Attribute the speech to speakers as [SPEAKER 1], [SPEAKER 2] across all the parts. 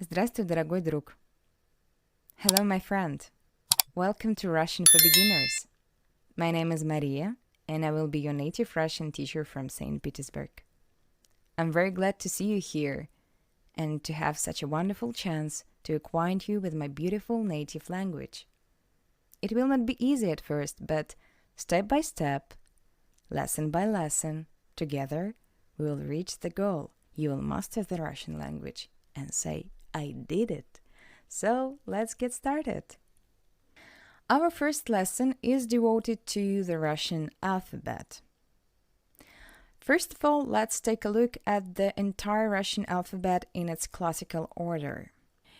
[SPEAKER 1] Здравствуй, дорогой друг. Hello, my friend. Welcome to Russian for Beginners. My name is Maria, and I will be your native Russian teacher from St. Petersburg. I'm very glad to see you here and to have such a wonderful chance to acquaint you with my beautiful native language. It will not be easy at first, but step by step, lesson by lesson, together we will reach the goal. You will master the Russian language and say, I did it. So let's get started. Our first lesson is devoted to the Russian alphabet. First of all, let's take a look at the entire Russian alphabet in its classical order.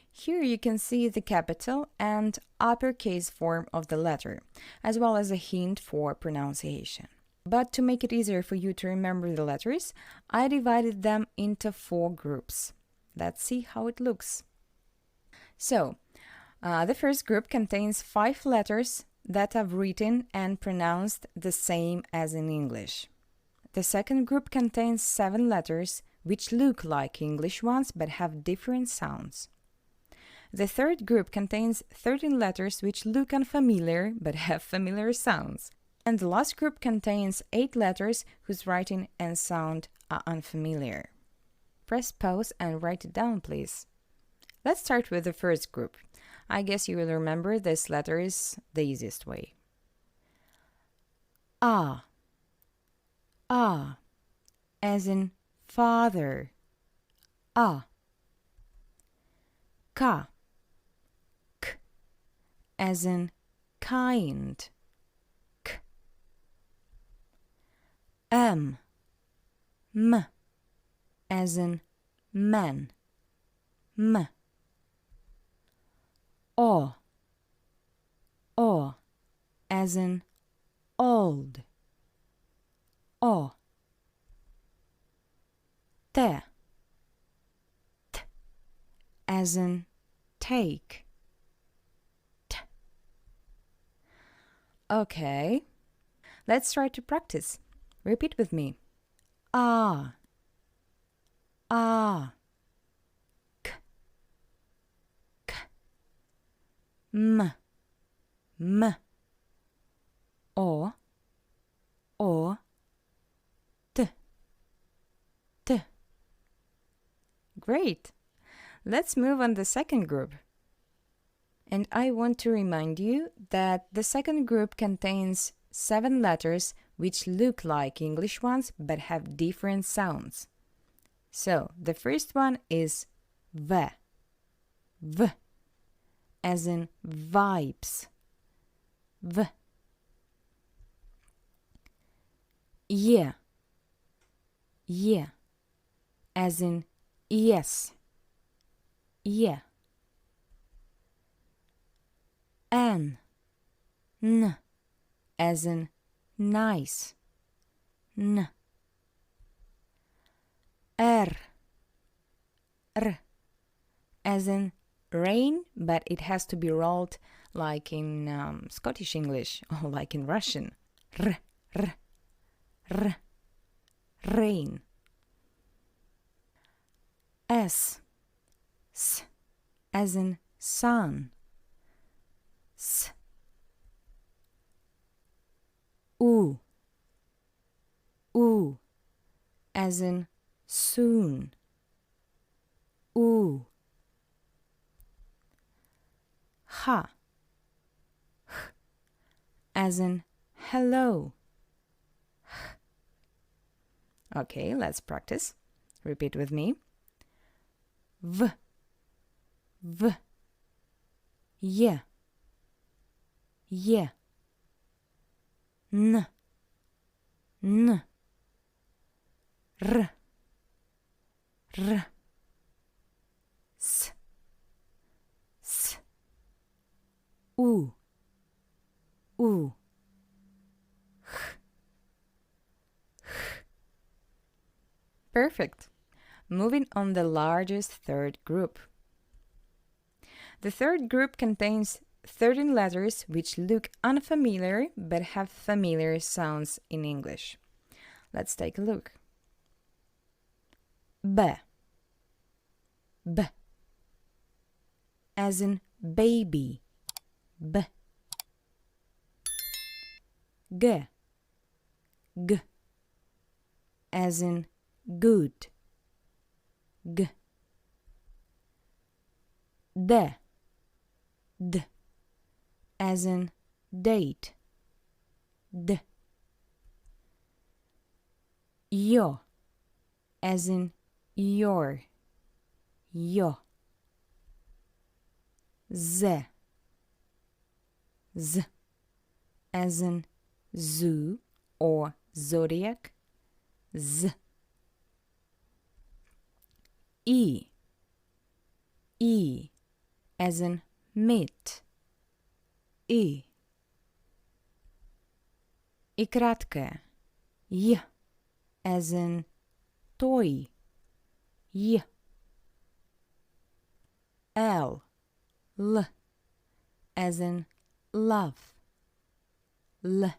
[SPEAKER 1] Here you can see the capital and uppercase form of the letter, as well as a hint for pronunciation. But to make it easier for you to remember the letters, I divided them into 4 groups. Let's see how it looks. So, the first group contains 5 letters that are written and pronounced the same as in English. The second group contains 7 letters which look like English ones but have different sounds. The third group contains 13 letters which look unfamiliar but have familiar sounds. And the last group contains 8 letters whose writing and sound are unfamiliar. Press pause and write it down, please. Let's start with the first group. I guess you will remember this letter is the easiest way. A. A. As in father. A. Ka. K. As in kind. K. M. M. As in man. M. O. O. As in old. O. T. T. As in take. T. Okay. Let's try to practice. Repeat with me. A. A. K. K. M. M. O. O. T. T. Great! Let's move on the second group. And I want to remind you that the second group contains 7 letters which look like English ones but have different sounds. So, the first one is V. V. As in vibes. V. Ye. Ye. As in yes. Ye. N. N. As in nice. N. R. R. As in rain, but it has to be rolled like in Scottish English or like in Russian. R. R. R. Rain. S. S. As in sun. S. U. U. As in soon. U. Ha. H. As in hello. H. Okay, let's practice. Repeat with me. V. V. Ye. Ye. N. N. R. R. S. S. U. U. H. H. Perfect. Moving on the largest third group. The third group contains 13 letters which look unfamiliar but have familiar sounds in English. Let's take a look. B. B. as in baby. B. G. G. As in good. G. D. D. As in date. D. Yo, as in your. Yo. Z. Z. As in zoo or zodiac. Z. E. E. As in meat. I. I kratké. J. As in toy. J. L. L. As in love. L.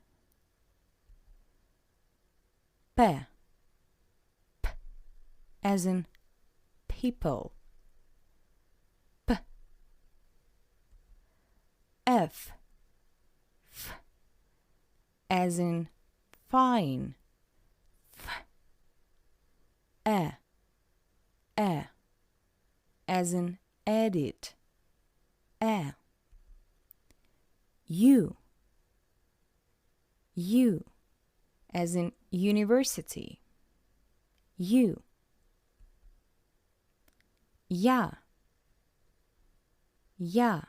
[SPEAKER 1] P. P. As in people. P. F. F. As in fine. F. E. E. As in edit. E. U. U. As in university. U. Ya. Ya.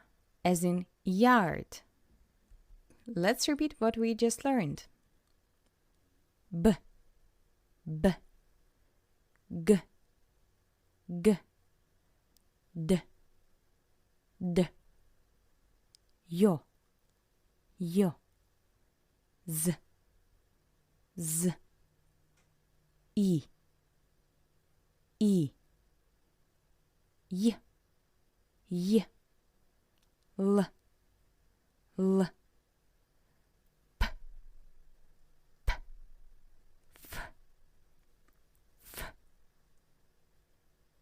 [SPEAKER 1] As in yard. Let's repeat what we just learned. B. B. G. G. D. D. Yo. Yo. Z. Z. I. I. Y. Y. L. L. P. P. F.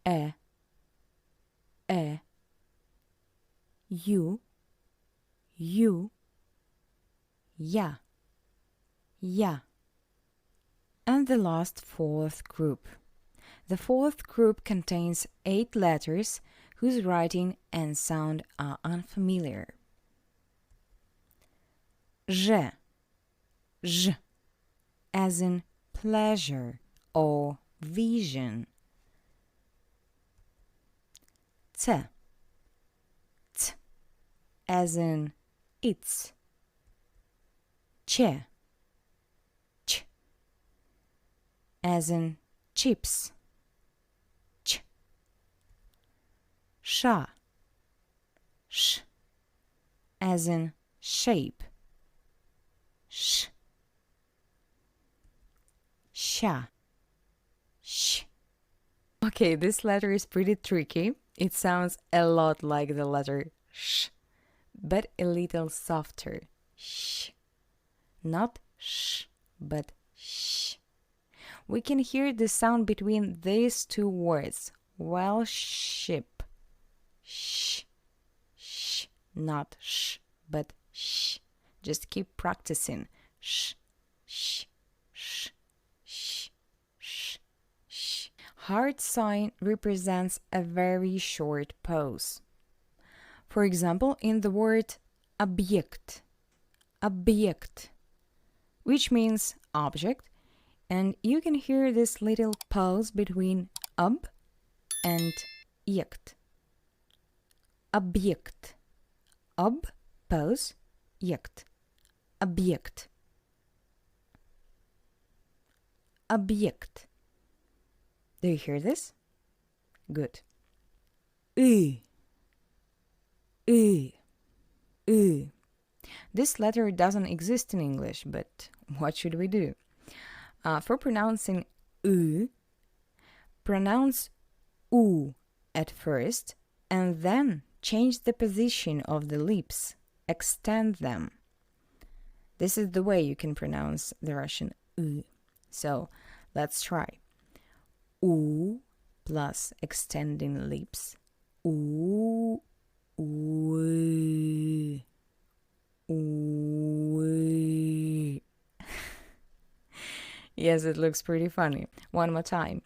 [SPEAKER 1] F. E. E. U. U. Ya. Ya. And the last fourth group. The fourth group contains 8 letters whose writing and sound are unfamiliar. J. J. As in pleasure or vision. T. T. As in it's. Ch. Ch. As in chips. Ch. Sha. Sh. As in shape. Sh. Sha. Sh. Okay, this letter is pretty tricky. It sounds a lot like the letter sh, but a little softer. Sh. Not sh, but sh. We can hear the sound between these two words. Well, ship. Sh. Sh. Not sh, but sh. Just keep practicing. Sh. Sh. Sh. Sh. Sh. Sh. Heart sign represents a very short pause. For example, in the word объект. Объект, which means object, and you can hear this little pause between ob and ект. Объект. Ob, pause, ект. Объект. Объект. Do you hear this? Good. Y. Y. Y. This letter doesn't exist in English, but what should we do? For pronouncing U, pronounce U at first and then change the position of the lips, extend them. This is the way you can pronounce the Russian U. So let's try. U plus extending lips. U. We. We. Yes, it looks pretty funny. One more time.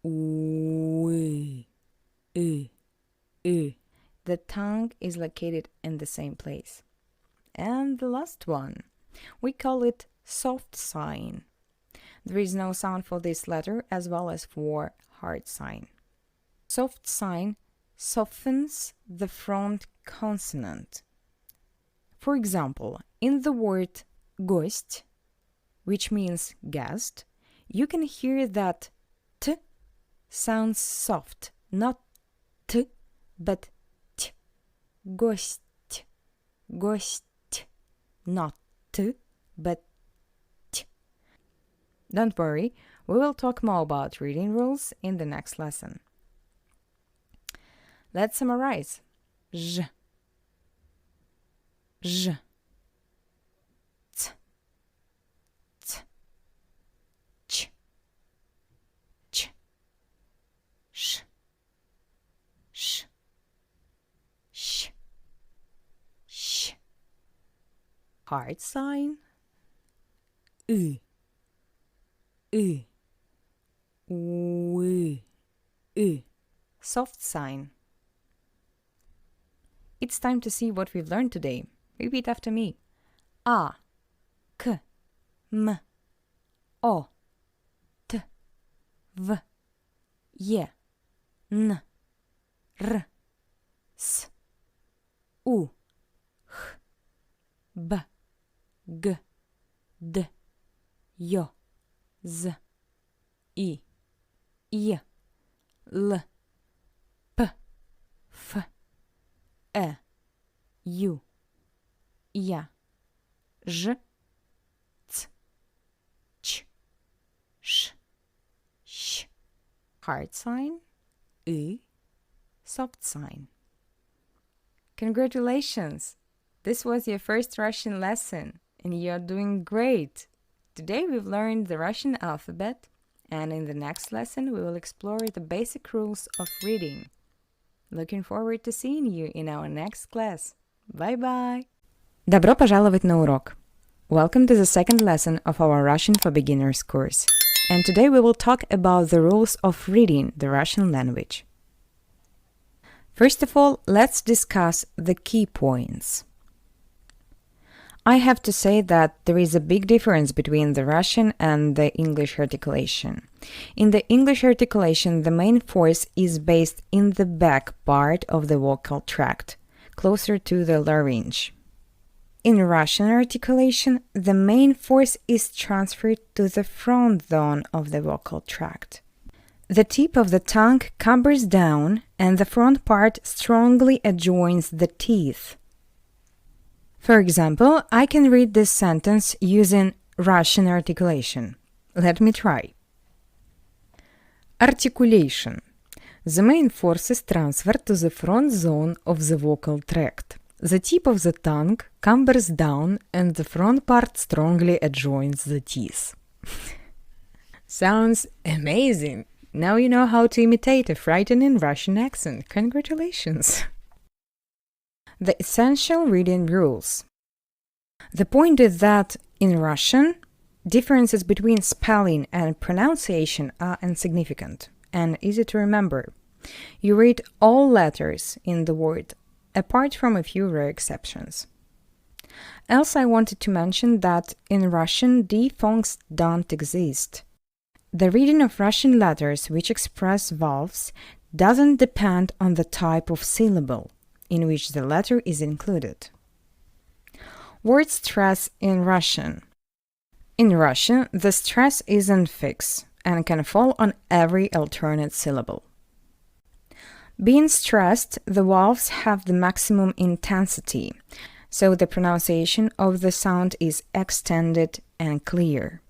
[SPEAKER 1] We. The tongue is located in the same place. And the last one. We call it soft sign. There is no sound for this letter as well as for hard sign. Soft sign softens the front consonant. For example, in the word гость, which means guest, you can hear that t sounds soft, not t, but t. Гость, гость, not t, but t. Don't worry, we will talk more about reading rules in the next lesson. Let's summarize. J, j, t, t, ch, ch, sh, sh, sh, sh. Hard sign. U, u, we, u. Soft sign. It's time to see what we've learned today. Repeat after me. A, K, M, O, T, V, Y, N, R, S, U, H, B, G, D, J, Z, I, J, L, P, F, E, U, Ja, Ž, C, Č, Š, Š. Hard sign, U, soft sign. Congratulations! This was your first Russian lesson, and you're doing great! Today we've learned the Russian alphabet, and in the next lesson we will explore the basic rules of reading. Looking forward to seeing you in our next class. Bye-bye! Добро пожаловать на урок! Welcome to the second lesson of our Russian for Beginners course. And today we will talk about the rules of reading the Russian language. First of all, let's discuss the key points. I have to say that there is a big difference between the Russian and the English articulation. In the English articulation, the main force is based in the back part of the vocal tract, closer to the larynx. In Russian articulation, the main force is transferred to the front zone of the vocal tract. The tip of the tongue covers down and the front part strongly adjoins the teeth. For example, I can read this sentence using Russian articulation. Let me try. Articulation. The main force is transferred to the front zone of the vocal tract. The tip of the tongue covers down and the front part strongly adjoins the teeth. Sounds amazing! Now you know how to imitate a frightening Russian accent. Congratulations! The essential reading rules. The point is that in Russian, differences between spelling and pronunciation are insignificant and easy to remember. You read all letters in the word, apart from a few rare exceptions. Also, I wanted to mention that in Russian, diphthongs don't exist. The reading of Russian letters which express vowels doesn't depend on the type of syllable in which the letter is included. Word stress in Russian. In Russian, the stress isn't fixed and can fall on every alternate syllable. Being stressed, the vowels have the maximum intensity, so the pronunciation of the sound is extended and clear.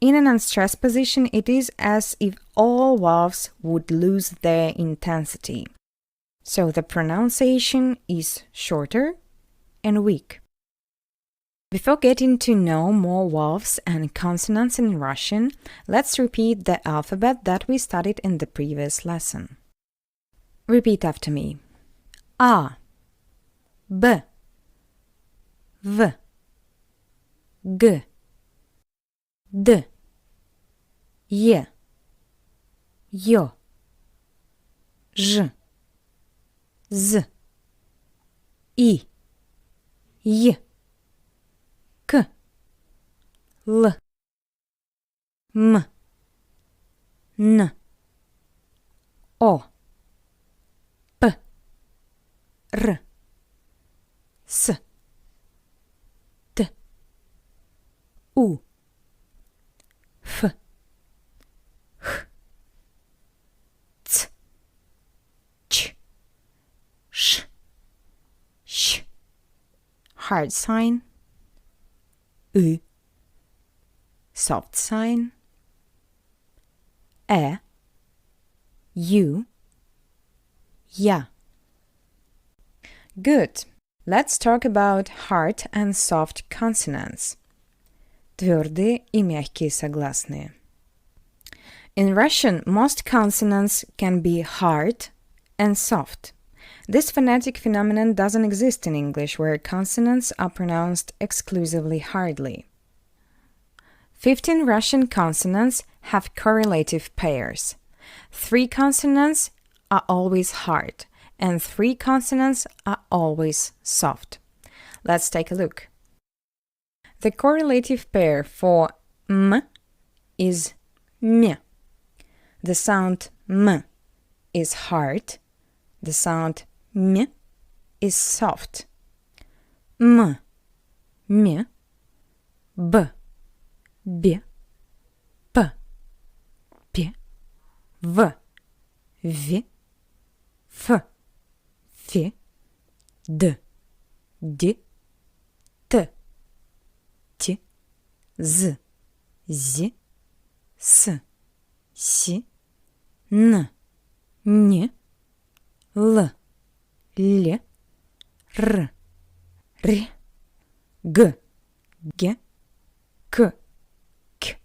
[SPEAKER 1] In an unstressed position, it is as if all vowels would lose their intensity, so the pronunciation is shorter and weak. Before getting to know more vowels and consonants in Russian, let's repeat the alphabet that we studied in the previous lesson. Repeat after me. А, Б, В, Г, Д, Е, Ё, Ж, З, И, Й, К, Л, М, Н, О, П, Р, С, Т, У, Ф, Х, Ц, Ч, Ш, Щ. Hard sign. Ü. Soft sign. Ä. U. Ja. Good. Let's talk about hard and soft consonants. Твердые и мягкие согласные. In Russian, most consonants can be hard and soft. This phonetic phenomenon doesn't exist in English, where consonants are pronounced exclusively hardly. 15 Russian consonants have correlative pairs. 3 consonants are always hard, and 3 consonants are always soft. Let's take a look. The correlative pair for m is m. The sound m is hard. The sound m is soft. M, m, b, b, p, p, v, v, f, f, d, d, t, t, z, z, s, si, n, n, l, l, r, r, g, g, k, k,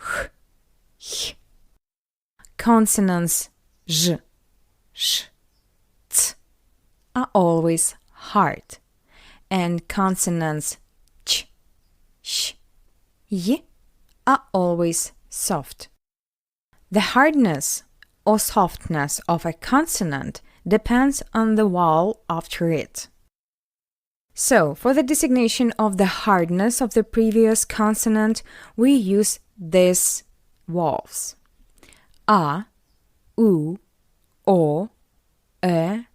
[SPEAKER 1] h, h. Consonants j, sh, ts are always hard, and consonants ch, sh, y are always soft. The hardness or softness of a consonant depends on the vowel after it. So, for the designation of the hardness of the previous consonant, we use these vowels: a, u, o, e,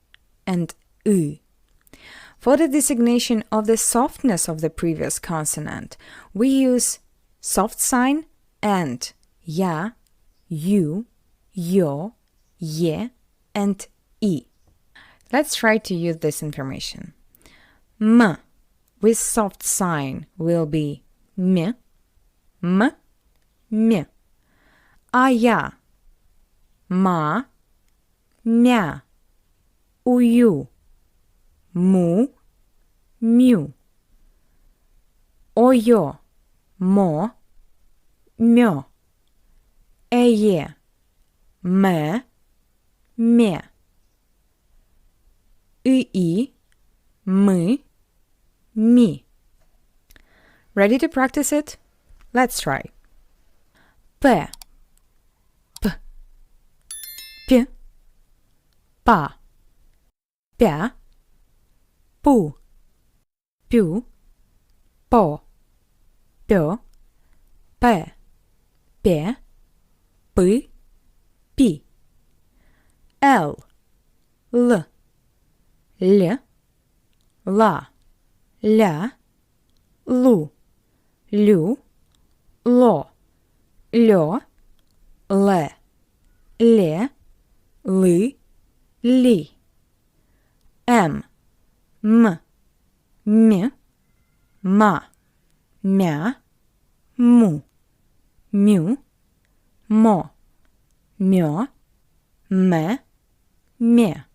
[SPEAKER 1] and ü. For the designation of the softness of the previous consonant, we use soft sign and ya, you, yo, ye, and I. Let's try to use this information. M with soft sign will be m, m, m. А я, ма, мя. Ую, му, мю. Ойо, мо, мё. Эе, мэ, ме. И, мы, ми. Ready to practice it? Let's try. П, п, п, па, пя, пу, пю, по, пё, пэ, пе, пы, пи. Л, л, л, ла, ля, лу, лю, ло, лё, лэ, ле, лы, ли. М, м, м, ма, мя, му, мю, мо, мё, мэ, ме,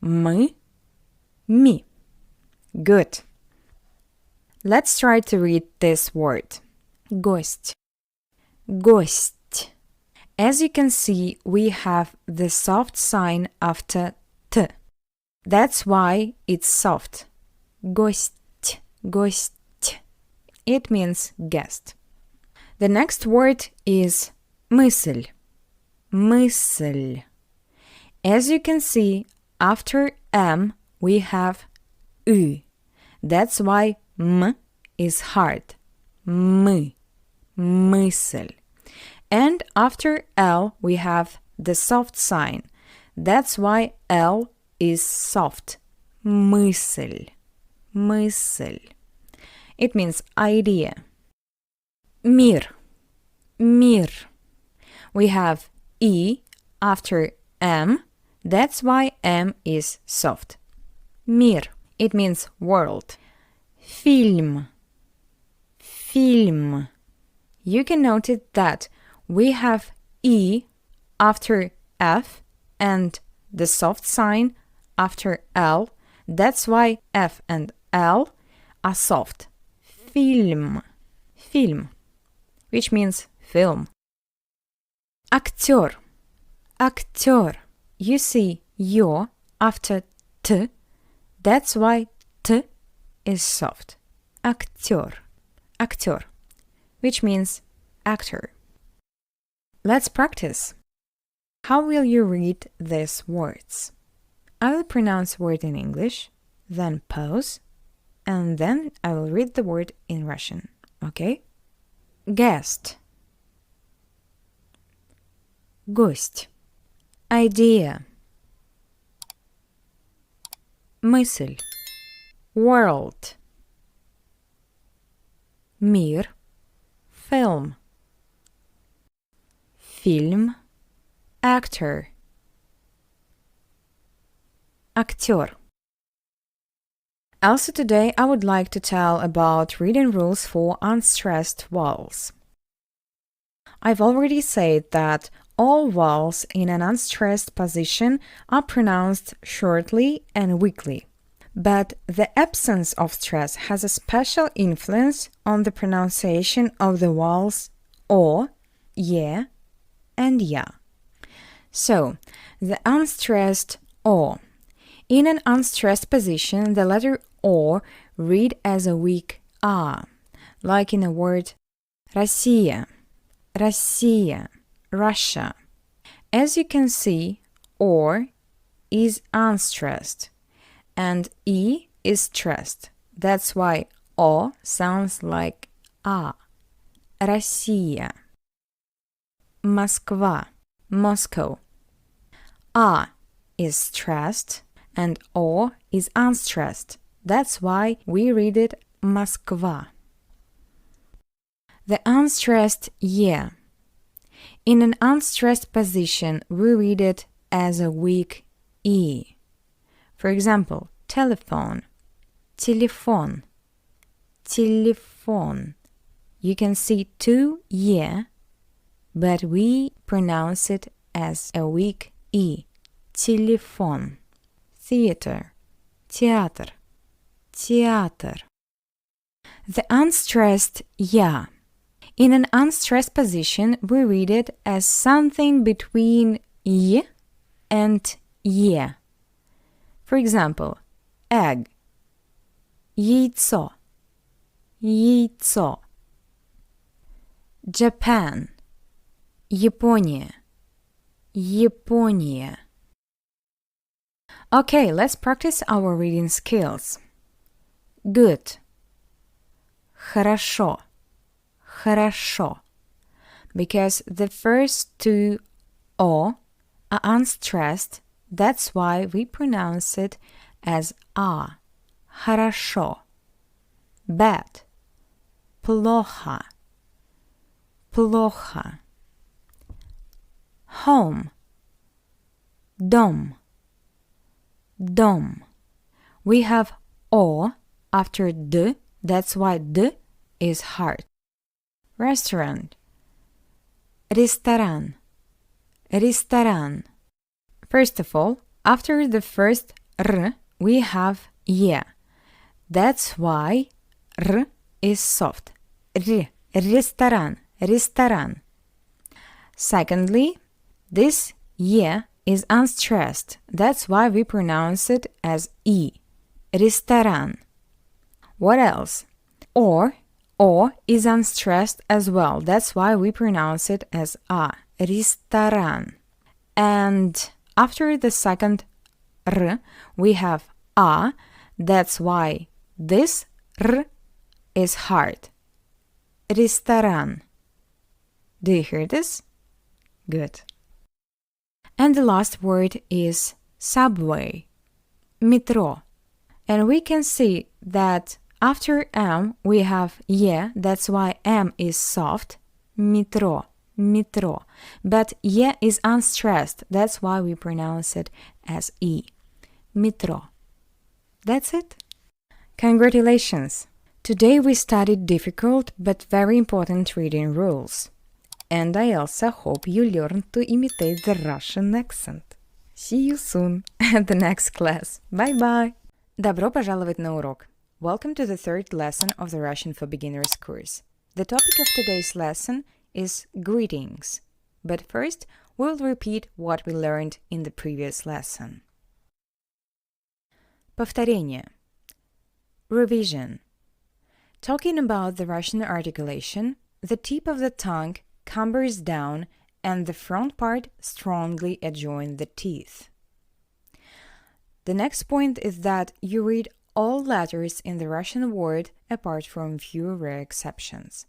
[SPEAKER 1] мы, ми. Good. Let's try to read this word. Гость. Гость. As you can see, we have the soft sign after t. That's why it's soft. Гость, гость. It means guest. The next word is мысль. Мысль. As you can see, after M we have U. That's why M is hard. Мысль. And after L we have the soft sign. That's why L is soft. Мысль. Мысль. It means idea. Мир. Мир. We have E after M. That's why M is soft. Мир. It means world. Фильм. Фильм. You can notice that we have E after F and the soft sign after L. That's why F and L are soft. Фильм. Фильм. Which means film. Актер. Актер. You see yo after T. That's why T is soft. Актер. Актер. Which means actor. Let's practice. How will you read these words? I will pronounce word in English, then pause, and then I will read the word in Russian. Okay? Guest. Гость. Idea. Мысль. World. Мир. Film. Фильм. Actor. Актер. Also today I would like to tell about reading rules for unstressed vowels. I've already said that all vowels in an unstressed position are pronounced shortly and weakly. But the absence of stress has a special influence on the pronunciation of the vowels O, ye, and ya. So, the unstressed O. In an unstressed position, the letter O read as a weak A, like in the word Россия, Россия, Russia. As you can see, O is unstressed and E is stressed. That's why O sounds like A. Россия. Москва, Moscow. A is stressed and O is unstressed. That's why we read it Москва. The unstressed ye. In an unstressed position, we read it as a weak E. For example, telephone, телефон, телефон. You can see two ye, but we pronounce it as a weak E. Телефон. Theater, театр, театр. The unstressed ya. In an unstressed position, we read it as something between y and ye. For example, egg, яйцо, яйцо. Japan, Япония, Япония. Okay, let's practice our reading skills. Good. Хорошо, хорошо. Because the first two O are unstressed, that's why we pronounce it as A. Хорошо. Bad. Плохо. Плохо. Home. Дом. Дом. We have O after D, that's why D is hard. Restaurant. Ресторан. Ресторан. First of all, after the first R, we have ye. That's why R is soft. R. Ресторан. Ресторан. Secondly, this ye is unstressed. That's why we pronounce it as E. Ресторан. What else? O is unstressed as well. That's why we pronounce it as A. Ресторан. And after the second R, we have A. That's why this R is hard. Ресторан. Do you hear this? Good. And the last word is subway, metro. And we can see that after M we have Y, that's why M is soft, metro, metro. But Y is unstressed, that's why we pronounce it as E, metro. That's it. Congratulations! Today we studied difficult but very important reading rules. And I also hope you learned to imitate the Russian accent. See you soon at the next class. Bye-bye! Добро пожаловать на урок! Welcome to the third lesson of the Russian for Beginners course. The topic of today's lesson is greetings. But first, we'll repeat what we learned in the previous lesson. Повторение. Revision. Talking about the Russian articulation, the tip of the tongue cumbers down and the front part strongly adjoins the teeth. The next point is that you read all letters in the Russian word apart from few rare exceptions.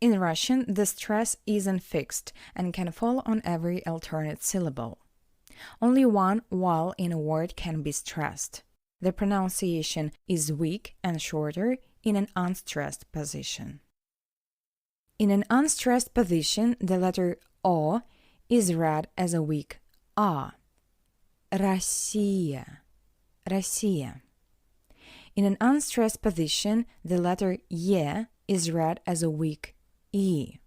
[SPEAKER 1] In Russian, the stress isn't fixed and can fall on every alternate syllable. Only one vowel in a word can be stressed. The pronunciation is weak and shorter in an unstressed position. In an unstressed position, the letter O is read as a weak A. Россия, Россия. In an unstressed position, the letter Y is read as a weak E.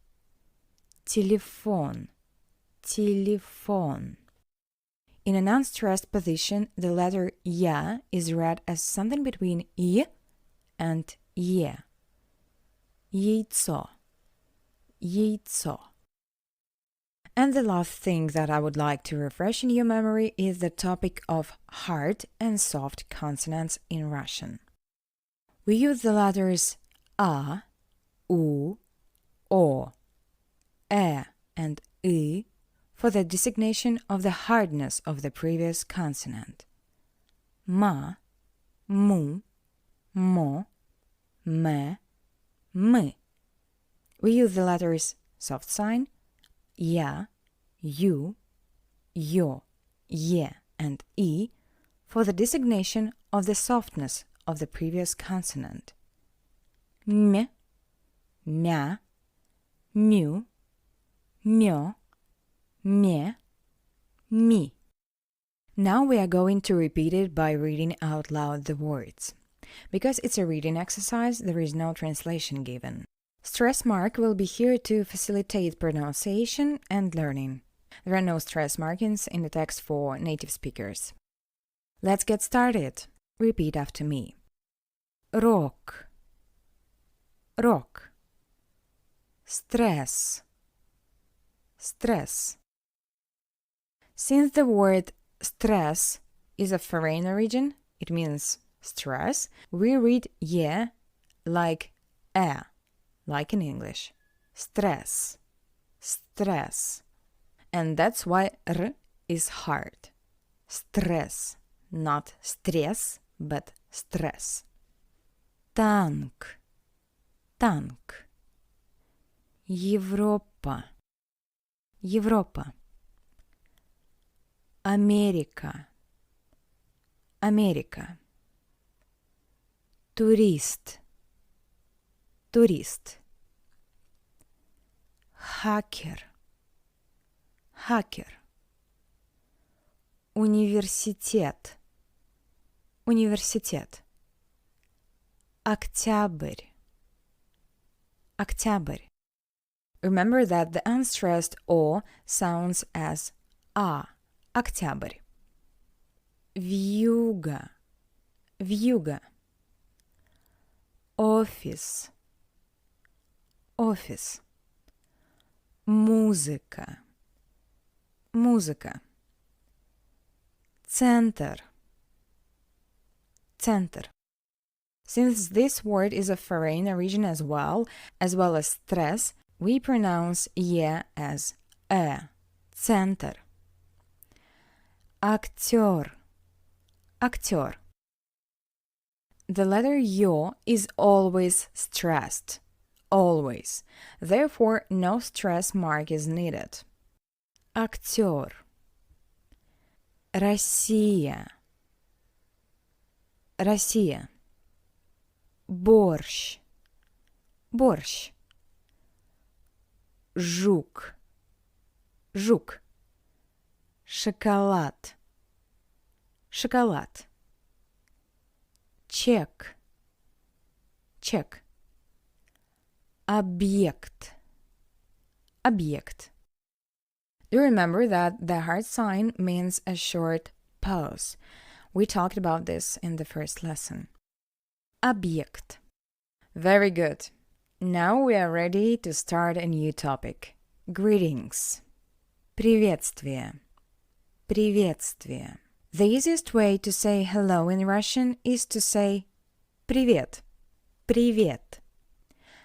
[SPEAKER 1] Телефон, телефон. In an unstressed position, the letter Y is read as something between I and Е. Яйцо, яйцо. And the last thing that I would like to refresh in your memory is the topic of hard and soft consonants in Russian. We use the letters A, U, O, E, and I for the designation of the hardness of the previous consonant. Ma, mu, mo, me, my. We use the letters soft sign, ya, you, yo, ye, and I for the designation of the softness of the previous consonant. M, mya, mu, myo, me, mi. Now we are going to repeat it by reading out loud the words. Because it's a reading exercise, there is no translation given. Stress mark will be here to facilitate pronunciation and learning. There are no stress markings in the text for native speakers. Let's get started. Repeat after me. Рок, рок. Stress, stress. Since the word stress is of foreign origin, it means stress, we read ye like e, like in English. Stress, stress. And that's why r is hard. Stress, not stress, but stress. Танк, танк. Европа, Европа. Америка, Америка. Турист, турист. Хакер, хакер. Университет, университет. Октябрь, октябрь. Remember that the unstressed O sounds as A. Октябрь. Вьюга, вьюга. Офис, офис. Музыка, музыка. Центр. Центр. Since this word is of foreign origin as well as stress, we pronounce «е» as «э». Центр. Актер. Актер. The letter «ё» is always stressed. Always. Therefore, no stress mark is needed. Актер. Россия. Россия. Борщ. Борщ. Жук. Жук. Шоколад. Шоколад. Чек. Чек. Объект. Объект. Do remember that the heart sign means a short pause. We talked about this in the first lesson. Объект. Very good. Now we are ready to start a new topic. Greetings. Приветствие. Приветствие. The easiest way to say hello in Russian is to say привет. Привет.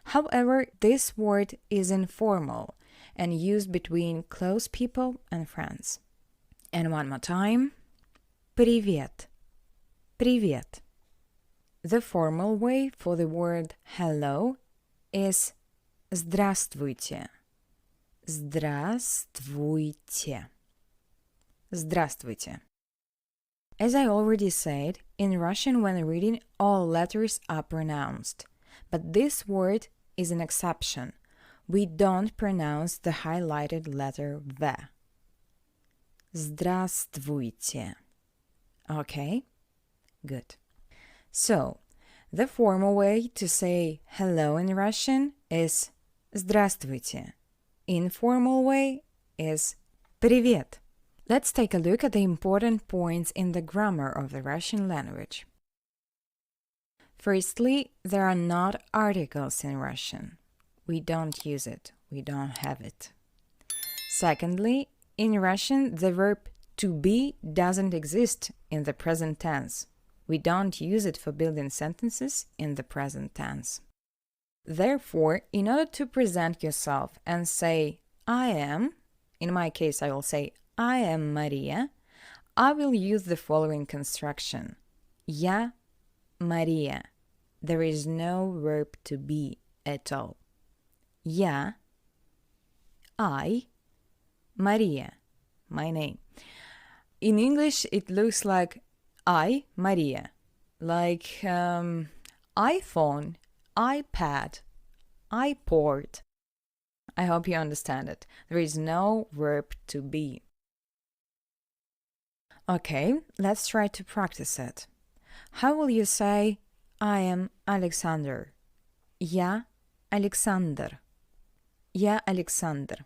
[SPEAKER 1] However, this word is informal and used between close people and friends. And one more time. Привет. Привет. The formal way for the word hello is здравствуйте. Здравствуйте. Здравствуйте. As I already said, in Russian when reading all letters are pronounced. But this word is an exception. We don't pronounce the highlighted letter V. Здравствуйте. Okay? Good. So, the formal way to say hello in Russian is здравствуйте. Informal way is привет. Let's take a look at the important points in the grammar of the Russian language. Firstly, there are not articles in Russian. We don't use it. We don't have it. Secondly, in Russian, the verb to be doesn't exist in the present tense. We don't use it for building sentences in the present tense. Therefore, in order to present yourself and say, I am, in my case, I will say, I am Maria, I will use the following construction. Я Maria. There is no verb to be at all. Я, I, Maria, my name. In English, it looks like I, Maria, like iPhone, iPad, iPort. I hope you understand it. There is no verb to be. Okay, let's try to practice it. How will you say, I am Alexander? Я Александр. Я Александр.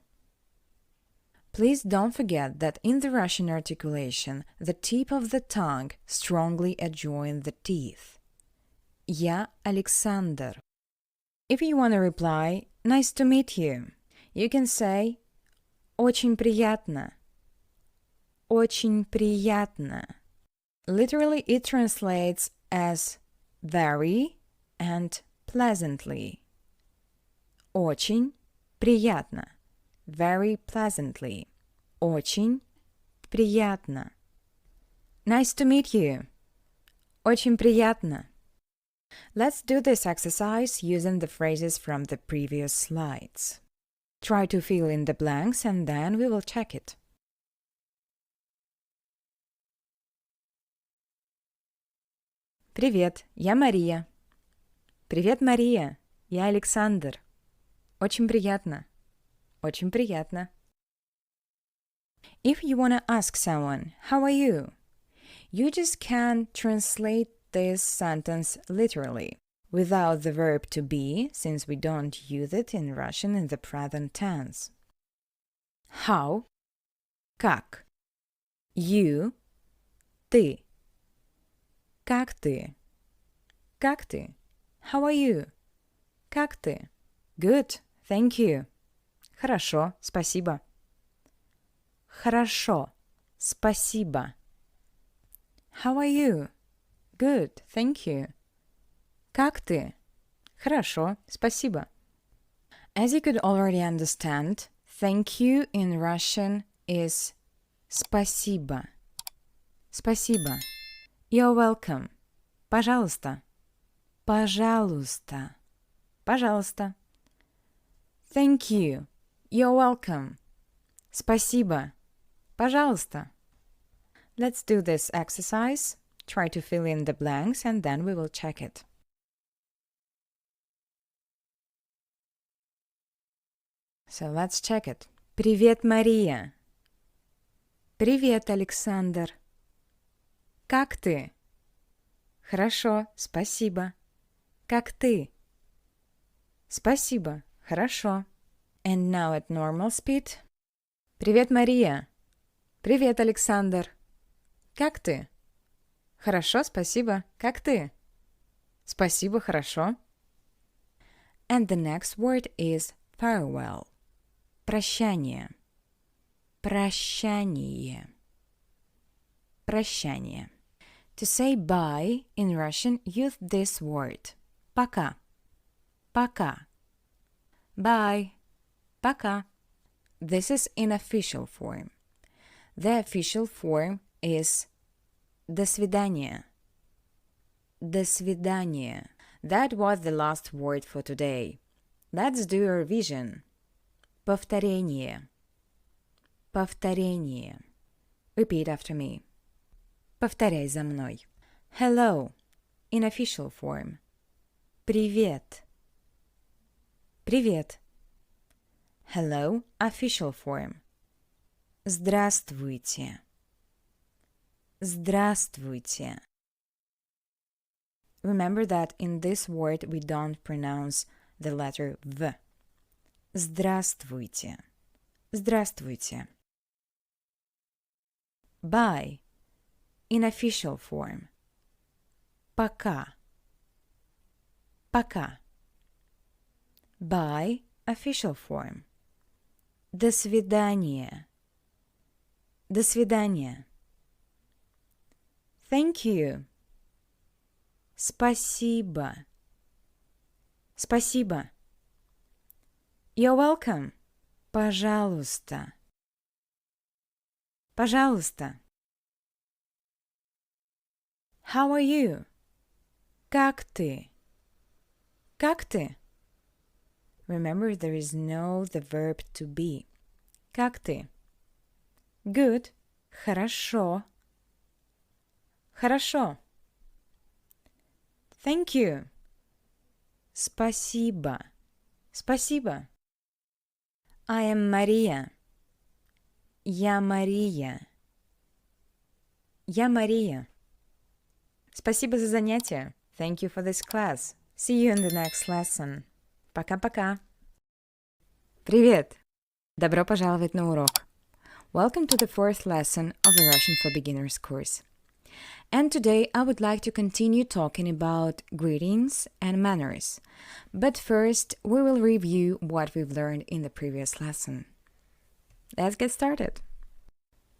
[SPEAKER 1] Please don't forget that in the Russian articulation, the tip of the tongue strongly adjoins the teeth. Я Александр. If you want to reply, nice to meet you, you can say очень приятно. Очень приятно. Literally, it translates as very and pleasantly. Очень приятно. Very pleasantly. Очень приятно. Nice to meet you. Очень приятно. Let's do this exercise using the phrases from the previous slides. Try to fill in the blanks and then we will check it. Привет, я Мария. Привет, Мария. Я Александр. Очень приятно. Очень приятно. If you want to ask someone, how are you? You just can't translate this sentence literally, without the verb to be, since we don't use it in Russian in the present tense. How? Как? You? Ты? Как ты? Как ты? How are you? Как ты? Good, thank you. Хорошо, спасибо. Хорошо, спасибо. How are you? Good, thank you. Как ты? Хорошо, спасибо. As you could already understand, thank you in Russian is спасибо. Спасибо. You're welcome. Пожалуйста. Пожалуйста. Пожалуйста. Thank you. You're welcome. Спасибо. Пожалуйста. Let's do this exercise. Try to fill in the blanks and then we will check it. So let's check it. Привет, Мария. Привет, Александр. Как ты? Хорошо, спасибо. Как ты? Спасибо, хорошо. And now at normal speed. Привет, Мария. Привет, Александр. Как ты? Хорошо, спасибо. Как ты? Спасибо, хорошо. And the next word is farewell. Прощание. Прощание. Прощание. To say bye in Russian, use this word. Пока. Пока. Bye. Пока. This is in official form. The official form is до свидания. До свидания. That was the last word for today. Let's do a revision. Повторение. Повторение. Repeat after me. Повторяй за мной. Hello. In official form. Привет. Привет. Hello. Official form. Здравствуйте. Здравствуйте. Remember that in this word we don't pronounce the letter V. Здравствуйте. Здравствуйте. Bye. In official form. Пока. Пока. Bye. Official form. До свидания. До свидания. Thank you. Спасибо. Спасибо. You're welcome. Пожалуйста. Пожалуйста. How are you? Как ты? Как ты? Remember, there is no the verb to be. Как ты? Good. Хорошо. Хорошо. Thank you. Спасибо. Спасибо. I am Maria. Я Мария. Я Мария. Спасибо за занятие. Thank you for this class. See you in the next lesson. Пока-пока. Привет. Добро пожаловать на урок. Welcome to the fourth lesson of the Russian for Beginners course. And today I would like to continue talking about greetings and manners. But first, we will review what we've learned in the previous lesson. Let's get started.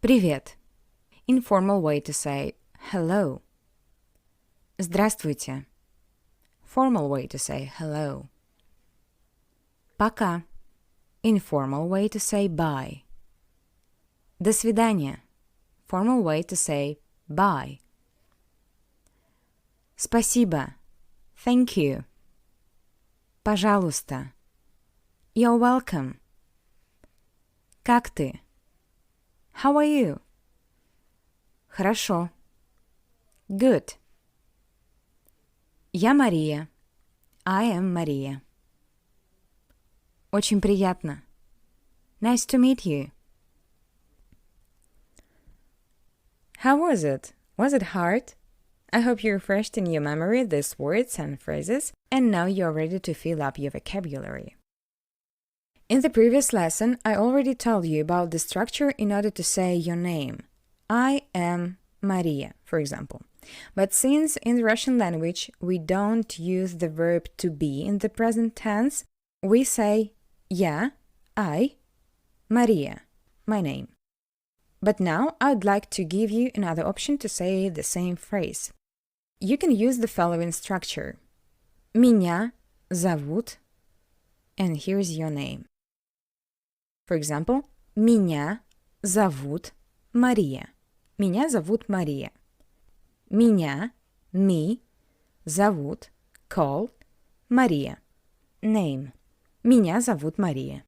[SPEAKER 1] Привет. Informal way to say hello. Здравствуйте. Formal way to say hello. Пока. Informal way to say bye. До свидания. Formal way to say bye. Спасибо. Thank you. Пожалуйста. You're welcome. Как ты? How are you? Хорошо. Good. Я Мария. I am Maria. Очень приятно. Nice to meet you. How was it? Was it hard? I hope you refreshed in your memory these words and phrases, and now you're ready to fill up your vocabulary. In the previous lesson, I already told you about the structure in order to say your name. I am Maria, for example. But since in the Russian language we don't use the verb to be in the present tense, we say Я, I, Maria, my name. But now I would like to give you another option to say the same phrase. You can use the following structure. Меня зовут, and here's your name. For example, меня зовут Мария. Меня зовут Мария. Меня, me, зовут, call, Мария. Name. Меня зовут Мария.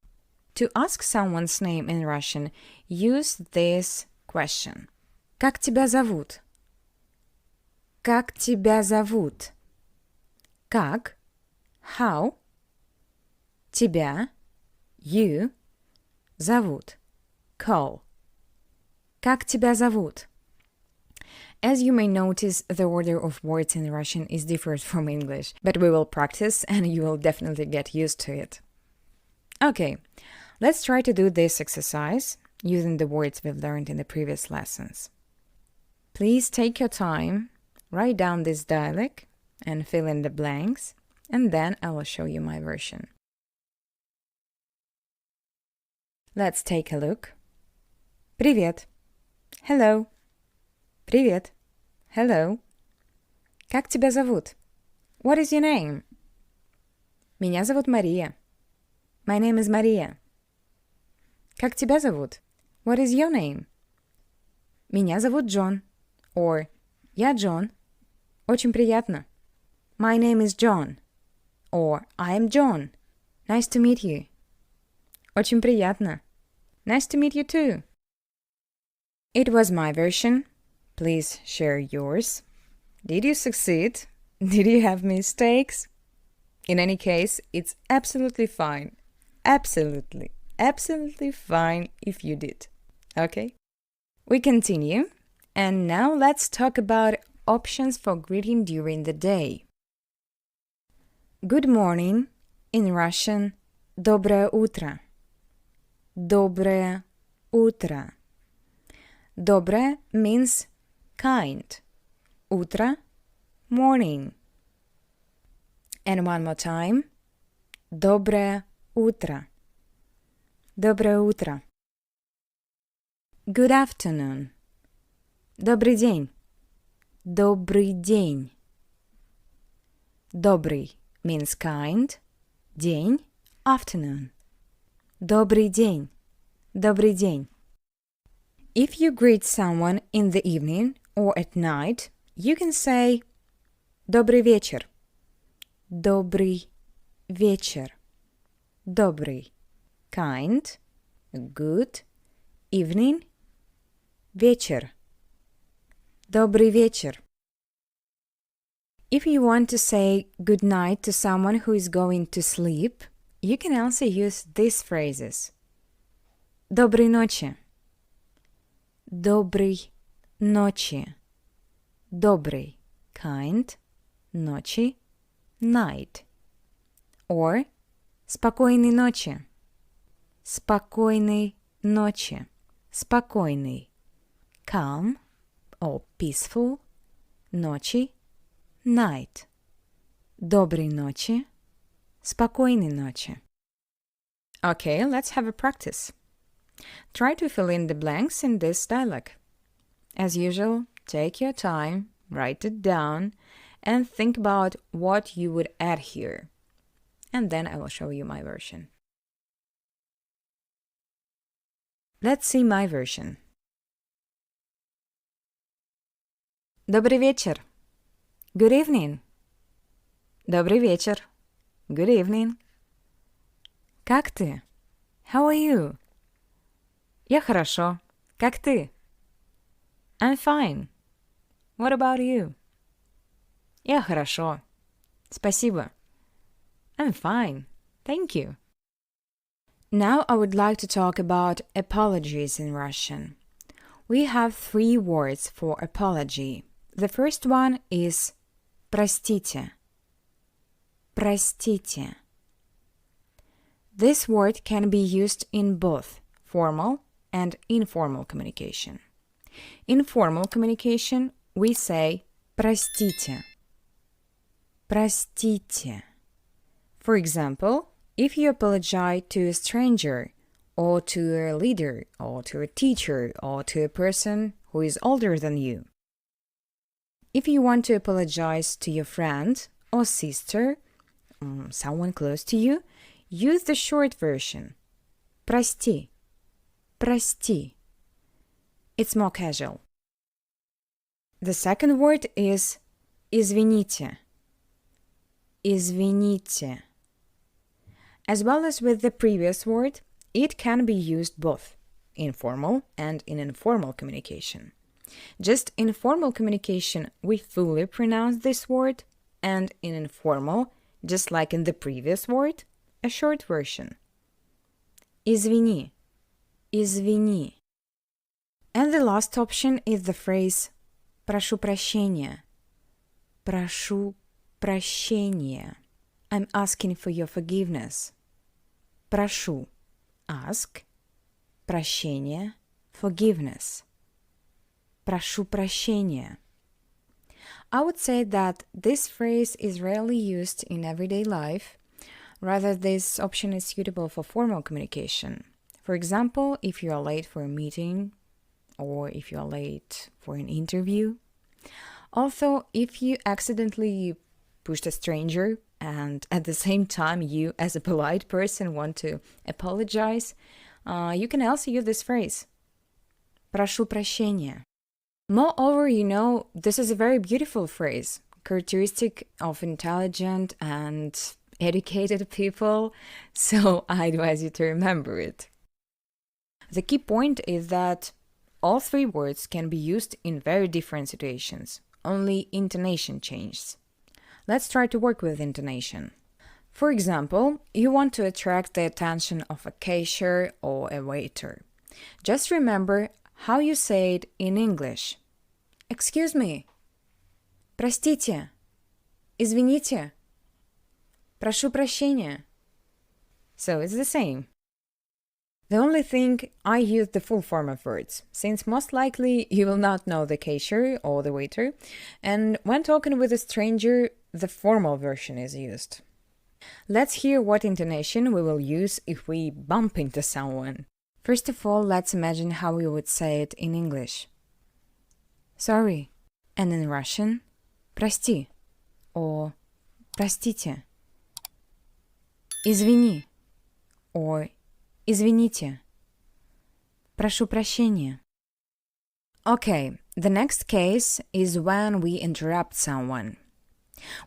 [SPEAKER 1] To ask someone's name in Russian, use this question. Как тебя зовут? Как тебя зовут? Как, how, тебя, you, зовут, call. Как тебя зовут? As you may notice, the order of words in Russian is different from English, but we will practice and you will definitely get used to it. Okay, let's try to do this exercise using the words we've learned in the previous lessons. Please take your time, write down this dialogue and fill in the blanks, and then I will show you my version. Let's take a look. Привет. Hello. Привет. Hello. Как тебя зовут? What is your name? Меня зовут Мария. My name is Maria. Как тебя зовут? What is your name? Меня зовут Джон. Or я Джон. Очень приятно. My name is John. Or I am John. Nice to meet you. Очень приятно. Nice to meet you too. It was my version. Please share yours. Did you succeed? Did you have mistakes? In any case, it's absolutely fine. Absolutely fine if you did. Okay? We continue. And now let's talk about options for greeting during the day. Good morning, in Russian, Доброе утро. Доброе утро. Доброе means kind. Утро, morning. And one more time. Доброе утро. Доброе утро. Good afternoon. Добрый день. Добрый день. Добрый means kind. День, afternoon. Добрый день. Добрый день. If you greet someone in the evening or at night, you can say Добрый вечер. Добрый вечер. Добрый. Kind. Good. Evening. Вечер. Добрый вечер. If you want to say good night to someone who is going to sleep, you can also use these phrases. Доброй ночи. Доброй ночи. Добрый, kind, ночи, night. Or спокойной ночи. Спокойной ночи. Спокойный, calm or peaceful, ночи, night. Доброй ночи. Спокойной ночи. Okay, let's have a practice. Try to fill in the blanks in this dialogue. As usual, take your time, write it down, and think about what you would add here. And then I will show you my version. Let's see my version. Добрый вечер. Good evening. Добрый вечер. Good evening. Как ты? How are you? Я хорошо. Как ты? I'm fine. What about you? Я хорошо. Спасибо. I'm fine. Thank you. Now I would like to talk about apologies in Russian. We have 3 words for apology. The first one is простите. Простите. This word can be used in both formal and informal communication. In formal communication, we say простите. Простите. For example, if you apologize to a stranger, or to a leader, or to a teacher, or to a person who is older than you. If you want to apologize to your friend or sister, someone close to you, use the short version. Прости. Прости. It's more casual. The second word is извините. Извините. As well as with the previous word, it can be used both in formal and in informal communication. Just in formal communication, we fully pronounce this word, and in informal, just like in the previous word, a short version. Извини. Извини. And the last option is the phrase прошу прощения. Прошу прощения. I'm asking for your forgiveness. Прошу. Ask. Прощение. Forgiveness. Прошу прощения. I would say that this phrase is rarely used in everyday life. Rather, this option is suitable for formal communication. For example, if you are late for a meeting, or if you are late for an interview. Also, if you accidentally pushed a stranger and at the same time you, as a polite person, want to apologize, you can also use this phrase. Прошу прощения. Moreover, this is a very beautiful phrase, characteristic of intelligent and educated people, so I advise you to remember it. The key point is that all three words can be used in very different situations, only intonation changes. Let's try to work with intonation. For example, you want to attract the attention of a cashier or a waiter. Just remember how you say it in English. Excuse me. Простите. Извините. Прошу прощения. So it's the same. The only thing, I use the full form of words, since most likely you will not know the cashier or the waiter, and when talking with a stranger, the formal version is used. Let's hear what intonation we will use if we bump into someone. First of all, let's imagine how we would say it in English. Sorry. And in Russian, прости or простите. Извини or извините. Прошу прощения. Okay, the next case is when we interrupt someone.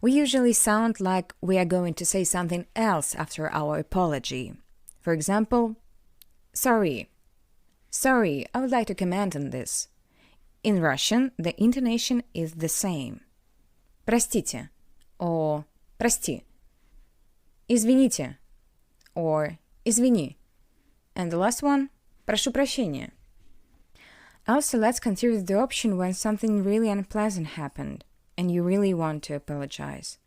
[SPEAKER 1] We usually sound like we are going to say something else after our apology. For example, sorry, I would like to comment on this. In Russian, the intonation is the same. Простите or прости. Извините or извини. And the last one, прошу прощения. Also, let's consider the option when something really unpleasant happened and you really want to apologize.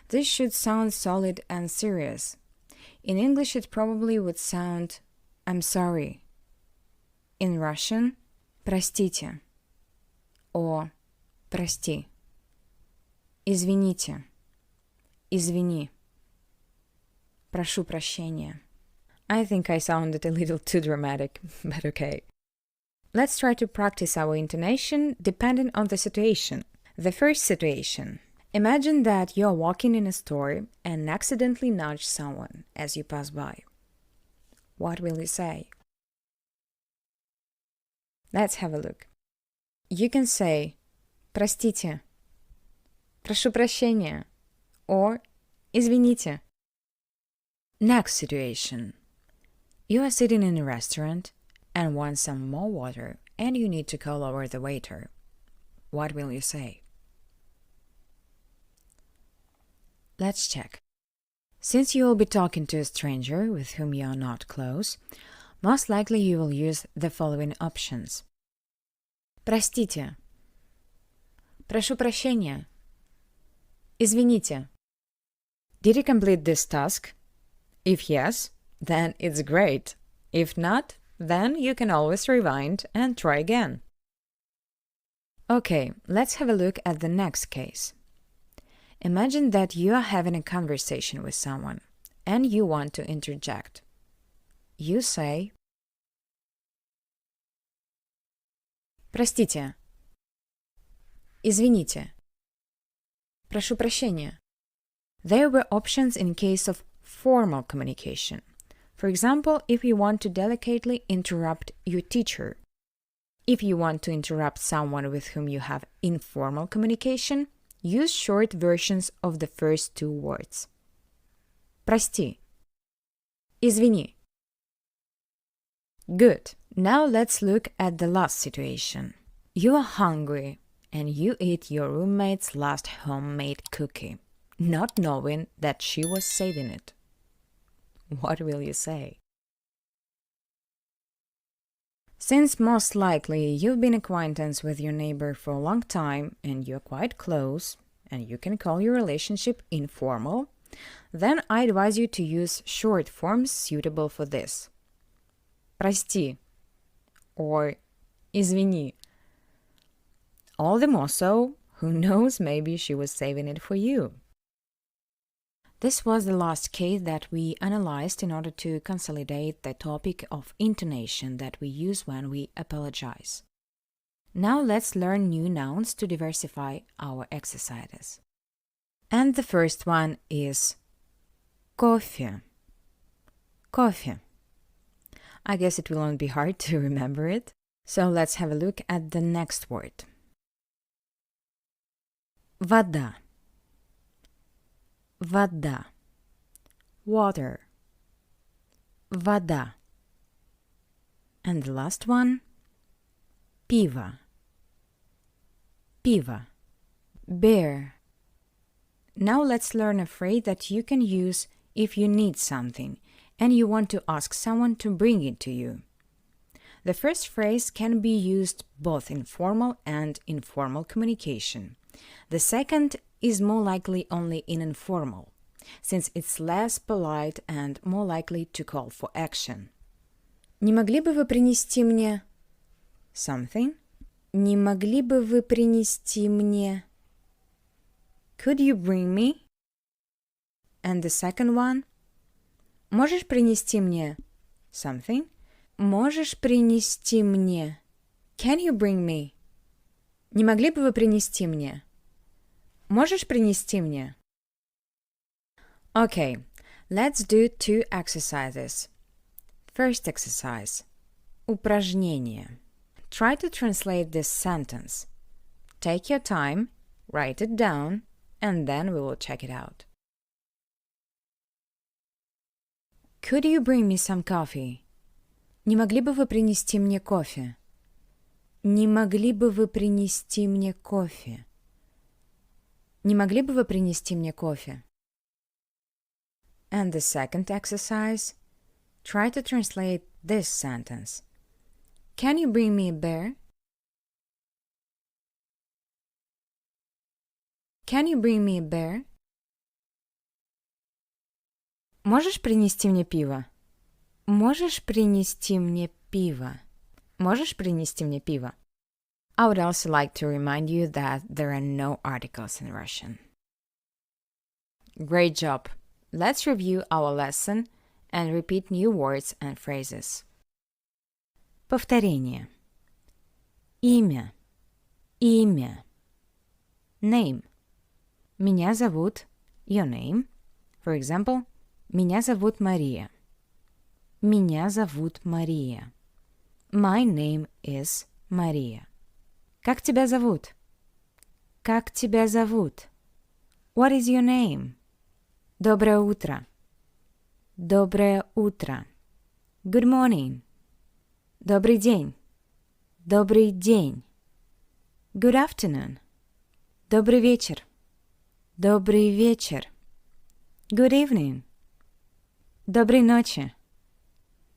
[SPEAKER 1] This should sound solid and serious. In English, it probably would sound I'm sorry. In Russian, простите or прости. Извините. Извини. Прошу прощения. I think I sounded a little too dramatic, but okay. Let's try to practice our intonation depending on the situation. The first situation. Imagine that you're walking in a store and accidentally nudge someone as you pass by. What will you say? Let's have a look. You can say «Простите», «Прошу прощения» or «Извините». Next situation. You are sitting in a restaurant and want some more water and you need to call over the waiter. What will you say? Let's check. Since you will be talking to a stranger with whom you are not close, most likely you will use the following options. Простите. Прошу прощения. Извините. Did you complete this task? If yes, then it's great. If not, then you can always rewind and try again. Okay, let's have a look at the next case. Imagine that you are having a conversation with someone and you want to interject. you say «Простите», «Извините», «Прошу прощения». There were options in case of formal communication. For example, if you want to delicately interrupt your teacher. If you want to interrupt someone with whom you have informal communication, use short versions of the first two words. Прости. Извини. Good. Now let's look at the last situation. You are hungry and you eat your roommate's last homemade cookie, not knowing that she was saving it. What will you say? Since most likely you've been acquaintance with your neighbor for a long time and you're quite close, and you can call your relationship informal, then I advise you to use short forms suitable for this. Прости or извини. All the more so, who knows, maybe she was saving it for you. This was the last case that we analyzed in order to consolidate the topic of intonation that we use when we apologize. Now let's learn new nouns to diversify our exercises. And the first one is кофе. Кофе. I guess it will not be hard to remember it. So let's have a look at the next word. Вода. Вода. Water. Вода. And the last one, пиво. Пиво. Beer. Now let's learn a phrase that you can use if you need something and you want to ask someone to bring it to you. The first phrase can be used both in formal and informal communication. The second is more likely only in informal, since it's less polite and more likely to call for action. Не могли бы вы принести мне something? Не могли бы вы принести мне? Could you bring me? And the second one? Можешь принести мне something? Можешь принести мне? Can you bring me? Не могли бы вы принести мне? Можешь принести мне? Okay, let's do two exercises. First exercise. Упражнение. Try to translate this sentence. Take your time, write it down, and then we will check it out. Could you bring me some coffee? Не могли бы вы принести мне кофе? Не могли бы вы принести мне кофе? Не могли бы вы принести мне кофе? And the second exercise, try to translate this sentence. Can you bring me a bear? Can you bring me a bear? Можешь принести мне пиво? Можешь принести мне пиво? Можешь принести мне пиво? I would also like to remind you that there are no articles in Russian. Great job! Let's review our lesson and repeat new words and phrases. Повторение. Имя. Имя. Name. Меня зовут. Your name. For example, меня зовут Мария. Меня зовут Мария. My name is Maria. Как тебя зовут? Как тебя зовут? What is your name? Доброе утро. Доброе утро. Good morning. Добрый день. Добрый день. Good afternoon. Добрый вечер. Добрый вечер. Good evening. Доброй ночи.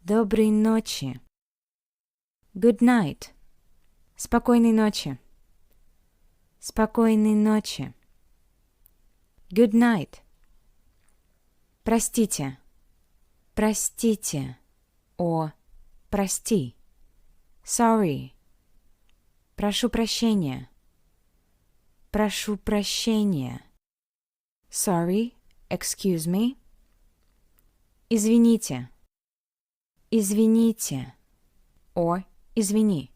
[SPEAKER 1] Доброй ночи. Good night. Спокойной ночи. Спокойной ночи. Good night. Простите. Простите. О, прости. Sorry. Прошу прощения. Прошу прощения. Sorry. Excuse me. Извините. Извините or извини.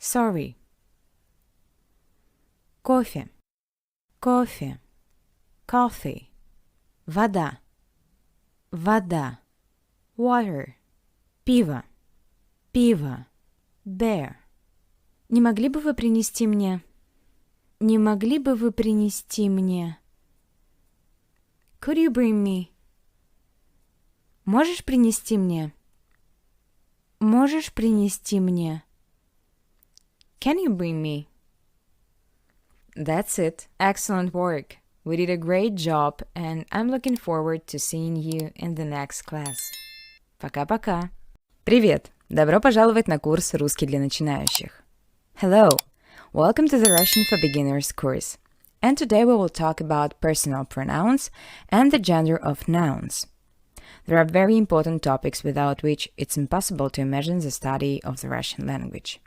[SPEAKER 1] Sorry. Кофе. Кофе. Coffee. Вода. Вода. Water. Пиво. Пиво. Bear. Не могли бы вы принести мне? Не могли бы вы принести мне? Could you bring me? Можешь принести мне? Можешь принести мне? Can you bring me? That's it. Excellent work. We did a great job, and I'm looking forward to seeing you in the next class. Пока-пока. Привет! Добро пожаловать на курс «Русский для начинающих». Hello! Welcome to the Russian for Beginners course. And today we will talk about personal pronouns and the gender of nouns. There are very important topics without which it's impossible to imagine the study of the Russian language.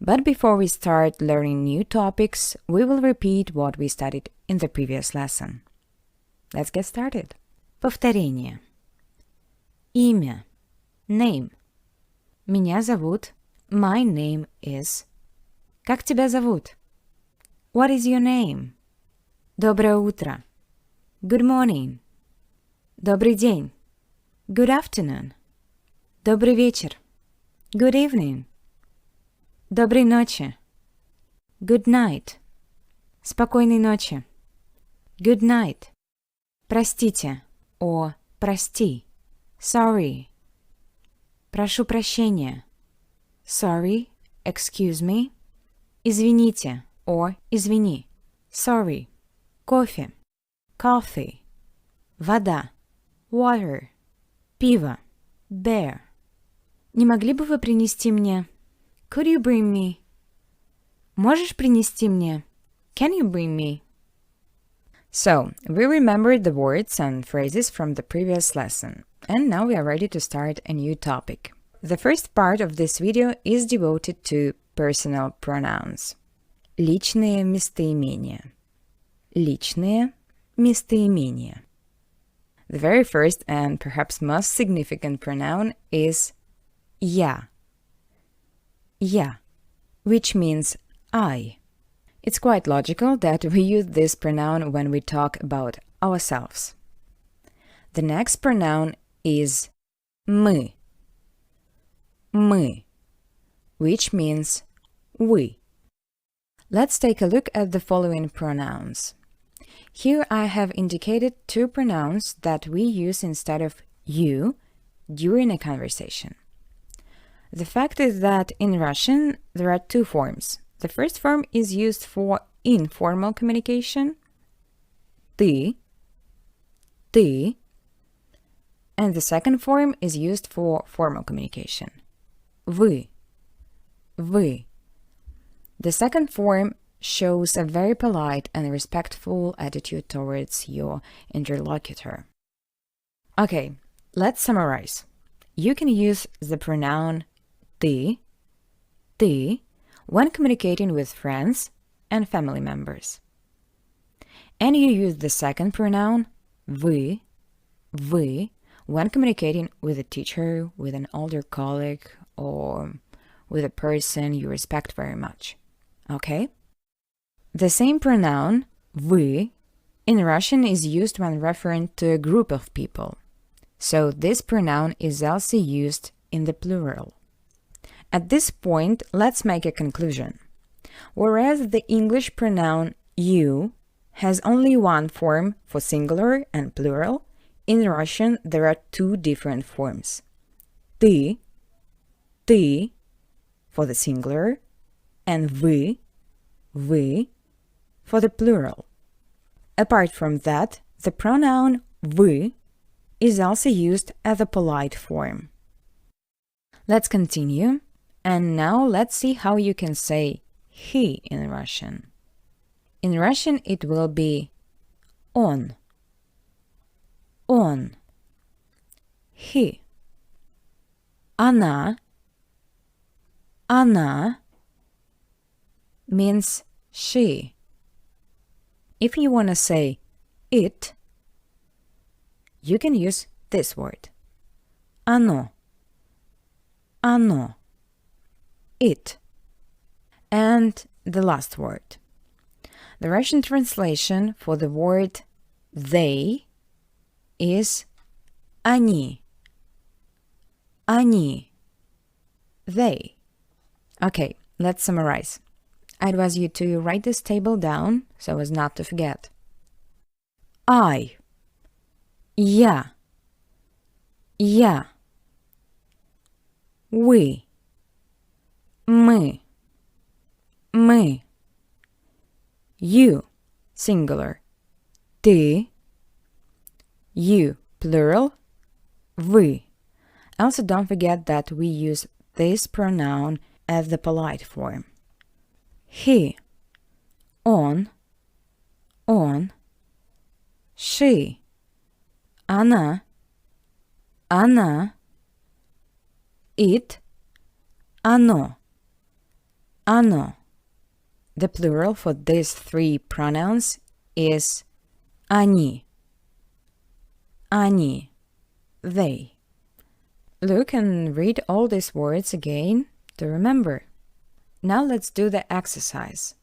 [SPEAKER 1] But before we start learning new topics, we will repeat what we studied in the previous lesson. Let's get started. Повторение. Имя. Name. Меня зовут. My name is. Как тебя зовут? What is your name? Доброе утро. Good morning. Добрый день. Good afternoon. Добрый вечер. Good evening. Доброй ночи. Good night. Спокойной ночи. Good night. Простите. О, прости. Sorry. Прошу прощения. Sorry. Excuse me. Извините. Or извини. Sorry. Кофе. Coffee. Вода. Water. Пиво. Bear. Не могли бы вы принести мне? Could you bring me? Можешь принести мне? Can you bring me? So, we remembered the words and phrases from the previous lesson, and now we are ready to start a new topic. The first part of this video is devoted to personal pronouns. Личные местоимения. Личные местоимения. The very first and perhaps most significant pronoun is я. Я, which means I. It's quite logical that we use this pronoun when we talk about ourselves. The next pronoun is мы. Мы, which means we. Let's take a look at the following pronouns. Here I have indicated two pronouns that we use instead of you during a conversation. The fact is that in Russian there are two forms. The first form is used for informal communication, ты, and the second form is used for formal communication, вы. The second form shows a very polite and respectful attitude towards your interlocutor. Okay, let's summarize. You can use the pronoun ты when communicating with friends and family members. And you use the second pronoun вы when communicating with a teacher, with an older colleague, or with a person you respect very much. Okay? The same pronoun, вы, in Russian is used when referring to a group of people. So this pronoun is also used in the plural. At this point, let's make a conclusion. Whereas the English pronoun you has only one form for singular and plural, in Russian there are two different forms. Ты for the singular, and вы for the plural. Apart from that, the pronoun вы is also used as a polite form. Let's continue, and now let's see how you can say he in Russian. In Russian it will be он, he. Она means she. If you want to say it, you can use this word. Оно. Оно. It. And the last word. The Russian translation for the word they is они. Они. They. Okay, let's summarize. I advise you to write this table down so as not to forget. I. Я. Я. We. Мы. Мы. You, singular. Ты. You, plural. Вы. Also, don't forget that we use this pronoun as the polite form. He. Он. She. Она. It. Оно. The plural for these three pronouns is они. They. Look and read all these words again to remember. Now let's do the exercise.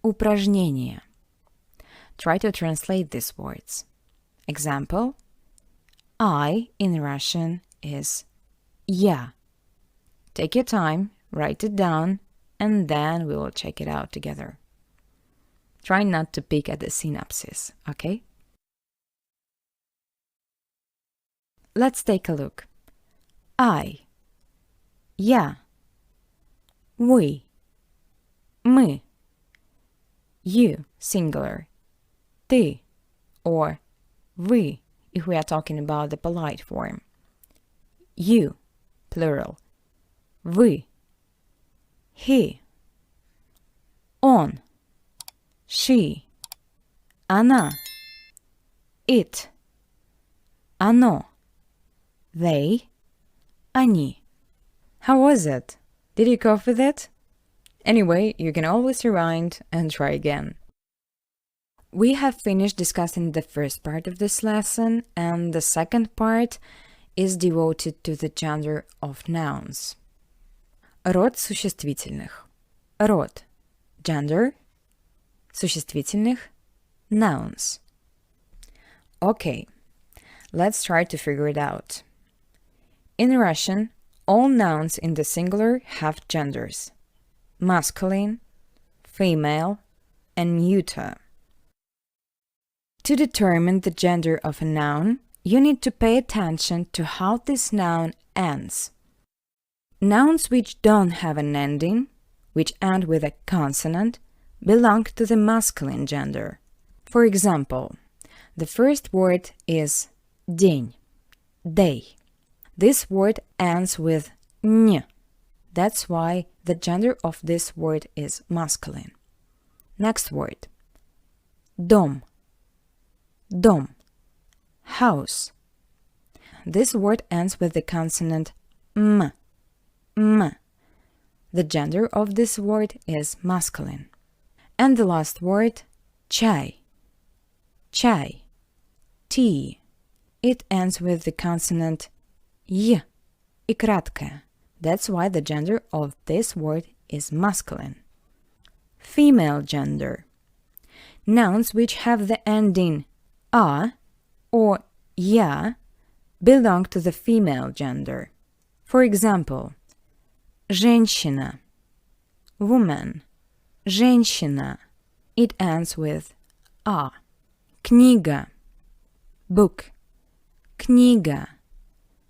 [SPEAKER 1] Упражнение. Try to translate these words. Example. I in Russian is я. Take your time, write it down, and then we will check it out together. Try not to peek at the synapses, okay? Let's take a look. I. Я. We. Мы. You, singular. Ты, or вы, if we are talking about the polite form. You, plural. Вы. He. Он. She. Она. It. Оно. They. Они. How was it? Did you cope with it? Anyway, you can always rewind and try again. We have finished discussing the first part of this lesson, and the second part is devoted to the gender of nouns. Род существительных. Род. Gender. Существительных. Nouns. Okay, let's try to figure it out. In Russian, all nouns in the singular have genders. Masculine, female, and neuter. To determine the gender of a noun, you need to pay attention to how this noun ends. Nouns which don't have an ending, which end with a consonant, belong to the masculine gender. For example, the first word is день, day. This word ends with ñ. That's why the gender of this word is masculine. Next word. Дом. Дом. House. This word ends with the consonant m. M. The gender of this word is masculine. And the last word, чай. Чай. Tea. It ends with the consonant y. И краткое. That's why the gender of this word is masculine. Female gender. Nouns which have the ending a or я belong to the female gender. For example, женщина, woman, женщина. It ends with a. Книга, book, книга.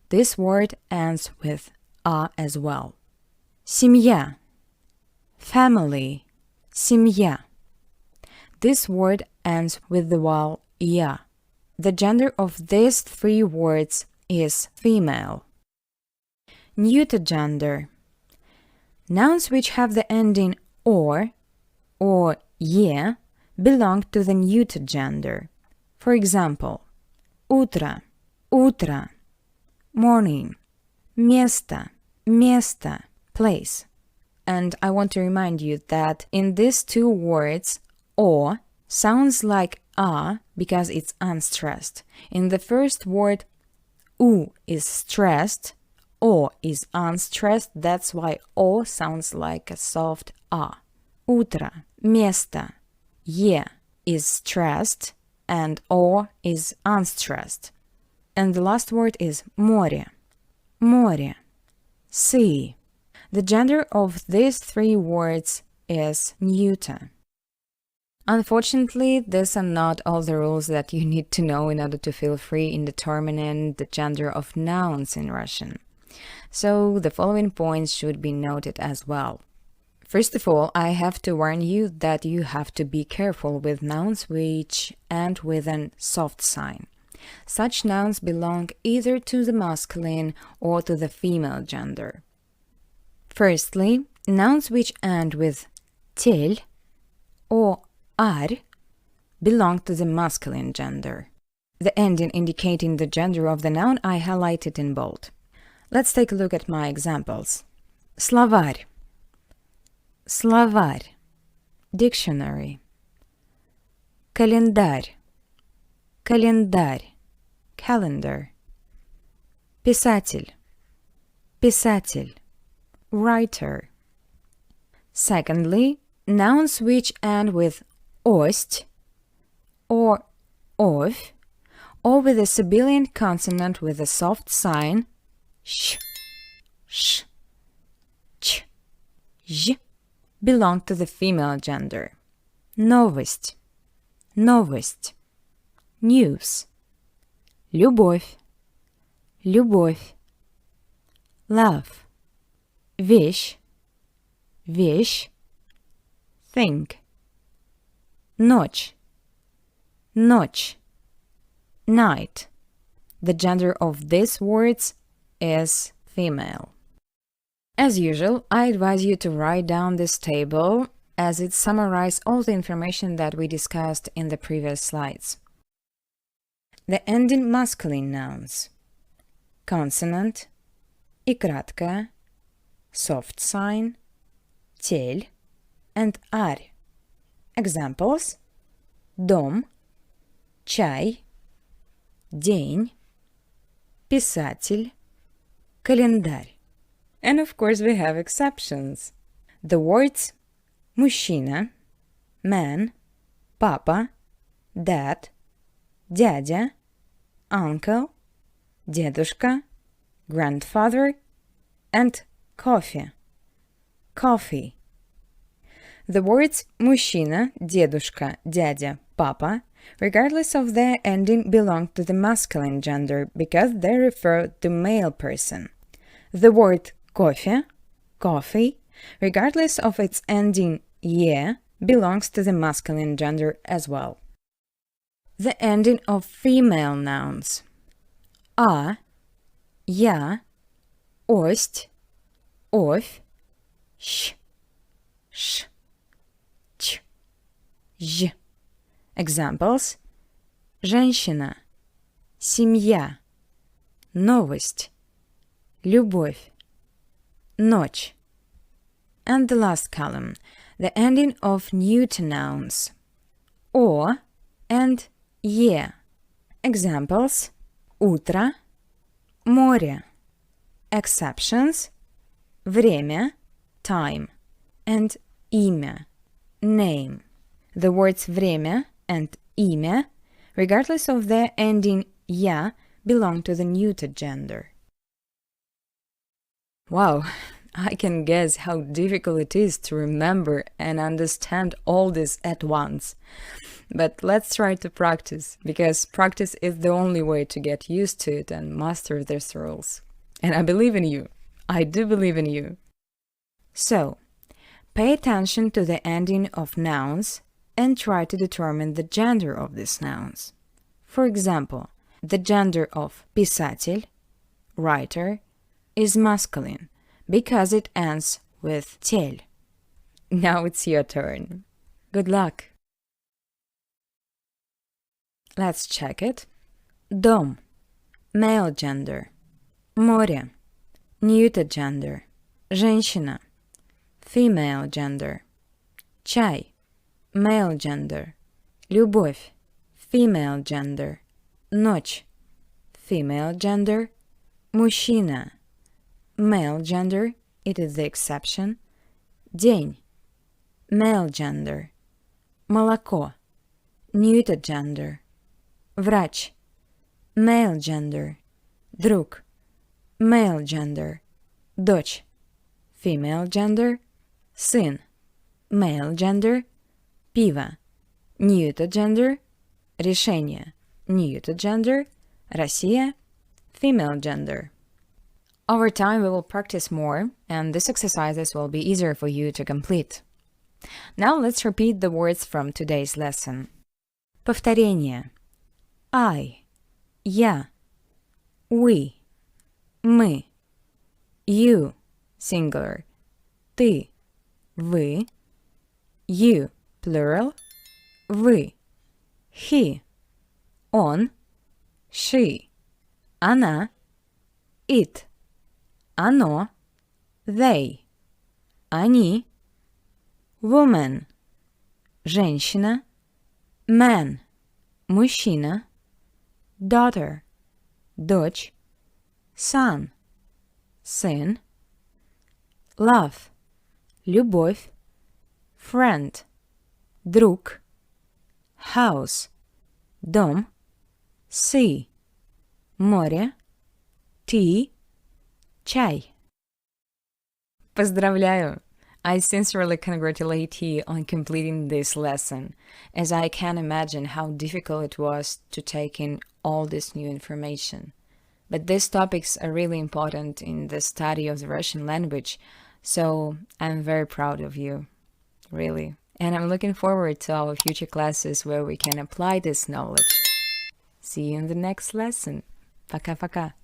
[SPEAKER 1] This word ends with a as well. Семья, family, семья. This word ends with the vowel я. The gender of these three words is female. Neuter gender. Nouns which have the ending or е belong to the neuter gender. For example, утро, утро, morning, место, место, place. And I want to remind you that in these two words, o sounds like a because it's unstressed. In the first word, U is stressed, O is unstressed, that's why O sounds like a soft A. Утро, место, Е is stressed and O is unstressed. And the last word is море, море, sea. The gender of these three words is neuter. Unfortunately, these are not all the rules that you need to know in order to feel free in determining the gender of nouns in Russian. So the following points should be noted as well. First of all, I have to warn you that you have to be careful with nouns which end with an soft sign. Such nouns belong either to the masculine or to the female gender. Firstly, nouns which end with tel or ar belong to the masculine gender. The ending indicating the gender of the noun I highlighted in bold. Let's take a look at my examples. Словарь, словарь, dictionary. Календарь, календарь, calendar. Писатель, писатель, writer. Secondly, nouns which end with ost or ov, or with a sibilant consonant with a soft sign sh, sh, ch, j, belong to the female gender. Новость, новость, news. Любовь, любовь, love. Вещь, вещь, thing. Ночь, ночь, night. The gender of these words is female. As usual, I advise you to write down this table as it summarizes all the information that we discussed in the previous slides. The ending masculine nouns. Consonant, и краткая, soft sign, тель, and ар. Examples: дом, чай, день, писатель, календарь. And of course we have exceptions. The words мужчина, man, папа, dad, дядя, uncle, дедушка, grandfather, and coffee, coffee. The words мужчина, дедушка, дядя, папа, regardless of their ending, belong to the masculine gender because they refer to male person. The word coffee, coffee, regardless of its ending "ye", belongs to the masculine gender as well. The ending of female nouns. A, я, ость, овь, щ, ш, ч, ж. Examples: женщина, семья, новость, любовь, ночь. And the last column, the ending of neuter nouns. О and е. Examples: утро, море. Exceptions: время, time, and имя, name. The words время and имя, regardless of their ending я, belong to the neuter gender. Wow, I can guess how difficult it is to remember and understand all this at once. But let's try to practice, because practice is the only way to get used to it and master these rules. And I believe in you. I do believe in you. So, pay attention to the ending of nouns and try to determine the gender of these nouns. For example, the gender of писатель, writer, is masculine because it ends with тель. Now it's your turn. Good luck! Let's check it. Дом, male gender. Море, neuter gender. Женщина, female gender. Чай, male gender. Любовь, female gender. Ночь, female gender, мужчина. Male gender, it is the exception. День, male gender. Молоко, neuter gender. Врач, male gender. Друг, male gender. Дочь, female gender. Сын, male gender. Пиво, neuter gender. Решение, neuter gender. Россия, female gender. Over time, we will practice more, and these exercises will be easier for you to complete. Now let's repeat the words from today's lesson. Повторение. I, я, we, мы, you, singular, ты, вы, you, plural, вы, he, он, she, она, it, оно, they, они, woman, женщина, man, мужчина, daughter, дочь, son, сын, love, любовь, friend, друг, house, дом, sea, море, tea, чай. Поздравляю! I sincerely congratulate you on completing this lesson, as I can imagine how difficult it was to take in all this new information. But these topics are really important in the study of the Russian language, so I'm very proud of you, really. And I'm looking forward to our future classes where we can apply this knowledge. See you in the next lesson. Пока-пока.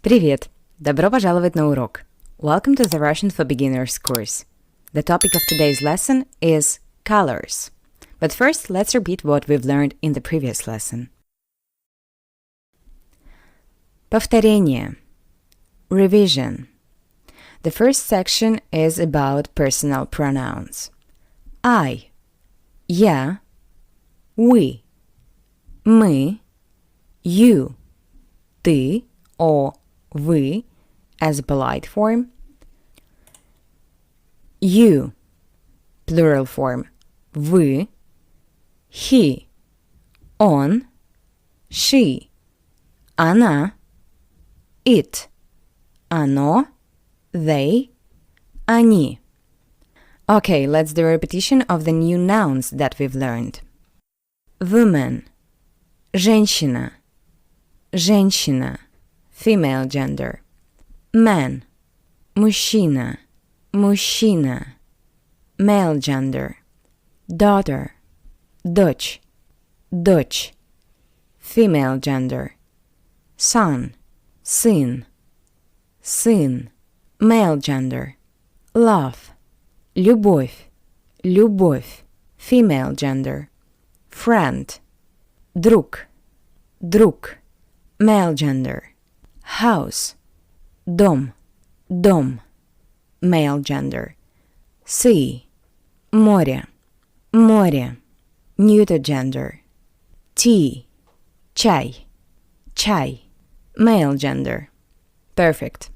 [SPEAKER 1] Привет! Добро пожаловать на урок. Welcome to the Russian for Beginners course. The topic of today's lesson is colors. But first, let's repeat what we've learned in the previous lesson. Повторение. Revision. The first section is about personal pronouns. I, я, we, мы, you, ты or вы as a polite form, you, plural form, вы, he, он, she, она, it, оно, they, они. Okay, let's do a repetition of the new nouns that we've learned. Woman, женщина, женщина, female gender. Man, мужчина, мужчина, male gender. Daughter, дочь, дочь, female gender. Son, сын, сын, male gender. Love, любовь, любовь, female gender. Friend, друг, друг, male gender. House, дом, дом, male gender. Sea, море, море, neuter gender. Tea, чай, чай, male gender. Perfect.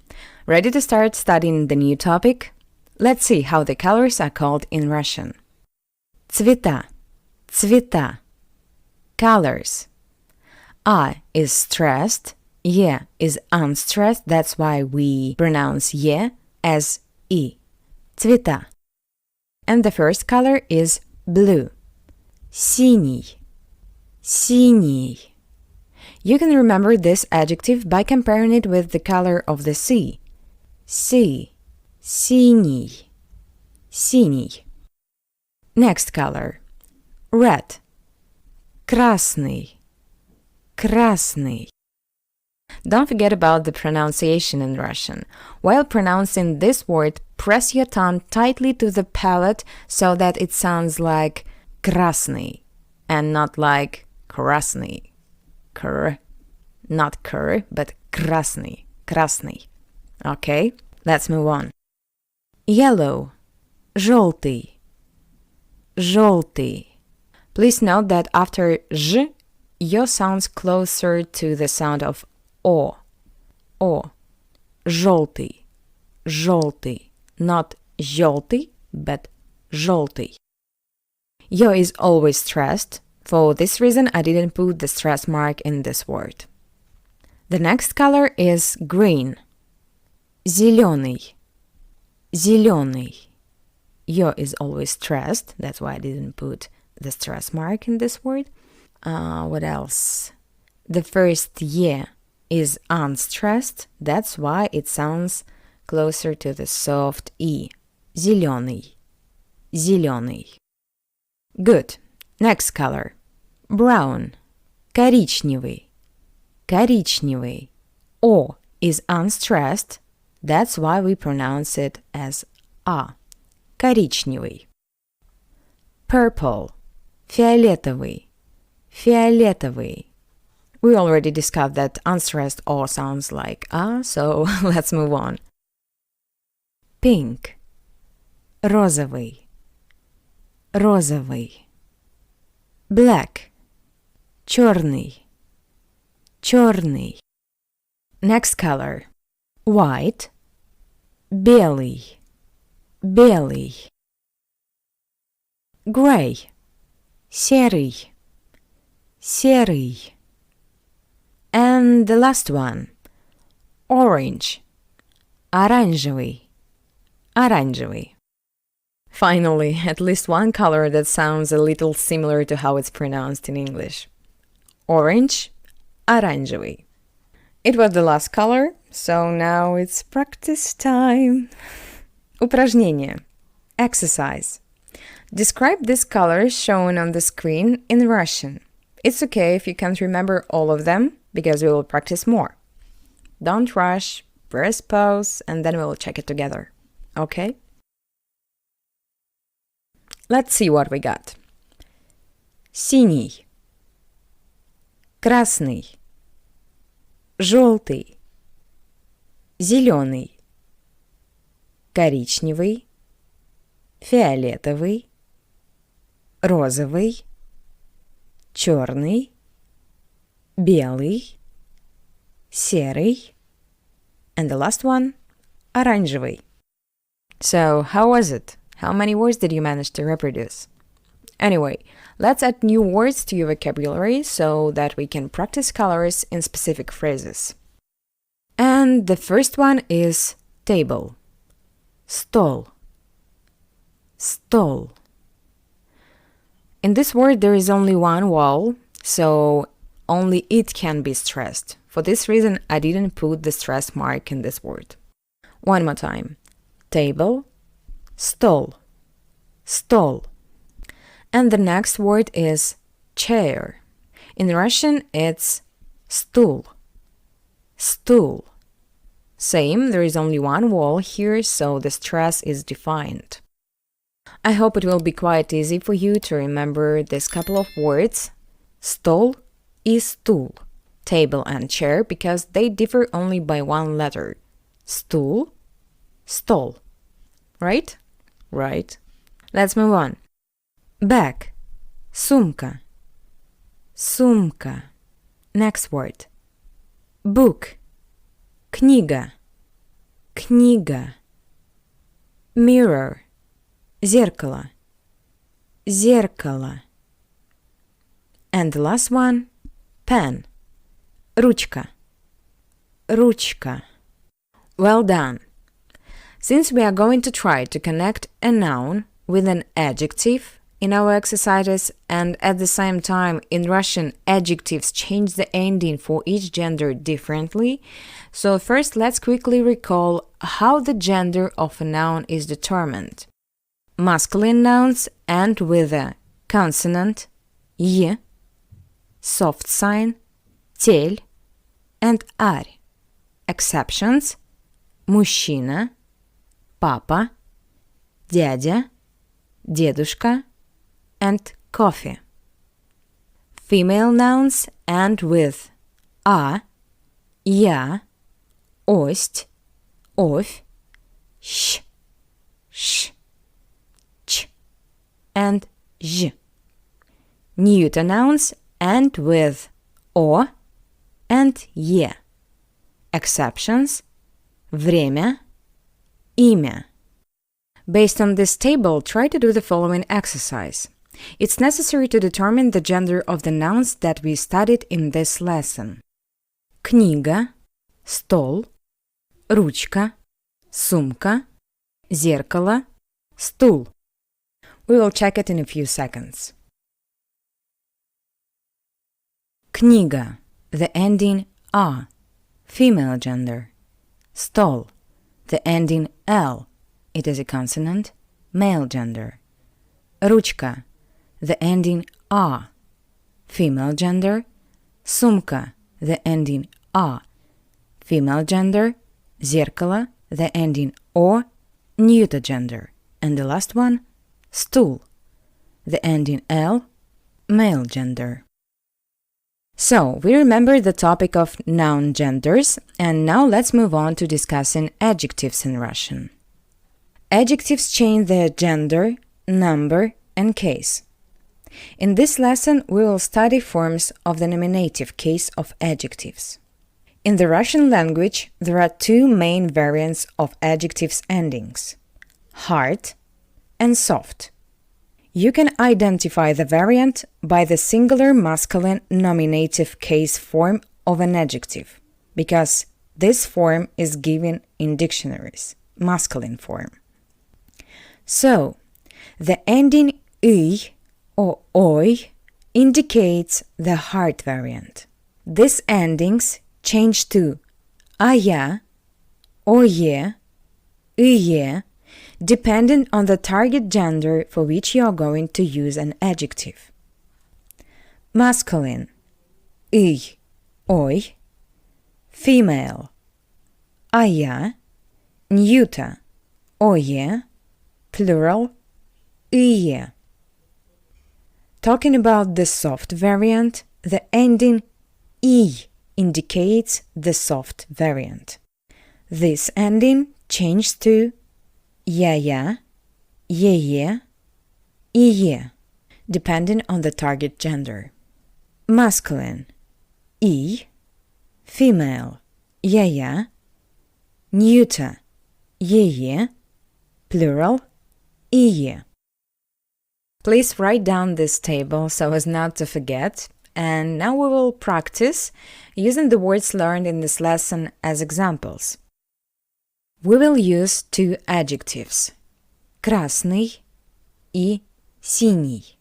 [SPEAKER 1] Ready to start studying the new topic? Let's see how the colors are called in Russian. Цвета, цвета, colors. A is stressed, ye is unstressed, that's why we pronounce ye as e. Цвета. And the first color is blue. Синий, синий. You can remember this adjective by comparing it with the color of the sea. Sea, синий, синий. Next color. Red. Красный, красный. Don't forget about the pronunciation in Russian. While pronouncing this word, press your tongue tightly to the palate so that it sounds like красный and not like красный. Not кр, but красный, красный. Okay, let's move on. Yellow, желтый, желтый. Please note that after zh, your sounds closer to the sound of O. O. Желтый. Желтый. Not желтый, but желтый. Yo is always stressed. For this reason, I didn't put the stress mark in this word. The next color is green. Зеленый. Зеленый. Yo is always stressed. That's why I didn't put the stress mark in this word. What else? The first ye is unstressed. That's why it sounds closer to the soft e. Зеленый. Зеленый. Good. Next color. Brown. Коричневый. Коричневый. O is unstressed. That's why we pronounce it as a. Коричневый. Purple. Фиолетовый. Фиолетовый. We already discussed that unstressed O sounds like a, so let's move on. Pink. Розовый. Розовый. Black. Черный. Черный. Next color. White. Белый. Белый. Gray. Серый. Серый. And the last one. Orange. Оранжевый. Оранжевый. Finally, at least one color that sounds a little similar to how it's pronounced in English. Orange. Оранжевый. It was the last color, so now it's practice time. Упражнение. Exercise. Describe these colors shown on the screen in Russian. It's okay if you can't remember all of them, because we will practice more. Don't rush, press pause, and then we'll check it together. Okay? Let's see what we got. Синий. Красный. Желтый. Зеленый. Коричневый. Фиолетовый. Розовый. Черный. Белый. Серый. And the last one, оранжевый. So, how was it? How many words did you manage to reproduce? Anyway, let's add new words to your vocabulary so that we can practice colors in specific phrases. And the first one is table. Стол. Стол. In this word, there is only one vowel, so only it can be stressed. For this reason, I didn't put the stress mark in this word. One more time. Table. Стол. Стол. And the next word is chair. In Russian, it's стул. Стул. Same, there is only one vowel here, so the stress is defined. I hope it will be quite easy for you to remember this couple of words, стол и стул, table and chair, because they differ only by one letter. Стул, стол. Right? Right. Let's move on. Bag, сумка, сумка. Next word. Book, книга, книга. Mirror, зеркало, зеркало. And the last one, pen, ручка, ручка. Well done. Since we are going to try to connect a noun with an adjective in our exercises, and at the same time in Russian adjectives change the ending for each gender differently, so first let's quickly recall how the gender of a noun is determined. Masculine nouns end with a consonant y, soft sign тель, and арь. Exceptions: мужчина, папа, дядя, дедушка, and coffee. Female nouns end with а, я, ость, овь, щ, ш, ч, and ж. Neuter nouns end with о and е. Exceptions: время, имя. Based on this table, try to do the following exercise. It's necessary to determine the gender of the nouns that we studied in this lesson. Книга, стол, ручка, сумка, зеркало, стул. We will check it in a few seconds. Книга, the ending a, female gender. Стол, the ending l, it is a consonant, male gender. Ручка, the ending a, female gender. Сумка, the ending a, female gender. Зеркало, the ending o, neuter gender. And the last one, стул, the ending l, male gender. So, we remember the topic of noun genders, and now let's move on to discussing adjectives in Russian. Adjectives change their gender, number, and case. In this lesson, we will study forms of the nominative case of adjectives. In the Russian language, there are two main variants of adjectives endings: hard and soft. You can identify the variant by the singular masculine nominative case form of an adjective, because this form is given in dictionaries, masculine form. So, the ending y or oy indicates the hard variant. These endings change to aya, oye, ye, depending on the target gender for which you are going to use an adjective. Masculine, y, oy. Female, aya. Neuter, oye. Plural, ye. Talking about the soft variant, the ending e indicates the soft variant. This ending changed to ya, ye, depending on the target gender. Masculine, e. Female, ya. Neuter, ye. Plural, ye. Please write down this table so as not to forget. And now we will practice using the words learned in this lesson as examples. We will use two adjectives: красный и синий.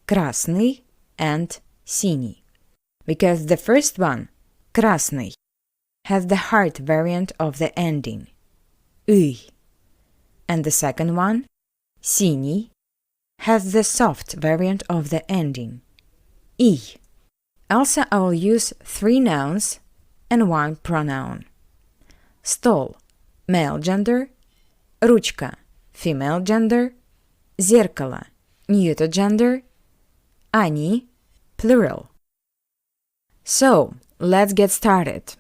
[SPEAKER 1] Красный and синий. Because the first one, красный, has the hard variant of the ending y. And the second one, синий, has the soft variant of the ending I. Also, I will use 3 nouns and 1 pronoun. Стол, male gender. Ручка, female gender. Зеркало, neuter gender. Они, plural. So, let's get started.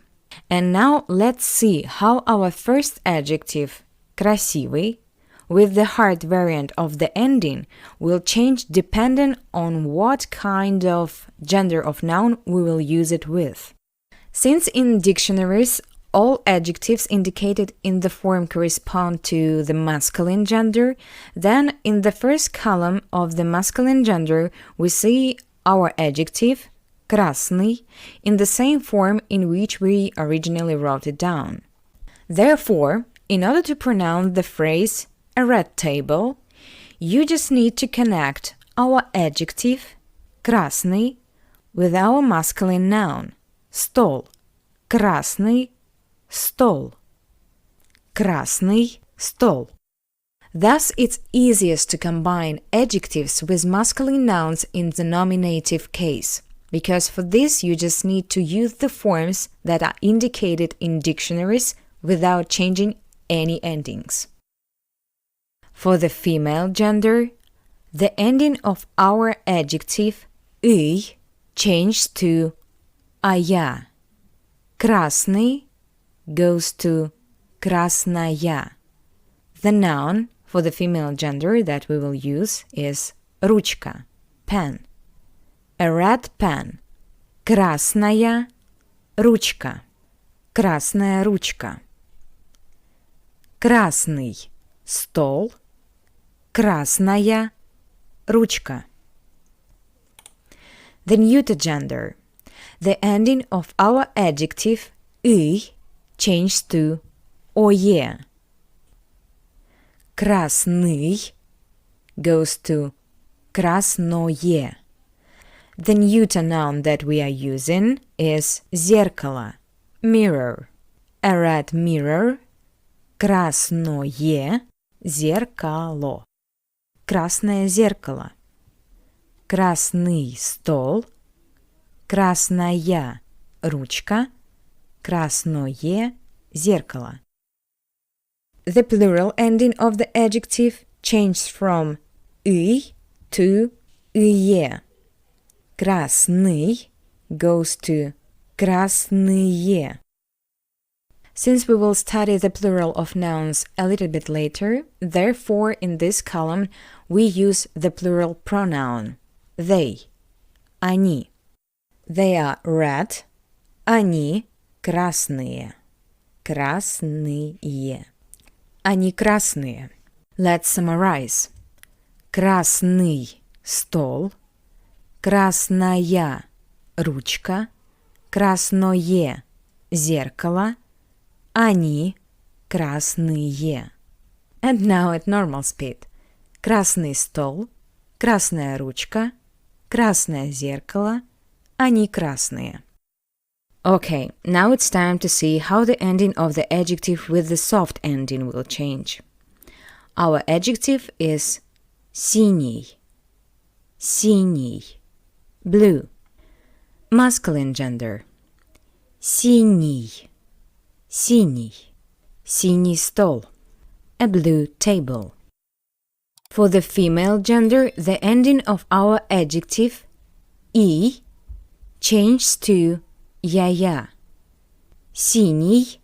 [SPEAKER 1] And now let's see how our first adjective, красивый, with the hard variant of the ending, will change depending on what kind of gender of noun we will use it with. Since in dictionaries, all adjectives indicated in the form correspond to the masculine gender, then in the first column of the masculine gender, we see our adjective, красный, in the same form in which we originally wrote it down. Therefore, in order to pronounce the phrase a red table, you just need to connect our adjective, красный, with our masculine noun, стол. Красный стол. Красный стол. Thus, it's easiest to combine adjectives with masculine nouns in the nominative case, because for this you just need to use the forms that are indicated in dictionaries without changing any endings. For the female gender, the ending of our adjective y changed to ая. Красный goes to красная. The noun for the female gender that we will use is ручка, pen. A red pen. Красная ручка. красная ручка. Красный стол, красная ручка. The neuter gender. The ending of our adjective «ый» changed to «ое». Красный goes to красное. The neuter noun that we are using is зеркало, mirror. A red mirror, красное зеркало. Красное зеркало. Красный стол, красная ручка, красное зеркало. The plural ending of the adjective changed from «ый» to «ые». Красный goes to красные. Since we will study the plural of nouns a little bit later, therefore in this column we use the plural pronoun they, они. They are red, они красные. Красные. Они красные. Let's summarize. Красный стол, красная ручка, красное зеркало, они красные. And now at normal speed. Красный стол, красная ручка, красное зеркало, они красные. Okay, now it's time to see how the ending of the adjective with the soft ending will change. Our adjective is синий, синий, blue. Masculine gender. Синий, синий, синий стол, a blue table. For the female gender, the ending of our adjective «и» changed to «я-я». Синий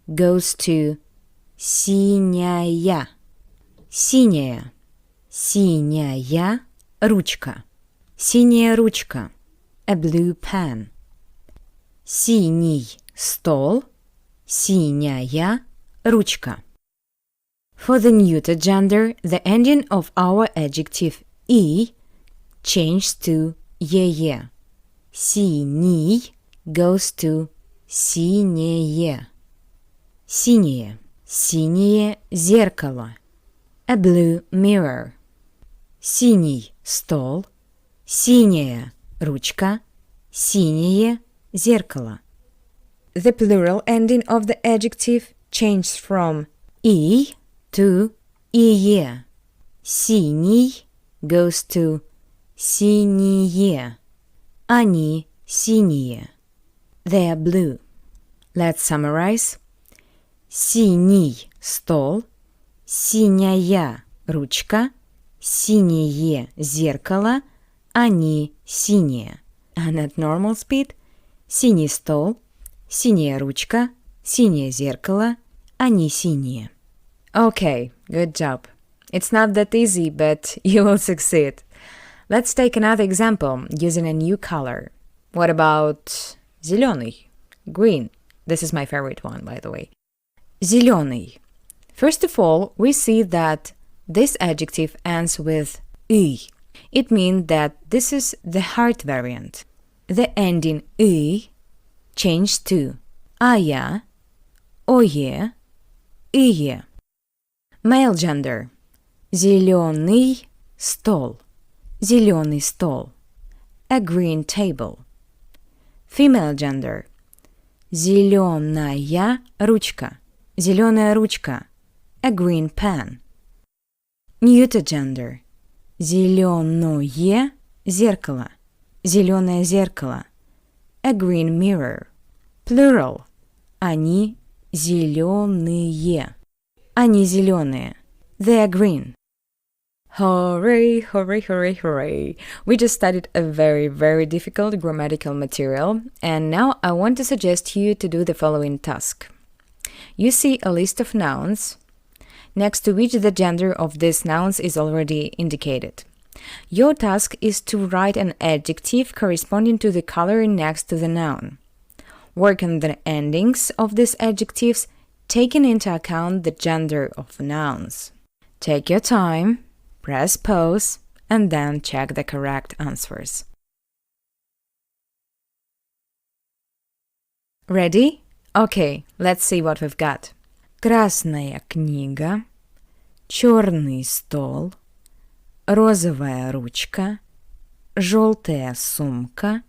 [SPEAKER 1] goes to синяя. Синяя. Синяя ручка. Синяя ручка. A blue pen. Синий стол. Синяя ручка. For the neuter gender, the ending of our adjective «и» changed to «е-е». Синий goes to синее. Синее. Синее зеркало. A blue mirror. Синий стол. Синяя ручка. Синее зеркало. The plural ending of the adjective changed from «и» to «ие». Синий goes to синие. Они синие. They are blue. Let's summarize. Синий стол, синяя ручка, синее зеркало, они синие. And at normal speed, синий стол, синяя ручка, синее зеркало, они синие. Okay, good job. It's not that easy, but you will succeed. Let's take another example using a new color. What about зеленый? Green. This is my favorite one, by the way. Зеленый. First of all, we see that this adjective ends with «ый». It means that this is the hard variant. The ending «ый» changed to «ая», «ое», «ие». Male gender. Зеленый стол. Зеленый стол. A green table. Female gender. Зеленая ручка. Зеленая ручка. A green pen. Neuter gender. Зеленое зеркало. Зеленое зеркало. A green mirror. Plural. Они зеленые. Они зеленые. They are green. Hooray, hooray, hooray, hooray. We just studied a very, very difficult grammatical material, and now I want to suggest you to do the following task. You see a list of nouns, next to which the gender of these nouns is already indicated. Your task is to write an adjective corresponding to the color next to the noun. Work on the endings of these adjectives, taking into account the gender of nouns. Take your time, press pause, and then check the correct answers. Ready? Okay, let's see what we've got. Красная книга, черный стол, розовая ручка, желтая сумка,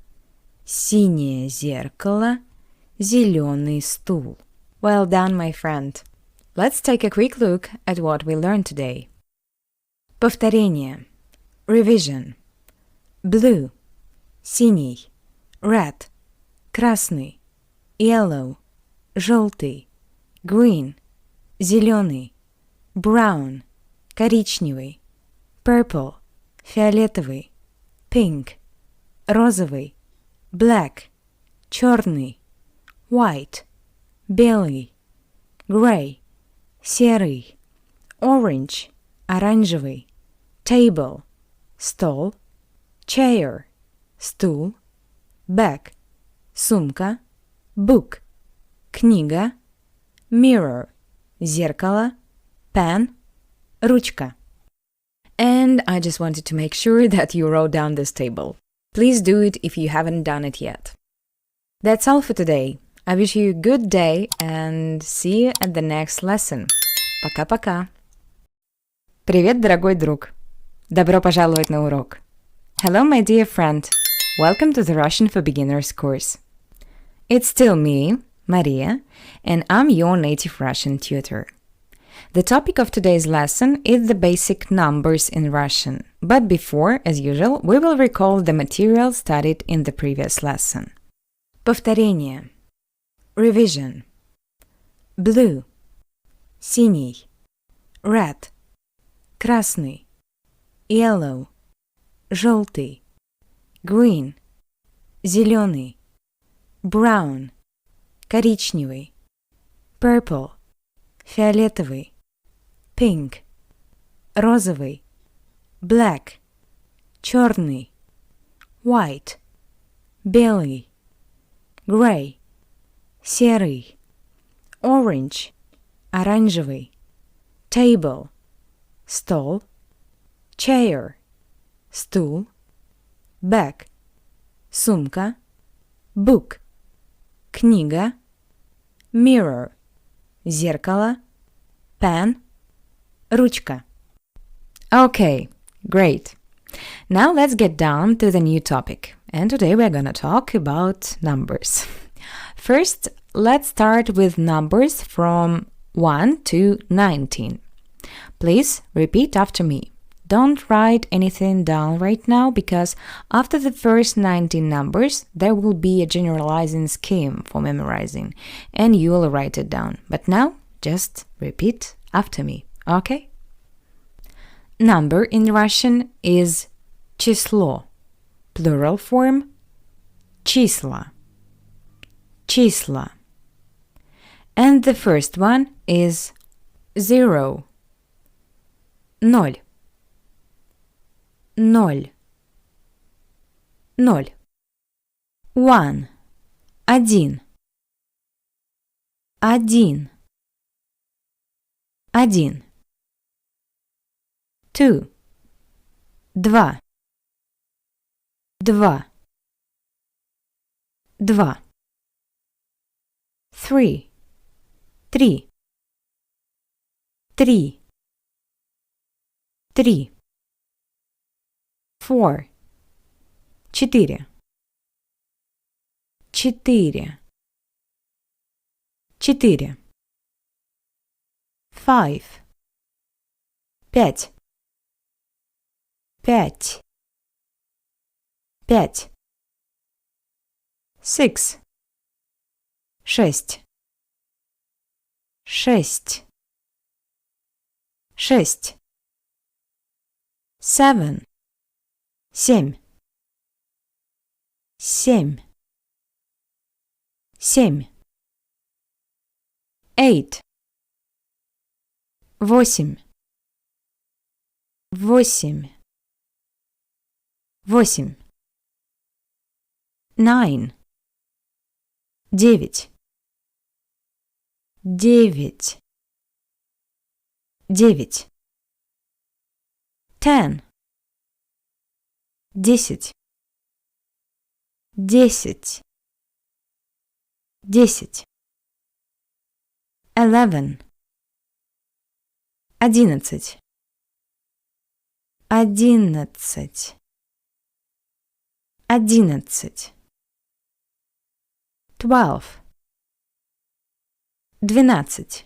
[SPEAKER 1] синее зеркало, зеленый стул. Well done, my friend. Let's take a quick look at what we learned today. Повторение. Revision. Blue. Синий. Red. Красный. Yellow. Желтый. Green. Зеленый. Brown. Коричневый. Purple. Фиолетовый. Pink. Розовый. Black. Черный. White. Белый. Gray. Серый. Orange. Оранжевый. Table. Стол. Chair. Стул. Bag. Сумка. Book. Книга. Mirror. Зеркало. Pen. Ручка. And I just wanted to make sure that you wrote down this table. Please do it if you haven't done it yet. That's all for today. I wish you a good day and see you at the next lesson. Пока-пока. Привет, дорогой друг. Добро пожаловать на урок. Hello, my dear friend. Welcome to the Russian for Beginners course. It's still me, Maria, and I'm your native Russian tutor. The topic of today's lesson is the basic numbers in Russian, but before, as usual, we will recall the material studied in the previous lesson. Повторение. Revision. Blue. Синий. Red. Красный. Yellow. Желтый. Green. Зеленый. Brown. Коричневый. Purple. Фиолетовый. Pink. Розовый. Black. Черный. White. Белый. Gray. Серый. Orange. Оранжевый. Table. Стол. Chair. Стул. Bag. Сумка. Book. Книга. Mirror. Зеркало. Pen. Ручка. Okay, great. Now let's get down to the new topic. And today we're gonna talk about numbers. First, let's start with numbers from 1 to 19. Please repeat after me. Don't write anything down right now because after the first 19 numbers, there will be a generalizing scheme for memorizing and you will write it down. But now, just repeat after me, okay? Number in Russian is число, plural form числа, числа. And the first one is 0, ноль, ноль, ноль. 1, один, один, один. 2, два, два, два. 3, три, три, три. 4, четыре, четыре, четыре. 5, пять, пять, пять. 6, шесть, шесть, шесть. 7, семь, семь, семь. 8, восемь, восемь, восемь. 9, 9, 9, 9. 10, 10, 10, 10. 11, 11, 11, 11. 12, 12,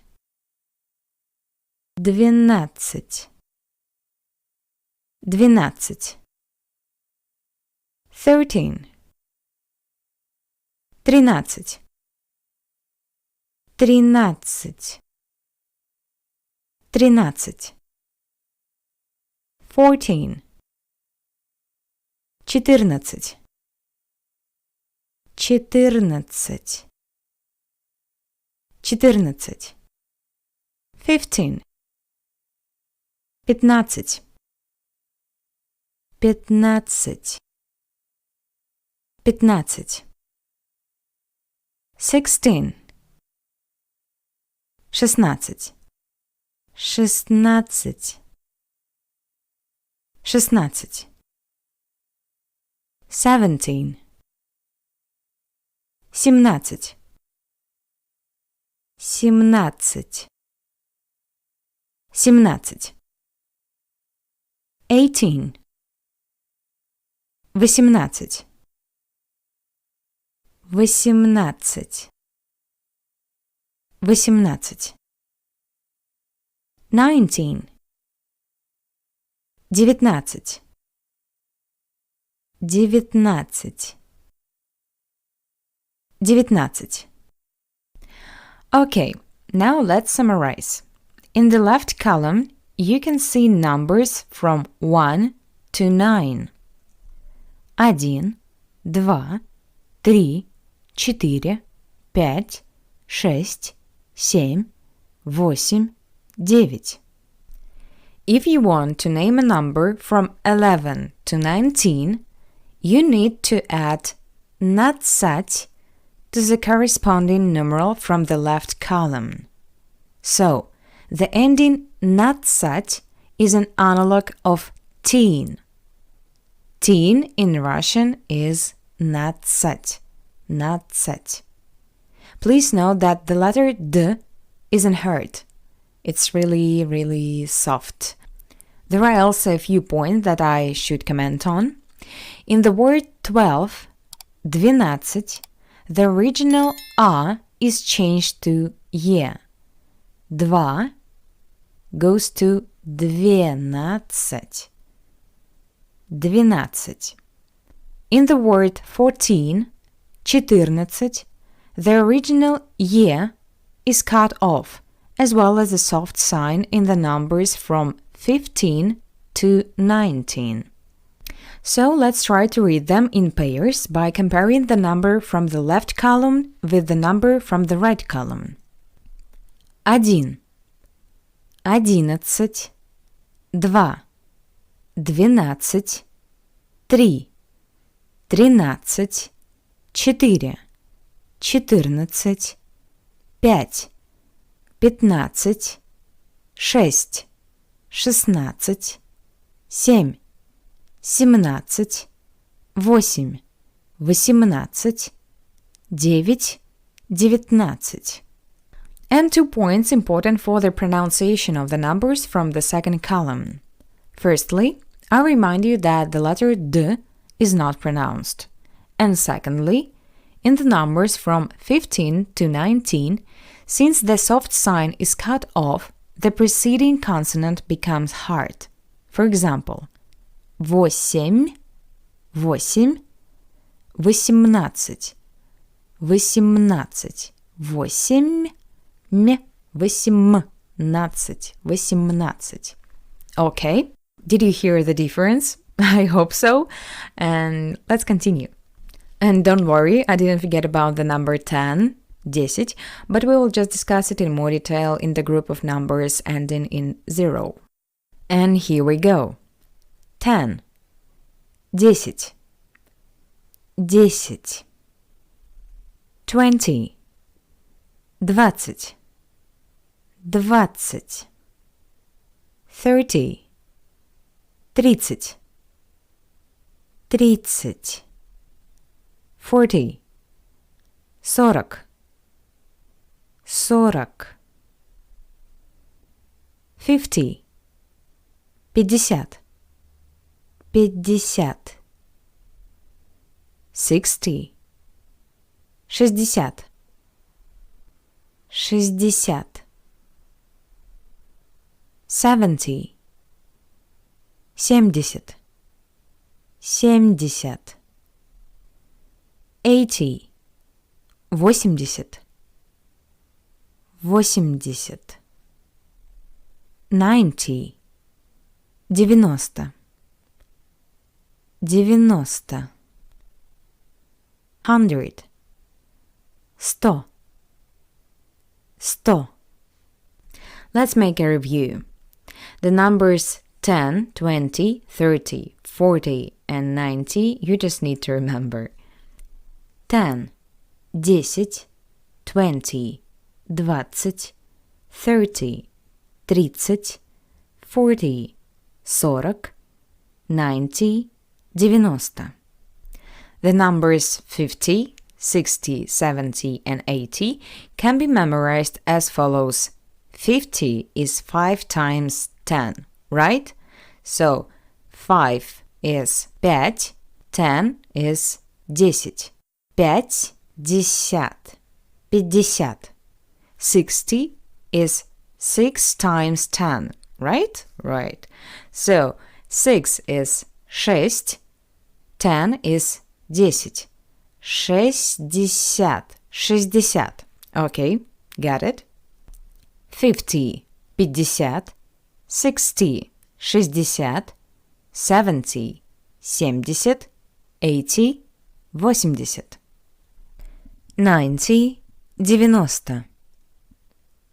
[SPEAKER 1] 12, 12. 13, 13, 13, 13. 14, 14, 14, 14. 15, 15, 15, 15. 16, 16, 16, 16. 17, 17, 17, 17. 18, 18, 18, 18. 19, 19, 19, 19. Okay, now let's summarize. In the left column, you can see numbers from 1 to 9. 1, 2, 3, 4, 5, 6, 7, 8, 9. If you want to name a number from 11 to 19, you need to add nadsat to the corresponding numeral from the left column. So, the ending nadsat is an analog of teen. Teen in Russian is nadsat, nadsat. Please note that the letter D isn't heard. It's really, really soft. There are also a few points that I should comment on. In the word 12, 12, the original A is changed to Е. 2 goes to 12. 12. In the word 14, 14, the original Е is cut off, as well as a soft sign in the numbers from 15 to 19. So let's try to read them in pairs by comparing the number from the left column with the number from the right column. 1, 11, 2, 12, 3, 13, 4, 14, 5, 15, 6, 16, 7, 17, 8, 18, 9, 19. And 2 points important for the pronunciation of the numbers from the second column. Firstly, I remind you that the letter D is not pronounced. And secondly, in the numbers from 15 to 19, since the soft sign is cut off, the preceding consonant becomes hard. For example, 8, 8, 18, 18, 8, 18, 18. Okay, did you hear the difference? I hope so. And let's continue. And don't worry, I didn't forget about the number 10, 10, but we will just discuss it in more detail in the group of numbers ending in 0. And here we go. 10, 10, 10, 20, 20, 20, 30, 30, 30, 40, 40, 40, 50, 50, 50, 60, 60, 60, 70, 70, 70, 80, 80, 80, 90, 90, 90, 100, 100, 100. Let's make a review. The numbers 10, 20, 30, 40, and 90 you just need to remember. 10, 10, 20, 20, 30, 30, 40, 40, 90, 90. The numbers 50, 60, 70, and 80 can be memorized as follows. 50 is 5 times 10, right? So 5 is 5, 10 is 10. 5, 10, 50. 60 is 6 times 10, right? Right. So 6 is 6, 10 is 10. 60, 60. Okay, got it? 50, 50, 60, 60, 70, 70, 80, 80. 90, 90,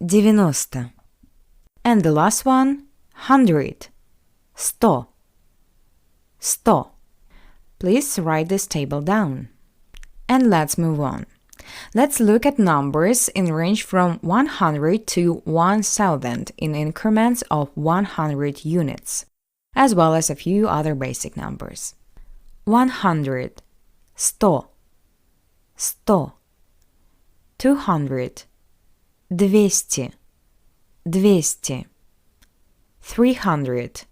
[SPEAKER 1] 90. And the last one, 100, 100, 100. Please write this table down. And let's move on. Let's look at numbers in range from 100 to 1000 in increments of 100 units, as well as a few other basic numbers. 100, 100, 100. 200, 200, 200. 300, 300, 300.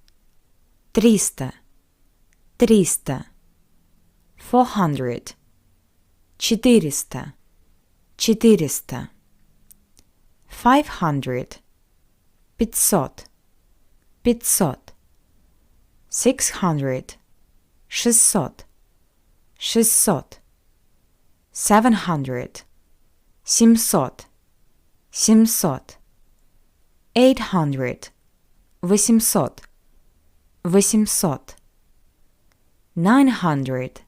[SPEAKER 1] 400, 400, 400. 500, 500, 500. 600, 600, 600. 700, 700, 700. 800, 800, 800. 900, 900,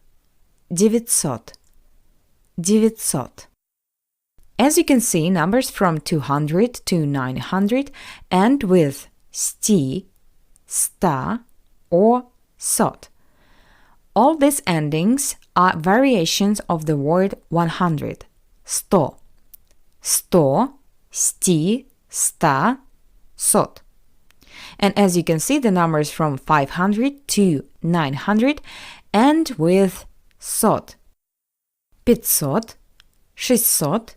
[SPEAKER 1] 900. As you can see, numbers from 200 to 900 end with sti, sta, or sot. All these endings are variations of the word 100. Sto, sto, sti, sta, sot. And as you can see, the numbers from 500 to 900 end with sot. 500, 600,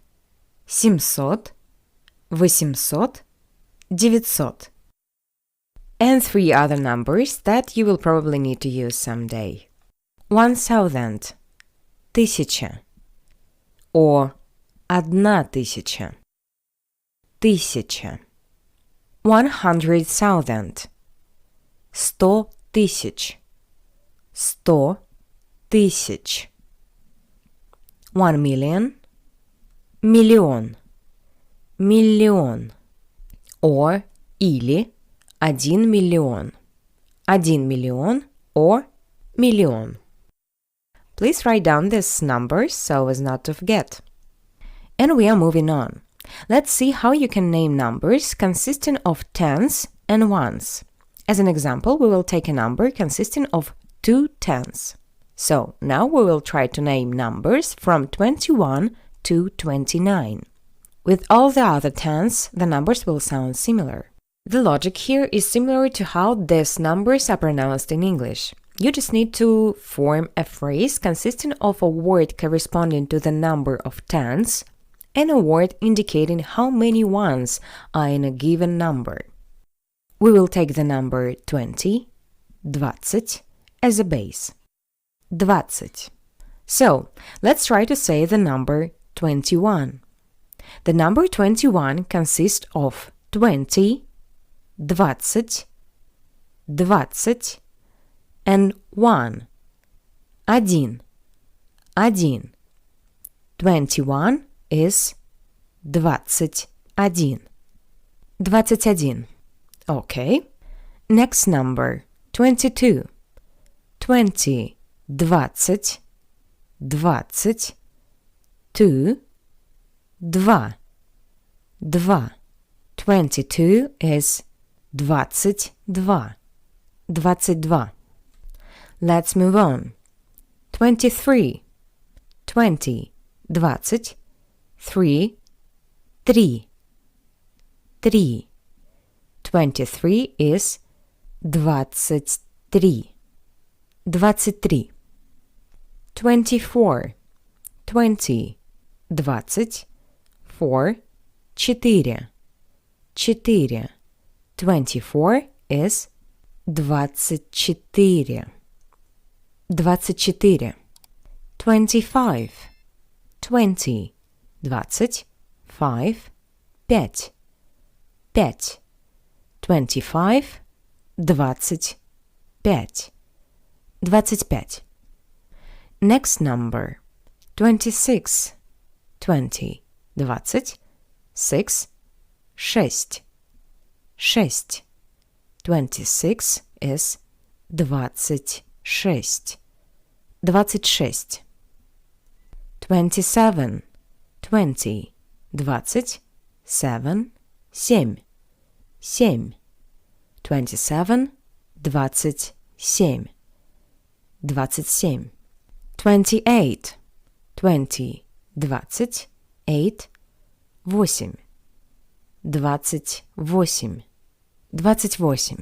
[SPEAKER 1] 700, 800, 900. And 3 other numbers that you will probably need to use someday. 1000, 1000, or 1000, 1000. 100,000, 100,000, 100,000. 1 million, миллион, миллион. Or или 1 миллион, 1 миллион or миллион. Please write down these numbers so as not to forget. And we are moving on. Let's see how you can name numbers consisting of tens and ones. As an example, we will take a number consisting of 2 tens. So now we will try to name numbers from 21 to 29. With all the other tens, the numbers will sound similar. The logic here is similar to how these numbers are pronounced in English. You just need to form a phrase consisting of a word corresponding to the number of tens and a word indicating how many ones are in a given number. We will take the number 20, 20, as a base. 20. So, let's try to say the number 21. The number 21 consists of 20, 20, 20, and 1. Один. 21 is 21. 21. Okay. Next number, 22. 20, 20, 20, 2, 2. 22 is 22. 22. Let's move on. 23. 20, 20, 3, 3. 3. 23 is 23. 23. 24. 20, 20, 4, 4. 4. 24 is 24. 24. 25. 20, 20, 5, 5. 5. 25, 25. 25. Next number, 26. 20, 20, 6, 6. 6. 26 is 26. 26. 27. 20, 20, 7, 7. 7. 27, 27. 27. 28. 20, 20, 8, 8. 28. 28.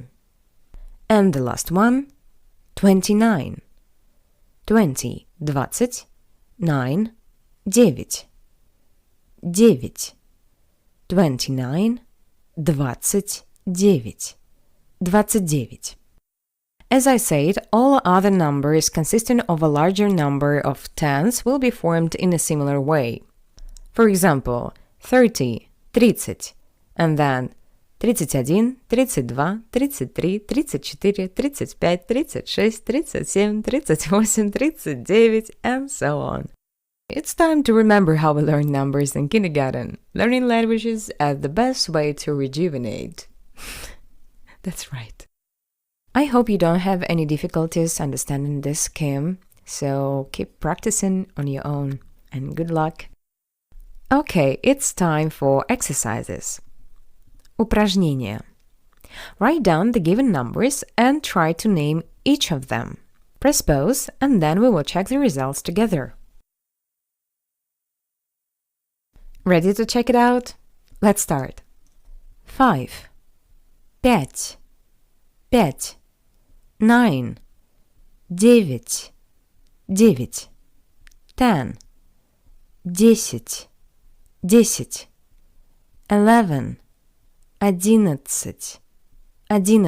[SPEAKER 1] And the last one, 29. 20, 20, 9, 9. 9. 29, 29. 29. As I said, all other numbers consisting of a larger number of tens will be formed in a similar way. For example, 30, 30, and then 31, 32, 33, 34, 35, 36, 37, 38, 39, and so on. It's time to remember how we learned numbers in kindergarten. Learning languages is the best way to rejuvenate. That's right. I hope you don't have any difficulties understanding this scheme, so keep practicing on your own, and good luck. Okay, it's time for exercises. Упражнения. Write down the given numbers and try to name each of them. Press pause and then we will check the results together. Ready to check it out? Let's start. 5, 5, 5, 9, 9, 9, 10, 10, 10, 11, 11, 11,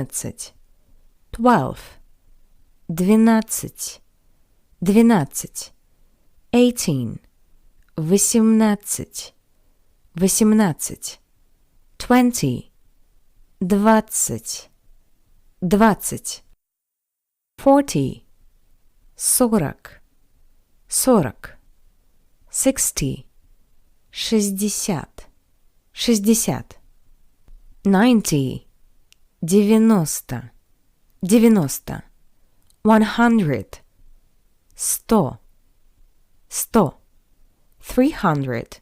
[SPEAKER 1] 12, 12, 12, 18, 18, 18, 20, 20, 20, 40, 40, 40, 60, 60, 60, 90, 90, 90, 100, 100, 100, 300,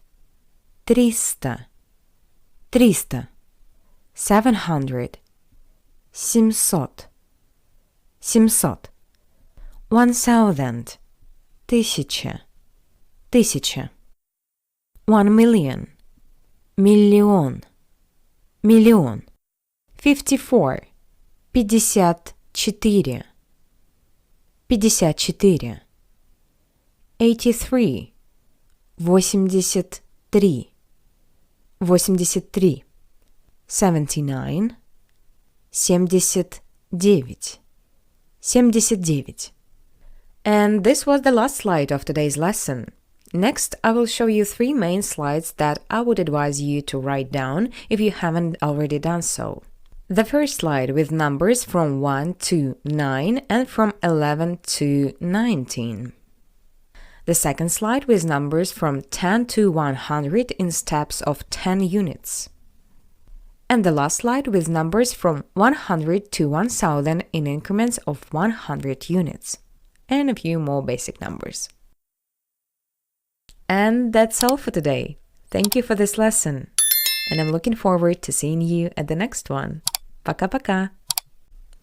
[SPEAKER 1] 300, 300, 700, 700, 700, 1000, 1000, 1000. 1,000,000, миллион, миллион. 54, 54, 54. 83, 83, 83. 79, 79, 79. And this was the last slide of today's lesson. Next, I will show you 3 main slides that I would advise you to write down if you haven't already done so. The first slide with numbers from 1 to 9 and from 11 to 19. The second slide with numbers from 10 to 100 in steps of 10 units. And the last slide with numbers from 100 to 1000 in increments of 100 units. And a few more basic numbers. And that's all for today. Thank you for this lesson. And I'm looking forward to seeing you at the next one. Пока-пока!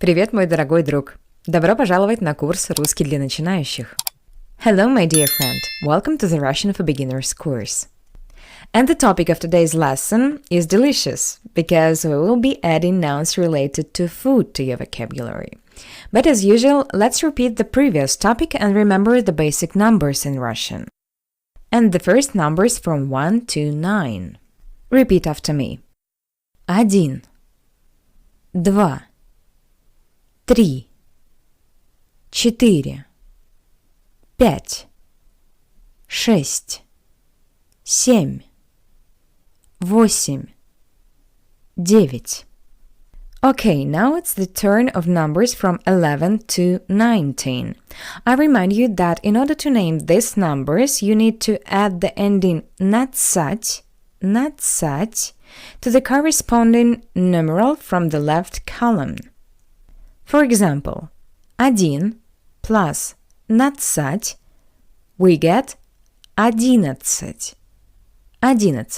[SPEAKER 1] Привет, мой дорогой друг! Добро пожаловать на курс «Русский для начинающих». Hello, my dear friend. Welcome to the Russian for Beginners course. And the topic of today's lesson is delicious, because we will be adding nouns related to food to your vocabulary. But as usual, let's repeat the previous topic and remember the basic numbers in Russian. And the first numbers from 1 to 9. Repeat after me. 1, 2, 3, 4, 5, 6, 7, 8, 9. Okay, now it's the turn of numbers from 11 to 19. I remind you that in order to name these numbers, you need to add the ending natsat to the corresponding numeral from the left column. For example, 1 plus natsat, we get 11. 11.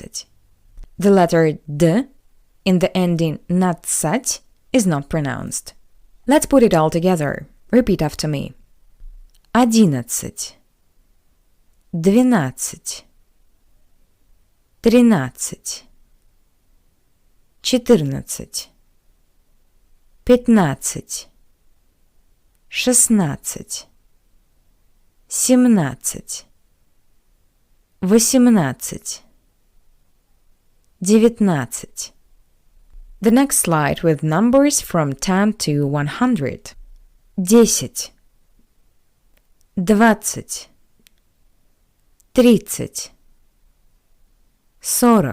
[SPEAKER 1] The letter D in the ending natsat is not pronounced. Let's put it all together. Repeat after me. 11, 12, 13, 14, 15, 16, 17, 18, 19. The next slide with numbers from 10 to 100. 10, 20, 30, 40,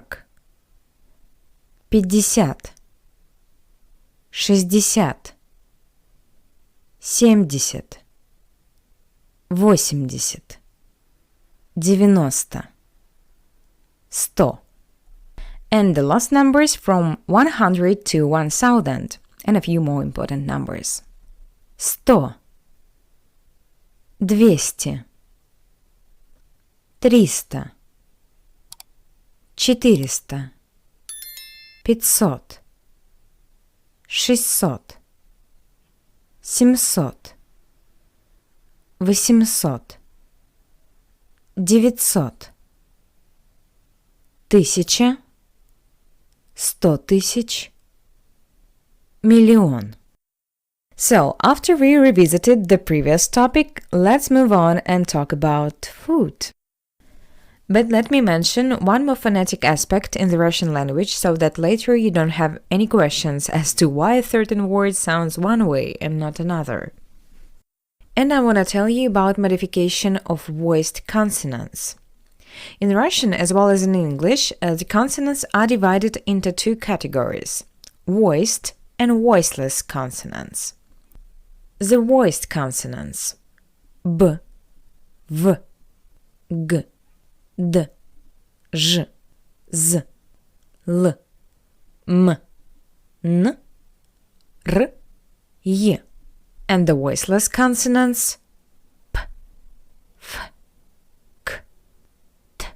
[SPEAKER 1] 50, 60, 70, 80, 90, 100. And the last numbers from 100 to 1000, and a few more important numbers. 100, 200, 300, 400, 500, 600, 700, 800, 900, 1000, 100,000, million. So, after we revisited the previous topic, let's move on and talk about food. But let me mention one more phonetic aspect in the Russian language so that later you don't have any questions as to why a certain word sounds one way and not another. And I want to tell you about modification of voiced consonants. In Russian as well as in English, the consonants are divided into 2 categories: voiced and voiceless consonants. The voiced consonants b, v, g, d, ž, z, l, m, n, r, y, and the voiceless consonants p, f, k, t,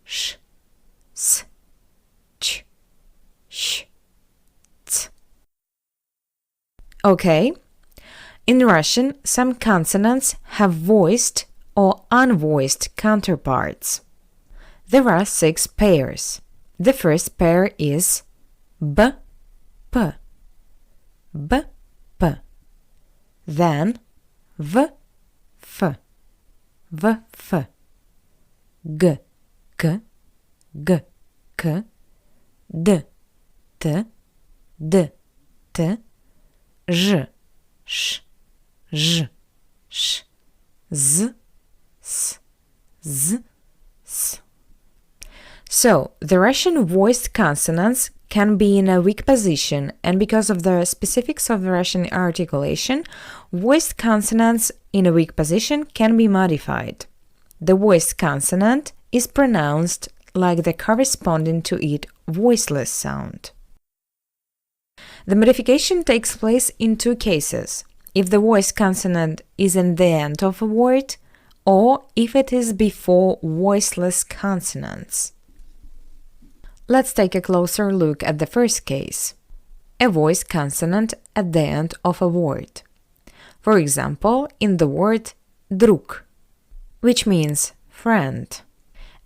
[SPEAKER 1] sh, s, ch, sh, ts. Okay. In Russian, some consonants have voiced or unvoiced counterparts. There are 6 pairs. The first pair is b, p, b, p. Then v, f, v, f, g, k, g, k, d, t, d, t, ž, š, ž, š, z, s, z, s. So, the Russian voiced consonants can be in a weak position, and because of the specifics of the Russian articulation, voiced consonants in a weak position can be modified. The voiced consonant is pronounced like the corresponding to it voiceless sound. The modification takes place in 2 cases: if the voiced consonant is in the end of a word, or if it is before voiceless consonants. Let's take a closer look at the first case: a voiced consonant at the end of a word. For example, in the word друг, which means friend.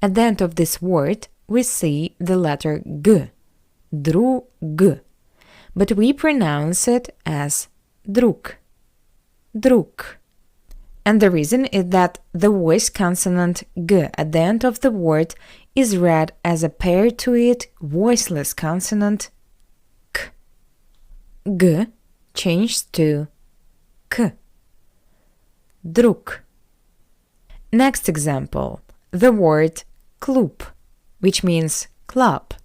[SPEAKER 1] At the end of this word, we see the letter G, друг, but we pronounce it as друг, друг. And the reason is that the voiced consonant G at the end of the word is read as a pair to it voiceless consonant K. G changed to K. Друг. Next example, the word клуб, which means club.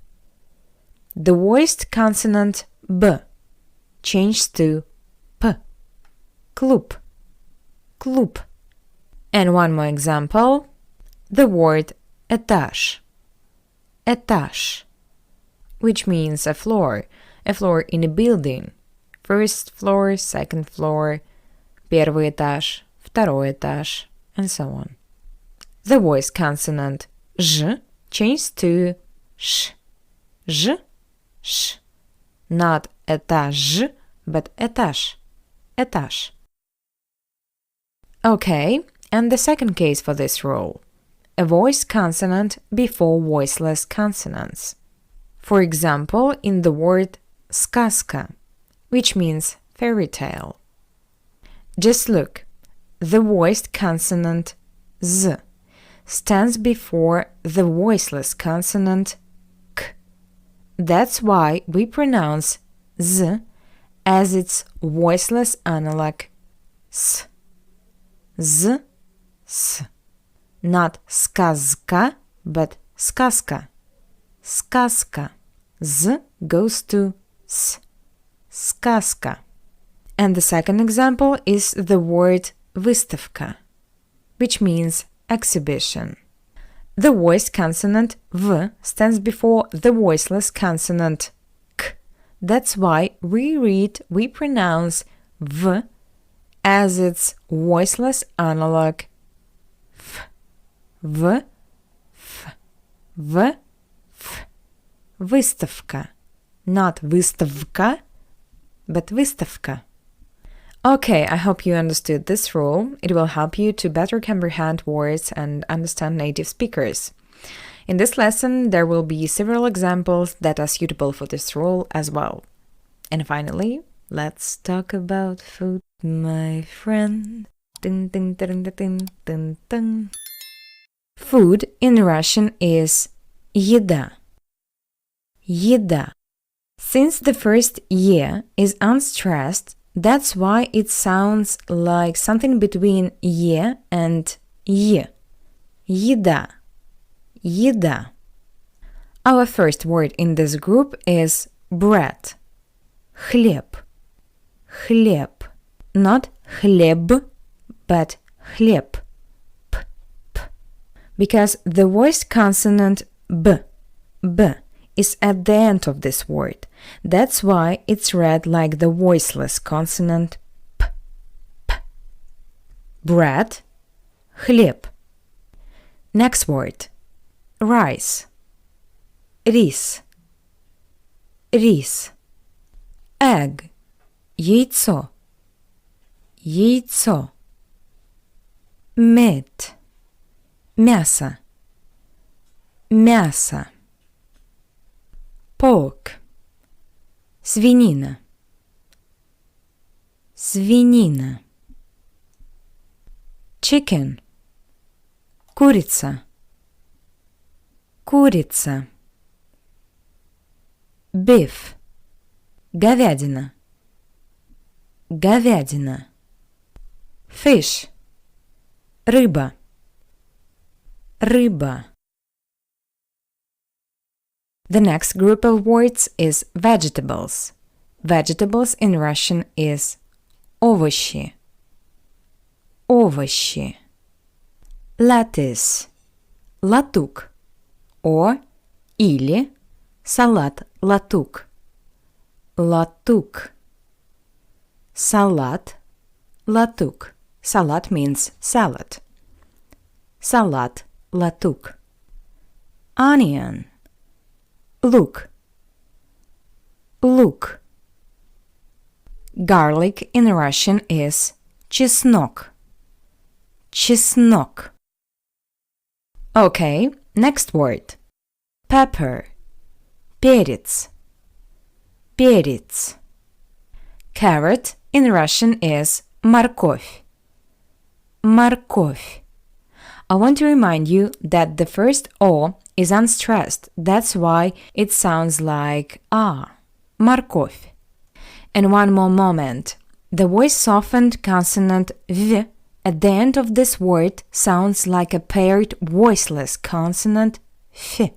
[SPEAKER 1] The voiced consonant B changed to P. Клуб. Клуб. And one more example, the word этаж. Этаж, which means a floor in a building. First floor, second floor, первый этаж, второй этаж, and so on. The voiced consonant Ж changed to Ш. Ж, Ш. Not этаж, but этаж. Этаж. Okay, and the second case for this rule: a voiced consonant before voiceless consonants. For example, in the word сказка, which means fairy tale. Just look, the voiced consonant Z stands before the voiceless consonant K. That's why we pronounce Z as its voiceless analog S. Z, S. Not сказка, but сказка. Сказка. Z goes to S. Сказка. And the second example is the word выставка, which means exhibition. The voiced consonant V stands before the voiceless consonant K. That's why we pronounce V as its voiceless analog F. V, F, V, F. Выставка. Not выставка, but выставка. Okay, I hope you understood this rule. It will help you to better comprehend words and understand native speakers. In this lesson, there will be several examples that are suitable for this rule as well. And finally, let's talk about food, my friend. Ding, ding, ding, ding, ding, ding. Food in Russian is еда. Еда. Since the first ye is unstressed, that's why it sounds like something between ye and ye. Еда. Еда. Our first word in this group is bread. Хлеб. Хлеб. Not хлеб, but хлеб. P, p. Because the voiced consonant b is at the end of this word. That's why it's read like the voiceless consonant p, p. Bread, хлеб. Next word, rice, рис, рис. Egg, яйцо, яйцо. Meat, мясо, мясо, pork, свинина, свинина, chicken, курица, курица, beef, говядина, говядина, fish, рыба, рыба. The next group of words is vegetables. Vegetables in Russian is овощи, овощи. Lettuce, латук, or или салат латук, латук. Салат латук. Salat means salad. Salat латук. Onion, лук, лук. Garlic in Russian is чеснок, чеснок. Okay, next word. Pepper, перец, перец. Carrot in Russian is морковь, морковь. I want to remind you that the first O is unstressed. That's why it sounds like морковь. And one more moment. The voice softened consonant V at the end of this word sounds like a paired voiceless consonant F.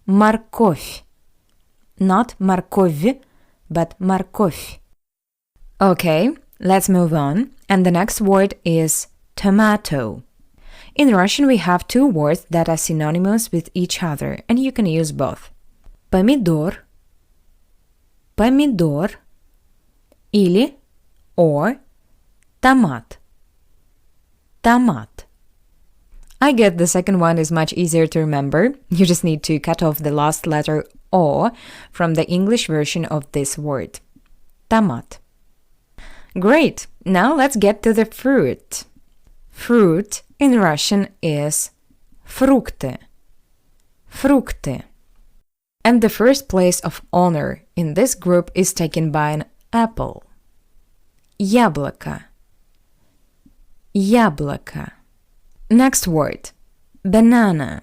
[SPEAKER 1] Морковь. Not морковь, but морковь. Okay, let's move on. And the next word is tomato. In Russian, we have two words that are synonymous with each other, and you can use both. Помидор, помидор, или, or, томат, томат. I get the second one is much easier to remember. You just need to cut off the last letter O from the English version of this word. Томат. Great! Now let's get to the fruit. Fruit in Russian is фрукты, фрукты. And the first place of honor in this group is taken by an apple. Яблоко, яблоко. Next word, banana.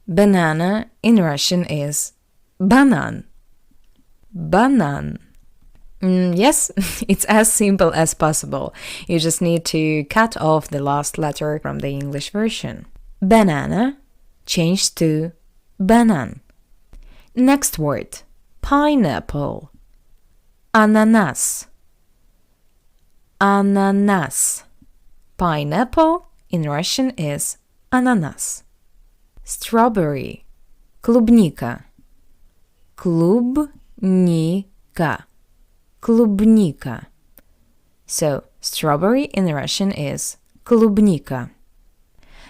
[SPEAKER 1] Banana in Russian is банан, банан. Yes, it's as simple as possible. You just need to cut off the last letter from the English version. Banana changed to банан. Next word, pineapple. Ananas, ananas. Pineapple in Russian is ananas. Strawberry, клубника, клубника, клубника. So, strawberry in Russian is клубника.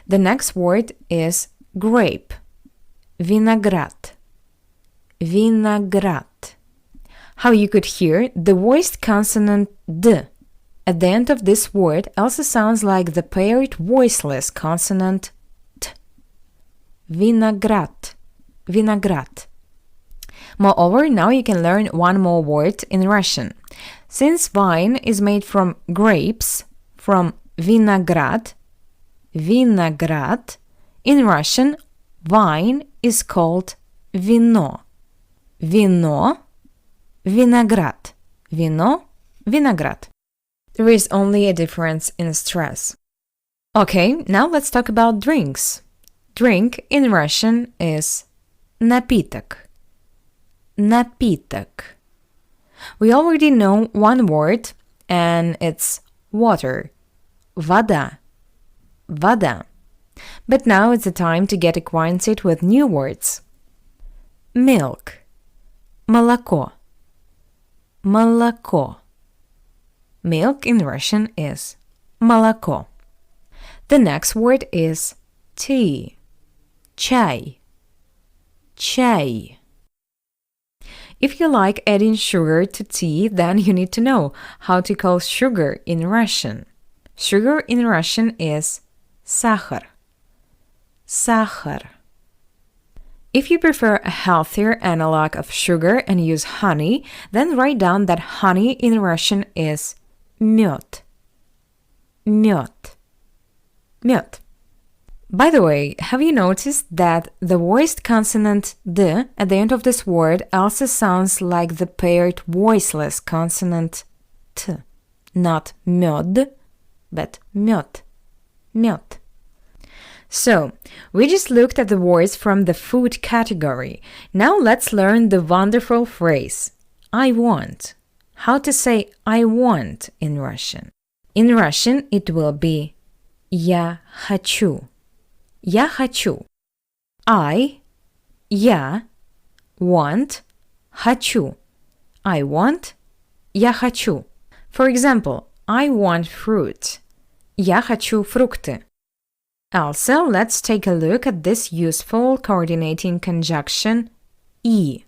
[SPEAKER 1] The next word is grape, виноград, виноград. How you could hear, the voiced consonant D at the end of this word also sounds like the paired voiceless consonant T. Виноград, виноград. Moreover, now you can learn one more word in Russian. Since wine is made from grapes, from виноград, виноград, in Russian, wine is called вино. Вино, виноград. Вино, виноград. There is only a difference in stress. Okay, now let's talk about drinks. Drink in Russian is напиток. Напиток. We already know one word, and it's water. Вода. Вода. But now it's the time to get acquainted with new words. Milk. Молоко. Молоко. Milk in Russian is молоко. The next word is tea. Чай. Чай. If you like adding sugar to tea, then you need to know how to call sugar in Russian. Sugar in Russian is сахар. Сахар. If you prefer a healthier analog of sugar and use honey, then write down that honey in Russian is мед. Мед. Мед. By the way, have you noticed that the voiced consonant D at the end of this word also sounds like the paired voiceless consonant T? Not мед, but мед. Мед. So, we just looked at the words from the food category. Now let's learn the wonderful phrase, I want. How to say I want in Russian. In Russian, it will be я хочу. Я хочу. Я, want, хочу. I want, я хочу. For example, I want fruit. Я хочу фрукты. Also, let's take a look at this useful coordinating conjunction и.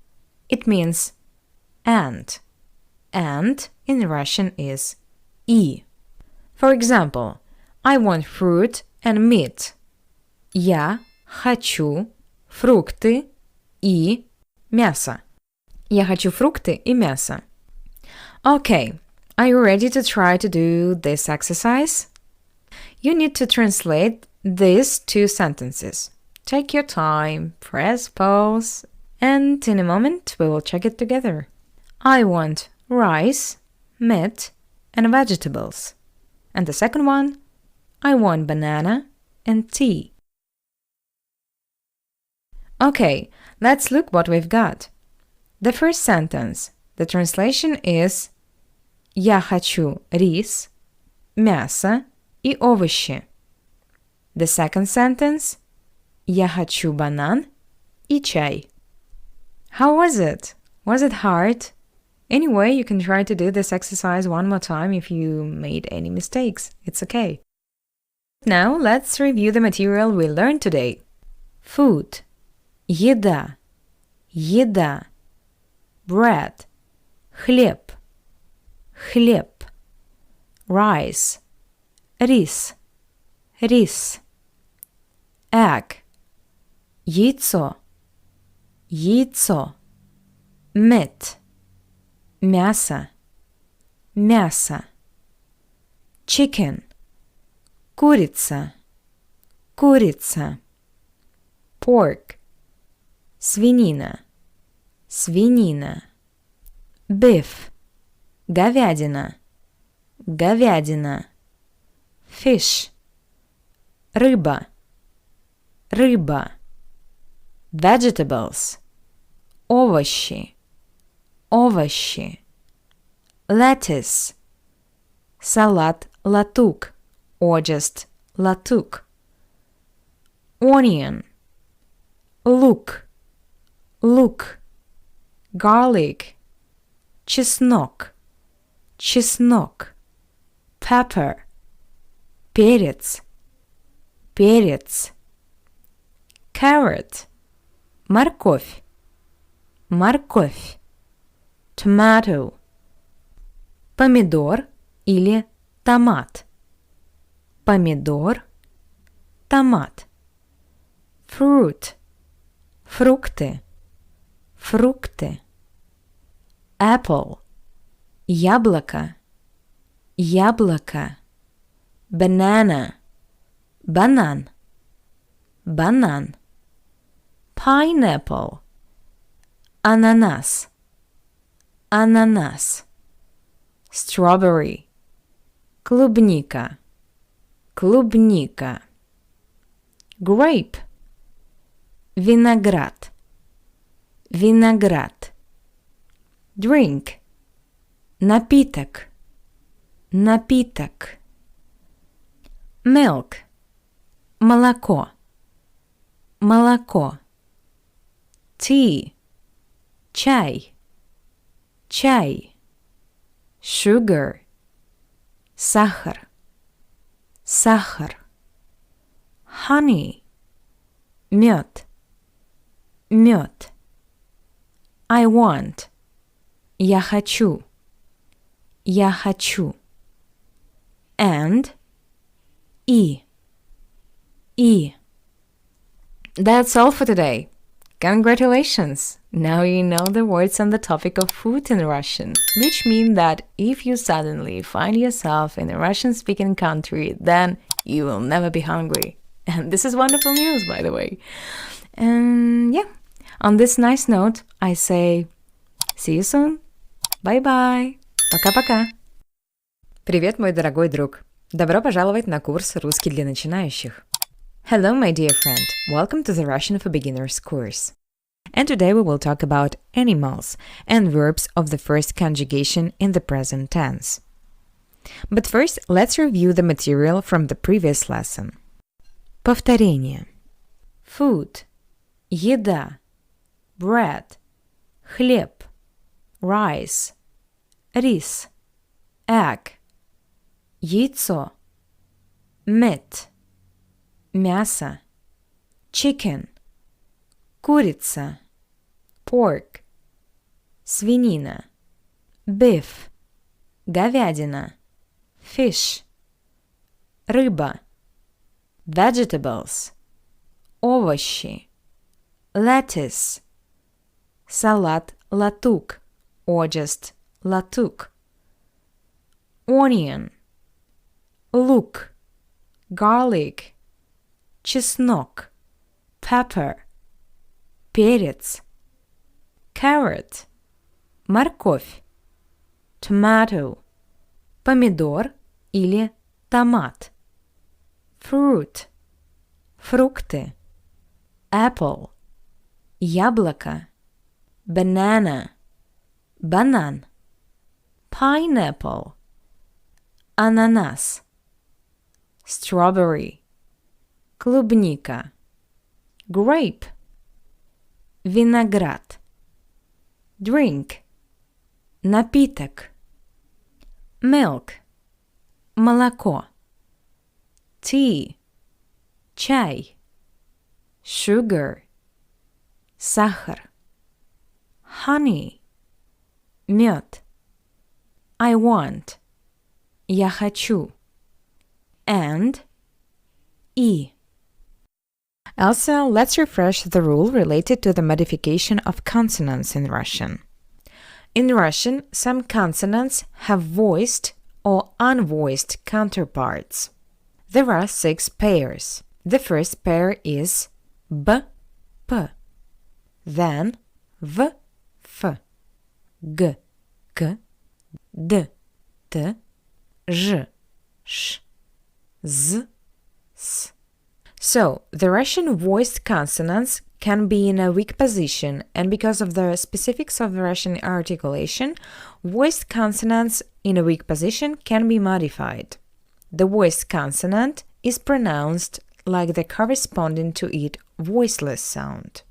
[SPEAKER 1] It means and. And in Russian is и. For example, I want fruit and meat. Я хочу фрукты и мясо. Я хочу фрукты и мясо. Okay, are you ready to try to do this exercise? You need to translate these two sentences. Take your time, press pause, and in a moment we will check it together. I want rice, meat, and vegetables. And the second one, I want banana and tea. Okay, let's look what we've got. The first sentence, the translation is Я хочу рис, мясо и овощи. The second sentence, Я хочу банан и чай. How was it? Was it hard? Anyway, you can try to do this exercise one more time if you made any mistakes. It's okay. Now, let's review the material we learned today. Food. Еда. Еда. Bread. Хлеб. Хлеб. Rice. Рис. Рис. Egg. Яйцо. Яйцо. Meat. Мясо. Мясо. Chicken. Курица. Курица. Pork. Свинина. Свинина. Beef. Говядина. Говядина. Fish. Рыба. Рыба. Vegetables. Овощи. Овощи. Lettuce. Салат латук, or just латук. Onion. Лук. Лук. Garlic. Чеснок. Чеснок. Pepper. Перец. Перец. Carrot. Морковь. Морковь. Tomato. Помидор или томат. Помидор. Томат. Fruit. Фрукты. Фрукты. Apple. Яблоко. Яблоко. Banana. Банан. Банан. Pineapple. Ананас. Ананас. Strawberry. Клубника. Клубника. Grape. Виноград. Виноград. Drink. Напиток. Напиток. Milk. Молоко. Молоко. Tea. Чай. Чай. Sugar. Сахар. Сахар. Honey. Мед. Мед. I want. Я хочу. Я хочу. And и. И. That's all for today. Congratulations! Now you know the words on the topic of food in Russian, which mean that if you suddenly find yourself in a Russian-speaking country, then you will never be hungry. And this is wonderful news, by the way. And yeah, on this nice note, I say see you soon. Bye-bye. Пока-пока. Привет, мой дорогой друг. Добро пожаловать на курс «Русский для начинающих». Hello, my dear friend. Welcome to the Russian for Beginners course. And today we will talk about animals and verbs of the first conjugation in the present tense. But first, let's review the material from the previous lesson. Повторение. Food, еда, bread, хлеб, rice, рис, egg, яйцо, meat, мясо, chicken, курица, pork, свинина, beef, говядина, fish, рыба, vegetables, овощи, lettuce, салат латук or just латук, onion, лук, garlic, чеснок, pepper, перец, carrot, морковь, tomato, помидор или томат, fruit, фрукты, apple, яблоко, banana, банан, pineapple, ананас, strawberry, клубника, grape, виноград, drink, напиток, milk, молоко, tea, чай, sugar, сахар, honey, мед, I want, я хочу, and и. Also, let's refresh the rule related to the modification of consonants in Russian. In Russian, some consonants have voiced or unvoiced counterparts. There are 6 pairs. The first pair is b, p, then v, f, g, k, d, t, ž, sh, z, s. So, the Russian voiced consonants can be in a weak position, and because of the specifics of the Russian articulation, voiced consonants in a weak position can be modified. The voiced consonant is pronounced like the corresponding to it voiceless sound.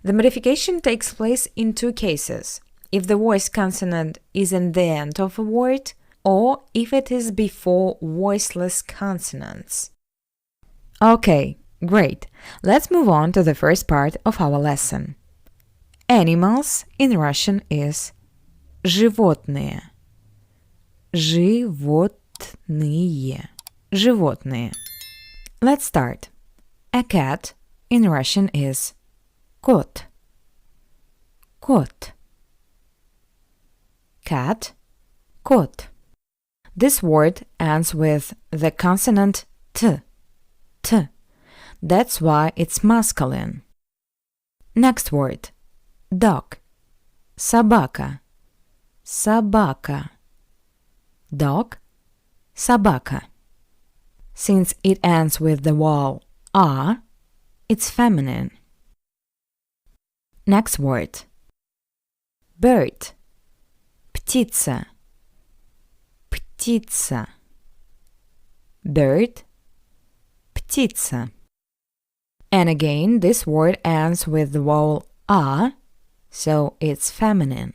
[SPEAKER 1] The modification takes place in 2 cases: if the voiced consonant is in the end of a word, or if it is before voiceless consonants. Okay, great. Let's move on to the first part of our lesson. Animals in Russian is животные. Животные. Животные. Let's start. A cat in Russian is кот. Кот. Cat, кот. This word ends with the consonant t. T. That's why it's masculine. Next word. Dog. Собака. Собака. Dog. Собака. Since it ends with the vowel a, it's feminine. Next word. Bird. Птица. Птица. Bird. Птица. And again, this word ends with the vowel a, so it's feminine.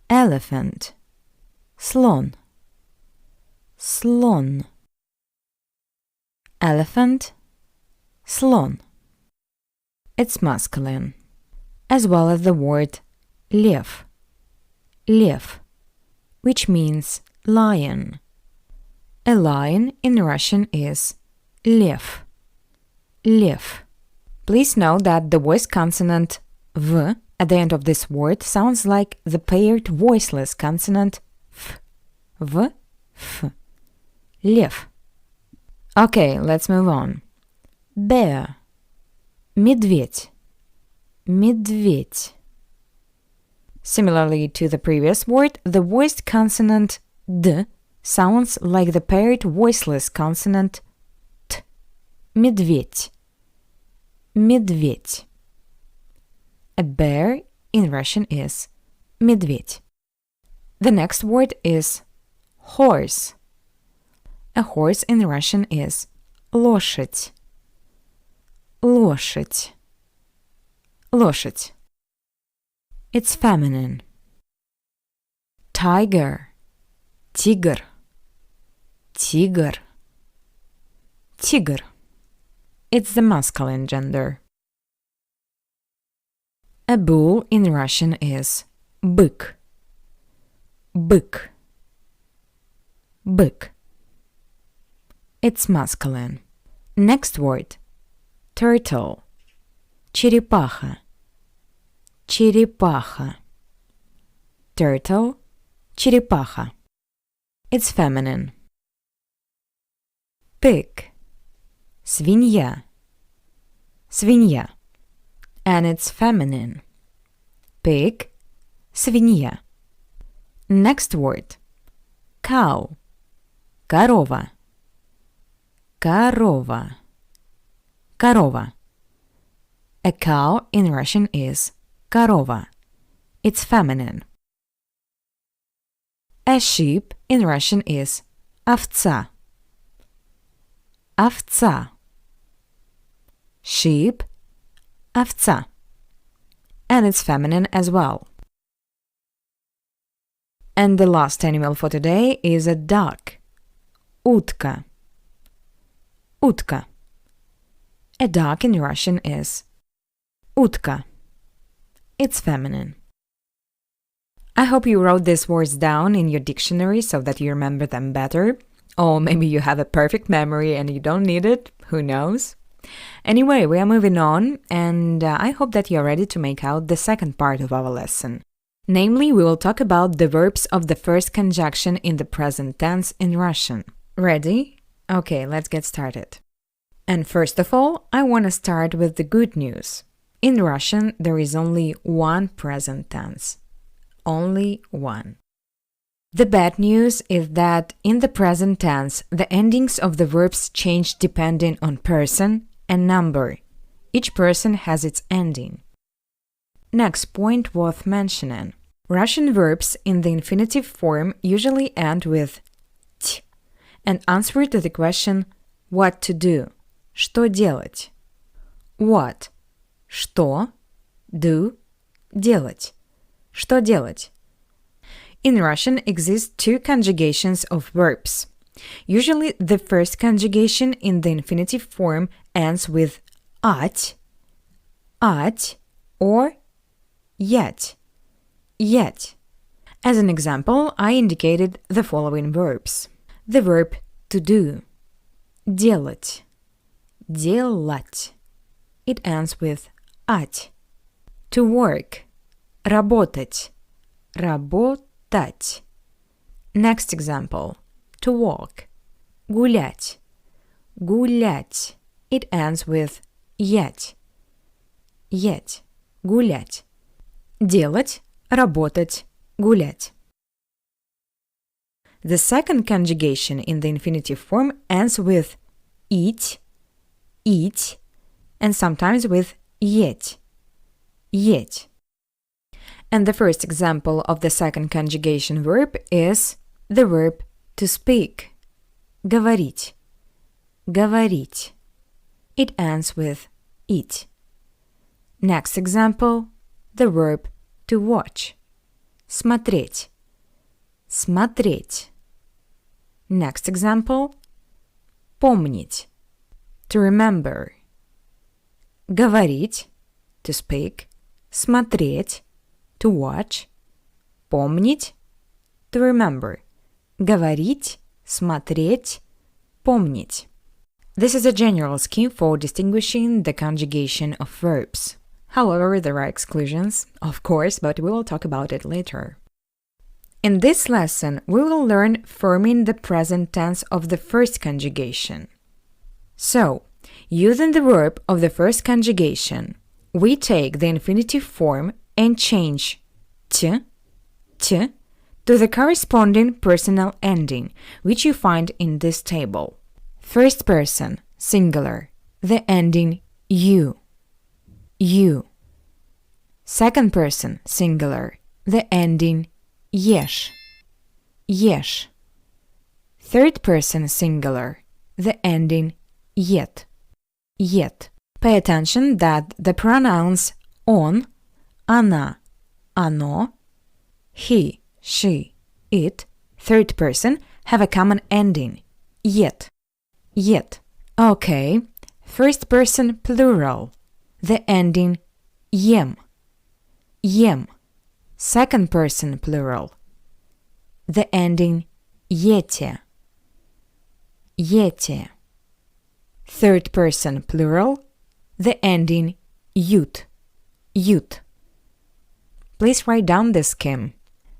[SPEAKER 1] Elephant. Слон. Слон. Elephant. Слон. It's masculine. As well as the word лев. Лев, which means lion. A lion in Russian is лев. Лев. Please note that the voiced consonant V at the end of this word sounds like the paired voiceless consonant F. V, F. Лев. Okay, let's move on. Bear. Медведь. Медведь. Similarly to the previous word, the voiced consonant D sounds like the paired voiceless consonant T. Медведь. Медведь. A bear in Russian is медведь. The next word is horse. A horse in Russian is лошадь. Лошадь. Лошадь. It's feminine. Tiger. Тигр. Тигр. Тигр. It's the masculine gender. A bull in Russian is бык. Бык. Бык. It's masculine. Next word. Turtle. Черепаха. Черепаха. Turtle. Черепаха. It's feminine. Pig. Свинья. Свинья. And it's feminine. Pig. Свинья. Next word. Cow. Корова. Корова. Корова. A cow in Russian is корова. It's feminine. A sheep in Russian is овца. Овца. Sheep. Овца. And it's feminine as well. And the last animal for today is a duck. Утка. Утка. A duck in Russian is утка. It's feminine. I hope you wrote these words down in your dictionary so that you remember them better. Or maybe you have a perfect memory and you don't need it. Who knows? Anyway, we are moving on, and I hope that you're ready to make out the second part of our lesson. Namely, we will talk about the verbs of the first conjunction in the present tense in Russian. Ready? Okay, let's get started. And first of all, I want to start with the good news. In Russian, there is only one present tense. Only one. The bad news is that in the present tense, the endings of the verbs change depending on person and number. Each person has its ending. Next point worth mentioning. Russian verbs in the infinitive form usually end with t and answer to the question what to do. Что делать? What? Что? Do? Делать. Что делать? In Russian exist two conjugations of verbs. Usually the first conjugation in the infinitive form ends with ать, or yet. As an example, I indicated the following verbs. The verb to do. Делать. Делать. It ends with ать. To work. Работать. Работать. Next example. To walk. Гулять. Гулять. It ends with ять. Ять. Гулять. Делать. Работать. Гулять. The second conjugation in the infinitive form ends with eat, and sometimes with еть. And the first example of the second conjugation verb is the verb to speak. Говорить. Говорить. It ends with it. Next example, the verb to watch. Смотреть. Смотреть. Next example, помнить. To remember. Говорить. To speak. Смотреть. To watch. Помнить. To remember. Говорить. Смотреть. Помнить. This is a general scheme for distinguishing the conjugation of verbs. However, there are exclusions, of course, but we will talk about it later. In this lesson, we will learn forming the present tense of the first conjugation. So, using the verb of the first conjugation, we take the infinitive form and change t to the corresponding personal ending, which you find in this table. First person, singular, the ending you. Second person, singular, the ending yesh. Third person, singular, the ending yet. Pay attention that the pronouns on, она, оно, he, she, it, third person, have a common ending, yet. Okay, first person plural, the ending ем. Second person plural, the ending ете. Third person plural, the ending ют. Please write down this scheme.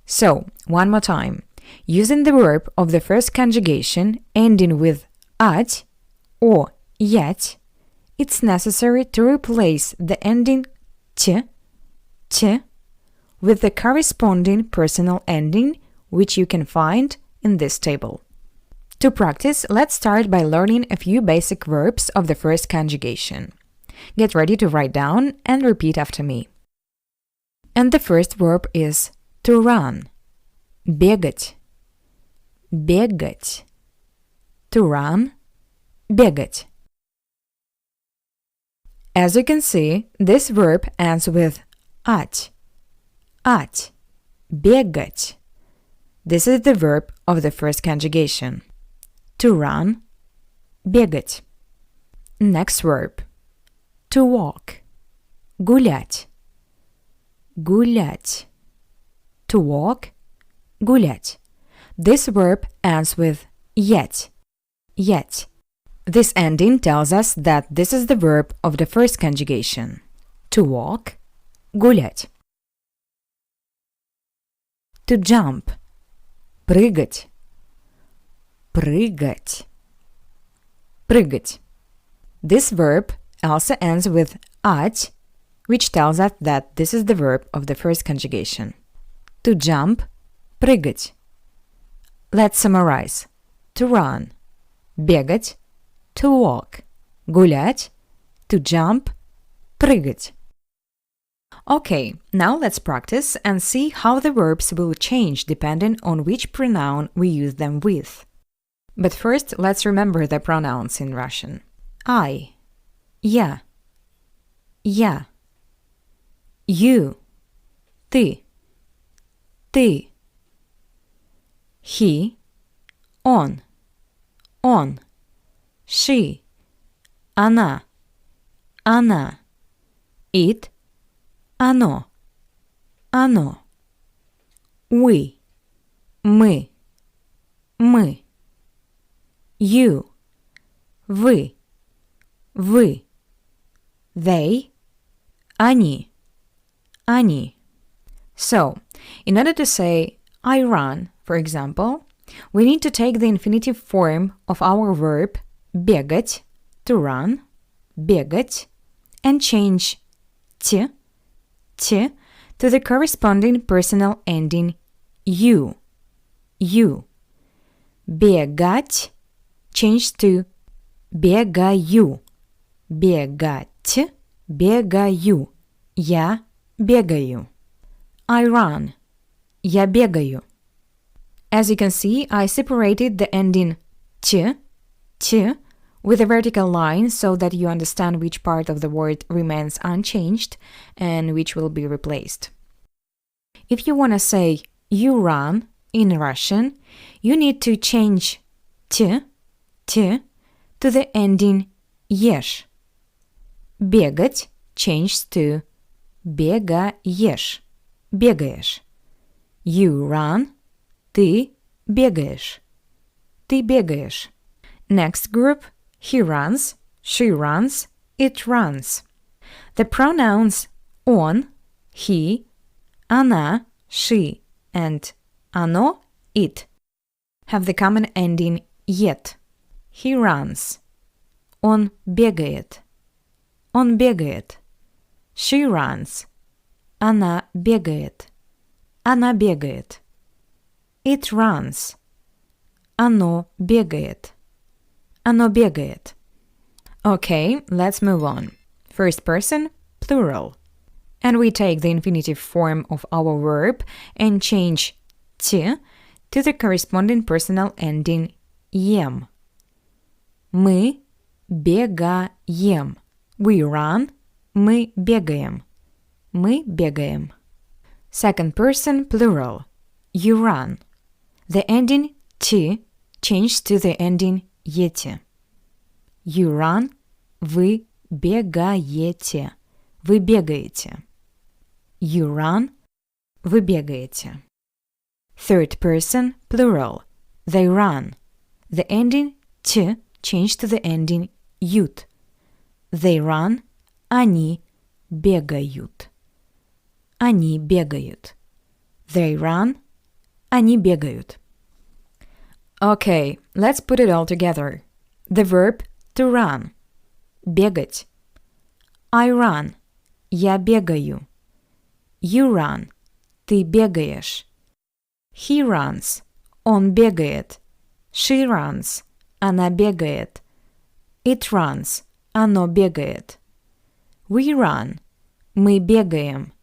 [SPEAKER 1] So, one more time. Using the verb of the first conjugation ending with at or yet, it's necessary to replace the ending t with the corresponding personal ending, which you can find in this table. To practice, let's start by learning a few basic verbs of the first conjugation. Get ready to write down and repeat after me. And the first verb is to run. Бегать. To run, бегать. As you can see, this verb ends with at. Бегать. This is the verb of the first conjugation. To run, бегать. Next verb. To walk. Гулять. To walk, гулять. This verb ends with yet. This ending tells us that this is the verb of the first conjugation. To walk, гулять. To jump, прыгать. This verb also ends with at, which tells us that this is the verb of the first conjugation. To jump, прыгать. Let's summarize. To run, бегать. To walk, гулять. To jump, прыгать. Okay, now let's practice and see how the verbs will change depending on which pronoun we use them with. But first, let's remember the pronouns in Russian. I, я, you, ты, he, он, she, она, it, оно, we, мы, you, вы, they, они. So, in order to say I run, for example, we need to take the infinitive form of our verb бегать, to run, бегать, and change t to the corresponding personal ending you. Бегать changed to бегаю. Бегать, бегаю. Я бегаю. I run. Я бегаю. As you can see, I separated the ending t with a vertical line so that you understand which part of the word remains unchanged and which will be replaced. If you want to say you run in Russian, you need to change t to the ending ешь. Бегать changed to бегаешь. Бегаешь. You run. Ты бегаешь. Ты бегаешь. Next group, He runs, she runs, it runs. The pronouns он, he, она, she, and оно, it, have the common ending «ет». He runs. Он бегает. Он бегает. She runs. Она бегает. Она бегает. It runs. Оно бегает. Оно бегает. Okay, let's move on. First person, plural. And we take the infinitive form of our verb and change to the corresponding personal ending «ем». Мы бегаем. We run. Мы бегаем. Мы бегаем. Second person, plural. You run. The ending «to» changed to the ending «ете». You run. Вы бегаете. Вы бегаете. You run. Вы бегаете. Third person, plural. They run. The ending «to» changed to the ending «ют». They run. Они бегают. Они бегают. They run. Они бегают. Okay, let's put it all together. The verb to run. Бегать. I run. Я бегаю. You run. Ты бегаешь. He runs. Он бегает. She runs. Она бегает. It runs. Оно бегает. We run. Мы бегаем.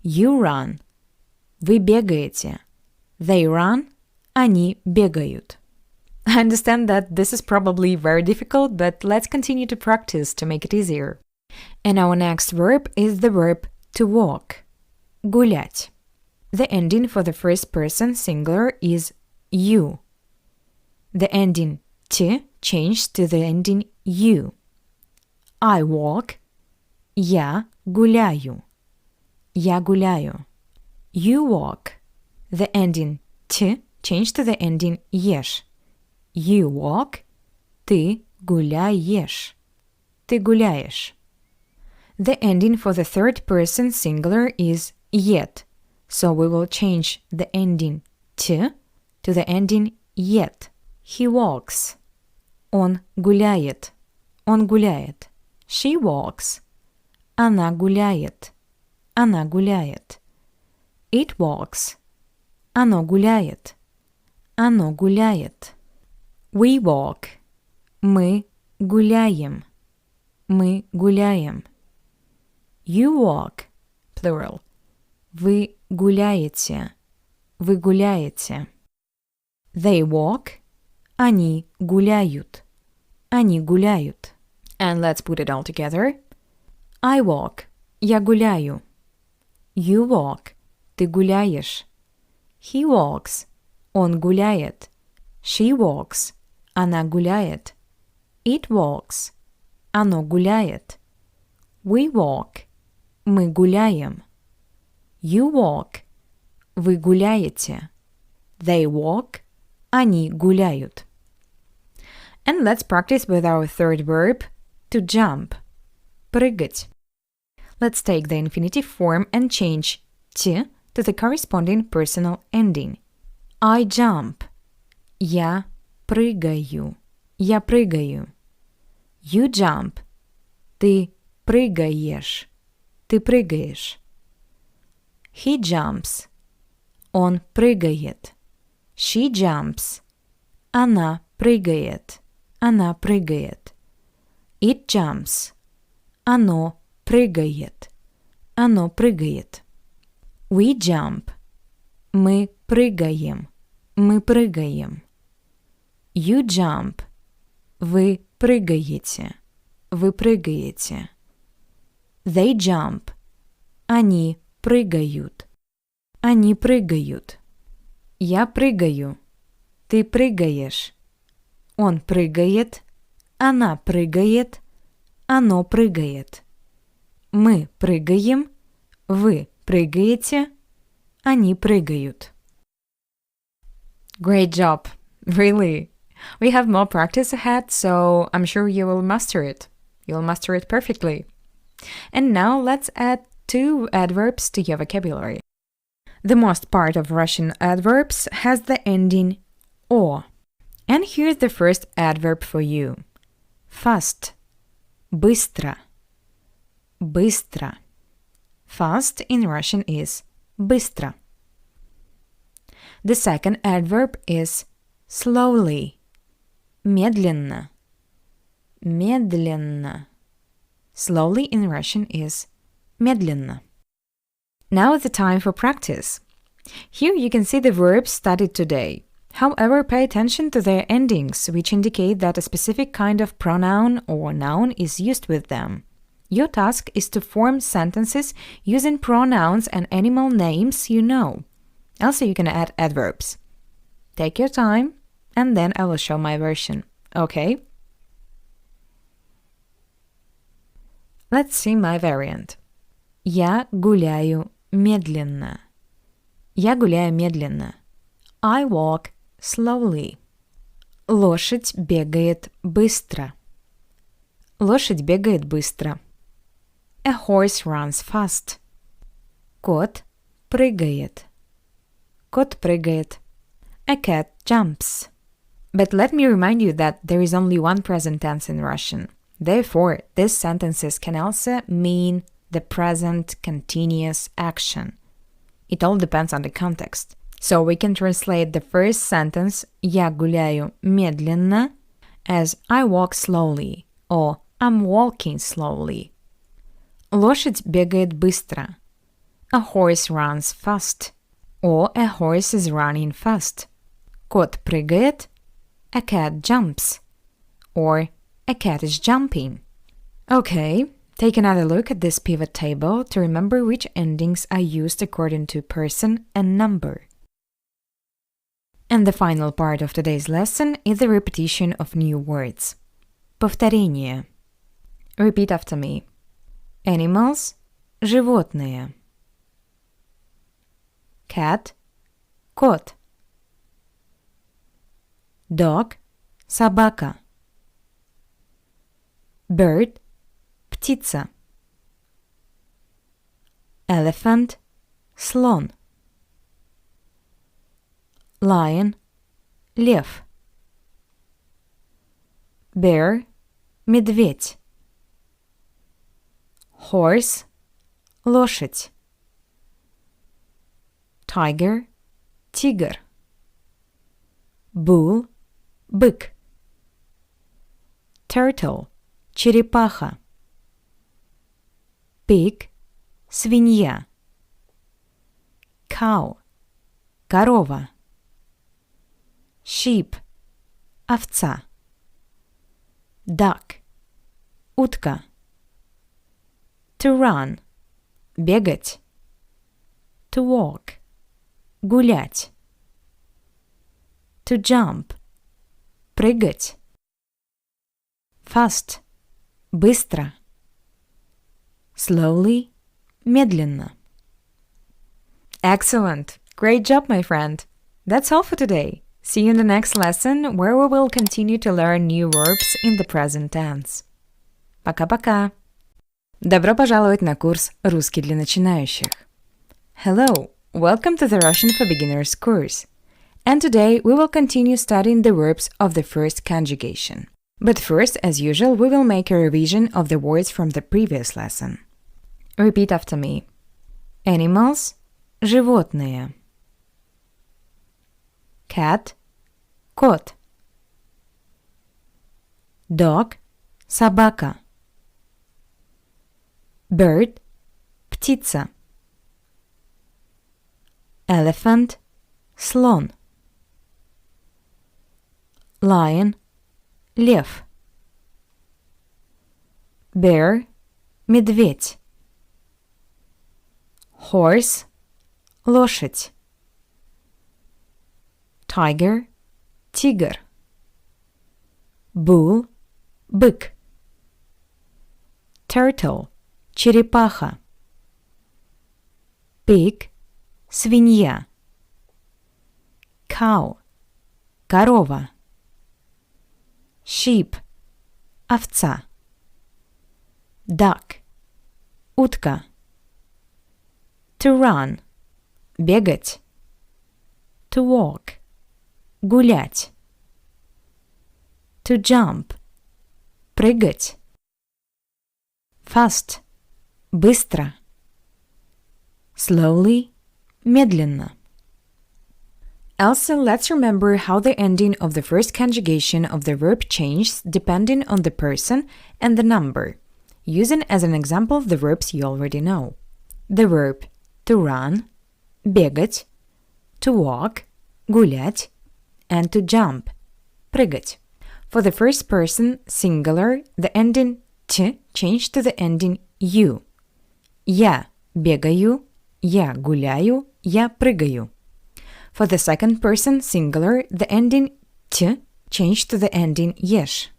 [SPEAKER 1] You run. Вы бегаете. They run. Они бегают. I understand that this is probably very difficult, but let's continue to practice to make it easier. And our next verb is the verb to walk. Гулять. The ending for the first person singular is you. The ending to changed to the ending you. I walk. Я гуляю. Я гуляю. You walk. The ending to changed to the ending ешь. You walk. Ты гуляешь. Ты гуляешь. The ending for the third person singular is ет. So we will change the ending to the ending ет. He walks. Он гуляет. Он гуляет. She walks. Она гуляет. Она гуляет. It walks. Оно гуляет. Оно гуляет. We walk. Мы гуляем. Мы гуляем. You walk. Plural. Вы гуляете. Вы гуляете. They walk. Они гуляют. Они гуляют. And let's put it all together. I walk. Я гуляю. You walk. Ты гуляешь. He walks. Он гуляет. She walks. Она гуляет. It walks. Оно гуляет. We walk. Мы гуляем. You walk. Вы гуляете. They walk. Они гуляют. And let's practice with our third verb, to jump. Прыгать. Let's take the infinitive form and change to the corresponding personal ending. I jump. Я прыгаю. Я прыгаю. You jump. Ты прыгаешь. Ты прыгаешь. He jumps. Он прыгает. She jumps. Она прыгает. Она прыгает. It jumps. Оно прыгает. Оно прыгает. We jump. Мы прыгаем. Мы прыгаем. You jump. Вы прыгаете. Вы прыгаете. They jump. Они прыгают. Они прыгают. Я прыгаю. Ты прыгаешь. Он прыгает. Она прыгает. Оно прыгает. Мы прыгаем. Вы прыгаете. Они прыгают. Great job. Really. We have more practice ahead, so I'm sure you will master it. You'll master it perfectly. And now let's add 2 adverbs to your vocabulary. The most part of Russian adverbs has the ending o. And here's the first adverb for you. Fast. Быстро. Быстро. Fast in Russian is быстро. The second adverb is slowly. Медленно. Медленно. Slowly in Russian is медленно. Now is the time for practice. Here you can see the verbs studied today. However, pay attention to their endings, which indicate that a specific kind of pronoun or noun is used with them. Your task is to form sentences using pronouns and animal names you know. Also, you can add adverbs. Take your time, and then I will show my version. Okay? Let's see my variant. Я гуляю медленно. Я гуляю медленно. I walk slowly. Лошадь бегает быстро. Лошадь бегает быстро. A horse runs fast. Кот прыгает. Кот прыгает. A cat jumps. But let me remind you that there is only one present tense in Russian. Therefore, these sentences can also mean the present continuous action. It all depends on the context. So we can translate the first sentence «Я гуляю медленно» as «I walk slowly» or «I'm walking slowly». Лошадь бегает быстро. A horse runs fast. Or a horse is running fast. Кот прыгает. A cat jumps. Or a cat is jumping. Okay, take another look at this pivot table to remember which endings are used according to person and number. And the final part of today's lesson is the repetition of new words. Повторение. Repeat after me. Animals – животные. Cat – кот. Dog – собака. Bird – птица. Elephant – слон. Lion – лев. Bear – медведь. Horse – лошадь. Tiger – тигр. Bull – бык. Turtle – черепаха. Pig – свинья. Cow – корова. Sheep – овца. Duck – утка. To run – бегать. To walk – гулять. To jump – прыгать. Fast – быстро. Slowly – медленно. Excellent! Great job, my friend! That's all for today. See you in the next lesson, where we will continue to learn new verbs in the present tense. Пока-пока! Добро пожаловать на курс «Русский для начинающих». Hello! Welcome to the Russian for Beginners course. And today we will continue studying the verbs of the first conjugation. But first, as usual, we will make a revision of the words from the previous lesson. Repeat after me. Animals – животные. Cat – кот. Dog – собака. Bird – птица. Elephant – слон. Lion – лев. Bear – медведь. Horse – лошадь. Tiger – тигр. Bull – бык. Turtle – черепаха. Pig – свинья. Cow – корова. sheep – овца. Duck – утка. To run – бегать. To walk – гулять. To jump – прыгать. Fast – быстро. Slowly – медленно. Also, let's remember how the ending of the first conjugation of the verb changes depending on the person and the number, using as an example the verbs you already know. The verb to run – бегать, to walk – гулять, and to jump – прыгать. For the first person singular, the ending «т» changed to the ending «ю». Я бегаю, я гуляю, я прыгаю. For the second person singular, the ending «т» changed to the ending «ешь».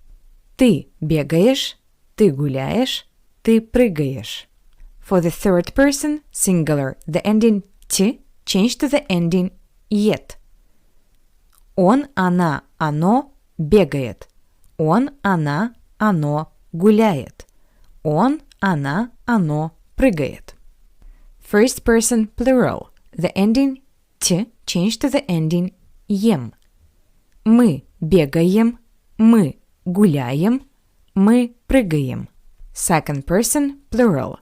[SPEAKER 1] Ты бегаешь, ты гуляешь, ты прыгаешь. For the third person singular, the ending «т» changed to the ending «ет». Он, она, оно бегает. Он, она, оно гуляет. Он, она, оно прыгает. First person plural, the ending «т» changed to the ending «ем». Мы бегаем, мы гуляем, мы прыгаем. Second person plural,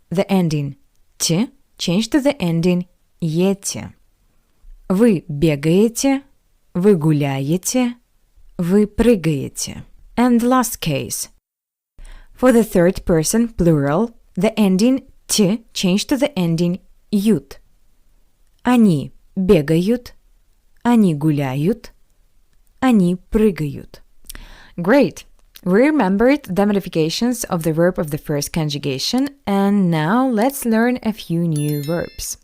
[SPEAKER 1] the ending «т» changed to the ending «ете». Вы бегаете, вы гуляете, вы прыгаете. And last case. For the third person plural, the ending «т» changed to the ending «ют». Они бегают, они гуляют, они прыгают. Great! We remembered the modifications of the verb of the first conjugation, and now let's learn a few new verbs.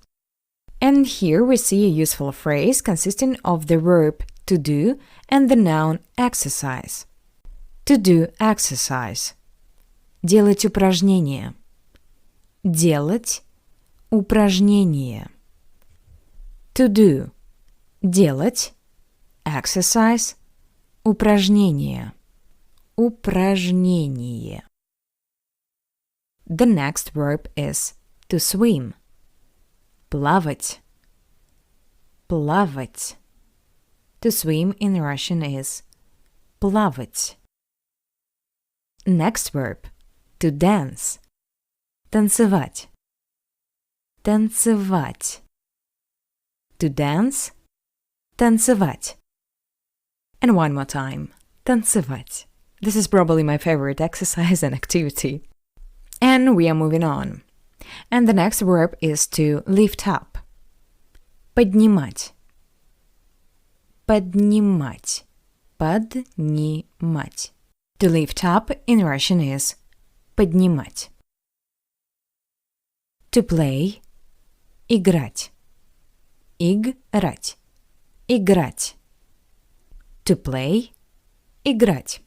[SPEAKER 1] And here we see a useful phrase consisting of the verb to do and the noun exercise. To do exercise. Делать упражнение. Делать упражнение. To do. Делать. Exercise. Упражнение. Упражнение. The next verb is to swim. Плавать. Плавать. To swim in Russian is плавать. Next verb. To dance. Танцевать. Танцевать. To dance. Танцевать. And one more time. Танцевать. This is probably my favorite exercise and activity. And we are moving on. And the next verb is to lift up. Поднимать. Поднимать. Поднимать. To lift up in Russian is поднимать. To play. Играть. Играть. Играть. To play. Играть.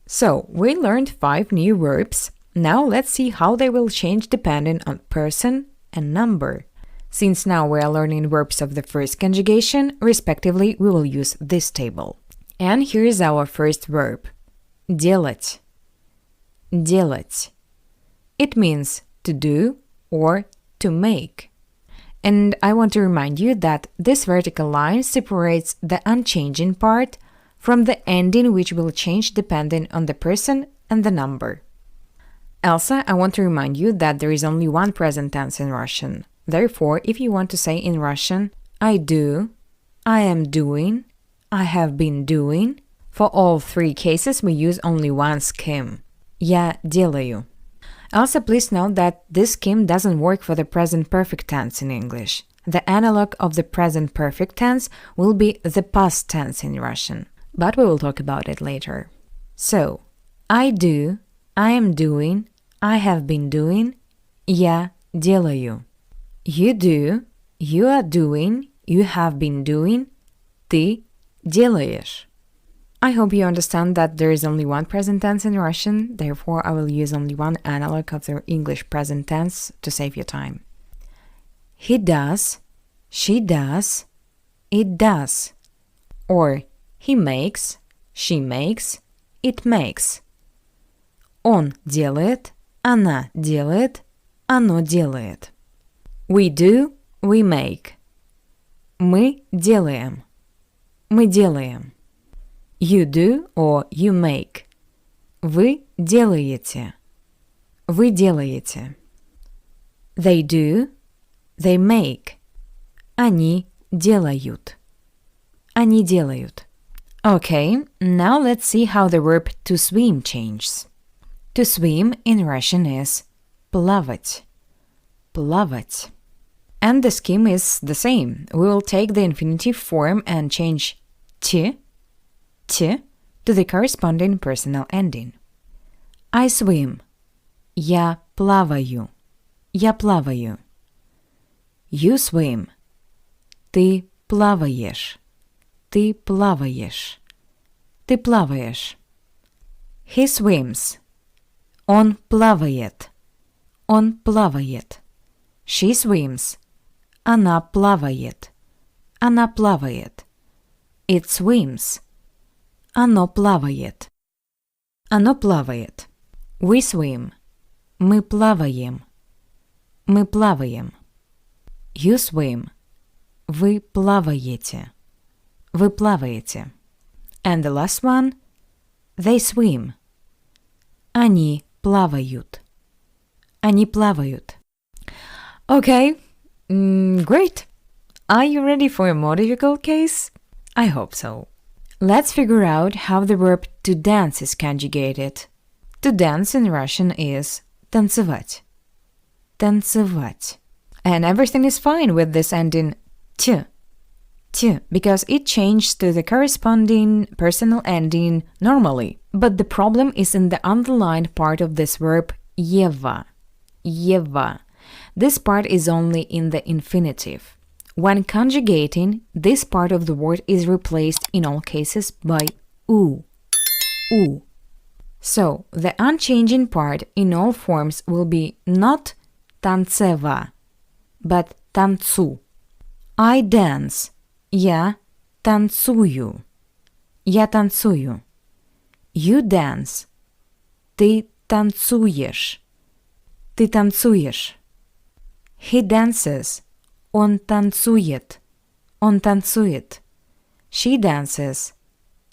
[SPEAKER 1] So, we learned 5 new verbs. Now let's see how they will change depending on person and number. Since now we are learning verbs of the first conjugation, respectively, we will use this table. And here is our first verb. Делать. Делать. It means to do or to make. And I want to remind you that this vertical line separates the unchanging part from the ending, which will change depending on the person and the number. Also, I want to remind you that there is only one present tense in Russian. Therefore, if you want to say in Russian, I do, I am doing, I have been doing, for all 3 cases we use only one scheme. Я делаю. Also, please note that this scheme doesn't work for the present perfect tense in English. The analog of the present perfect tense will be the past tense in Russian. But we will talk about it later. So, I do, I am doing, I have been doing, я делаю. You do, you are doing, you have been doing, ты делаешь. I hope you understand that there is only one present tense in Russian, therefore I will use only one analog of the English present tense to save you time. He does, she does, it does. Or he makes, she makes, it makes. Он делает, она делает, оно делает. We do, we make. Мы делаем. Мы делаем. You do or you make. Вы делаете. Вы делаете. They do, they make. Они делают. Они делают. Okay, now let's see how the verb to swim changes. To swim in Russian is плавать. Плавать. And the scheme is the same. We will take the infinitive form and change to the corresponding personal ending. I swim. Я плаваю. Я плаваю. You swim. Ты плаваешь. Ты плаваешь. Ты плаваешь. He swims. Он плавает. Он плавает. She swims. Она плавает. Она плавает. It swims. Оно плавает. Оно плавает. We swim. Мы плаваем. Мы плаваем. You swim. Вы плаваете. Вы плаваете. And the last one. They swim. Они плавают. Они плавают. Okay, great. Are you ready for a more difficult case? I hope so. Let's figure out how the verb to dance is conjugated. To dance in Russian is танцевать. Танцевать. And everything is fine with this ending t, because it changed to the corresponding personal ending normally. But the problem is in the underlined part of this verb Ева. Ева. This part is only in the infinitive. When conjugating, this part of the word is replaced in all cases by u. U. So, the unchanging part in all forms will be not танцева, but танцу. I dance. Я танцую. Я танцую. You dance. Ты танцуешь. Ты танцуешь. He dances. Он танцует. Он танцует. She dances.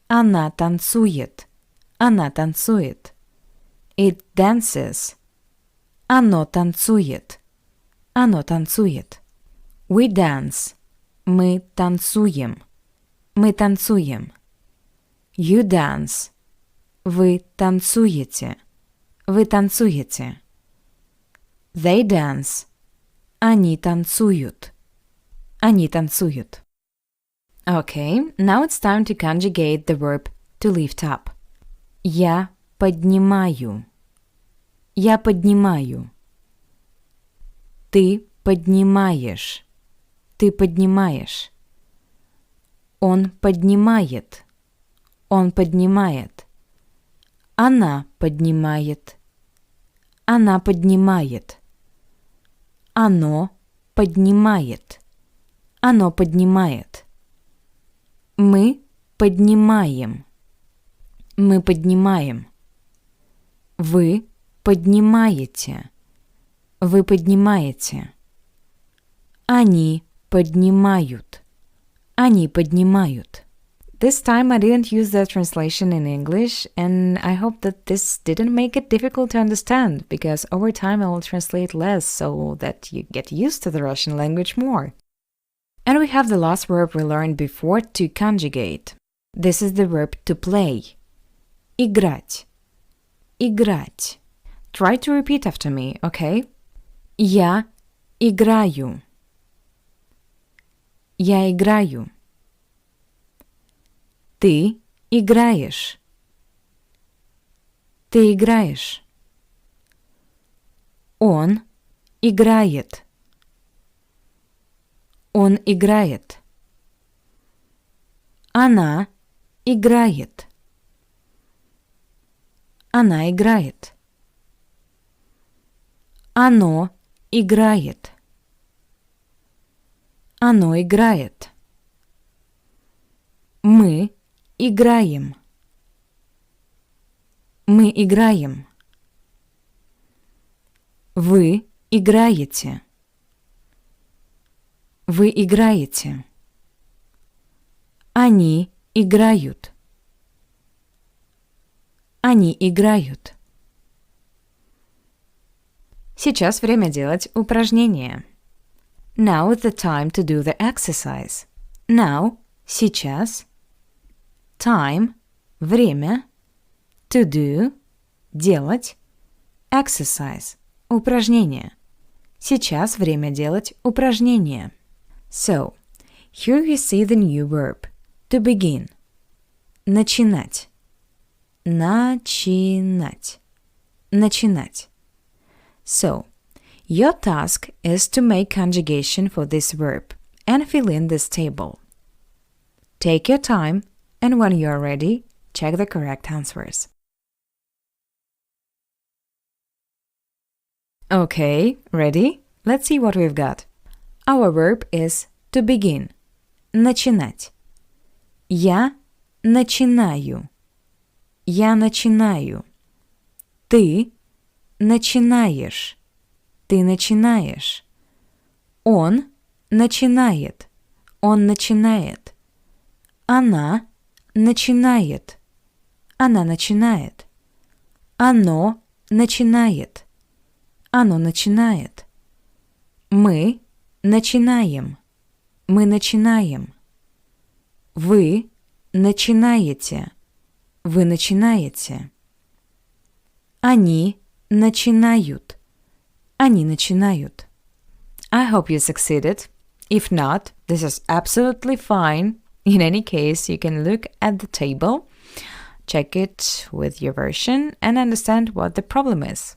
[SPEAKER 1] Она танцует. Она танцует. It dances. Оно танцует. Оно танцует. We dance. Мы танцуем. Мы танцуем. You dance. Вы танцуете. Вы танцуете. They dance. Они танцуют. Они танцуют. Okay, now it's time to conjugate the verb to lift up. Я поднимаю. Я поднимаю. Ты поднимаешь. Ты поднимаешь. Он поднимает. Он поднимает. Она поднимает. Она поднимает. Оно поднимает. Оно поднимает. Мы поднимаем. Мы поднимаем. Вы поднимаете. Вы поднимаете. Они поднимают. Они поднимают. This time I didn't use the translation in English, and I hope that this didn't make it difficult to understand, because over time I will translate less so that you get used to the Russian language more. And we have the last verb we learned before, to conjugate. This is the verb to play. Играть. Играть. Try to repeat after me, okay? Я играю. Я играю. Ты играешь. Ты играешь. Он играет. Он играет. Она играет. Она играет. Оно играет. Оно играет. Мы играем. Мы играем. Вы играете. Вы играете. Они играют. Они играют. Сейчас время делать упражнение. Now is the time to do the exercise. Now – сейчас. Time – время. To do – делать. Exercise – упражнение. Сейчас время делать упражнение. So, here you see the new verb. To begin. Начинать. Начинать. Начинать. So, your task is to make conjugation for this verb and fill in this table. Take your time, and when you are ready, check the correct answers. Okay, ready? Let's see what we've got. Our verb is to begin. Начинать. Я начинаю. Я начинаю. Ты начинаешь. Ты начинаешь. Он начинает. Он начинает. Она начинает. Она начинает. Оно начинает. Оно начинает. Мы начинаем. Мы начинаем. Вы начинаете. Вы начинаете. Они начинают. Они начинают. I hope you succeeded. If not, this is absolutely fine. In any case, you can look at the table, check it with your version, and understand what the problem is.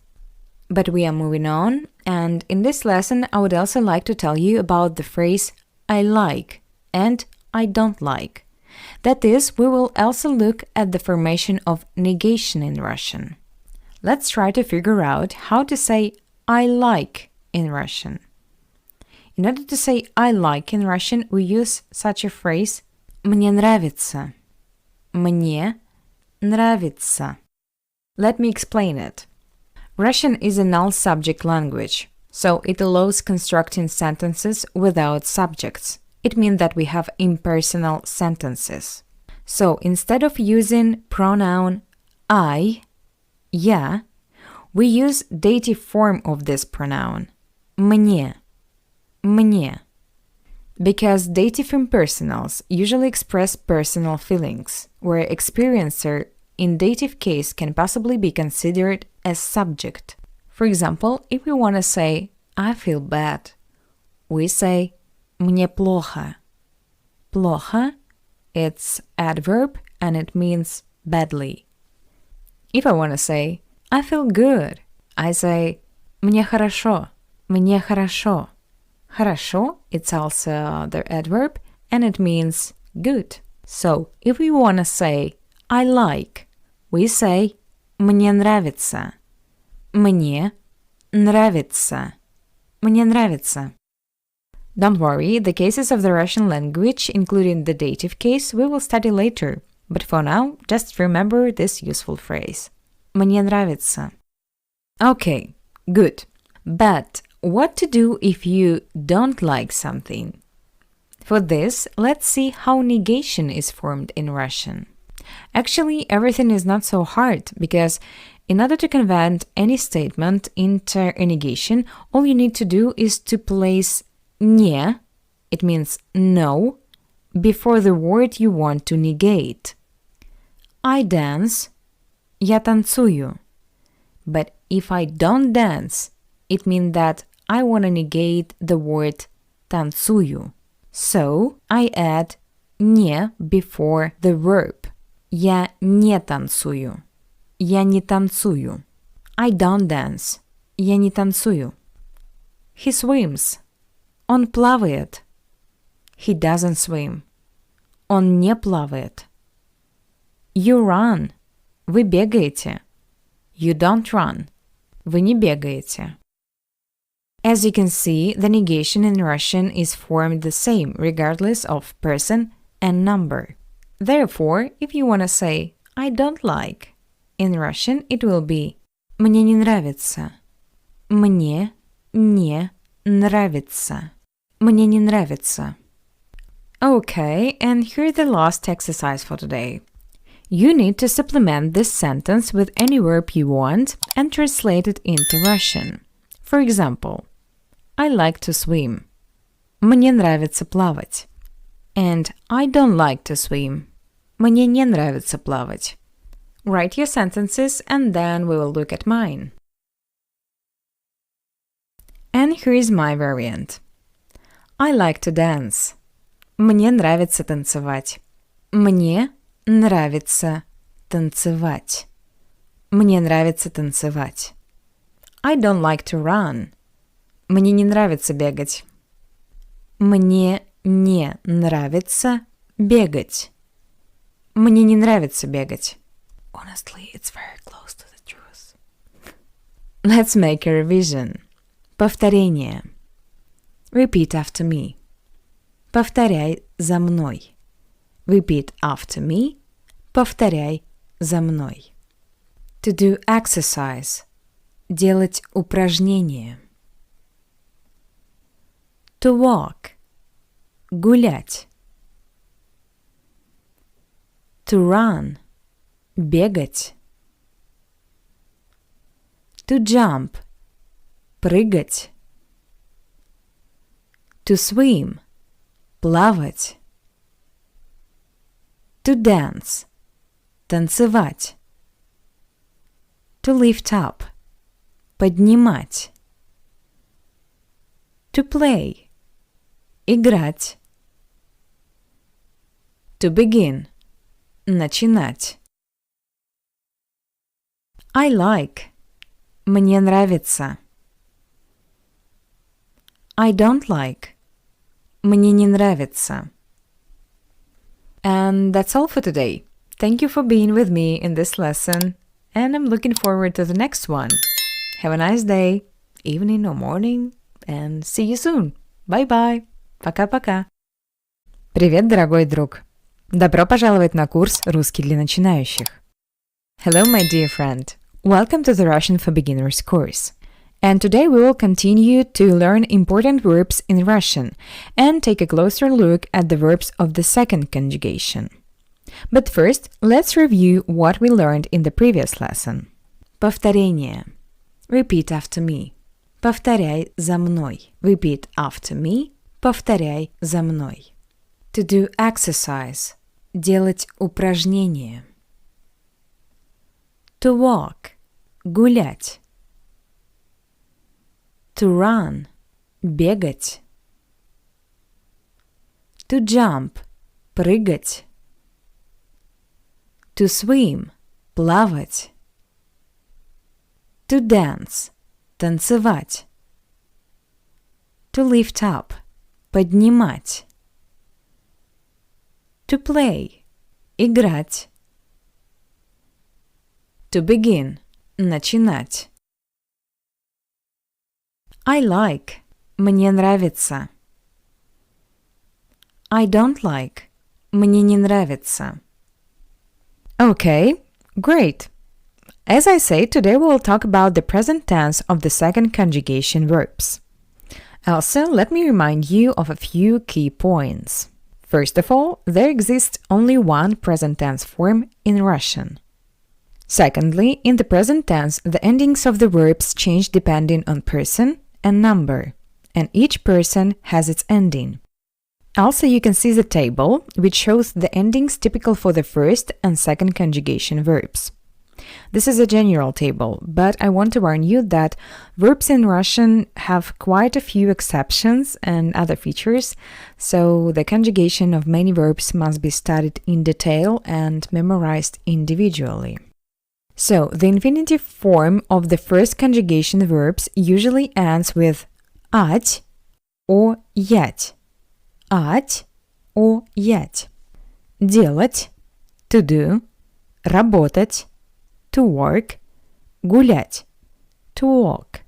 [SPEAKER 1] But we are moving on, and in this lesson, I would also like to tell you about the phrase I like and I don't like. That is, we will also look at the formation of negation in Russian. Let's try to figure out how to say I like in Russian. In order to say I like in Russian, we use such a phrase Мне нравится. Мне нравится. Let me explain it. Russian is a null subject language, so it allows constructing sentences without subjects. It means that we have impersonal sentences. So instead of using pronoun I, я, we use dative form of this pronoun. Мне. Мне. Because dative impersonals usually express personal feelings, where experiencer in dative case can possibly be considered as subject. For example, if we want to say I feel bad, we say Мне плохо. Плохо, it's adverb and it means badly. If I want to say I feel good, I say Мне хорошо. Мне хорошо. Хорошо, it's also the adverb and it means good. So, if we want to say I like, we say Мне нравится. Мне нравится. Мне нравится. Don't worry, the cases of the Russian language, including the dative case, we will study later. But for now, just remember this useful phrase. Мне нравится. Okay, good. But what to do if you don't like something? For this, let's see how negation is formed in Russian. Actually, everything is not so hard, because in order to convert any statement into a negation, all you need to do is to place не, it means no, before the word you want to negate. I dance, я танцую. But if I don't dance, it means that I want to negate the word танцую. So, I add не before the verb. Я не танцую. Я не танцую. I don't dance. Я не танцую. He swims. Он плавает. He doesn't swim. Он не плавает. You run. Вы бегаете. You don't run. Вы не бегаете. As you can see, the negation in Russian is formed the same regardless of person and number. Therefore, if you want to say I don't like, In Russian, it will be «Мне не нравится». Мне не нравится. Мне не нравится. Okay, and here's the last exercise for today. You need to supplement this sentence with any verb you want and translate it into Russian. For example, I like to swim. Мне нравится плавать. And I don't like to swim. Мне не нравится плавать. Write your sentences and then we will look at mine. And here is my variant. I like to dance. Мне нравится танцевать. Мне нравится танцевать. Мне нравится танцевать. I don't like to run. Мне не нравится бегать. Мне не нравится бегать. Мне не нравится бегать. Honestly, it's very close to the truth. Let's make a revision. Повторение. Repeat after me. Повторяй за мной. Repeat after me. Повторяй за мной. To do exercise. Делать упражнение. To walk. Гулять. To run. Бегать. To jump. Прыгать. To swim. Плавать. To dance. Танцевать. To lift up. Поднимать. To play. Играть. To begin. Начинать. I like. Мне нравится. I don't like. Мне не нравится. And that's all for today. Thank you for being with me in this lesson, and I'm looking forward to the next one. Have a nice day, evening or morning, and see you soon. Bye-bye. Пока-пока. Привет, дорогой друг. Добро пожаловать на курс «Русский для начинающих». Hello, my dear friend. Welcome to the Russian for Beginners course. And today we will continue to learn important verbs in Russian and take a closer look at the verbs of the second conjugation. But first, let's review what we learned in the previous lesson. Повторение. Repeat after me. Повторяй за мной. Repeat after me. Повторяй за мной. To do exercise. Делать упражнение. To walk. Гулять. To run. Бегать. To jump. Прыгать. To swim. Плавать. To dance. Танцевать. To lift up. Поднимать. To play. Играть. To begin. Начинать. I like. Мне нравится. I don't like. Мне не нравится. Okay, great. As I say, today we will talk about the present tense of the second conjugation verbs. Also, let me remind you of a few key points. First of all, there exists only one present tense form in Russian. Secondly, in the present tense, the endings of the verbs change depending on person and number, and each person has its ending. Also, you can see the table, which shows the endings typical for the first and second conjugation verbs. This is a general table, but I want to warn you that verbs in Russian have quite a few exceptions and other features, so the conjugation of many verbs must be studied in detail and memorized individually. So, the infinitive form of the first conjugation verbs usually ends with ать or ять. Ать or ять. Делать, to do, работать, to work, гулять, to walk.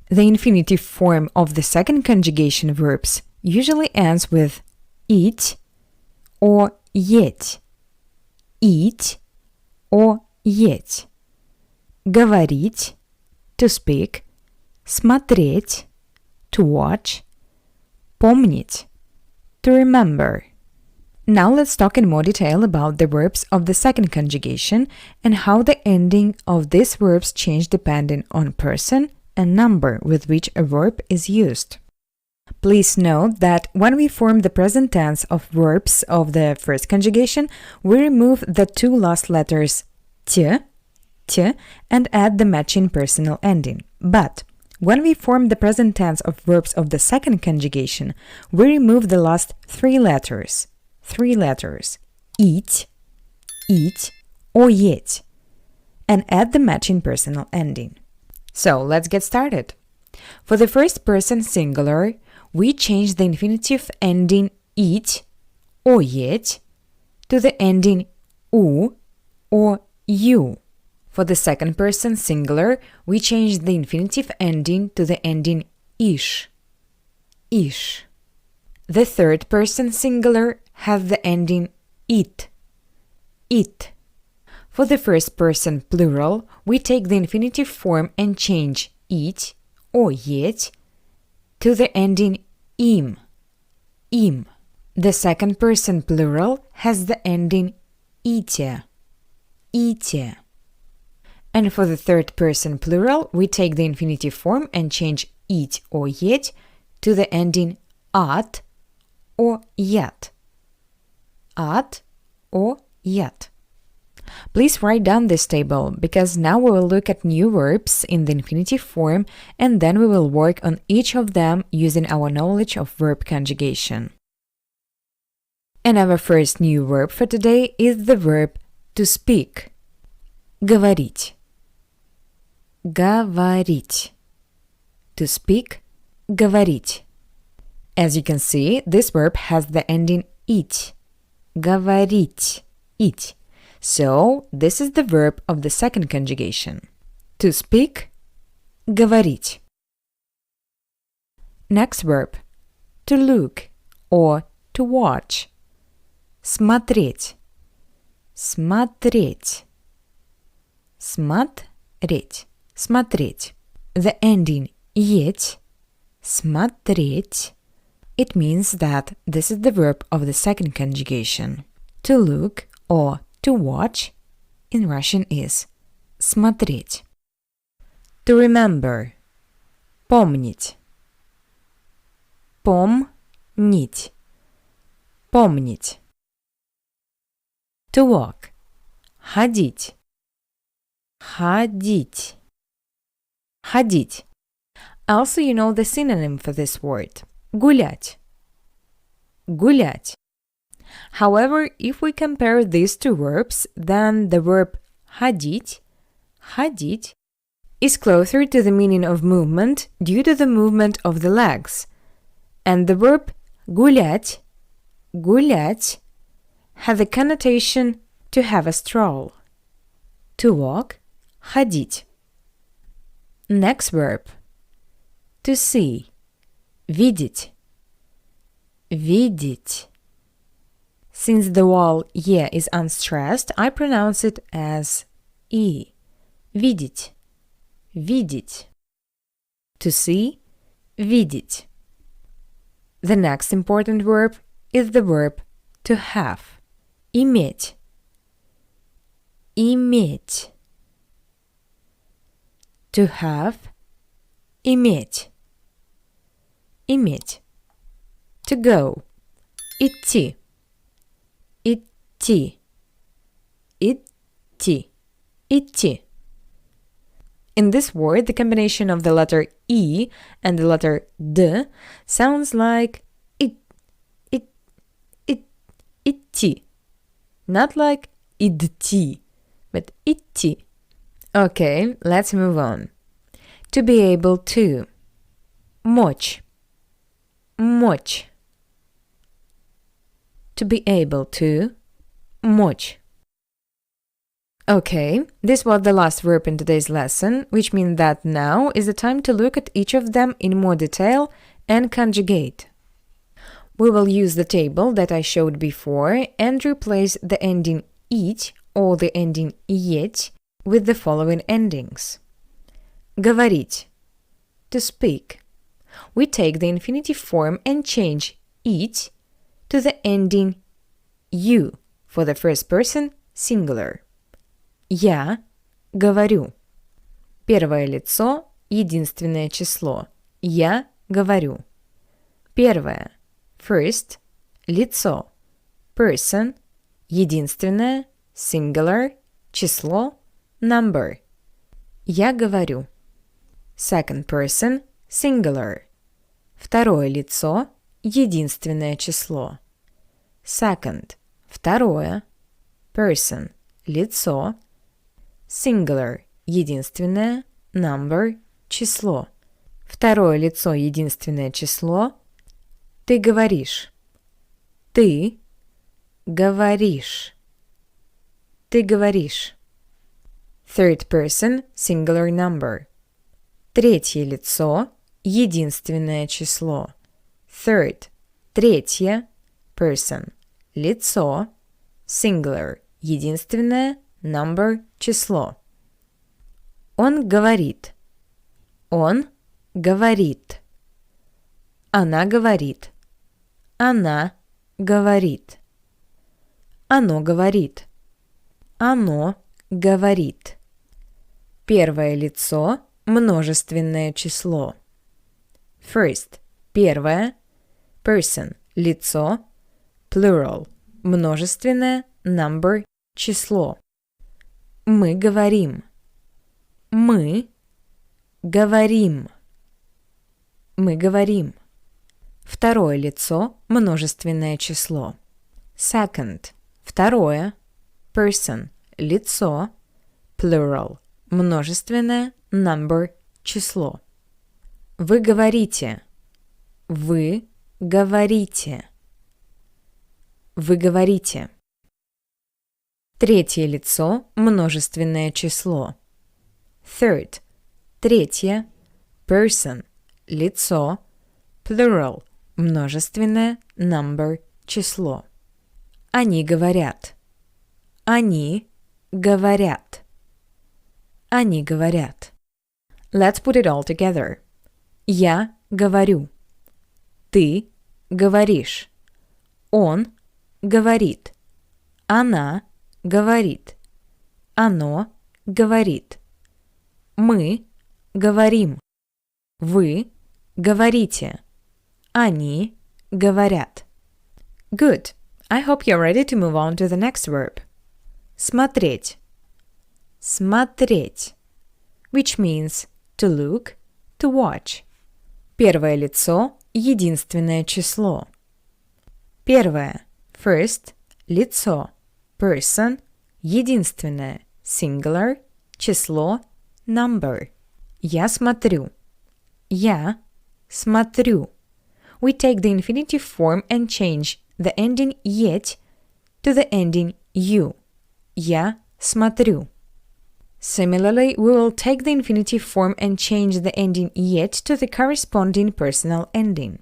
[SPEAKER 1] The infinitive form of the second conjugation verbs usually ends with eat or еть. Eat or еть. говорить, to speak, смотреть, to watch, помнить, to remember. Now let's talk in more detail about the verbs of the second conjugation and how the ending of these verbs change depending on person and number with which a verb is used. Please note that when we form the present tense of verbs of the first conjugation, we remove the two last letters t, and add the matching personal ending. But when we form the present tense of verbs of the second conjugation, we remove the last three letters, eat, or yet, and add the matching personal ending. So let's get started. For the first person singular, we change the infinitive ending it or yet to the ending u or you. For the second person singular, we change the infinitive ending to the ending ish. The third person singular has the ending it. For the first person plural, we take the infinitive form and change it or yet to the ending im. The second person plural has the ending ite. And for the third person plural, we take the infinitive form and change it or yet to the ending at or yet. Please write down this table because now we will look at new verbs in the infinitive form and then we will work on each of them using our knowledge of verb conjugation. And our first new verb for today is the verb to speak. Говорить. To speak, говорить. As you can see, this verb has the ending it. Говорить. So, this is the verb of the second conjugation. To speak, говорить. Next verb. To look or to watch. Смотреть. The ending еть, смотреть. It means that this is the verb of the second conjugation. To look or to watch in Russian is смотреть. To remember. Помнить. To walk. Ходить. Also, you know the synonym for this word. Гулять. However, if we compare these two verbs, then the verb ходить is closer to the meaning of movement due to the movement of the legs. And the verb гулять has a connotation to have a stroll. To walk, ходить. Next verb. To see. Видеть. Since the vowel «е» is unstressed, I pronounce it as «и». Видеть. To see, видеть. The next important verb is the verb to have. Иметь. To have, иметь. To go. Идти. In this word, the combination of the letter E and the letter D sounds like идти. Not like идти, but идти. Okay, let's move on. To be able to. Мочь. To be able to. Мочь. Okay, this was the last verb in today's lesson, which means that now is the time to look at each of them in more detail and conjugate. We will use the table that I showed before and replace the ending it or the ending yet with the following endings. Говорить. To speak. We take the infinitive form and change it to the ending you for the first person singular. Я говорю. Первое лицо, единственное число. Я говорю. Первое. First. Лицо. Person. Единственное. Singular. Число. Number. Я говорю. Second person. Singular. Второе лицо. Единственное число. Second. Второе. Person. Лицо. Singular. Единственное. Number. Число. Второе лицо. Единственное число. Ты говоришь. Ты говоришь. Ты говоришь. Third person. Singular number. Третье лицо. Единственное число. Third. Третье. Person. Лицо. Singular. Единственное. Number. Число. Он говорит. Он говорит. Она говорит. Она говорит. Оно говорит. Оно говорит. Первое лицо. Множественное число. First. Первое. Person. Лицо. Plural. Множественное. Number. Число. Мы говорим. Мы говорим. Мы говорим. Второе лицо. Множественное число. Second. Второе. Person. Лицо. Plural. Множественное. Number. Число. Вы говорите. Вы говорите. Вы говорите. Третье лицо. Множественное число. Third. Третье. Person. Лицо. Plural. Множественное. Number. Число. Они говорят. Они говорят. Они говорят. Let's put it all together. Я говорю. Ты говоришь. Он говорит. Она говорит. Оно говорит. Мы говорим. Вы говорите. Они говорят. Good. I hope you're ready to move on to the next verb. Смотреть. Смотреть. Which means to look, to watch. Первое лицо, единственное число. Первое. First. Лицо. Person. Единственное. Singular. Число. Number. Я смотрю. Я смотрю. We take the infinitive form and change the ending yet to the ending you. Я смотрю. Similarly, we will take the infinitive form and change the ending yet to the corresponding personal ending.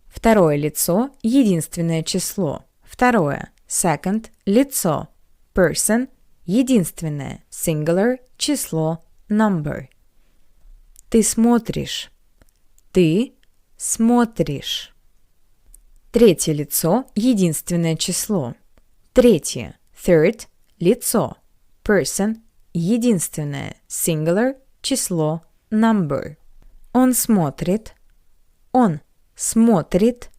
[SPEAKER 1] Второе лицо – единственное число. Второе – second – лицо. Person – единственное. Singular – число. Number. Ты смотришь. Ты смотришь. Третье лицо – единственное число. Третье – third – лицо. Person – единственное. Singular – число. Number. Он смотрит. Он смотрит.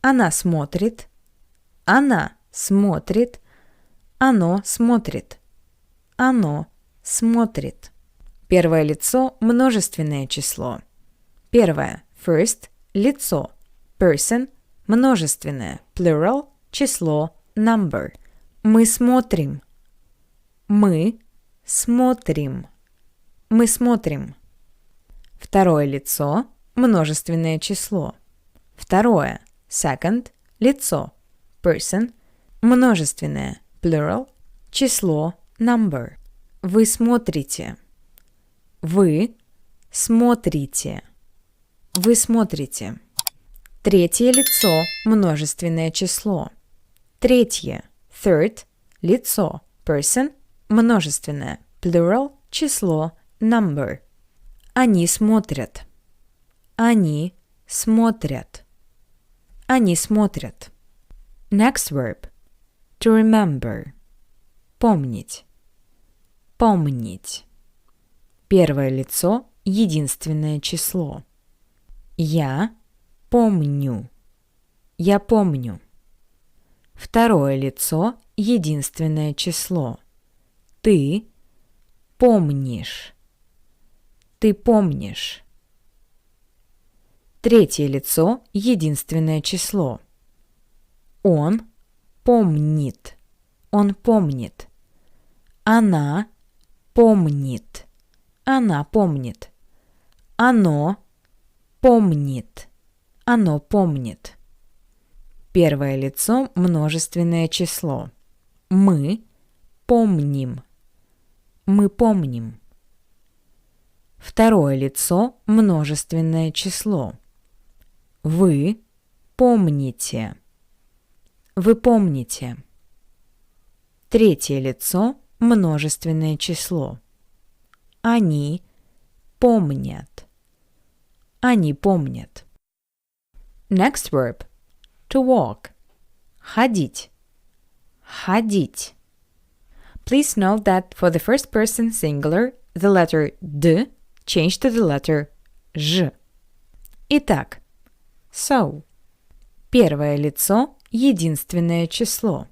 [SPEAKER 1] Она смотрит. Она смотрит. Оно смотрит. Оно смотрит. Первое лицо – множественное число. Первое – first – лицо. Person – множественное. Plural – число. Number. Мы смотрим. Мы смотрим. Мы смотрим. Второе лицо – множественное число. Второе – second – лицо. Person – множественное. Plural – число. Number. Вы смотрите. Вы смотрите. Вы смотрите. Третье лицо – множественное число. Третье – third – лицо. Person – множественное. Plural – число, number. Они смотрят. Они смотрят. Они смотрят. Next verb. To remember. Помнить. Помнить. Первое лицо – единственное число. Я помню. Я помню. Второе лицо – единственное число. Ты помнишь. Ты помнишь. Третье лицо – единственное число. Он помнит. Он помнит. Она помнит. Она помнит. Оно помнит. Оно помнит. Первое лицо – множественное число. Мы помним. Мы помним. Второе лицо – множественное число. Вы помните. Вы помните. Третье лицо – множественное число. Они помнят. Они помнят. Next verb. To walk. Ходить. Ходить. Please note that for the first person singular, the letter D changed to the letter Ж. Итак, so. Первое лицо – единственное число.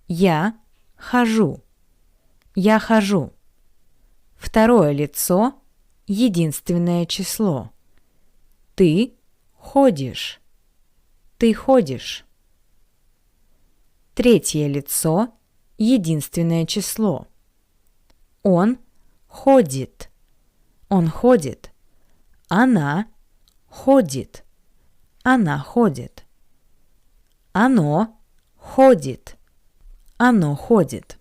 [SPEAKER 1] Я хожу. Я хожу. Второе лицо – единственное число. Ты ходишь. Ты ходишь. Третье лицо – единственное число. Он ходит. Он ходит. Она ходит. Она ходит. Оно ходит. Оно ходит.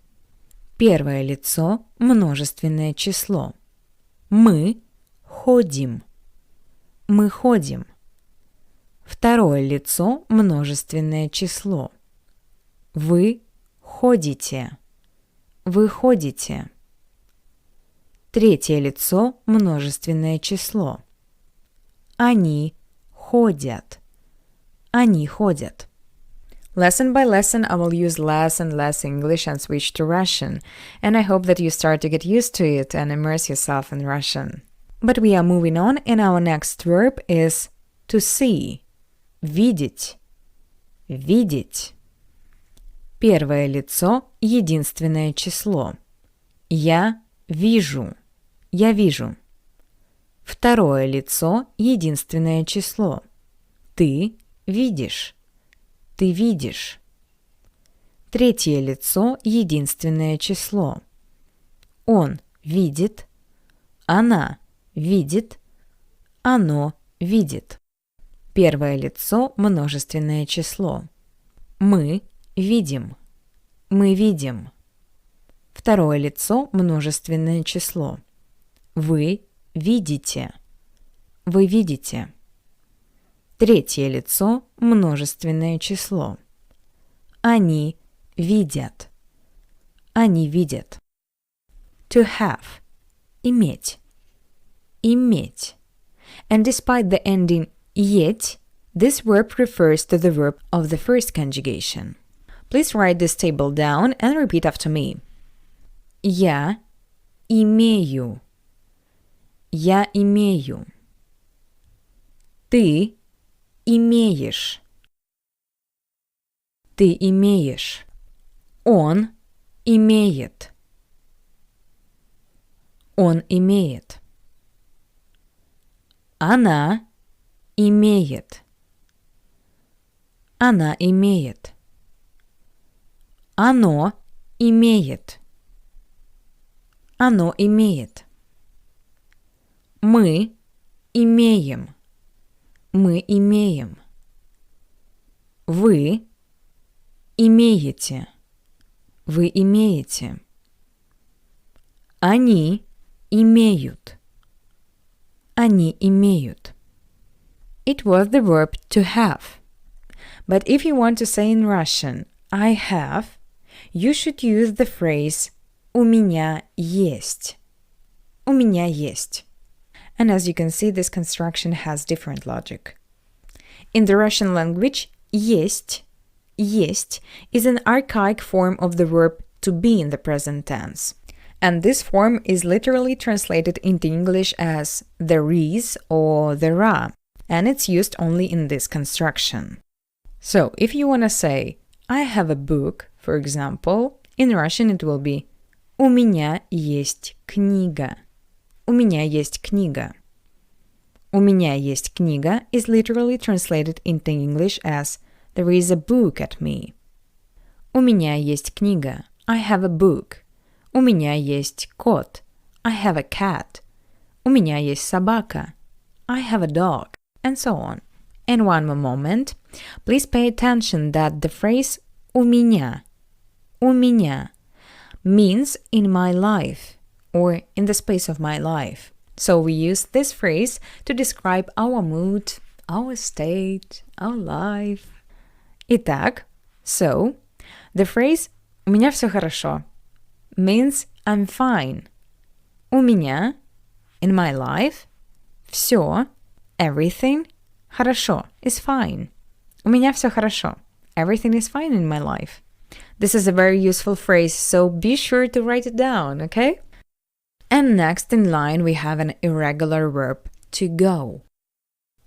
[SPEAKER 1] Первое лицо – множественное число. Мы ходим. Мы ходим. Второе лицо – множественное число. Вы ходите. Вы ходите. Третье лицо – множественное число. Они ходят. Они ходят. Lesson by lesson, I will use less and less English and switch to Russian, and I hope that you start to get used to it and immerse yourself in Russian. But we are moving on, and our next verb is to see. Видеть. Видеть. Первое лицо – единственное число. Я вижу. Я вижу. Второе лицо – единственное число. Ты видишь. Ты видишь. Третье лицо – единственное число. Он видит. Она видит. Оно видит. Первое лицо – множественное число. Мы видим. Мы видим. Второе лицо – множественное число. Вы видите. Вы видите. Третье лицо – множественное число. Они видят. Они видят. To have – иметь. Иметь. And despite the ending «еть», this verb refers to the verb of the first conjugation. Please write this table down and repeat after me. Я имею. Я имею. Ты имеешь. Ты имеешь. Он имеет. Он имеет. Она имеет. Она имеет. Оно имеет. Оно имеет. Мы имеем. Мы имеем. Вы имеете. Вы имеете. Они имеют. Они имеют. It was the verb to have. But if you want to say in Russian, I have, you should use the phrase У меня есть. У меня есть. And as you can see, this construction has different logic. In the Russian language, есть is an archaic form of the verb to be in the present tense. And this form is literally translated into English as there is or there are, and it's used only in this construction. So, if you want to say, I have a book, for example, in Russian it will be У меня есть книга. У меня есть книга. У меня есть книга is literally translated into English as there is a book at me. У меня есть книга. I have a book. У меня есть кот. I have a cat. У меня есть собака. I have a dog. And so on. And one more moment. Please pay attention that the phrase у меня means in my life or in the space of my life. So we use this phrase to describe our mood, our state, our life. Итак, so the phrase «У меня все хорошо» means I'm fine. У меня, in my life, все, everything, хорошо, is fine. У меня все хорошо. Everything is fine in my life. This is a very useful phrase, so be sure to write it down, okay? And next in line we have an irregular verb, to go.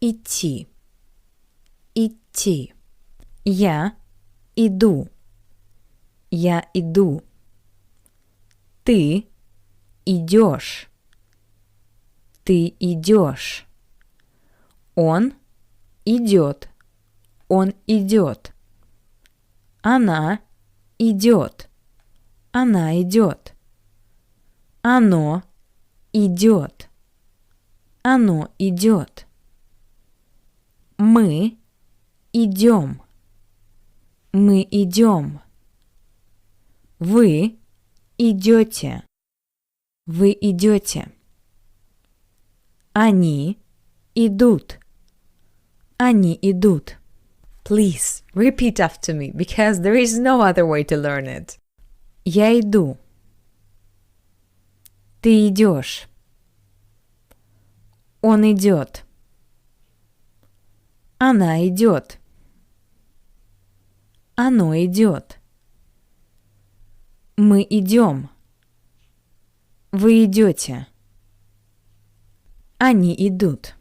[SPEAKER 1] Идти. Идти. Я иду. Я иду. Ты идешь. Ты идешь. Он идет. Он идет. Она идет. Она идет. Оно идет. Оно идет. Мы идем. Мы идем. Вы идете. Вы идете. Они идут. Они идут. Please repeat after me, because there is no other way to learn it. Я иду. Ты идешь. Он идет. Она идет. Оно идет. Мы идем. Вы идете. Они идут.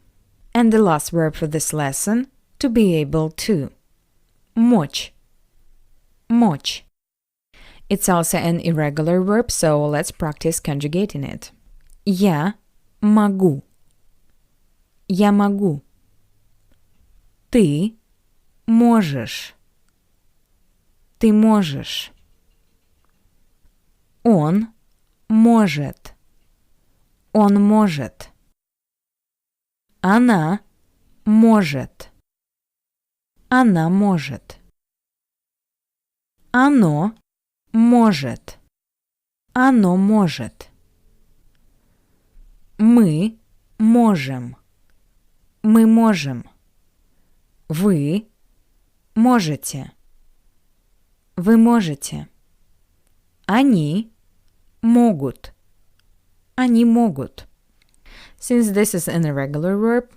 [SPEAKER 1] And the last verb for this lesson, to be able to. Мочь. Мочь. It's also an irregular verb, so let's practice conjugating it. Я могу. Я могу. Ты можешь. Ты можешь. Он может. Он может. Она может. Она может. Оно может. Оно может. Мы можем. Мы можем. Вы можете. Вы можете. Они могут. Они могут. Since this is an irregular verb,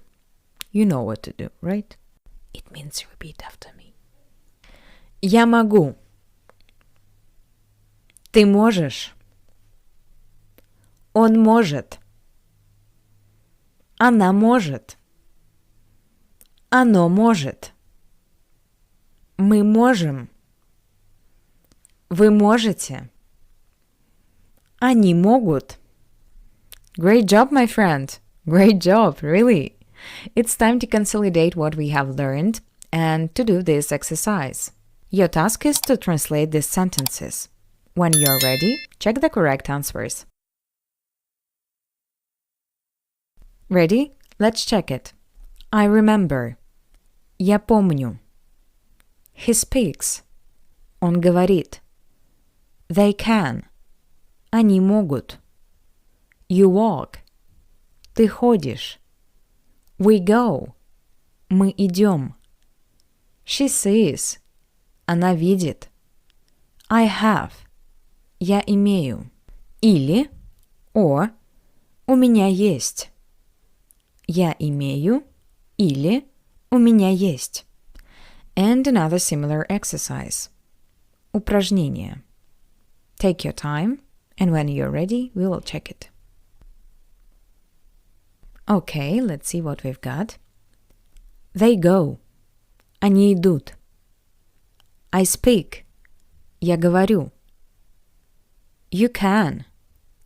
[SPEAKER 1] you know what to do, right? It means repeat after me. Я могу. Ты можешь. Он может. Она может. Оно может. Мы можем. Вы можете. Они могут. Great job, my friend. Great job, really. It's time to consolidate what we have learned and to do this exercise. Your task is to translate these sentences. When you're ready, check the correct answers. Ready? Let's check it. I remember. Я помню. He speaks. Он говорит. They can. Они могут. You walk. Ты ходишь. We go. Мы идем. She sees. Она видит. I have. Я имею. или о у меня есть. Я имею или у меня есть. And another similar exercise. Упражнение. Take your time, and when you're ready, we will check it. Okay, let's see what we've got. They go. Они идут. I speak. Я говорю. You can.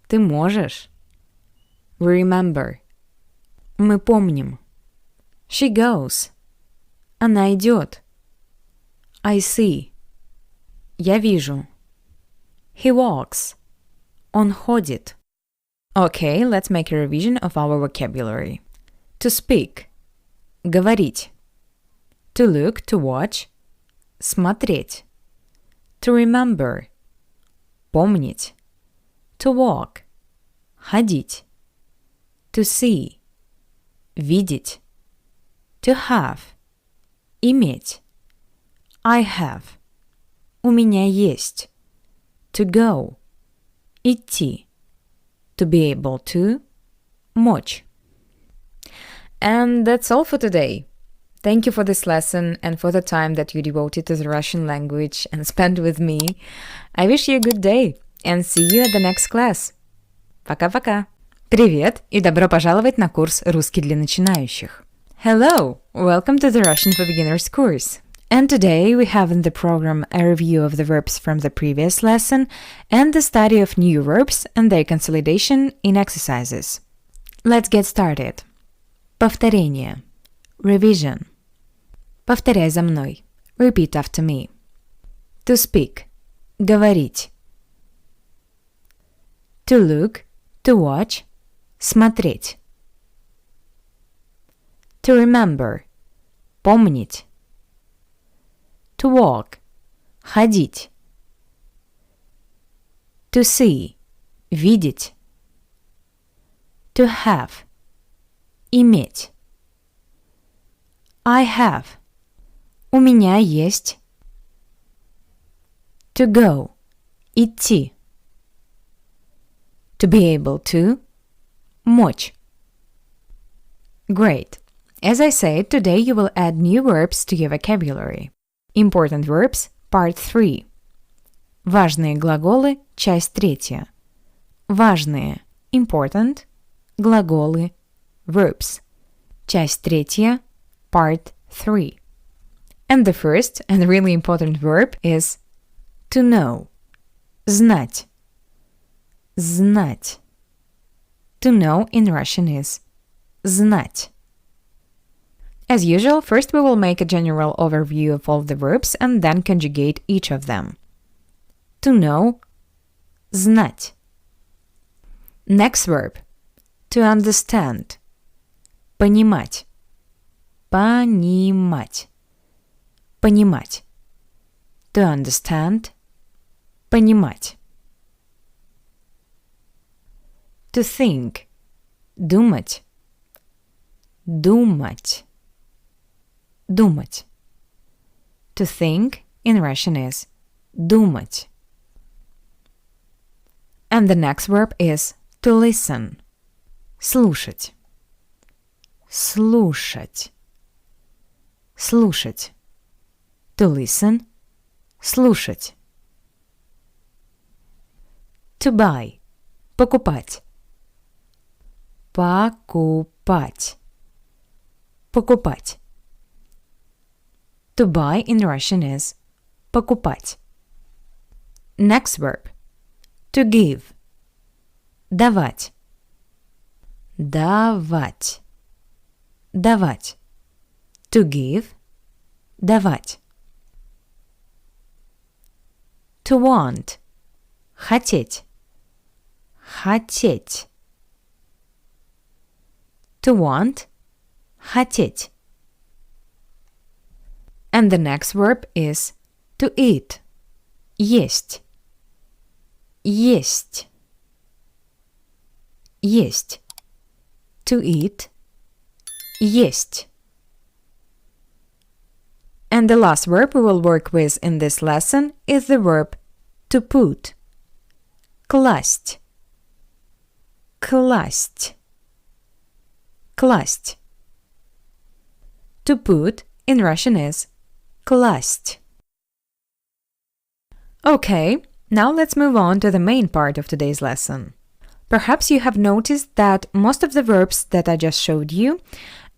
[SPEAKER 1] Ты можешь. We remember. Мы помним. She goes. Она идет. I see. Я вижу. He walks. Он ходит. Okay, let's make a revision of our vocabulary. To speak. Говорить. To look, to watch. Смотреть. To remember. Помнить. To walk. Ходить. To see. Видеть. To have. Иметь. I have. У меня есть. To go. Идти. To be able to. Мочь. And that's all for today. Thank you for this lesson and for the time that you devoted to the Russian language and spent with me. I wish you a good day and see you at the next class. Пока-пока. Привет и добро пожаловать на курс «Русский для начинающих». Hello! Welcome to the Russian for Beginners course. And today we have in the program a review of the verbs from the previous lesson and the study of new verbs and their consolidation in exercises. Let's get started. Повторение. Revision. Повторяй за мной. Repeat after me. To speak. Говорить. To look. To watch. Смотреть. To remember. Помнить. To walk. Ходить. To see. Видеть. To have. Иметь. I have. У меня есть. To go. Идти. To be able to. Мочь. Great. As I said, today you will add new verbs to your vocabulary. Important verbs, part 3. Важные глаголы, часть 3. Важные, important, глаголы, verbs. Часть 3, part 3. And the first and really important verb is to know. Знать. Знать. To know in Russian is знать. As usual, first we will make a general overview of all the verbs and then conjugate each of them. To know, знать. Next verb, to understand. Понимать. Понимать. Понимать. To understand. Понимать. To think. Думать. Думать. Думать. To think in Russian is думать. And the next verb is to listen. Слушать. Слушать. Слушать. To listen. Слушать. To buy. Покупать. Покупать. Покупать. To buy in Russian is покупать. Next verb. To give. Давать. Давать. Давать. To give. Давать. To want. Хотеть. Хотеть. To want. Хотеть. And the next verb is to eat. Есть. Есть. Есть. To eat. Есть. And the last verb we will work with in this lesson is the verb to put. Класть. класть. Класть. To put in Russian is класть. Okay, now let's move on to the main part of today's lesson. Perhaps you have noticed that most of the verbs that I just showed you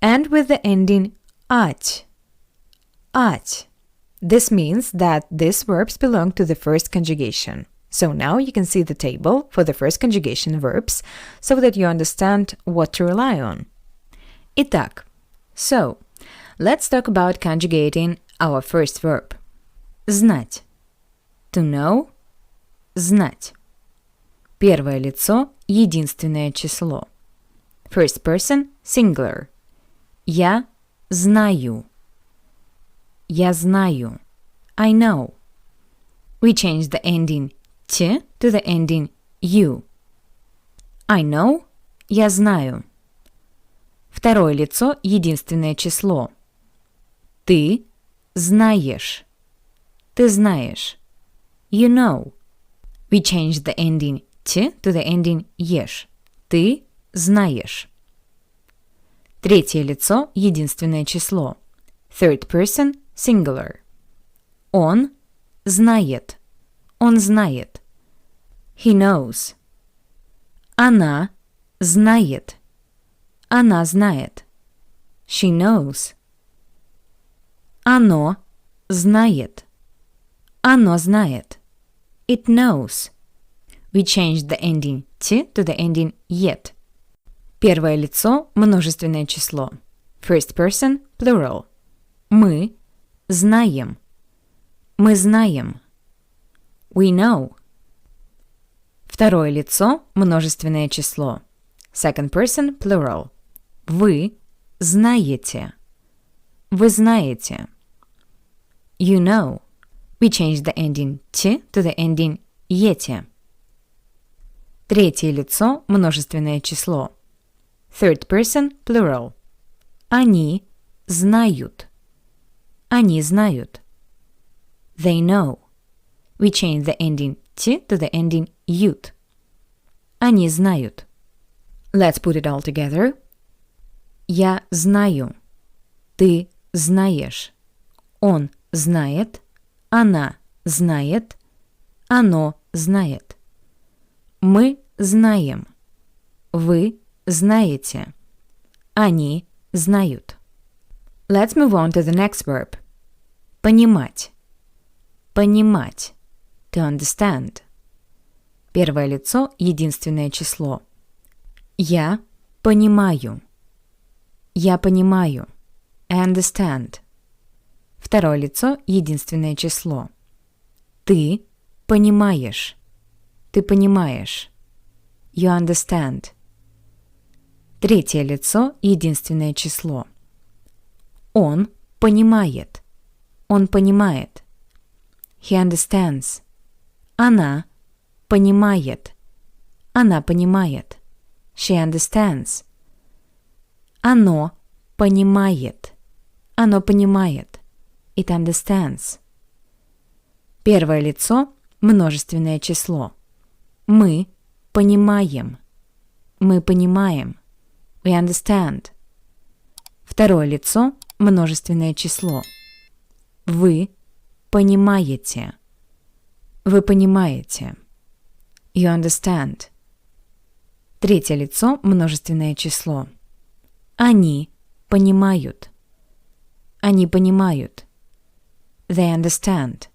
[SPEAKER 1] end with the ending at. At. This means that these verbs belong to the first conjugation. So now you can see the table for the first conjugation verbs so that you understand what to rely on. Итак, so let's talk about conjugating our first verb. Знать. To know. Знать. Первое лицо, единственное число. First person, singular. Я знаю. Я знаю. I know. We change the ending «t» to the ending «you». I know. Я знаю. Второе лицо, единственное число. Ты знаешь. Ты знаешь. You know. We change the ending «t» to the ending «ешь». Ты знаешь. Третье лицо, единственное число. Third person, singular. Он знает. Он знает. He knows. Она знает. Она знает. She knows. Оно знает. Оно знает. It knows. We changed the ending «t» to the ending «ет». Первое лицо, множественное число. First person, plural. Мы знаем. Мы знаем. We know. Второе лицо, множественное число. Second person, plural. Вы знаете. Вы знаете. You know. We change the ending «t» to the ending «ете». Третье лицо, множественное число. Third person, plural. Они знают. Они знают. They know. We change the ending «t» to the ending «ют». Они знают. Let's put it all together. Я знаю. Ты знаешь. Он знает. Она знает. Оно знает. Мы знаем. Вы знаете. Они знают. Let's move on to the next verb. Понимать. Понимать. To understand. Первое лицо, единственное число. Я понимаю. Я понимаю. I understand. Второе лицо, единственное число. Ты понимаешь. Ты понимаешь. You understand. Третье лицо, единственное число. Он понимает. Он понимает. He understands. Она понимает. Она понимает. She understands. Оно понимает. Оно понимает. It understands. Первое лицо, множественное число. Мы понимаем. Мы понимаем. We understand. Второе лицо, множественное число. Вы понимаете. Вы понимаете. You understand. Третье лицо, множественное число. Они понимают. Они понимают. They understand.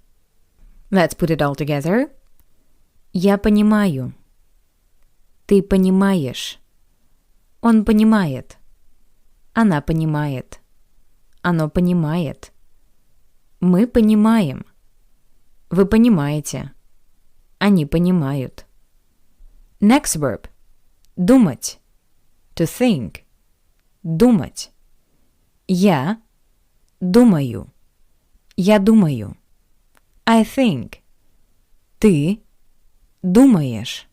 [SPEAKER 1] Let's put it all together. Я понимаю. Ты понимаешь. Он понимает. Она понимает. Оно понимает. Мы понимаем. Вы понимаете. Они понимают. Next verb. Думать. To think. Думать. Я думаю. Я думаю. I think. Ты думаешь.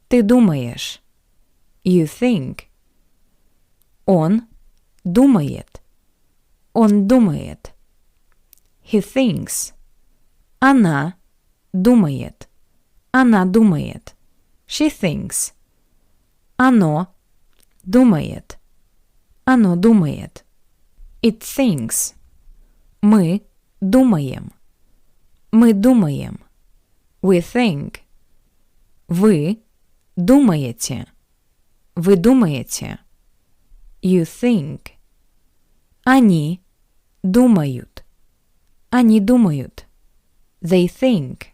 [SPEAKER 1] Ты думаешь. You think. Он думает. Он думает. He thinks. Она думает. Она думает. She thinks. Оно думает. Оно думает. It thinks. Мы думаем. Мы думаем. We think. Вы думаете. Вы думаете. You think. Они думают. Они думают. They think.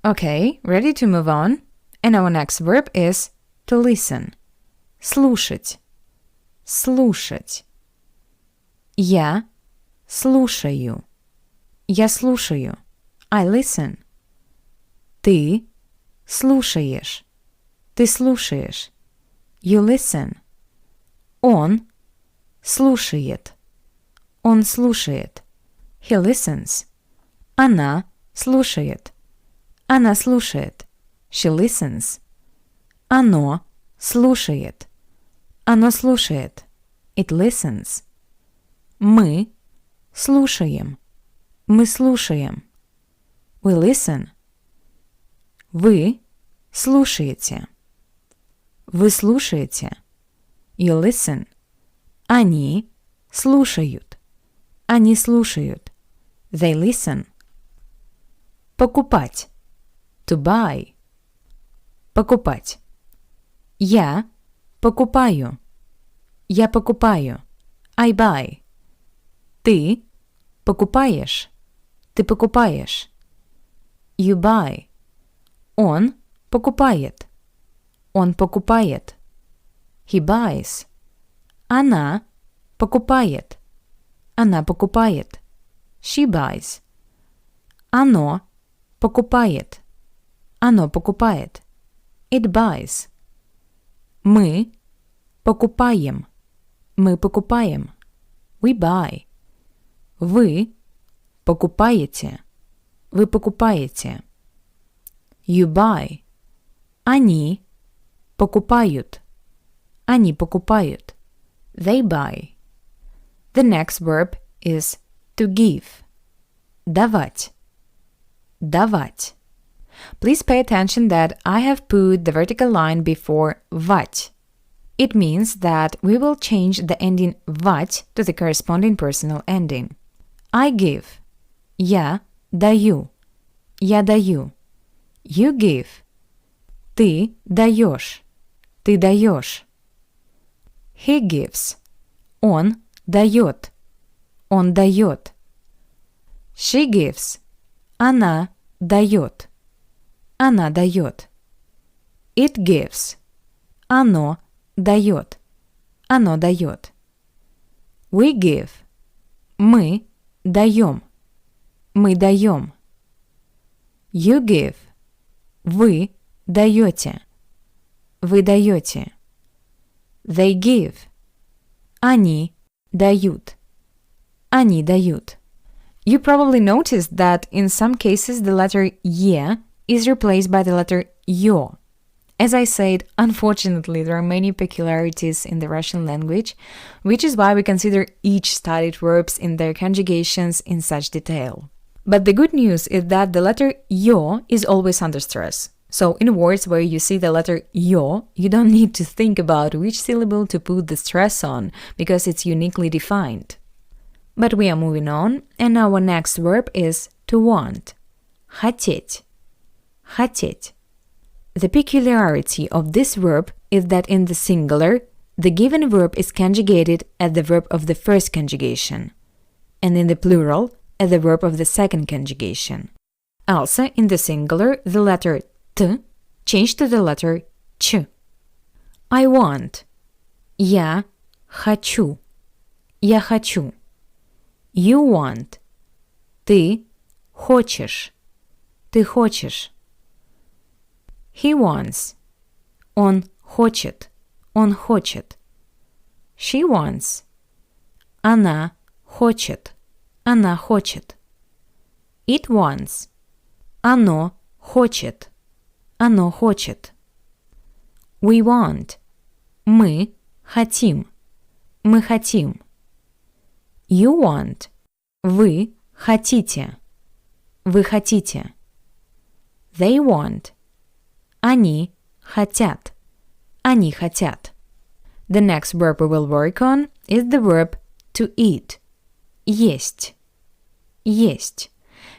[SPEAKER 1] Okay, ready to move on? And our next verb is to listen. Слушать. Слушать. Я слушаю. Я слушаю. I listen. Ты слушаешь. Ты слушаешь. You listen. Он слушает. Он слушает. He listens. Она слушает. Она слушает. She listens. Оно слушает. Оно слушает. It listens. Мы слушаем. Мы слушаем. We listen. Вы слушаете. Вы слушаете. You listen. Они слушают. Они слушают. They listen. Покупать. To buy. Покупать. Я покупаю. Я покупаю. I buy. Ты покупаешь. Ты покупаешь. You buy. Он покупает. Он покупает. He buys. Она покупает. Она покупает. She buys. Оно покупает. Оно покупает. It buys. Мы покупаем. Мы покупаем. We buy. Вы покупаете. Вы покупаете. You buy. Они покупают. Они покупают. They buy. The next verb is to give. Давать. Давать. Please pay attention that I have put the vertical line before vat. It means that we will change the ending vat to the corresponding personal ending. I give. Я даю. Я даю. You give. Ты даешь. Ты даешь. He gives. Он дает. Он дает. She gives. Она дает. Она дает. It gives. Оно дает. Оно дает. We give. Мы даем. Мы даем. You give. Вы даете. Вы даете. They give. Они дают. Они дают. You probably noticed that in some cases the letter ye is replaced by the letter yo. As I said, unfortunately, there are many peculiarities in the Russian language, which is why we consider each studied verbs in their conjugations in such detail. But the good news is that the letter yo is always under stress. So in words where you see the letter yo, you don't need to think about which syllable to put the stress on, because it's uniquely defined. But we are moving on, and our next verb is to want. Хотеть. Хотеть. The peculiarity of this verb is that in the singular, the given verb is conjugated as the verb of the first conjugation, and in the plural, as the verb of the second conjugation. Also, in the singular, the letter t changed to the letter ch. I want. Я хочу. Я хочу. You want. Ты хочешь. Ты хочешь. He wants. Он хочет. Он хочет. She wants. Она хочет. Она хочет. It wants. Оно хочет. Оно хочет. We want. Мы хотим. Мы хотим. You want. Вы хотите. Вы хотите. They want. Они хотят. Они хотят. The next verb we will work on is the verb to eat. Есть. Есть.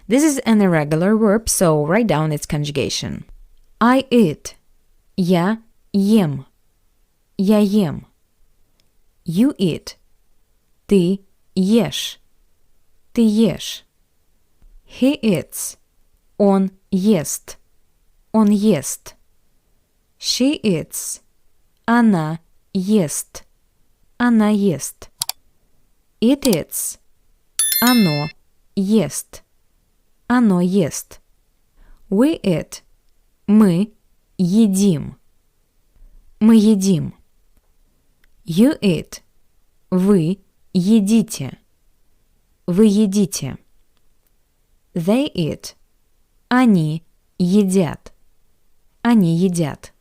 [SPEAKER 1] This is an irregular verb, so write down its conjugation. I eat. Я ем. Я ем. You eat. Ты ешь. Ты ешь. He eats. Он ест. Он ест. She eats. Она ест. Она ест. It eats. Оно ест. Оно ест. We eat. Мы едим. Мы едим. You eat. Вы едите. Вы едите. They eat. Они едят. Они едят.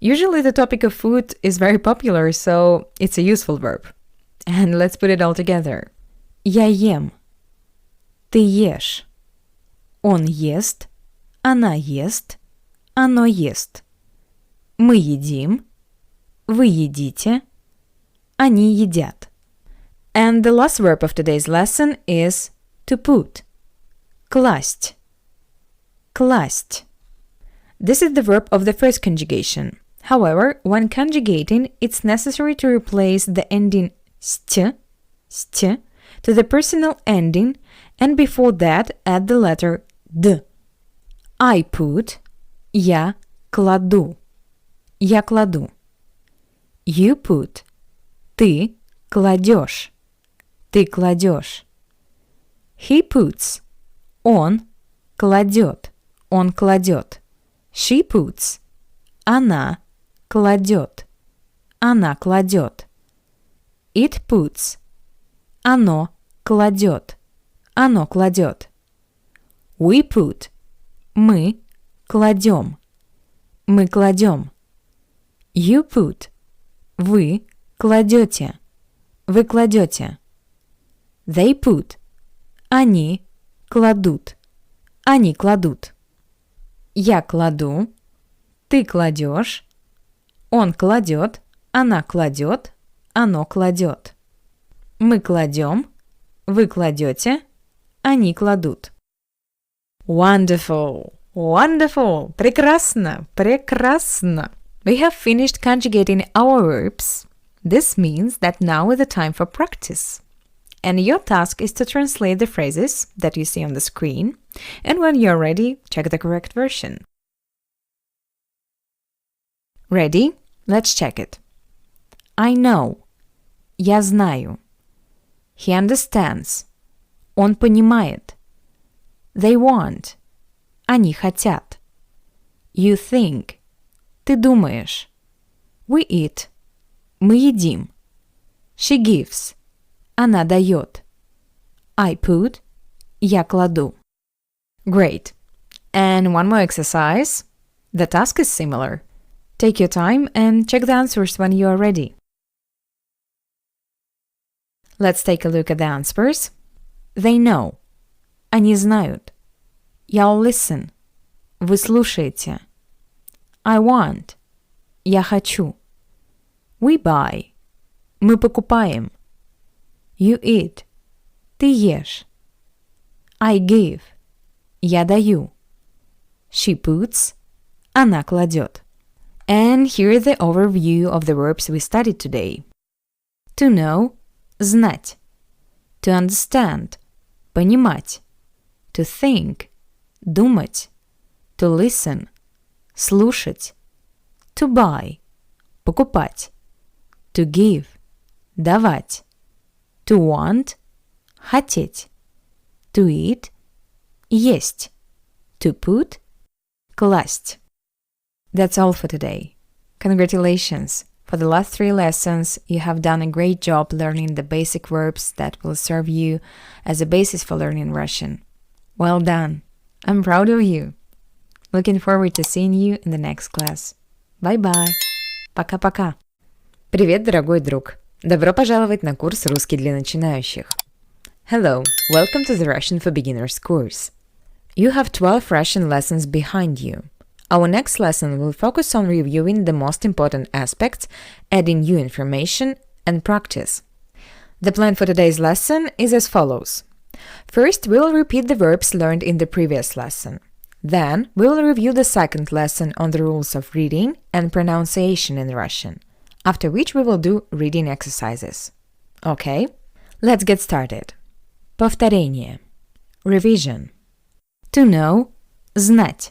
[SPEAKER 1] Usually the topic of food is very popular, so it's a useful verb. And let's put it all together. Я ем. Ты ешь. Он ест. Она ест. Оно ест. Мы едим. Вы едите. Они едят. And the last verb of today's lesson is to put. Класть. Класть. This is the verb of the first conjugation. However, when conjugating, it's necessary to replace the ending st to the personal ending, and before that add the letter d. I put. Я кладу. Я кладу. You put. Ты кладешь. Ты кладешь. He puts. Он кладет. Он кладет. She puts. Она кладет. Она кладет. It puts. Оно кладет. Оно кладет. We put. Мы кладем. Мы кладем. You put. Вы кладете. Вы кладете. They put. Они кладут. Они кладут. Я кладу. Ты кладешь. Он кладет. Она кладет. Оно кладет. Мы кладем. Вы кладете. Они кладут. Wonderful! Wonderful! Прекрасно! Прекрасно! We have finished conjugating our verbs. This means that now is the time for practice. And your task is to translate the phrases that you see on the screen, and when you're ready, check the correct version. Ready? Let's check it. I know. Я знаю. He understands. Он понимает. They want. Они хотят. You think. Ты думаешь. We eat. Мы едим. She gives. Она дает. I put. Я кладу. Great. And one more exercise. The task is similar. Take your time and check the answers when you are ready. Let's take a look at the answers. They know. Они знают. Y'all listen. Вы слушаете. I want. Я хочу. We buy. Мы покупаем. You eat. Ты ешь. I give. Я даю. She puts. Она кладет. And here is the overview of the verbs we studied today. To know. Знать. To understand. Понимать. To think. Думать. To listen. Слушать. To buy. Покупать. To give. Давать. To want. Хотеть. To eat. Есть. To put. Класть. That's all for today. Congratulations! For the last 3 lessons, you have done a great job learning the basic verbs that will serve you as a basis for learning Russian. Well done! I'm proud of you! Looking forward to seeing you in the next class. Bye-bye! Пока-пока! Привет, дорогой друг! Добро пожаловать на курс «Русский для начинающих». Hello! Welcome to the Russian for Beginners course. You have 12 Russian lessons behind you. Our next lesson will focus on reviewing the most important aspects, adding new information, and practice. The plan for today's lesson is as follows. First, we will repeat the verbs learned in the previous lesson. Then, we will review the second lesson on the rules of reading and pronunciation in Russian, after which we will do reading exercises. Okay? Let's get started. Повторение. Revision. To know – знать.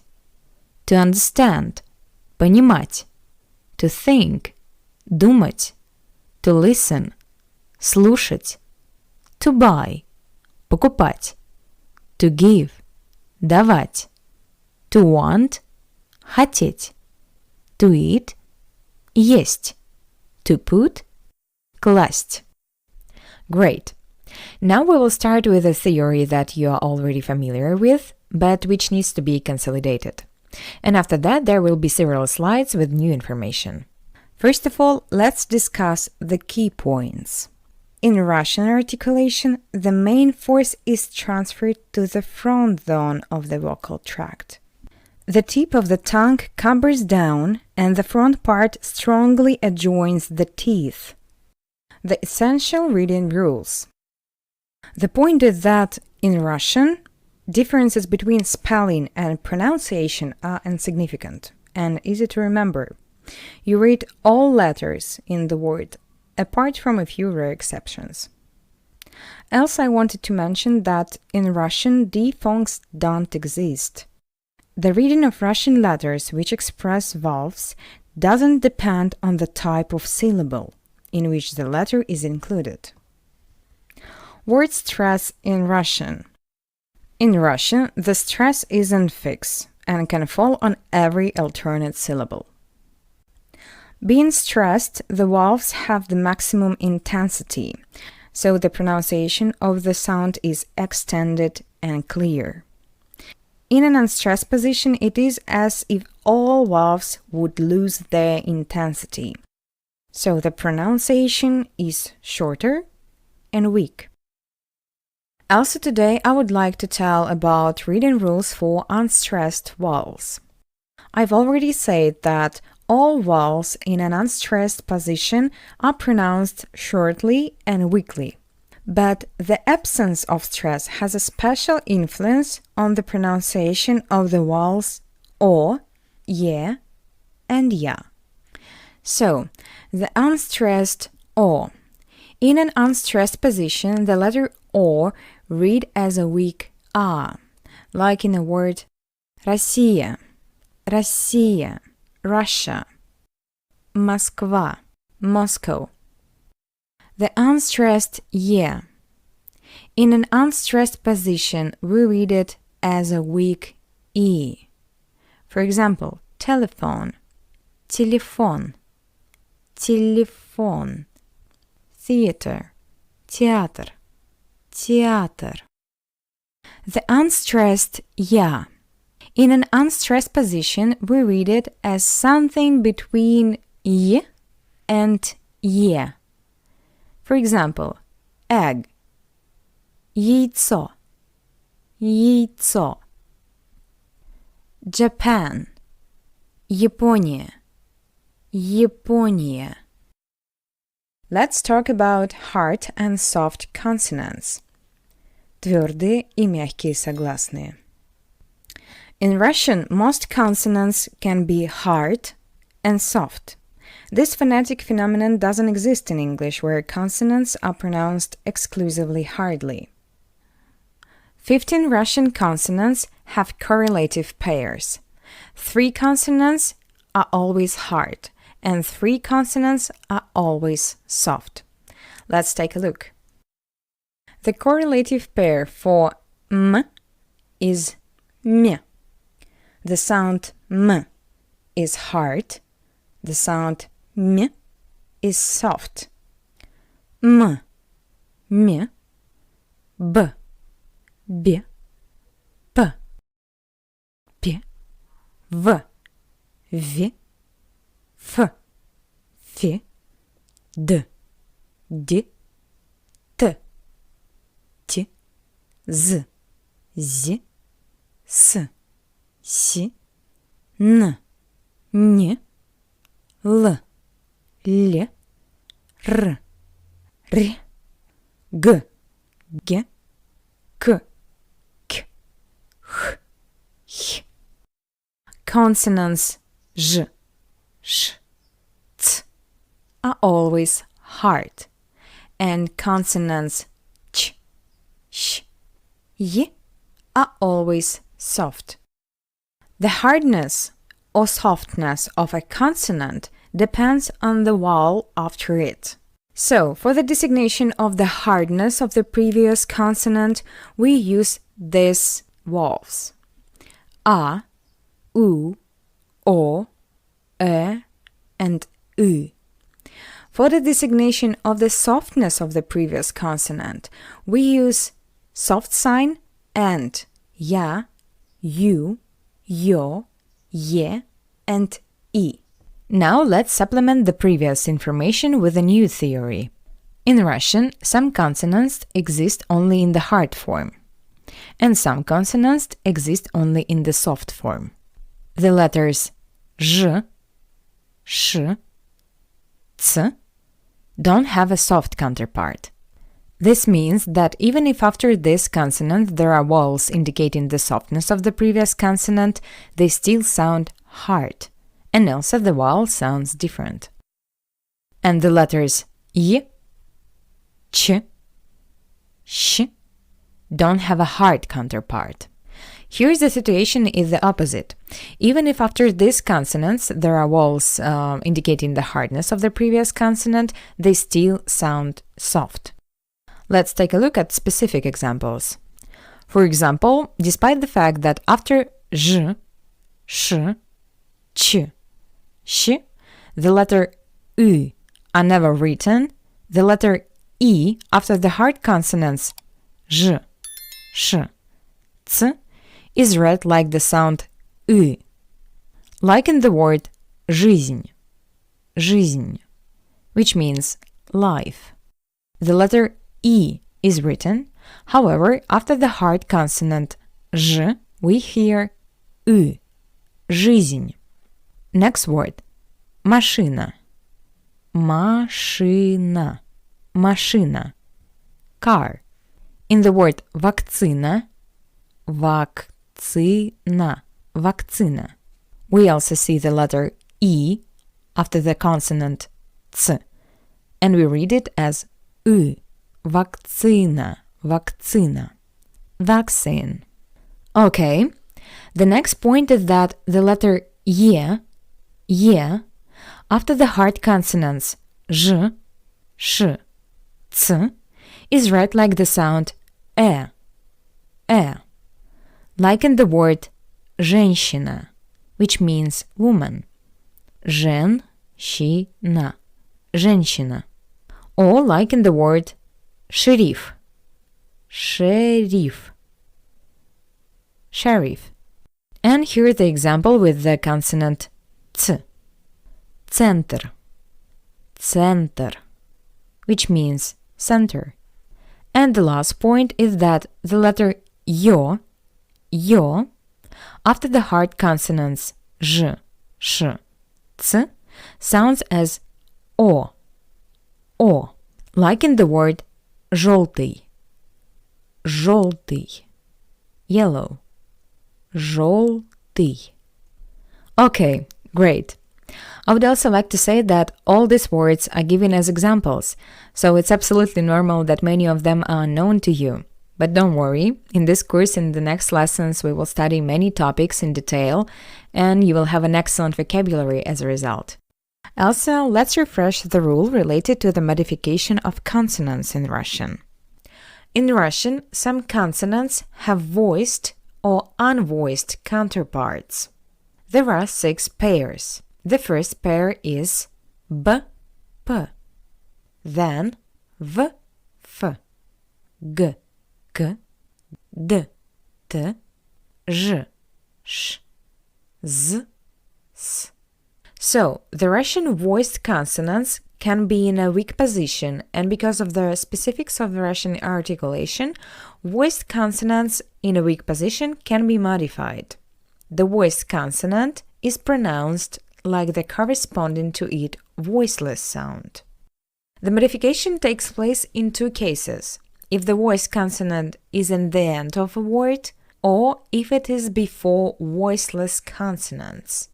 [SPEAKER 1] To understand – понимать. To think – думать. To listen – слушать. To buy – покупать. To give – давать. To want – хотеть. To eat – есть. To put – класть. Great. Now we will start with a theory that you are already familiar with, but which needs to be consolidated. And after that, there will be several slides with new information. First of all, let's discuss the key points. In Russian articulation, the main force is transferred to the front zone of the vocal tract. The tip of the tongue covers down, and the front part strongly adjoins the teeth. The essential reading rules. The point is that, in Russian, differences between spelling and pronunciation are insignificant and easy to remember. You read all letters in the word, apart from a few rare exceptions. Also, I wanted to mention that in Russian, diphthongs don't exist. The reading of Russian letters which express vowels doesn't depend on the type of syllable in which the letter is included. Word stress in Russian. In Russian, the stress isn't fixed and can fall on every alternate syllable. Being stressed, the vowels have the maximum intensity, so the pronunciation of the sound is extended and clear. In an unstressed position, it is as if all vowels would lose their intensity, so the pronunciation is shorter and weak. Also today, I would like to tell about reading rules for unstressed vowels. I've already said that all vowels in an unstressed position are pronounced shortly and weakly, but the absence of stress has a special influence on the pronunciation of the vowels O, ye, and ya. So, the unstressed O. In an unstressed position, the letter O read as a weak A, like in the word Россия, Россия, Russia, Москва, Moscow. The unstressed Ye. In an unstressed position, we read it as a weak E. For example, telephone, телефон, телефон, theater, театр, театр. The unstressed ya. In an unstressed position, we read it as something between y and ye. For example, egg, яйцо, яйцо. Japan, Япония, Япония. Let's talk about hard and soft consonants. Твердые и мягкие согласные. In Russian, most consonants can be hard and soft. This phonetic phenomenon doesn't exist in English, where consonants are pronounced exclusively hardly. 15 Russian consonants have correlative pairs. 3 consonants are always hard, and 3 consonants are always soft. Let's take a look. The correlative pair for m is m. The sound m is hard. The sound m is soft. M, m, b, b, p, p, v, v, f, f, d, d, t, t, z, z, s, si, N, Н, Л, Л, Р, Р, Г, Г, К, К, Х, Х. Consonants Ж, Ш, Ц are always hard, and consonants Ch, Sh, Y are always soft. The hardness or softness of a consonant depends on the vowel after it. So, for the designation of the hardness of the previous consonant, we use these vowels: A, U, O, E, and U. For the designation of the softness of the previous consonant, we use soft sign and ya, you, yo, ye, and e. Now let's supplement the previous information with a new theory. In Russian, some consonants exist only in the hard form, and some consonants exist only in the soft form. The letters zh, sh, ц don't have a soft counterpart. This means that even if after this consonant there are vowels indicating the softness of the previous consonant, they still sound hard, and also the vowel sounds different. And the letters y, ch, sh don't have a hard counterpart. Here the situation is the opposite. Even if after these consonants there are vowels indicating the hardness of the previous consonant, they still sound soft. Let's take a look at specific examples. For example, despite the fact that after zh, sh, ch, sh, the letter u are never written, the letter e after the hard consonants zh, sh, ц is read like the sound u, like in the word жизнь, жизнь, which means life. The letter e is written, however, after the hard consonant zh, we hear u, жизнь. Next word, машина, машина, машина, car. In the word вакцина, вакцина, вакцина, we also see the letter e after the consonant ц, and we read it as u, вакцина, вакцина, vaccine. Okay, the next point is that the letter ye, after the hard consonants zh, sh, ц, is read like the sound e, like in the word женщина, which means woman, женщина, женщина, or like in the word sheriff, sheriff, sheriff. And here is the example with the consonant ц, центр, центр, which means center. And the last point is that the letter yo, after the hard consonants zh, sh, ц, sounds as o, like in the word желтый, желтый, yellow, желтый. Okay, great. I would also like to say that all these words are given as examples, so it's absolutely normal that many of them are unknown to you. But don't worry, in this course and the next lessons we will study many topics in detail, and you will have an excellent vocabulary as a result. Also, let's refresh the rule related to the modification of consonants in Russian. In Russian, some consonants have voiced or unvoiced counterparts. There are 6 pairs. The first pair is b, p, then v, f, g, k, d, t, zh, sh, z, s. So, the Russian voiced consonants can be in a weak position, and because of the specifics of the Russian articulation, voiced consonants in a weak position can be modified. The voiced consonant is pronounced like the corresponding to it voiceless sound. The modification takes place in two cases: if the voiced consonant is in the end of a word, or if it is before voiceless consonants.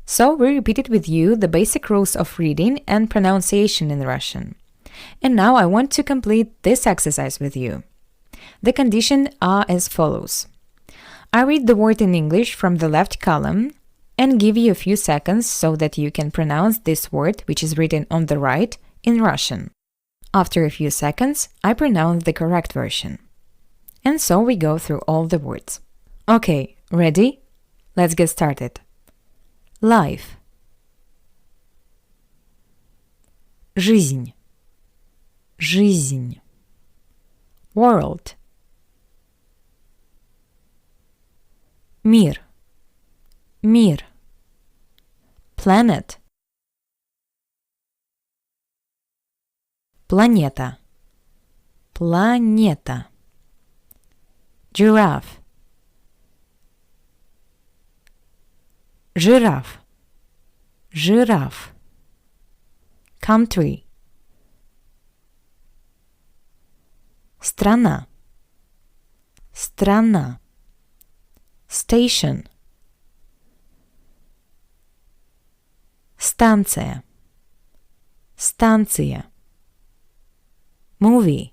[SPEAKER 1] So we repeated with you the basic rules of reading and pronunciation in Russian. And now I want to complete this exercise with you. The conditions are as follows. I read the word in English from the left column and give you a few seconds so that you can pronounce this word, which is written on the right, in Russian. After a few seconds, I pronounce the correct version. And so we go through all the words. Okay, ready? Let's get started. Life. Жизнь. Жизнь. World. Мир. Мир. Planet. Планета. Планета. Giraffe. Жираф. Жираф. Country. Страна. Страна. Station. Станция. Станция. Movie.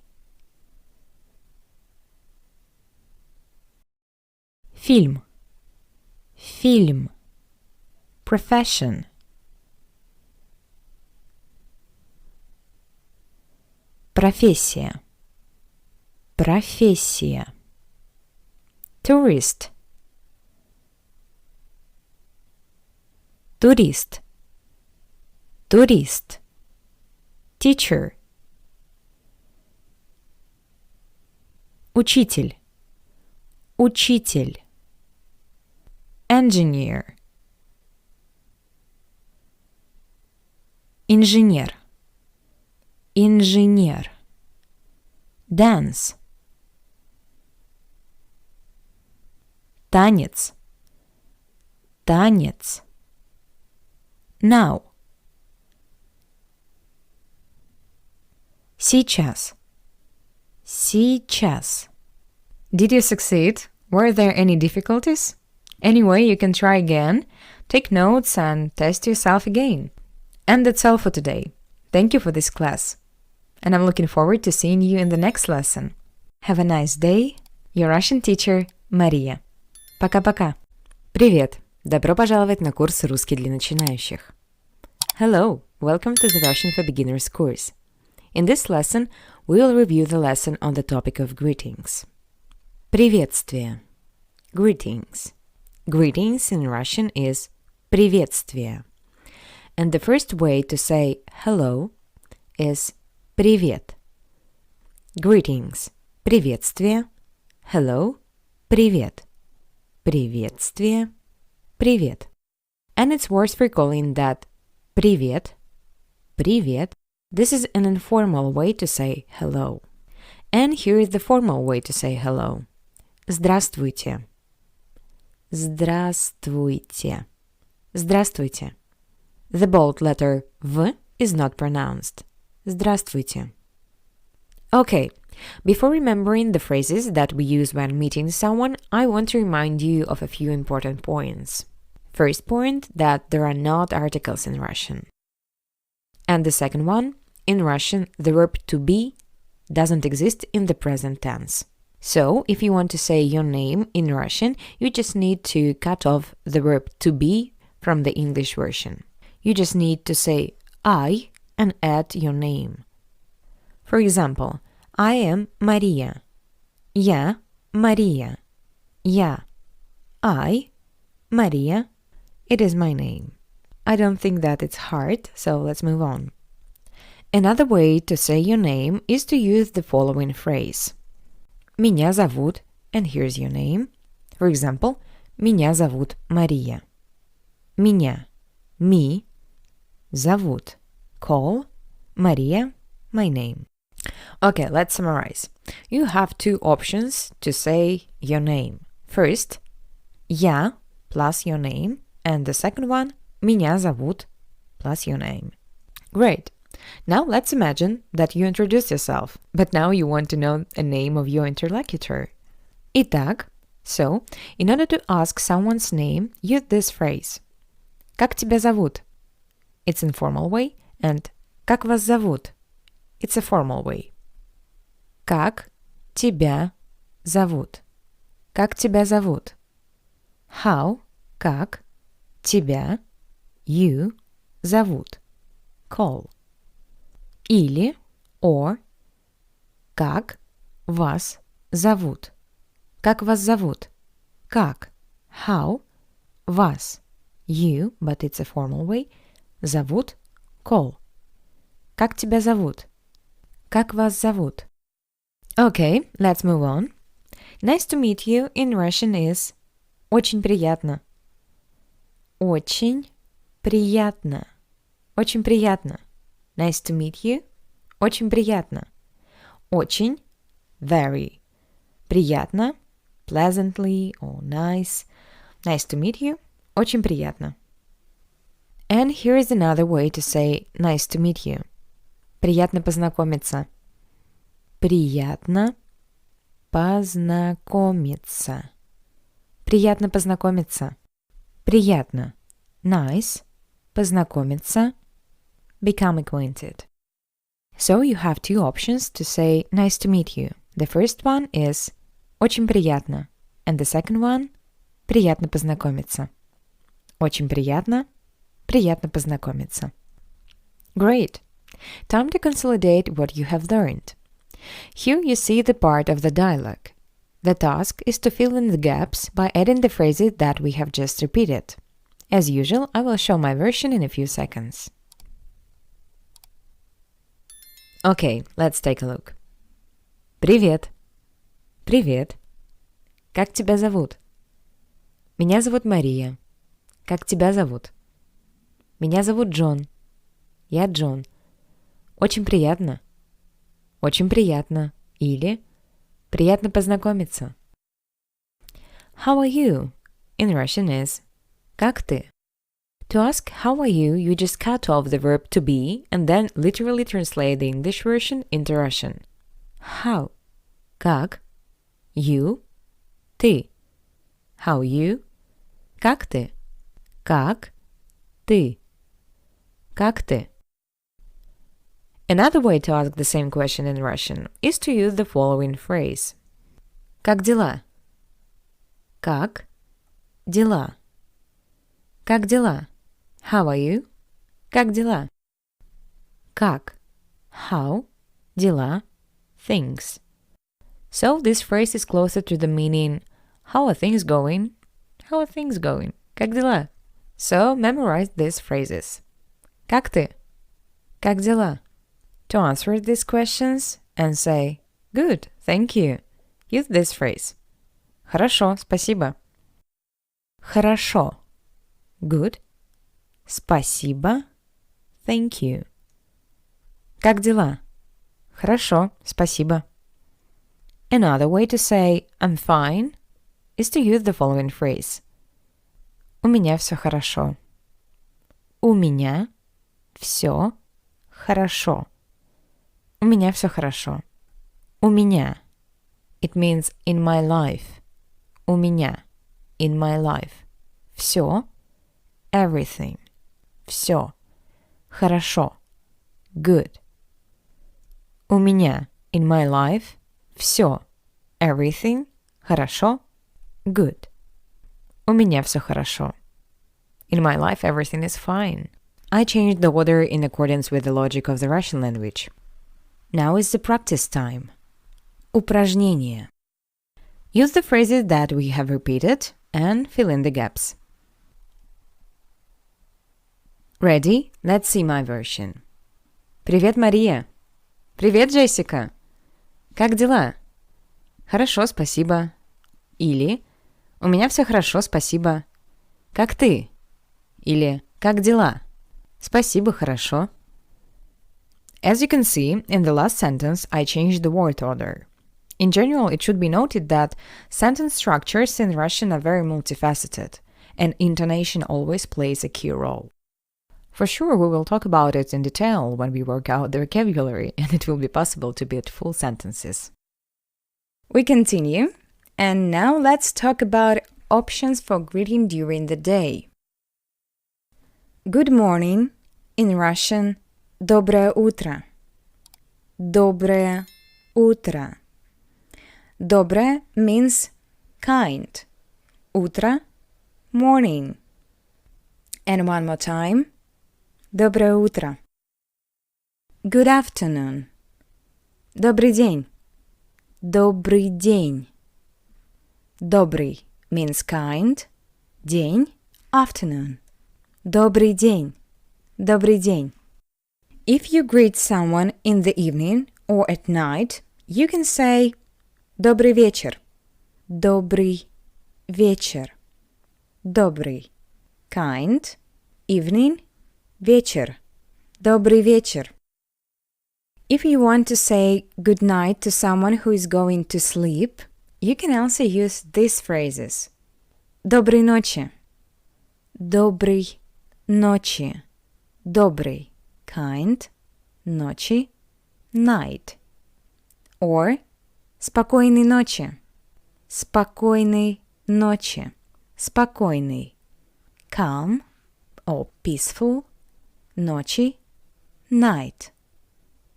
[SPEAKER 1] Фильм. Фильм. Profession. Профессия. Профессия. Tourist. Турист. Турист. Teacher. Учитель. Учитель. Engineer. Инженер. Инженер. Dance. Танец. Танец. Now. Сейчас. Сейчас. Did you succeed? Were there any difficulties? Anyway, you can try again, take notes and test yourself again. And that's all for today. Thank you for this class. And I'm looking forward to seeing you in the next lesson. Have a nice day. Your Russian teacher, Maria. Пока-пока. Привет. Добро пожаловать на курс «Русский для начинающих». Hello. Welcome to the Russian for Beginners course. In this lesson, we will review the lesson on the topic of greetings. Приветствие. Greetings. Greetings in Russian is приветствие. And the first way to say hello is привет. Greetings. Приветствие. Hello. Привет. Приветствие. Привет. And it's worth recalling that привет, привет, this is an informal way to say hello. And here is the formal way to say hello. Здравствуйте. Здравствуйте. Здравствуйте. The bold letter V is not pronounced. Здравствуйте. Okay, before remembering the phrases that we use when meeting someone, I want to remind you of a few important points. First point, that there are not articles in Russian. And the second one, in Russian, the verb to be doesn't exist in the present tense. So, if you want to say your name in Russian, you just need to cut off the verb to be from the English version. You just need to say I and add your name. For example, I am Maria. Я Maria. Я. I, Maria. It is my name. I don't think that it's hard, so let's move on. Another way to say your name is to use the following phrase. Меня зовут, and here's your name. For example, меня зовут Мария. Меня, me, зовут, call, Maria, my name. Okay, let's summarize. You have two options to say your name. First, я plus your name, And the second one, меня зовут, plus your name. Great. Now let's imagine that you introduce yourself, but now you want to know a name of your interlocutor. Итак, so, in order to ask someone's name, use this phrase. Как тебя зовут? It's informal way, and как вас зовут? It's a formal way. Как тебя зовут? Как тебя зовут? How, как, тебя, you, зовут. Call. Или, or, как вас зовут? Как вас зовут? Как, how, вас, you, but it's a formal way, зовут, call. Как тебя зовут? Как вас зовут? Okay, let's move on. Nice to meet you in Russian is очень приятно. Очень приятно. Очень приятно. Nice to meet you. Очень приятно. Очень, very. Приятно, pleasantly or nice. Nice to meet you. Очень приятно. And here is another way to say nice to meet you. Приятно познакомиться. Приятно познакомиться. Приятно познакомиться. Приятно. Nice. Познакомиться. Become acquainted. So you have two options to say nice to meet you. The first one is очень приятно. And the second one приятно познакомиться. Очень приятно. Приятно познакомиться. Great. Time to consolidate what you have learned. Here you see the part of the dialogue. The task is to fill in the gaps by adding the phrases that we have just repeated. As usual, I will show my version in a few seconds. Okay, let's take a look. Привет. Привет. Как тебя зовут? Меня зовут Мария. Как тебя зовут? Меня зовут Джон. Я Джон. Очень приятно. Очень приятно. Или приятно познакомиться. How are you? In Russian is как ты? To ask how are you, you just cut off the verb to be and then literally translate the English version into Russian. How? Как? You? Ты. How you? Как ты? Как? Ты. Как ты? Another way to ask the same question in Russian is to use the following phrase. Как дела? Как дела? Как дела? How are you? Как дела? Как? How? Дела? Things. So this phrase is closer to the meaning how are things going? How are things going? Как дела? So memorize these phrases. Как ты? Как дела? To answer these questions and say, good, thank you, use this phrase. Хорошо, спасибо. Хорошо. Good. Спасибо. Thank you. Как дела? Хорошо, спасибо. Another way to say I'm fine is to use the following phrase. У меня все хорошо. У меня все хорошо. У меня все хорошо. У меня. It means in my life. У меня. In my life. Все. Everything. Все. Хорошо. Good. У меня. In my life. Все. Everything. Хорошо. Good. У меня все хорошо. In my life, everything is fine. I changed the order in accordance with the logic of the Russian language. Now is the practice time. Упражнение. Use the phrases that we have repeated and fill in the gaps. Ready? Let's see my version. Привет, Мария. Привет, Джессика. Как дела? Хорошо, спасибо. Или у меня все хорошо, спасибо. Как ты? Или как дела? Спасибо, хорошо. As you can see, in the last sentence, I changed the word order. In general, it should be noted that sentence structures in Russian are very multifaceted, and intonation always plays a key role. For sure, we will talk about it in detail when we work out the vocabulary, and it will be possible to build full sentences. We continue, and now let's talk about options for greeting during the day. Good morning, in Russian, Доброе утро. Доброе утро. Доброе means kind. Утро, morning. And one more time. Доброе утро. Good afternoon. Добрый день. Добрый день. Добрый means kind. День, afternoon. Добрый день. Добрый день. If you greet someone in the evening or at night, you can say Добрый вечер. Добрый вечер. Добрый. Kind. Evening. Вечер. Добрый вечер. If you want to say good night to someone who is going to sleep, you can also use these phrases. Доброй ночи. Доброй ночи. Добрый. Kind. Ночи. Night. Or спокойной ночи. Спокойной ночи. Спокойный. Calm or peaceful. Ночи. Night.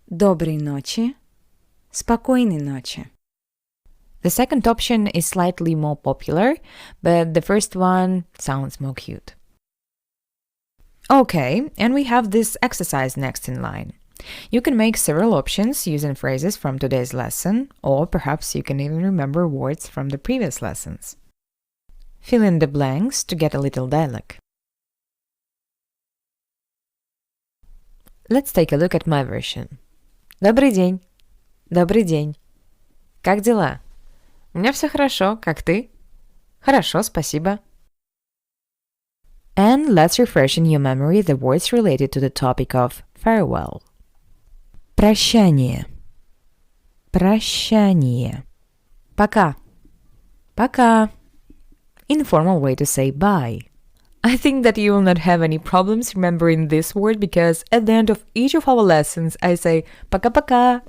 [SPEAKER 1] Доброй ночи. Спокойной ночи. The second option is slightly more popular, but the first one sounds more cute. Okay, and we have this exercise next in line. You can make several options using phrases from today's lesson, or perhaps you can even remember words from the previous lessons. Fill in the blanks to get a little dialogue. Let's take a look at my version. Добрый день. Добрый день. Как дела? У меня все хорошо. Как ты? Хорошо, спасибо. And let's refresh in your memory the words related to the topic of farewell. Прощание. Прощание. Пока. Пока. Informal way to say bye. I think that you will not have any problems remembering this word because at the end of each of our lessons I say пока-пока.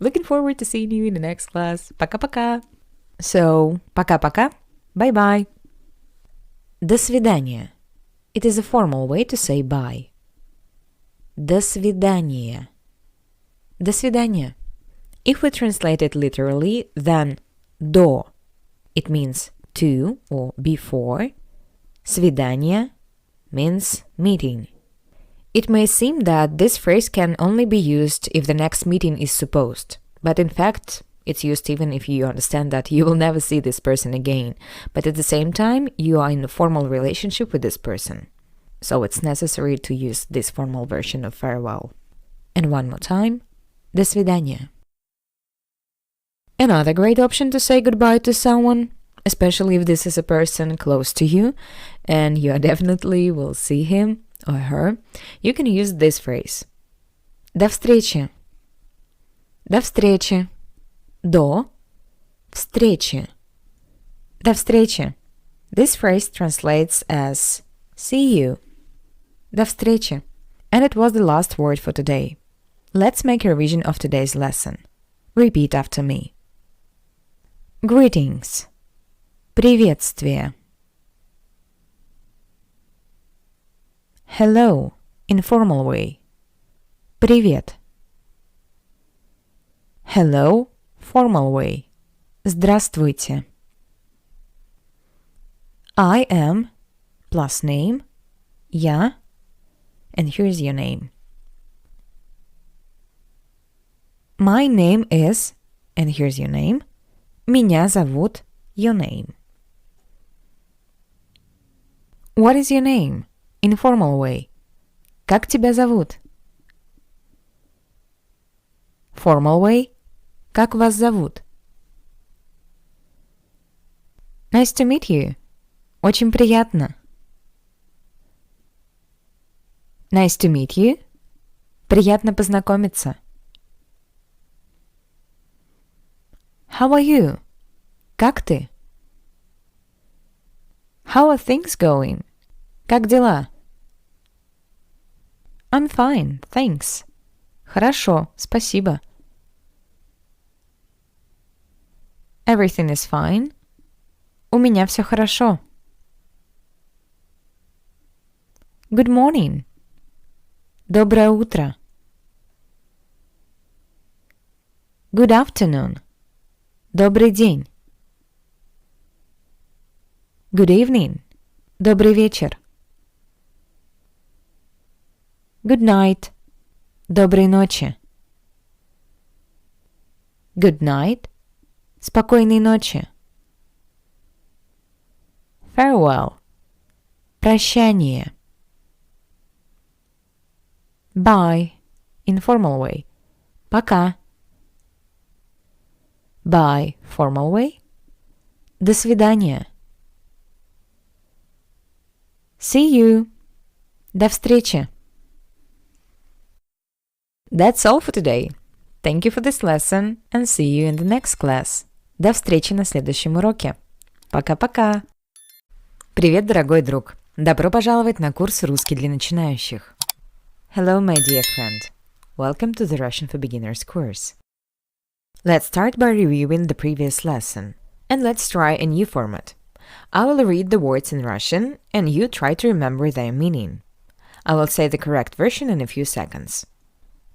[SPEAKER 1] Looking forward to seeing you in the next class. Пока-пока. So, пока-пока. Bye-bye. До свидания. It is a formal way to say bye. До свидания. До свидания. If we translate it literally, then до, it means to or before. Свидание means meeting. It may seem that this phrase can only be used if the next meeting is supposed, but in fact, it's used even if you understand that you will never see this person again, but at the same time, you are in a formal relationship with this person. So it's necessary to use this formal version of farewell. And one more time, до свидания. Another great option to say goodbye to someone, especially if this is a person close to you and you definitely will see him or her, you can use this phrase. До встречи. До встречи. До встречи. До встречи. This phrase translates as see you. До встречи. And it was the last word for today. Let's make a revision of today's lesson. Repeat after me. Greetings. Приветствие. Hello, informal way. Привет. Hello, formal way. Здравствуйте. I am plus name. Я. And here's your name. My name is, and here's your name. Меня зовут, your name. What is your name? Informal way. Как тебя зовут? Formal way. Как вас зовут? Nice to meet you. Очень приятно. Nice to meet you. Приятно познакомиться. How are you? Как ты? How are things going? Как дела? I'm fine, thanks. Хорошо, спасибо. Everything is fine. У меня все хорошо. Good morning. Доброе утро. Good afternoon. Добрый день. Good evening. Добрый вечер. Good night. Доброй ночи. Good night. Спокойной ночи. Farewell. Прощание. Bye. Informal way. Пока. Bye. Formal way. До свидания. See you. До встречи. That's all for today. Thank you for this lesson and see you in the next class. До встречи на следующем уроке. Пока-пока. Привет, дорогой друг. Добро пожаловать на курс «Русский для начинающих». Hello, my dear friend. Welcome to the Russian for Beginners course. Let's start by reviewing the previous lesson. And let's try a new format. I will read the words in Russian, and you try to remember their meaning. I will say the correct version in a few seconds.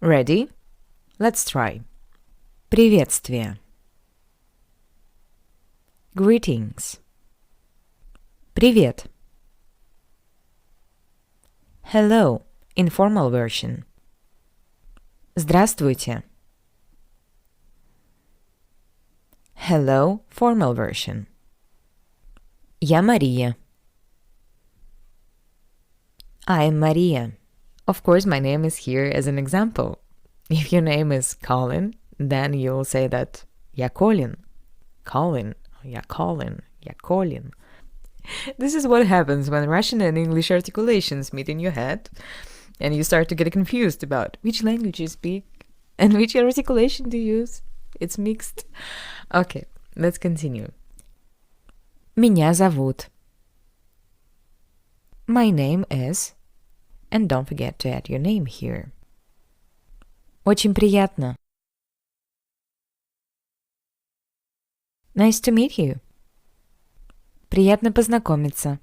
[SPEAKER 1] Ready? Let's try. Приветствие. Greetings. Привет. Hello. Informal version. Здравствуйте. Hello, formal version. Я Мария. I am Maria. Of course, my name is here as an example. If your name is Colin, then you'll say that я Colin. Colin, я Colin, я Colin. This is what happens when Russian and English articulations meet in your head, and you start to get confused about which language you speak and which articulation to use. It's mixed. Okay, let's continue. Меня зовут. My name is... And don't forget to add your name here. Очень приятно. Nice to meet you. Приятно познакомиться.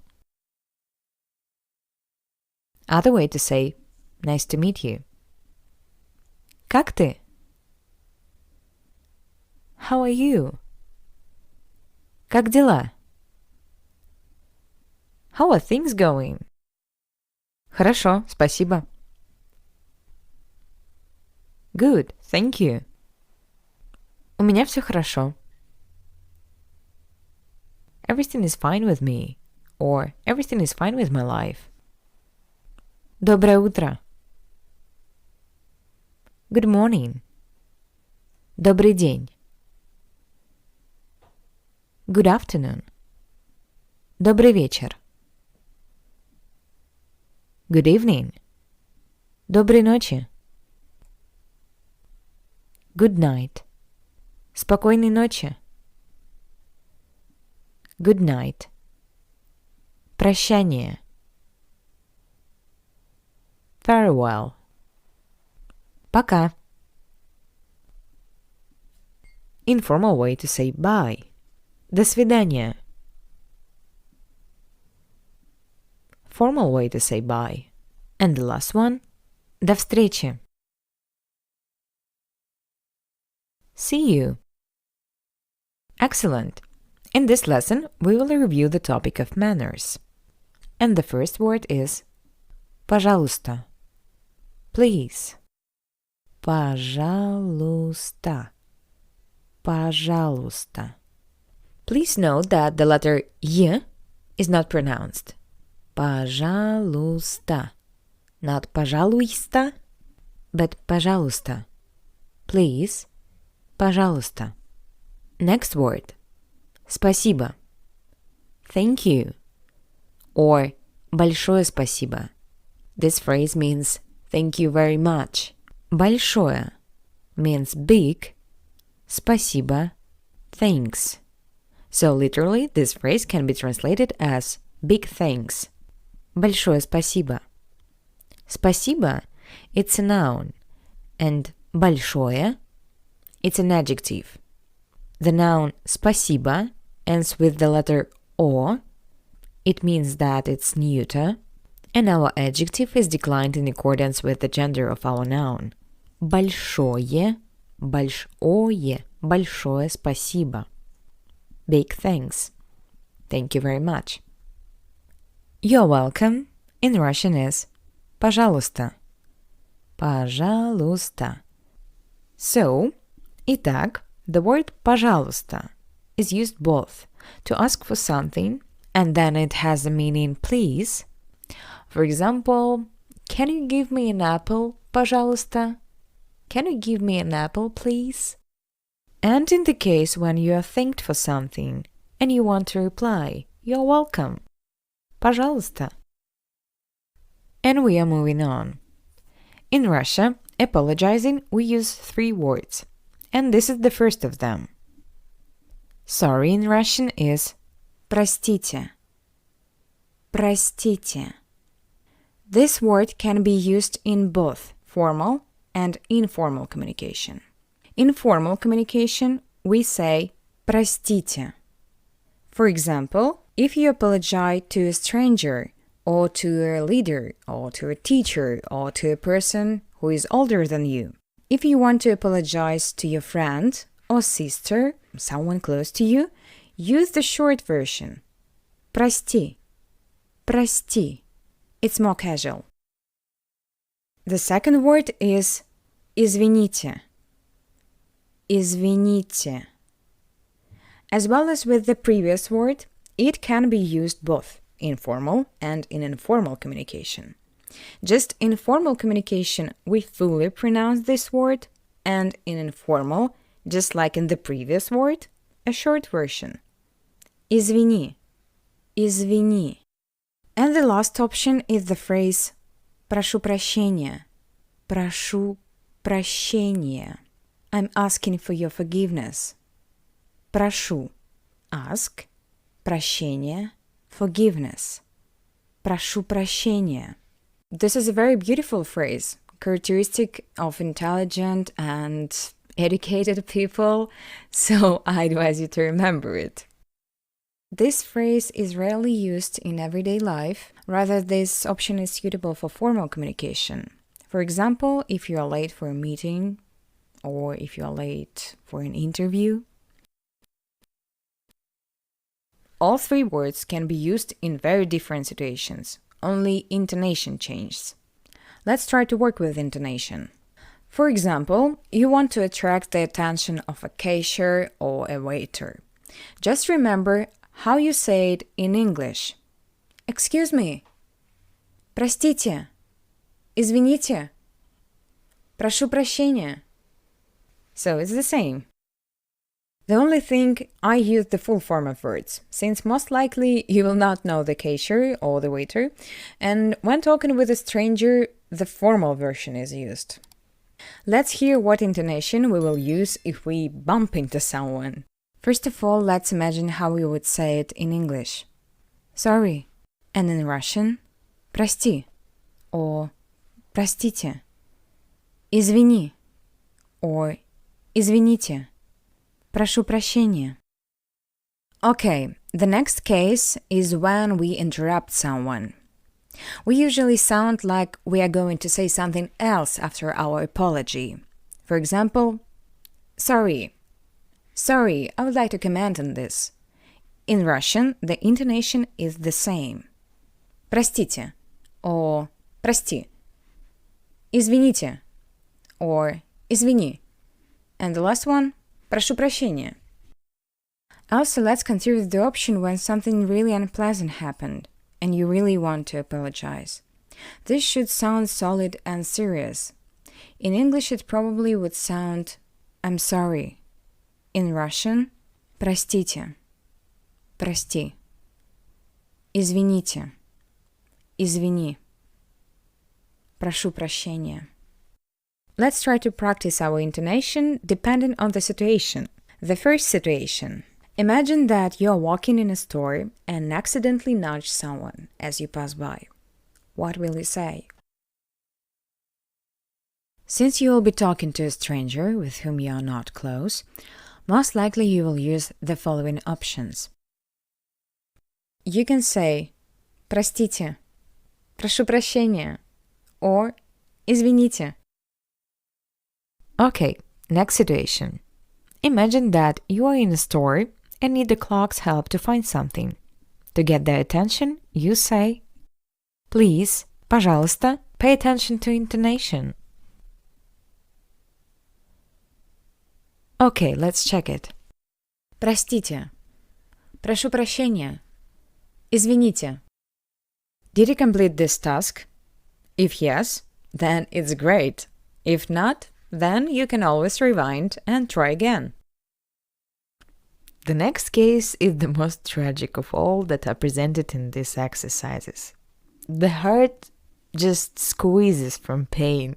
[SPEAKER 1] Other way to say nice to meet you. Как ты? How are you? Как дела? How are things going? Хорошо, спасибо. Good, thank you. У меня все хорошо. Everything is fine with me. Or everything is fine with my life. Доброе утро. Good morning. Добрый день. Good afternoon. Добрый вечер. Good evening. Доброй ночи. Good night. Спокойной ночи. Good night. Прощание. Farewell. Пока. Informal way to say bye. До свидания. Formal way to say bye. And the last one. До встречи. See you. Excellent. In this lesson, we will review the topic of manners. And the first word is пожалуйста. Please. Пожалуйста. Пожалуйста. Please note that the letter y is not pronounced. Пожалуйста. Not пожалуйста, but пожалуйста. Please. Пожалуйста. Next word. Спасибо. Thank you. Or большое спасибо. This phrase means thank you very much. Большое means big. Спасибо. Thanks. So literally, this phrase can be translated as Big thanks. Большое спасибо. Спасибо – it's a noun, and большое – it's an adjective. The noun спасибо ends with the letter O. It means that it's neuter, and our adjective is declined in accordance with the gender of our noun. Большое, большое, большое спасибо. Big thanks. Thank you very much. You're welcome in Russian is пожалуйста. Пожалуйста. So, итак, the word пожалуйста is used both to ask for something and then it has the meaning please. For example, can you give me an apple, пожалуйста? Can you give me an apple, please? And in the case when you are thanked for something and you want to reply, you're welcome. Пожалуйста. And we are moving on. In Russia, apologizing, we use 3 words. And this is the first of them. Sorry in Russian is простите. Простите. This word can be used in both formal and informal communication. In formal communication, we say простите. For example, if you apologize to a stranger, or to a leader, or to a teacher, or to a person who is older than you. If you want to apologize to your friend or sister, someone close to you, use the short version. Прости. Прости. It's more casual. The second word is извините. Извините. As well as with the previous word, it can be used both in formal and in informal communication. Just in formal communication, we fully pronounce this word, and in informal, just like in the previous word, a short version. Извини. Извини. And the last option is the phrase прошу прощения. Прошу прощения. I'm asking for your forgiveness. Прошу. Ask. Прощение. Forgiveness. Прошу прощения. This is a very beautiful phrase, characteristic of intelligent and educated people, so I advise you to remember it. This phrase is rarely used in everyday life, rather this option is suitable for formal communication. For example, if you are late for a meeting, or if you are late for an interview. All 3 words can be used in very different situations, only intonation changes. Let's try to work with intonation. For example, you want to attract the attention of a cashier or a waiter. Just remember how you say it in English. Excuse me. Простите. Извините. Прошу прощения. So it's the same. The only thing, I use the full form of words, since most likely you will not know the cashier or the waiter, and when talking with a stranger, the formal version is used. Let's hear what intonation we will use if we bump into someone. First of all, let's imagine how we would say it in English. Sorry. And in Russian, прости, or простите. Извини, or извините. Прошу прощения. Okay, the next case is when we interrupt someone. We usually sound like we are going to say something else after our apology. For example, sorry. Sorry, I would like to comment on this. In Russian, the intonation is the same. Простите, or прости. Извините, or извини. And the last one, прошу прощения. Also, let's consider the option when something really unpleasant happened and you really want to apologize. This should sound solid and serious. In English, it probably would sound I'm sorry. In Russian, простите. Прости. Извините. Извини. Прошу прощения. Let's try to practice our intonation depending on the situation. The first situation. Imagine that you're walking in a store and accidentally nudge someone as you pass by. What will you say? Since you will be talking to a stranger with whom you are not close, most likely you will use the following options. You can say «Простите», «Прошу прощения» or «Извините». Okay, next situation. Imagine that you are in a store and need the clerk's help to find something. To get their attention, you say «Please, пожалуйста, pay attention to intonation». Okay, let's check it. Простите. Прошу прощения. Извините. Did you complete this task? If yes, then it's great. If not, then you can always rewind and try again. The next case is the most tragic of all that are presented in these exercises. The heart just squeezes from pain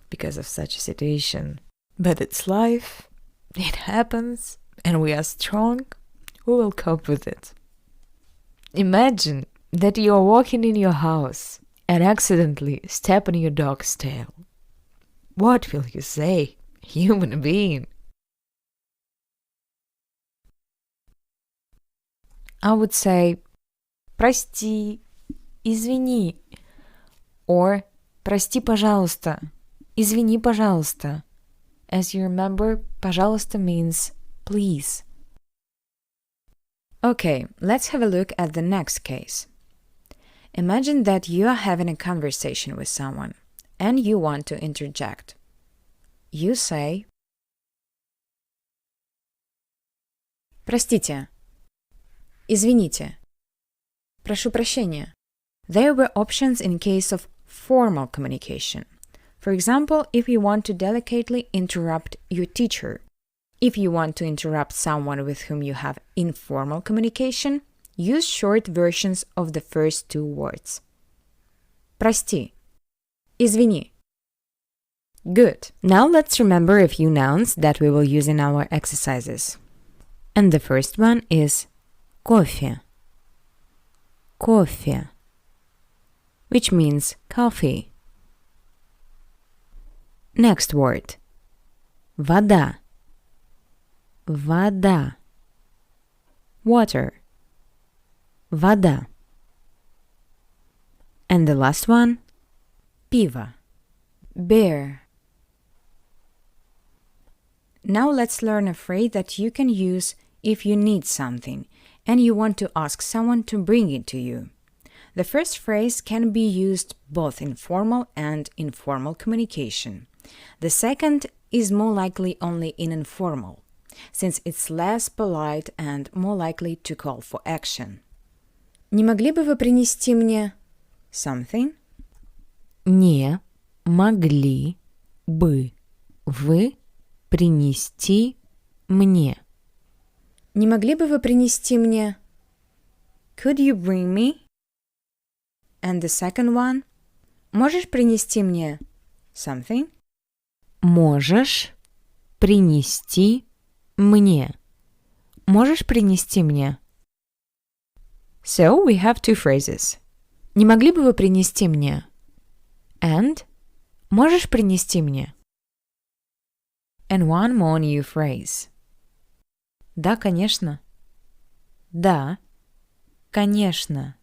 [SPEAKER 1] because of such a situation. But it's life, it happens, and we are strong, we will cope with it. Imagine that you are walking in your house and accidentally step on your dog's tail. What will you say, human being? I would say, прости, извини, or прости, пожалуйста, извини, пожалуйста. As you remember, пожалуйста means please. Okay, let's have a look at the next case. Imagine that you are having a conversation with someone and you want to interject. You say Простите, извините, прошу прощения. There were options in case of formal communication. For example, if you want to delicately interrupt your teacher. If you want to interrupt someone with whom you have informal communication, use short versions of the first two words. Прости. Извини. Good. Now let's remember a few nouns that we will use in our exercises. And the first one is кофе. Кофе. Which means coffee. Next word. Вода. Вода. Water. Вода. And the last one. Пиво. Beer. Now let's learn a phrase that you can use if you need something and you want to ask someone to bring it to you. The first phrase can be used both in formal and informal communication. The second is more likely only in informal, since it's less polite and more likely to call for action. Не могли бы вы принести мне something? Не могли бы вы принести мне? Не могли бы вы принести мне? Could you bring me? And the second one? Можешь принести мне something? Можешь принести мне? Можешь принести мне? So we have two phrases. Не могли бы вы принести мне? And можешь принести мне? And one more new phrase. Да, конечно. Да, конечно.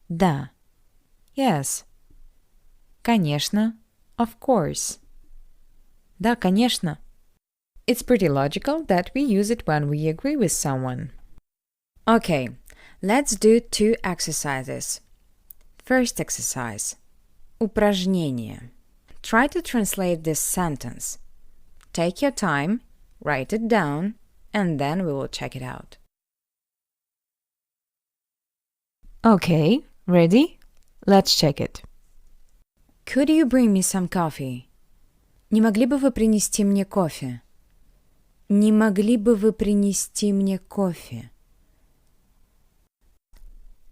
[SPEAKER 1] Да. Yes. Конечно. Of course. Да, конечно. It's pretty logical that we use it when we agree with someone. Okay, let's do two exercises. First exercise. Упражнение. Try to translate this sentence. Take your time, write it down, and then we will check it out. Okay, ready? Let's check it. Could you bring me some coffee? Не могли бы вы принести мне кофе? Не могли бы вы принести мне кофе?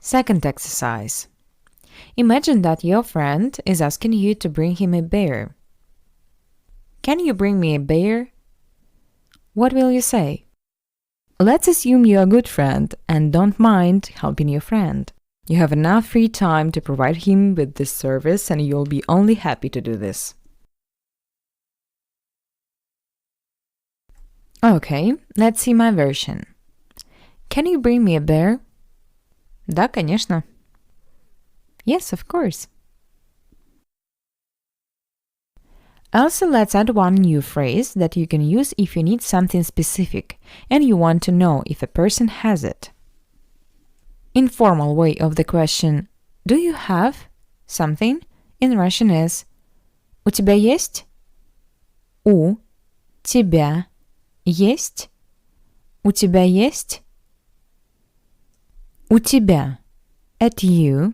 [SPEAKER 1] Second exercise. Imagine that your friend is asking you to bring him a bear. Can you bring me a bear? What will you say? Let's assume you're a good friend and don't mind helping your friend. You have enough free time to provide him with this service and you'll be only happy to do this. Okay, let's see my version. Can you bring me a bear? Да, конечно. Yes, of course. Also, let's add one new phrase that you can use if you need something specific and you want to know if a person has it. Informal way of the question "Do you have something?" in Russian is "У тебя есть?" У тебя есть? У тебя есть? У тебя at you,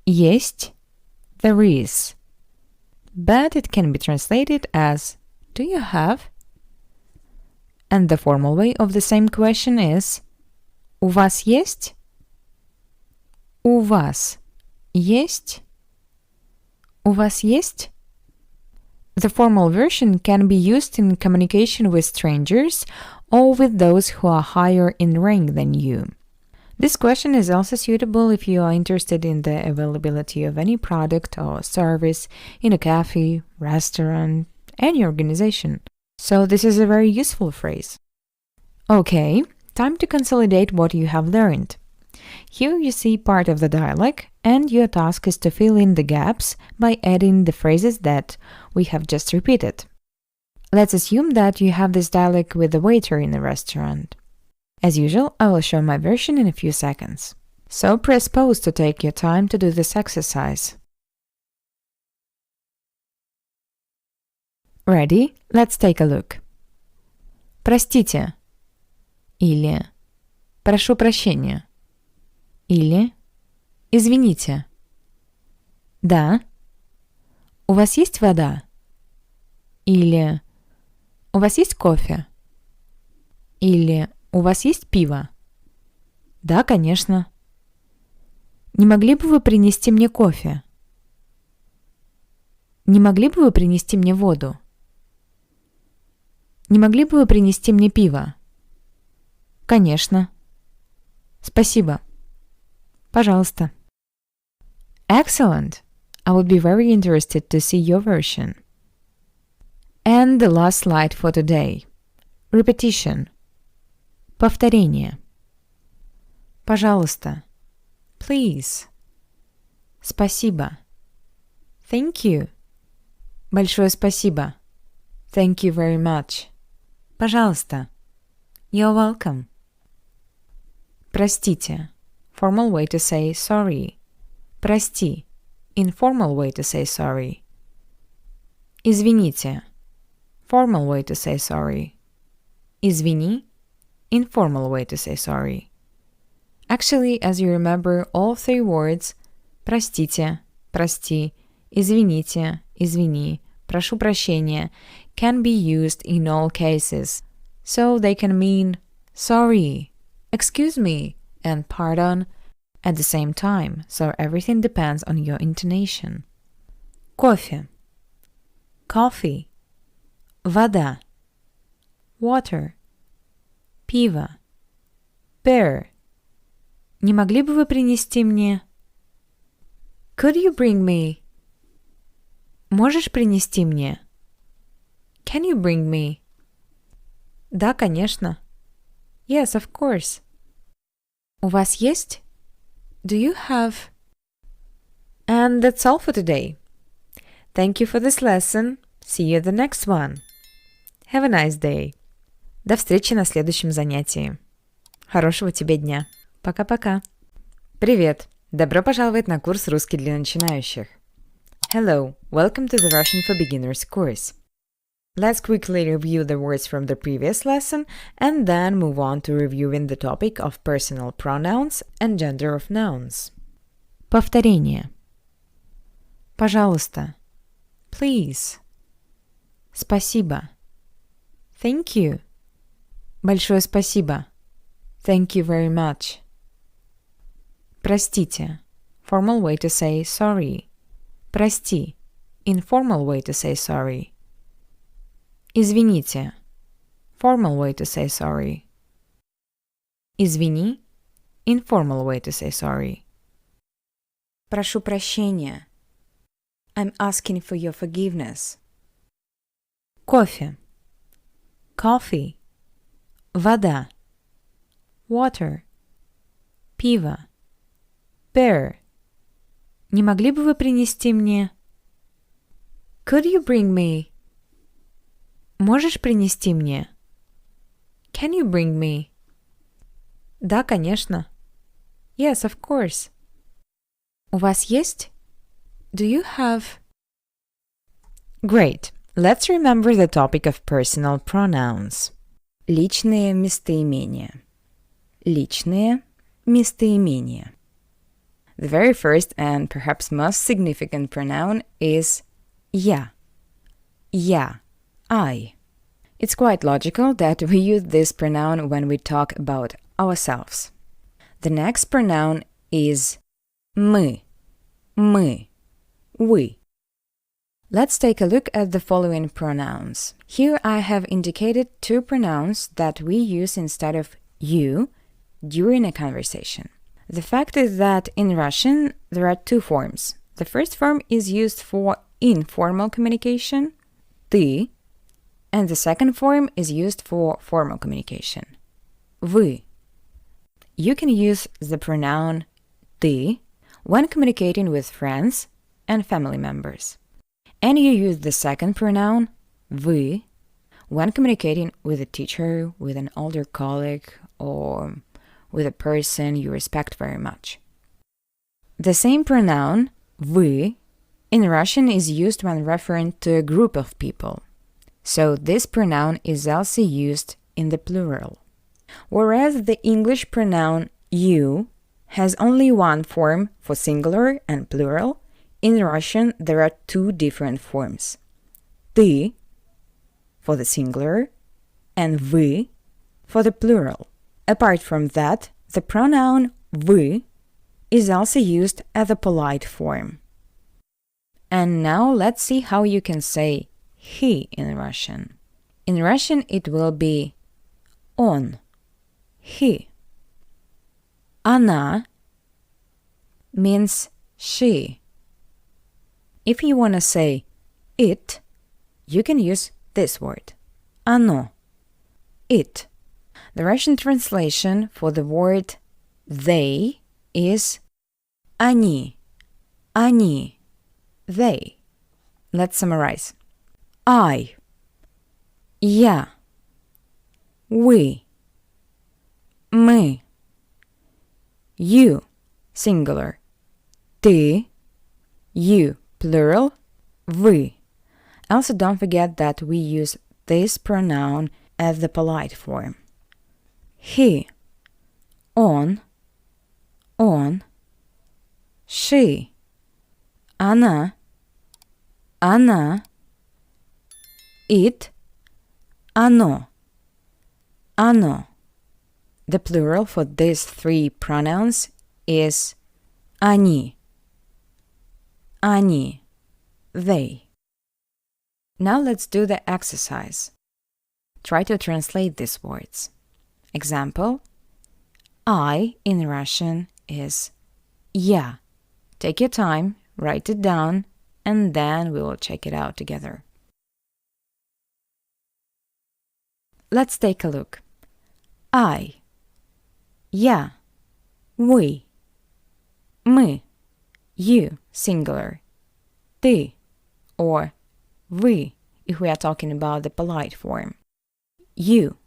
[SPEAKER 1] есть there is. But it can be translated as "Do you have?" And the formal way of the same question is "У вас есть?" У вас есть? У вас есть? The formal version can be used in communication with strangers or with those who are higher in rank than you. This question is also suitable if you are interested in the availability of any product or service in a cafe, restaurant, any organization. So this is a very useful phrase. Okay, time to consolidate what you have learned. Here you see part of the dialogue, and your task is to fill in the gaps by adding the phrases that we have just repeated. Let's assume that you have this dialogue with the waiter in a restaurant. As usual, I will show my version in a few seconds. So press pause to take your time to do this exercise. Ready? Let's take a look. Простите. Или прошу прощения. Или извините. Да. У вас есть вода? Или у вас есть кофе? Или у вас есть пиво? Да, конечно. Не могли бы вы принести мне кофе? Не могли бы вы принести мне воду? Не могли бы вы принести мне пиво? Конечно. Спасибо. Пожалуйста. Excellent. I would be very interested to see your version. And the last slide for today. Repetition. Повторение. Пожалуйста. Please. Спасибо. Thank you. Большое спасибо. Thank you very much. Пожалуйста. You're welcome. Простите. Formal way to say sorry. Прости. Informal way to say sorry. Извините. Formal way to say sorry. Извини. Informal way to say sorry. Actually, as you remember, all three words простите, прости, извините, извини, прошу прощения can be used in all cases. So they can mean sorry, excuse me, and pardon at the same time. So everything depends on your intonation. Кофе. Coffee. Вода. Water. Пиво. Bear. Не могли бы вы принести мне? Could you bring me? Можешь принести мне? Can you bring me? Да, конечно. Yes, of course. У вас есть? Do you have? And that's all for today. Thank you for this lesson. See you at the next one. Have a nice day. До встречи на следующем занятии. Хорошего тебе дня. Пока-пока. Привет. Добро пожаловать на курс «Русский для начинающих». Hello. Welcome to the Russian for Beginners course. Let's quickly review the words from the previous lesson and then move on to reviewing the topic of personal pronouns and gender of nouns. Повторение. Пожалуйста. Please. Спасибо. Thank you. Большое спасибо. Thank you very much. Простите. Formal way to say sorry. Прости. Informal way to say sorry. Извините. Formal way to say sorry. Извини – informal way to say sorry. Прошу прощения. I'm asking for your forgiveness. Кофе. Coffee. Вода. Water. Пиво. Beer. Не могли бы вы принести мне? Could you bring me? Можешь принести мне? Can you bring me? Да, конечно. Yes, of course. У вас есть? Do you have? Great. Let's remember the topic of personal pronouns. Личные местоимения. Личные местоимения. The very first and perhaps most significant pronoun is я. Я. I. It's quite logical that we use this pronoun when we talk about ourselves. The next pronoun is мы. Мы. We. Let's take a look at the following pronouns. Here I have indicated two pronouns that we use instead of you during a conversation. The fact is that in Russian there are two forms. The first form is used for informal communication, ты, and the second form is used for formal communication, вы. You can use the pronoun ты when communicating with friends and family members. And you use the second pronoun, вы, when communicating with a teacher, with an older colleague, or with a person you respect very much. The same pronoun, вы, in Russian is used when referring to a group of people. So this pronoun is also used in the plural. Whereas the English pronoun you has only one form for singular and plural, in Russian there are two different forms. Ты for the singular and вы for the plural. Apart from that, the pronoun вы is also used as a polite form. And now let's see how you can say he in Russian. In Russian it will be он, he. Она means she. If you want to say it, you can use this word, оно, it. The Russian translation for the word they is они, they. Let's summarize. I, я, we, мы, you, singular, ты, you, plural, вы. Also, don't forget that we use this pronoun as the polite form. He, он, she, она, it, оно. The plural for these three pronouns is они, they. Now let's do the exercise. Try to translate these words. Example, I in Russian is я. Take your time, write it down, and then we will check it out together. Let's take a look. I, я, we, мы, you, singular, ты, or вы, if we are talking about the polite form, you,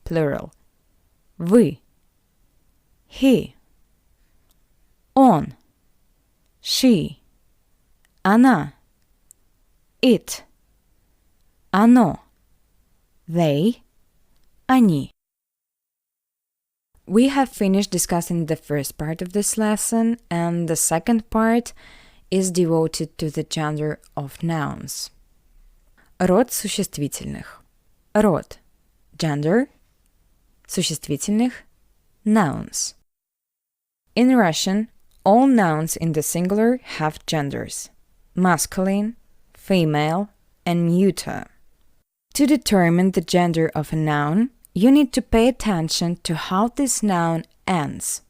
[SPEAKER 1] plural, вы, he, он, she, она, it, оно, they, они. We have finished discussing the first part of this lesson, and the second part is devoted to the gender of nouns. Род существительных. Род – gender, существительных – nouns. In Russian, all nouns in the singular have genders: masculine, female, and neuter. To determine the gender of a noun, you need to pay attention to how this noun ends.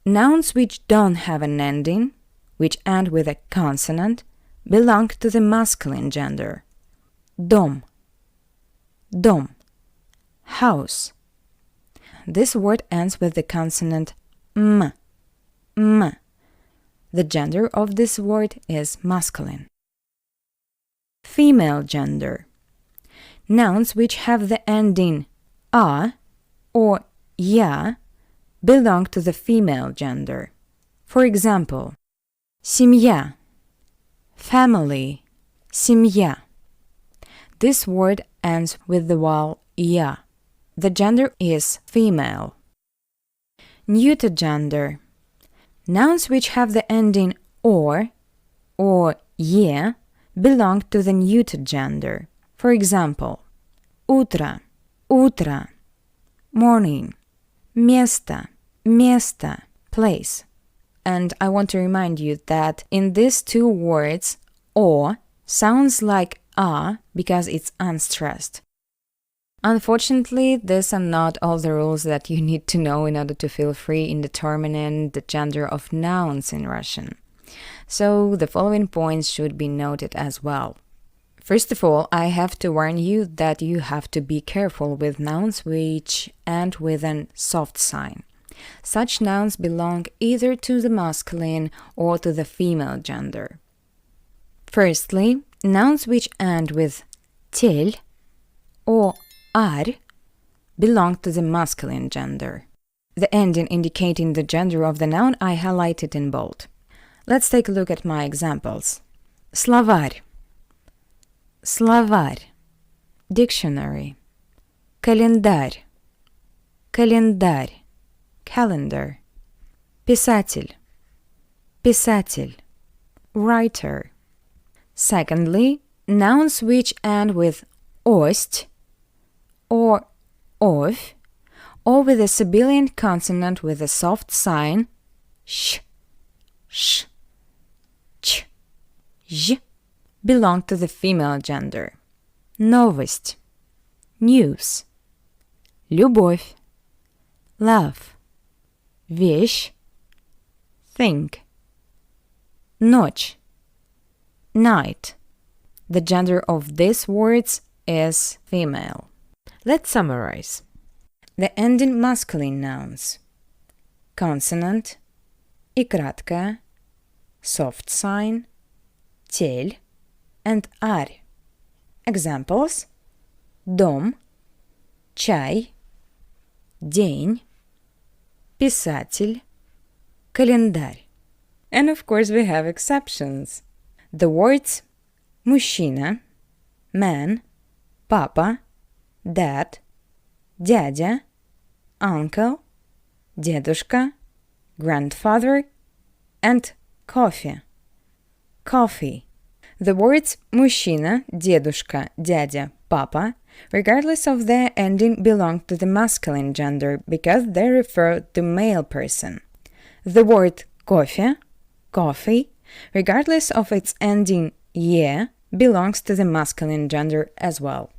[SPEAKER 1] Nouns which don't have an ending, which end with a consonant, belong to the masculine gender. Dom, dom, house. This word ends with the consonant m, m. The gender of this word is masculine. Female gender. Nouns which have the ending a or ya belong to the female gender. For example, семья, family, семья. This word ends with the vowel ya. The gender is female. Neuter gender. Nouns which have the ending or ye belong to the neuter gender. For example, утро, утро, morning, место, место, place. And I want to remind you that in these two words, o sounds like a because it's unstressed. Unfortunately, these are not all the rules that you need to know in order to feel free in determining the gender of nouns in Russian. So the following points should be noted as well. First of all, I have to warn you that you have to be careful with nouns which end with an soft sign. Such nouns belong either to the masculine or to the female gender. Firstly, nouns which end with tel or ar belong to the masculine gender. The ending indicating the gender of the noun I highlighted in bold. Let's take a look at my examples. Словарь, словарь, dictionary. Календарь, календарь, calendar. Писатель, писатель, writer. Secondly, nouns which end with ost or ov, or with a sibilant consonant with a soft sign sh, sh, ch, j, belong to the female gender. Новость, news. Любовь, love. Вещь, thing. Ночь, night. The gender of these words is female. Let's summarize. The ending masculine nouns. Consonant, и краткая, soft sign, тель, and ар. Examples: дом, чай, день, писатель, календарь. And of course we have exceptions. The words мужчина, man, папа, dad, дядя, uncle, дедушка, grandfather, and coffee, coffee. The words мужчина, дедушка, дядя, папа, regardless of their ending, belong to the masculine gender because they refer to male person. The word кофе, coffee, regardless of its ending ye, belongs to the masculine gender as well.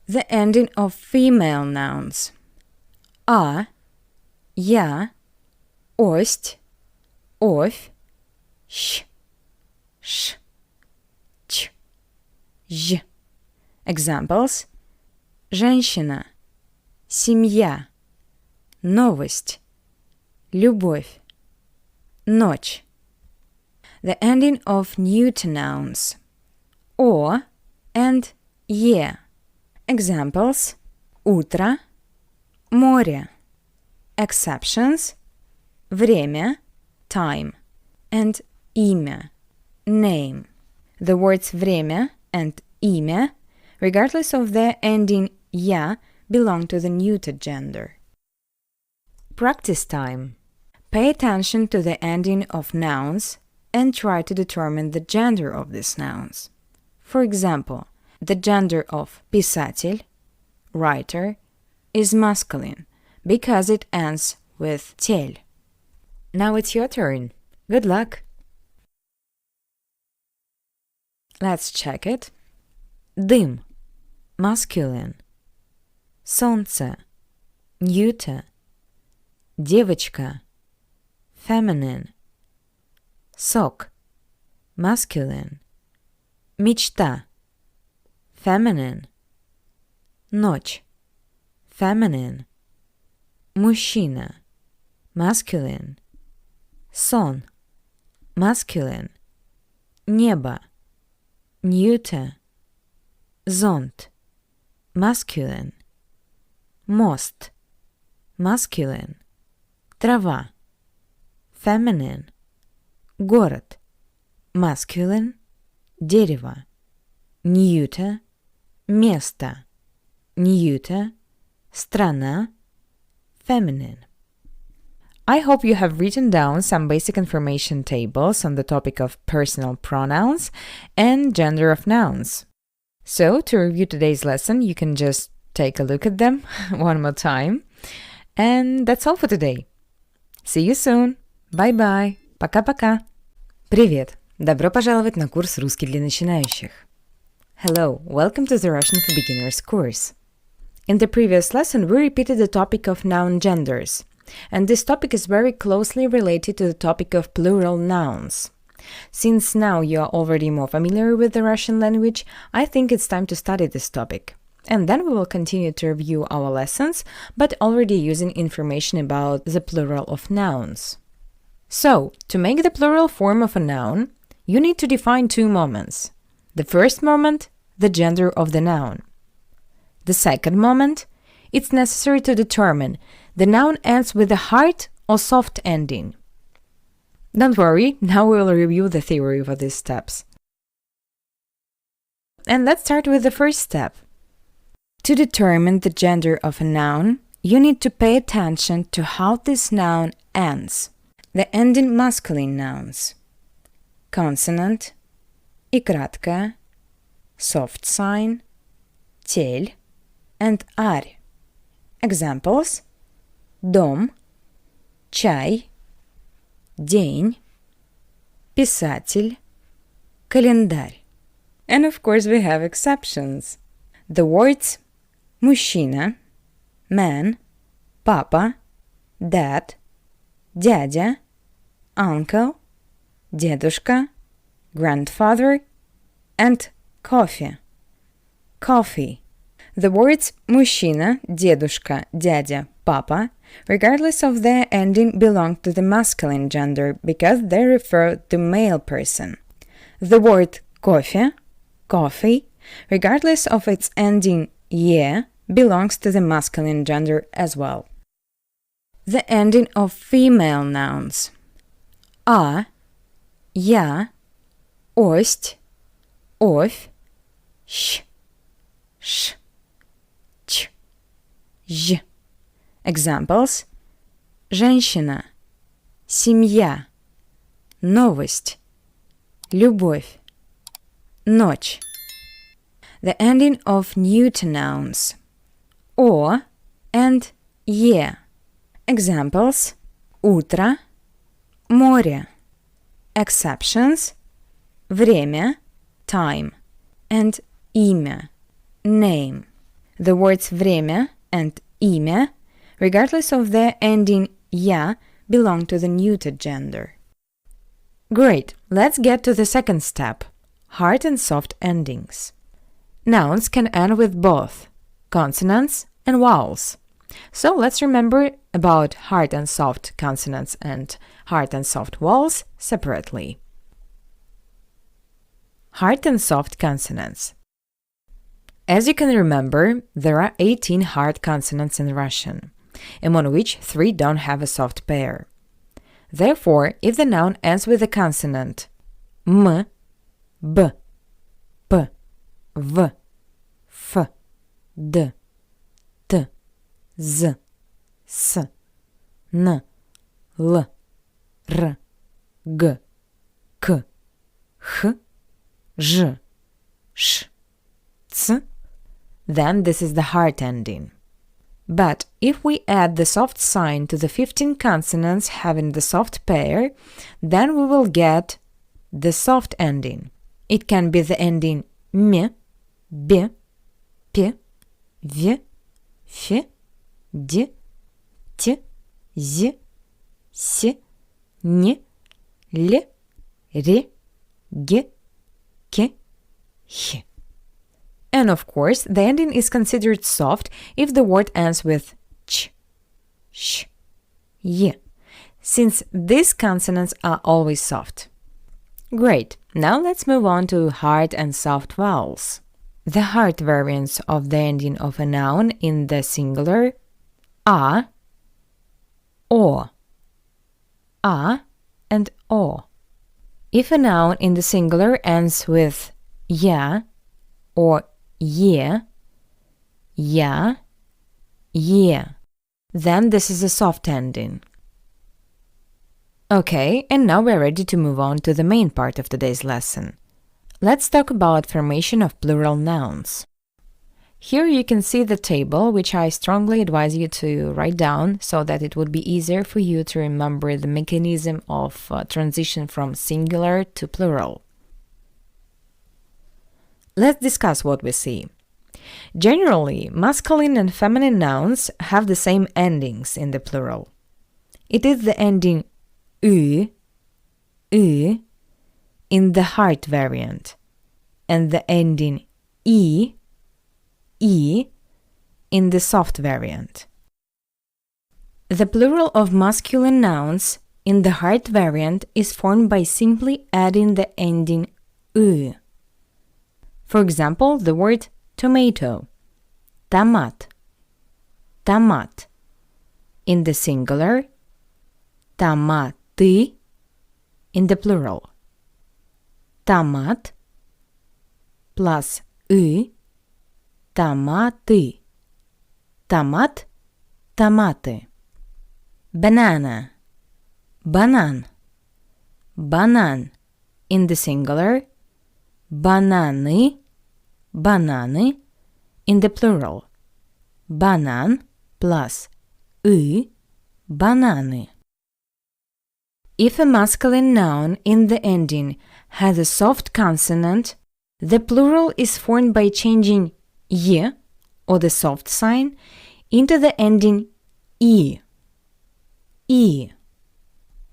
[SPEAKER 1] The ending of female nouns. А, я, ость, овь, щ, ш, ч, ж. Examples: женщина, семья, новость, любовь, ночь. The ending of neuter nouns. О and е. Examples: утро, море. Exceptions: время, time, and имя, name. The words время and имя, regardless of their ending ya, belong to the neuter gender. Practice time. Pay attention to the ending of nouns and try to determine the gender of these nouns. For example, the gender of писатель, writer, is masculine because it ends with тель. Now it's your turn. Good luck! Let's check it. Дым, masculine. солнце, neuter, девочка, feminine, сок, masculine, мечта, feminine, ночь, feminine, мужчина, masculine, сон, masculine, небо, neuter, зонт, masculine, мост, masculine, трава, feminine, город, masculine, дерево, neuter, место, neuter, страна, feminine. I hope you have written down some basic information tables on the topic of personal pronouns and gender of nouns. So, to review today's lesson, you can just take a look at them one more time. And that's all for today. See you soon. Bye-bye. Пока-пока. Привет. Добро пожаловать на курс «Русский для начинающих». Hello. Welcome to the Russian for Beginners course. In the previous lesson, we repeated the topic of noun genders. And this topic is very closely related to the topic of plural nouns. Since now you are already more familiar with the Russian language, I think it's time to study this topic. And then we will continue to review our lessons, but already using information about the plural of nouns. So, to make the plural form of a noun, you need to define two moments. The first moment, the gender of the noun. The second moment, it's necessary to determine the noun ends with a hard or soft ending. Don't worry, now we will review the theory for these steps. And let's start with the first step. To determine the gender of a noun, you need to pay attention to how this noun ends. The ending masculine nouns. Consonant, и краткая, soft sign, тель, and ар. Examples: дом, чай, день, писатель, календарь. And of course we have exceptions. The words мужчина, man, папа, dad, дядя, uncle, дедушка, grandfather, and coffee, coffee. The words мужчина, дедушка, дядя, папа, regardless of their ending, belong to the masculine gender because they refer to male person. The word coffee, coffee, regardless of its ending «е», belongs to the masculine gender as well. The ending of female nouns. А, я, ость, овь, щ, ш, ч, ж. Examples: женщина, семья, новость, любовь, ночь. The ending of neuter nouns. О and е. Examples: утро, море. Exceptions: время, time, and имя, name. The words время and имя, regardless of their ending «я», belong to the neuter gender. Great, let's get to the second step, hard and soft endings. Nouns can end with both consonants and vowels. So let's remember about hard and soft consonants and hard and soft vowels separately. Hard and soft consonants. As you can remember, there are 18 hard consonants in Russian, among which 3 don't have a soft pair. Therefore, if the noun ends with a consonant m, b, p, v, f, d, t, z, s, n, l, r, g, k, h, j, sh, ц, then this is the hard ending. But if we add the soft sign to the 15 consonants having the soft pair, then we will get the soft ending. It can be the ending м, б, п, в, F, D, T, Z, S, N, L, R, G, K, H. And of course, the ending is considered soft if the word ends with ch, sh, y, since these consonants are always soft. Great, now let's move on to hard and soft vowels. The hard variants of the ending of a noun in the singular are o, and o. If a noun in the singular ends with ya or ye, ya, ye, then this is a soft ending. Okay, and now we're ready to move on to the main part of today's lesson. Let's talk about formation of plural nouns. Here you can see the table, which I strongly advise you to write down so that it would be easier for you to remember the mechanism of transition from singular to plural. Let's discuss what we see. Generally, masculine and feminine nouns have the same endings in the plural. It is the ending u in the hard variant, and the ending e in the soft variant. The plural of masculine nouns in the hard variant is formed by simply adding the ending u. For example, the word tomato, tamat, tamat. In the singular, tamati in the plural. Tamat plus ü, tamati. Tamat, tamate. Banana, banan. Banan in the singular, banani, banani. In the plural, banan plus ü, banani. If a masculine noun in the ending has a soft consonant, the plural is formed by changing y, or the soft sign, into the ending e. E.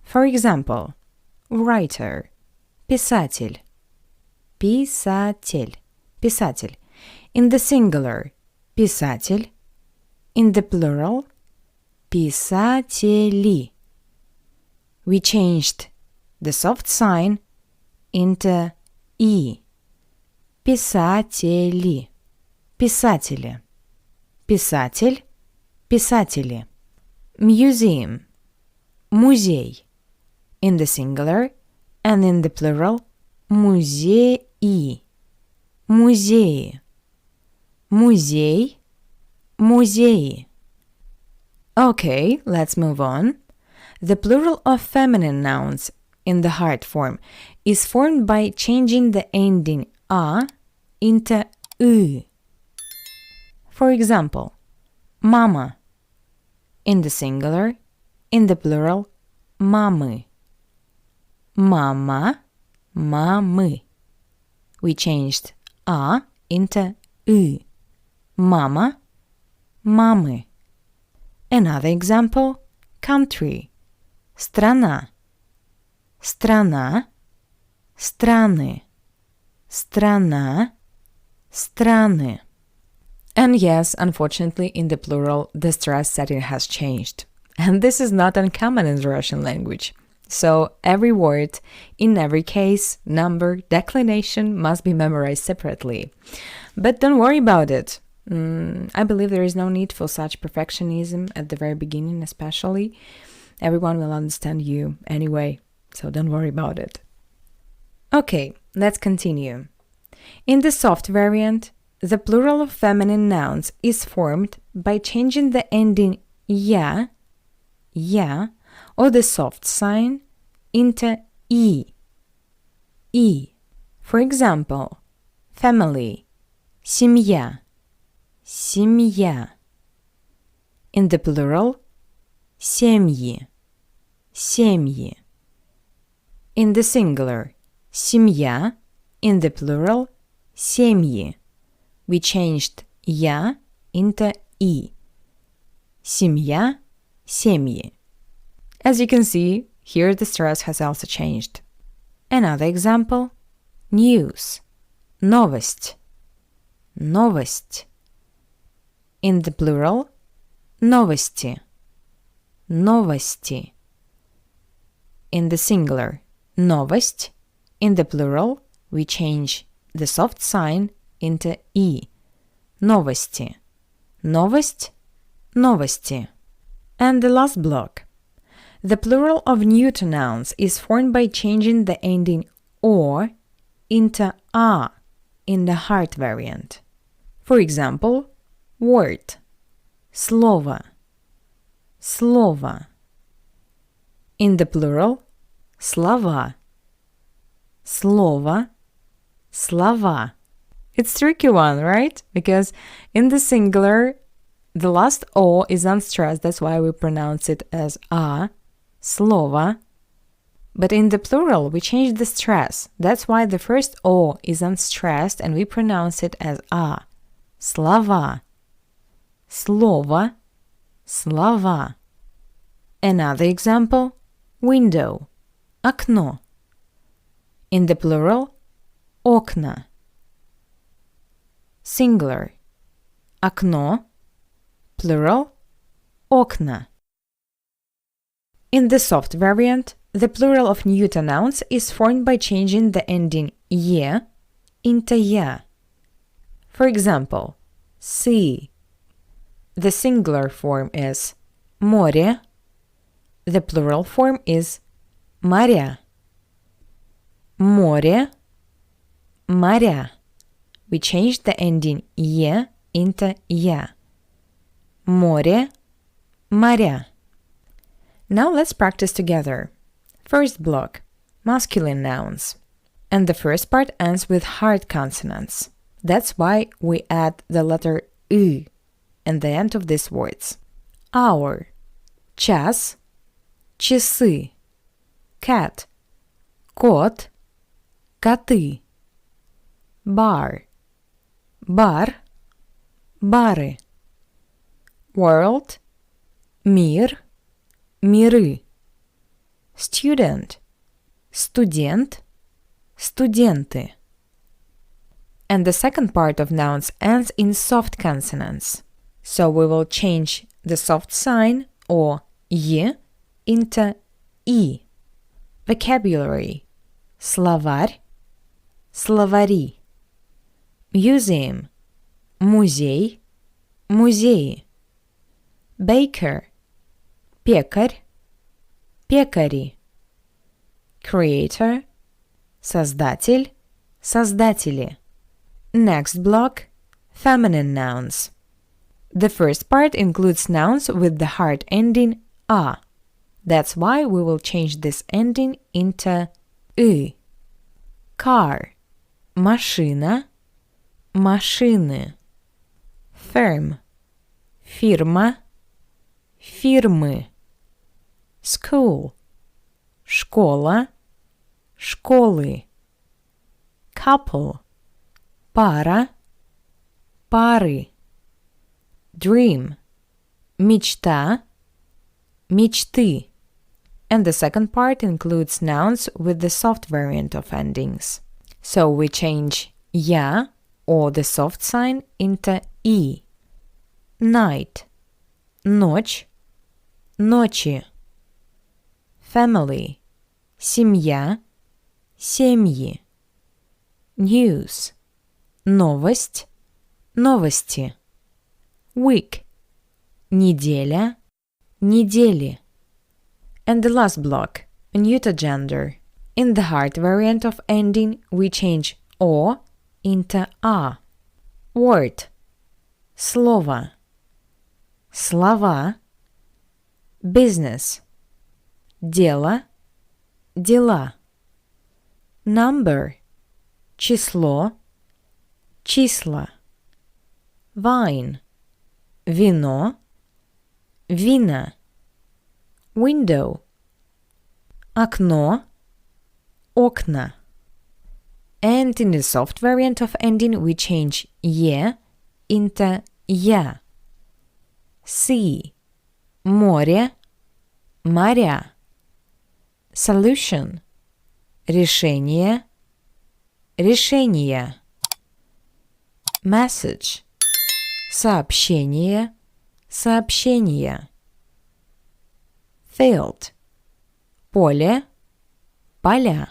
[SPEAKER 1] For example, writer, писатель, писатель, писатель. In the singular, писатель. In the plural, писатели. We changed the soft sign into e. Писатели, писатели. Писатель, писатели. Museum, музей. In the singular, and in the plural, музеи, музеи. Музей, музеи. Okay, let's move on. The plural of feminine nouns in the hard form is formed by changing the ending a into ü. For example, mama in the singular, in the plural, mamy. Mama, mamy. We changed a into ü. Mama, mamy. Another example, country. Страна, страна, страны, страна, страны. And yes, unfortunately, in the plural, the stress setting has changed. And this is not uncommon in the Russian language. So every word, in every case, number, declination must be memorized separately. But don't worry about it. I believe there is no need for such perfectionism at the very beginning, especially. Everyone will understand you anyway, so don't worry about it. Okay, let's continue. In the soft variant, the plural of feminine nouns is formed by changing the ending ya, or the soft sign into e. For example, family, семья, семья. In the plural, семьи, семьи. In the singular, семья. In the plural, семьи. We changed ya into e. Сім'я, сім'ї. As you can see, here the stress has also changed. Another example, news, новость, новость. In the plural, новости, новости. In the singular, новость. In the plural, we change the soft sign into E. Новости, новость, новости. And the last block. The plural of neuter nouns is formed by changing the ending or into a in the hard variant. For example, word, слово, слово. In the plural, слова, слово, слова. It's a tricky one, right? Because in the singular, the last O is unstressed, that's why we pronounce it as a, слово. But in the plural, we change the stress. That's why the first O is unstressed and we pronounce it as a, слова, слово, слова. Another example, window, окно. In the plural, окна. Singular, окно, plural, окна. In the soft variant, the plural of neuter nouns is formed by changing the ending «е» into «я». For example, sea. The singular form is море. The plural form is моря. Море, моря. We changed the ending «е» into «я». Море, моря. Now let's practice together. First block, masculine nouns. And the first part ends with hard consonants. That's why we add the letter «ы» at the end of these words. Hour, час, часы. Cat, кот, коты. Bar, бар, бары. World, мир, миры. Student, студент, студенты. And the second part of nouns ends in soft consonants. So we will change the soft sign or «е» into «и». Vocabulary, словарь, словари. Museum, музей, музеи. Baker, пекарь, пекари. Creator, создатель, создатели. Next block, feminine nouns. The first part includes nouns with the hard ending «а». That's why we will change this ending into «ы». Car, машина, машины. Firm, фирма, фирмы. School, школа, школы. Couple, пара, пары. Dream, мечта, мечты. And the second part includes nouns with the soft variant of endings. So we change «я» or the soft sign into «и». Night, ночь, ночи. Family, семья, семьи. News, новость, новости. Week, неделя, недели. And the last block, neuter gender. In the hard variant of ending, we change «о» into «а». Word, слово, слова. Business, дело, дела. Number, число, числа. Wine, вино, вина. Window, окно, окна. And in the soft variant of ending, we change «е» into «я». Sea, море, моря. Solution – решение, решения. Message – сообщение, сообщения. Field – поле, поля.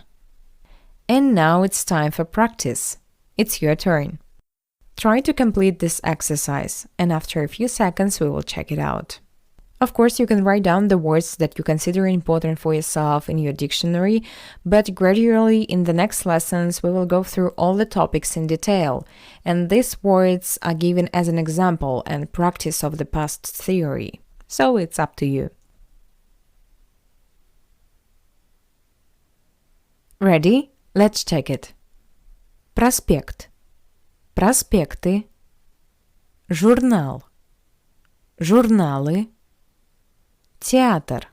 [SPEAKER 1] And now it's time for practice. It's your turn. Try to complete this exercise, and after a few seconds we will check it out. Of course, you can write down the words that you consider important for yourself in your dictionary, but gradually in the next lessons we will go through all the topics in detail, and these words are given as an example and practice of the past theory. So it's up to you. Ready? Let's check it. Проспект. Проспекты. Журнал. Журналы. Театр.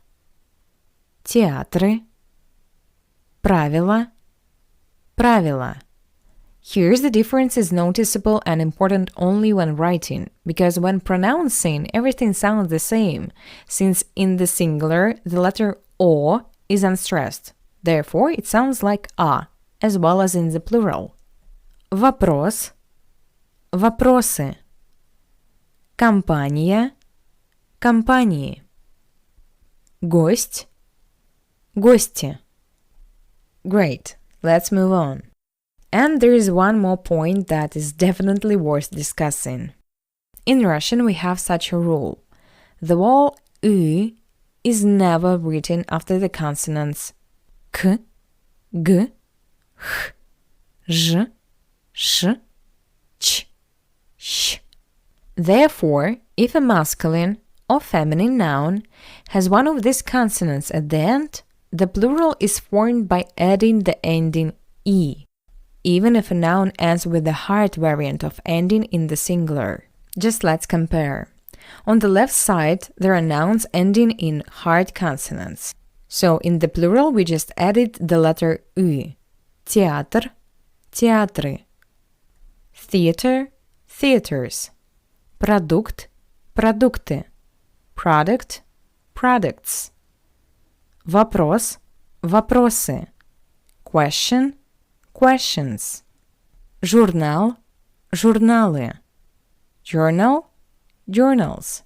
[SPEAKER 1] Театры. Правило. Правила. Here's the difference is noticeable and important only when writing, because when pronouncing, everything sounds the same, since in the singular, the letter O is unstressed. Therefore, it sounds like A, as well as in the plural. Вопрос. Вопросы. Компания. Компании. Гость. Гости. Great. Let's move on. And there is one more point that is definitely worth discussing. In Russian, we have such a rule. The vowel «ы» is never written after the consonants «к», «г», «х», «ж», «sh», «ch», «sh». Therefore, if a masculine or feminine noun has one of these consonants at the end, the plural is formed by adding the ending «e», even if a noun ends with the hard variant of ending in the singular. Just let's compare. On the left side, there are nouns ending in hard consonants. So in the plural, we just added the letter «ы». Театр, театры. Theater, theaters. Продукт, продукты. Product, products. Вопрос, вопросы. Question, questions. Журнал, журналы. Journal, journals.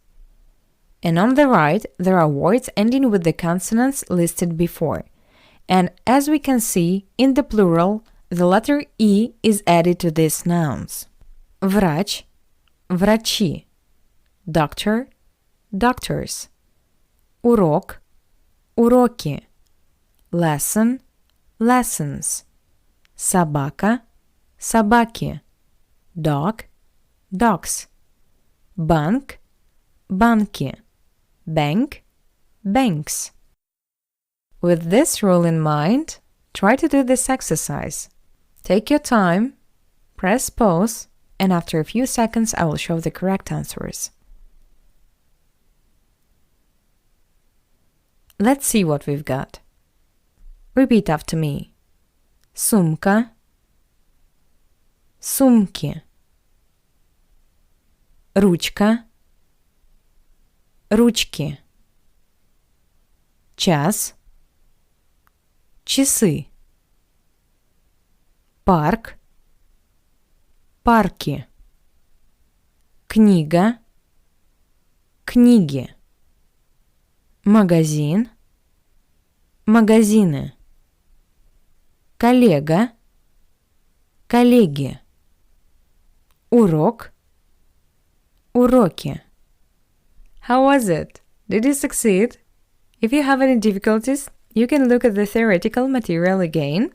[SPEAKER 1] And on the right, there are words ending with the consonants listed before. And as we can see, in the plural, the letter «и» is added to these nouns. Врач, врачи. Doctor, doctors. Урок, уроки. Lesson, lessons. Собака, собаки. Dog, dogs. Банк, банки. Bank, banks. With this rule in mind, try to do this exercise. Take your time, press pause, and after a few seconds I will show the correct answers. Let's see what we've got. Repeat after me. Сумка, сумки. Ручка, ручки. Час, часы. Парк, парки. Книга, книги. Магазин, магазины. Коллега, коллеги. Урок, уроки. How was it? Did you succeed? If you have any difficulties, you can look at the theoretical material again.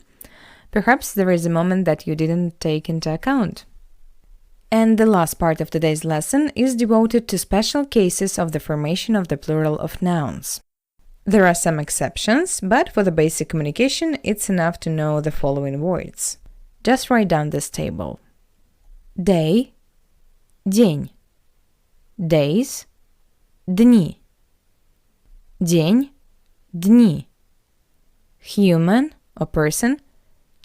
[SPEAKER 1] Perhaps there is a moment that you didn't take into account. And the last part of today's lesson is devoted to special cases of the formation of the plural of nouns. There are some exceptions, but for the basic communication, it's enough to know the following words. Just write down this table. Day, день. Days, дни. День, дни. Human or person,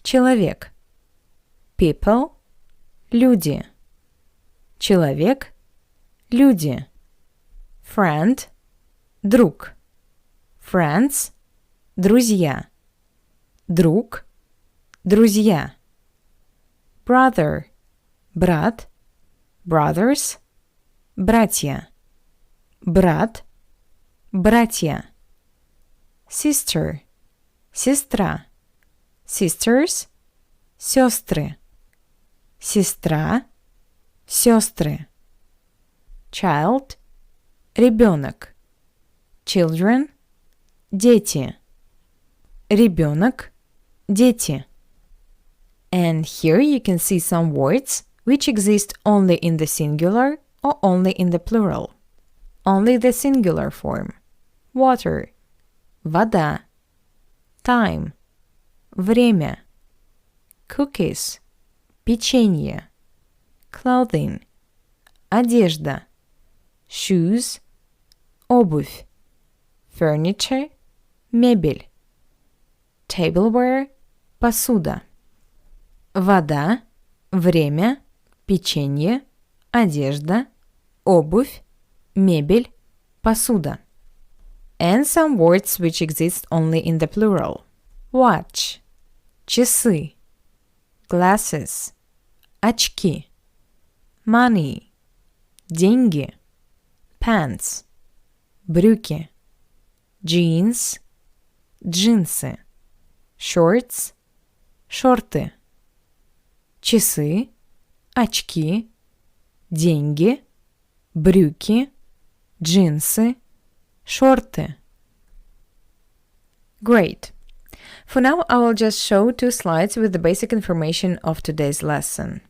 [SPEAKER 1] человек. People, люди. Человек, люди. Friend, Друг. Friends. Друзья. Друг. Друзья. Brother. Брат. Brothers. Братья. Брат. Братья. Sister. Сестра. Sisters. Сестры. Сестра. Сестры. Child. Ребенок. Children. Дети. Ребенок. Дети. And here you can see some words which exist only in the singular or only in the plural. Only the singular form. Water. Вода. Time. Время. Cookies. Печенье. Clothing. Одежда. Shoes. Обувь. Furniture. Мебель. Tableware. Посуда. Вода. Время. Печенье. Одежда. Обувь. Мебель. Посуда. And some words which exist only in the plural. Watch. Часы. Glasses. Очки. Money. Деньги. Pants. Брюки. Jeans. Джинсы. Shorts. Шорты. Часы. Очки. Деньги. Брюки. Джинсы. Шорты. Great. For now, I will just show 2 slides with the basic information of today's lesson.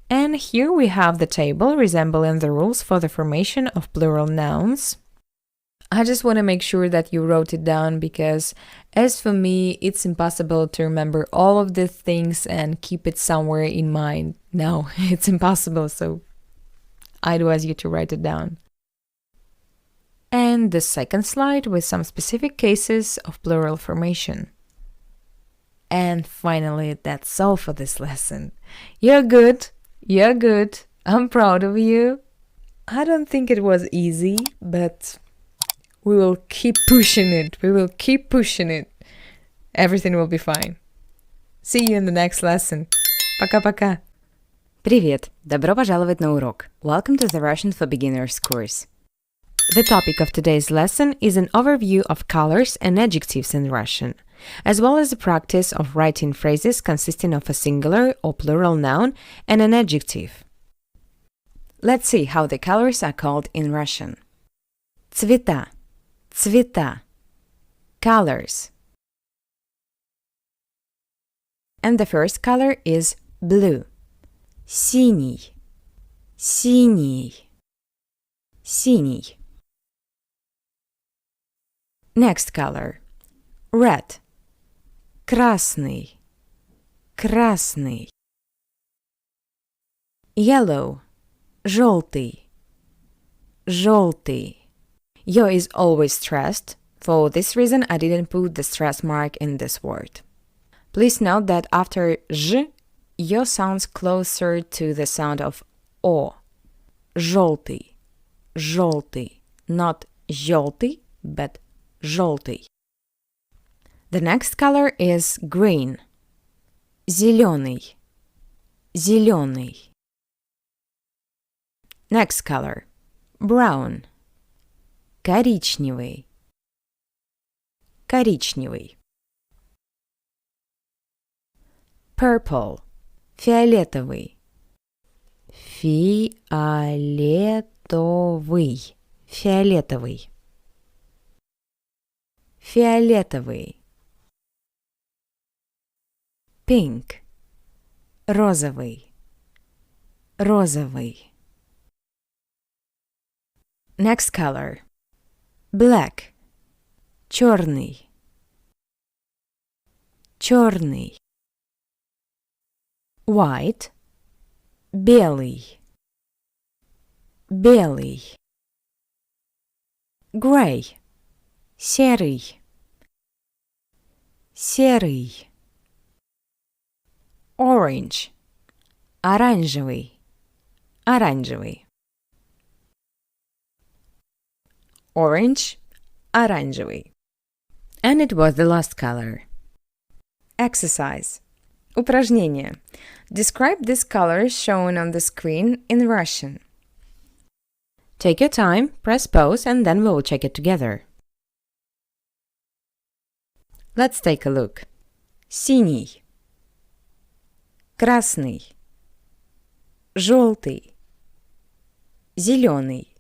[SPEAKER 1] And here we have the table resembling the rules for the formation of plural nouns. I just want to make sure that you wrote it down because, as for me, it's impossible to remember all of these things and keep it somewhere in mind. No, it's impossible, so I advise you to write it down. And the second slide with some specific cases of plural formation. And finally, that's all for this lesson. You're good. You're good. I'm proud of you. I don't think it was easy, but we will keep pushing it. We will keep pushing it. Everything will be fine. See you in the next lesson. Пока-пока. Привет. Добро пожаловать на урок. Welcome to the Russian for Beginners course. The topic of today's lesson is an overview of colors and adjectives in Russian, as well as the practice of writing phrases consisting of a singular or plural noun and an adjective. Let's see how the colors are called in Russian. Цвета, цвета, colors. And the first color is blue. Синий, синий, синий. Next color. Red. Красный, красный. Yellow. Желтый, желтый. Yo is always stressed. For this reason, I didn't put the stress mark in this word. Please note that after zh, yo sounds closer to the sound of o. Желтый, желтый. Not желтый, but желтый. The next color is green. Зеленый, зеленый. Next color. Brown. Коричневый, коричневый. Purple. Фиолетовый, фиолетовый, фиолетовый. Фиолетовый. Pink. Розовый, розовый. Next color. Black. Черный, черный. White. Белый, белый. Gray. Серый, серый. Orange. Оранжевый, оранжевый. Orange, оранжевый. And it was the last color. Exercise. Упражнение. Describe this color shown on the screen in Russian. Take your time, press pause, and then we will check it together. Let's take a look. Синий, красный, желтый, зеленый,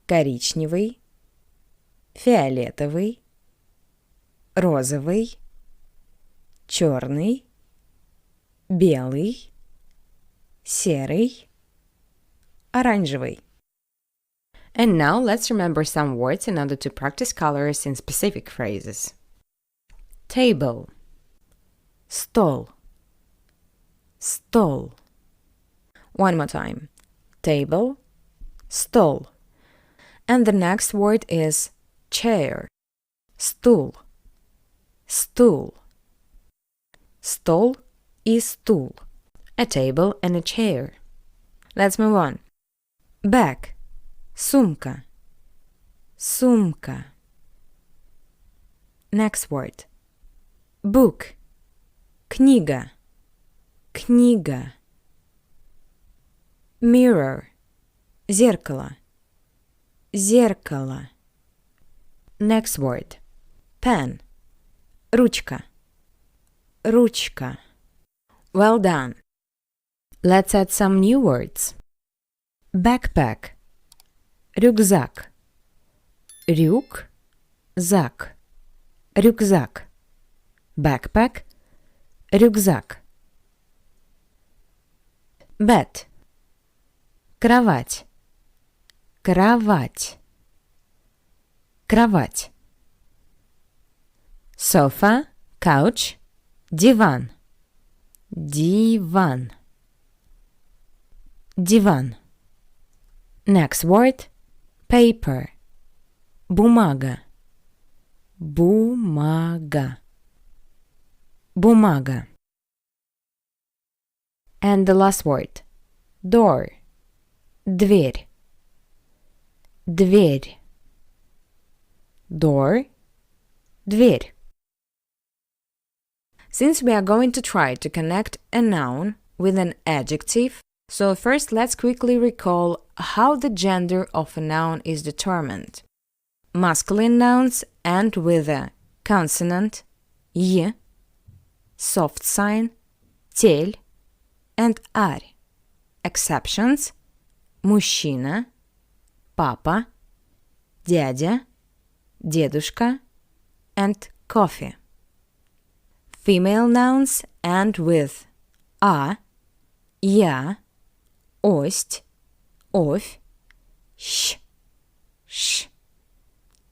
[SPEAKER 1] коричневый, фиолетовый, розовый, черный, белый, серый, оранжевый. And now let's remember some words in order to practice colors in specific phrases. Table, стол, стол. One more time. Table, стол. And the next word is chair, стул, стул. Стол и стул. A table and a chair. Let's move on. Bag, сумка, сумка. Next word. Book, книга, книга. Mirror, зеркало, зеркало. Next word. Pen, ручка, ручка. Well done. Let's add some new words. Backpack, рюкзак, рюкзак, рюкзак. Backpack, рюкзак. Bed, кровать, кровать, кровать. Sofa, couch, диван, диван, диван. Next word. Paper, бумага, бумага, бумага. And the last word. Door, дверь, дверь. Door, дверь. Since we are going to try to connect a noun with an adjective, so first let's quickly recall how the gender of a noun is determined. Masculine nouns end with a consonant y, soft sign тель, and ар. Exceptions: мужчина, папа, дядя, дедушка, and coffee. Female nouns end with а, я, ость, овь, щ, ш,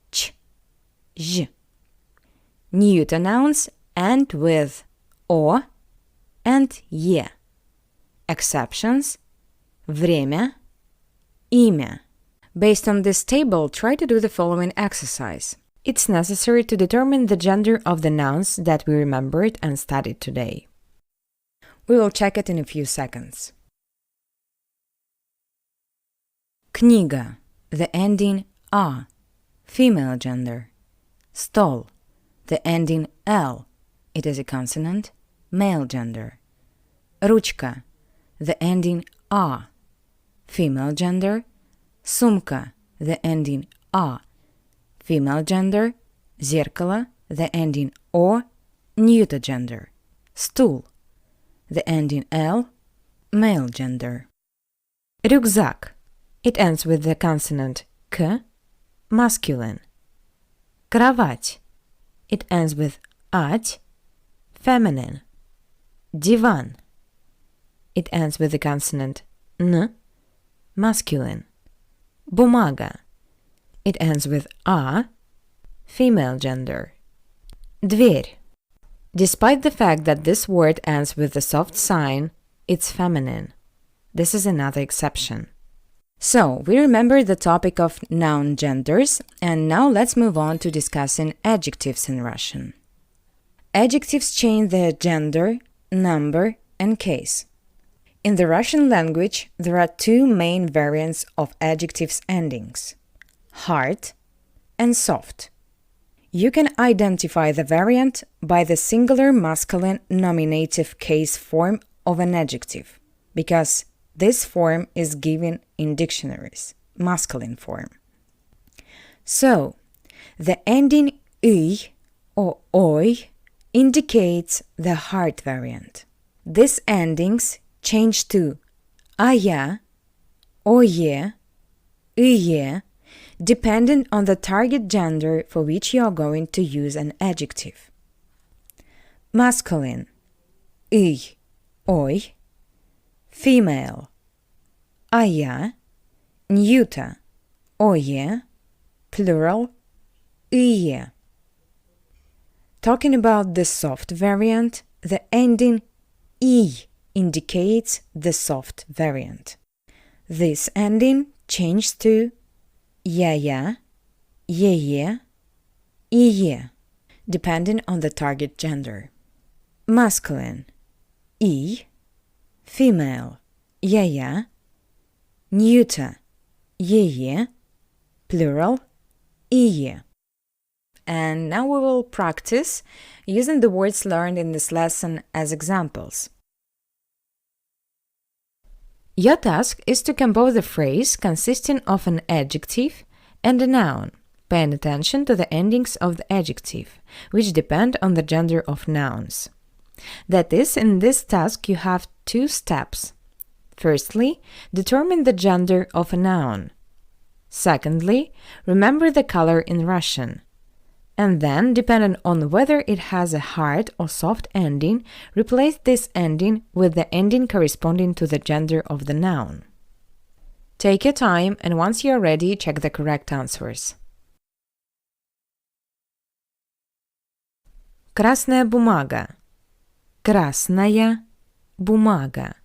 [SPEAKER 1] ч, ж. Neuter nouns end with о and е. Exceptions: время, имя. Based on this table, try to do the following exercise. It's necessary to determine the gender of the nouns that we remembered and studied today. We will check it in a few seconds. Книга, the ending а, female gender. Стол, the ending л, it is a consonant, male gender. Ручка, the ending а, female gender. Сумка, the ending а, female gender. Зеркало, the ending о, neuter gender. Стул, the ending l, male gender. Рюкзак, it ends with the consonant k, masculine. Кровать, it ends with ать, feminine. Диван, it ends with the consonant n, masculine. Бумага, it ends with а, female gender. Дверь. Despite the fact that this word ends with a soft sign, it's feminine. This is another exception. So, we remembered the topic of noun genders, and now let's move on to discussing adjectives in Russian. Adjectives change their gender, number, and case. In the Russian language, there are two main variants of adjectives endings: hard and soft. You can identify the variant by the singular masculine nominative case form of an adjective, because this form is given in dictionaries, masculine form. So, the ending y or oi indicates the hard variant. These endings change to aya, oye, iye, depending on the target gender for which you are going to use an adjective. Masculine, y, oi. Female, aya. Neuter, oye. Plural, iye. Talking about the soft variant, the ending I indicates the soft variant. This ending changes to ya, ye, iye, depending on the target gender. Masculine, I. Female, ya. Neuter, ye. Plural, iye. And now we will practice using the words learned in this lesson as examples. Your task is to compose a phrase consisting of an adjective and a noun, paying attention to the endings of the adjective, which depend on the gender of nouns. That is, in this task you have two steps. Firstly, determine the gender of a noun. Secondly, remember the color in Russian. And then, depending on whether it has a hard or soft ending, replace this ending with the ending corresponding to the gender of the noun. Take your time, and once you are ready, check the correct answers. Красная бумага. Красная бумага.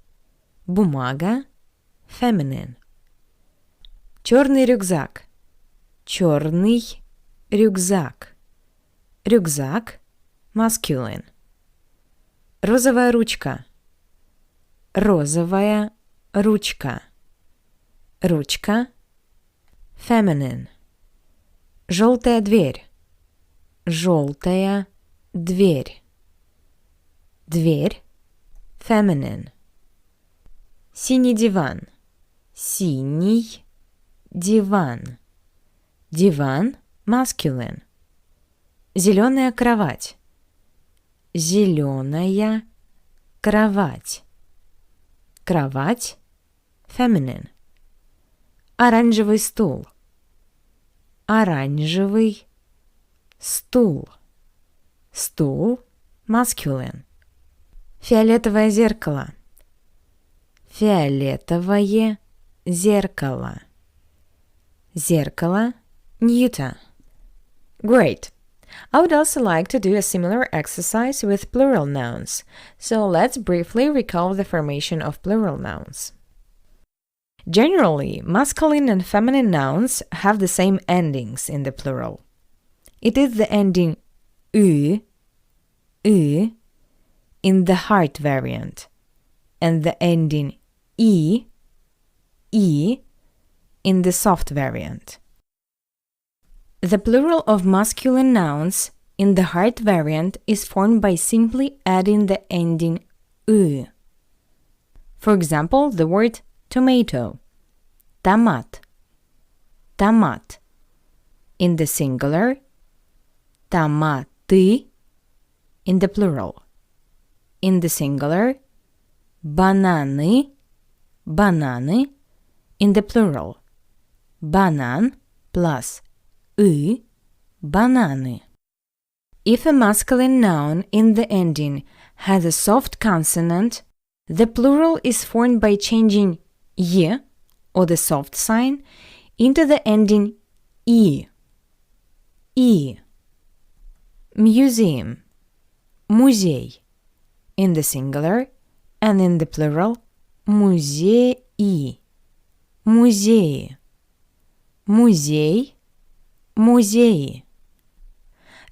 [SPEAKER 1] Бумага – feminine. Черный рюкзак. Черный рюкзак. Рюкзак – masculine. Розовая ручка. Розовая ручка. Ручка – feminine. Желтая дверь. Желтая дверь. Дверь – feminine. Синий диван. Синий диван. Диван – masculine. Зеленая кровать. Зеленая кровать. Кровать – feminine. Оранжевый стул. Оранжевый стул. Стул – masculine. Фиолетовое зеркало. Фиолетовое зеркало. Зеркало – neuter. Great! I would also like to do a similar exercise with plural nouns, so let's briefly recall the formation of plural nouns. Generally, masculine and feminine nouns have the same endings in the plural. It is the ending u in the hard variant, and the ending I in the soft variant. The plural of masculine nouns in the hard variant is formed by simply adding the ending u. For example, the word tomato, tomat, tomat. In the singular, tomаты. In the plural, in the singular, banаны, banаны. In the plural, banan plus banаны. If a masculine noun in the ending has a soft consonant, the plural is formed by changing y, or the soft sign, into the ending I. Museum, музей. In the singular, and in the plural, музеи, музеи. Музей, музеи.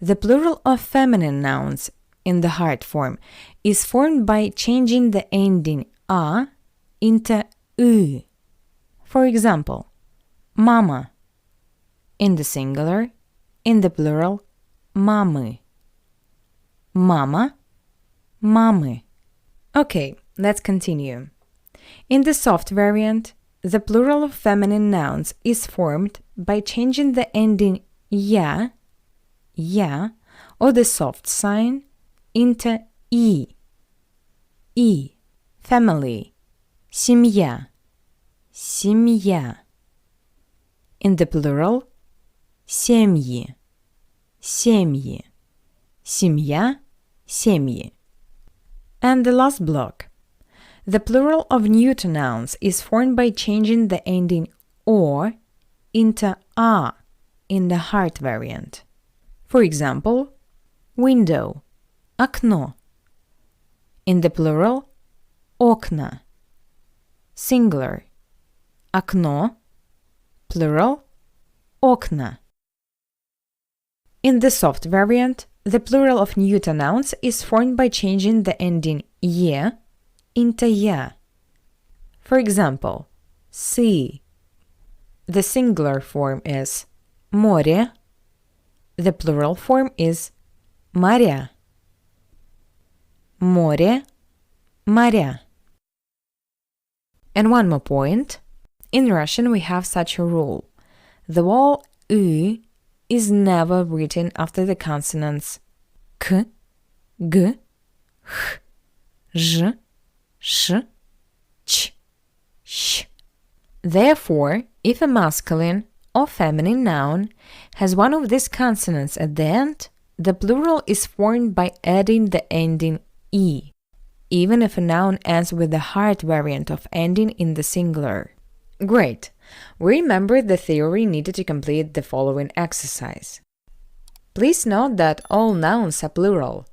[SPEAKER 1] The plural of feminine nouns in the hard form is formed by changing the ending a into u. For example, mama. In the singular, In the plural, мамы. Mama, мамы. Okay, let's continue. In the soft variant, the plural of feminine nouns is formed by changing the ending ya, or the soft sign into i. Family, семья, семья. In the plural, семьи, семьи, семья, семьи. And the last block. The plural of neuter nouns is formed by changing the ending or into a in the heart variant. For example, window, окно. In the plural, окна. Singular, окно. Plural, окна. In the soft variant, the plural of neuter nouns is formed by changing the ending «е» into «я». For example, sea. The singular form is море. The plural form is моря. Море, моря. And one more point. In Russian, we have such a rule. The vowel «ы» is never written after the consonants k, g, h, zh, sh, ch, sh. Therefore, if a masculine or feminine noun has one of these consonants at the end, the plural is formed by adding the ending e, even if a noun ends with the hard variant of ending in the singular. Great! We remembered the theory needed to complete the following exercise. Please note that all nouns are plural,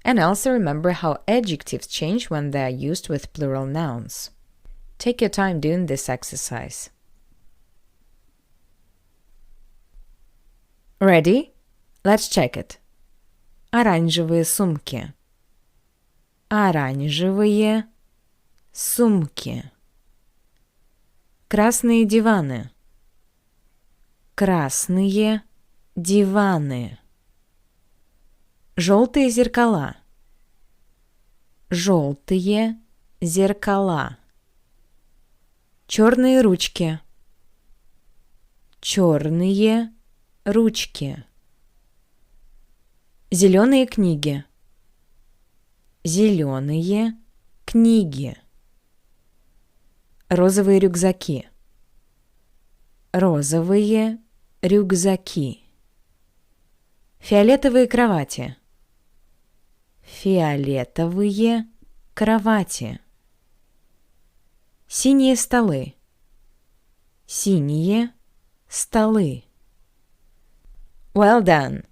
[SPEAKER 1] and also remember how adjectives change when they are used with plural nouns. Take your time doing this exercise. Ready? Let's check it. Оранжевые сумки. Оранжевые сумки. Красные диваны. Красные диваны. Желтые зеркала. Желтые зеркала. Черные ручки. Черные ручки. Зеленые книги. Зеленые книги. Розовые рюкзаки. Розовые рюкзаки. Фиолетовые кровати. Фиолетовые кровати. Синие столы. Синие столы. Well done!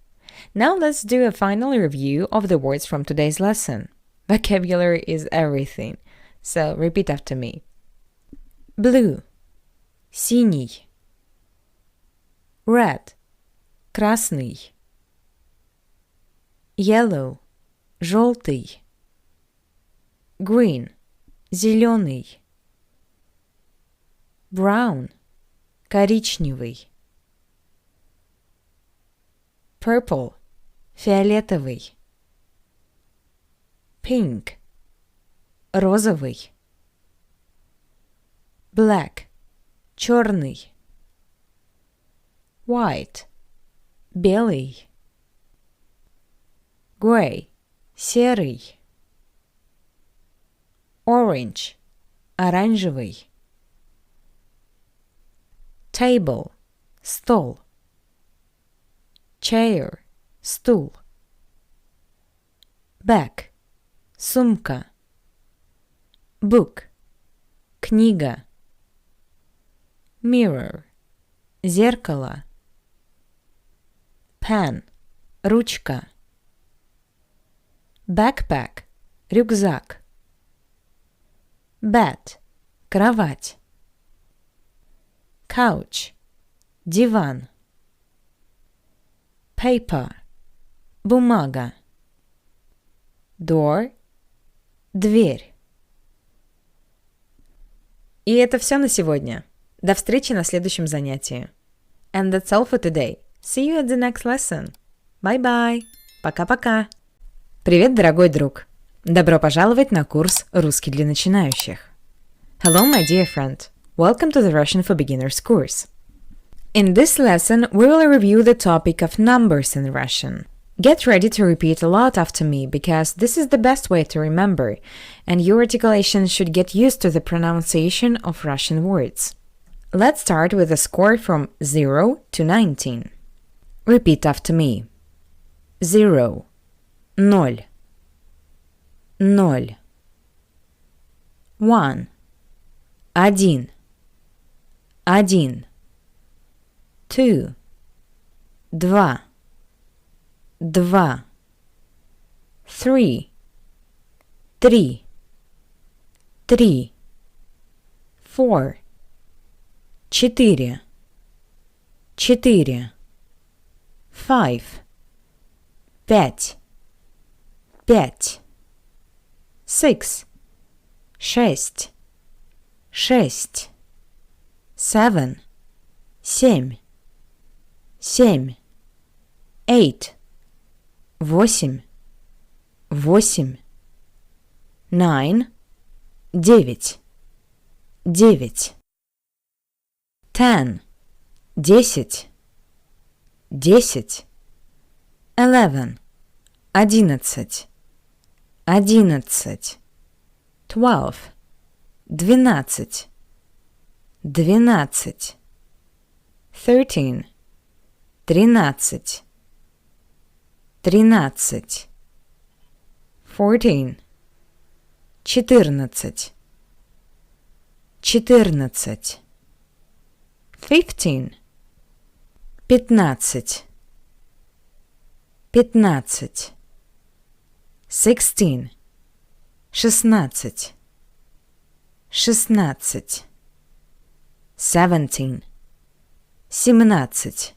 [SPEAKER 1] Now let's do a final review of the words from today's lesson. Vocabulary is everything, so repeat after me. Blue – синий. Red – красный. Yellow – желтый. Green – зеленый. Brown – коричневый. Purple – фиолетовый. Pink – розовый. Black – черный. White – белый. Gray – серый. Orange – оранжевый. Table – стол. Chair – стул. Bag – сумка. Book – книга. Mirror – зеркало. Pen – ручка. Backpack – рюкзак. Bed – кровать. Couch – диван. Paper – бумага. Door – дверь. И это все на сегодня. До встречи на следующем занятии. And that's all for today. See you at the next lesson. Bye-bye. Пока-пока. Привет, дорогой друг. Добро пожаловать на курс «Русский для начинающих». Hello, my dear friend. Welcome to the Russian for Beginners course. In this lesson, we will review the topic of numbers in Russian. Get ready to repeat a lot after me because this is the best way to remember, and your articulation should get used to the pronunciation of Russian words. Let's start with a score from 0 to 19. Repeat after me. 0, ноль, ноль. 1, один, один. 2, два, два. 3, три, три. 4, четыре, четыре. 5, пять, пять. 6, шесть, шесть. 7, семь, семь. 8, восемь, восемь. 9, девять, девять. 10, десять, десять. 11, одиннадцать, одиннадцать. 12, двенадцать, двенадцать. 13, тринадцать, тринадцать. 14, четырнадцать, четырнадцать. 15, пятнадцать, пятнадцать. 16, шестнадцать, шестнадцать. 17, семнадцать,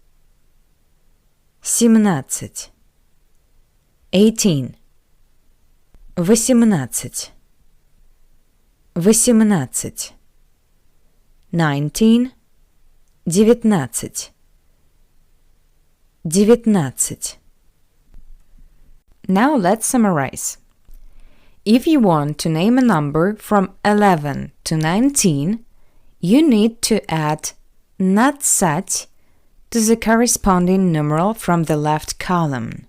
[SPEAKER 1] семнадцать. 18, восемнадцать, восемнадцать. 19, девятнадцать, девятнадцать. Now let's summarize. If you want to name a number from 11 to 19, you need to add nadsat to the corresponding numeral from the left column.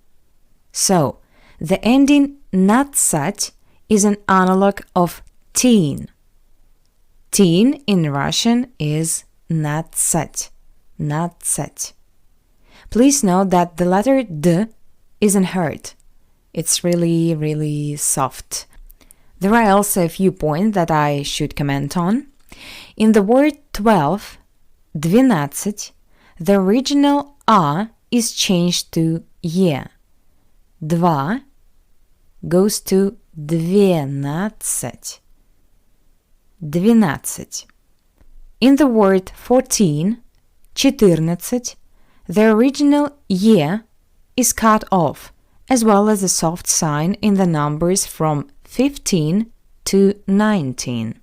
[SPEAKER 1] So, the ending nadsat is an analog of teen. Teen in Russian is nadsat, nadsat. Please note that the letter D isn't heard. It's really soft. There are also a few points that I should comment on. In the word 12, двенадцать, the original A is changed to E. Два goes to двенадцать. Двенадцать. In the word 14, четырнадцать, the original E is cut off, as well as a soft sign in the numbers from 15 to 19.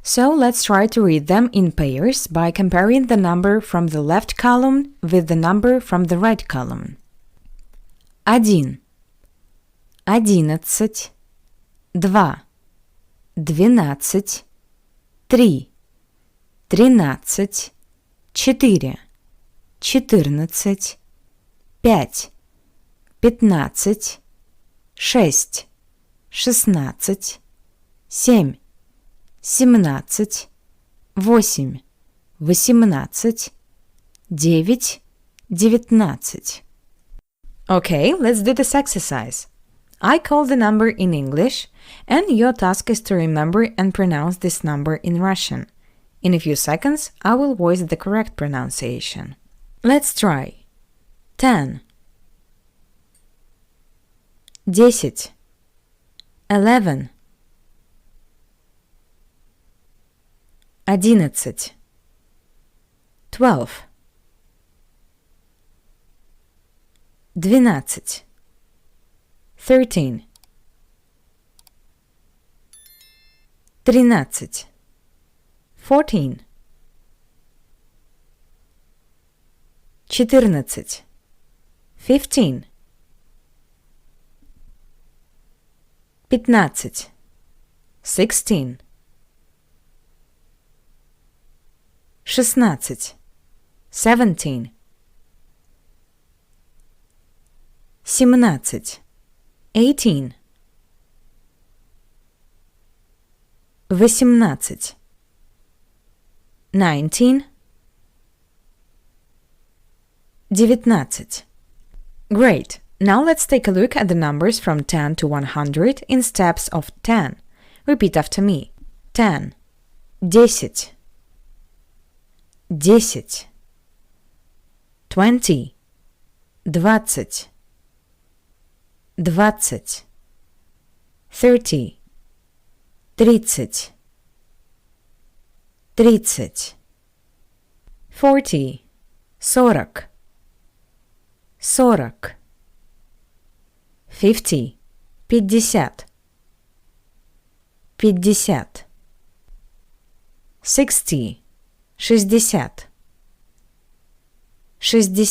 [SPEAKER 1] So let's try to read them in pairs by comparing the number from the left column with the number from the right column. Один, одиннадцать. Два, двенадцать. Три, тринадцать. Четыре, четырнадцать. Пять, пятнадцать. Шесть, шестнадцать. Семь, семнадцать. Восемь, восемнадцать. Девять, девятнадцать. Okay, let's do this exercise. I call the number in English, and your task is to remember and pronounce this number in Russian. In a few seconds, I will voice the correct pronunciation. Let's try. 10, 10, 11, 11, 12, 12, 13, 13, 14, 14. 15. 15. 16. 16. 17. 17. 18. 18. 19. 19. Great! Now let's take a look at the numbers from 10 to 100 in steps of 10. Repeat after me. 10. 10. 10. 20. 20. 20. 30. 30. 30. 40. 40. 40. 50. 50. 50. 60. 60. 60.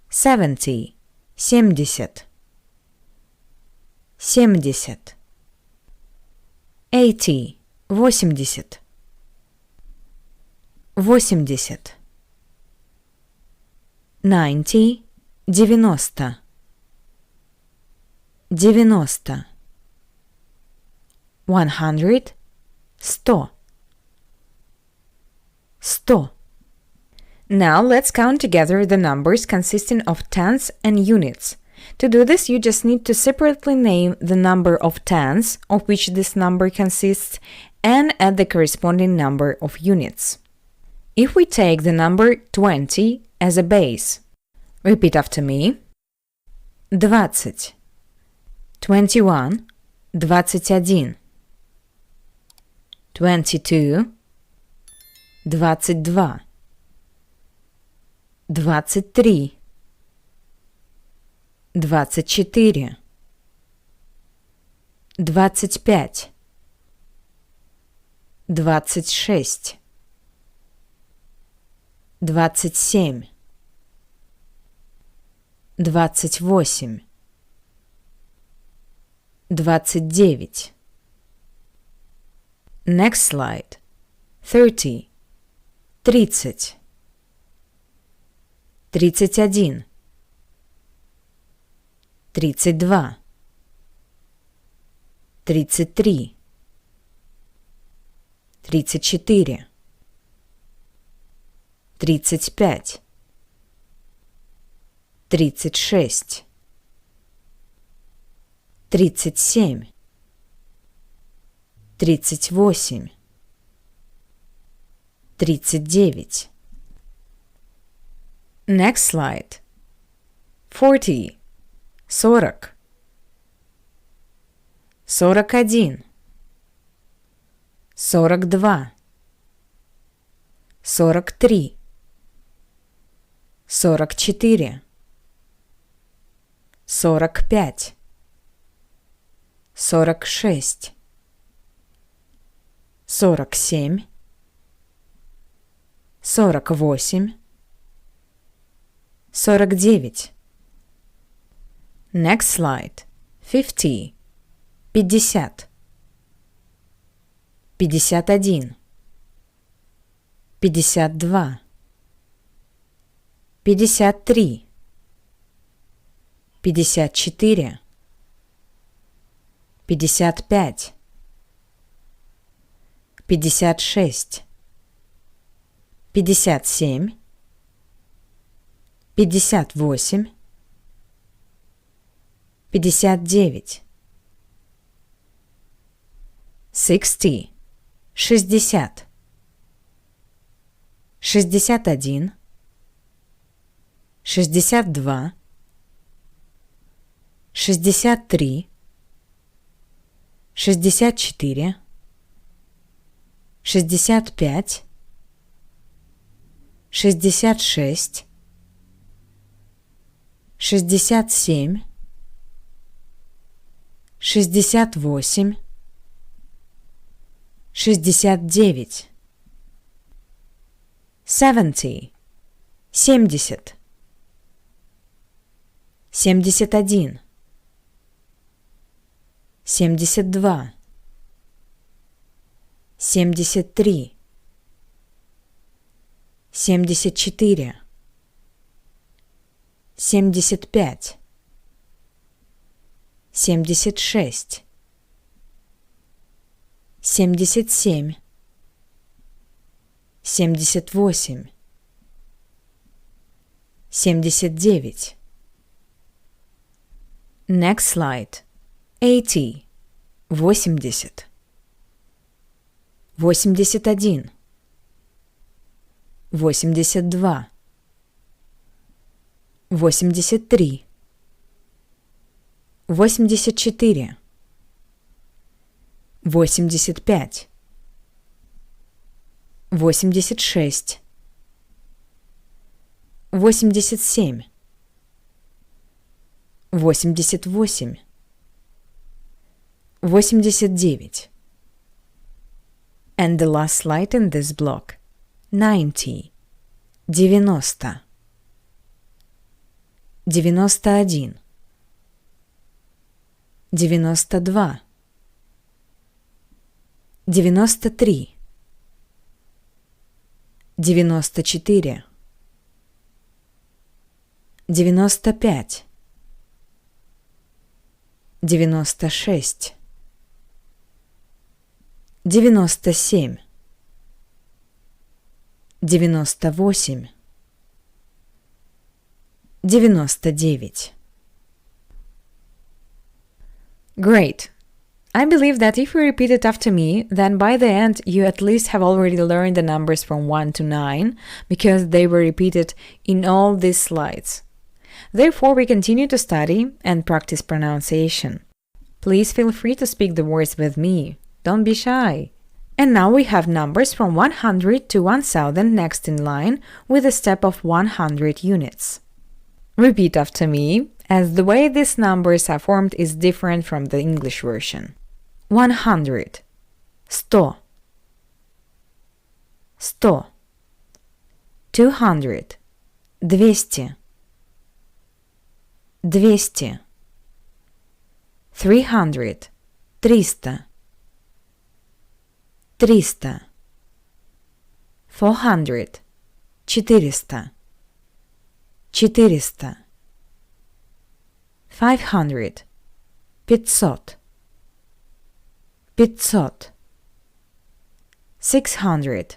[SPEAKER 1] 70. 70. 70. 80. 80. 80. 90. 90. 90. 100. 100. 100. Now let's count together the numbers consisting of tens and units. To do this, you just need to separately name the number of tens of which this number consists and add the corresponding number of units. If we take the number 20 as a base, repeat after me. 20. 21. 21. 22. 22. 23. 24. 25. 26. 27. 28. 29. Next slide. 30. 30. 31. 32. 33. 34. 35. 36. 37. 38. 39. Next slide. 40. 40. 41. 42. 43. 44. 45. 46. 47. 48. 49. Next slide. 50. 50. 51. 52. 53. 54. 55. 56. 57. 58. 59. 60. 60. 61. 62. 63. 64. 65. 66. 67. 68. 69. 70. 70, 71, 72, 73, 74, 75, 76, 77, 78, 79. Next slide. 80, 80, 81, 82, 83, 84, 85, 86, 87, 88, 89. And the last slide in this block. 90, 90, 91, 92, 93, 94, 95, 96, 97, 98, 99. Great! I believe that if you repeat it after me, then by the end you at least have already learned the numbers from 1 to 9, because they were repeated in all these slides. Therefore, we continue to study and practice pronunciation. Please feel free to speak the words with me. Don't be shy. And now we have numbers from 100 to 1000 next in line with a step of 100 units. Repeat after me, as the way these numbers are formed is different from the English version. 100, 100, 100, 200, 200, 200, 300, 300, 300, 400, 400, 400, 500, 500, 500, 600, 600,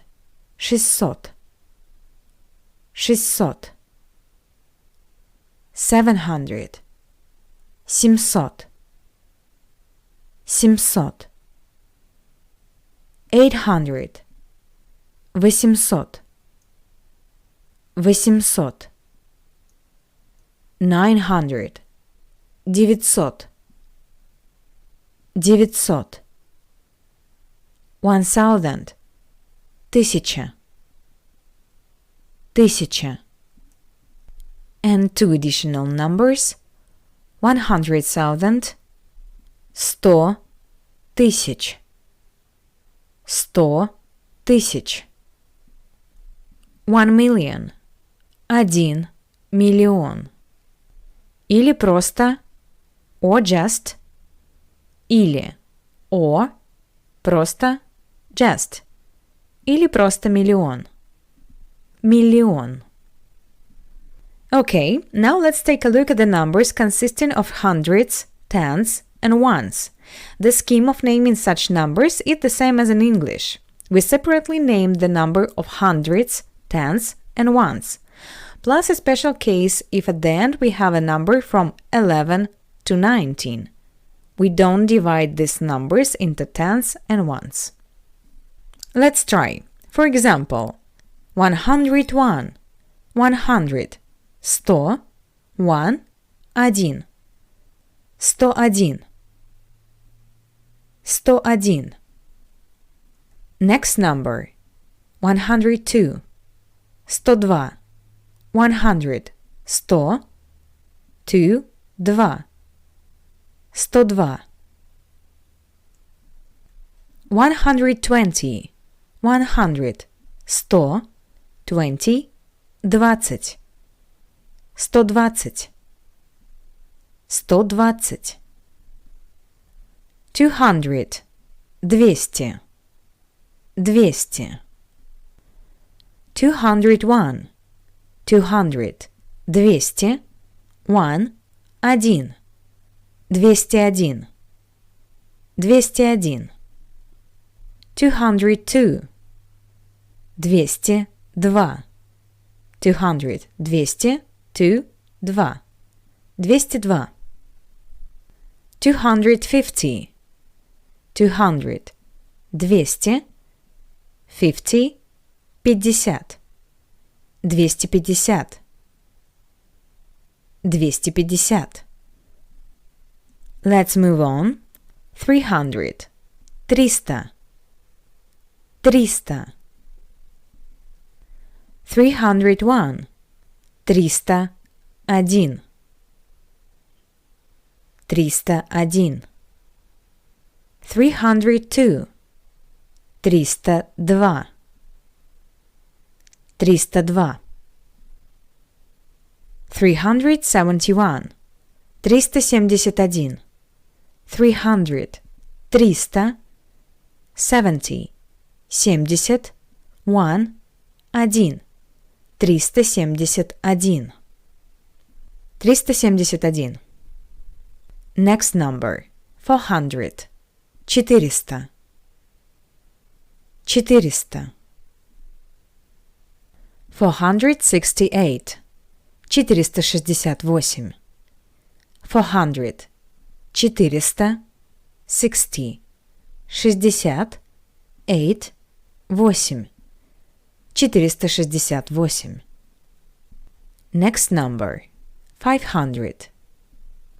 [SPEAKER 1] 600, 700, 700, 700, 800, 800, 800, 900, 900, 900, 1000, 1000, 1000, and two additional numbers, 100,000, 100,000, 100,000, 1 million, 1 миллион, или просто or just, или or просто just, или просто миллион, миллион. Okay, now let's take a look at the numbers consisting of hundreds, tens, and ones. The scheme of naming such numbers is the same as in English. We separately name the number of hundreds, tens, and ones, plus a special case if at the end we have a number from 11 to 19. We don't divide these numbers into tens and ones. Let's try. For example, 101, 100, 100, 1, 1, 101, 101. Next number, 102, 102, 100, 100, 2, 2, 102. 120, 100, 100, 20, 20. 120. 120. 200. 200. 200. 201. 200. 200. 1. 1. 201. 201. 202. 202. 200. 200. 2. 2. 202. 250. 200. 200. 50. 50. 250. 250. Let's move on. 300. 300. 300. 301. 301. 301. 302. 302. 302. 371. 371. 300. 300. 70. 70. 1. 1. 371. 371. Next number. 400. 400. 400. 468. 468. 400. 400. 60. 60. 8. 8. 468. Next number. 500.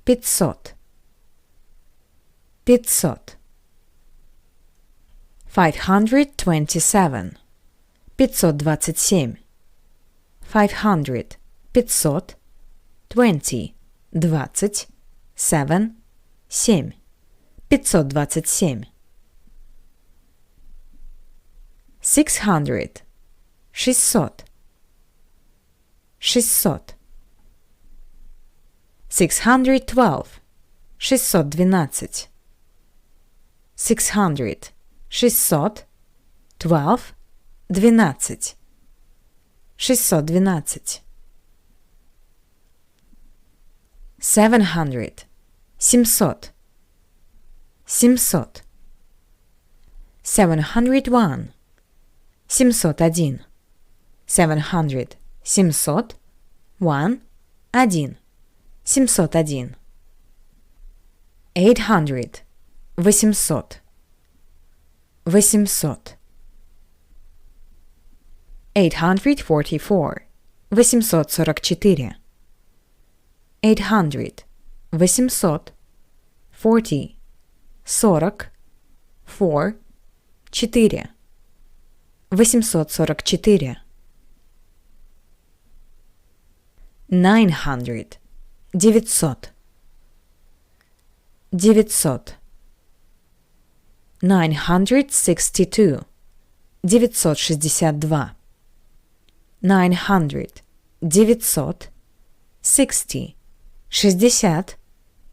[SPEAKER 1] 500. 500. 527. 527. 500. 500. 20. 20. 7. 7. 527. 600. 600. 600. 612. 612. 600. 600. 12. 12. 612. 700. 700. 700. 701. 701. 700. 700. 1. 1. 701. 800. 800. 800. 844. 844. 800. 800. 40. 40. 4. 4. 844. 900. 900. 900. 962. 962. 900. 900. 60. 60.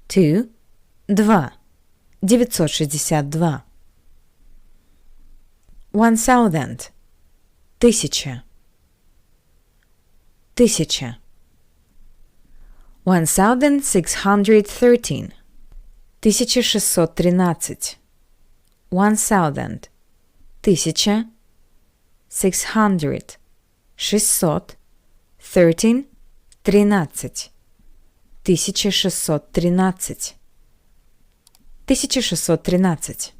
[SPEAKER 1] 2. 2. 962. 1000. 1000. 1000. 1613. 1613. 1000. 1000. 600. 600. 13. 13. 1613. 1613.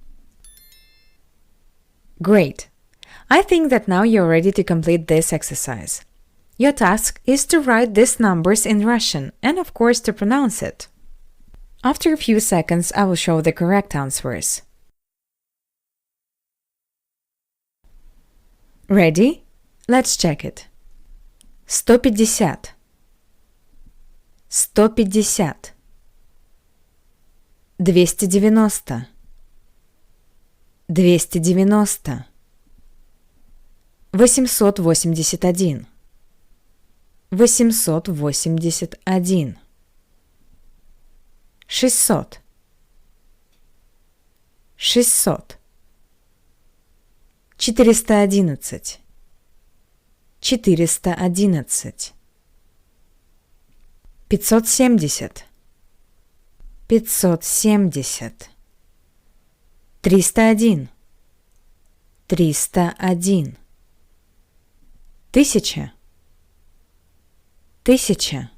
[SPEAKER 1] Great! I think that now you're ready to complete this exercise. Your task is to write these numbers in Russian and, of course, to pronounce it. After a few seconds, I will show the correct answers. Ready? Let's check it. 150. 150. 290. 290. 881. 881. 600. 600. 411. 411. 570. 570. 301. 301. 1000. 1000.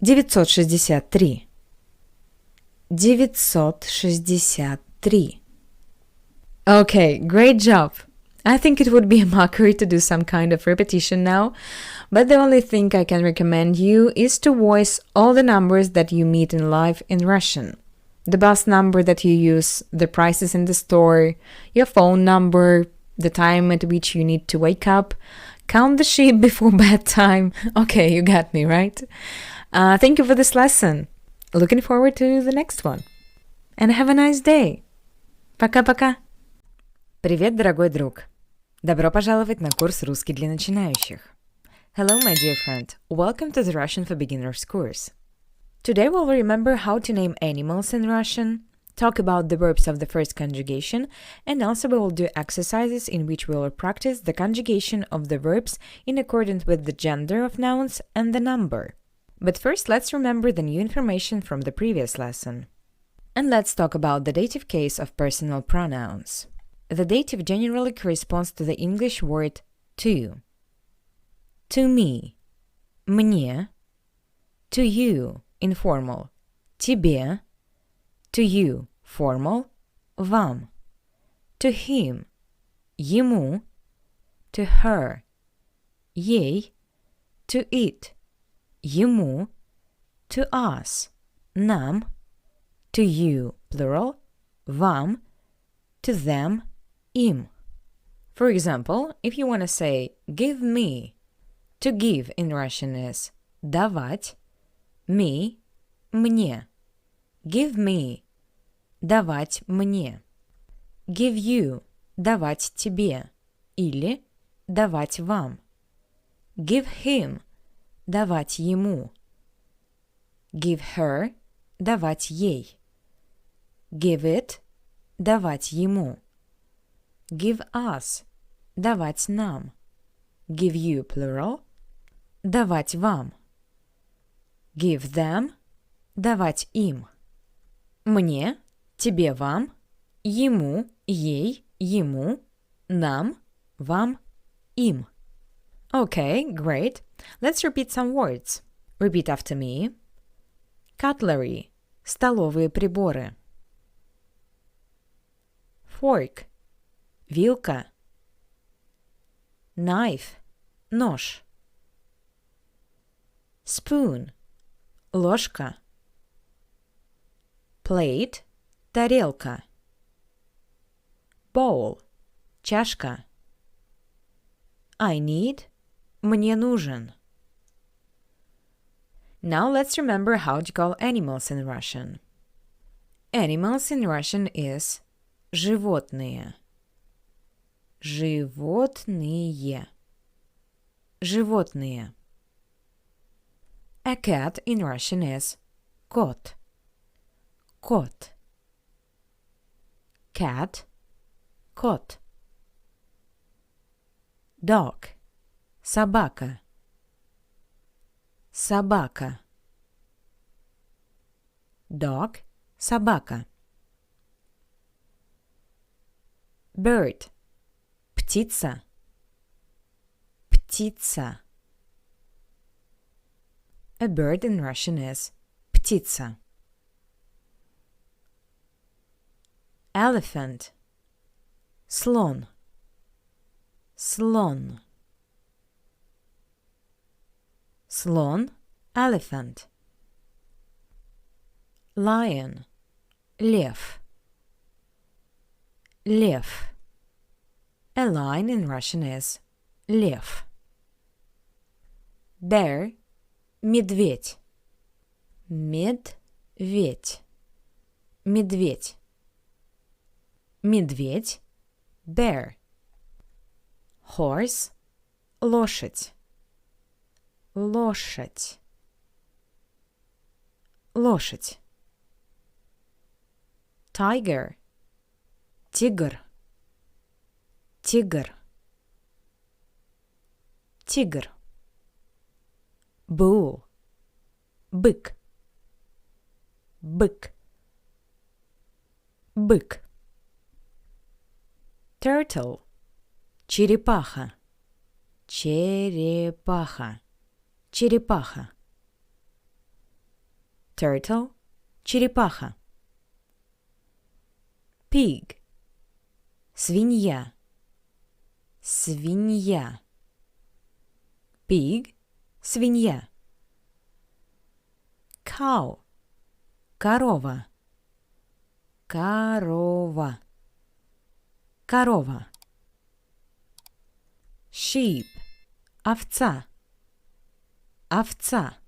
[SPEAKER 1] 963. 963. Okay, great job. I think it would be a mockery to do some kind of repetition now, but the only thing I can recommend you is to voice all the numbers that you meet in life in Russian. The bus number that you use, the prices in the store, your phone number, the time at which you need to wake up, count the sheep before bedtime. Okay, you got me, right? Thank you for this lesson. Looking forward to the next one. And have a nice day. Пока-пока. Привет, дорогой друг. Добро пожаловать на курс «Русский для начинающих». Hello, my dear friend. Welcome to the Russian for Beginners course. Today we'll remember how to name animals in Russian, talk about the verbs of the first conjugation, and also we will do exercises in which we will practice the conjugation of the verbs in accordance with the gender of nouns and the number. But first, let's remember the new information from the previous lesson. And let's talk about the dative case of personal pronouns. The dative generally corresponds to the English word to. To me, мне, to you, informal, тебе, to you, formal, вам, to him, ему, to her, ей, to it, ему, to us, нам, to you, plural, вам, to them, им. For example, if you want to say give me, to give in Russian is давать, me, мне. Give me, давать мне. Give you, давать тебе, или давать вам. Give him, давать ему. Give her, давать ей. Give it, давать ему. Give us, давать нам. Give you, plural, давать вам. Give them, давать им. Мне, тебе, вам. Ему, ей, ему. Нам, вам, им. Okay, great. Let's repeat some words. Repeat after me. Cutlery, столовые приборы. Fork, вилка. Knife, нож. Spoon, ложка. Plate, тарелка. Bowl, чашка. I need, мне нужен. Now let's remember how to call animals in Russian. Animals in Russian is животные. Животные. Животные. A cat in Russian is кот. Кот. Cat, кот. Dog, собака. Собака. Dog, собака. Bird, птица. Птица. A bird in Russian is птица. Elephant, слон. Слон. Слон, elephant. Lion, лев. Лев. A lion in Russian is лев. Bear, медведь. Медведь. Медведь. Медведь, bear. Horse, лошадь. лошадь, лошадь. Tiger, тигр, тигр, тигр. Bull, бык, бык, бык. Turtle, черепаха, черепаха, черепаха. Turtle, черепаха. Pig, свинья, свинья. Pig, свинья. Cow, корова, корова, корова. Sheep, овца, овца.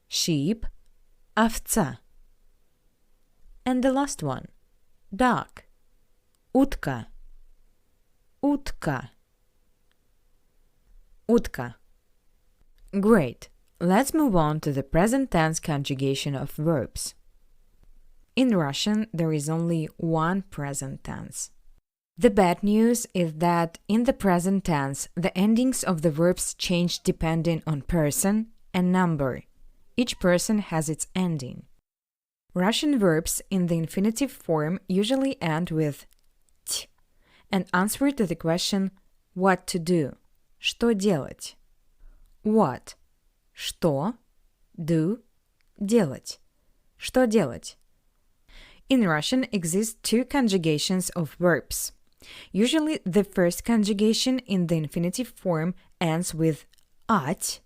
[SPEAKER 1] Sheep, овца. And the last one, duck, утка, утка, утка. Great. Let's move on to the present tense conjugation of verbs. In Russian, there is only one present tense. The bad news is that in the present tense, the endings of the verbs change depending on person and number. Each person has its ending. Russian verbs in the infinitive form usually end with t and answer to the question what to do, что делать. What, что, do, делать, что делать. In Russian exist two conjugations of verbs. Usually the first conjugation in the infinitive form ends with at,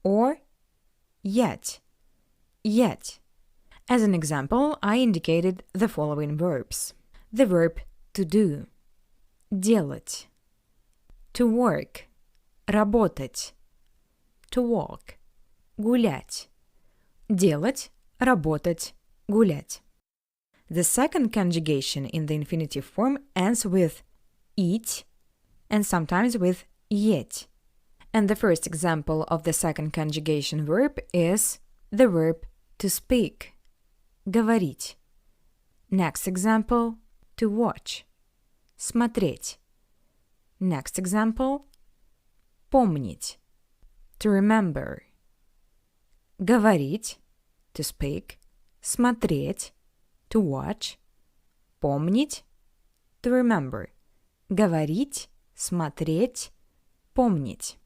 [SPEAKER 1] or yet, yet. As an example, I indicated the following verbs. The verb to do, делать, to work, работать, to walk, гулять, делать, работать, гулять. The second conjugation in the infinitive form ends with eat and sometimes with yet. And the first example of the second conjugation verb is the verb to speak, говорить. Next example, to watch, смотреть. Next example, помнить, to remember. Говорить, to speak, смотреть, to watch, помнить, to remember. Говорить, смотреть, помнить.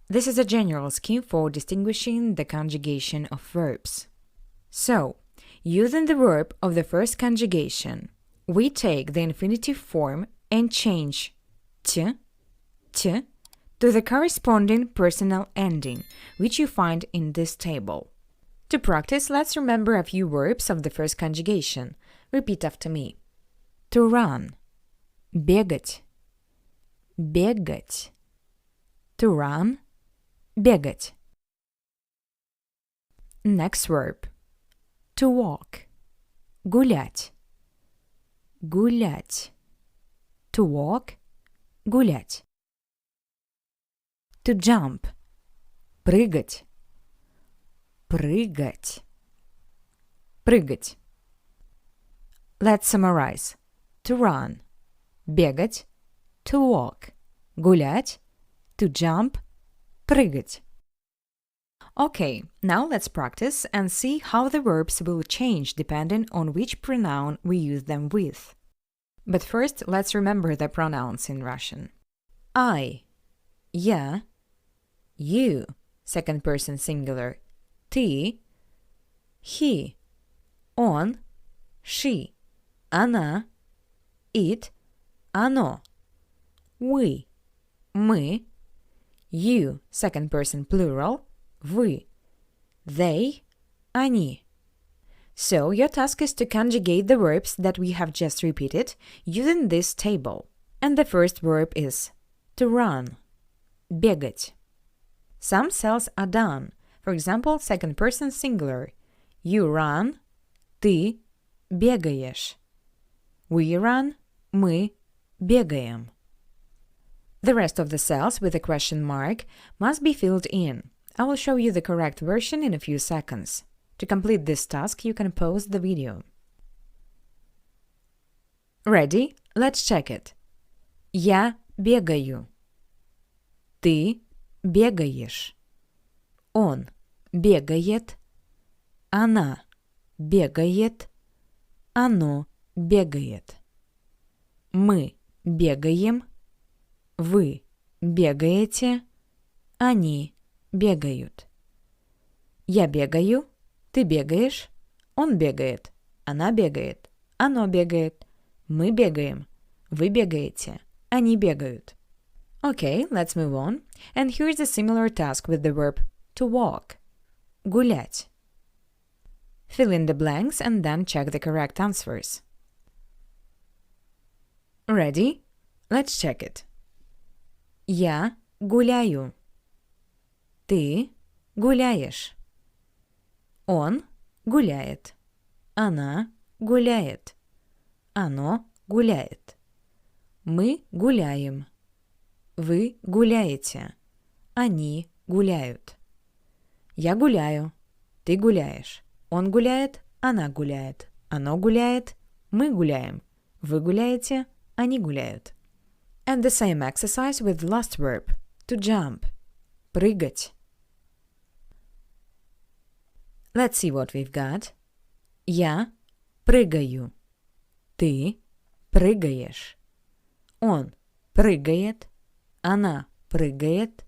[SPEAKER 1] This is a general scheme for distinguishing the conjugation of verbs. So, using the verb of the first conjugation, we take the infinitive form and change t to the corresponding personal ending, which you find in this table. To practice, let's remember a few verbs of the first conjugation. Repeat after me. To run, бегать, бегать. To run, бегать. Next verb. To walk, гулять, гулять. To walk, гулять. To jump, прыгать, прыгать, прыгать. Let's summarize. To run, бегать, to walk, гулять, to jump, прыгать. Okay, now let's practice and see how the verbs will change depending on which pronoun we use them with. But first, let's remember the pronouns in Russian. I, я, you, second person singular, ты, he, он, she, она, it, оно, we, мы, you, second person plural, вы, they, они. So, your task is to conjugate the verbs that we have just repeated using this table. And the first verb is to run, бегать. Some cells are done. For example, second person singular. You run, ты бегаешь. We run, мы бегаем. The rest of the cells with a question mark must be filled in. I will show you the correct version in a few seconds. To complete this task, you can pause the video. Ready? Let's check it. Я бегаю. Ты бегаешь. Он бегает. Она бегает. Оно бегает. Мы бегаем. Вы бегаете. Они бегают. Я бегаю. Ты бегаешь. Он бегает. Она бегает. Оно бегает. Мы бегаем. Вы бегаете. Они бегают. Okay, let's move on. And here's a similar task with the verb to walk. Гулять. Fill in the blanks and then check the correct answers. Ready? Let's check it. Я гуляю. Ты гуляешь. Он гуляет. Она гуляет. Оно гуляет. Мы гуляем. Вы гуляете. Они гуляют. Я гуляю. Ты гуляешь. Он гуляет. Она гуляет. Оно гуляет. Мы гуляем. Вы гуляете. Они гуляют. And the same exercise with the last verb. To jump. Прыгать. Let's see what we've got. Я прыгаю. Ты прыгаешь. Он прыгает. Она прыгает.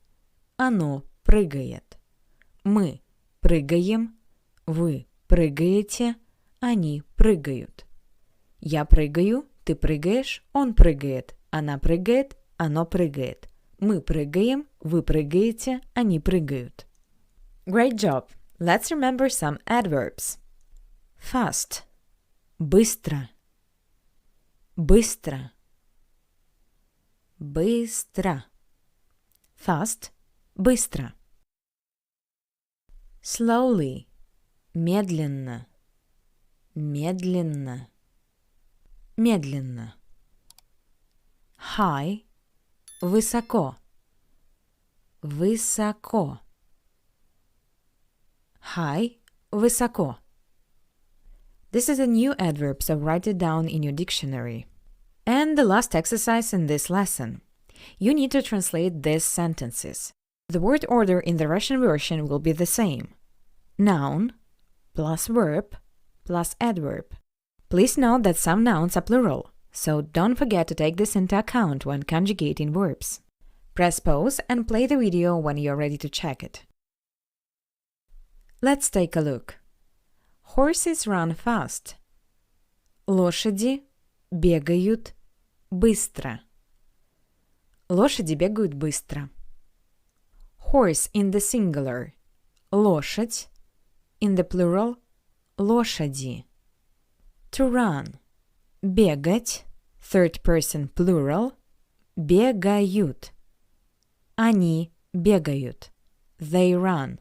[SPEAKER 1] Оно прыгает. Мы прыгаем. Вы прыгаете. Они прыгают. Я прыгаю. Ты прыгаешь. Он прыгает. Она прыгает. Оно прыгает. Мы прыгаем. Вы прыгаете. Они прыгают. Great job! Let's remember some adverbs. Fast. Быстро. Быстро. Быстро. Fast. Быстро. Slowly. Медленно. Медленно. Медленно. High. Высоко. Высоко. High. Высоко. This is a new adverb, so write it down in your dictionary. And the last exercise in this lesson. You need to translate these sentences. The word order in the Russian version will be the same. Noun plus verb plus adverb. Please note that some nouns are plural, so don't forget to take this into account when conjugating verbs. Press pause and play the video when you're ready to check it. Let's take a look. Horses run fast. Лошади бегают быстро. Лошади бегают быстро. Horse in the singular. Лошадь. In the plural. Лошади. To run. Бегать. Third person plural. Бегают. Они бегают. They run.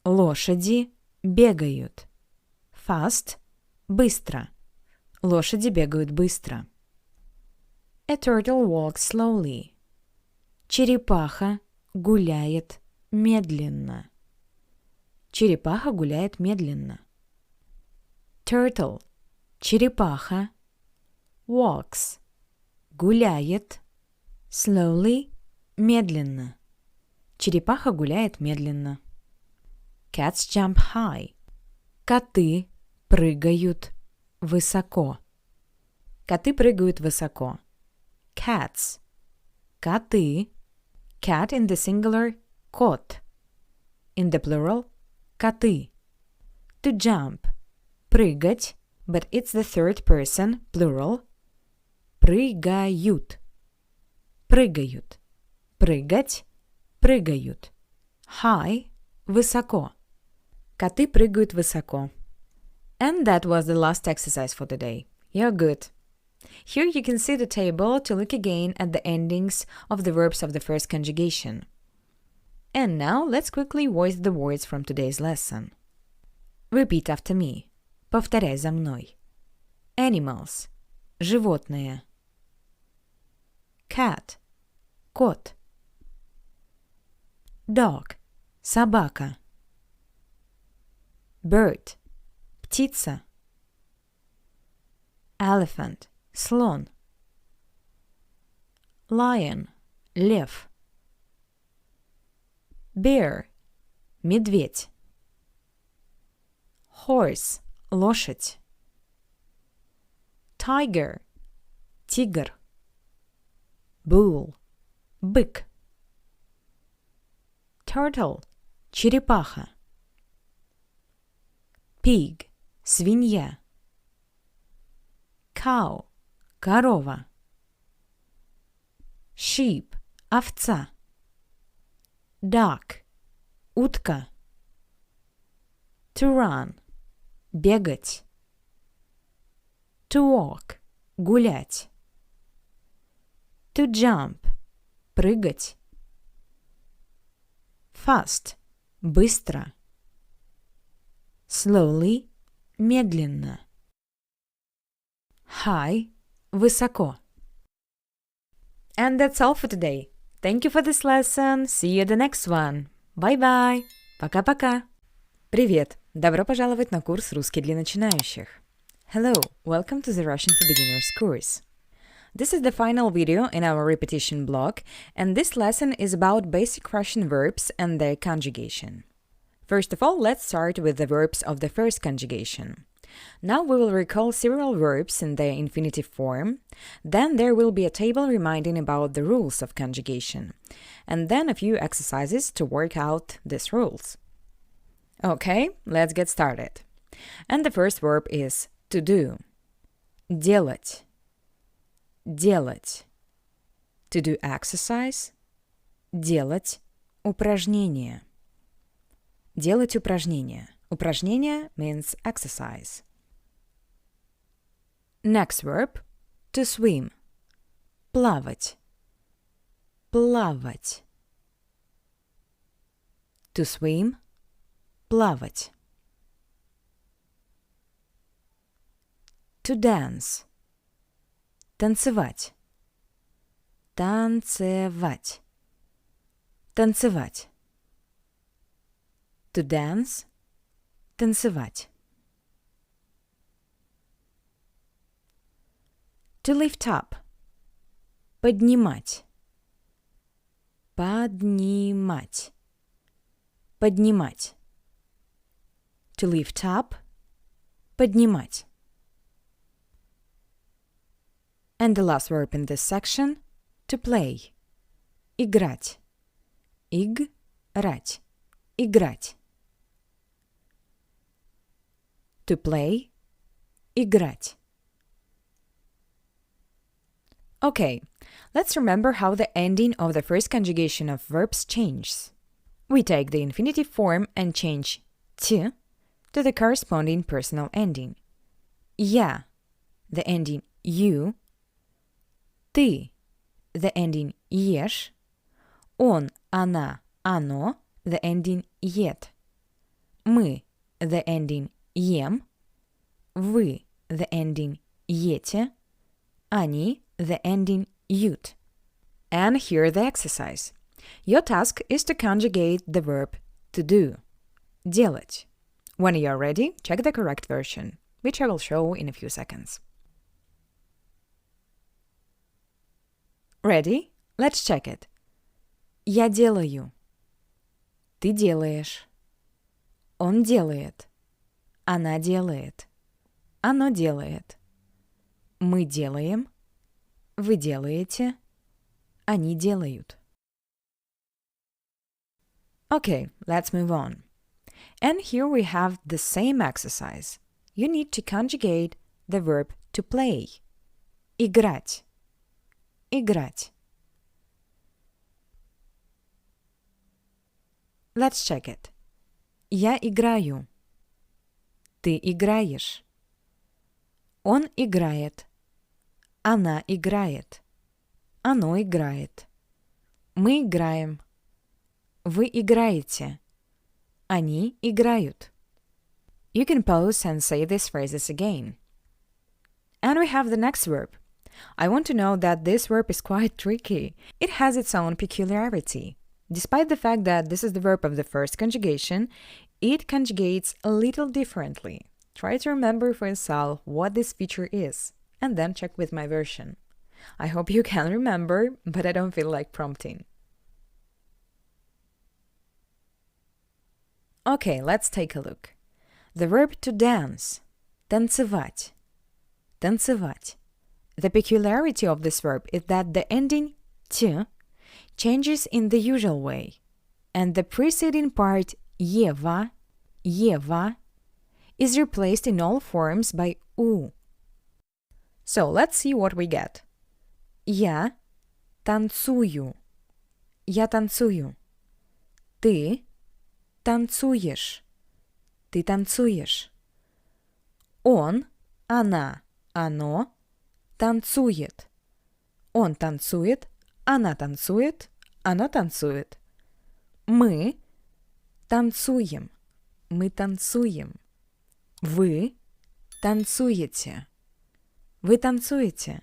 [SPEAKER 1] Лошади бегают. Fast. Быстро. Лошади бегают быстро. A turtle walks slowly. Черепаха гуляет медленно. Черепаха гуляет медленно. Turtle. Черепаха. Walks. Гуляет. Slowly. Медленно. Черепаха гуляет медленно. Cats jump high. Коты прыгают высоко. Коты прыгают высоко. Cats. Коты. Cat in the singular. Кот. In the plural. Коты. To jump. Прыгать. But it's the third person, plural. Прыгают. Прыгают. Прыгать. Прыгают. High. Высоко. Коты прыгают высоко. And that was the last exercise for today. You're good. Here you can see the table to look again at the endings of the verbs of the first conjugation. And now let's quickly voice the words from today's lesson. Repeat after me. Повторяй за мной. Animals. Животные. Cat. кот. Dog – собака. Bird – птица. Elephant – слон. Lion – лев. Bear – медведь. Horse – лошадь. Tiger – тигр. Bull – бык. Turtle – черепаха. Pig – свинья. Cow – корова. Sheep – овца. Duck – утка. To run – бегать. To walk – гулять. To jump – прыгать. Fast – быстро. Slowly – медленно. High – высоко. And that's all for today. Thank you for this lesson. See you in the next one. Bye-bye. Пока-пока. Привет. Добро пожаловать на курс «Русский для начинающих». Hello. Welcome to the Russian for Beginners course. This is the final video in our repetition block, and this lesson is about basic Russian verbs and their conjugation. First of all, let's start with the verbs of the first conjugation. Now we will recall several verbs in their infinitive form, then there will be a table reminding about the rules of conjugation, and then a few exercises to work out these rules. Okay, let's get started. And the first verb is to do. Делать. Делать. To do exercise. Делать упражнение. Делать упражнение. Упражнение means exercise. Next verb, to swim. Плавать. Плавать. To swim. Плавать. To dance. Танцевать. Танцевать. Танцевать. To dance. Танцевать. To lift up. Поднимать. Поднимать. Поднимать. To lift up. Поднимать. And the last verb in this section, to play. Играть. Играть. Играть. To play. Играть. Okay, let's remember how the ending of the first conjugation of verbs changes. We take the infinitive form and change to the corresponding personal ending. Я, the ending you. Ты, the ending ешь. Он, она, оно, the ending ет. Мы, the ending ем. Вы, the ending ете. Они, the ending ют. And here the exercise. Your task is to conjugate the verb to do. Делать. When you are ready, check the correct version, which I will show in a few seconds. Ready? Let's check it. Я делаю. Ты делаешь. Он делает. Она делает. Оно делает. Мы делаем. Вы делаете. Они делают. Okay, let's move on. And here we have the same exercise. You need to conjugate the verb to play. Играть. Играть. Let's check it. Я играю. Ты играешь. Он играет. Она играет. Оно играет. Мы играем. Вы играете. Они играют. You can pause and say these phrases again. And we have the next verb. I want to know that this verb is quite tricky. It has its own peculiarity. Despite the fact that this is the verb of the first conjugation, it conjugates a little differently. Try to remember for yourself what this feature is, and then check with my version. I hope you can remember, but I don't feel like prompting. Okay, let's take a look. The verb to dance, танцевать, танцевать. The peculiarity of this verb is that the ending t changes in the usual way, and the preceding part Ева, Ева, is replaced in all forms by U. So let's see what we get. Я танцую, я танцую. Ты танцуешь, ты танцуешь. Он, она, оно танцует. Он танцует, она танцует, оно танцует. Мы танцуем, мы танцуем. Вы танцуете, вы танцуете.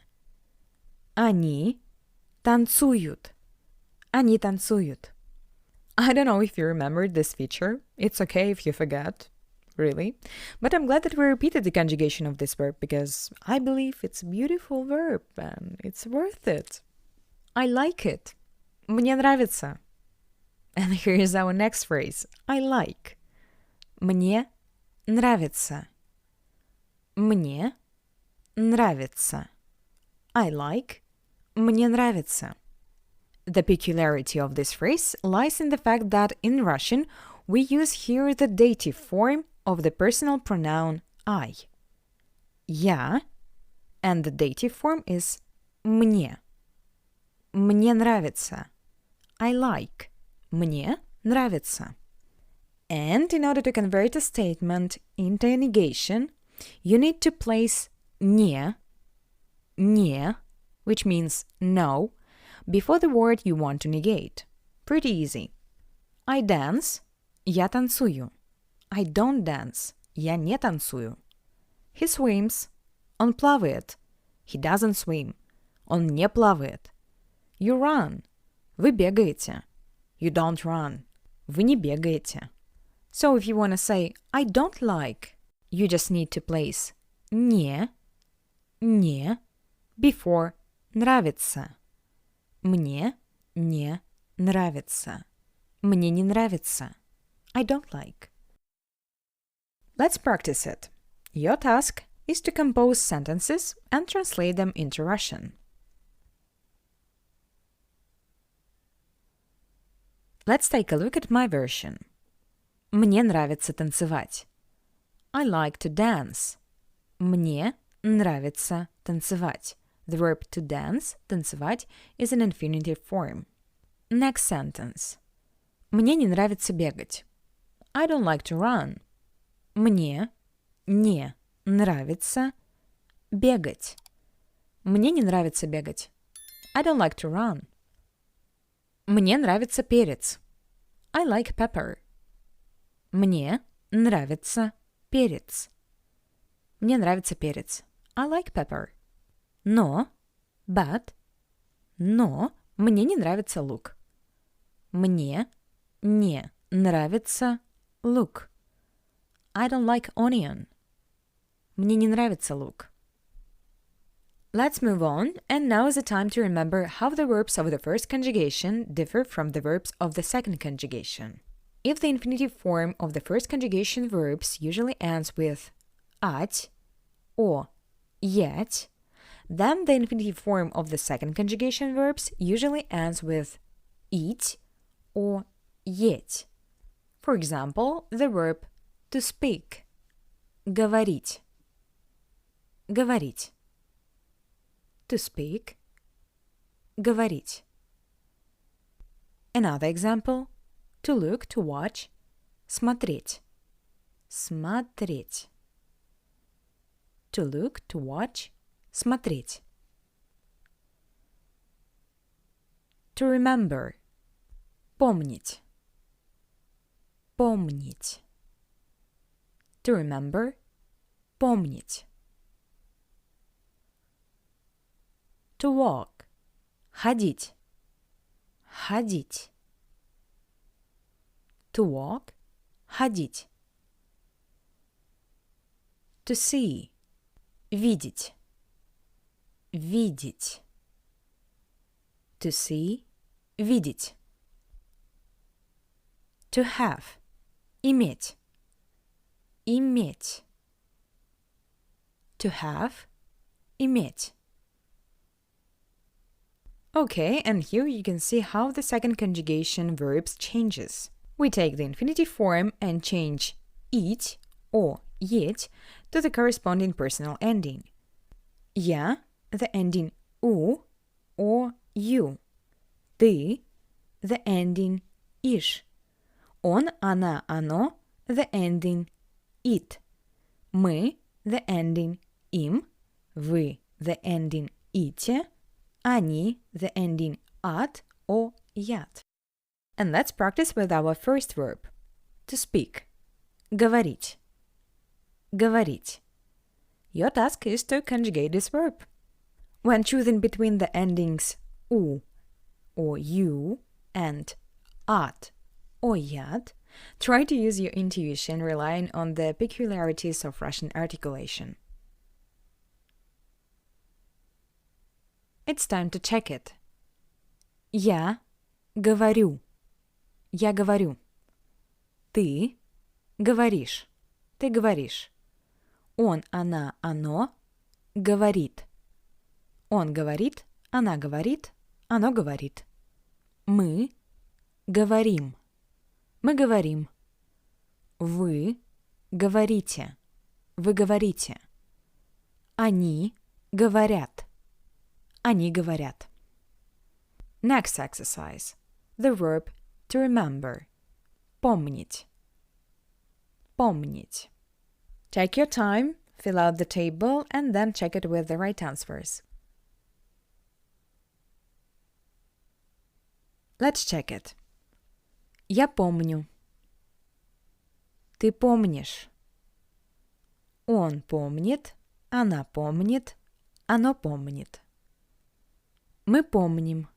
[SPEAKER 1] Они танцуют, они танцуют. I don't know if you remembered this feature. It's okay if you forget, really. But I'm glad that we repeated the conjugation of this verb because I believe it's a beautiful verb and it's worth it. I like it. Мне нравится. And here is our next phrase. I like. Мне нравится. Мне нравится. I like. Мне нравится. The peculiarity of this phrase lies in the fact that in Russian we use here the dative form of the personal pronoun I. Я, and the dative form is мне. Мне нравится. I like. Мне нравится. And in order to convert a statement into a negation, you need to place не, which means no, before the word you want to negate. Pretty easy. I dance, я танцую. I don't dance, я не танцую. He swims, он плавает. He doesn't swim, он не плавает. You run, вы бегаете. You don't run, вы не бегаете. So if you want to say I don't like, you just need to place не before нравится. Мне не нравится. Мне не нравится. I don't like. Let's practice it. Your task is to compose sentences and translate them into Russian. Let's take a look at my version. Мне нравится танцевать. I like to dance. Мне нравится танцевать. The verb to dance, танцевать, is an infinitive form. Next sentence. Мне не нравится бегать. I don't like to run. Мне не нравится бегать. Мне не нравится бегать. I don't like to run. Мне нравится перец. I like pepper. Мне нравится перец. Мне нравится перец. I like pepper. Но мне не нравится лук. Мне не нравится лук. I don't like onion. Мне не нравится лук. Let's move on, and now is the time to remember how the verbs of the first conjugation differ from the verbs of the second conjugation. If the infinitive form of the first conjugation verbs usually ends with ать or ять, then the infinitive form of the second conjugation verbs usually ends with ить or еть. For example, the verb to speak, говорить, говорить. To speak, говорить. Another example, to look, to watch, смотреть, смотреть. To look, to watch, смотреть. To remember, помнить, помнить. To remember, помнить. To walk. Ходить. Ходить. To walk. Ходить. To see. Видеть. Видеть. To see. Видеть. To have. Иметь. Иметь. To have. Иметь. Okay, and here you can see how the second conjugation verbs changes. We take the infinitive form and change eat or еть to the corresponding personal ending. Я, the ending у or ю. Ты, the ending иш. Он, она, оно, the ending it. Мы, the ending им. Вы, the ending ите. Они, the ending at or ят. And let's practice with our first verb. To speak. Говорить. Говорить. Your task is to conjugate this verb. When choosing between the endings у or ю and at or ят, try to use your intuition relying on the peculiarities of Russian articulation. It's time to check it. Я говорю. Я говорю. Ты говоришь. Ты говоришь. Он, она, оно говорит. Он говорит, она говорит, оно говорит. Мы говорим. Мы говорим. Вы говорите. Вы говорите. Они говорят. Они говорят. Next exercise. The verb to remember. Помнить. Помнить. Take your time, fill out the table, and then check it with the right answers. Let's check it. Я помню. Ты помнишь. Он помнит, она помнит, оно помнит. Мы помним.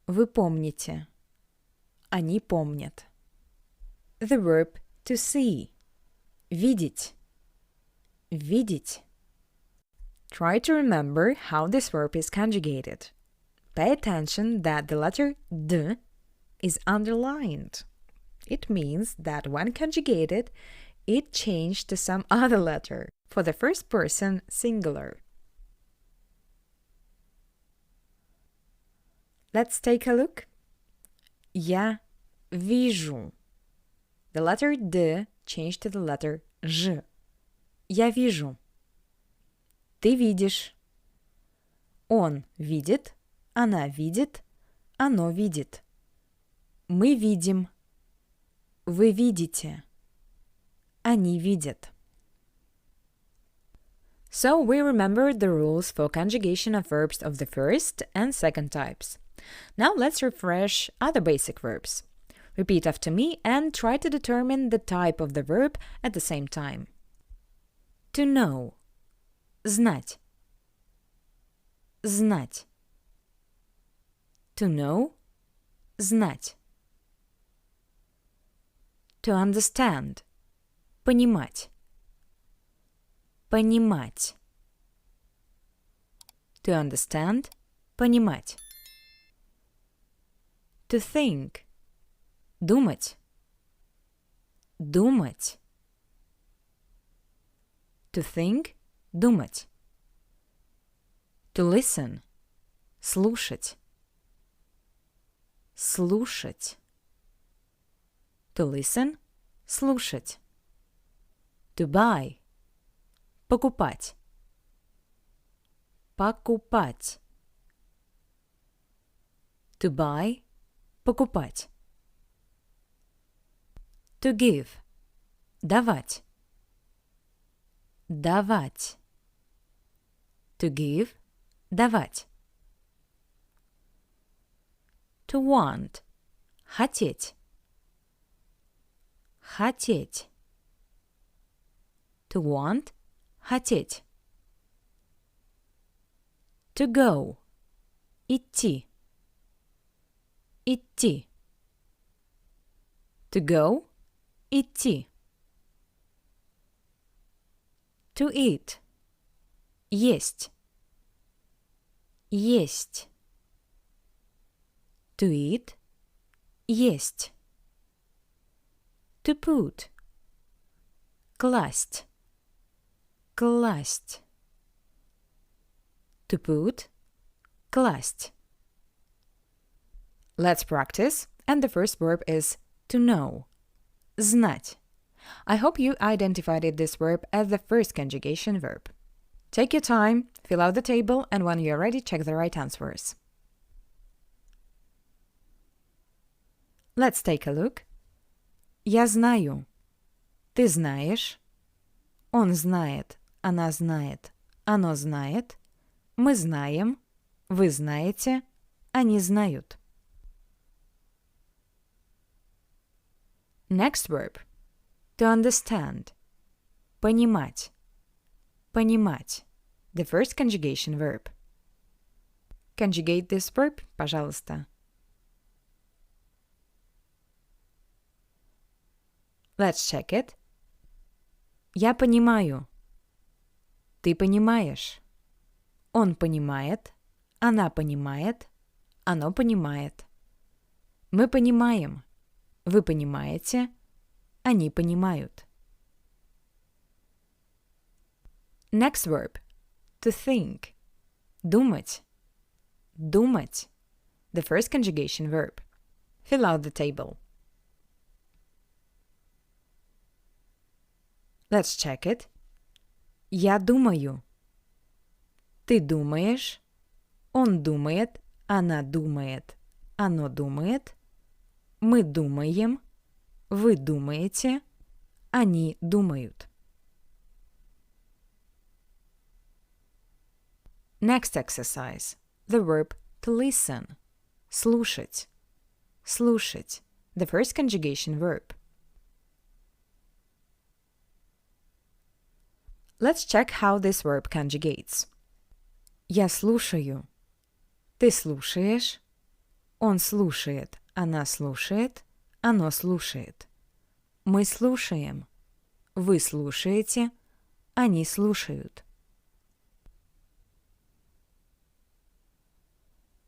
[SPEAKER 1] Вы помните. Они помнят. The verb to see. Видеть. Видеть. Try to remember how this verb is conjugated. Pay attention that the letter d is underlined. It means that when conjugated, it changed to some other letter for the first person singular. Let's take a look. Я вижу. The letter D changed to the letter Ж. Я вижу. Ты видишь. Он видит. Она видит. Оно видит. Мы видим. Вы видите. Они видят. So we remembered the rules for conjugation of verbs of the first and second types. Now let's refresh other basic verbs. Repeat after me and try to determine the type of the verb at the same time. To know. Знать. Знать. To know. Знать. To understand. Понимать. Понимать. To understand. Понимать. To think. Думать. Думать. To think. Думать. To listen. Слушать. Слушать. To listen. Слушать. To buy. Покупать. Покупать. To buy. Покупать. To give. Давать. Давать. To give. Давать. To want. Хотеть. Хотеть. To want. Хотеть. To To go. Идти. Идти. To go. Идти. To eat. Есть. Есть. To eat. Есть. To put. Класть. Класть. To put. Класть. Let's practice. And the first verb is to know. Знать. I hope you identified this verb as the first conjugation verb. Take your time, fill out the table, and when you're ready, check the right answers. Let's take a look. Я знаю. Ты знаешь. Он знает. Она знает. Оно знает. Мы знаем. Вы знаете. Они знают. Next verb. To understand. Понимать. Понимать. The first conjugation verb. Conjugate this verb, пожалуйста. Let's check it. Я понимаю. Ты понимаешь. Он понимает. Она понимает. Оно понимает. Мы понимаем. Вы понимаете. Они понимают. Next verb. To think. Думать. Думать. The first conjugation verb. Fill out the table. Let's check it. Я думаю. Ты думаешь. Он думает. Она думает. Оно думает. Мы думаем. Вы думаете. Они думают. Next exercise. The verb to listen. Слушать. Слушать. The first conjugation verb. Let's check how this verb conjugates. Я слушаю. Ты слушаешь. Он слушает. Она слушает. Оно слушает. Мы слушаем. Вы слушаете. Они слушают.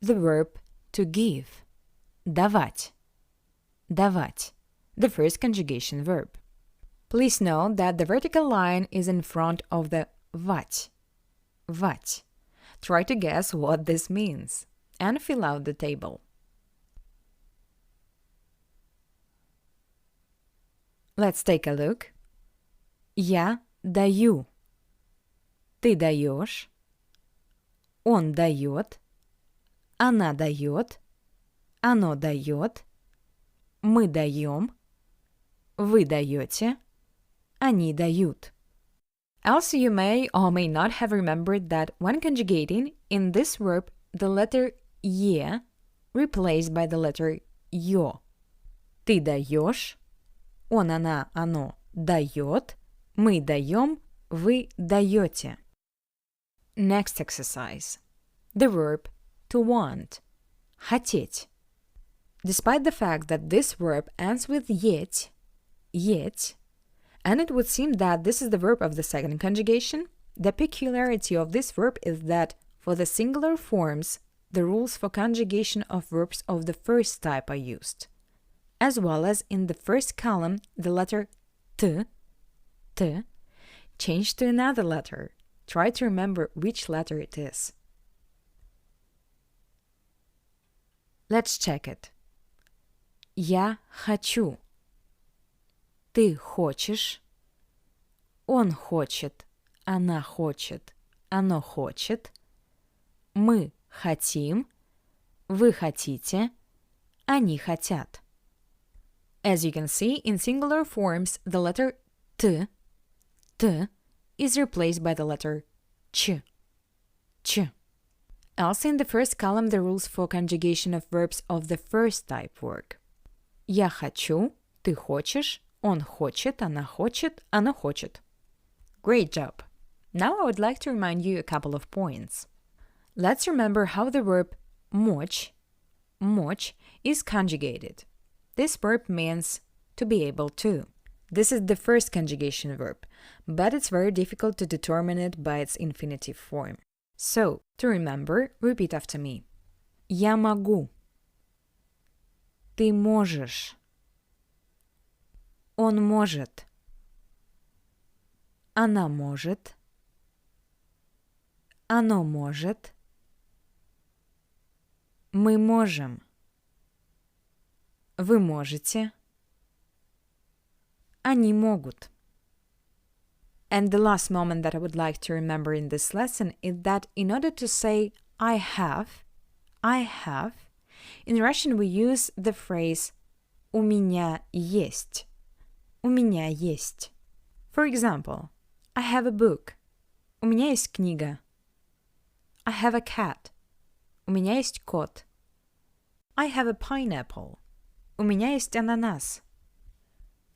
[SPEAKER 1] The verb to give. Давать. Давать. The first conjugation verb. Please note that the vertical line is in front of the вать. Вать. Try to guess what this means and fill out the table. Let's take a look. Я даю. Ты даешь. Он дает. Она дает. Оно дает. Мы даем. Вы даете. Они дают. Also, you may or may not have remembered that when conjugating, in this verb, the letter «е» replaced by the letter «ё». Ты даешь. Он, она, оно дает. Мы даем. Вы даете. Next exercise. The verb to want. Хотеть. Despite the fact that this verb ends with «еть», and it would seem that this is the verb of the second conjugation, the peculiarity of this verb is that for the singular forms, the rules for conjugation of verbs of the first type are used. As well as in the first column, the letter t, changed to another letter. Try to remember which letter it is. Let's check it. Я хочу. Ты хочешь. Он хочет. Она хочет. Оно хочет. Мы хотим. Вы хотите. Они хотят. As you can see, in singular forms, the letter t is replaced by the letter ch. Also, in the first column, the rules for conjugation of verbs of the first type work. Я хочу, ты хочешь, он хочет, она хочет, оно хочет. Great job! Now I would like to remind you a couple of points. Let's remember how the verb мочь is conjugated. This verb means to be able to. This is the first conjugation verb, but it's very difficult to determine it by its infinitive form. So, to remember, repeat after me. Я могу. Ты можешь. Он может. Она может. Оно может. Мы можем. Вы можете. Они могут. And the last moment that I would like to remember in this lesson is that in order to say I have, in Russian we use the phrase у меня есть. У меня есть. For example, I have a book. У меня есть книга. I have a cat. У меня есть кот. I have a pineapple. У меня есть ананас.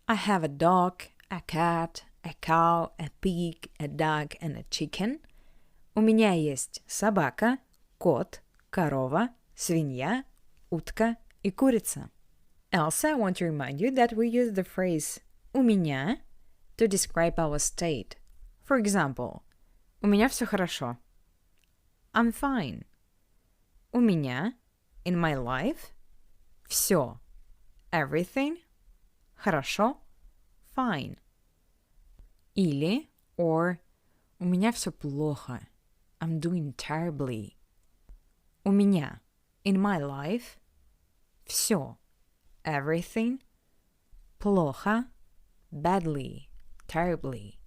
[SPEAKER 1] I have a dog, a cat, a cow, a pig, a dog and a chicken. У меня есть собака, кот, корова, свинья, утка и курица. Also, I want to remind you that we use the phrase у меня to describe our state. For example, у меня все хорошо. I'm fine. У меня, in my life, все, everything, хорошо, fine. Или, or, у меня все плохо. I'm doing terribly. У меня, in my life, все, everything, плохо, badly, terribly.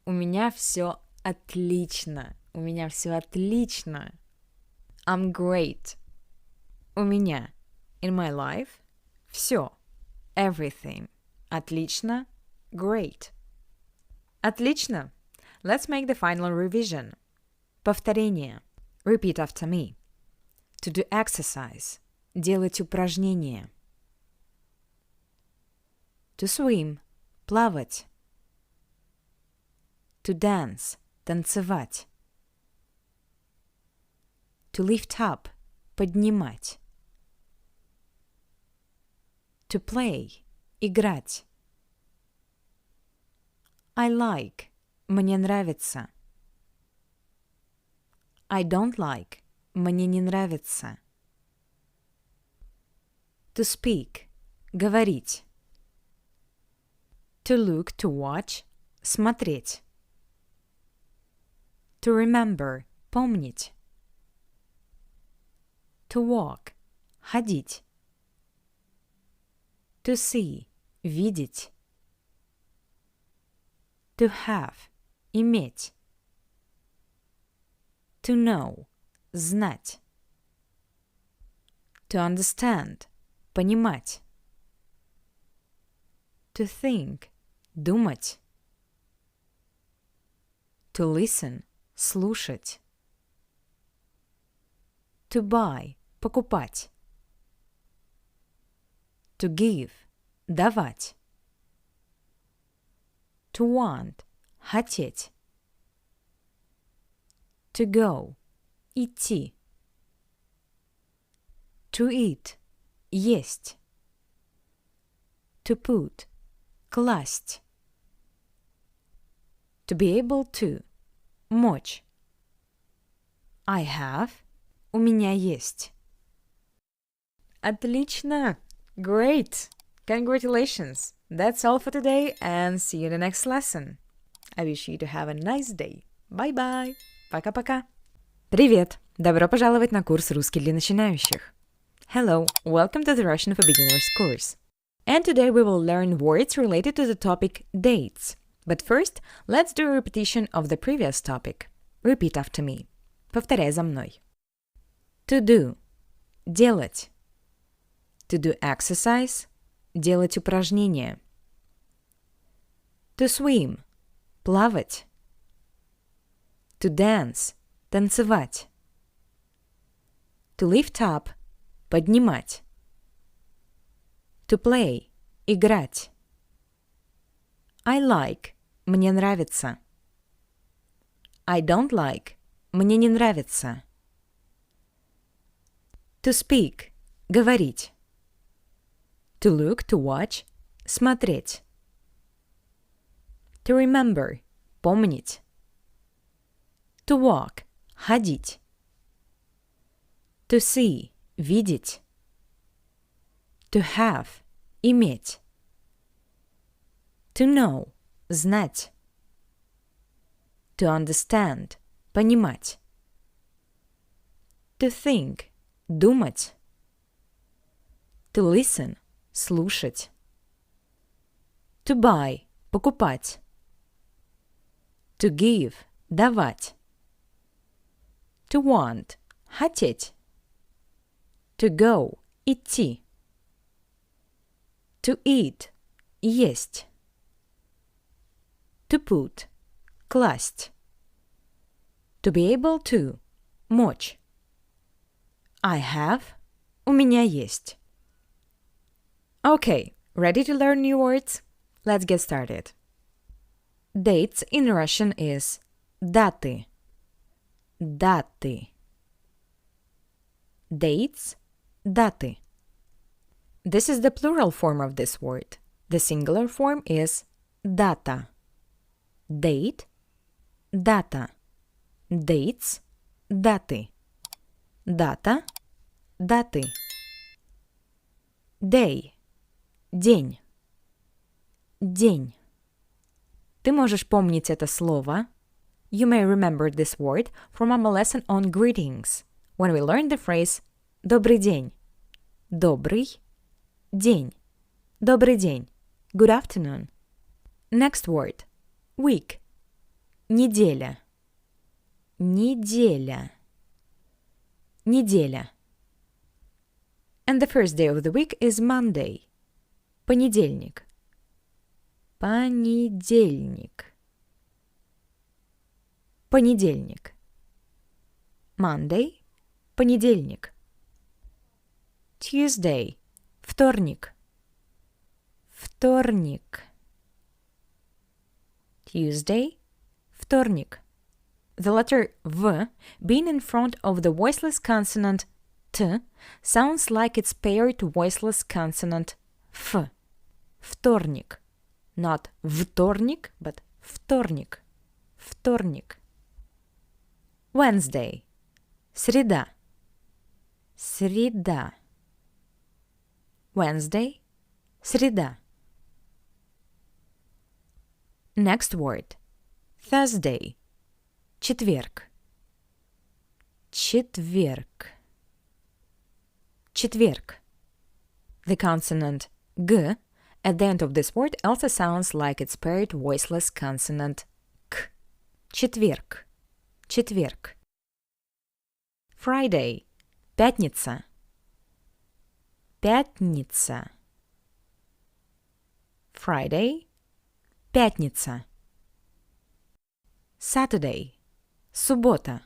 [SPEAKER 1] У меня все отлично. У меня все отлично. I'm great. У меня, in my life, все, everything, отлично, great. Отлично. Let's make the final revision. Повторение. Repeat after me. To do exercise. Делать упражнение. To swim. Плавать. To dance. Танцевать. To lift up. Поднимать. To play. Играть. I like. Мне нравится. I don't like. Мне не нравится. To speak. Говорить. To look, to watch. Смотреть. To remember. Помнить. To walk. Ходить. To see. Видеть. To have. Иметь. To know. Знать. To understand. Понимать. To think. Думать. To listen. Слушать. To buy. Покупать. To give. Давать. To want. Хотеть. To go. Идти. To eat. Есть. To put. Класть. To be able to. Мочь. I have. У меня есть. Отлично! Great! Congratulations! That's all for today and see you in the next lesson. I wish you to have a nice day. Bye-bye! Пока-пока! Привет! Добро пожаловать на курс «Русский для начинающих». Hello! Welcome to the Russian for Beginners course. And today we will learn words related to the topic dates. But first, let's do a repetition of the previous topic. Repeat after me. Повторяй за мной. To do. Делать. To do exercise. Делать упражнение. To swim. Плавать. To dance. Танцевать. To lift up. Поднимать. To play. Играть. I like. Мне нравится. I don't like. Мне не нравится. To speak – говорить. To look, to watch – смотреть. To remember – помнить. To walk – ходить. To see – видеть. To have – иметь. To know – знать. To understand – понимать. To think – думать. To listen – слушать. To buy – покупать. To give – давать. To want – хотеть. To go – идти. To eat – есть. To put – класть. To be able to – мочь. I have – у меня есть. Okay, ready to learn new words? Let's get started. Dates in Russian is даты. Даты. Dates, даты. This is the plural form of this word. The singular form is data. Date, data. Dates, даты. Дата, даты. Day, день. День. Ты можешь помнить это слово. You may remember this word from our lesson on greetings, when we learned the phrase «добрый день». Добрый день. Добрый день. Good afternoon. Next word. Week. Неделя. Неделя. Неделя. And the first day of the week is Monday. Понедельник. Понедельник. Понедельник. Monday. Понедельник. Tuesday. Вторник. Вторник. Tuesday. Вторник. The letter V, being in front of the voiceless consonant T, sounds like its paired voiceless consonant F. Вторник. Not вторник, but вторник. Вторник. Wednesday. Среда. Среда. Wednesday. Среда. Next word. Thursday. Четверг. Четверг. Четверг. The consonant G at the end of this word also sounds like its paired voiceless consonant K. Четверг. Четверг. Friday. Пятница. Пятница. Friday. Пятница. Saturday. Суббота.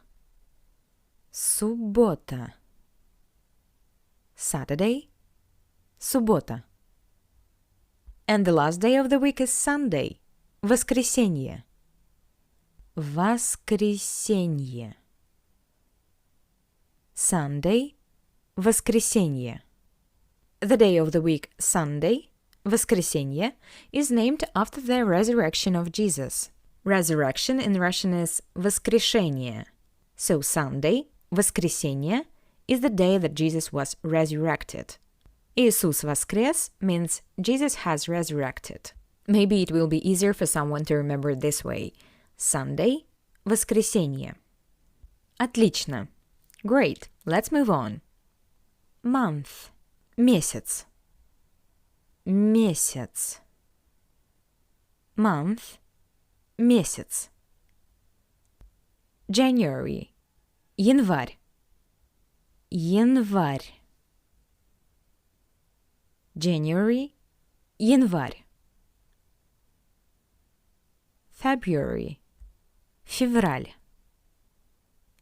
[SPEAKER 1] Суббота. Saturday. Суббота. And the last day of the week is Sunday. Воскресенье. Воскресенье. Sunday. Воскресенье. The day of the week, Sunday, воскресенье, is named after the resurrection of Jesus. Resurrection in Russian is воскрешение. So Sunday, воскресенье, is the day that Jesus was resurrected. Иисус воскрес means Jesus has resurrected. Maybe it will be easier for someone to remember this way. Sunday, воскресенье. Отлично. Great. Let's move on. Month. Месяц. Месяц. Month. Месяц. January. Январь. Январь. January. Январь. February. Февраль.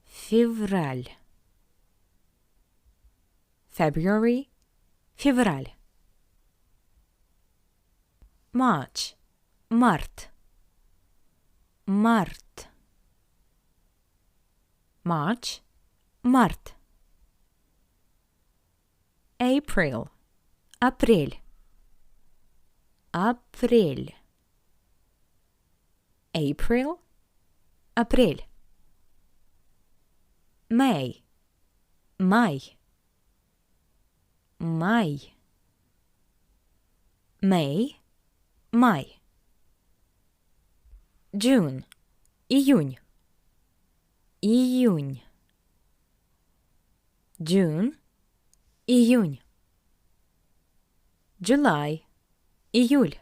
[SPEAKER 1] Февраль. February. Февраль. March. Март. Март. March. Март. April. Апрель. Апрель. April. Апрель. May. Май. Май. May. Май. June. Июнь. Июнь. June. Июнь. July. Июль.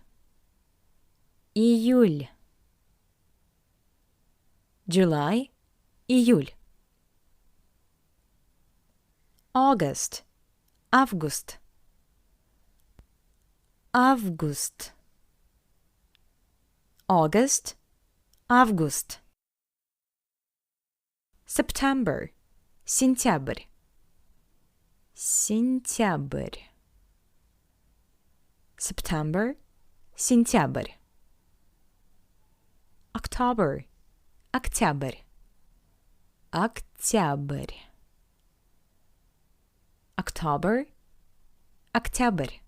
[SPEAKER 1] Июль. July. Июль. August. Август. Август. August. Август. September. Сентябрь. Сентябрь. September. Сентябрь. October. Октябрь. Октябрь. October. Октябрь.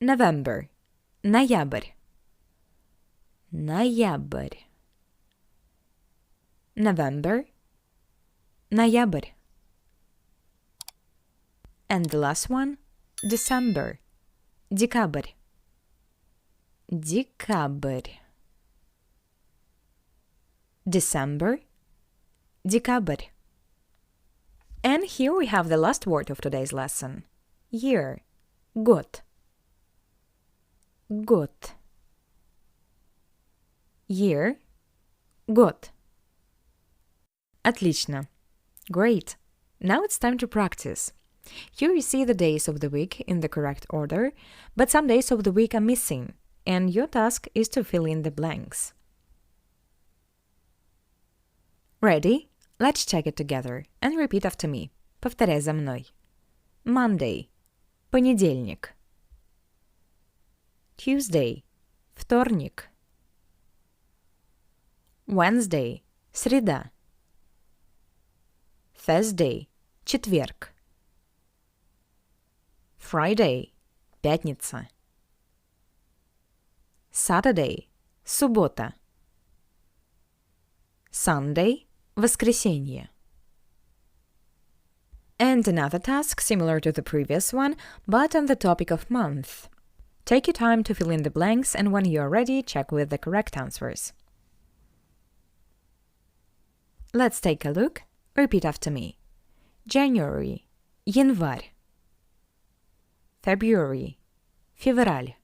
[SPEAKER 1] November. Ноябрь. Ноябрь. November. Ноябрь. And the last one, December. Декабрь. Декабрь. December. Декабрь. And here we have the last word of today's lesson. Year. Год. Год. Year. Год. Отлично. Great. Now it's time to practice. Here you see the days of the week in the correct order, but some days of the week are missing, and your task is to fill in the blanks. Ready? Let's check it together and repeat after me. Повторяй за мной. Monday. Понедельник. Tuesday. Вторник. Wednesday. Среда. Thursday. Четверг. Friday. Пятница. Saturday. Суббота. Sunday. Воскресенье. And another task similar to the previous one, but on the topic of month. Take your time to fill in the blanks, and when you are ready, check with the correct answers. Let's take a look. Repeat after me. January. Январь. February. Февраль.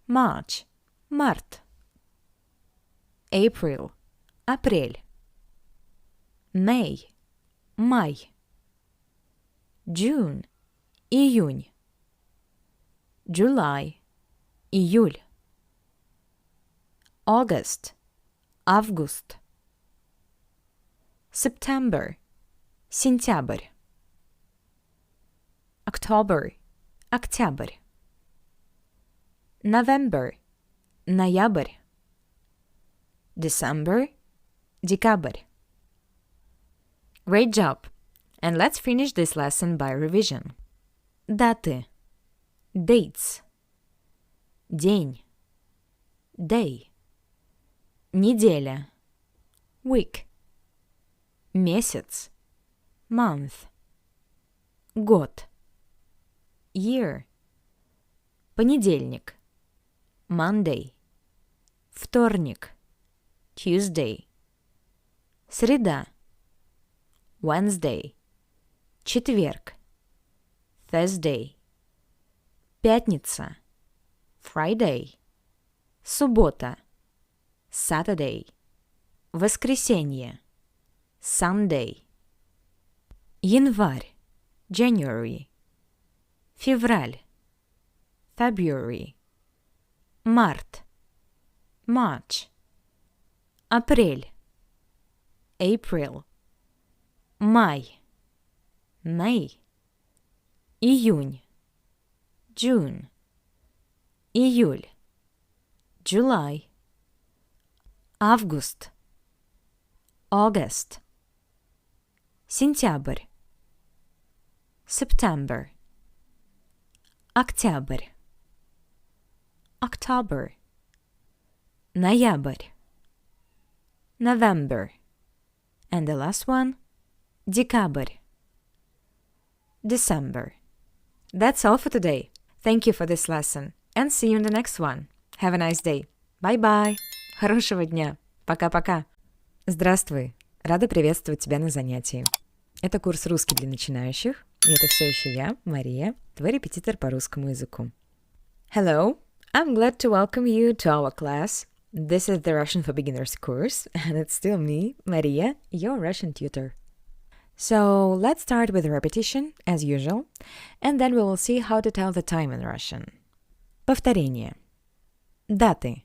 [SPEAKER 1] March. Март. April. Апрель. May. Май. June. Июнь. July. Июль. August. Август. September. Сентябрь. October. Октябрь. November. Ноябрь. December. Декабрь. Great job! And let's finish this lesson by revision. Даты. Dates. День. Day. Неделя. Week. Месяц. Month. Год. Year. Понедельник. Monday. Вторник. Tuesday. Среда. Wednesday. Четверг. Thursday. Пятница. Friday. Суббота. Saturday. Воскресенье. Sunday. Январь. January. Февраль. February. Март. March. Апрель. April. Май. May. Июнь. June. Июль. July. Август. August. Сентябрь. September. Октябрь. October. Ноябрь. November. And the last one, Декабрь. December. That's all for today. Thank you for this lesson and see you in the next one. Have a nice day. Bye-bye. Хорошего дня. Пока-пока. Здравствуй. Рада приветствовать тебя на занятии. Это курс «Русский для начинающих», и это все еще я, Мария, твой репетитор по русскому языку. Hello, I'm glad to welcome you to our class. This is the Russian for Beginners course, and it's still me, Maria, your Russian tutor. So let's start with a repetition, as usual, and then we will see how to tell the time in Russian. Повторение. Даты.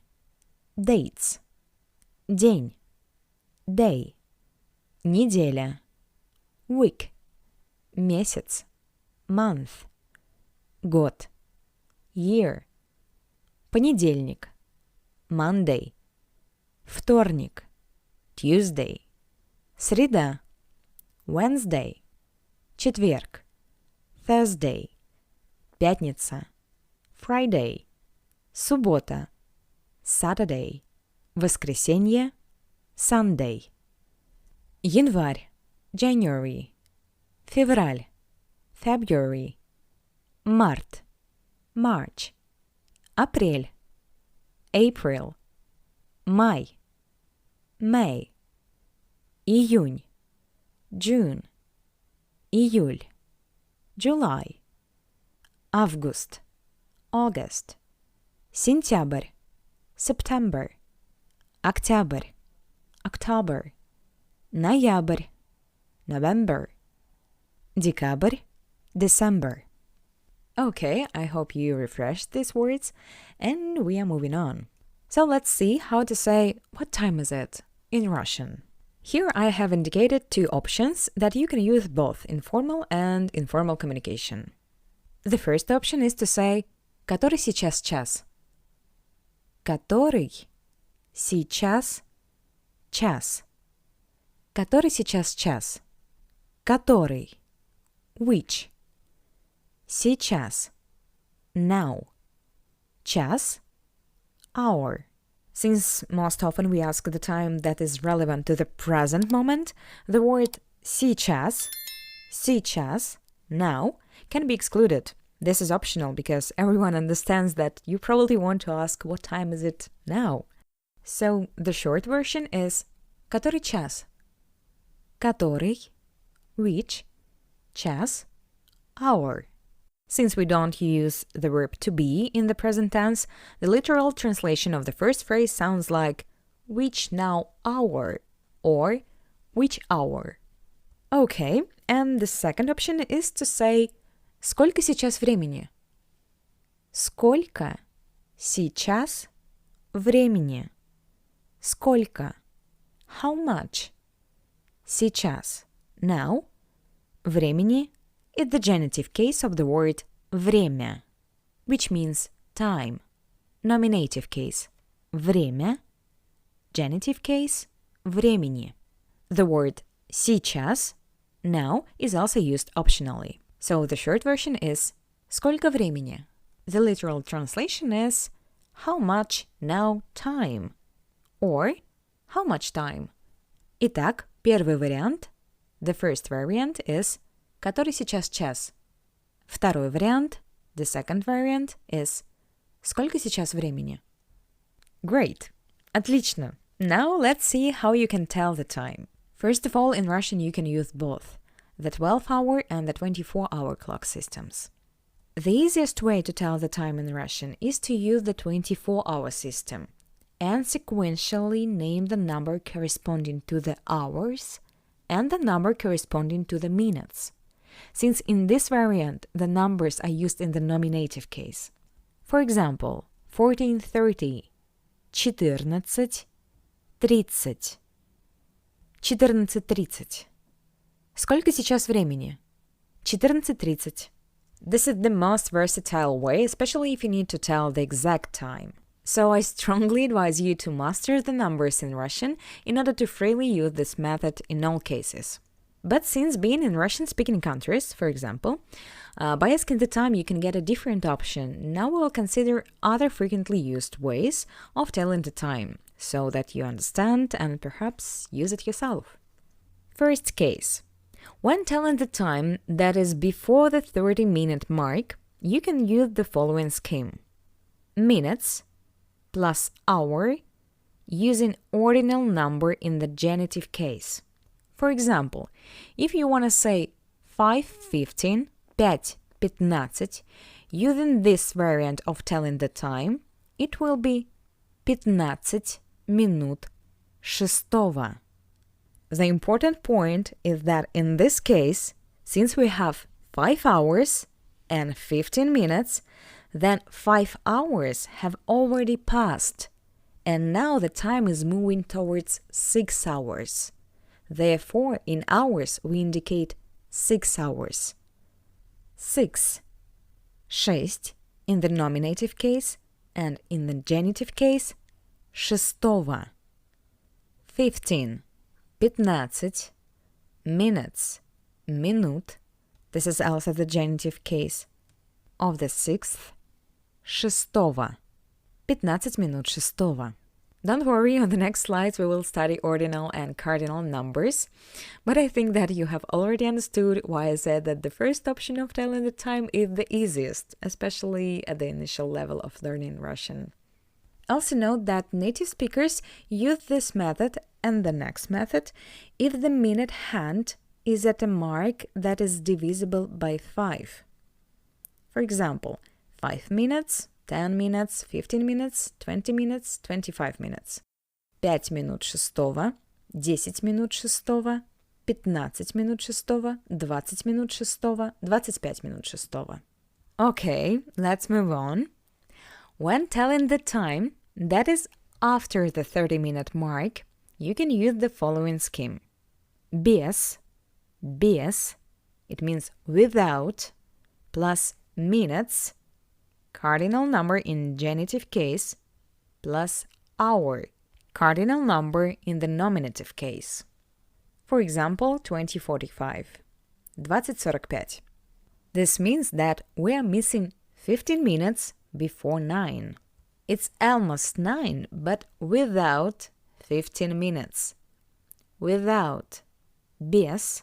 [SPEAKER 1] Dates. День. Day. Неделя. Week. Месяц. Month. Год. Year. Понедельник. Monday. Вторник. Tuesday. Среда. Wednesday. Четверг. Thursday. Пятница. Friday. Суббота. Saturday. Воскресенье. Sunday. Январь. January. Февраль. February. Март. March. Апрель. April. Май. May. Июнь. June. Июль. July. Август. August. Сентябрь. September. Октябрь. October. Ноябрь. November. Декабрь. December. Okay, I hope you refreshed these words, and we are moving on. So let's see how to say "what time is it" in Russian. Here I have indicated two options that you can use both in formal and informal communication. The first option is to say «который сейчас час». Который сейчас час. Который сейчас час. Который. Which. Сейчас. Now. Час. Hour. Since most often we ask the time that is relevant to the present moment, the word сейчас, now, can be excluded. This is optional because everyone understands that you probably want to ask what time is it now. So the short version is который час. Который, which, час, hour. Since we don't use the verb to be in the present tense, the literal translation of the first phrase sounds like which now hour or which hour. Okay, and the second option is to say сколько сейчас времени? Сколько сейчас времени? Сколько? How much? Сейчас. Now. Времени is the genitive case of the word время, which means time. Nominative case. Время. Genitive case. Времени. The word сейчас, now, is also used optionally. So the short version is сколько времени? The literal translation is how much now time? Or how much time? Итак, первый вариант, the first variant is который сейчас час. Второй вариант, the second variant is сколько сейчас времени? Great. Отлично. Now let's see how you can tell the time. First of all, in Russian you can use both the 12-hour and the 24-hour clock systems. The easiest way to tell the time in Russian is to use the 24-hour system and sequentially name the number corresponding to the hours and the number corresponding to the minutes, since in this variant the numbers are used in the nominative case. For example, 14:30, 14:30, 14:30. Сколько сейчас времени? 14:30. This is the most versatile way, especially if you need to tell the exact time. So I strongly advise you to master the numbers in Russian in order to freely use this method in all cases. But since being in Russian-speaking countries, for example, by asking the time you can get a different option, now we'll consider other frequently used ways of telling the time so that you understand and perhaps use it yourself. First case. When telling the time that is before the 30-minute mark, you can use the following scheme. Minutes plus hour using ordinal number in the genitive case. For example, if you want to say 5:15, 5:15, using this variant of telling the time, it will be 15 минут шестого. The important point is that in this case, since we have 5 hours and 15 minutes, then 5 hours have already passed, and now the time is moving towards 6 hours. Therefore, in hours, we indicate 6 hours. 6, 6 in the nominative case, and in the genitive case, шестого. 15, 15, minutes, минут. This is also the genitive case of the 6th, шестого. 15 минут шестого. Don't worry, on the next slides we will study ordinal and cardinal numbers, but I think that you have already understood why I said that the first option of telling the time is the easiest, especially at the initial level of learning Russian. Also note that native speakers use this method and the next method if the minute hand is at a mark that is divisible by 5. For example, 5 minutes, 10 minutes, 15 minutes, 20 minutes, 25 minutes. 5 минут шестого, 10 минут шестого, 15 минут шестого, 20 минут шестого, 25 минут шестого. Okay, let's move on. When telling the time that is after the 30-minute mark, you can use the following scheme. Без, it means without, plus minutes, cardinal number in genitive case, plus hour, cardinal number in the nominative case. For example, 20:45, 20:45. This means that we are missing 15 minutes before 9. It's almost 9, but without 15 minutes. Without, без,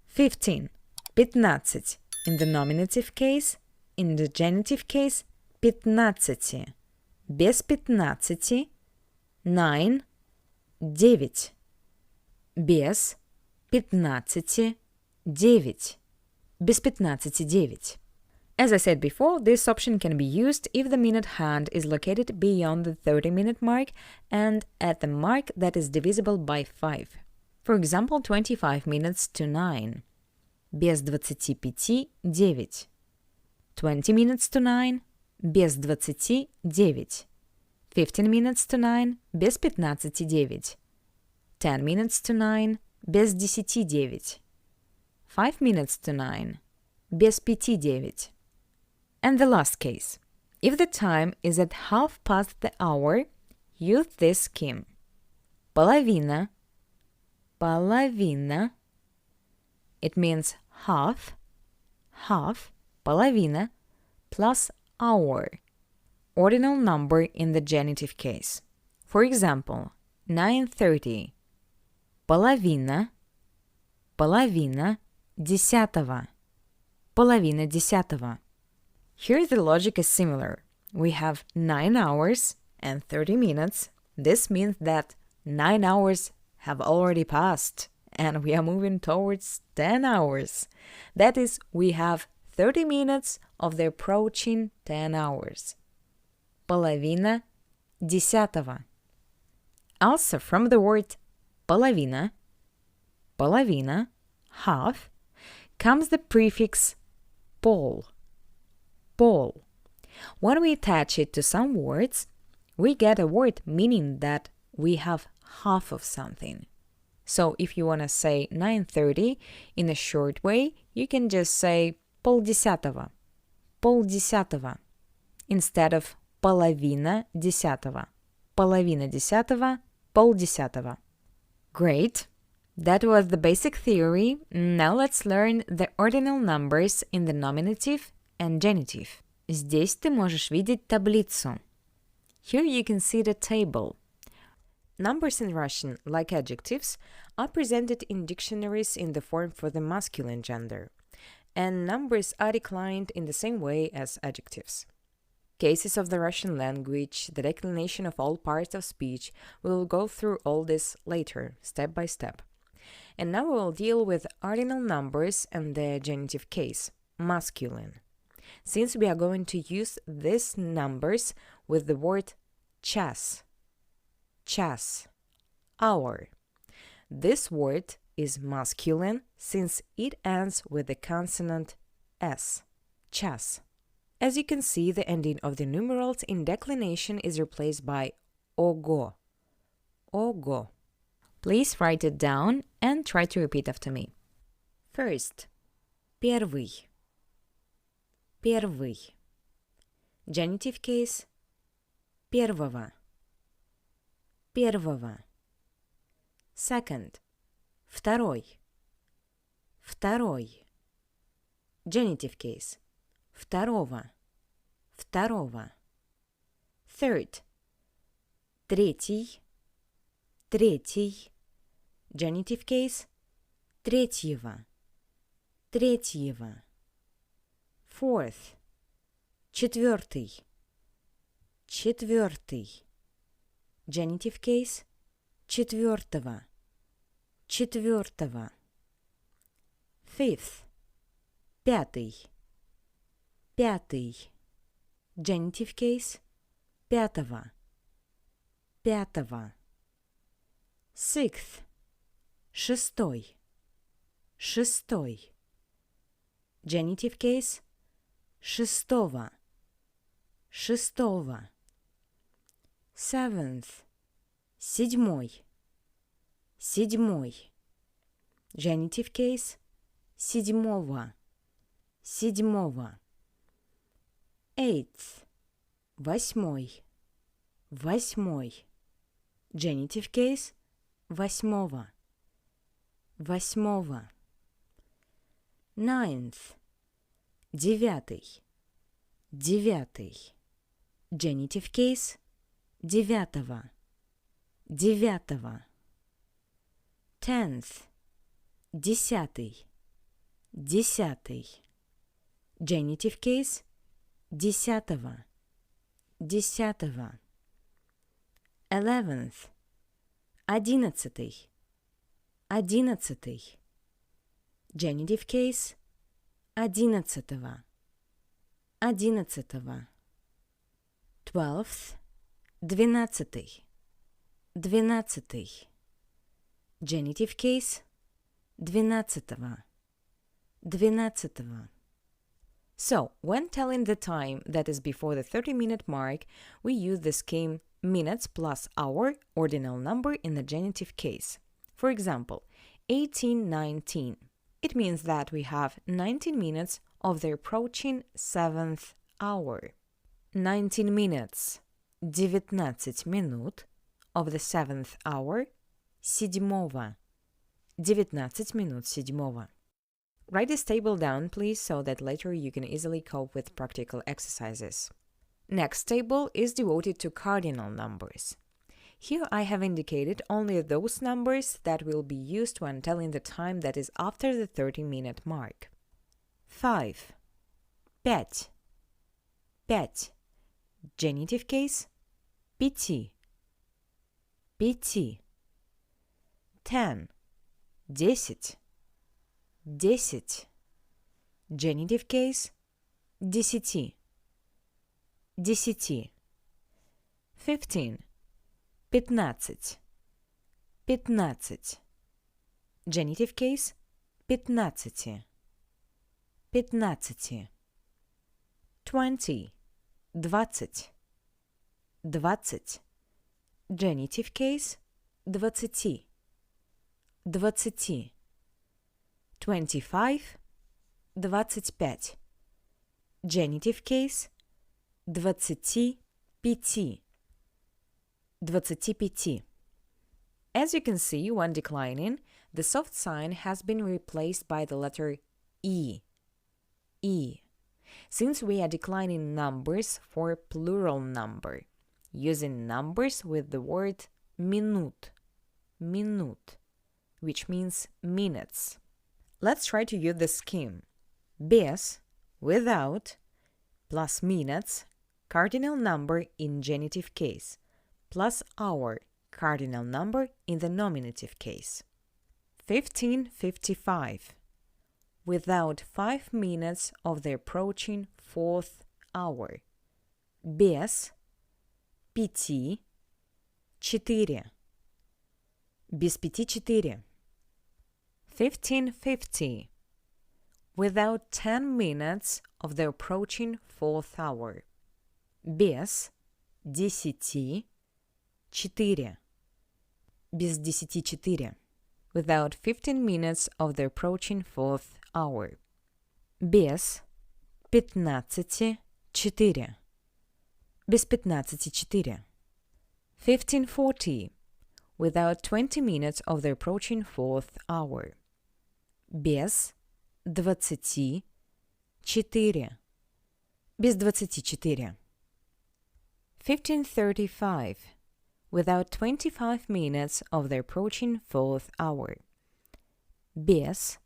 [SPEAKER 1] 15, 15 in the nominative case, in the genitive case, 15, без 15, 9, 9, без 15, 9, без 15, 9. As I said before, this option can be used if the minute hand is located beyond the 30-minute mark and at the mark that is divisible by 5. For example, 25 minutes to 9. Без 25, 9. 20 minutes to 9. Без 29. 15 minutes to 9. Без 15, 9. 10 minutes to 9. Без 10, 9. 5 minutes to 9. Без 5, 9. And the last case. If the time is at half past the hour, use this scheme. Половина, половина. It means half, половина, plus hour, ordinal number in the genitive case. For example, 9:30, половина, половина десятого, половина десятого. Here the logic is similar. We have 9 hours and 30 minutes. This means that 9 hours have already passed and we are moving towards 10 hours. That is, we have 30 minutes of the approaching 10 hours. Половина десятого. Also from the word половина, половина, half, comes the prefix пол. Pol. When we attach it to some words, we get a word meaning that we have half of something. So if you want to say 9:30 in a short way, you can just say полдесятого, полдесятого, instead of половина десятого, половина десятого, полдесятого. Great. That was the basic theory. Now let's learn the ordinal numbers in the nominative and genitive. Здесь ты можешь видеть таблицу. Here you can see the table. Numbers in Russian, like adjectives, are presented in dictionaries in the form for the masculine gender, and numbers are declined in the same way as adjectives. Cases of the Russian language, the declination of all parts of speech, we will go through all this later, step by step. And now we will deal with ordinal numbers and the genitive case, masculine. Since we are going to use these numbers with the word час, hour. This word is masculine since it ends with the consonant s, час. As you can see, the ending of the numerals in declination is replaced by ого, ого. Please write it down and try to repeat after me. First, первый, первый. Genitive case, первого, первого. Second, второй, второй. Genitive case, второго, второго. Third, третий, третий. Genitive case, третьего, третьего. Fourth, четвертый, четвертый. Genitive case, четвертого, четвертого. Fifth, пятый, пятый. Genitive case, пятого, пятого. Sixth, шестой, шестой. Genitive case, шестого, шестого. Seventh, седьмой, седьмой. Genitive case, седьмого, седьмого. Eighth, восьмой, восьмой. Genitive case, восьмого, восьмого. Ninth, девятый, девятый. Genitive case, девятого, девятого. Tenth, десятый, десятый. Genitive case, десятого, десятого. Eleventh, одиннадцатый, одиннадцатый. Genitive case, одиннадцатого, одиннадцатого. Twelfth, двенадцатый, двенадцатый. Genitive case, двенадцатого, двенадцатого. So, when telling the time that is before the 30-minute mark, we use the scheme minutes plus hour, ordinal number in the genitive case. For example, 18:19. It means that we have 19 minutes of the approaching 7th hour. 19 minutes, 19 минут of the 7th hour, седьмого, 19 минут седьмого. Write this table down, please, so that later you can easily cope with practical exercises. Next table is devoted to cardinal numbers. Here I have indicated only those numbers that will be used when telling the time that is after the 30-minute mark. 5. Пять. Пять. Genitive case. Пяти. Пяти. 10. Десять. Десять. Genitive case. Десяти. Десяти. 15. Пятнадцать. Пятнадцать. Genitive case. Пятнадцати. Пятнадцати. 20. Двадцать. Двадцать. Genitive case. Двадцати. Двадцати. 25. Двадцать пять. Genitive case. Двадцати пяти. 25. As you can see, when declining, the soft sign has been replaced by the letter E. E. Since we are declining numbers for plural number, using numbers with the word minut, which means minutes. Let's try to use the scheme. Без, without, plus minutes, cardinal number in genitive case, plus hour, cardinal number in the nominative case. 15:55. Without 5 minutes of the approaching 4th hour. Без 5 4. Без 5 4. 15:50. Without 10 minutes of the approaching 4th hour. Без 10 4. Без 10 4. Without 15 minutes of the approaching 4th hour. Без 15 4. Без 15 4. 15:40. Without 20 minutes of the approaching 4th hour. Без 24. Без 24. 15:35. Without 25 minutes of the approaching 4th hour. Без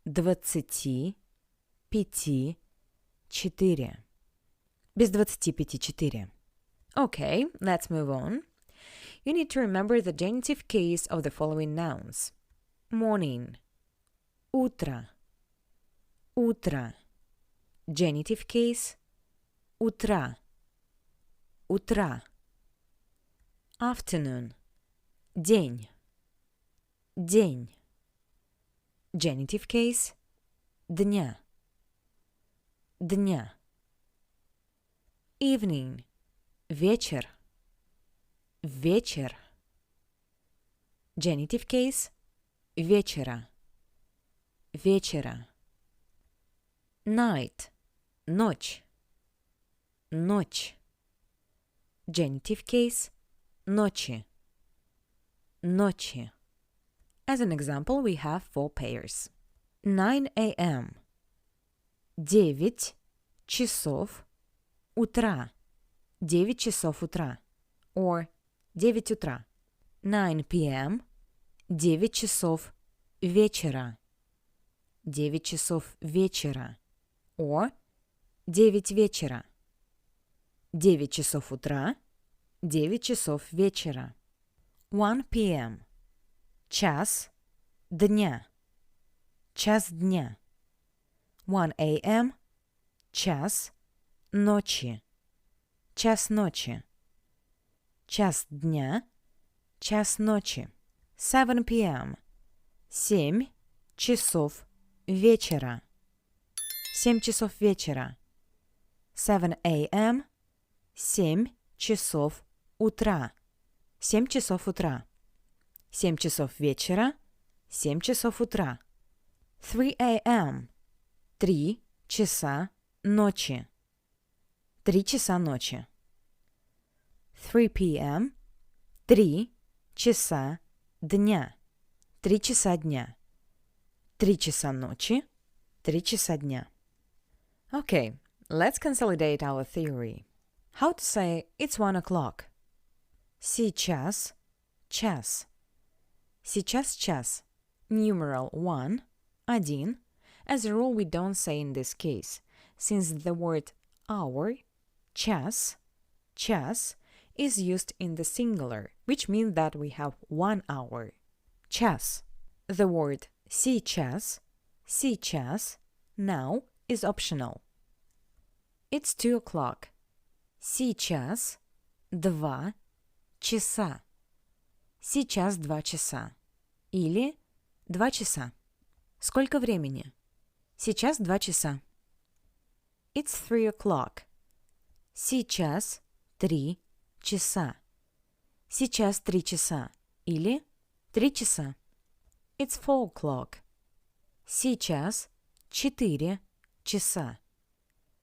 [SPEAKER 1] 25 4. Без 25 4. Okay, let's move on. You need to remember the genitive case of the following nouns. Morning. Утро. Утро. Genitive case. Утра. Утра. Afternoon. День. День. Genitive case. Дня. Дня. Evening. Вечер. Вечер. Genitive case. Вечера. Вечера. Night. Ночь. Ночь. Genitive case. Ночи. Ночи. As an example, we have 4 pairs. 9 a.m. 9 часов утра. 9 часов утра. Or 9 утра. 9 p.m. 9 часов вечера. 9 часов вечера. Or 9 вечера. 9 часов утра. 9 часов вечера. 1 p.m. Час дня. Час дня. 1 a.m. Час ночи. Час ночи. Час дня. Час ночи. 7 p.m. 7 часов вечера. 7 часов вечера. 7 a.m. 7 часов утра. 7 часов утра. 7 часов вечера. 7 часов утра. 3 a.m. 3 часа ночи. 3 часа ночи. 3 p.m. 3 часа дня. 3 часа дня. 3 часа ночи. 3 часа дня. Okay, let's consolidate our theory. How to say it's 1 o'clock? Сейчас час. Сейчас час. Numeral 1, один. As a rule, we don't say in this case, since the word hour, час, час, is used in the singular, which means that we have 1 hour. Час. The word сейчас, сейчас, now is optional. It's 2 o'clock. Сейчас 2 часа. Сейчас 2 часа. Или 2 часа. Сколько времени? Сейчас 2 часа. It's 3 o'clock. Сейчас 3 часа. Сейчас 3 часа. Или 3 часа. It's 4 o'clock. Сейчас 4 часа.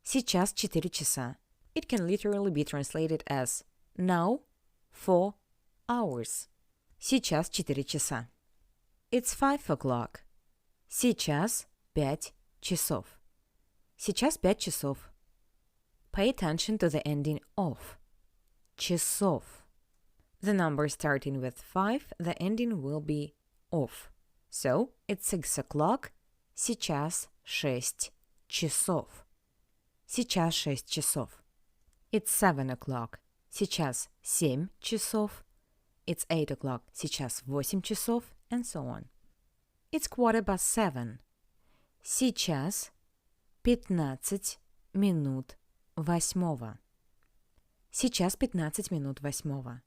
[SPEAKER 1] Сейчас 4 часа. It can literally be translated as now 4 hours. Сейчас 4 часа. It's 5 o'clock. Сейчас 5 часов. Сейчас 5 часов. Pay attention to the ending of. Часов. The number starting with 5, the ending will be of. So, it's 6 o'clock. Сейчас 6 часов. Сейчас 6 часов. It's 7 o'clock. Сейчас 7 часов. It's 8 o'clock. Сейчас 8 часов. And so on. It's 7:15. Сейчас 15 минут 8. Сейчас 15 минут 8.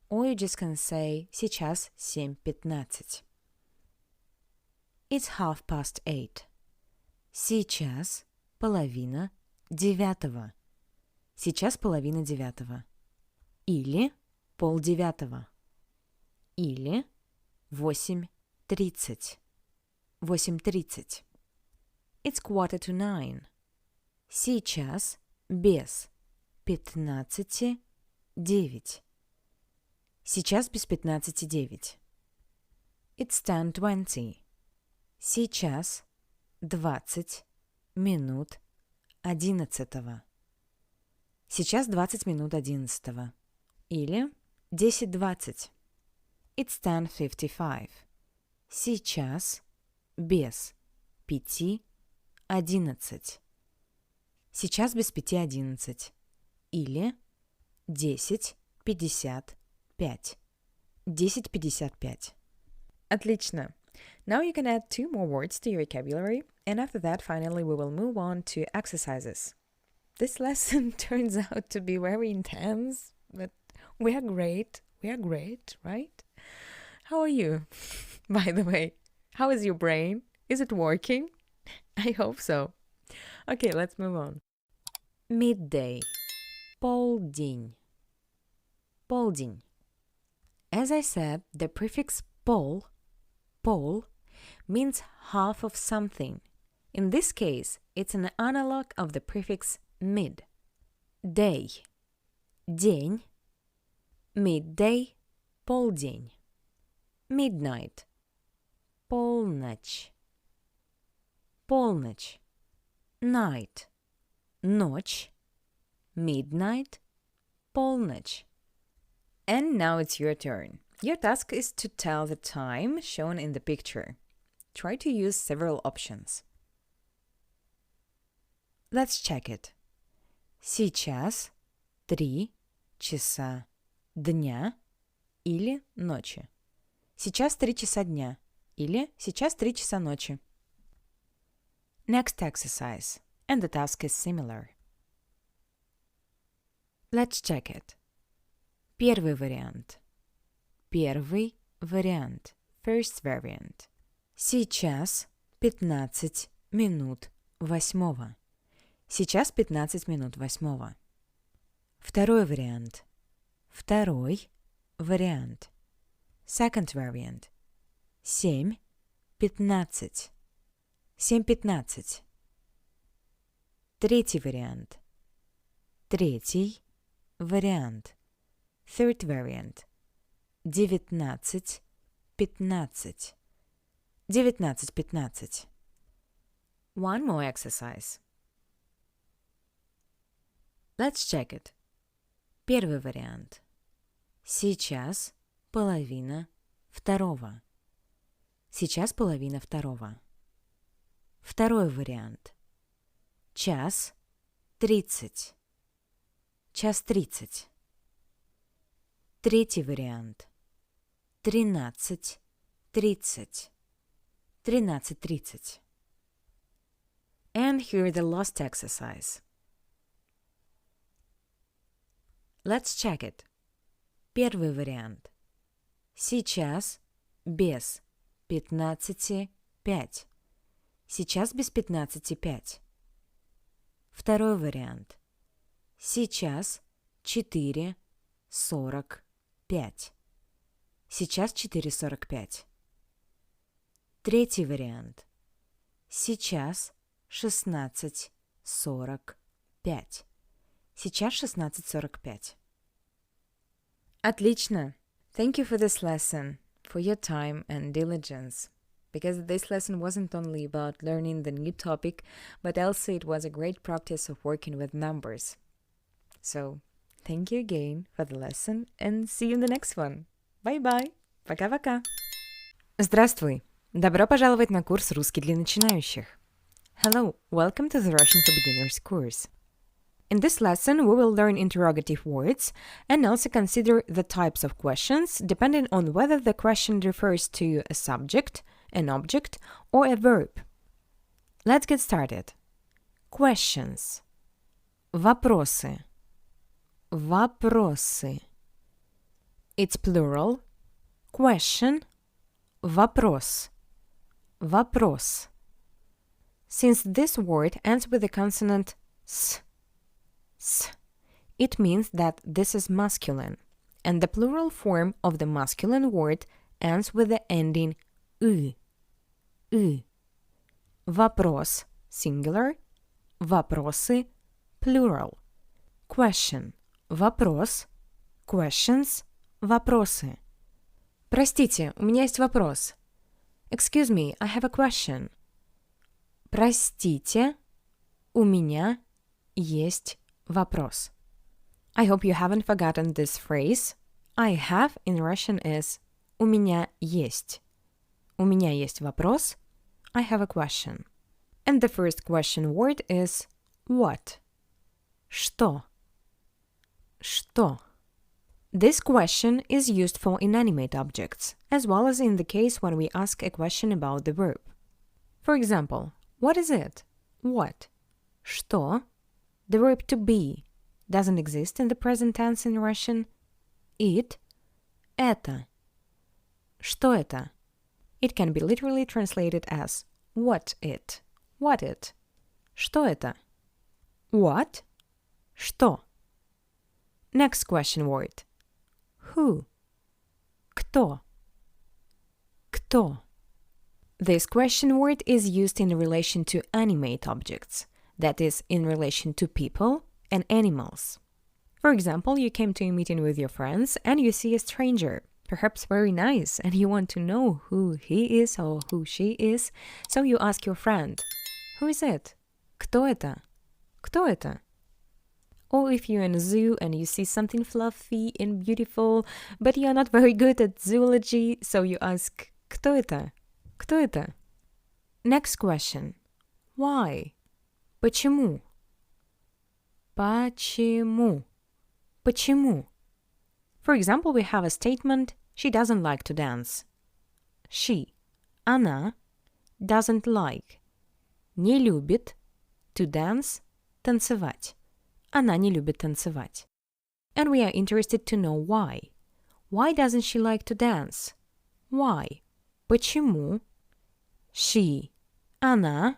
[SPEAKER 1] Or you just can say сейчас 7:15. It's 8:30. Сейчас половина 9. Сейчас половина 9. Или 8:30. Или 8:30. 8:30. It's 8:45. Сейчас без 15:09. Сейчас без 15:09. It's 10:20. Сейчас 20 минут 11. Сейчас 20 минут 11. Или 10:20. It's 10:55. Сейчас без 5:11. Сейчас без 5:11. Или 10:55. 10:55. Отлично. Now you can add 2 more words to your vocabulary, and after that, finally, we will move on to exercises. This lesson turns out to be very intense, but we are great. We are great, right? How are you? By the way, how is your brain? Is it working? I hope so. Okay, let's move on. Midday. Полдень. Полдень. As I said, the prefix pol means half of something. In this case, it's an analog of the prefix mid. Day. День. Midday. Полдень. Midnight. Полночь. Полночь. Night. Ночь. Midnight. Полночь. And now it's your turn. Your task is to tell the time shown in the picture. Try to use several options. Let's check it. Сейчас 3 часа дня или ночи. Сейчас 3 часа дня или сейчас 3 часа ночи. Next exercise. And the task is similar. Let's check it. Первый вариант. Первый вариант. First variant. Сейчас 15 минут 8. Сейчас 15 минут 8. Второй вариант. Второй вариант. Second variant. 7:15. 7:15. Третий вариант. Третий вариант. Third variant. 19:15. 19:15. One more exercise. Let's check it. Первый вариант. Сейчас половина 2. Сейчас половина 2. Второй вариант. Час 30. Час 30. Третий вариант. 13:30. 13:30. And here the last exercise. Let's check it. Первый вариант. Сейчас без 15:05. Сейчас без 15:05. Второй вариант. Сейчас 4:45. Сейчас 4:45. Третий вариант. Сейчас 16:45. Сейчас 16:45. Отлично! Thank you for this lesson. for your time and diligence, because this lesson wasn't only about learning the new topic, but also it was a great practice of working with numbers. So, thank you again for the lesson and see you in the next one. Bye-bye. Пока-пока. Здравствуй. Добро пожаловать на курс «Русский для начинающих». Hello, welcome to the Russian for Beginners course. In this lesson, we will learn interrogative words and also consider the types of questions depending on whether the question refers to a subject, an object, or a verb. Let's get started. Questions. Вопросы. Вопросы. It's plural. Question. Вопрос. Вопрос. Since this word ends with the consonant s, it means that this is masculine, and the plural form of the masculine word ends with the ending y. Вопрос, singular, вопросы, plural. Question, вопрос, questions, вопросы. Простите, у меня есть вопрос. Excuse me, I have a question. Простите, у меня есть вопрос. I hope you haven't forgotten this phrase. I have in Russian is у меня есть. У меня есть вопрос. I have a question. And the first question word is what? Что? Что? This question is used for inanimate objects, as well as in the case when we ask a question about the verb. For example, what is it? What? Что? The verb to be doesn't exist in the present tense in Russian. It. Это. Что это? It can be literally translated as what it. What it. Что это? What? Что? Next question word. Who? Кто? Кто? This question word is used in relation to animate objects, that is, in relation to people and animals. For example, you came to a meeting with your friends and you see a stranger, perhaps very nice, and you want to know who he is or who she is, so you ask your friend, who is it? Кто это? Кто это? Or if you're in a zoo and you see something fluffy and beautiful, but you're not very good at zoology, so you ask, кто это? Кто это? Next question. Why? Почему? Почему? Почему? For example, we have a statement, she doesn't like to dance. She, она, doesn't like, не любит, to dance, танцевать. Она не любит танцевать. And we are interested to know why. Why doesn't she like to dance? Why? Почему? She, она,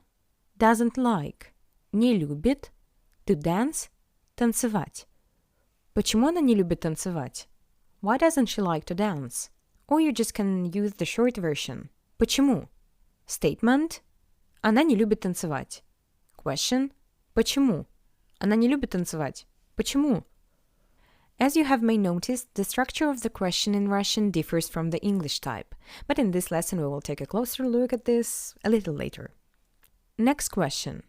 [SPEAKER 1] doesn't like, не любит, to dance, танцевать. Почему она не любит танцевать? Why doesn't she like to dance? Or you just can use the short version. Почему? Statement. Она не любит танцевать. Question. Почему? Она не любит танцевать. Почему? As you have may noticed, the structure of the question in Russian differs from the English type, but in this lesson we will take a closer look at this a little later. Next question.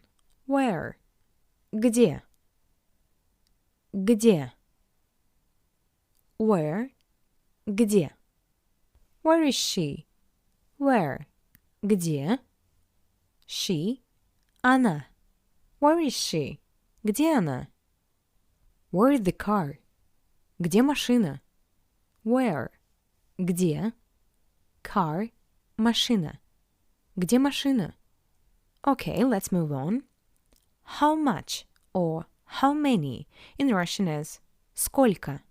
[SPEAKER 1] Where? Где? Где? Where? Где? Where is she? Where? Где? She? Она. Where is she? Где она? Where is the car? Где машина? Where? Где? Car? Машина. Где машина? Okay, let's move on. How much or how many in Russian is сколько?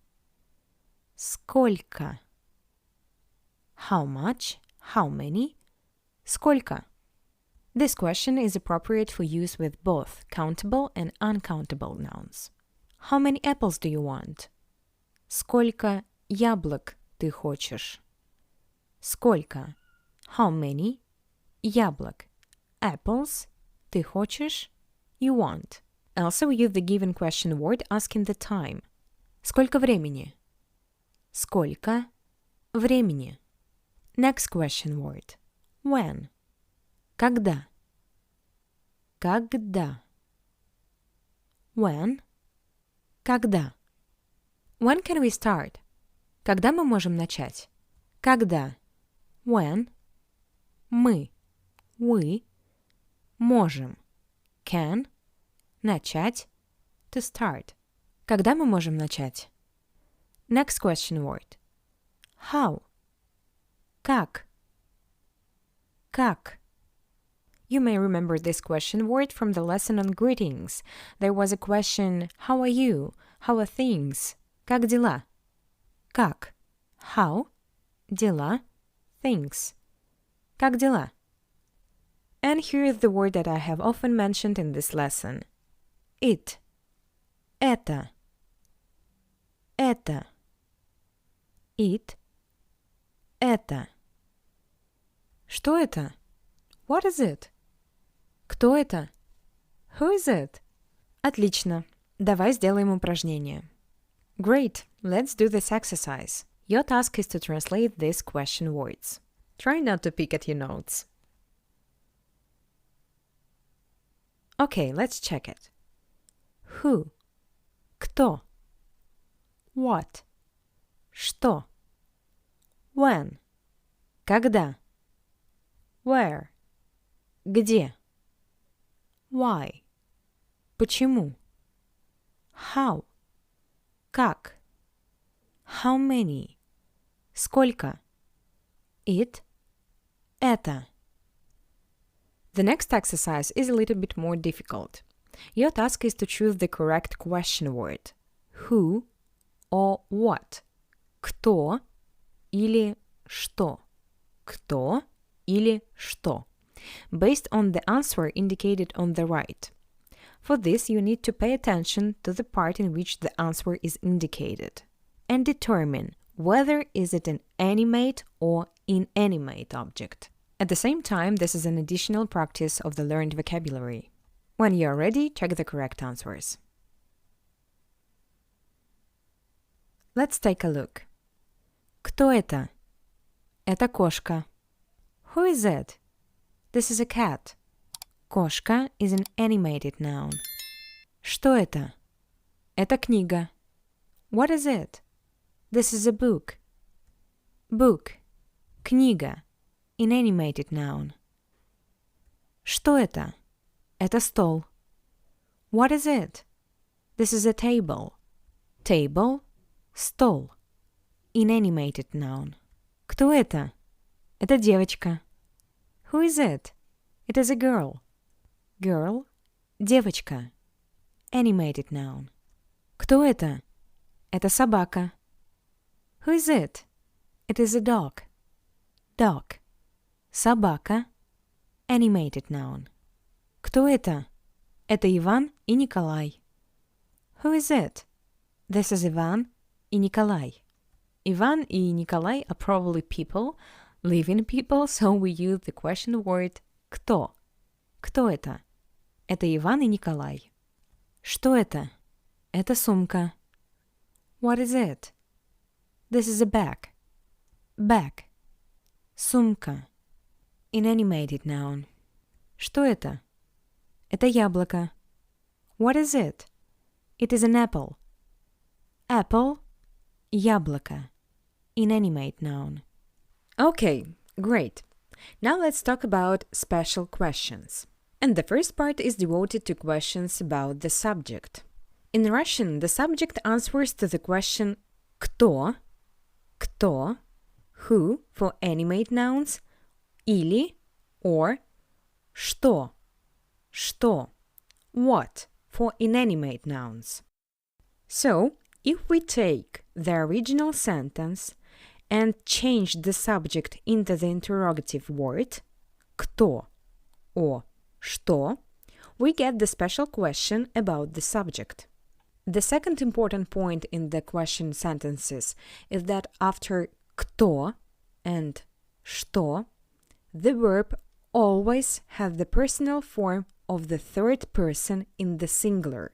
[SPEAKER 1] Сколько? How much? How many? Сколько? This question is appropriate for use with both countable and uncountable nouns. How many apples do you want? Сколько яблок ты хочешь? Сколько? How many? Яблок. Apples. Ты хочешь? You want. Also, we use the given question word asking the time. Сколько времени? Сколько времени? Next question word. When. Когда. Когда. When. Когда. When can we start? Когда мы можем начать? Когда. When. Мы. We. Можем. Can. Начать. To start. Когда мы можем начать? Next question word. How. Как. Как. You may remember this question word from the lesson on greetings. There was a question, how are you? How are things? Как дела? Как. How. Дела. Things. Как дела? And here is the word that I have often mentioned in this lesson. It. Это. Это. It. Это. Что это? What is it? Кто это? Who is it? Отлично. Давай сделаем упражнение. Great. Let's do this exercise. Your task is to translate these question words. Try not to peek at your notes. Okay, let's check it. Who? Кто? What? Что? When? Когда? Where? Где? Why? Почему? How? Как? How many? Сколько? It? Это. The next exercise is a little bit more difficult. Your task is to choose the correct question word. Who or what? Кто или что? Кто или что? Based on the answer indicated on the right. For this, you need to pay attention to the part in which the answer is indicated and determine whether is it an animate or inanimate object. At the same time, this is an additional practice of the learned vocabulary. When you are ready, check the correct answers. Let's take a look. Кто это? Это кошка. Who is it? This is a cat. Кошка is an animated noun. Что это? Это книга. What is it? This is a book. Book. Книга. Inanimated noun. Что это? Это стол. What is it? This is a table. Table. Стол. Inanimated noun. Кто это? Это девочка. Who is it? It is a girl. Girl. Девочка. Animated noun. Кто это? Это собака. Who is it? It is a dog. Dog. Собака. Animated noun. Кто это? Это Иван и Николай. Who is it? This is Ivan и Николай. Ivan и Николай are probably people, living people, so we use the question word кто. Кто это? Это Иван и Николай. Что это? Это сумка. What is it? This is a bag. Bag. Сумка. Inanimated noun. Что это? Это яблоко. What is it? It is an apple. Apple. Яблоко. Inanimate noun. Okay, great. Now let's talk about special questions. And the first part is devoted to questions about the subject. In Russian, the subject answers to the question кто, кто, who for animate nouns, или, or, что, what for inanimate nouns. So, if we take the original sentence and change the subject into the interrogative word кто or что, we get the special question about the subject. The second important point in the question sentences is that after кто and что, the verb always has the personal form of the third person in the singular,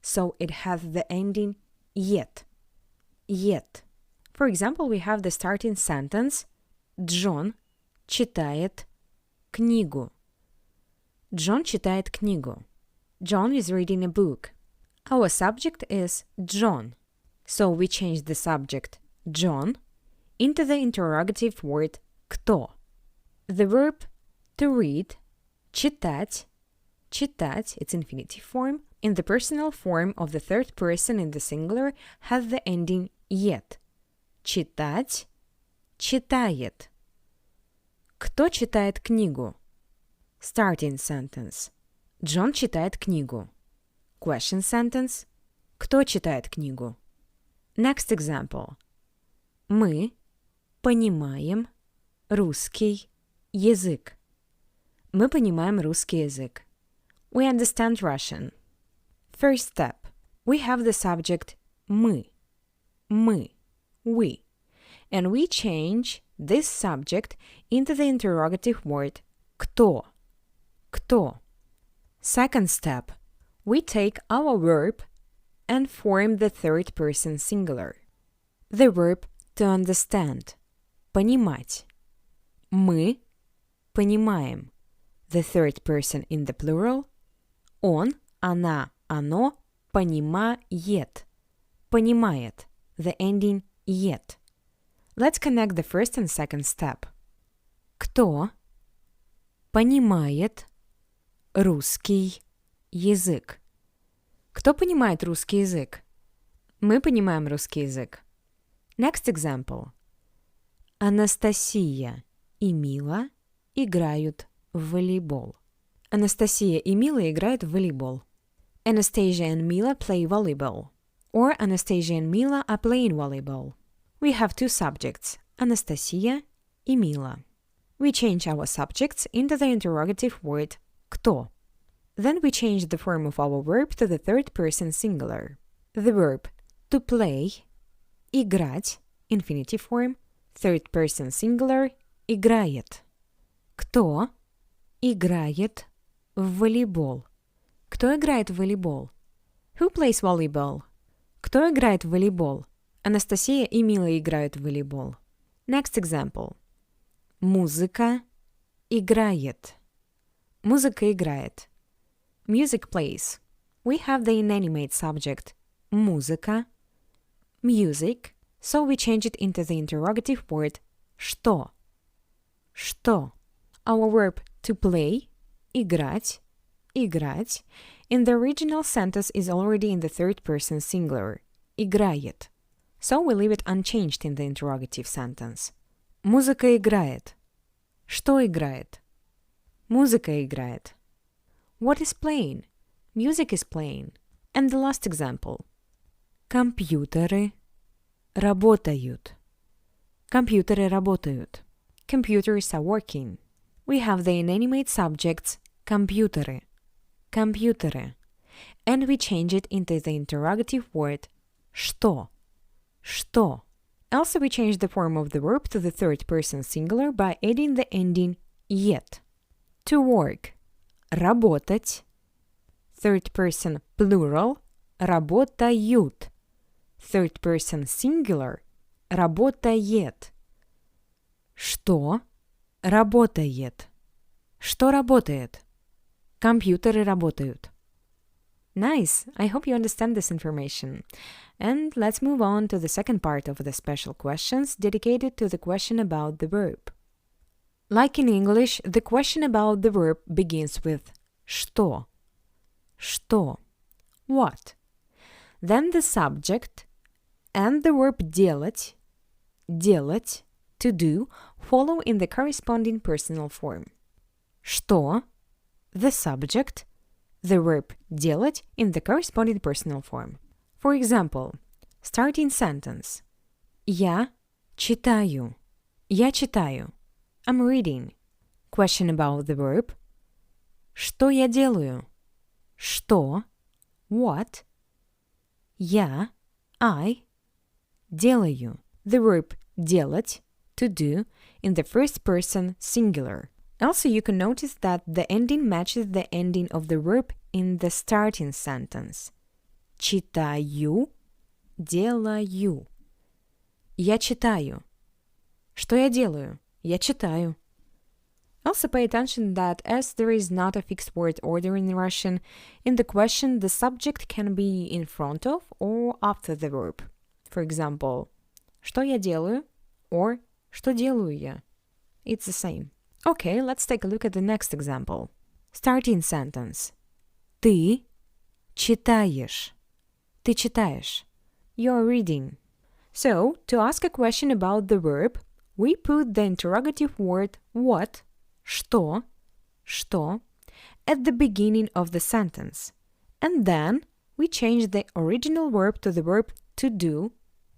[SPEAKER 1] so it has the ending yet. Yet. For example, we have the starting sentence Джон читает книгу. Джон читает книгу. John is reading a book. Our subject is John. So we change the subject John into the interrogative word кто. The verb to read, читать, читать, its infinitive form, in the personal form of the third person in the singular has the ending «ет». Читать, читает. Кто читает книгу? Starting sentence. Джон читает книгу. Question sentence. Кто читает книгу? Next example. Мы понимаем русский язык. Мы понимаем русский язык. We understand Russian. First step. We have the subject мы, we. And we change this subject into the interrogative word кто, кто. Second step. We take our verb and form the third person singular. The verb to understand, понимать. Мы понимаем. The third person in the plural. Он, она, оно понимает. Понимает. The ending «ет». Let's connect the first and second step. Кто понимает русский язык? Кто понимает русский язык? Мы понимаем русский язык. Next example. Анастасия и Мила играют в волейбол. Анастасия и Мила играют в волейбол. Anastasia and Mila play volleyball. Or Anastasia and Mila are playing volleyball. We have two subjects, Anastasia и Mila. We change our subjects into the interrogative word кто. Then we change the form of our verb to the third person singular. The verb to play, играть, infinitive form, third person singular, играет. Кто играет в волейбол? Кто играет в волейбол? Who plays volleyball? Кто играет в волейбол? Анастасия и Мила играют в волейбол. Next example. Музыка играет. Музыка играет. Music plays. We have the inanimate subject музыка, music, so we change it into the interrogative word что. Что. Our verb to play, играть, играть, in the original sentence is already in the third person singular, играет. So we leave it unchanged in the interrogative sentence. Музыка играет. Что играет? Музыка играет. What is playing? Music is playing. And the last example. Компьютеры работают. Компьютеры работают. Computers are working. We have the inanimate subjects компьютеры, компьютеры, and we change it into the interrogative word что, что. Also, we change the form of the verb to the third person singular by adding the ending «ет». To work – работать. Third person plural – работают. Third person singular – работает. Что работает? Что работает? Компьютеры работают. Nice! I hope you understand this information. And let's move on to the second part of the special questions dedicated to the question about the verb. Like in English, the question about the verb begins with что. Что. What? Then the subject and the verb делать, делать, to do, follow in the corresponding personal form. Что, the subject, the verb делать in the corresponding personal form. For example, starting sentence. Я читаю. Я читаю. I'm reading. Question about the verb. Что я делаю? Что, what. Я, I, делаю. The verb делать, to do, in the first person singular. Also, you can notice that the ending matches the ending of the verb in the starting sentence. Читаю, делаю. Я читаю. Что я делаю? Я читаю. Also pay attention that as there is not a fixed word order in Russian, in the question the subject can be in front of or after the verb. For example, что я делаю or что делаю я. It's the same. Okay, let's take a look at the next example. Starting sentence. Ты читаешь. Ты читаешь. You're reading. So, to ask a question about the verb, we put the interrogative word what, что, at the beginning of the sentence. And then we change the original verb to the verb to do,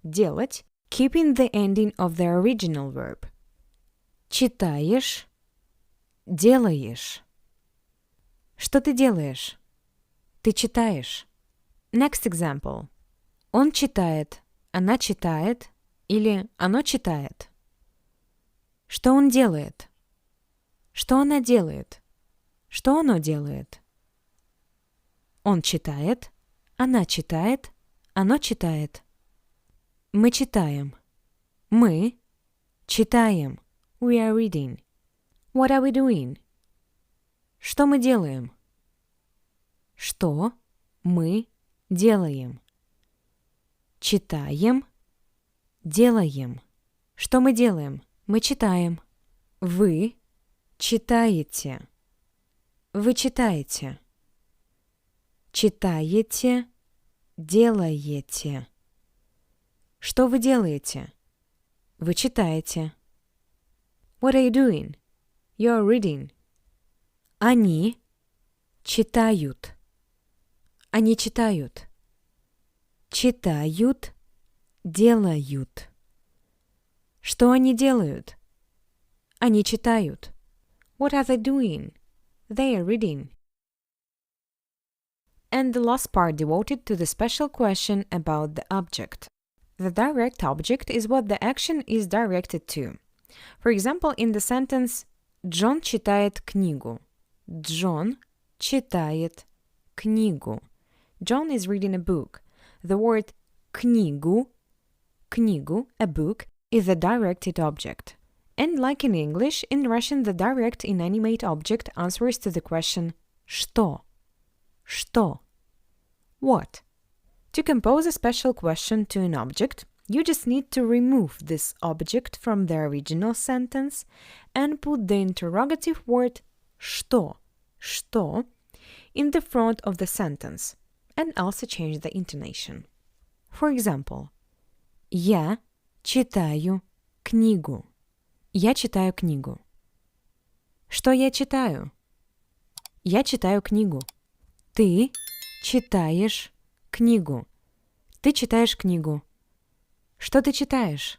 [SPEAKER 1] делать, keeping the ending of the original verb. Читаешь, делаешь. Что ты делаешь? Ты читаешь. Next example. Он читает, она читает или оно читает. Что он делает? Что она делает? Что оно делает? Он читает, она читает, оно читает. Мы читаем. Мы читаем. We are reading. What are we doing? Что мы делаем? Что мы делаем? Читаем, делаем. Что мы делаем? Мы читаем. Вы читаете. Вы читаете. Читаете, делаете. Что вы делаете? Вы читаете. What are you doing? You're reading. Они читают. Они читают. Читают, делают. Что они делают? Они читают. What are they doing? They are reading. And the last part devoted to the special question about the object. The direct object is what the action is directed to. For example, in the sentence Джон читает книгу. Джон читает книгу. John is reading a book. The word книгу, a book, is a directed object. And like in English, in Russian the direct inanimate object answers to the question что? Что? What? To compose a special question to an object, you just need to remove this object from the original sentence and put the interrogative word что in the front of the sentence, and also change the intonation. For example, я читаю книгу. Я читаю книгу. Что я читаю? Я читаю книгу. Ты читаешь книгу. Ты читаешь книгу. Что ты читаешь?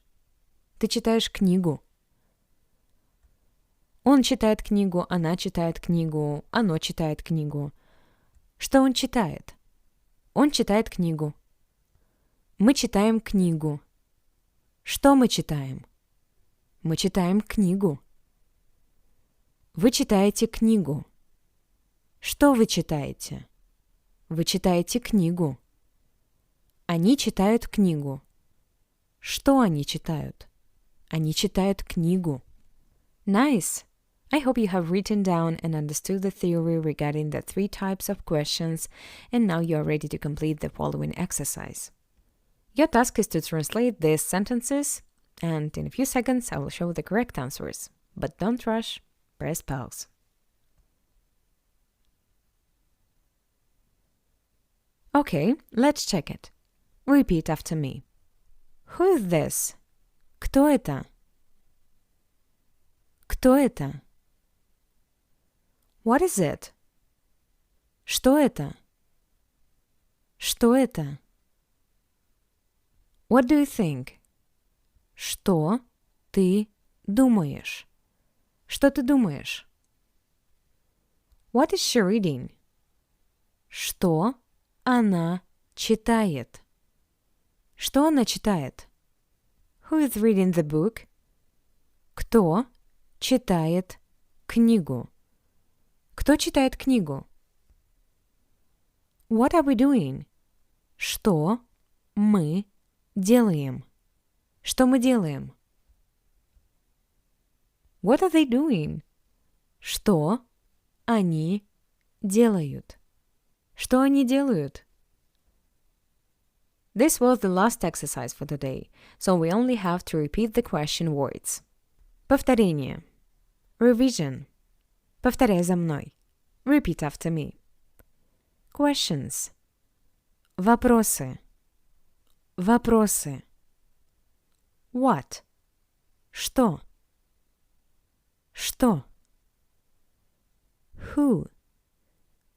[SPEAKER 1] Ты читаешь книгу. Он читает книгу, она читает книгу, оно читает книгу. Что он читает? Он читает книгу. Мы читаем книгу. Что мы читаем? Мы читаем книгу. Вы читаете книгу. Что вы читаете? Вы читаете книгу. Они читают книгу. Что они читают? Они читают книгу. Nice! I hope you have written down and understood the theory regarding the 3 types of questions, and now you are ready to complete the following exercise. Your task is to translate these sentences, and in a few seconds I will show the correct answers. But don't rush, press pause. Okay, let's check it. Repeat after me. Who is this? Кто это? Кто это? What is it? Что это? Что это? What do you think? Что ты думаешь? Что ты думаешь? What is she reading? Что она читает? Что она читает? Who is reading the book? Кто читает книгу? Кто читает книгу? What are we doing? Что мы делаем? Что мы делаем? What are they doing? Что они делают? Что они делают? This was the last exercise for today, so we only have to repeat the question words. Повторение. Revision. Повторяй за мной. Repeat after me. Questions. Вопросы. Вопросы. What? Что? Что? Who?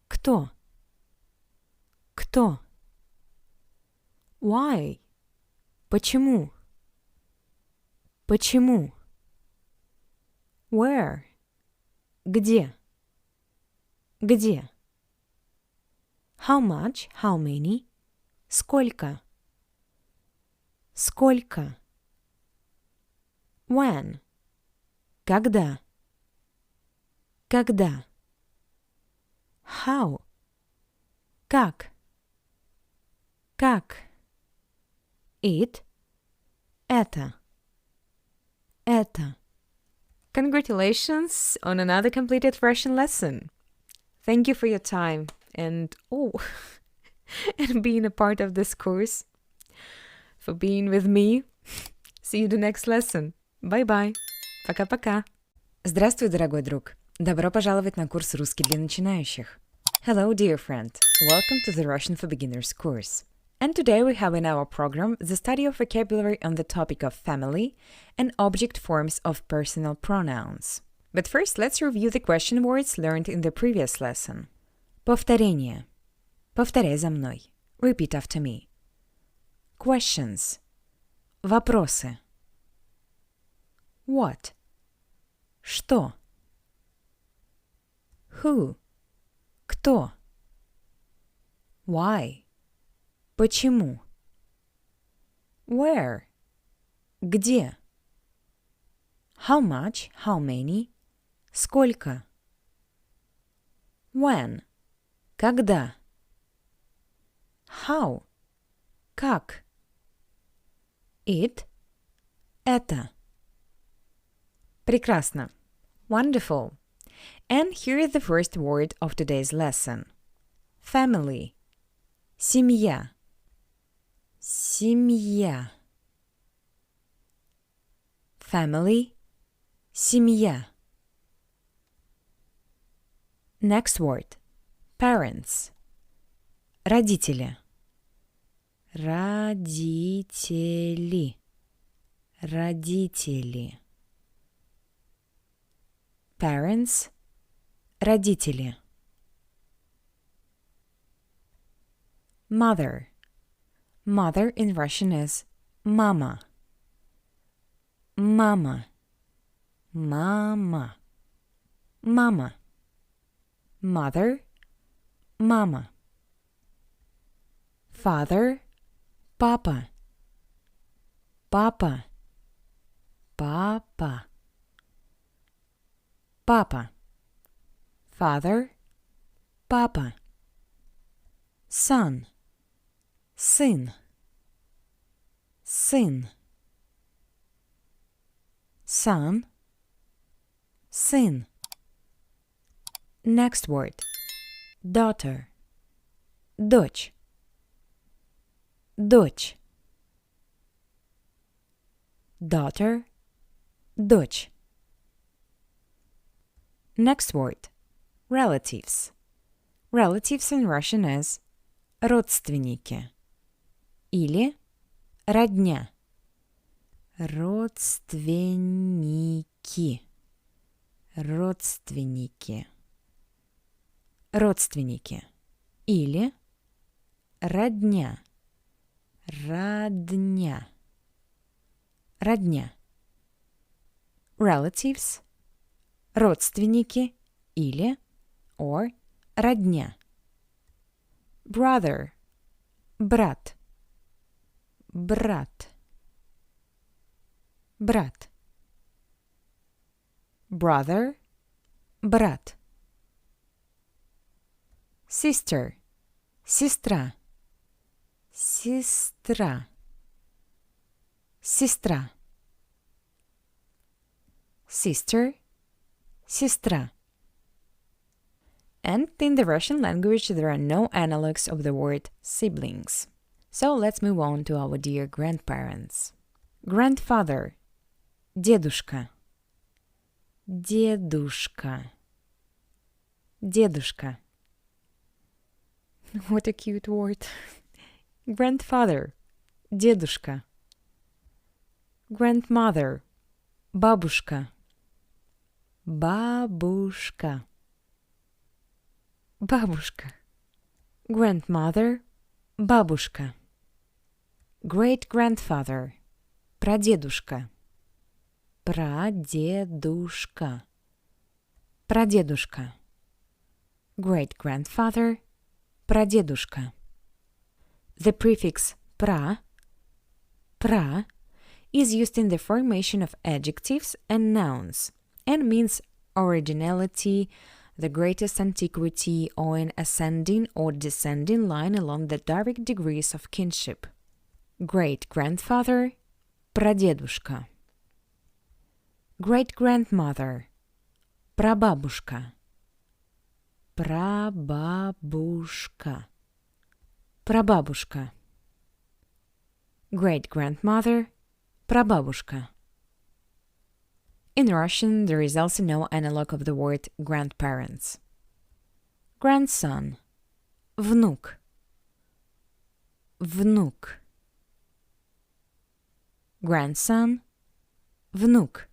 [SPEAKER 1] Кто? Кто? Why? Почему? Почему? Where? Где? Где? How much? How many? Сколько? Сколько? When? Когда? Когда? How? Как? Как? It? Это. Это. Congratulations on another completed Russian lesson. Thank you for your time and and being a part of this course. For being with me. See you in the next lesson. Bye-bye. Пока-пока. Здравствуй, дорогой друг. Добро пожаловать на курс «Русский для начинающих». Hello, dear friend. Welcome to the Russian for Beginners course. And today we have in our program the study of vocabulary on the topic of family and object forms of personal pronouns. But first, let's review the question words learned in the previous lesson. Повторение. Повторяй за мной. Repeat after me. Questions. Вопросы. What? Что? Who? Кто? Why? Почему? Where? Где? How much? How many? Сколько? When? Когда? How? Как? It? Это. Прекрасно. Wonderful. And here is the first word of today's lesson. Family. Семья. Семья. Family. Семья. Next word. Parents. Родители. Родители. Родители. Parents. Родители. Mother. Mother in Russian is mama. Mama. Mama. Mama. Mother. Mama. Father. Papa. Papa. Papa. Papa. Father. Papa. Son. Сын. Сын. Son. Сын. Next word. Daughter. Дочь. Дочь. Daughter. Дочь. Next word. Relatives. Relatives in Russian is родственники. Или родня. Родственники. Родственники. Родственники. Или родня. Родня. Родня. Relatives. Родственники. Или or родня. Brother. Брат. Брат. Брат. Brother. Брат. Sister. Сестра. Сестра. Сестра. sister, сестра. And in the Russian language, there are no analogues of the word siblings. So let's move on to our dear grandparents. Grandfather, дедушка, дедушка, дедушка. What a cute word. Grandfather, дедушка. Grandmother, бабушка, бабушка, бабушка. Grandmother, бабушка. Great-grandfather, прадедушка, прадедушка, прадедушка. Great-grandfather, прадедушка. The prefix pra is used in the formation of adjectives and nouns and means originality, the greatest antiquity, or an ascending or descending line along the direct degrees of kinship. Great-grandfather, прадедушка. Great-grandmother, прабабушка, прабабушка, прабабушка. Great-grandmother, прабабушка. In Russian, there is also no analog of the word grandparents. Grandson, внук, внук. Grandson, внук.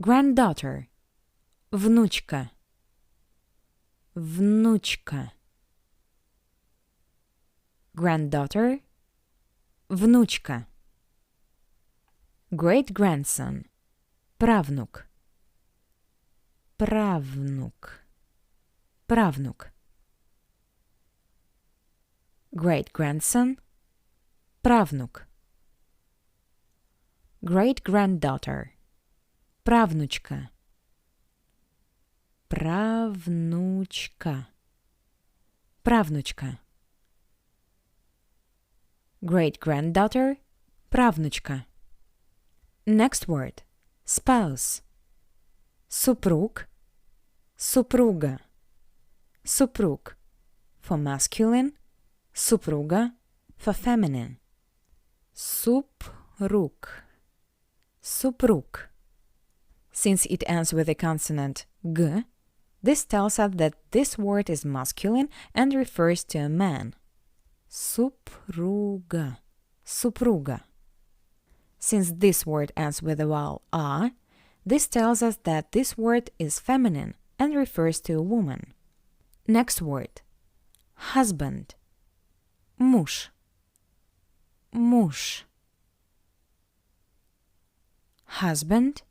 [SPEAKER 1] Granddaughter, внучка, внучка. Granddaughter, внучка. Great-grandson, правнук, правнук, правнук. Great-grandson, правнук. Great-granddaughter, правнучка, правнучка, правнучка. Great-granddaughter, правнучка. Next word. Spouse. Супруг, супруга, супруг. For masculine, супруга. For feminine, супруг, супруг. Since it ends with the consonant g, this tells us that this word is masculine and refers to a man. Супруга, супруга. Since this word ends with the vowel a, this tells us that this word is feminine and refers to a woman. Next word. Husband. Муж, муж. Husband,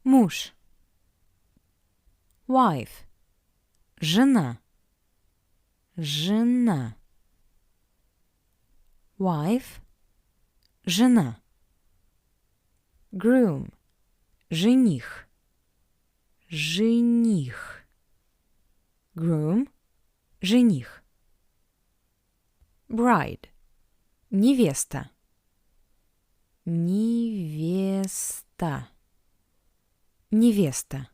[SPEAKER 1] муж. Wife. Жена, жена. Wife, жена. Groom, жених, жених. Groom, жених. Bride, невеста, невеста, невеста.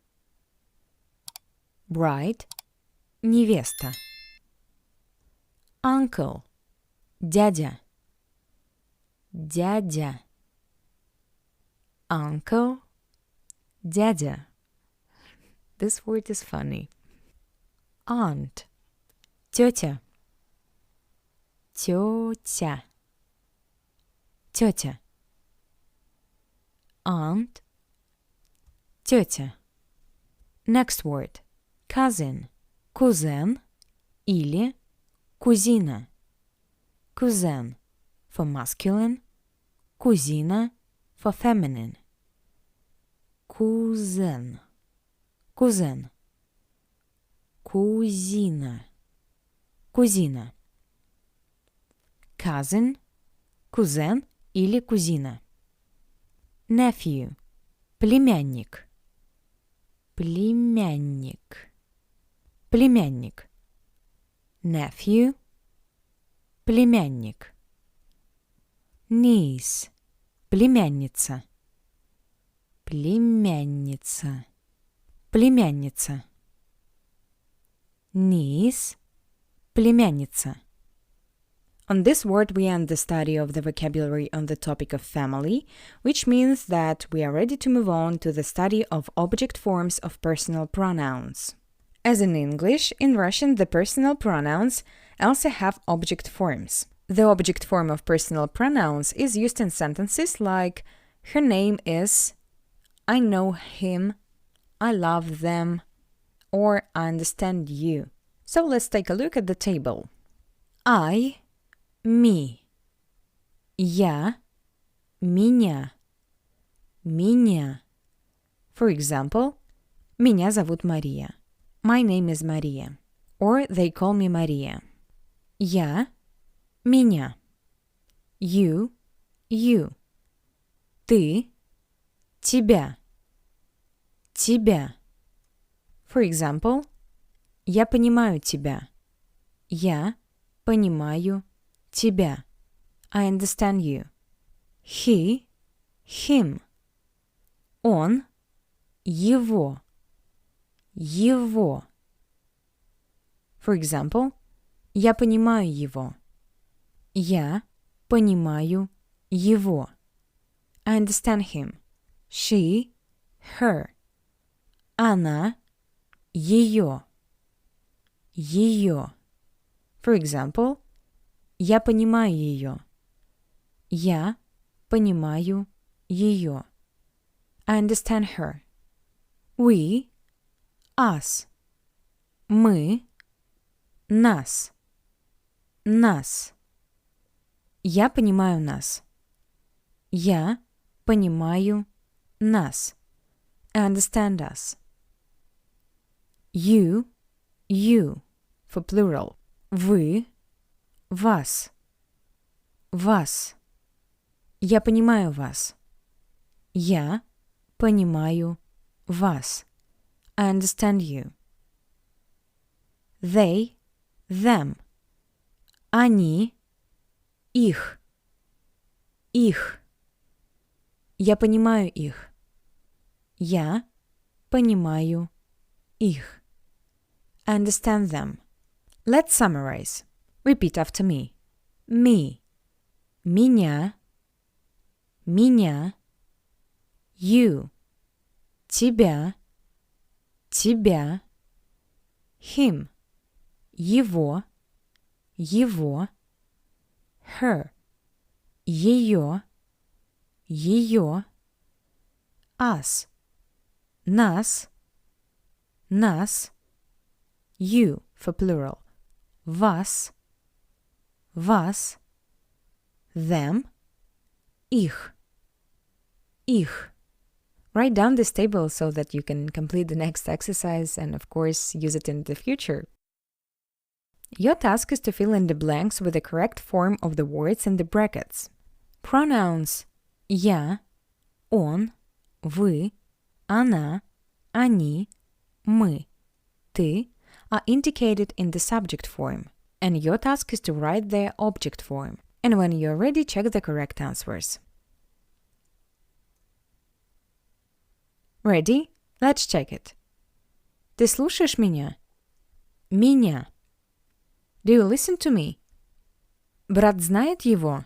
[SPEAKER 1] Bride, невеста. Uncle, дядя, дядя. Uncle, дядя. This word is funny. Aunt, тетя, тетя, тетя. Aunt, тетя. Next word. Cousin, кузен или кузина. Cousin for masculine, кузина for feminine. Кузен, кузен. Кузина, кузина. Cousin, кузен или кузина. Nephew, племянник, племянник, племянник. Nephew, племянник. Niece, племянница, Племянница. Племянница. Niece. Племянница. On this word, we end the study of the vocabulary on the topic of family, which means that we are ready to move on to the study of object forms of personal pronouns. As in English, in Russian the personal pronouns also have object forms. The object form of personal pronouns is used in sentences like her name is, I know him, I love them, or I understand you. So let's take a look at the table. I, me. Я, меня. Меня. For example, меня зовут Мария. My name is Maria. Or they call me Maria. Я, меня. You, you. Ты, тебя. Тебя. For example, я понимаю тебя. Я понимаю тебя. I understand you. He, him. Он, его. Его. For example, я понимаю его. Я понимаю его. I understand him. She, her. Она, ее. Ее. For example, я понимаю ее. Я понимаю ее. I understand her. We, us. Мы, нас. Нас. Я понимаю нас. Я понимаю нас. I understand us. You, you, for plural. Вы, вас. Вас. Я понимаю вас. Я понимаю вас. I understand you. They, them. Они, их. Их. Я понимаю их. Я понимаю их. I understand them. Let's summarize. Repeat after me. Me. Меня. Меня. You. Тебя. Тебя. Him. Его. Его. Her. Ее. Ее. Us. Нас. Нас. You, for plural. Вас. Вас. Them. Их. Их. Write down this table so that you can complete the next exercise and, of course, use it in the future. Your task is to fill in the blanks with the correct form of the words in the brackets. Pronouns я, он, вы, она, они, мы, ты are indicated in the subject form, and your task is to write their object form. And when you're ready, check the correct answers. Ready? Let's check it. Ты слушаешь меня? Меня. Do you listen to me? Брат знает его?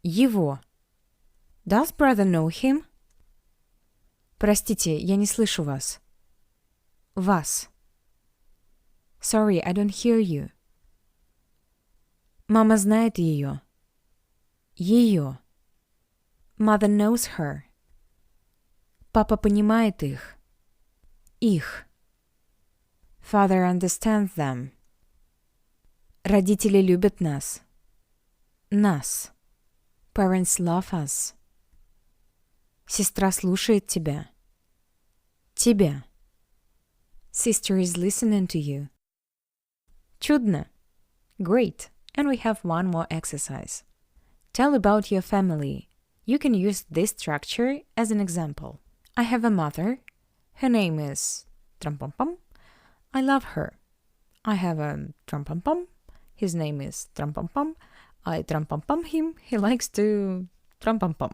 [SPEAKER 1] Его. Does brother know him? Простите, я не слышу вас. Вас. Sorry, I don't hear you. Мама знает ее. Ее. Mother knows her. Папа понимает их. Их. Father understands them. Родители любят нас. Нас. Parents love us. Сестра слушает тебя. Тебя. Sister is listening to you. Чудно. Great. And we have one more exercise. Tell about your family. You can use this structure as an example. I have a mother. Her name is Trampampam. I love her. I have a Trampampam. His name is Trampampam. I Trampampam him. He likes to Trampampam.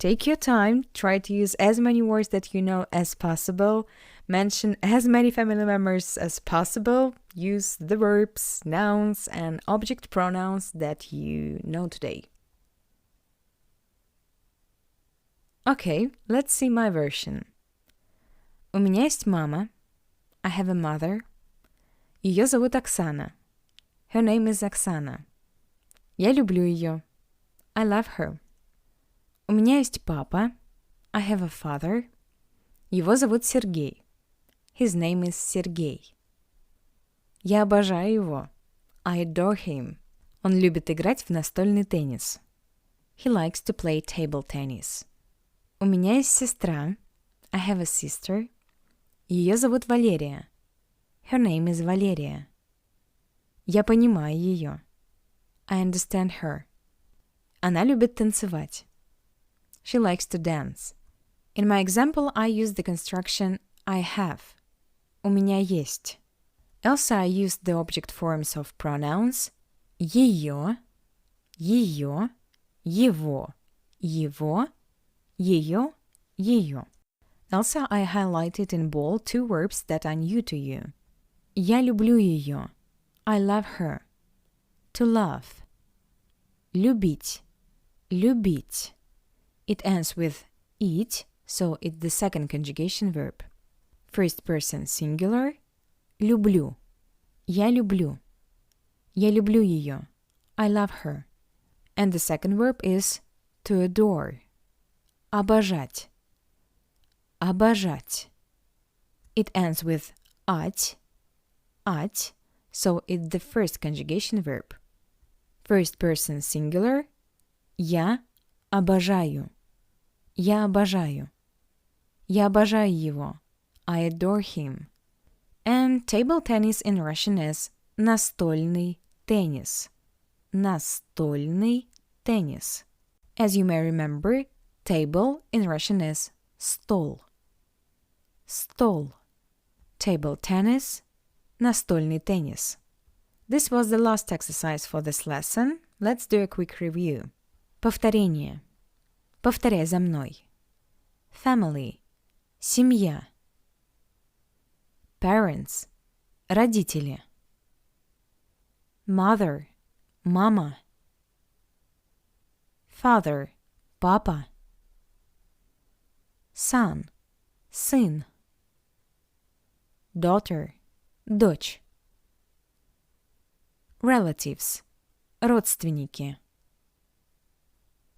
[SPEAKER 1] Take your time, try to use as many words that you know as possible, mention as many family members as possible, use the verbs, nouns, and object pronouns that you know today. Okay, let's see my version. У меня есть мама. I have a mother. Ее зовут Оксана. Her name is Oksana. Я люблю ее. I love her. У меня есть папа. I have a father. Его зовут Сергей. His name is Сергей. Я обожаю его. I adore him. Он любит играть в настольный теннис. He likes to play table tennis. У меня есть сестра. I have a sister. Ее зовут Валерия. Her name is Valeria. Я понимаю ее. I understand her. Она любит танцевать. She likes to dance. In my example, I use the construction I have. У меня есть. Also, I use the object forms of pronouns ее, ее, его, его, ее, ее. Also, I highlighted in bold two verbs that are new to you. Я люблю ее. I love her. To love. Любить. Любить. It ends with it, so it's the second conjugation verb. First person singular. Люблю. Я люблю. Я люблю ее. I love her. And the second verb is to adore. Обожать. Обожать. It ends with ать, so it's the first conjugation verb. First person singular. Я обожаю. Я обожаю. Я обожаю его. I adore him. And table tennis in Russian is настольный теннис. Настольный теннис. As you may remember, table in Russian is стол. Стол. Table tennis. Настольный теннис. This was the last exercise for this lesson. Let's do a quick review. Повторение. Повторяй за мной. Family. Семья. Parents. Родители. Mother. Мама. Father. Папа. Son. Сын. Daughter. Дочь. Relatives. Родственники.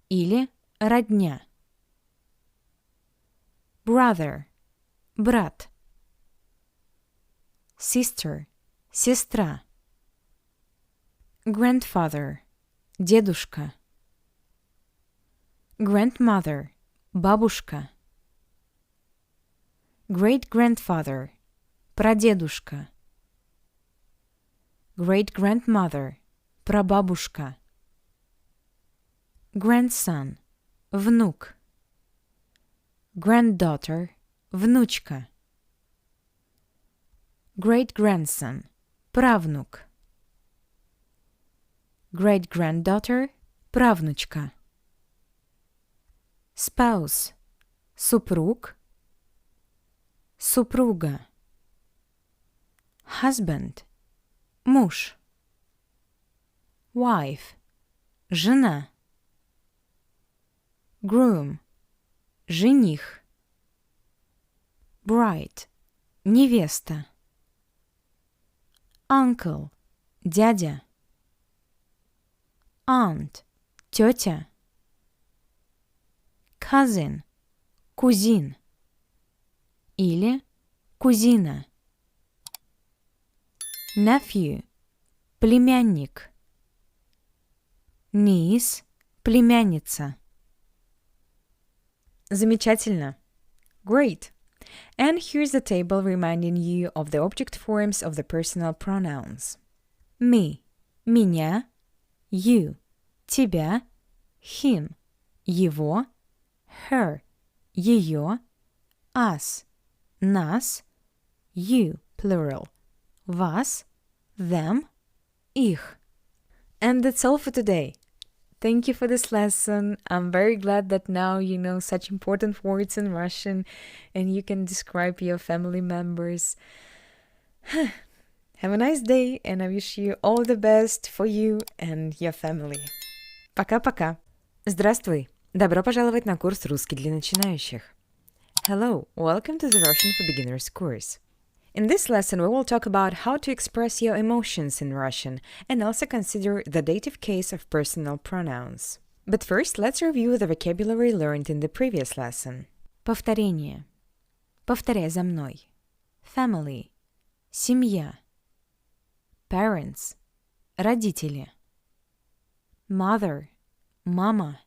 [SPEAKER 1] Или родня. Brother. Брат. Sister. Сестра. Grandfather. Дедушка. Grandmother. Бабушка. Great-grandfather. Прадедушка. Great-grandmother. Прабабушка. Grandson. Внук. Granddaughter. Внучка. Great-grandson. Правнук. Great-granddaughter. Правнучка. Spouse. Супруг. Супруга. Husband. Муж. Wife. Жена. Groom. Жених. Bride. Невеста. Uncle. Дядя. Aunt. Тетя. Cousin. Кузин. Или кузина. Nephew. Племянник. Niece. Племянница. Замечательно. Great. And here's the table reminding you of the object forms of the personal pronouns. Me. Меня. You. Тебя. Him. Его. Her. Ее. Us. Нас. You. Plural. Вас. Them. Их. And that's all for today. Thank you for this lesson. I'm very glad that now you know such important words in Russian and you can describe your family members. Have a nice day, and I wish you all the best for you and your family. Пока-пока. Здравствуй. Добро пожаловать на курс «Русский для начинающих». Hello, welcome to the Russian for Beginners course. In this lesson, we will talk about how to express your emotions in Russian and also consider the dative case of personal pronouns. But first, let's review the vocabulary learned in the previous lesson. Повторение. Повторяй за мной. Family. Семья. Parents. Родители. Mother. Мама.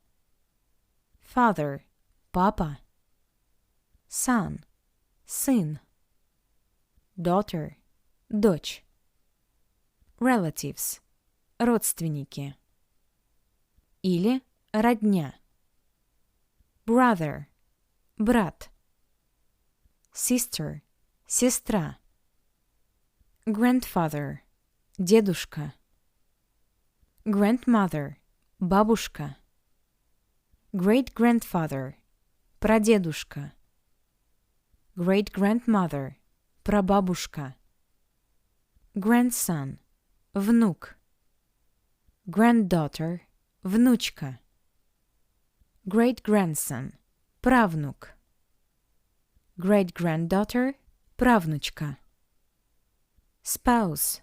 [SPEAKER 1] Father. Папа. Son. Сын. Daughter. Дочь. Relatives. Родственники. Или родня. Brother. Брат. Sister. Сестра. Grandfather. Дедушка. Grandmother. Бабушка. Great-grandfather. Прадедушка. Great-grandmother. Прабабушка. Grandson. Внук. Granddaughter. Внучка. Great-grandson. Правнук. Great-granddaughter. Правнучка. Spouse.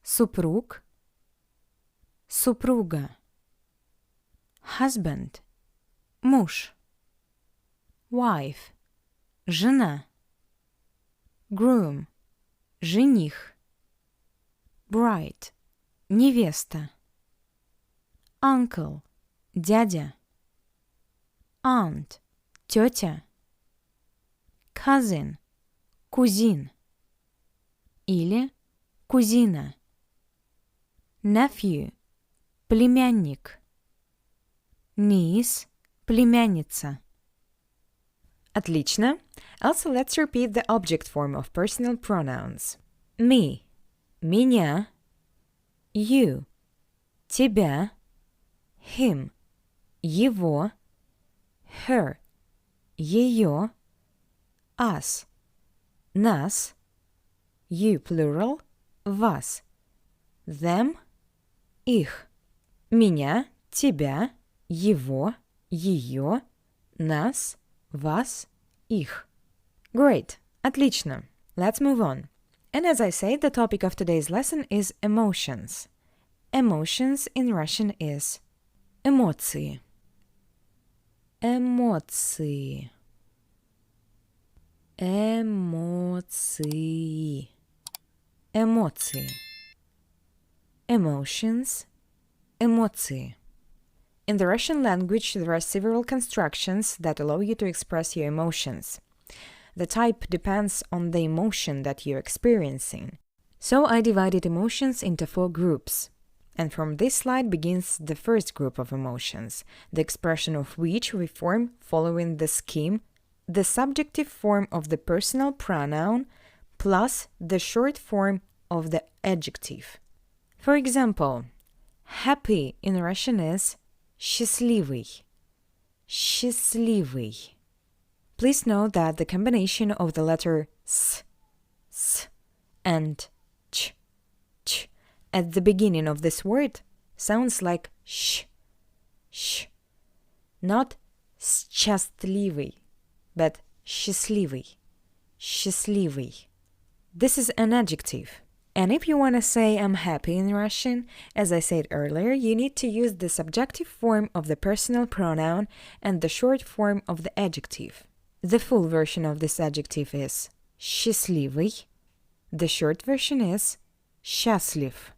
[SPEAKER 1] Супруг. Супруга. Husband. Муж. Wife. Жена. Groom. Жених. Bride. Невеста. Uncle. Дядя. Aunt. Тетя. Cousin. Кузин. Или кузина. Nephew. Племянник. Niece. Племянница. Отлично. Also, let's repeat the object form of personal pronouns. Me. Меня. You. Тебя. Him. Его. Her. Ее. Us. Нас. You plural. Вас. Them. Их. Меня. Тебя. Его. Ее. Нас. Вас. Их. Great. Отлично. Let's move on. And as I said, the topic of today's lesson is emotions. Emotions in Russian is эмоции. Эмоции. Эмоции. Эмоции. Emotions. Эмоции. In the Russian language, there are several constructions that allow you to express your emotions. The type depends on the emotion that you're experiencing. So I divided emotions into 4 groups. And from this slide begins the first group of emotions, the expression of which we form following the scheme, the subjective form of the personal pronoun plus the short form of the adjective. For example, happy in Russian is счастливый. Счастливый. Please note that the combination of the letter s and ch at the beginning of this word sounds like sh. Not счастливый, but счастливый. Счастливый. This is an adjective. And if you want to say I'm happy in Russian, as I said earlier, you need to use the subjective form of the personal pronoun and the short form of the adjective. The full version of this adjective is счастливый. The short version is счастлив.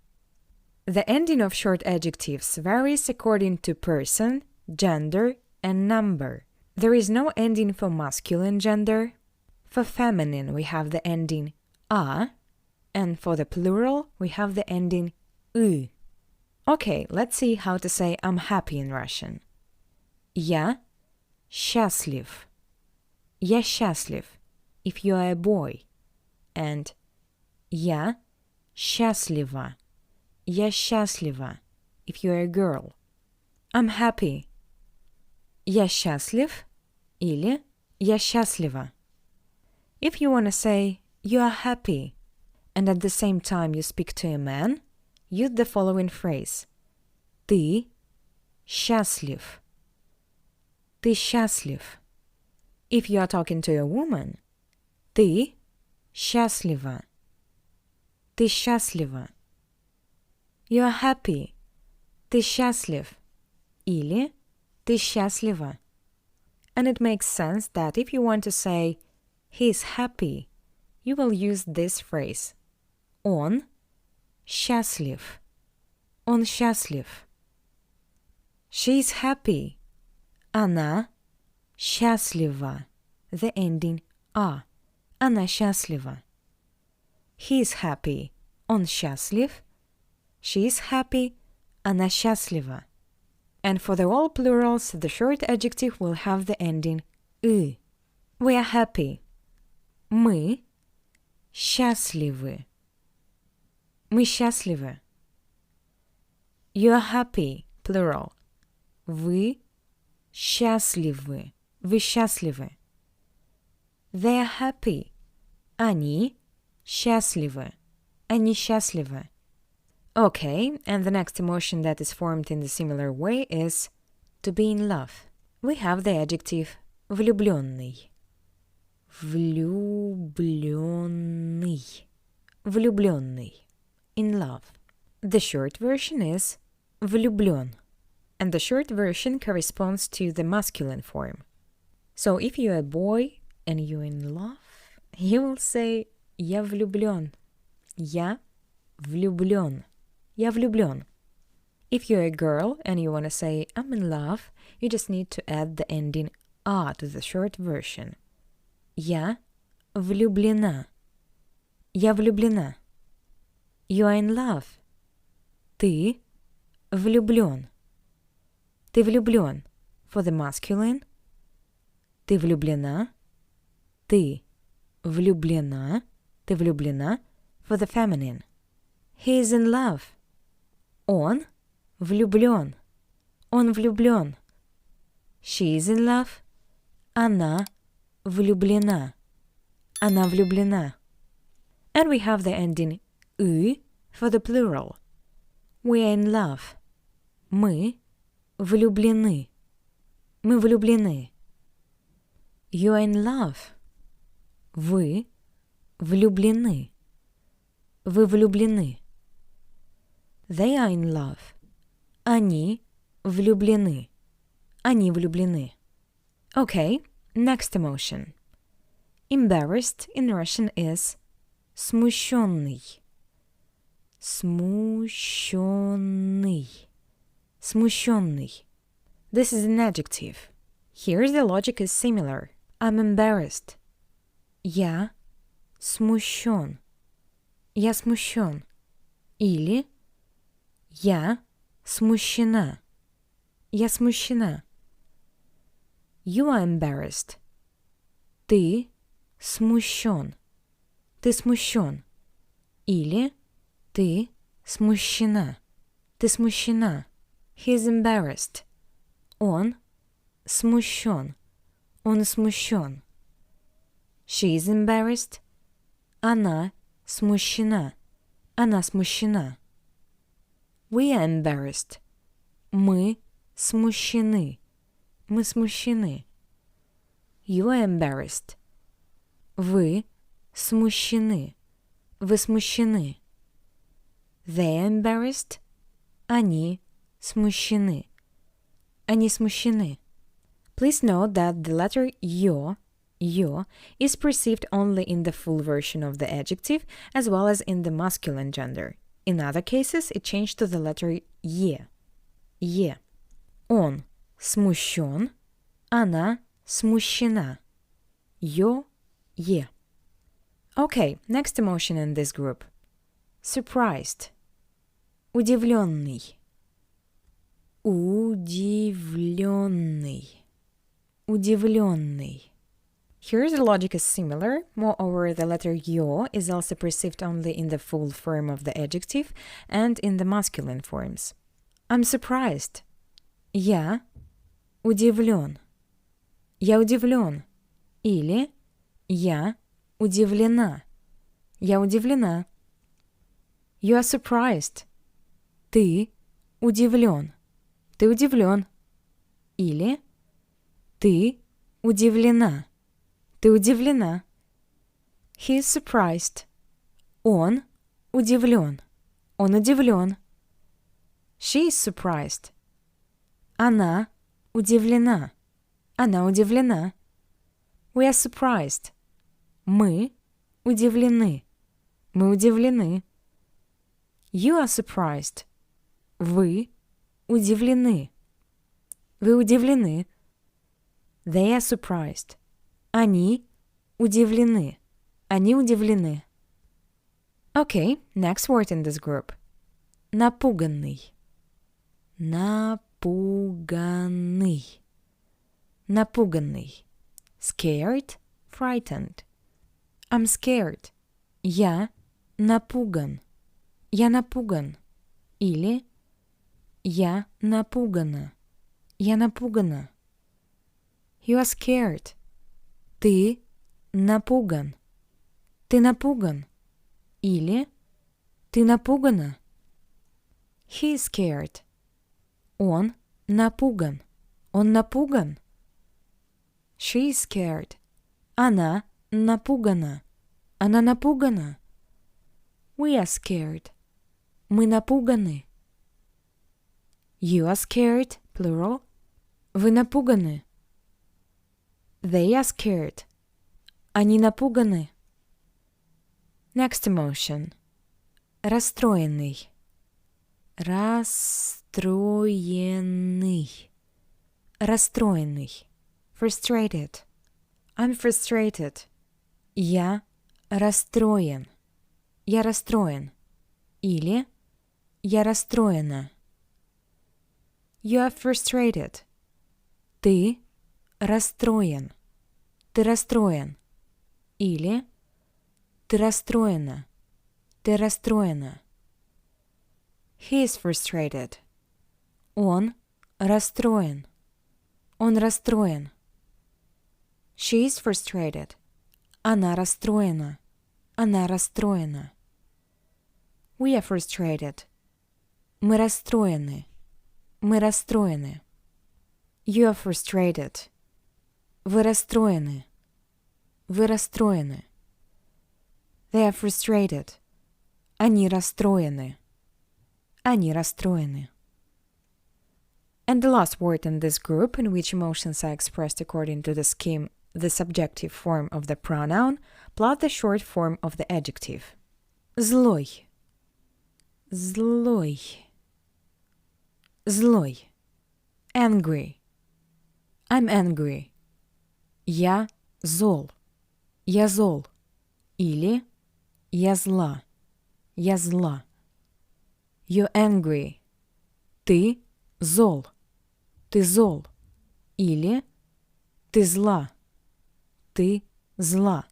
[SPEAKER 1] The ending of short adjectives varies according to person, gender, and number. There is no ending for masculine gender. For feminine, we have the ending a, and for the plural, we have the ending y. Okay, let's see how to say I'm happy in Russian. Я счастлив. Я счастлив if you are a boy. And я счастлива. Я счастлива if you are a girl. I'm happy. Я счастлив или я счастлива. If you want to say you are happy and at the same time you speak to a man, use the following phrase. Ты счастлив. Ты счастлив. If you are talking to a woman, ты счастлива. Ты счастлива. You are happy. Ты счастлив. Или ты счастлива. And it makes sense that if you want to say he is happy, you will use this phrase. Он счастлив. Он счастлив. She is happy. Она счастлива. The ending а. Она счастлива. He is happy. Он счастлив. She is happy. Она счастлива. And for the all plurals, the short adjective will have the ending «ы». We are happy. Мы счастливы. Мы счастливы. You are happy, plural. Вы счастливы. Вы счастливы. They are happy. Они счастливы. Они счастливы. Okay, and the next emotion that is formed in the similar way is to be in love. We have the adjective влюбленный. Влюбленный. Влюбленный. In love. The short version is влюблен. And the short version corresponds to the masculine form. So if you're a boy and you're in love, you will say я влюблен. Я влюблен. Я влюблен. If you're a girl and you want to say I'm in love, you just need to add the ending «а» to the short version. Я влюблена. Я влюблена. You are in love. Ты влюблен. Ты влюблен. For the masculine. Ты влюблена. Ты влюблена. Ты влюблена. For the feminine. He is in love. Он влюблен. Он влюблен. She is in love. Она влюблена. Она влюблена. And we have the ending «ы» for the plural. We are in love. Мы влюблены. Мы влюблены. You are in love. Вы влюблены. Вы влюблены. They are in love. Они влюблены. Они влюблены. Okay, next emotion. Embarrassed in Russian is смущенный. Смущенный. Смущенный. This is an adjective. Here the logic is similar. I'm embarrassed. Я смущен. Я смущен. Или я смущена. Я смущена. You are embarrassed. Ты смущен. Ты смущен. Или ты смущена. Ты смущена. He is embarrassed. Он смущен. Он смущен. She is embarrassed. Она смущена. Она смущена. We are embarrassed. Мы смущены. Мы смущены. You are embarrassed. Вы смущены. Вы смущены. They are embarrassed. Они смущены. Они смущены. Please note that the letter yo is perceived only in the full version of the adjective as well as in the masculine gender. In other cases, it changed to the letter е. Е. Он смущен. Она смущена. Е. Okay, next emotion in this group. Surprised. Удивленный. Удивленный. Удивленный. Here the logic is similar. Moreover, the letter yo is also perceived only in the full form of the adjective and in the masculine forms. I'm surprised. Я удивлен. Я удивлен. Или я удивлена. Я удивлена. You are surprised. Ты удивлен. Ты удивлен. Или ты удивлена. Ты удивлена. He is surprised. Он удивлен. Он удивлен. She is surprised. Она удивлена. Она удивлена. We are surprised. Мы удивлены. Мы удивлены. You are surprised. Вы удивлены. Вы удивлены. They are surprised. Они удивлены. Они удивлены. Okay, next word in this group. Напуганный. Напуганный. Напуганный. Scared, frightened. I'm scared. Я напуган. Я напуган. Или я напугана. Я напугана. You are scared. Ты напуган. Ты напуган. Или ты напугана. He is scared. Он напуган. Он напуган. She is scared. Она напугана. Она напугана. We are scared. Мы напуганы. You are scared, plural. Вы напуганы. They are scared. Они напуганы. Next emotion. Расстроенный. Расстроенный. Расстроенный. Frustrated. I'm frustrated. Я расстроен. Я расстроен. Или я расстроена. You are frustrated. Ты расстроен. Ты расстроен. Или ты расстроена. Ты расстроена. He is frustrated. Он расстроен. Он расстроен. She is frustrated. Она расстроена. Она расстроена. We are frustrated. Мы расстроены. Мы расстроены. You are frustrated. Вы расстроены. Вы расстроены. They are frustrated. Они расстроены. Они расстроены. And the last word in this group, in which emotions are expressed according to the scheme, the subjective form of the pronoun plus the short form of the adjective. Злой. Злой. Злой. Angry. I'm angry. Я зол. Я зол. Или я зла. Я зла. You're angry. Ты зол. Ты зол. Или ты зла. Ты зла.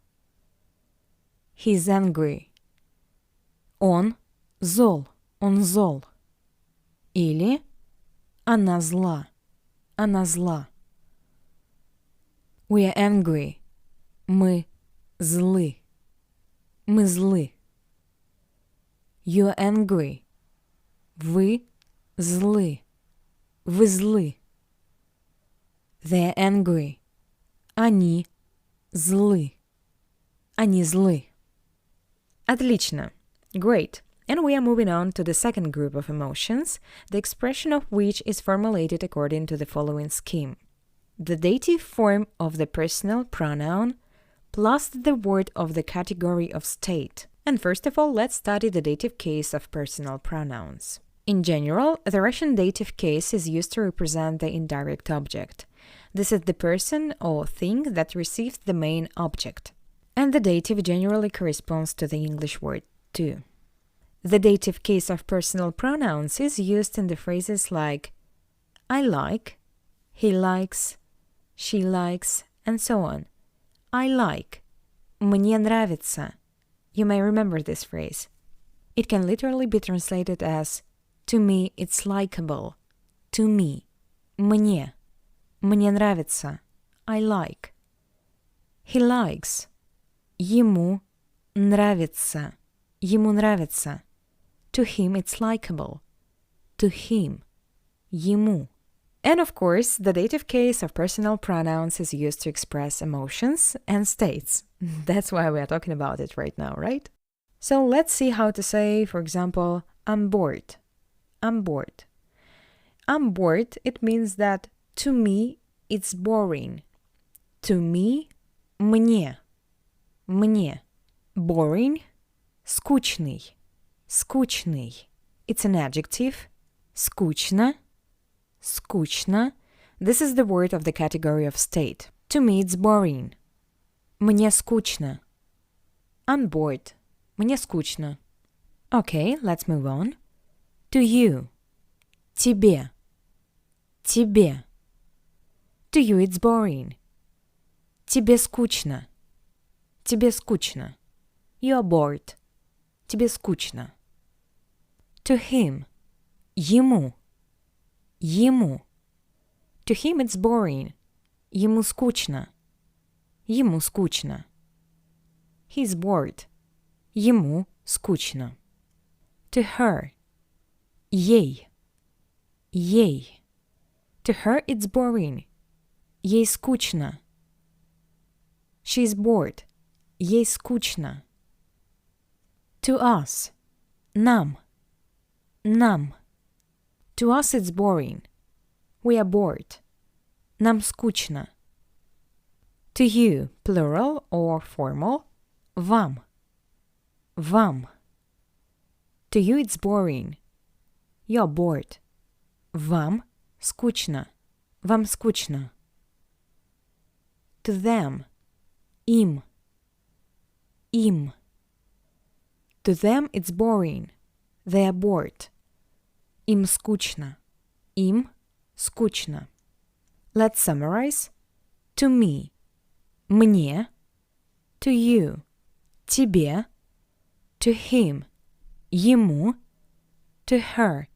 [SPEAKER 1] He's angry. Он зол. Он зол. Или она зла. Она зла. We are angry. Мы злы. Мы злы. You're angry. Вы злы. Вы злы. They're angry. Они злы. Они злы. Отлично. Great. And we are moving on to the second group of emotions, the expression of which is formulated according to the following scheme. The dative form of the personal pronoun plus the word of the category of state. And first of all, let's study the dative case of personal pronouns. In general, the Russian dative case is used to represent the indirect object. This is the person or thing that receives the main object. And the dative generally corresponds to the English word to. The dative case of personal pronouns is used in the phrases like I like, he likes, she likes, and so on. I like. Мне нравится. You may remember this phrase. It can literally be translated as to me it's likable. To me. Мне. Мне нравится. I like. He likes. Ему нравится. Ему нравится. To him it's likable. To him. Ему. And of course, the dative case of personal pronouns is used to express emotions and states. That's why we are talking about it right now, right? So let's see how to say, for example, I'm bored. I'm bored. I'm bored, it means that to me it's boring. To me, мне. Мне. Boring, скучный. Скучный. It's an adjective. Скучно. Скучно. This is the word of the category of state. To me it's boring. Мне скучно. I'm bored. Мне скучно. Okay, let's move on. To you. Тебе. Тебе. To you it's boring. Тебе скучно. Тебе скучно. You're bored. Тебе скучно. To him. Ему. Ему. To him it's boring. Ему скучно. Ему скучно. He's bored. Ему скучно. To her. Ей. Ей. To her it's boring. Ей скучно. She's bored. Ей скучно. To us. Нам. Нам. To us it's boring. We are bored. Нам скучно. To you, plural or formal, вам. Вам. To you it's boring. You're bored. Вам скучно. Вам скучно. To them. Им. Им. To them it's boring. They are bored. Им скучно. Им скучно. Let's summarize. To me. Мне. To you. Тебе. To him. Ему. To her.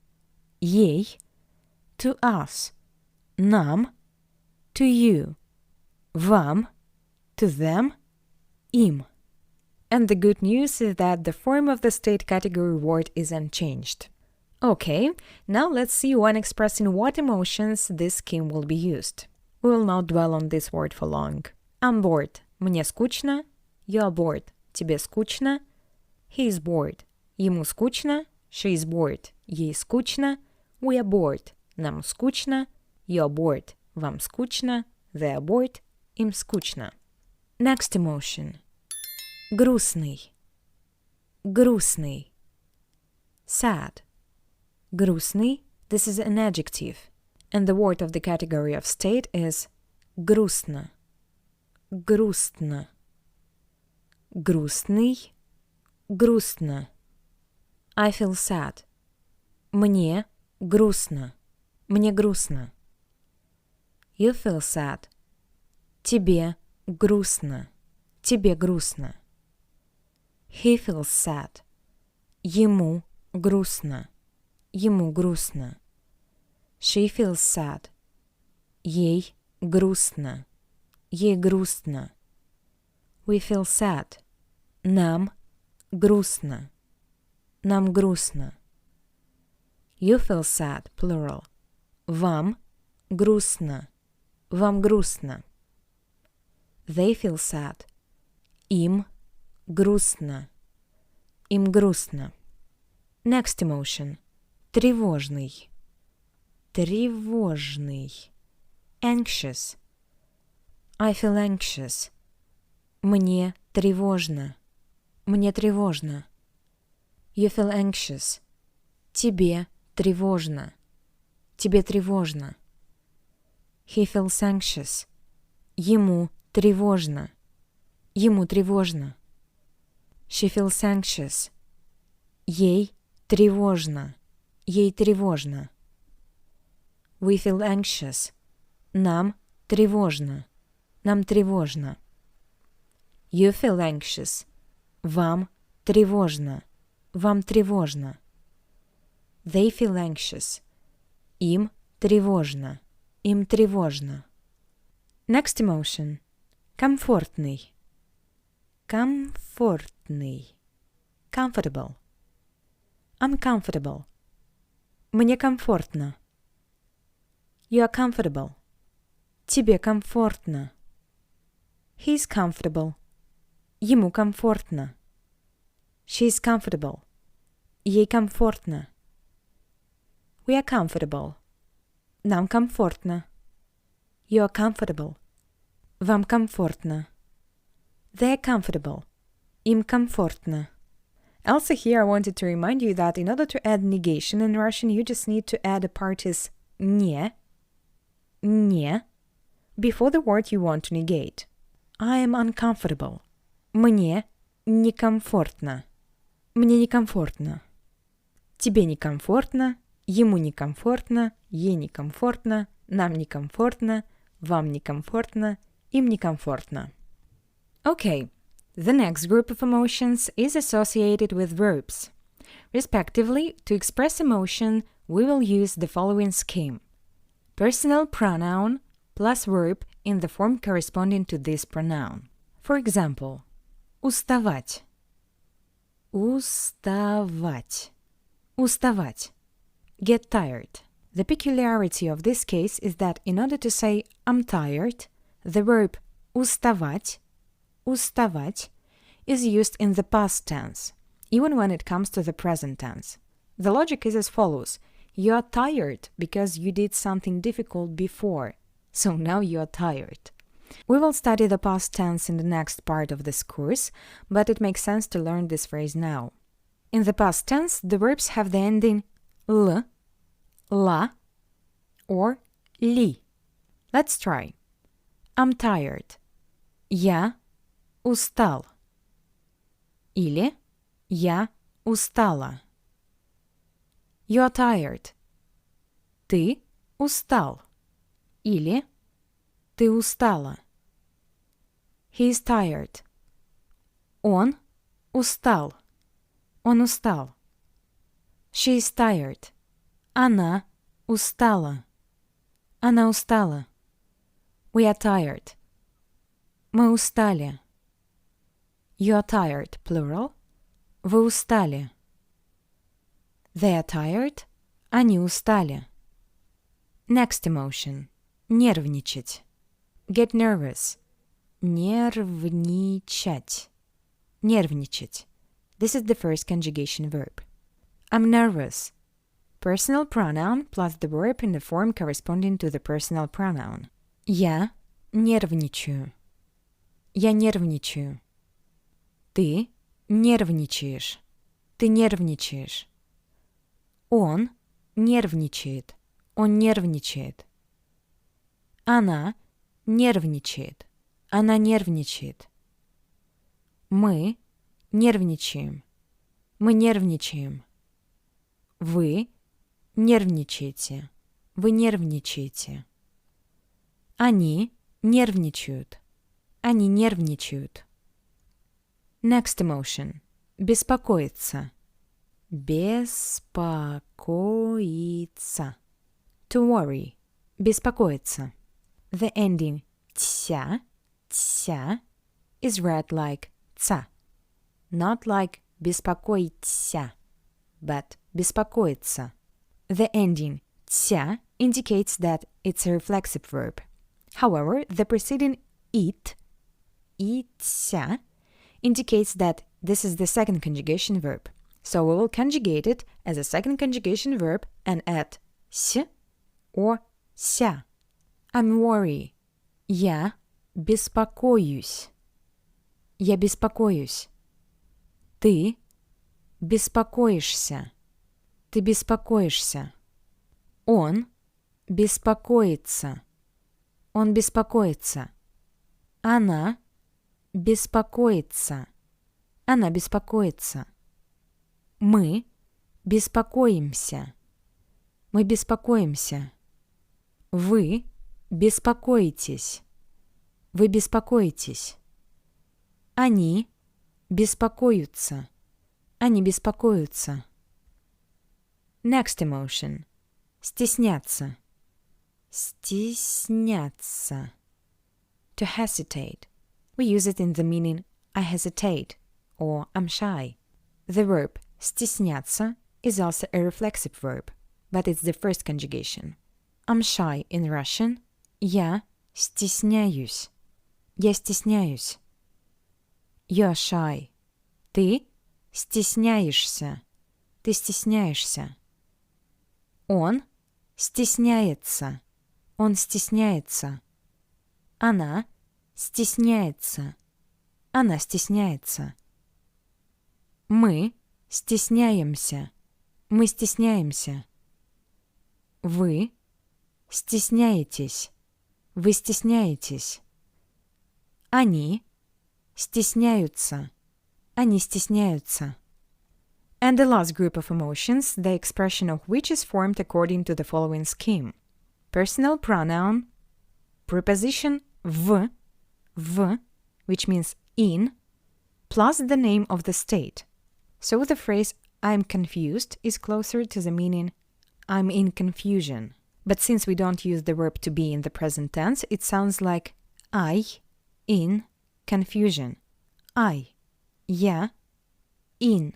[SPEAKER 1] Ей. To us. Нам. To you. Вам. To them. Им. And the good news is that the form of the state category word is unchanged. Okay, now let's see when expressing what emotions this scheme will be used. We will not dwell on this word for long. I'm bored. Мне скучно. You're bored. Тебе скучно. He is bored. Ему скучно. She is bored. Ей скучно. We are bored. Нам скучно. You're bored. Вам скучно. They are bored. Им скучно. Next emotion. Грустный. Грустный. Sad. Грустный. This is an adjective. And the word of the category of state is грустно. Грустно. Грустный. Грустно. I feel sad. Мне грустно. Мне грустно. You feel sad. Тебе грустно. Тебе грустно. He feels sad. Ему грустно. Ему грустно. She feels sad. Ей грустно. Ей грустно. We feel sad. Нам грустно. Нам грустно. You feel sad, plural. Вам грустно. Вам грустно. They feel sad. Им грустно. Им грустно. Next emotion. Тревожный. Тревожный. Anxious. I feel anxious. Мне тревожно. Мне тревожно. You feel anxious. Тебе тревожно. Тебе тревожно. He feels anxious. Ему тревожно. Ему тревожно. She feels anxious. Ей тревожно. Ей тревожно. We feel anxious. Нам тревожно. Нам тревожно. You feel anxious. Вам тревожно. Вам тревожно. They feel anxious. Им тревожно. Им тревожно. Next emotion. Комфортный. Комфортный. Comfortable. I'm comfortable. Мне комфортно. You are comfortable. Тебе комфортно. He's comfortable. Ему комфортно. She's comfortable. Ей комфортно. We are comfortable. Нам комфортно. You are comfortable. Вам комфортно. They're comfortable. Им комфортно. Also here I wanted to remind you that in order to add negation in Russian, you just need to add a partis не before the word you want to negate. I am uncomfortable. Мне некомфортно. Мне некомфортно. Тебе некомфортно. Ему некомфортно. Ей некомфортно. Нам некомфортно. Вам некомфортно. Им некомфортно. Okay, the next group of emotions is associated with verbs. Respectively, to express emotion, we will use the following scheme. Personal pronoun plus verb in the form corresponding to this pronoun. For example, уставать. Уставать. Уставать. Get tired. The peculiarity of this case is that in order to say I'm tired, the verb уставать is used in the past tense, even when it comes to the present tense. The logic is as follows. You are tired because you did something difficult before, so now you are tired. We will study the past tense in the next part of this course, but it makes sense to learn this phrase now. In the past tense, the verbs have the ending l, la, or li. Let's try. I'm tired. Я устал. Или я устала. You are tired. Ты устал. Или ты устала. He is tired. Он устал. Он устал. She is tired. Она устала. Она устала. We are tired. Мы устали. You are tired, plural. Вы устали. They are tired. Они устали. Next emotion. Нервничать. Get nervous. Нервничать. Нервничать. This is the first conjugation verb. I'm nervous. Personal pronoun plus the verb in the form corresponding to the personal pronoun. Я нервничаю. Я нервничаю. Ты нервничаешь. Ты нервничаешь. Он нервничает. Он нервничает. Она нервничает. Она нервничает. Мы нервничаем. Мы нервничаем. Вы нервничаете. Вы нервничаете. Они нервничают. Они нервничают. Next emotion. Беспокоиться. Беспокоиться. To worry. Беспокоиться. The ending тся is read like ца. Not like беспокоиться, but беспокоиться. The ending тся indicates that it's a reflexive verb. However, the preceding it, ится, indicates that this is the second conjugation verb. So we will conjugate it as a second conjugation verb and add с or ся. I'm worried. Я беспокоюсь. Я беспокоюсь. Ты беспокоишься. Ты беспокоишься. Он беспокоится. Он беспокоится. Она беспокоится. Она беспокоится. Мы беспокоимся. Мы беспокоимся. Вы беспокоитесь. Вы беспокоитесь. Они беспокоятся. Они беспокоятся. Next emotion. Стесняться. Стесняться. To hesitate. We use it in the meaning I hesitate or I'm shy. The verb стесняться is also a reflexive verb, but it's the first conjugation. I'm shy in Russian. Я стесняюсь. Я стесняюсь. You're shy. Ты стесняешься. Ты стесняешься. Он стесняется. Он стесняется. Она стесняется. Она стесняется. Мы стесняемся. Мы стесняемся. Вы стесняетесь. Вы стесняетесь. Они стесняются. Они стесняются. And the last group of emotions, the expression of which is formed according to the following scheme. Personal pronoun, preposition в, which means in, plus the name of the state. So the phrase I'm confused is closer to the meaning I'm in confusion. But since we don't use the verb to be in the present tense, it sounds like I in confusion. I, я, in,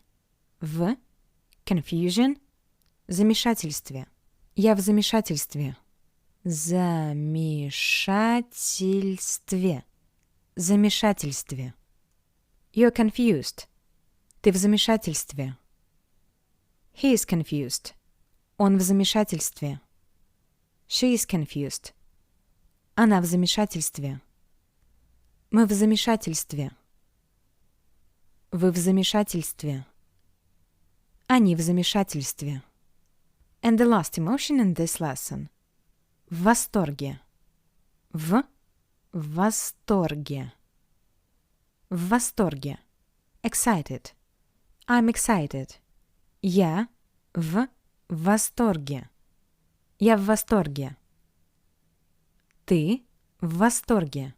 [SPEAKER 1] в, confusion, замешательстве. Я в замешательстве. Замешательстве. Замешательстве. You're confused. Ты в замешательстве. He is confused. Он в замешательстве. She is confused. Она в замешательстве. Мы в замешательстве. Вы в замешательстве. Они в замешательстве. And the last emotion in this lesson. В восторге. В восторге. В восторге. Excited. I'm excited. Я в восторге. Я в восторге. Ты в восторге.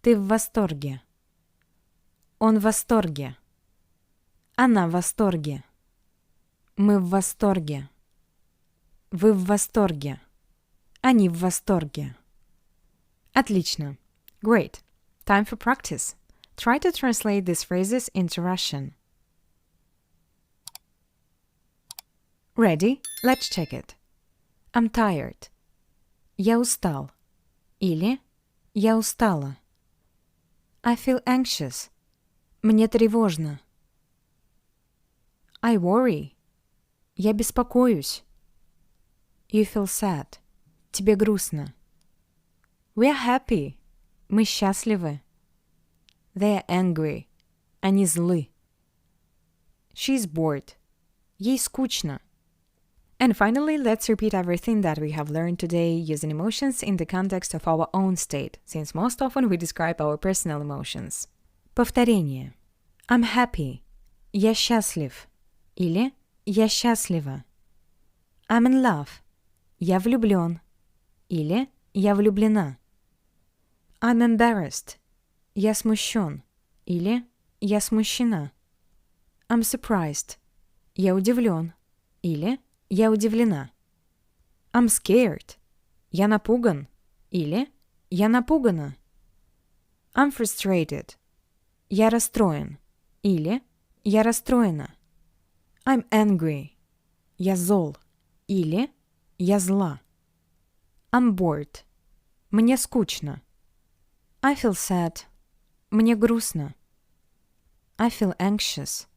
[SPEAKER 1] Ты в восторге. Он в восторге. Она в восторге. Мы в восторге. Вы в восторге. Они в восторге. Отлично. Great. Time for practice. Try to translate these phrases into Russian. Ready? Let's check it. I'm tired. Я устал. Или я устала. I feel anxious. Мне тревожно. I worry. Я беспокоюсь. You feel sad. Тебе грустно. We are happy. Мы счастливы. They are angry. Они злы. She is bored. Ей скучно. And finally, let's repeat everything that we have learned today using emotions in the context of our own state, since most often we describe our personal emotions. Повторение. I'm happy. Я счастлив. Или я счастлива. I'm in love. Я влюблен. Или я влюблена. I'm embarrassed. Я смущен. Или я смущена. I'm surprised. Я удивлен. Или я удивлена. I'm scared. Я напуган. Или я напугана. I'm frustrated. Я расстроен. Или я расстроена. I'm angry. Я зол. Или я зла. I'm bored. Мне скучно. I feel sad. Мне грустно. I feel anxious.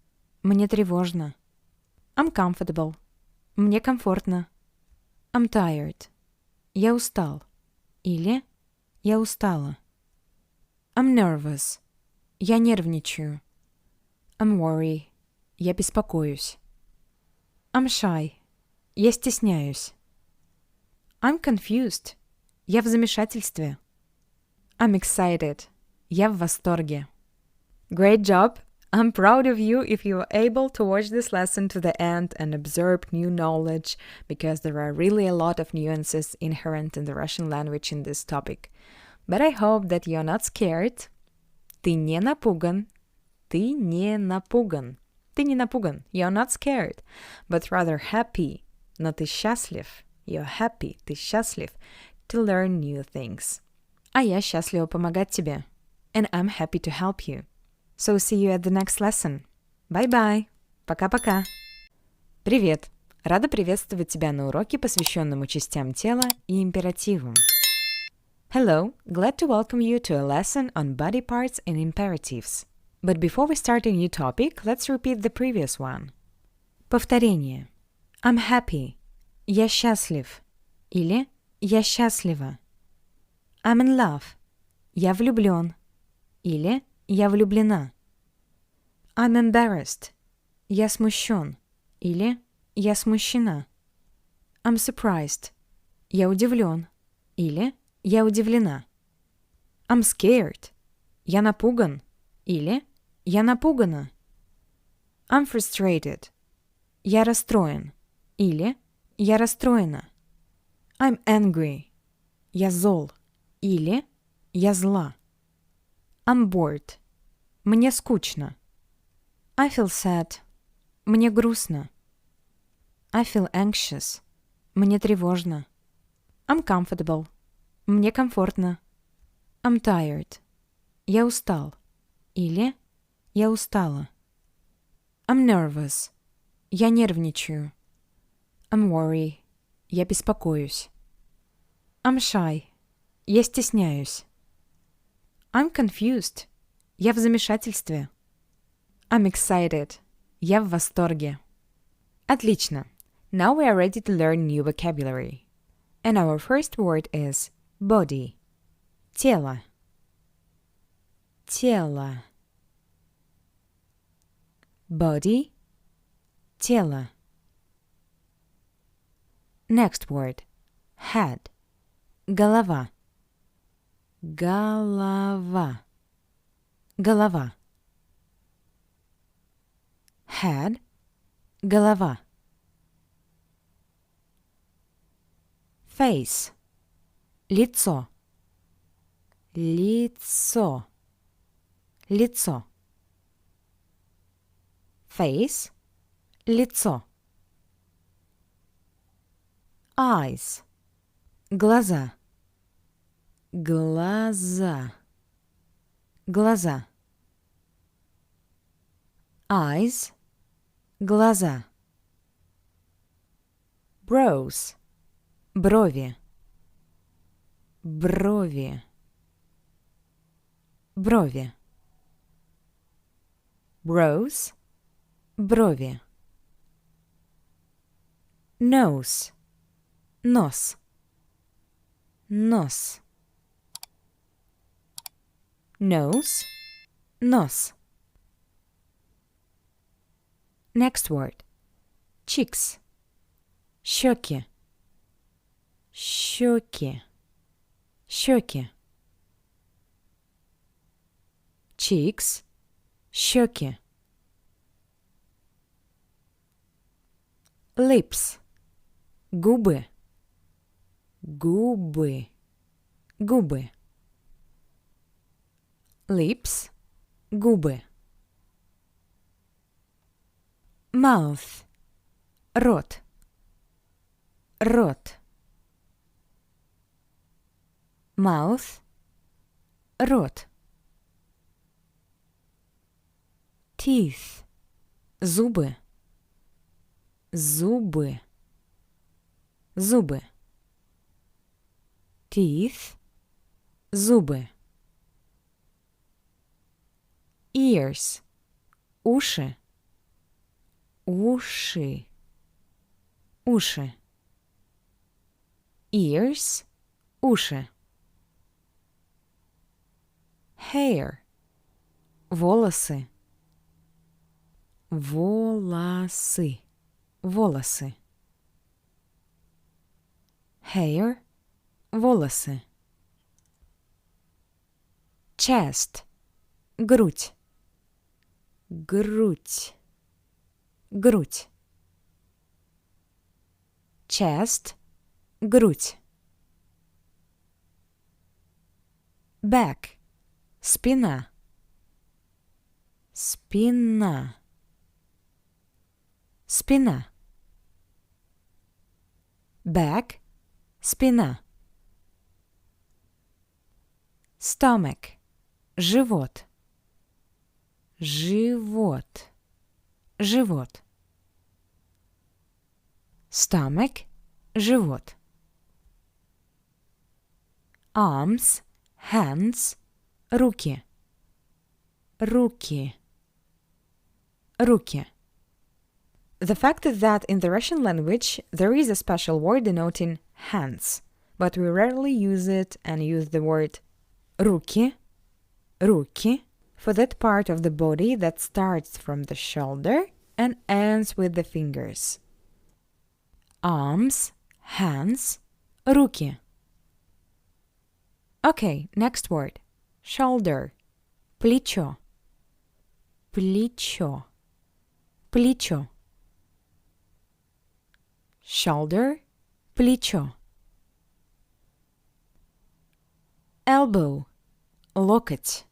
[SPEAKER 1] Мне тревожно. I'm comfortable. Мне комфортно. I'm tired. Я устал. Или я устала. I'm nervous. Я нервничаю. I'm worried. Я беспокоюсь. I'm shy. Я стесняюсь. I'm confused. Я в замешательстве. I'm excited. Я в восторге. Great job! I'm proud of you if you were able to watch this lesson to the end and absorb new knowledge, because there are really a lot of nuances inherent in the Russian language in this topic. But I hope that you're not scared. Ты не напуган. Ты не напуган. Ты не напуган. You're not scared, but rather happy. Но ты счастлив. You're happy, ты счастлив, to learn new things. А я счастлива помогать тебе. And I'm happy to help you. So see you at the next lesson. Bye-bye. Пока-пока. Привет. Рада приветствовать тебя на уроке, посвященному частям тела и императивам. Hello. Glad to welcome you to a lesson on body parts and imperatives. But before we start a new topic, let's repeat the previous one. Повторение. I'm happy. Я счастлив. Или я счастлива. I'm in love. Я влюблен. Или я влюблена. I'm embarrassed. Я смущен. Или я смущена. I'm surprised. Я удивлен. Или я удивлена. I'm scared. Я напуган. Или я напугана. I'm frustrated. Я расстроен. Или я расстроена. I'm angry. Я зол. Или я зла. I'm bored. Мне скучно. I feel sad. Мне грустно. I feel anxious. Мне тревожно. I'm comfortable. Мне комфортно. I'm tired. Я устал. Или я устала. I'm nervous. Я нервничаю. I'm worried. Я беспокоюсь. I'm shy. Я стесняюсь. I'm confused. Я в замешательстве. I'm excited. Я в восторге. Отлично. Now we are ready to learn new vocabulary. And our first word is body. Тело. Тело. Body. Тело. Next word. Head. Голова. Голова. Голова. Head. Голова. Face. Лицо. Лицо. Лицо. Face. Лицо. Eyes. Глаза. Глаза. Глаза. Eyes. Глаза. Brows. Брови. Брови. Брови. Brows. Брови. Nose. Нос. Нос. Nose. Нос. Next word. Cheeks. Щеки. Щеки. Щеки. Cheeks. Щеки. Lips. Губы. Губы. Губы. Lips. Губы. Mouth. Рот. Рот. Mouth. Рот. Teeth. Зубы. Зубы. Зубы. Teeth. Зубы. Ears. Уши. Уши. Уши. Ears. Уши. Hair. Волосы. Волосы. Волосы. Hair. Волосы. Chest. Грудь. Грудь. Грудь. Chest. Грудь. Back. Спина. Спина. Спина. Back – спина. Stomach – живот. Живот. Живот. Stomach – живот. Arms – hands. Руки. Руки. Руки. The fact is that in the Russian language there is a special word denoting hands, but we rarely use it and use the word руки, руки, for that part of the body that starts from the shoulder and ends with the fingers. Arms, hands, руки. Okay, next word. Shoulder. Плечо. Плечо. Плечо. Shoulder. Плечо. Elbow. Локоть.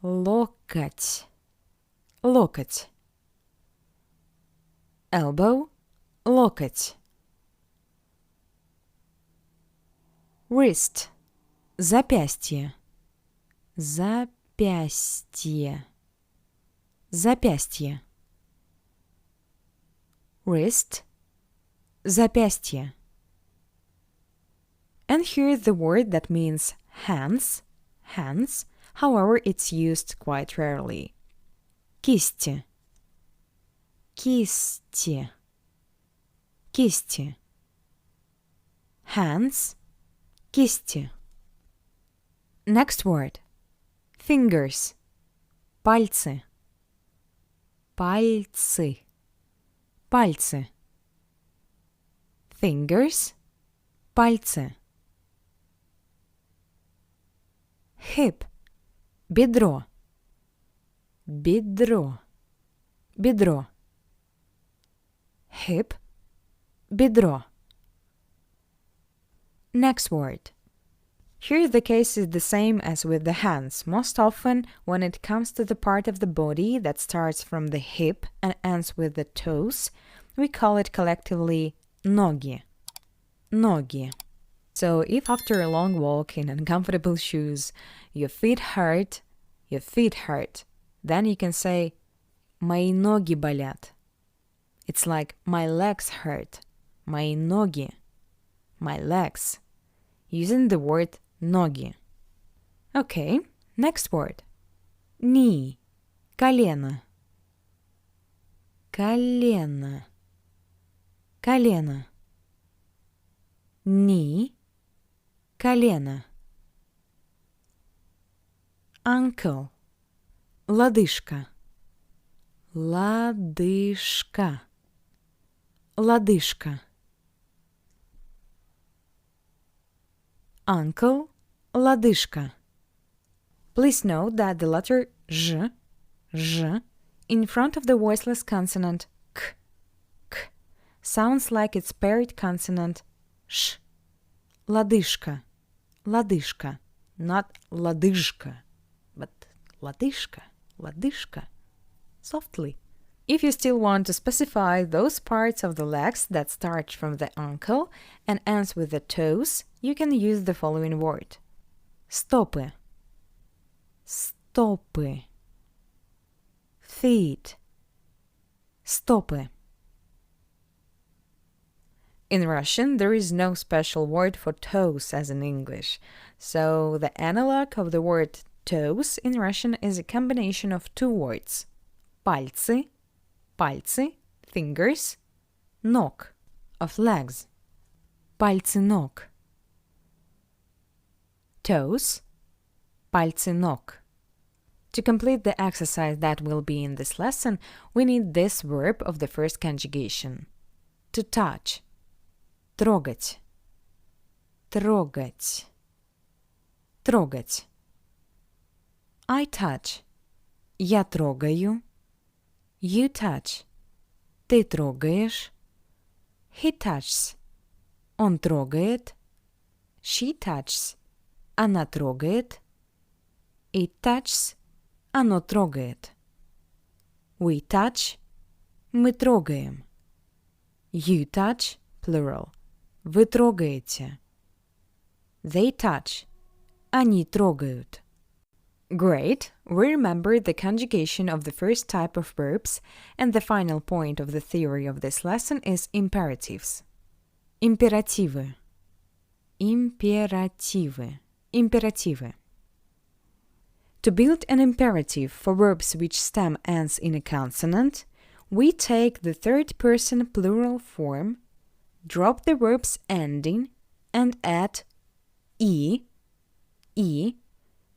[SPEAKER 1] Локоть. Локоть. Elbow. Локоть. Wrist. Запястье. Запястье. Запястье. Wrist. Запястье. And here is the word that means hands. Hands. However, it's used quite rarely. Кисти. Кисти. Кисти. Hands. Кисти. Next word. Fingers. Пальцы. Пальцы. Пальцы. Fingers. Пальцы. Hip. Бедро. Бедро. Бедро. Hip. Бедро. Next word. Here the case is the same as with the hands. Most often, when it comes to the part of the body that starts from the hip and ends with the toes, we call it collectively ноги. Ноги. So if after a long walk in uncomfortable shoes, your feet hurt, then you can say мои ноги болят. It's like my legs hurt. Мои ноги. My legs. Using the word ноги. Okay, next word. Knee. Колено. Колено. Колено. Knee. Колено. Ankle. Лодыжка. Лодыжка. Лодыжка. Ankle. Лодыжка. Please note that the letter J in front of the voiceless consonant k sounds like its paired consonant sh. Лодыжка. Лодыжка. Not лодыжка, but лодыжка. Лодыжка. Softly. If you still want to specify those parts of the legs that start from the ankle and ends with the toes, you can use the following word. Стопы. Стопы. Feet. Стопы. In Russian, there is no special word for toes as in English, so the analog of the word toes in Russian is a combination of two words. Пальцы, пальцы, fingers, ног, of legs. Пальцы ног. Toes, пальцы ног. To complete the exercise that will be in this lesson, we need this verb of the first conjugation. To touch. Трогать. Трогать. Трогать. I touch. Я трогаю. You touch. Ты трогаешь. He touches. Он трогает. She touches. Она трогает. It touches. Оно трогает. We touch. Мы трогаем. You touch. plural. Вы трогаете. They touch. Они трогают. Great! We remembered the conjugation of the first type of verbs, and the final point of the theory of this lesson is imperatives. Императивы. Императивы. Императивы. To build an imperative for verbs which stem ends in a consonant, we take the third-person plural form, drop the verb's ending, and add e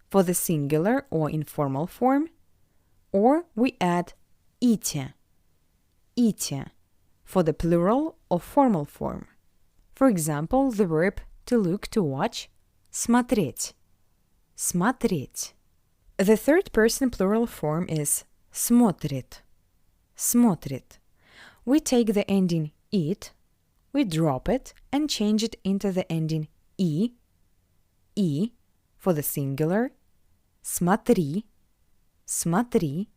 [SPEAKER 1] for the singular or informal form, or we add ite for the plural or formal form. For example, the verb to look, to watch, смотреть. Смотреть. The third-person plural form is смотрит. Смотрит. We take the ending it, we drop it, and change it into the ending e for the singular, смотри, смотри,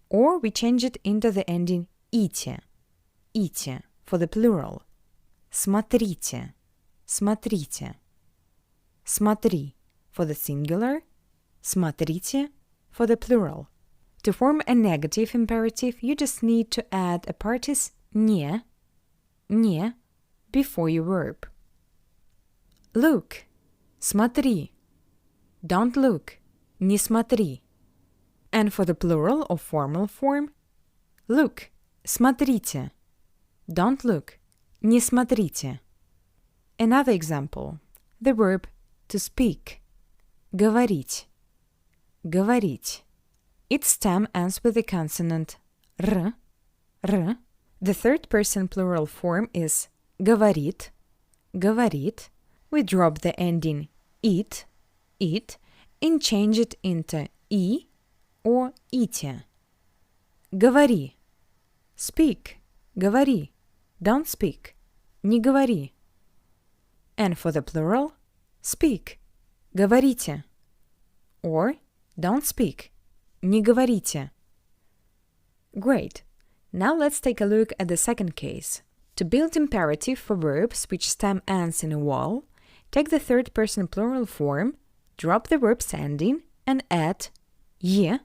[SPEAKER 1] or we change it into the ending ite for the plural, смотрите, смотрите, смотри for the singular, смотрите for the plural. To form a negative imperative, you just need to add a partis не before your verb. Look, смотри. Don't look, не смотри. And for the plural or formal form, look, смотрите. Don't look, не смотрите. Another example, the verb to speak, говорить. Говорить. Its stem ends with the consonant r. The third-person plural form is говорит. Говорит. We drop the ending it, and change it into e or ite. Говори. Speak. Говори. Don't speak. Не говори. And for the plural, speak. Говорите. Or don't speak. Не говорите. Great. Now let's take a look at the second case. To build imperative for verbs which stem ends in a vowel, take the third-person plural form, drop the verb's ending, and add ye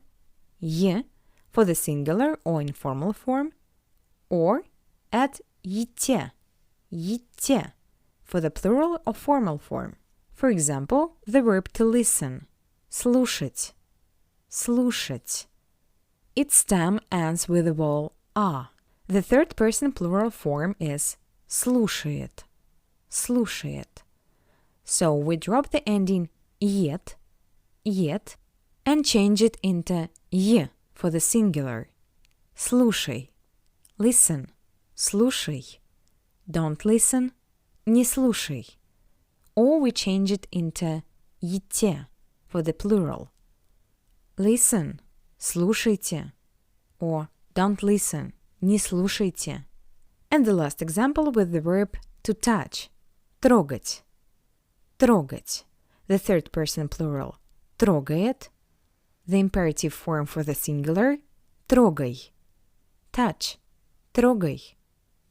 [SPEAKER 1] for the singular or informal form, or add yite for the plural or formal form. For example, the verb to listen, слушать, слушать. Its stem ends with the vowel a. The third-person plural form is слушает, слушает. So we drop the ending yet, and change it into ye for the singular. Слушай, listen, слушай. Don't listen, не слушай. Or we change it into ите for the plural. Listen, слушайте. Or don't listen, не слушайте. And the last example with the verb to touch, трогать. Трогать. The third-person plural, трогает. The imperative form for the singular, трогай. Touch, трогай.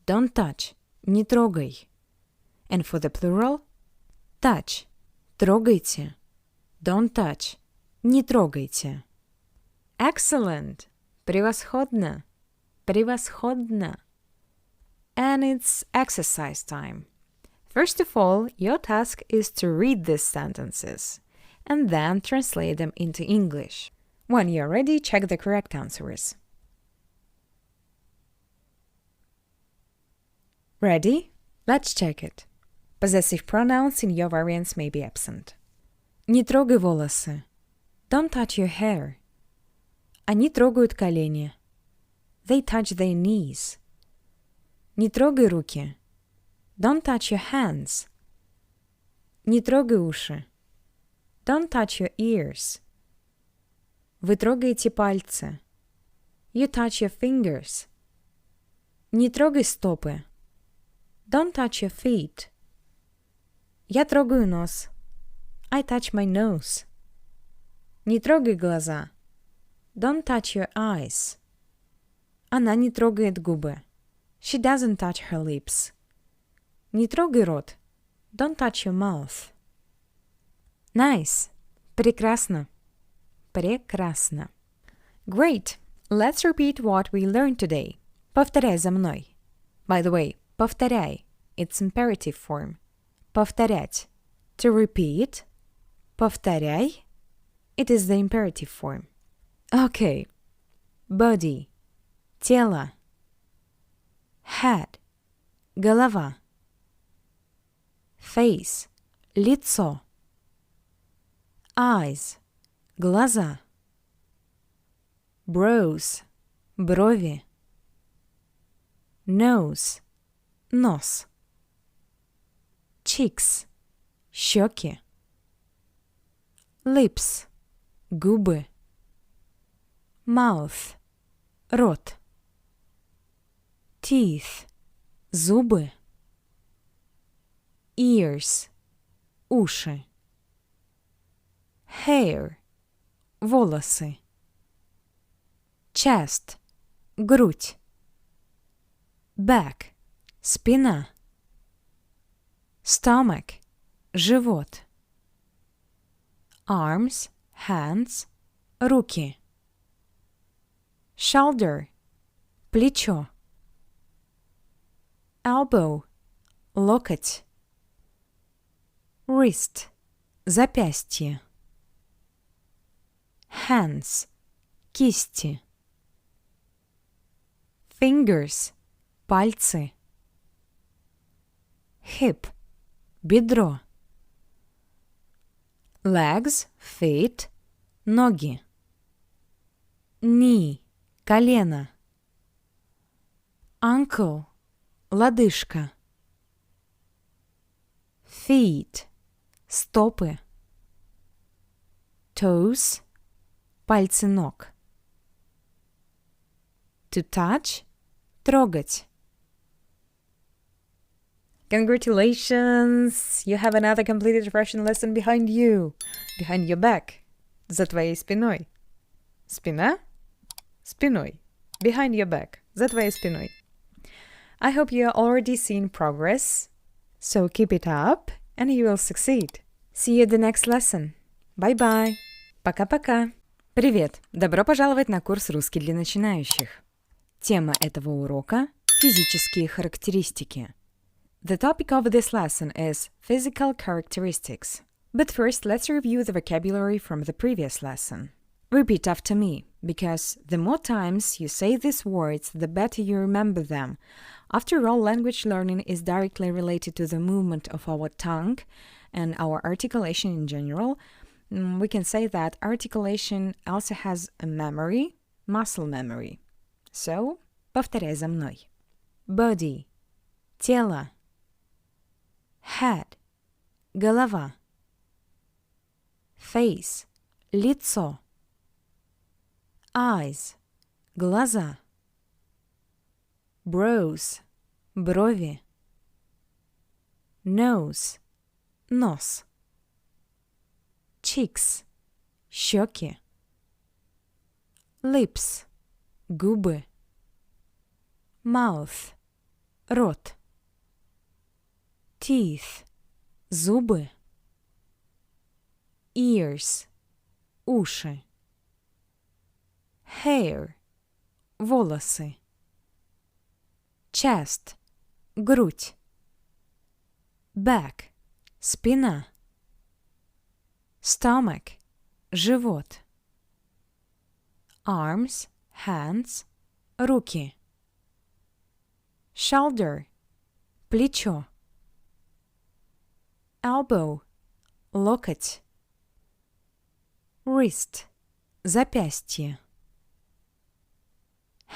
[SPEAKER 1] Don't touch, не трогай. And for the plural, touch, трогайте. Don't touch, не трогайте. Excellent! Превосходно! Превосходно! And it's exercise time. First of all, your task is to read these sentences and then translate them into English. When you're ready, check the correct answers. Ready? Let's check it. Possessive pronouns in your variants may be absent. Не трогай волосы. Don't touch your hair. Они трогают колени. They touch their knees. Не трогай руки. Don't touch your hands. Не трогай уши. Don't touch your ears. Вы трогаете пальцы. You touch your fingers. Не трогай стопы. Don't touch your feet. Я трогаю нос. I touch my nose. Не трогай глаза. Don't touch your eyes. Она не трогает губы. She doesn't touch her lips. Не трогай рот. Don't touch your mouth. Nice. Прекрасно. Прекрасно. Great. Let's repeat what we learned today. Повторяй за мной. By the way, повторяй. It's imperative form. Повторять. To repeat. Повторяй. It is the imperative form. Okay. Body. Тело. Head. Голова. Face. Лицо. Eyes. Глаза. Brows. Брови. Nose. Нос. Cheeks. Щеки. Lips. Губы. Mouth. Рот. Teeth. Зубы. Ears. Уши. Hair. Волосы. Chest. Грудь. Back. Спина. Stomach. Живот. Arms. Hands. Руки. Shoulder. Плечо. Elbow. Локоть. Wrist. Запястье. Hands. Кисти. Fingers. Пальцы. Hip. Бедро. Legs. Feet. Ноги. Knee. Колено. Ankle. Лодыжка. Feet. Стопы. Toes. Пальцы ног. To touch. Трогать. Congratulations! You have another completed Russian lesson behind you. Behind your back. За твоей спиной. Спина? Спиной. Behind your back. За твоей спиной. I hope you are already seeing progress. So keep it up and you will succeed. See you at the next lesson. Bye-bye. Пока-пока. Привет! Добро пожаловать на курс «Русский для начинающих». Тема этого урока – физические характеристики. The topic of this lesson is physical characteristics. But first, let's review the vocabulary from the previous lesson. Repeat after me, because the more times you say these words, the better you remember them. After all, language learning is directly related to the movement of our tongue and our articulation in general. We can say that articulation also has a memory, muscle memory. So, повторяй за мной. Body – тело. Head – голова. Face – лицо. Eyes – глаза. Brows – брови. Nose – нос. Cheeks – щеки. Lips – губы. Mouth – рот. Teeth – зубы. Ears – уши. Hair – волосы. Chest – грудь. Back – спина. Stomach – живот. Arms, hands – руки. Shoulder – плечо. Elbow – локоть. Wrist – запястье.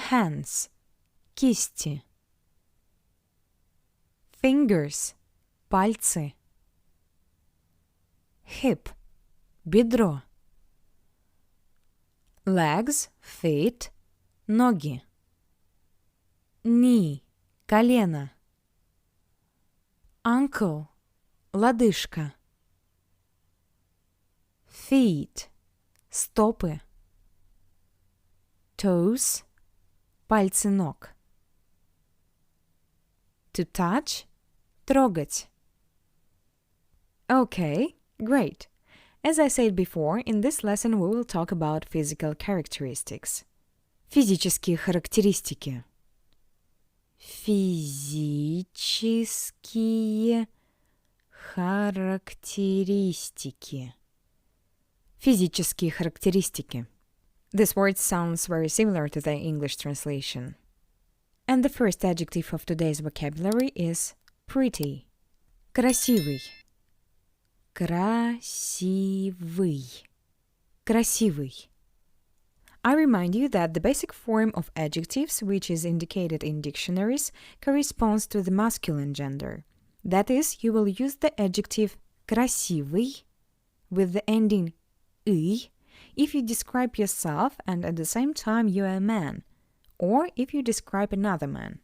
[SPEAKER 1] Hands – кисти. Fingers – пальцы. Hip – бедро. Legs – feet – ноги. Knee – колено. Ankle – лодыжка. Feet – стопы. Toes – пальцы ног. To touch – Трогать. Okay, great. As I said before, in this lesson we will talk about physical characteristics. Физические характеристики. Физические характеристики. Физические характеристики. This word sounds very similar to the English translation. And the first adjective of today's vocabulary is pretty. Красивый. Красивый. Красивый. I remind you that the basic form of adjectives, which is indicated in dictionaries, corresponds to the masculine gender. That is, you will use the adjective красивый with the ending «ый» if you describe yourself and at the same time you are a man, or if you describe another man.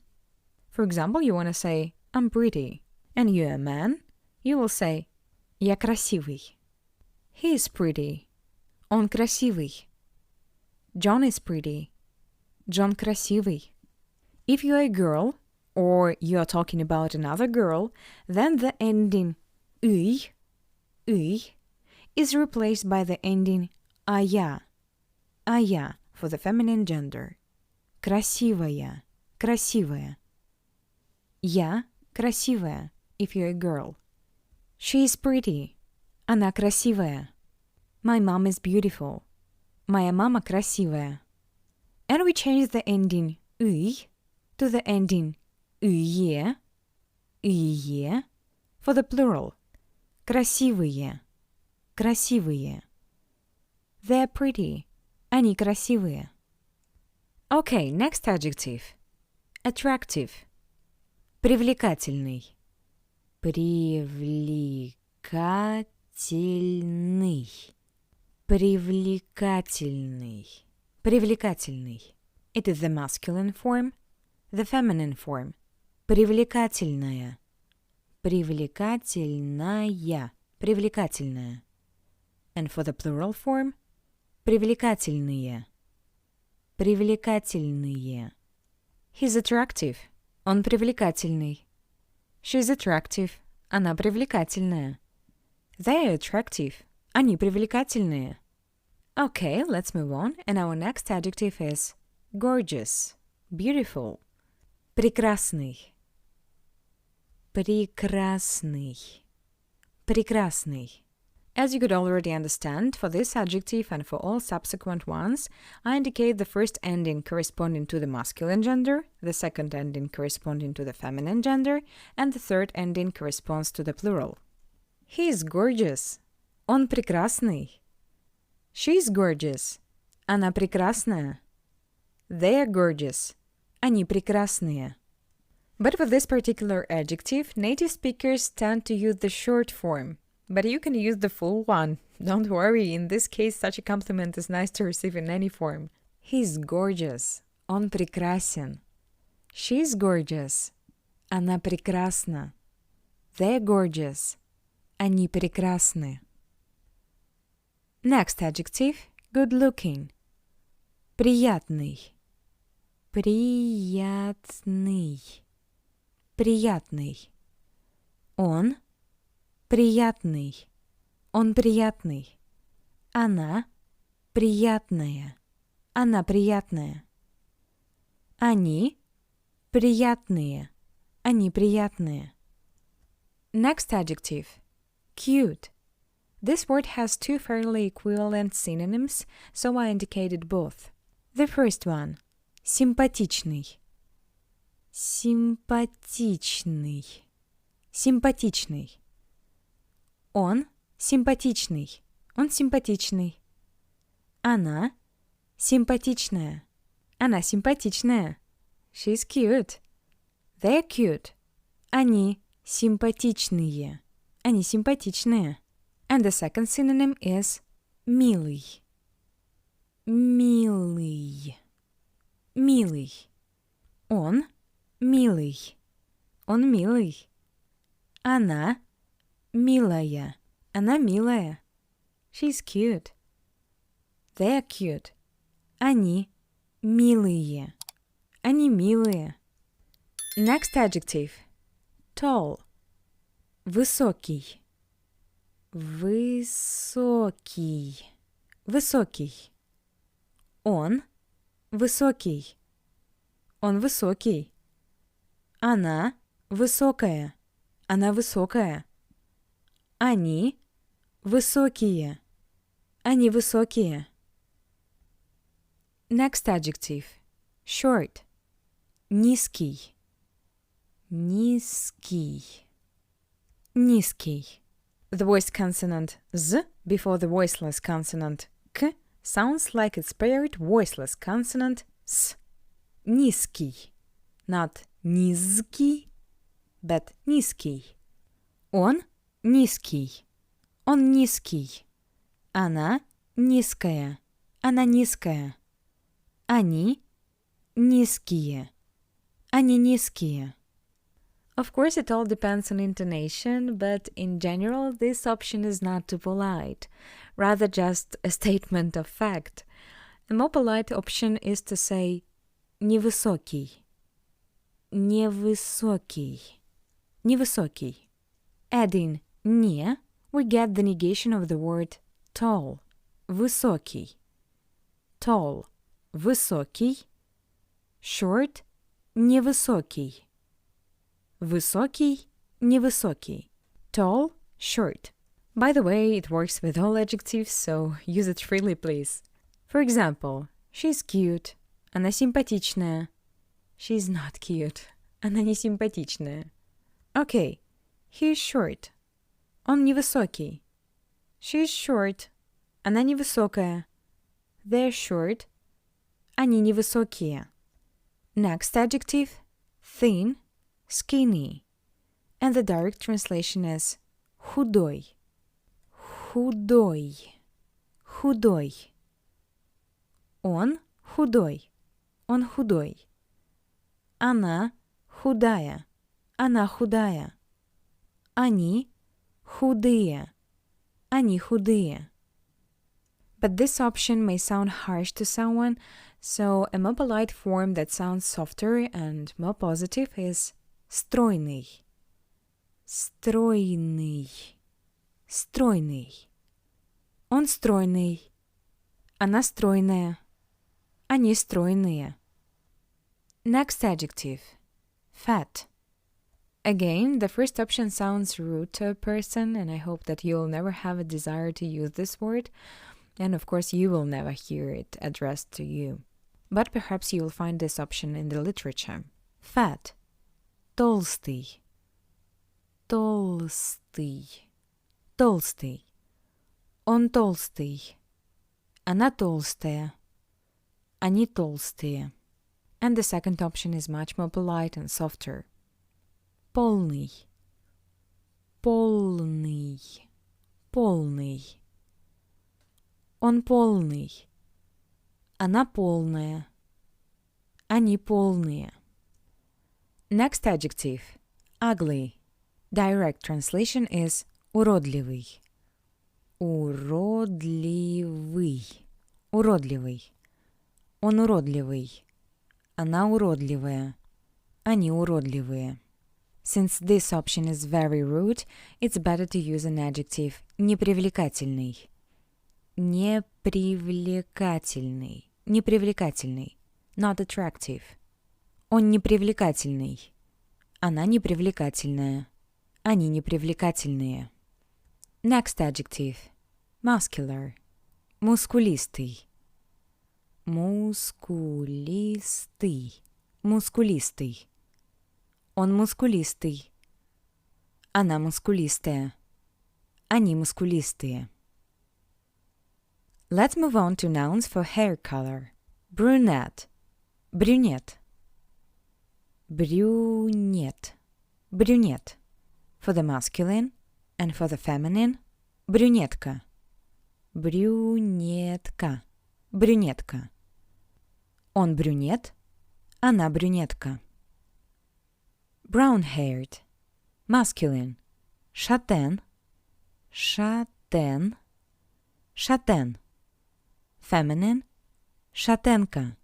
[SPEAKER 1] For example, you want to say I'm pretty, and you're a man, you will say я красивый. He is pretty. Он красивый. John is pretty. John красивый. If you are a girl, or you are talking about another girl, then the ending «ый» is replaced by the ending «ая» for the feminine gender. Красивая, красивая. Я красивая, if you're a girl. She is pretty. Она красивая. My mom is beautiful. Моя мама красивая. And we change the ending «ый» to the ending «ые» for the plural. Красивые, красивые. They're pretty. Они красивые. Okay, next adjective. Attractive. Привлекательный. Привлекательный. Привлекательный. Привлекательный. It is the masculine form, the feminine form. Привлекательная. Привлекательная. Привлекательная. And for the plural form, привлекательные. Привлекательные. He's attractive. Он привлекательный. She's attractive. Она привлекательная. They're attractive. Они привлекательные. Okay, let's move on. And our next adjective is gorgeous, beautiful. Прекрасный. Прекрасный. Прекрасный. As you could already understand, for this adjective and for all subsequent ones, I indicate the first ending corresponding to the masculine gender, the second ending corresponding to the feminine gender, and the third ending corresponds to the plural. He is gorgeous. Он прекрасный. She is gorgeous. Она прекрасная. They are gorgeous. Они прекрасные. But for this particular adjective, native speakers tend to use the short form. But you can use the full one. Don't worry, in this case, such a compliment is nice to receive in any form. He's gorgeous. Он прекрасен. She's gorgeous. Она прекрасна. They're gorgeous. Они прекрасны. Next adjective, good-looking. Приятный. Приятный. Приятный. Он приятный. Он приятный. Она приятная. Она приятная. Они приятные. Они приятные. Next adjective, cute. This word has two fairly equivalent synonyms, so I indicated both. The first one, симпатичный. Симпатичный. Симпатичный. Он симпатичный. Он симпатичный. Она симпатичная. Она симпатичная. She's cute. They're cute. Они симпатичные. Они симпатичные. And the second synonym is милый. Милый. Милый. Он милый. Он милый. Она милая. Она милая. She's cute. They're cute. Они милые. Они милые. Next adjective. Tall. Высокий. Высокий. Высокий. Он высокий. Он высокий. Она высокая. Она высокая. Они высокие. Они высокие. Next adjective. Short. Низкий. Низкий. Низкий. The voiced consonant Z before the voiceless consonant K sounds like its paired voiceless consonant S. Низкий. Not низкий, but низкий. Он низкий. Он низкий. Она низкая. Она низкая. Они низкие. Они низкие. Of course, it all depends on intonation, but in general, this option is not too polite, rather just a statement of fact. A more polite option is to say невысокий. Невысокий. Невысокий. Adding не, we get the negation of the word tall. Высокий. Tall. Высокий. Short. Невысокий. Высокий. Невысокий. Tall. Short. By the way, it works with all adjectives, so use it freely, please. For example, she's cute. Она симпатичная. She's not cute. Она не симпатичная. Okay. He's short. Он невысокий. She's short. Она невысокая. They're short. Они невысокие. Next adjective. Thin. Skinny. And the direct translation is худой. Худой. Худой. Он худой. Он худой. Она худая. Она худая. Они худые. Они худые. But this option may sound harsh to someone, so a more polite form that sounds softer and more positive is стройный. Стройный. Стройный. Он стройный. Она стройная. Они стройные. Next adjective. Fat. Again, the first option sounds rude to a person, and I hope that you'll never have a desire to use this word, and of course you will never hear it addressed to you. But perhaps you will find this option in the literature. Fat. Толстый. Толстый. Толстый. Он толстый. Она толстая. Они толстые. And the second option is much more polite and softer. Полный. Полный. Полный. Он полный. Она полная. Они полные. Next adjective. Ugly. Direct translation is уродливый. Уродливый. Уродливый. Он уродливый. Она уродливая. Они уродливые. Since this option is very rude, it's better to use an adjective непривлекательный. Непривлекательный. Непривлекательный. Not attractive. Он непривлекательный. Она непривлекательная. Они непривлекательные. Next adjective. Muscular. Мускулистый. Мускулистый. Мускулистый. Он мускулистый. Она мускулистая. Они мускулистые. Let's move on to nouns for hair color. Brunette. Brunette. Brunette. Brunette. For the masculine and for the feminine, брюнетка. Брюнетка. Брюнетка. Он брюнет, она брюнетка. Brown-haired. Masculine. Шатен. Шатен. Шатен. Feminine. Шатенка.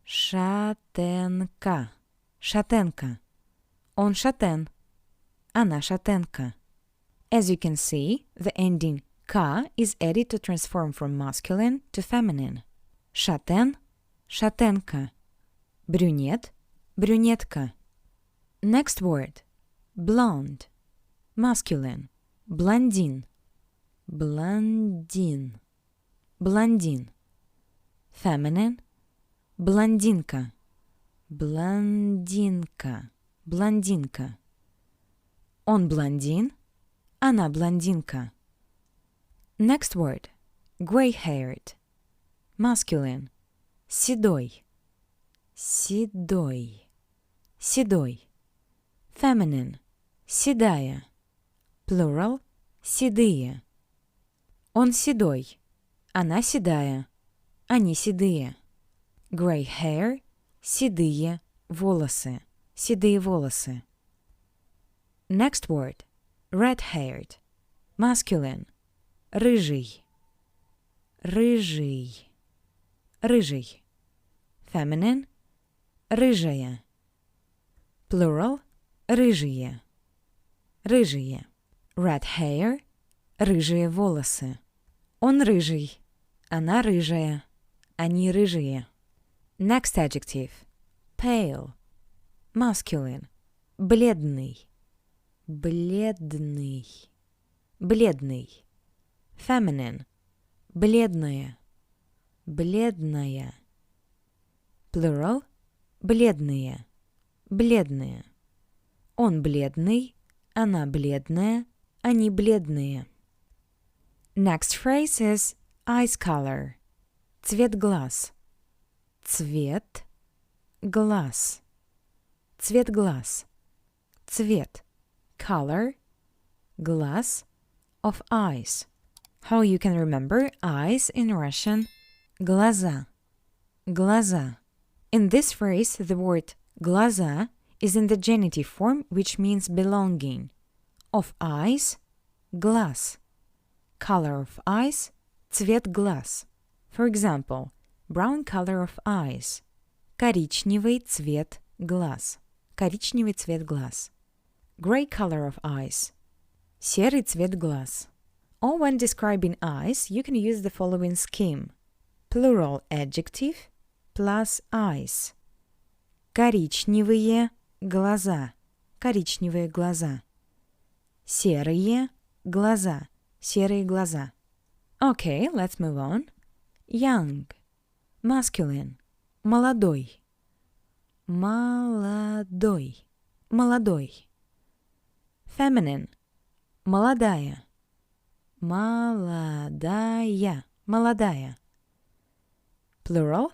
[SPEAKER 1] Шатенка. Шатенка. Он шатен. Она шатенка. As you can see, the ending ka is added to transform from masculine to feminine. Шатен – шатенка. Брюнет – брюнетка. Next word. Blonde. Masculine. Блондин. Блондин. Блондин. Feminine. Блондинка. Блондинка. Блондинка. Он блондин. Она блондинка. Next word. Gray-haired. Masculine. Седой. Седой. Седой. Feminine. Седая. Plural. Седые. Он седой. Она седая. Они седые. Gray hair. Седые волосы. Седые волосы. Next word. Red-haired. Masculine. Рыжий. Рыжий. Рыжий. Feminine. Рыжая. Plural. Рыжие. Рыжие. Red hair. Рыжие волосы. Он рыжий. Она рыжая. Они рыжие. Next adjective. Pale. Masculine. Бледный. Бледный. Бледный. Feminine. Бледная. Бледная. Plural. Бледные. Бледные. Он бледный. Она бледная. Они бледные. Next phrase is eyes color. Цвет глаз. Цвет глаз. Цвет глаз. Цвет. Color. Глаз. Of eyes. How you can remember eyes in Russian? Глаза. Глаза. In this phrase, the word глаза is in the genitive form, which means belonging. Of eyes, глаз. Color of eyes, цвет глаз. For example, brown color of eyes. Коричневый цвет глаз. Коричневый цвет глаз. Gray color of eyes. Серый цвет глаз. Or when describing eyes, you can use the following scheme. Plural adjective plus eyes. Коричневые глаза. Коричневые глаза. Серые глаза. Серые глаза. Okay, let's move on. Young. Masculine. Молодой. Молодой. Молодой. Feminine. Молодая. Молодая. Молодая. Plural.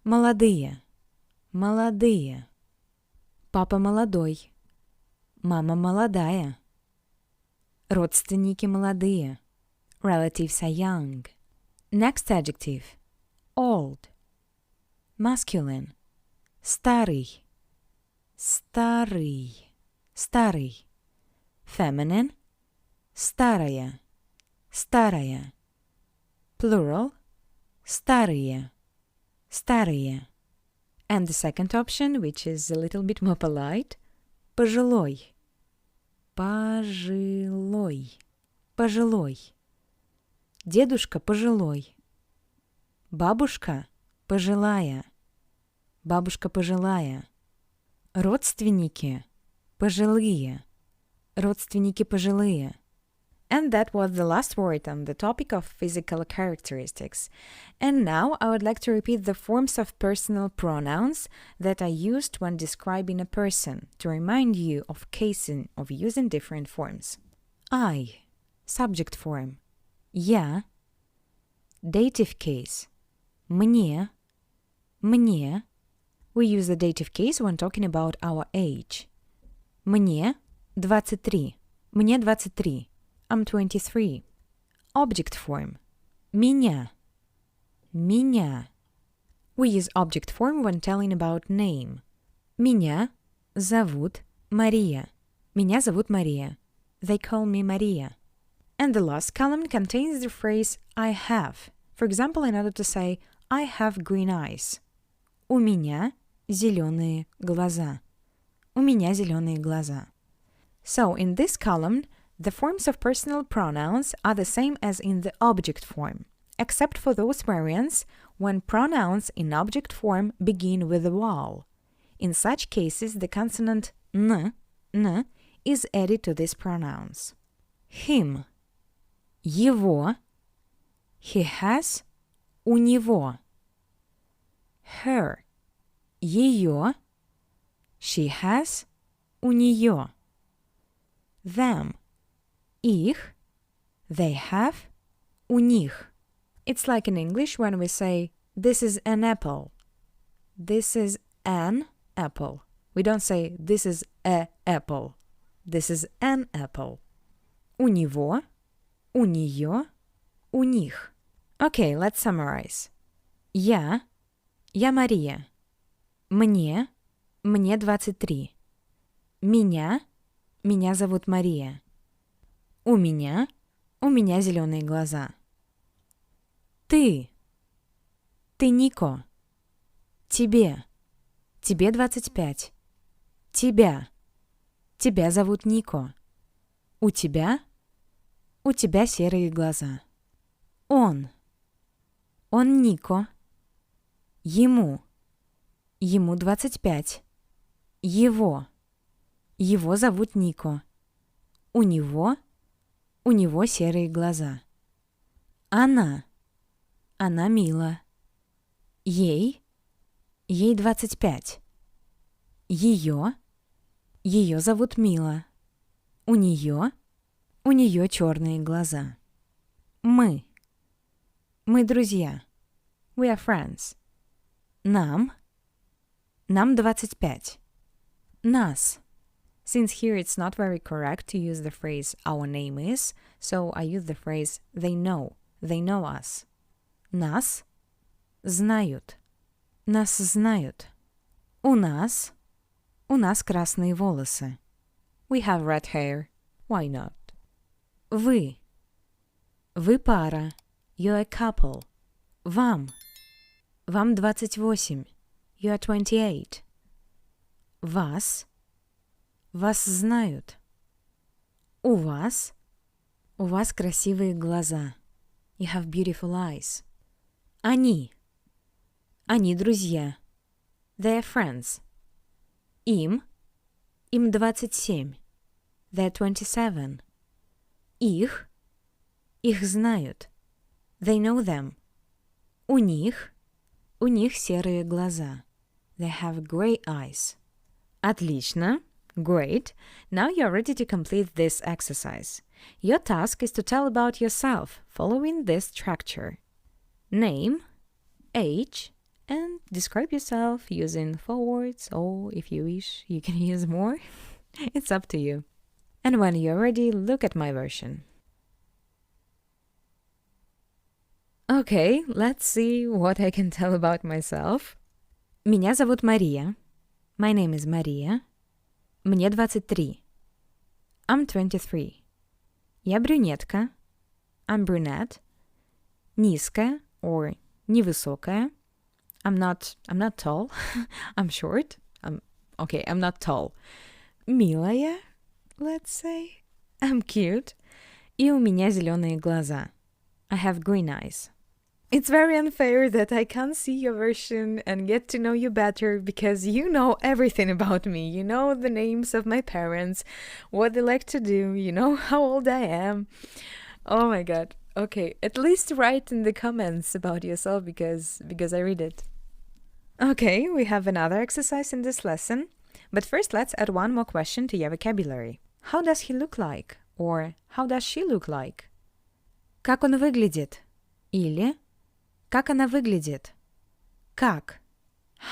[SPEAKER 1] Молодые. Молодые. Папа молодой. Мама молодая. Родственники молодые. Relatives are young. Next adjective. Old. Masculine. Старый. Старый. Старый. Feminine. Старая. Старая. Plural. Старые. Старые. And the second option, which is a little bit more polite. Пожилой. Пожилой. Пожилой. Дедушка пожилой. Бабушка пожилая. Бабушка пожилая. Родственники пожилые. Родственники пожилые. And that was the last word on the topic of physical characteristics. And now I would like to repeat the forms of personal pronouns that are used when describing a person to remind you of cases of using different forms. I, subject form. Я, dative case. Мне, мне. We use the dative case when talking about our age. Мне 23. Мне 23. I'm 23. Object form. Меня. Меня. We use object form when telling about name. Меня зовут Мария. Меня зовут Мария. They call me Maria. And the last column contains the phrase I have. For example, in order to say I have green eyes. У меня зеленые глаза. У меня зеленые глаза. So in this column, The forms of personal pronouns are the same as in the object form, except for those variants when pronouns in object form begin with a vowel. In such cases, the consonant n is added to these pronouns. Him, его, he has, у него. Her, ее, she has, у нее. Them, их, they have, у них. It's like in English when we say, this is an apple. This is an apple. We don't say, this is a apple. This is an apple. У него, у нее, у них. Okay, let's summarize. Я Мария. Мне 23. Меня зовут Мария. У меня зеленые глаза. Ты Нико. Тебе 25. Тебя зовут Нико. У тебя серые глаза. Он Нико. Ему 25. Его зовут Нико. У него серые глаза. Она Мила. Ей 25. Ее зовут Мила. У нее черные глаза. Мы друзья. We are friends. Нам 25. Нас. Since here it's not very correct to use the phrase our name is, so I use the phrase they know us. Нас знают. У нас красные волосы. We have red hair. Why not? Вы пара. You're a couple. Вам 28. You are 28. Вас знают. У вас красивые глаза. You have beautiful eyes. Они друзья. They are friends. Им 27. They're 27. Их знают. They know them. У них серые глаза. They have gray eyes. Отлично. Great. Now you're ready to complete this exercise. Your task is to tell about yourself, following this structure. Name, age, and describe yourself using 4 words, or if you wish, you can use more. It's up to you. And when you're ready, look at my version. Okay, let's see what I can tell about myself. Меня зовут Мария. My name is Maria. Мне 23. I'm 23. Я брюнетка. I'm brunette. Низкая or невысокая. I'm not tall. I'm short. I'm not tall. Милая, let's say. I'm cute. И у меня зеленые глаза. I have green eyes. It's very unfair that I can't see your version and get to know you better because you know everything about me. You know the names of my parents, what they like to do, you know how old I am. Oh my god. Okay, at least write in the comments about yourself because I read it. Okay, we have another exercise in this lesson. But first let's add one more question to your vocabulary. How does he look like? Or how does she look like? Как он выглядит? Или как она выглядит? Как?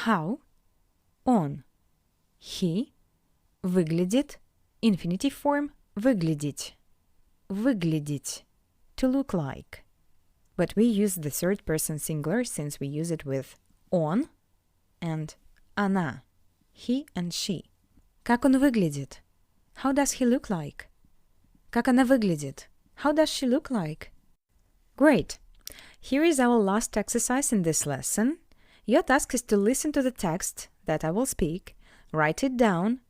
[SPEAKER 1] How? Он. He. Выглядит. Infinitive form. Выглядеть. Выглядеть. To look like. But we use the third person singular since we use it with он and она. He and she. Как он выглядит? How does he look like? Как она выглядит? How does she look like? Great! Here is our last exercise in this lesson. Your task is to listen to the text that I will speak, write it down,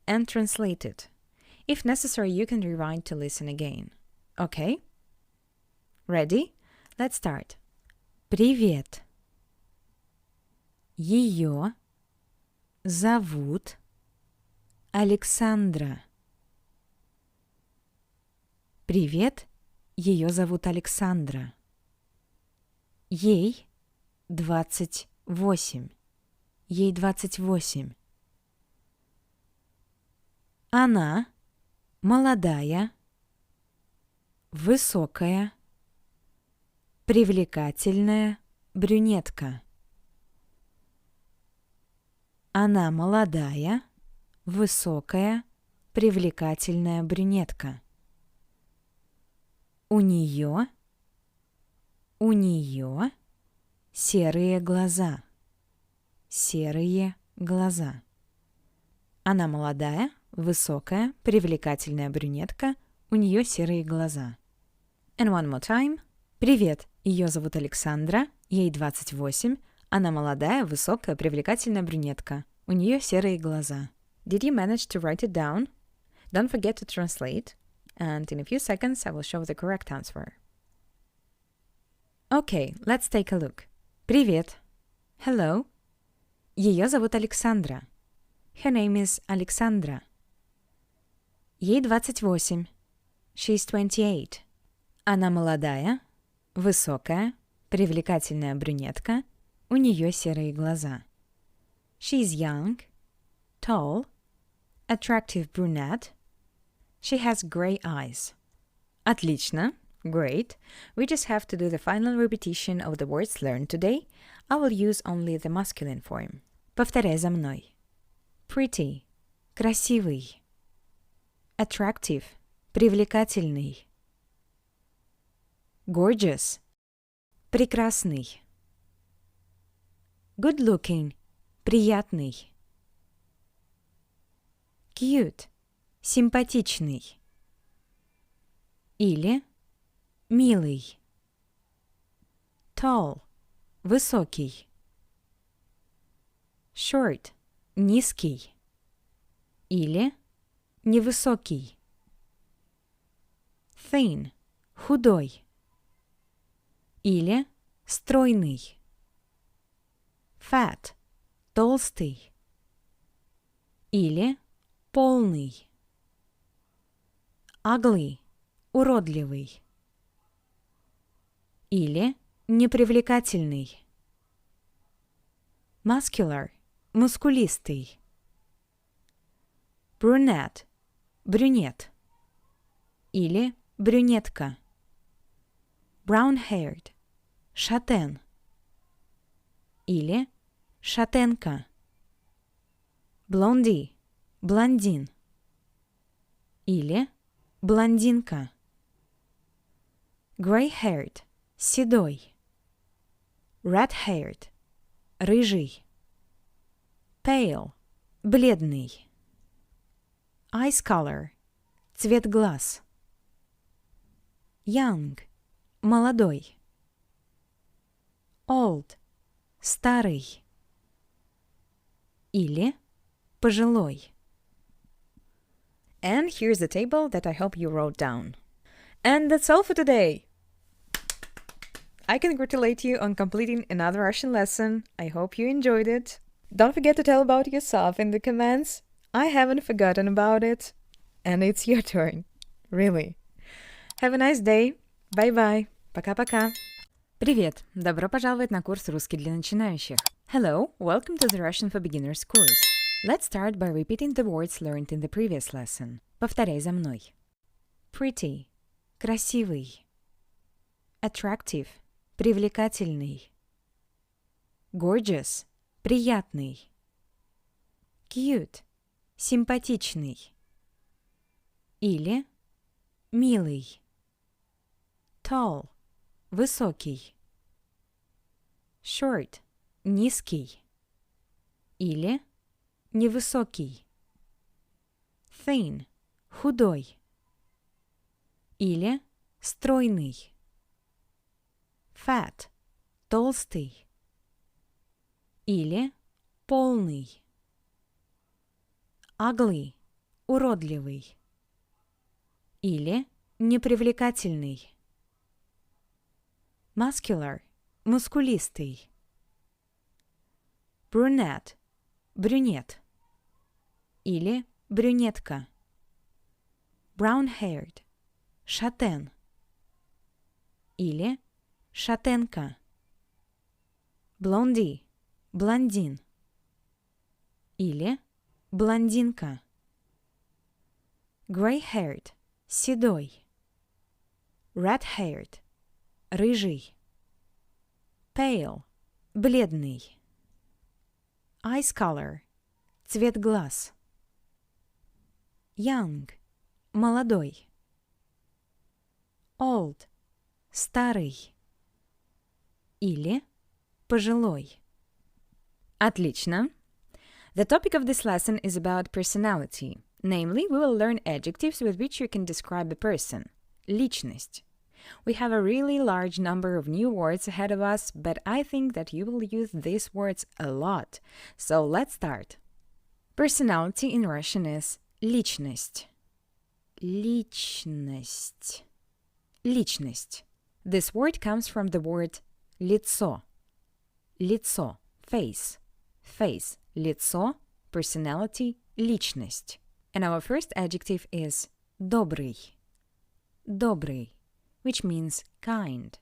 [SPEAKER 1] and translate it. If necessary, you can rewind to listen again. Okay? Ready? Let's start. Привет. Ее зовут Александра. Привет. Ее зовут Александра. Ей 28. Ей 28. Она молодая, высокая, привлекательная брюнетка. Она молодая, высокая, привлекательная брюнетка. У нее серые глаза. Серые глаза. Она молодая, высокая, привлекательная брюнетка. У нее серые глаза. And one more time. Привет, ее зовут Александра, ей 28. Она молодая, высокая, привлекательная брюнетка. У нее серые глаза. Did you manage to write it down? Don't forget to translate. And in a few seconds, I will show the correct answer. Okay, let's take a look. Привет. Hello. Ее зовут Александра. Her name is Alexandra. Ей 28. She's 28. Она молодая, высокая, привлекательная брюнетка. У нее серые глаза. She's young, tall, attractive brunette. She has gray eyes. Отлично. Great. We just have to do the final repetition of the words learned today. I will use only the masculine form. Повторяй за мной. Pretty. Красивый. Attractive. Привлекательный. Gorgeous. Прекрасный. Good looking. Приятный. Cute. Симпатичный. Или милый. Tall. Высокий. Short. Низкий. Или невысокий. Thin. Худой. Или стройный. Fat. Толстый. Или полный. Ugly. Уродливый. Или непривлекательный. Muscular. Мускулистый. Brunette. Брюнет. Или брюнетка. Brown-haired. Шатен. Или шатенка. Blondie. Блондин. Или блондинка. Gray-haired. Седой. Red-haired. Рыжий. Pale. Бледный. Eyes color. Цвет глаз. Young. Молодой. Old. Старый. Или пожилой. And here's the table that I hope you wrote down. And that's all for today. I congratulate you on completing another Russian lesson. I hope you enjoyed it. Don't forget to tell about yourself in the comments. I haven't forgotten about it. And it's your turn. Really. Have a nice day. Bye-bye. Пока-пока. Привет! Добро пожаловать на курс «Русский для начинающих». Hello, welcome to the Russian for Beginners course. Let's start by repeating the words learned in the previous lesson. Повторяй за мной. Pretty. Красивый. Attractive. Привлекательный. Gorgeous. Приятный. Cute. Симпатичный. Или милый. Tall. Высокий. Short. Низкий. Или невысокий. Thin. Худой. Или стройный. Fat. Толстый. Или полный. Ugly. Уродливый. или непривлекательный. Muscular – мускулистый. Brunette – брюнет или брюнетка. Brown-haired – шатен или шатенка. Blondie – блондин или блондинка. Gray-haired – седой. Red-haired – рыжий. Pale – бледный. Eyes color – цвет глаз. Young – молодой. Old – старый. Или пожилой. Отлично! The topic of this lesson is about personality. Namely, we will learn adjectives with which you can describe a person. Личность. We have a really large number of new words ahead of us, but I think that you will use these words a lot. So let's start. Personality in Russian is личность. Личность. Личность. This word comes from the word лицо. Лицо. Face. Face. Лицо. Personality. Личность. And our first adjective is добрый. Добрый, which means kind.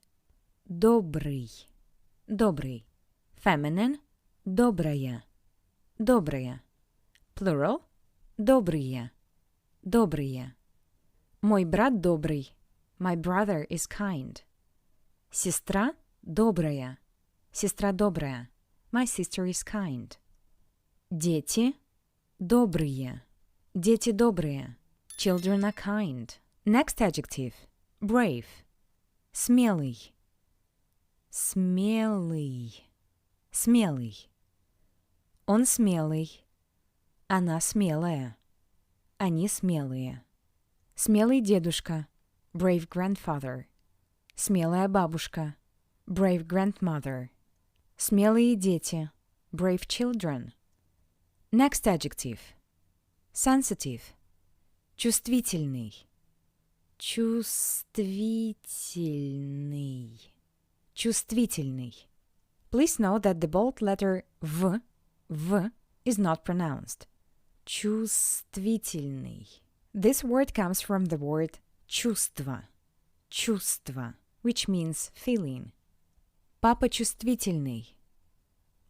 [SPEAKER 1] Добрый. Добрый. Feminine. Добрая. Добрая. Plural. Добрые. Добрые. Мой брат добрый. My brother is kind. Сестра добрая. Сестра добрая. My sister is kind. Дети добрые. Дети добрые. Children are kind. Next adjective. Brave. Смелый. Смелый. Смелый. Он смелый. Она смелая. Они смелые. Смелый дедушка. Brave grandfather. Смелая бабушка. Brave grandmother. Смелые дети. Brave children. Next adjective. Sensitive. Чувствительный. Чувствительный. Чувствительный. Please note that the bold letter V is not pronounced. Чувствительный. This word comes from the word чувство. Чувство, which means feeling. Папа чувствительный.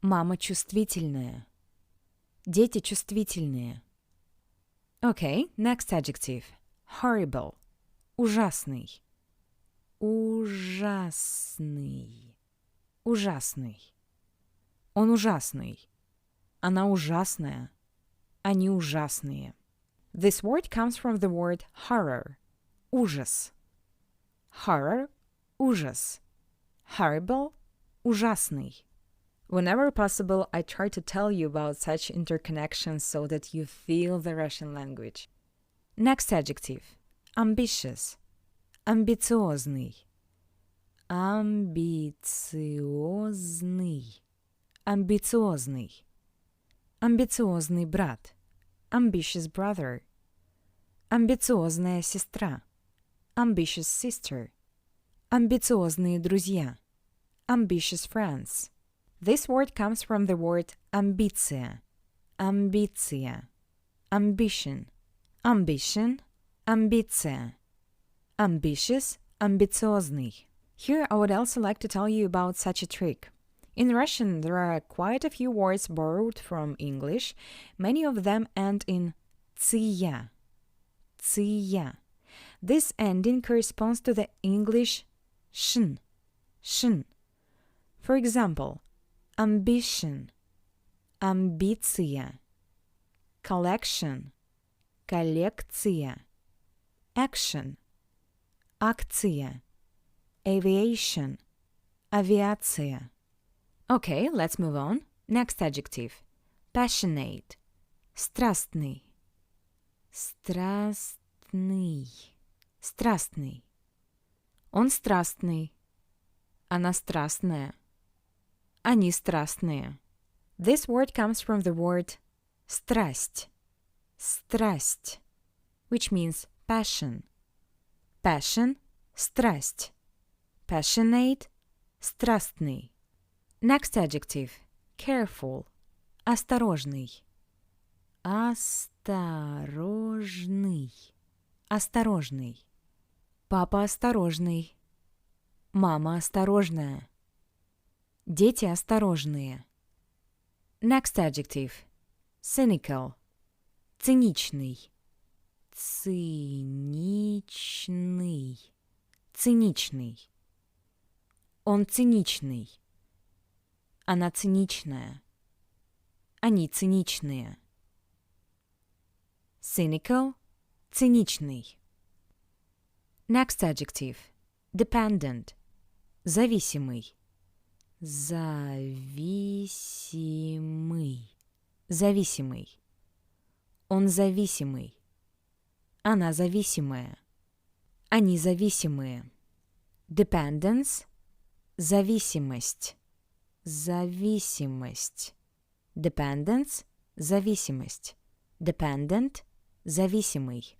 [SPEAKER 1] Мама чувствительная. Дети чувствительные. Okay, next adjective. Horrible. Ужасный. Ужасный. Ужасный. Он ужасный. Она ужасная. Они ужасные. This word comes from the word horror. Ужас. Horror. Ужас. Horrible. Ужасный. Whenever possible, I try to tell you about such interconnections so that you feel the Russian language. Next adjective. Ambitious. Амбициозный. Амбициозный. Амбициозный. Амбициозный брат. Ambitious brother. Амбициозная сестра. Ambitious sister. Амбициозные друзья. Ambitious friends. This word comes from the word амбиция. Амбиция. Ambition. Ambition. Амбиция. Ambitious. Амбициозный. Here I would also like to tell you about such a trick. In Russian, there are quite a few words borrowed from English. Many of them end in ция. Ция. This ending corresponds to the English shn. Shn. For example, ambition, амбиция, collection, коллекция, action, акция, aviation, авиация. Okay, let's move on. Next adjective. Passionate. Страстный. Страстный. Страстный. Он страстный. Она страстная. Они страстные. This word comes from the word страсть. Страсть, which means passion. Passion – страсть. Passionate – страстный. Next adjective – careful – осторожный. Осторожный. Осторожный. Папа осторожный. Мама осторожная. Дети осторожные. Next adjective. Cynical. Циничный. Циничный. Циничный. Он циничный. Она циничная. Они циничные. Cynical. Циничный. Next adjective. Dependent. Зависимый. Зависимый. Зависимый. Он зависимый. Она зависимая. Они зависимые. Dependence. Зависимость. Зависимость. Dependence. Зависимость. Dependent. Зависимый.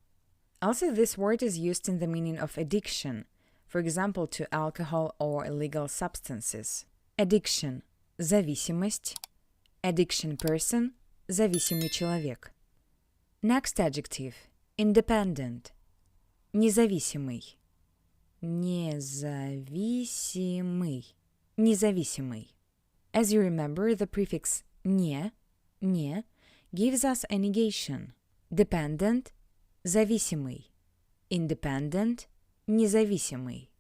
[SPEAKER 1] Also, this word is used in the meaning of addiction, for example, to alcohol or illegal substances. Addiction – зависимость. Addiction person – зависимый человек. Next adjective – independent – независимый. Независимый. Независимый. As you remember, the prefix не gives us a negation. Dependent – зависимый. Independent – независимый.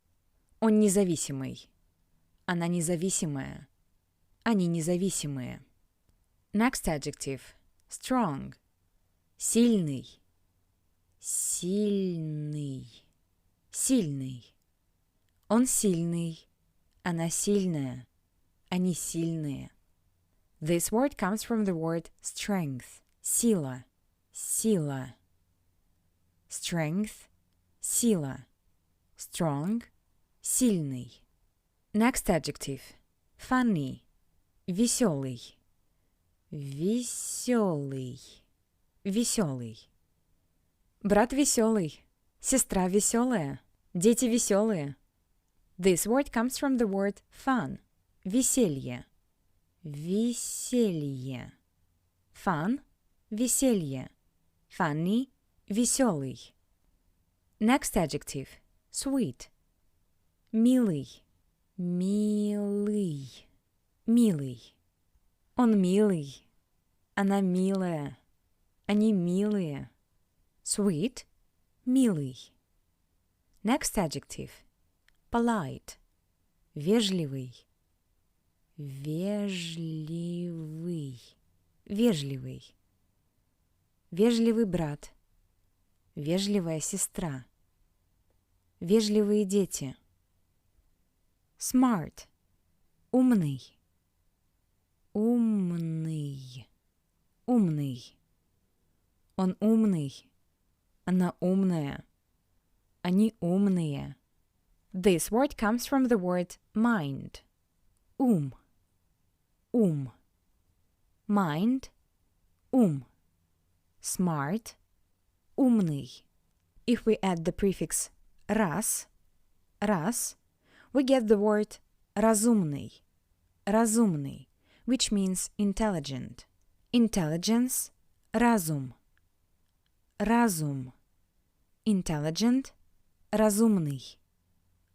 [SPEAKER 1] Он независимый. Она независимая. Они независимые. Next adjective. Strong. Сильный. Сильный. Сильный. Он сильный. Она сильная. Они сильные. This word comes from the word strength. Сила. Сила. Strength. Сила. Strong. Сильный. Next adjective. Funny. Веселый. Веселый. Веселый. Брат веселый. Сестра веселая. Дети веселые. This word comes from the word fun. Веселье. Веселье. Fun. Веселье. Funny. Веселый. Next adjective. Sweet. Милый. Милый. Милый. Он милый. Она милая. Они милые. Sweet. Милый. Next adjective. Polite. Вежливый. Вежливый. Вежливый. Вежливый брат. Вежливая сестра. Вежливые дети. Smart. Умный. Умный. Умный. Он умный. Она умная. Они умные. This word comes from the word mind. Ум. Ум. Mind. Ум. Smart. Умный. If we add the prefix раз, we get the word разумный. Разумный, which means intelligent. Intelligence. Разум. Разум. Intelligent. Разумный.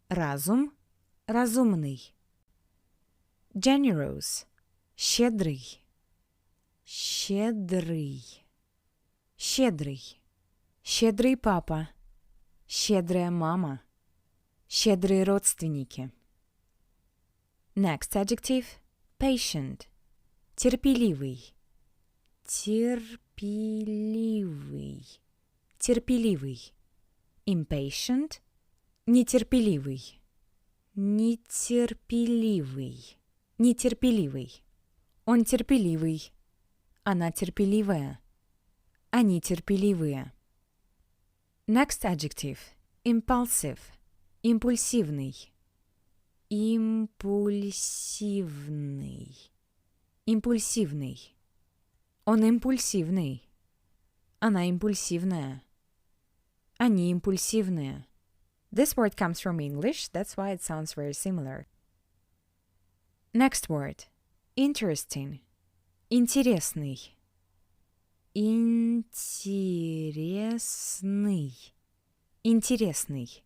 [SPEAKER 1] Разум. Разумный. Generous. Щедрый. Щедрый. Щедрый. Щедрый папа. Щедрая мама. Щедрые родственники. Next adjective. Patient. Терпеливый. Терпеливый. Терпеливый. Impatient. Нетерпеливый. Нетерпеливый. Нетерпеливый. Он терпеливый. Она терпеливая. Они терпеливые. Next adjective. Impulsive. Импульсивный. Импульсивный. Импульсивный. Он импульсивный. Она импульсивная. Они импульсивные. This word comes from English, that's why it sounds very similar. Next word. Interesting. Интересный. Интересный. Интересный.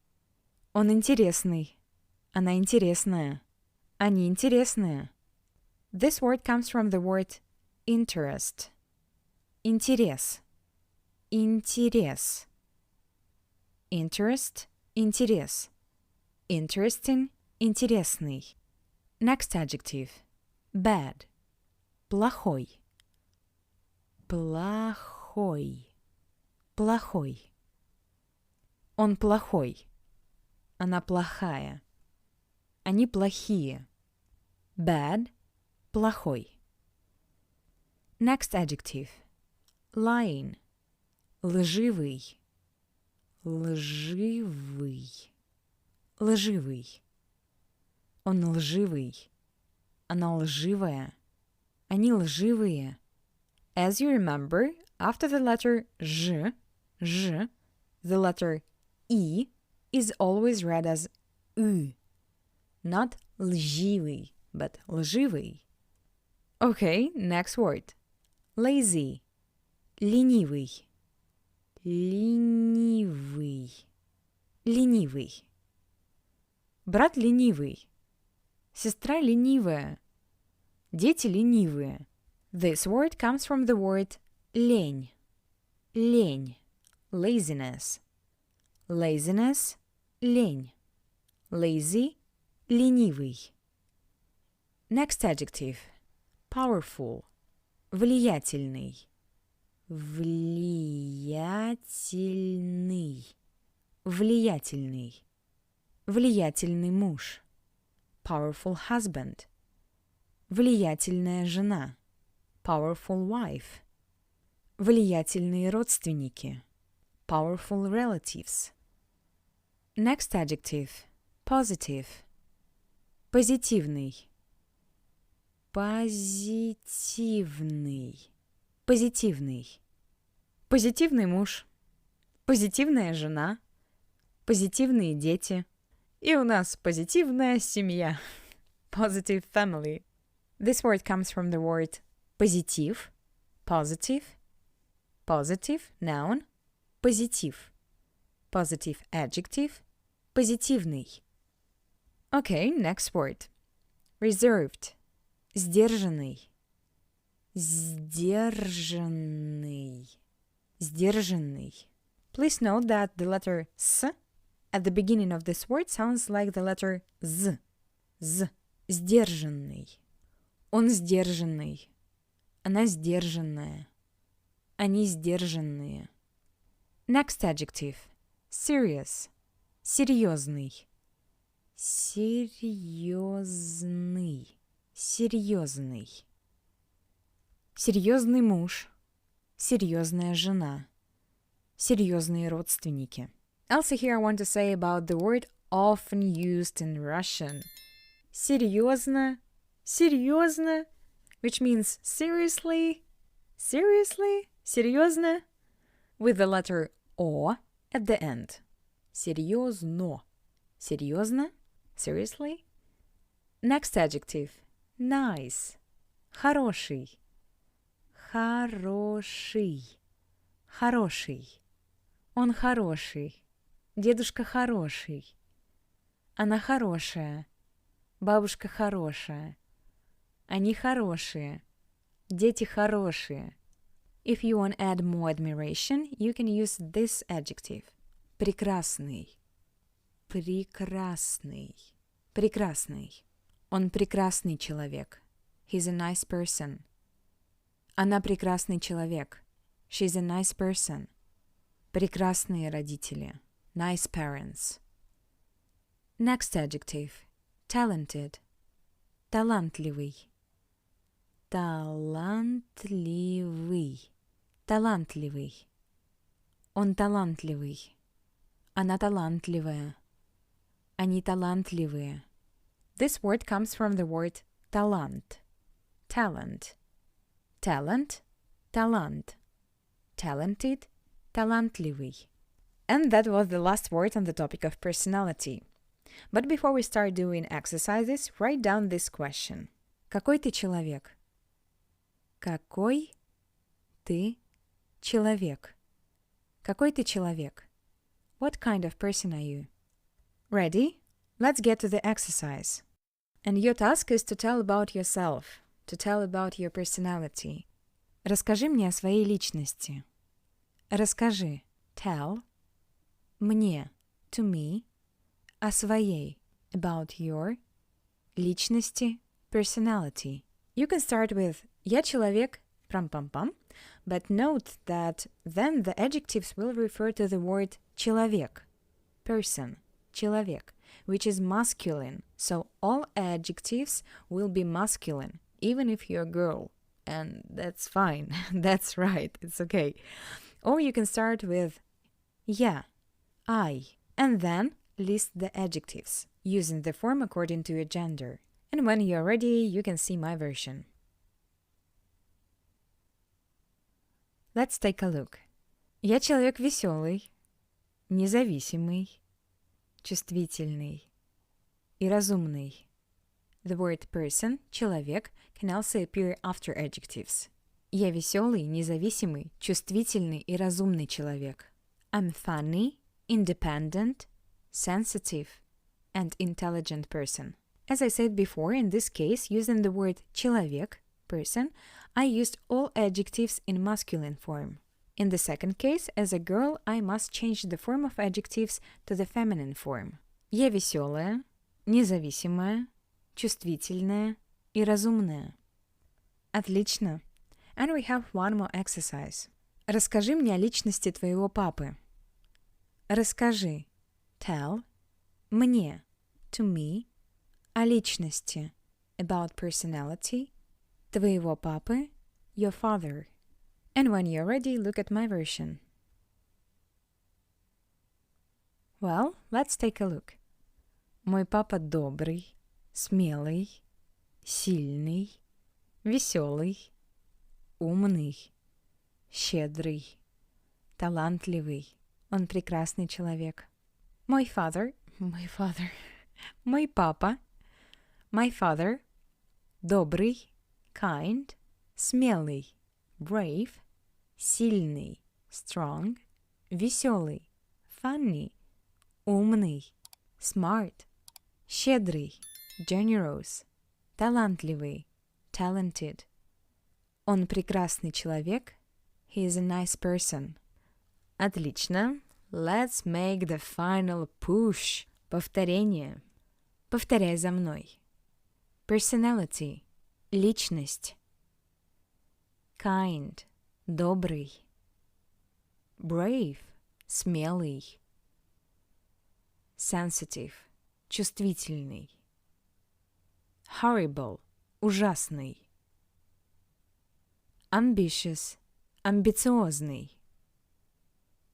[SPEAKER 1] Он интересный. Она интересная. Они интересные. This word comes from the word interest. Интерес. Интерес. Interest. Интерес. Interesting. Интересный. Next adjective. Bad. Плохой. Плохой. Плохой. Он плохой. Она плохая. Они плохие. Bad. Плохой. Next adjective. Lying. Лживый. Лживый. Лживый. Он лживый. Она лживая. Они лживые. As you remember, after the letter Ж, the letter E is always read as U. Not лживый, but лживый. Okay, next word. Lazy. Ленивый. Ленивый. Ленивый. Брат ленивый. Сестра ленивая. Дети ленивые. This word comes from the word лень. Лень. Laziness. Laziness. Лень. Lazy. Ленивый. Next adjective. Powerful. Влиятельный. Влиятельный. Влиятельный. Влиятельный муж. Powerful husband. Влиятельная жена. Powerful wife. Влиятельные родственники. Powerful relatives. Next adjective. Positive. Позитивный. Позитивный. Позитивный. Позитивный муж. Позитивная жена. Позитивные дети. И у нас позитивная семья. Positive family. This word comes from the word позитив. Positive. Positive, noun. Позитив. Positive adjective. Позитивный. Okay, next word. Reserved. Сдержанный. Сдержанный. Сдержанный. Please note that the letter S at the beginning of this word sounds like the letter Z. Z. Сдержанный. Он сдержанный. Она сдержанная. Они сдержанные. Next adjective. Serious. Серьезный. Серьезный. Серьезный. Серьезный муж. Серьезная жена. Серьезные родственники. Also here I want to say about the word often used in Russian. Серьезно. Серьезно. Which means seriously. Seriously. Серьезно. With the letter O at the end. Серьезно. Серьезно. Seriously. Next adjective. Nice. Хороший. Хороший. Хороший. Он хороший. Дедушка хороший. Она хорошая. Бабушка хорошая. Они хорошие. Дети хорошие. If you want to add more admiration, you can use this adjective. Прекрасный. Прекрасный. Прекрасный. Он прекрасный человек. He's a nice person. Она прекрасный человек. She's a nice person. Прекрасные родители. Nice parents. Next adjective. Talented. Талантливый. Талантливый. Талантливый. Он талантливый. Она талантливая. Они талантливые. This word comes from the word талант. Talent. Talent. Талант. Talented. Талантливый. And that was the last word on the topic of personality. But before we start doing exercises, write down this question. Какой ты человек? Какой ты человек? Какой ты человек? What kind of person are you? Ready? Let's get to the exercise. And your task is to tell about yourself, to tell about your personality. Расскажи мне о своей личности. Расскажи, tell, мне, to me, о своей, about your, личности, personality. You can start with «Я человек, пам-пам-пам», but note that then the adjectives will refer to the word человек, person, человек, which is masculine. So all adjectives will be masculine, even if you're a girl. And that's fine. That's right. It's okay. Or you can start with «Я», I, and then list the adjectives, using the form according to your gender. And when you're ready, you can see my version. Let's take a look. Я человек веселый, независимый, чувствительный и разумный. The word person, человек, can also appear after adjectives. Я веселый, независимый, чувствительный и разумный человек. I'm funny, independent, sensitive, and intelligent person. As I said before, in this case, using the word человек, person, I used all adjectives in masculine form. In the second case, as a girl, I must change the form of adjectives to the feminine form. Я веселая, независимая, чувствительная и разумная. Отлично. And we have one more exercise. Расскажи мне о личности твоего папы. Расскажи, tell, мне, to me, о личности, about personality, твоего папы, your father. And when you're ready, look at my version. Well, let's take a look. Мой папа добрый, смелый, сильный, веселый, умный, щедрый, талантливый. Он прекрасный человек. Мой папа, my father, добрый, kind, смелый, brave, сильный, strong, веселый, funny, умный, smart, щедрый, generous, талантливый, talented. Он прекрасный человек. He is a nice person. Отлично. Let's make the final push. Повторение. Повторяй за мной. Personality. Личность. Kind. Добрый. Brave. Смелый. Sensitive. Чувствительный. Horrible. Ужасный. Ambitious. Амбициозный.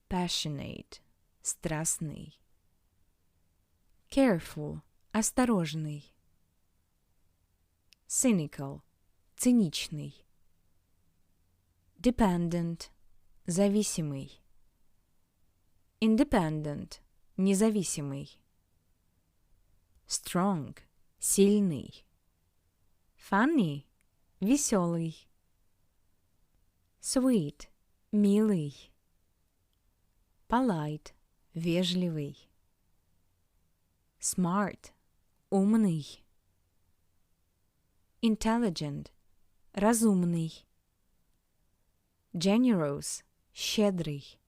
[SPEAKER 1] Passionate. Страстный. Careful. Осторожный. Cynical. Циничный. Dependent. Зависимый. Independent. Независимый. Strong. Сильный. Funny. Веселый. Sweet. Милый. Polite. Вежливый. Smart. Умный. Intelligent. Разумный. Generous. Щедрый.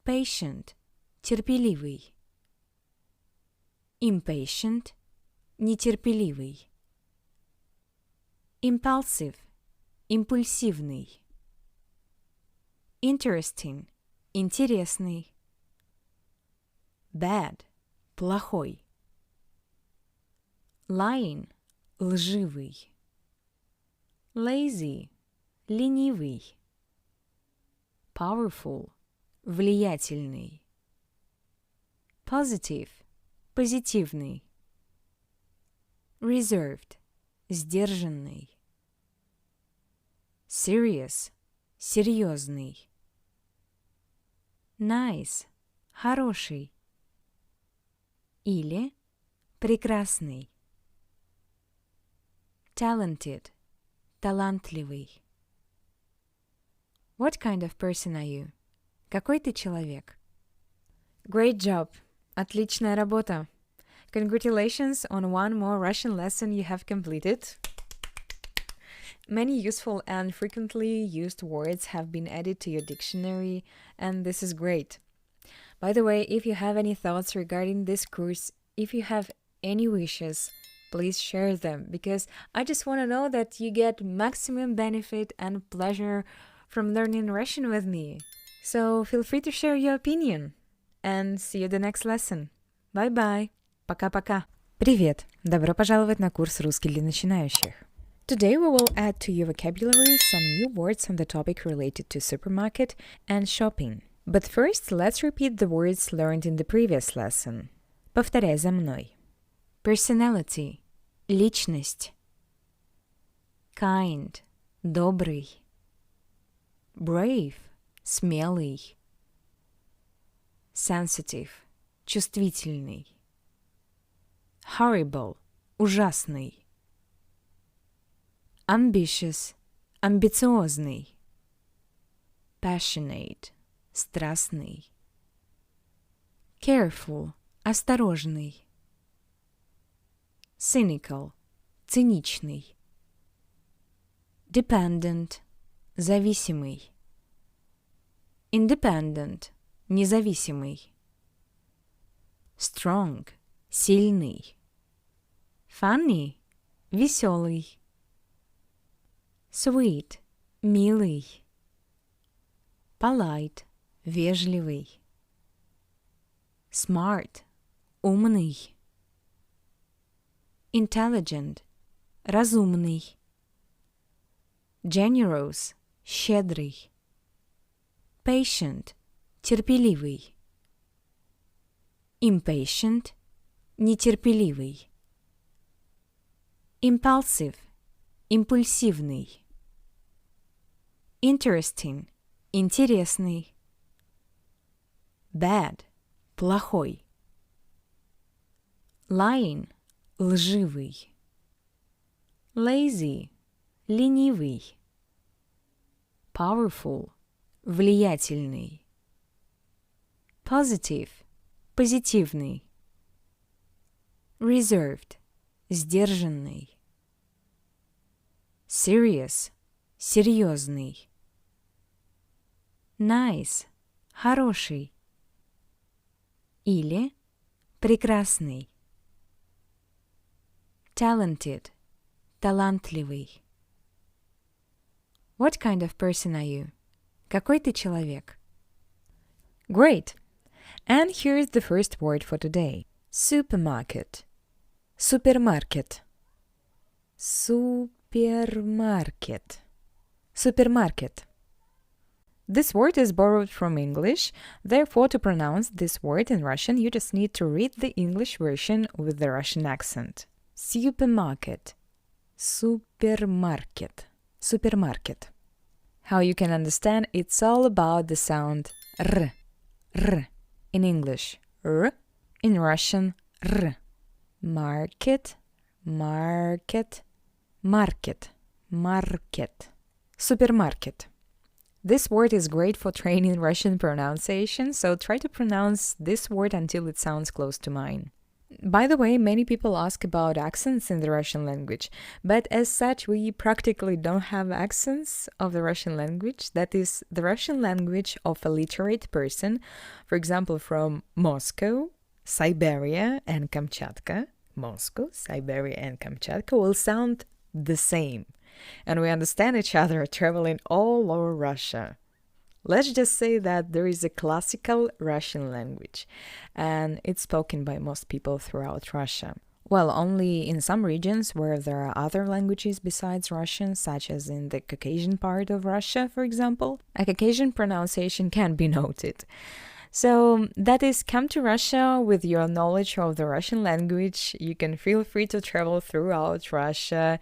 [SPEAKER 1] Patient. Терпеливый. Impatient. Нетерпеливый. Impulsive. Импульсивный. Interesting. Интересный. Bad. Плохой. Lying. Лживый. Lazy. Ленивый. Powerful. Влиятельный. Positive. Позитивный. Reserved. Сдержанный. Serious. Серьезный. Nice. хороший или прекрасный. Talented, талантливый. What kind of person are you? Какой ты человек? Great job! Отличная работа! Congratulations on one more Russian lesson you have completed. Many useful and frequently used words have been added to your dictionary, and this is great. By the way, if you have any thoughts regarding this course, if you have any wishes, please share them, because I just want to know that you get maximum benefit and pleasure from learning Russian with me. So feel free to share your opinion. And see you the next lesson. Bye-bye. Пока-пока. Привет. Добро пожаловать на курс «Русский для начинающих». Today we will add to your vocabulary some new words on the topic related to supermarket and shopping. But first, let's repeat the words learned in the previous lesson. Повторяй за мной. Personality – личность. Kind – добрый. Brave – смелый. Sensitive – чувствительный. Horrible – ужасный. Ambitious – амбициозный. Passionate – страстный. Careful – осторожный. Cynical – циничный. Dependent – зависимый. Independent – независимый. Strong – сильный. Funny – веселый. Sweet – милый. Polite – вежливый. Smart – умный. Intelligent – разумный. Generous – щедрый. Patient – терпеливый. Impatient – нетерпеливый. Impulsive – импульсивный. Interesting – интересный. Bad – плохой. Lying – лживый. Lazy – ленивый. Powerful – влиятельный. Positive – позитивный. Reserved – сдержанный. Serious – серьезный. Nice – хороший. Или прекрасный. Talented – талантливый. What kind of person are you? Какой ты человек? Great! And here's the first word for today. Supermarket. Supermarket. Supermarket. Supermarket. This word is borrowed from English, therefore to pronounce this word in Russian you just need to read the English version with the Russian accent. Supermarket. Supermarket. Supermarket. How you can understand, it's all about the sound r. R in English. R in Russian. R. Market. Market. Market. Market. Supermarket. This word is great for training Russian pronunciation, so try to pronounce this word until it sounds close to mine. By the way, many people ask about accents in the Russian language, but as such, we practically don't have accents of the Russian language. That is, the Russian language of a literate person, for example, from Moscow, Siberia, and Kamchatka. Moscow, Siberia, and Kamchatka will sound the same, and we understand each other traveling all over Russia. Let's just say that there is a classical Russian language, and it's spoken by most people throughout Russia. Well, only in some regions where there are other languages besides Russian, such as in the Caucasian part of Russia, for example, a Caucasian pronunciation can be noted. So that is, come to Russia with your knowledge of the Russian language. You can feel free to travel throughout Russia.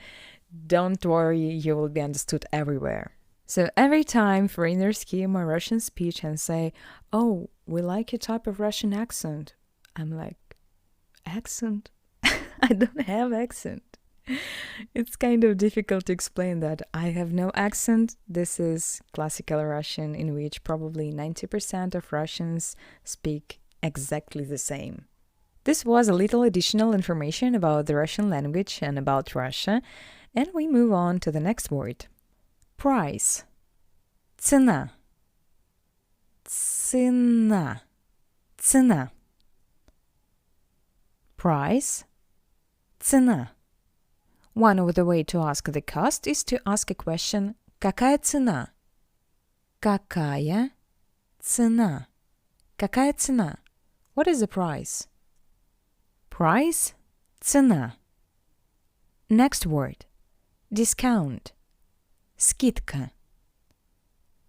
[SPEAKER 1] Don't worry, you will be understood everywhere. So every time foreigners hear my Russian speech and say, "Oh, we like your type of Russian accent," I'm like, accent? I don't have accent. It's kind of difficult to explain that I have no accent. This is classical Russian, in which probably 90% of Russians speak exactly the same. This was a little additional information about the Russian language and about Russia, and we move on to the next word. Price. Цена. Цена. Цена. Price. Цена. One of the way to ask the cost is to ask a question «Какая цена?» Какая цена? Какая цена? What is the price? Price. Цена. Next word. Discount. Скидка.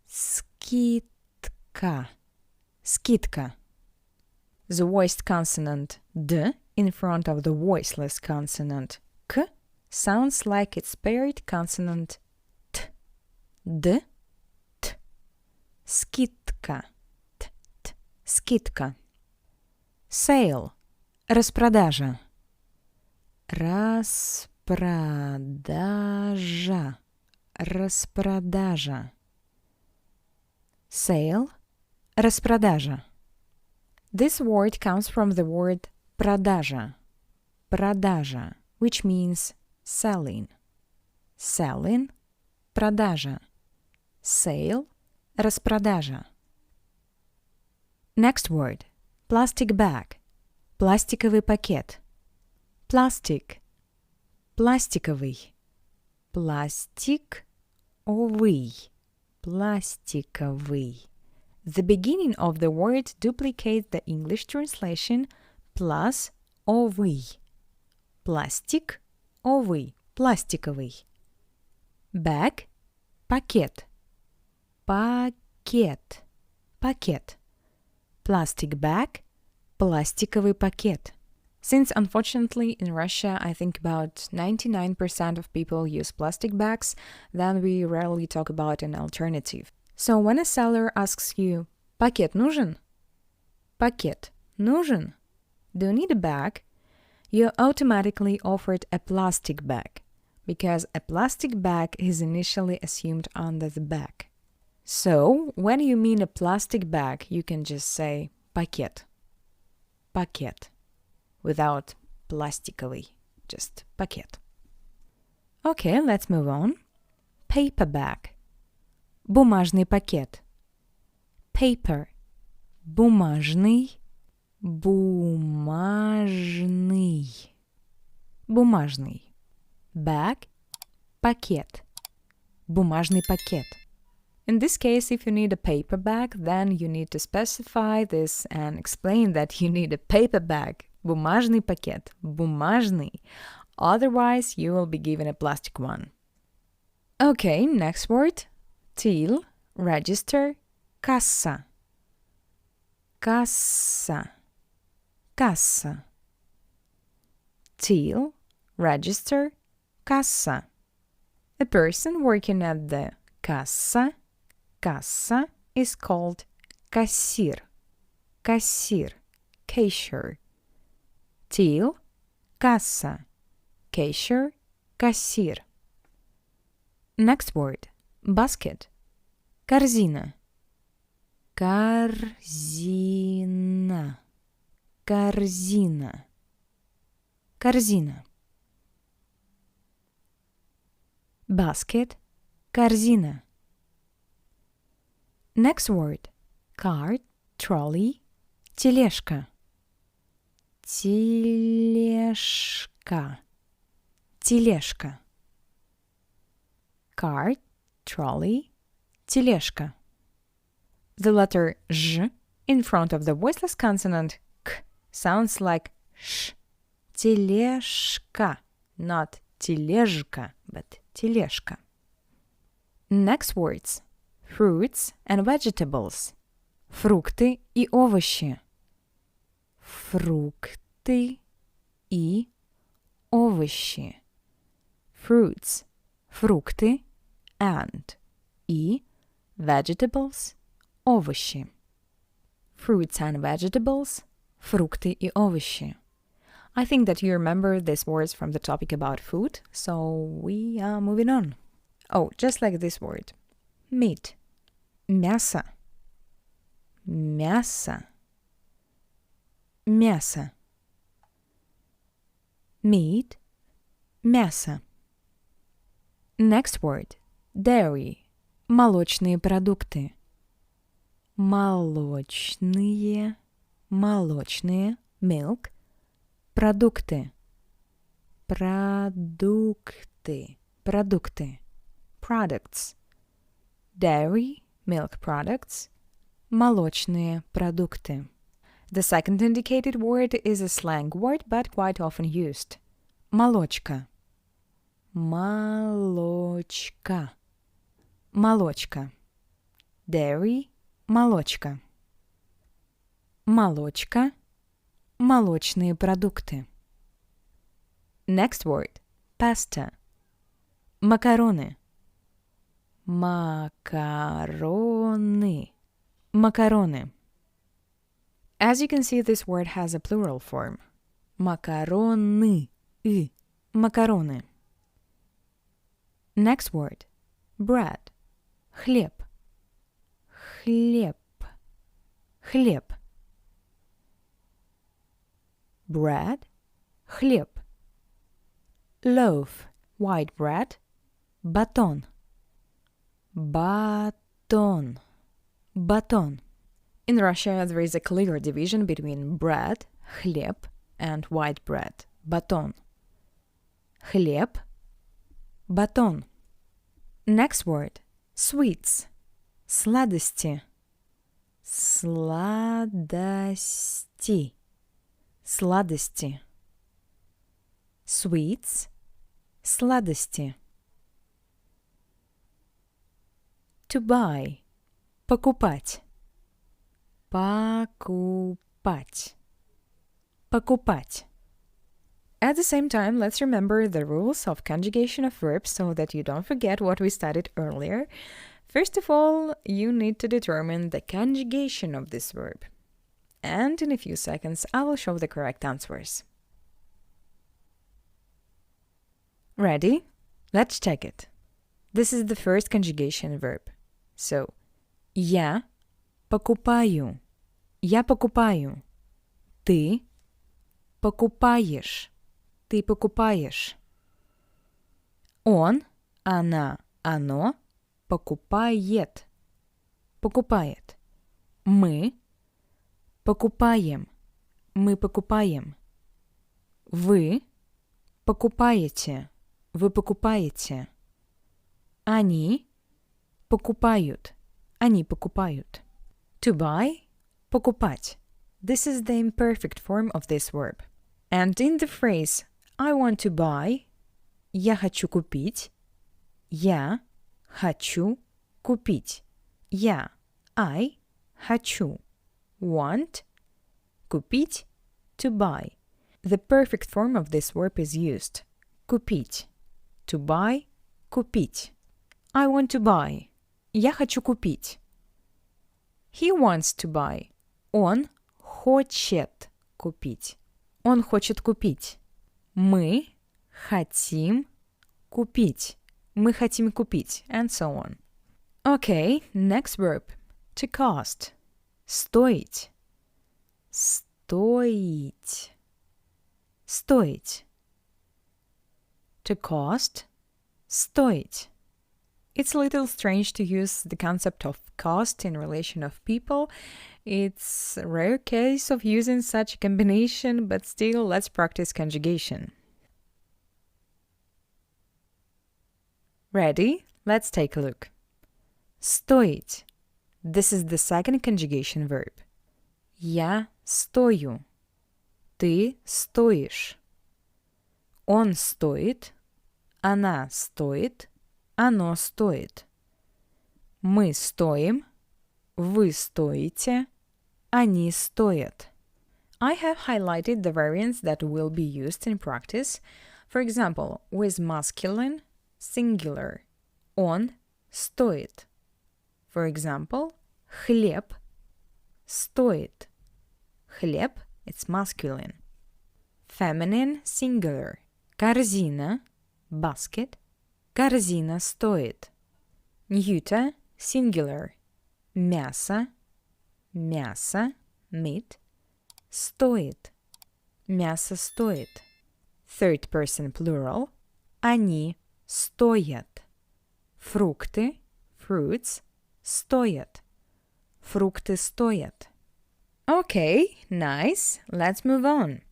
[SPEAKER 1] Скидка. Скидка. The voiced consonant D in front of the voiceless consonant K sounds like its paired consonant T. D. T. Скидка. T. T. Скидка. Sale. Распродажа. Распродажа. Распродажа. Sale. Распродажа. This word comes from the word продажа. Продажа, which means selling. Selling. Продажа. Sale. Распродажа. Next word. Plastic bag. Пластиковый пакет. Plastic. Пластиковый. Пластиковый. Пластиковый. The beginning of the word duplicates the English translation plus овый. Пластик, овый, пластиковый. Bag, пакет. Пакет, пакет. Plastic bag, пластиковый пакет. Since unfortunately in Russia I think about 99% of people use plastic bags, then we rarely talk about an alternative. So when a seller asks you, пакет нужен? Пакет нужен? Do you need a bag? You're automatically offered a plastic bag, because a plastic bag is initially assumed under the bag. So when you mean a plastic bag, you can just say пакет. Пакет. Without пластиковый, just пакет. Okay, let's move on. Paper bag. Бумажный пакет. Paper. Бумажный. Бумажный. Бумажный. Bag. Пакет. Бумажный пакет. In this case, if you need a paper bag, then you need to specify this and explain that you need a paper bag. Бумажный пакет. Бумажный. Otherwise, you will be given a plastic one. Okay, next word. Till, register, касса. Касса. Касса. Till, register, касса. A person working at the касса, касса is called кассир. Кассир, cashier. Till, касса. Cashier, кассир. Next word. Basket. Корзина. Корзина. Корзина. Корзина. Basket. Корзина. Next word. Cart, trolley, тележка. Тележка. Тележка. Cart, trolley, тележка. The letter Ž in front of the voiceless consonant K sounds like sh. Тележка. Not тележка, but тележка. Next words. Fruits and vegetables. Фрукты и овощи. Фрукты и овощи. Fruits. Фрукты and і vegetables – овочі. Fruits and vegetables – фрукти і овочі. I think that you remember these words from the topic about food, so we are moving on. Oh, just like this word. Meat. Мясо. Мясо. Мясо. Meat. Мясо. Next word. Dairy. Молочные продукты. Молочные. Молочные. Milk. Продукты. Продукты. Продукты. Products. Dairy, milk products. Молочные продукты. The second indicated word is a slang word, but quite often used. Молочка. Молочка. Молочка. Dairy, молочка. Молочка. Молочные продукты. Next word. Pasta. Макароны. Макароны. Макароны. As you can see, this word has a plural form. Макароны. Макароны. Next word. Bread. Хлеб. Хлеб. Хлеб. Bread. Хлеб. Loaf. White bread. Батон. Батон. Батон. In Russia, there is a clear division between bread, хлеб, and white bread, батон. Хлеб, батон. Next word. Sweets. Сладости. Сладости. Сладости. Sweets. Сладости. To buy. Покупать. Покупать. Покупать. At the same time, let's remember the rules of conjugation of verbs so that you don't forget what we studied earlier. First of all, you need to determine the conjugation of this verb. And in a few seconds, I will show the correct answers. Ready? Let's check it. This is the first conjugation verb. So, я покупаю. Я покупаю. Ты покупаешь. Ты покупаешь. Он, она, оно покупает. Покупает. Мы покупаем. Мы покупаем. Вы покупаете. Вы покупаете. Они покупают. Они покупают. To buy – покупать. This is the imperfect form of this verb. And in the phrase I want to buy – я хочу купить. Я хочу купить. Я – I хочу. Want – купить – to buy. The perfect form of this verb is used. Купить. To buy – купить. I want to buy. Я хочу купить. He wants to buy. Он хочет купить. Он хочет купить. Мы хотим купить. Мы хотим купить. And so on. Okay, next verb. To cost. Стоить. Стоить. Стоить. To cost. Стоить. It's a little strange to use the concept of cost in relation of people. It's a rare case of using such a combination, but still, let's practice conjugation. Ready? Let's take a look. Стоить. This is the second conjugation verb. Я стою. Ты стоишь. Он стоит. Она стоит. Оно стоит. Мы стоим. Вы стоите. Они стоят. I have highlighted the variants that will be used in practice. For example, with masculine, singular. Он стоит. For example, хлеб стоит. Хлеб, it's masculine. Feminine, singular. Корзина, basket. Корзина стоит. Neuter, singular. Мясо, мясо, meat. Стоит. Мясо стоит. Third person plural. Они стоят. Фрукты, fruits, стоят. Фрукты стоят. Okay, nice. Let's move on.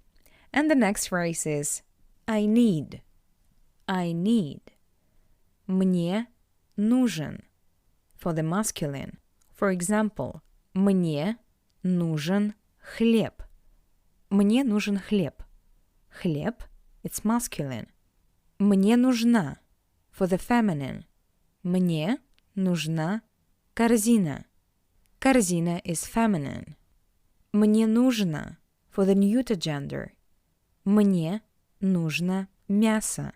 [SPEAKER 1] And the next phrase is I need. I need. Мне нужен. For the masculine. For example, мне нужен хлеб. Мне нужен хлеб. Хлеб, it's masculine. Мне нужна. For the feminine. Мне нужна корзина. Корзина is feminine. Мне нужно. For the neuter gender. Мне нужно мясо.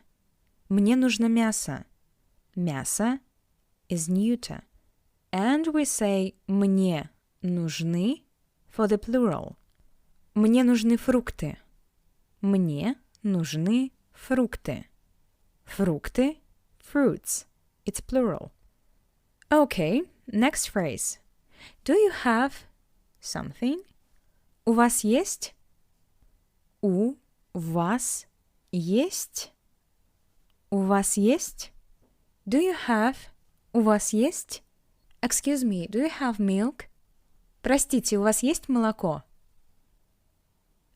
[SPEAKER 1] Мне нужно мясо. Мясо is neuter. And we say мне нужны for the plural. Мне нужны фрукты. Мне нужны фрукты. Фрукты, fruits. It's plural. Okay, next phrase. Do you have something? У вас есть? У вас есть? У вас есть? Do you have? У вас есть? Excuse me, do you have milk? Простите, у вас есть молоко?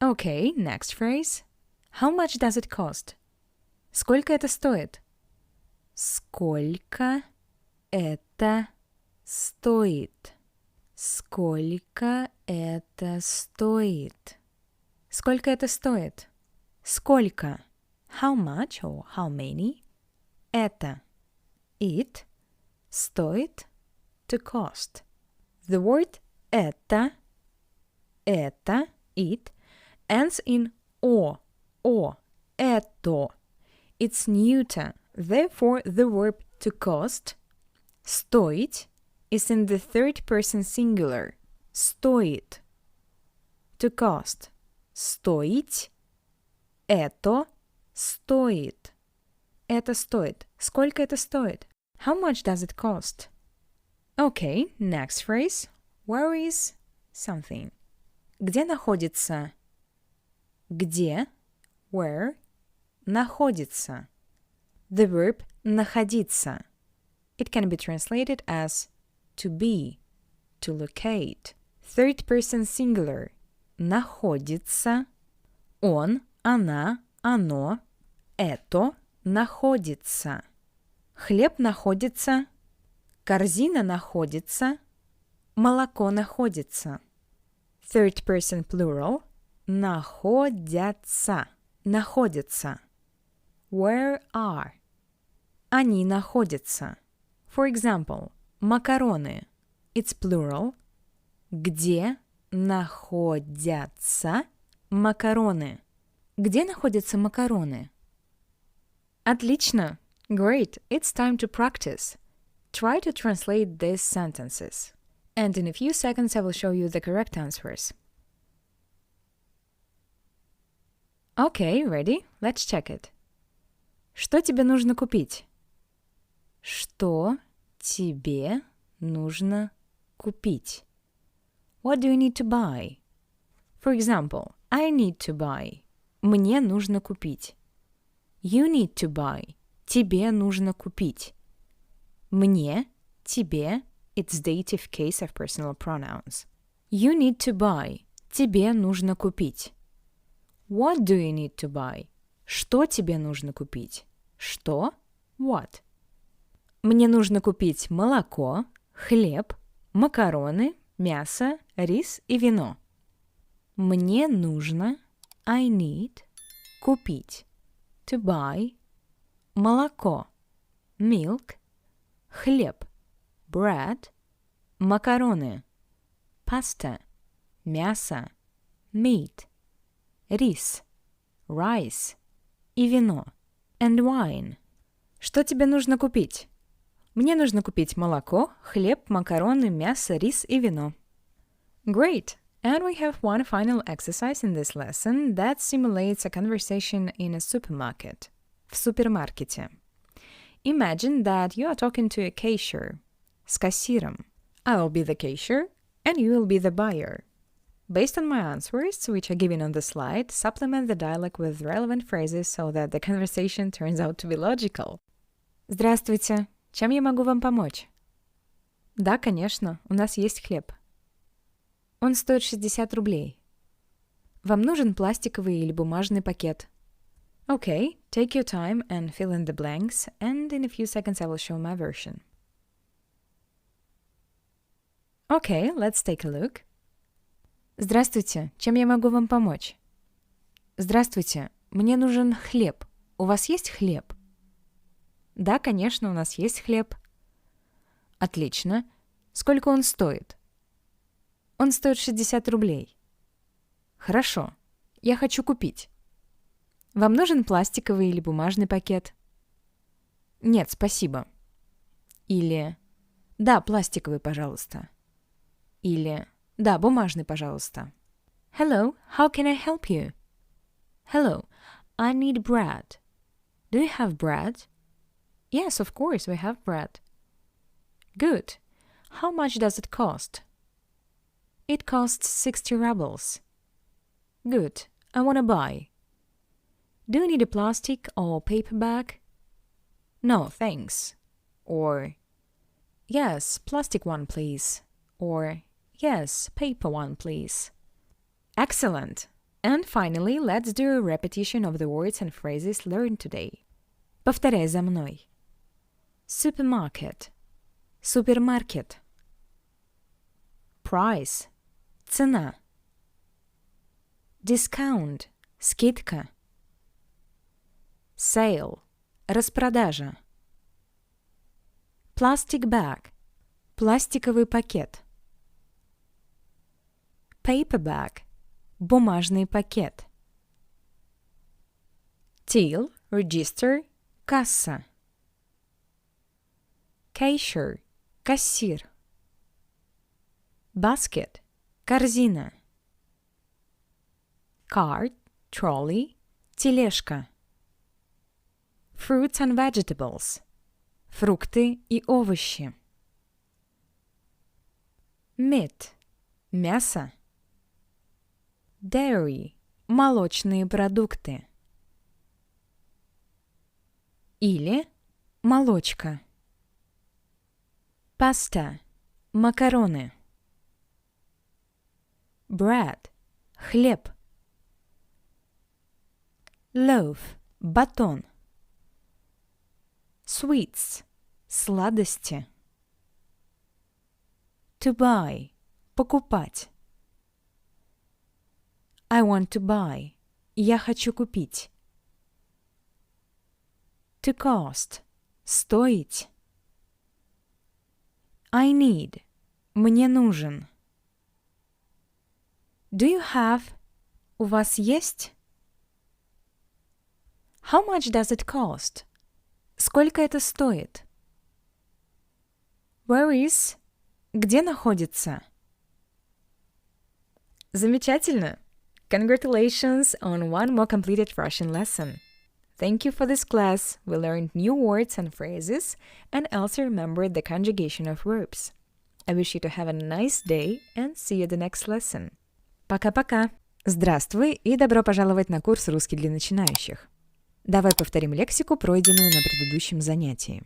[SPEAKER 1] Okay, next phrase. How much does it cost? Сколько это стоит? Сколько это стоит? Сколько это стоит? Сколько это стоит? Сколько? How much or how many? Это. It. Стоит. To cost. The word это, it, ends in о, это. It's neuter. Therefore, the verb to cost, стоить, is in the third person singular. Стоит. To cost. Стоить. Это стоит. Это стоит. Сколько это стоит? How much does it cost? Okay, next phrase. Where is something? Где находится? Где? Where? Находится. The verb находиться. It can be translated as to be, to locate. Third person singular. Находится. Он, она, оно, это находится. Хлеб находится. Корзина находится. Молоко находится. Third person plural. Находятся. Находятся. Where are? Они находятся. For example, макароны. It's plural. Где находятся макароны? Где находятся макароны? Отлично! Great! It's time to practice. Try to translate these sentences. And in a few seconds I will show you the correct answers. Okay, ready? Let's check it. Что тебе нужно купить? Что тебе нужно купить? What do you need to buy? For example, I need to buy. Мне нужно купить. You need to buy. Тебе нужно купить. Мне, тебе, it's dative case of personal pronouns. You need to buy. Тебе нужно купить. What do you need to buy? Что тебе нужно купить? Что? What? Мне нужно купить молоко, хлеб, макароны, мясо, рис и вино. Мне нужно, I need, купить, to buy, молоко, milk, хлеб, bread, макароны, pasta, мясо, meat, рис, rice и вино, and wine. Что тебе нужно купить? Мне нужно купить молоко, хлеб, макароны, мясо, рис и вино. Great! And we have one final exercise in this lesson that simulates a conversation in a supermarket. В супермаркете. Imagine that you are talking to a cashier. С кассиром. I will be the cashier, and you will be the buyer. Based on my answers, which are given on the slide, supplement the dialogue with relevant phrases so that the conversation turns out to be logical. Здравствуйте. Чем я могу вам помочь? Да, конечно, у нас есть хлеб. Он стоит 60 рублей. Вам нужен пластиковый или бумажный пакет? Okay, take your time and fill in the blanks, and in a few seconds I will show my version. Okay, let's take a look. Здравствуйте, чем я могу вам помочь? Здравствуйте, мне нужен хлеб. У вас есть хлеб? Да, конечно, у нас есть хлеб. Отлично. Сколько он стоит? Он стоит 60 рублей. Хорошо. Я хочу купить. Вам нужен пластиковый или бумажный пакет? Нет, спасибо. Или да, пластиковый, пожалуйста. Или да, бумажный, пожалуйста. Hello, how can I help you? Hello, I need bread. Do you have bread? Yes, of course, we have bread. Good. How much does it cost? It costs 60 rubles. Good. I want to buy. Do you need a plastic or paper bag? No, thanks. Or, yes, plastic one, please. Or, yes, paper one, please. Excellent. And finally, let's do a repetition of the words and phrases learned today. Повторяй за мной. Supermarket. Супермаркет. Price. Цена. Discount. Скидка. Sale. Распродажа. Plastic bag. Пластиковый пакет. Paper bag. Бумажный пакет. Till. Register. Касса. Cashier. Кассир. Basket. Корзина. Cart. Trolley. Тележка. Fruits and vegetables. Фрукты и овощи. Meat. Мясо. Dairy. Молочные продукты. Или молочка. Pasta. Макароны. Bread. Хлеб. Loaf. Батон. Sweets. Сладости. To buy. Покупать. I want to buy. Я хочу купить. To cost. Стоить. I need. Мне нужен. Do you have? У вас есть? How much does it cost? Сколько это стоит? Where is? Где находится? Замечательно! Congratulations on one more completed Russian lesson. Thank you for this class. We learned new words and phrases and also remembered the conjugation of verbs. I wish you to have a nice day and see you at the next lesson. Пока-пока! Здравствуй и добро пожаловать на курс «Русский для начинающих». Давай повторим лексику, пройденную на предыдущем занятии.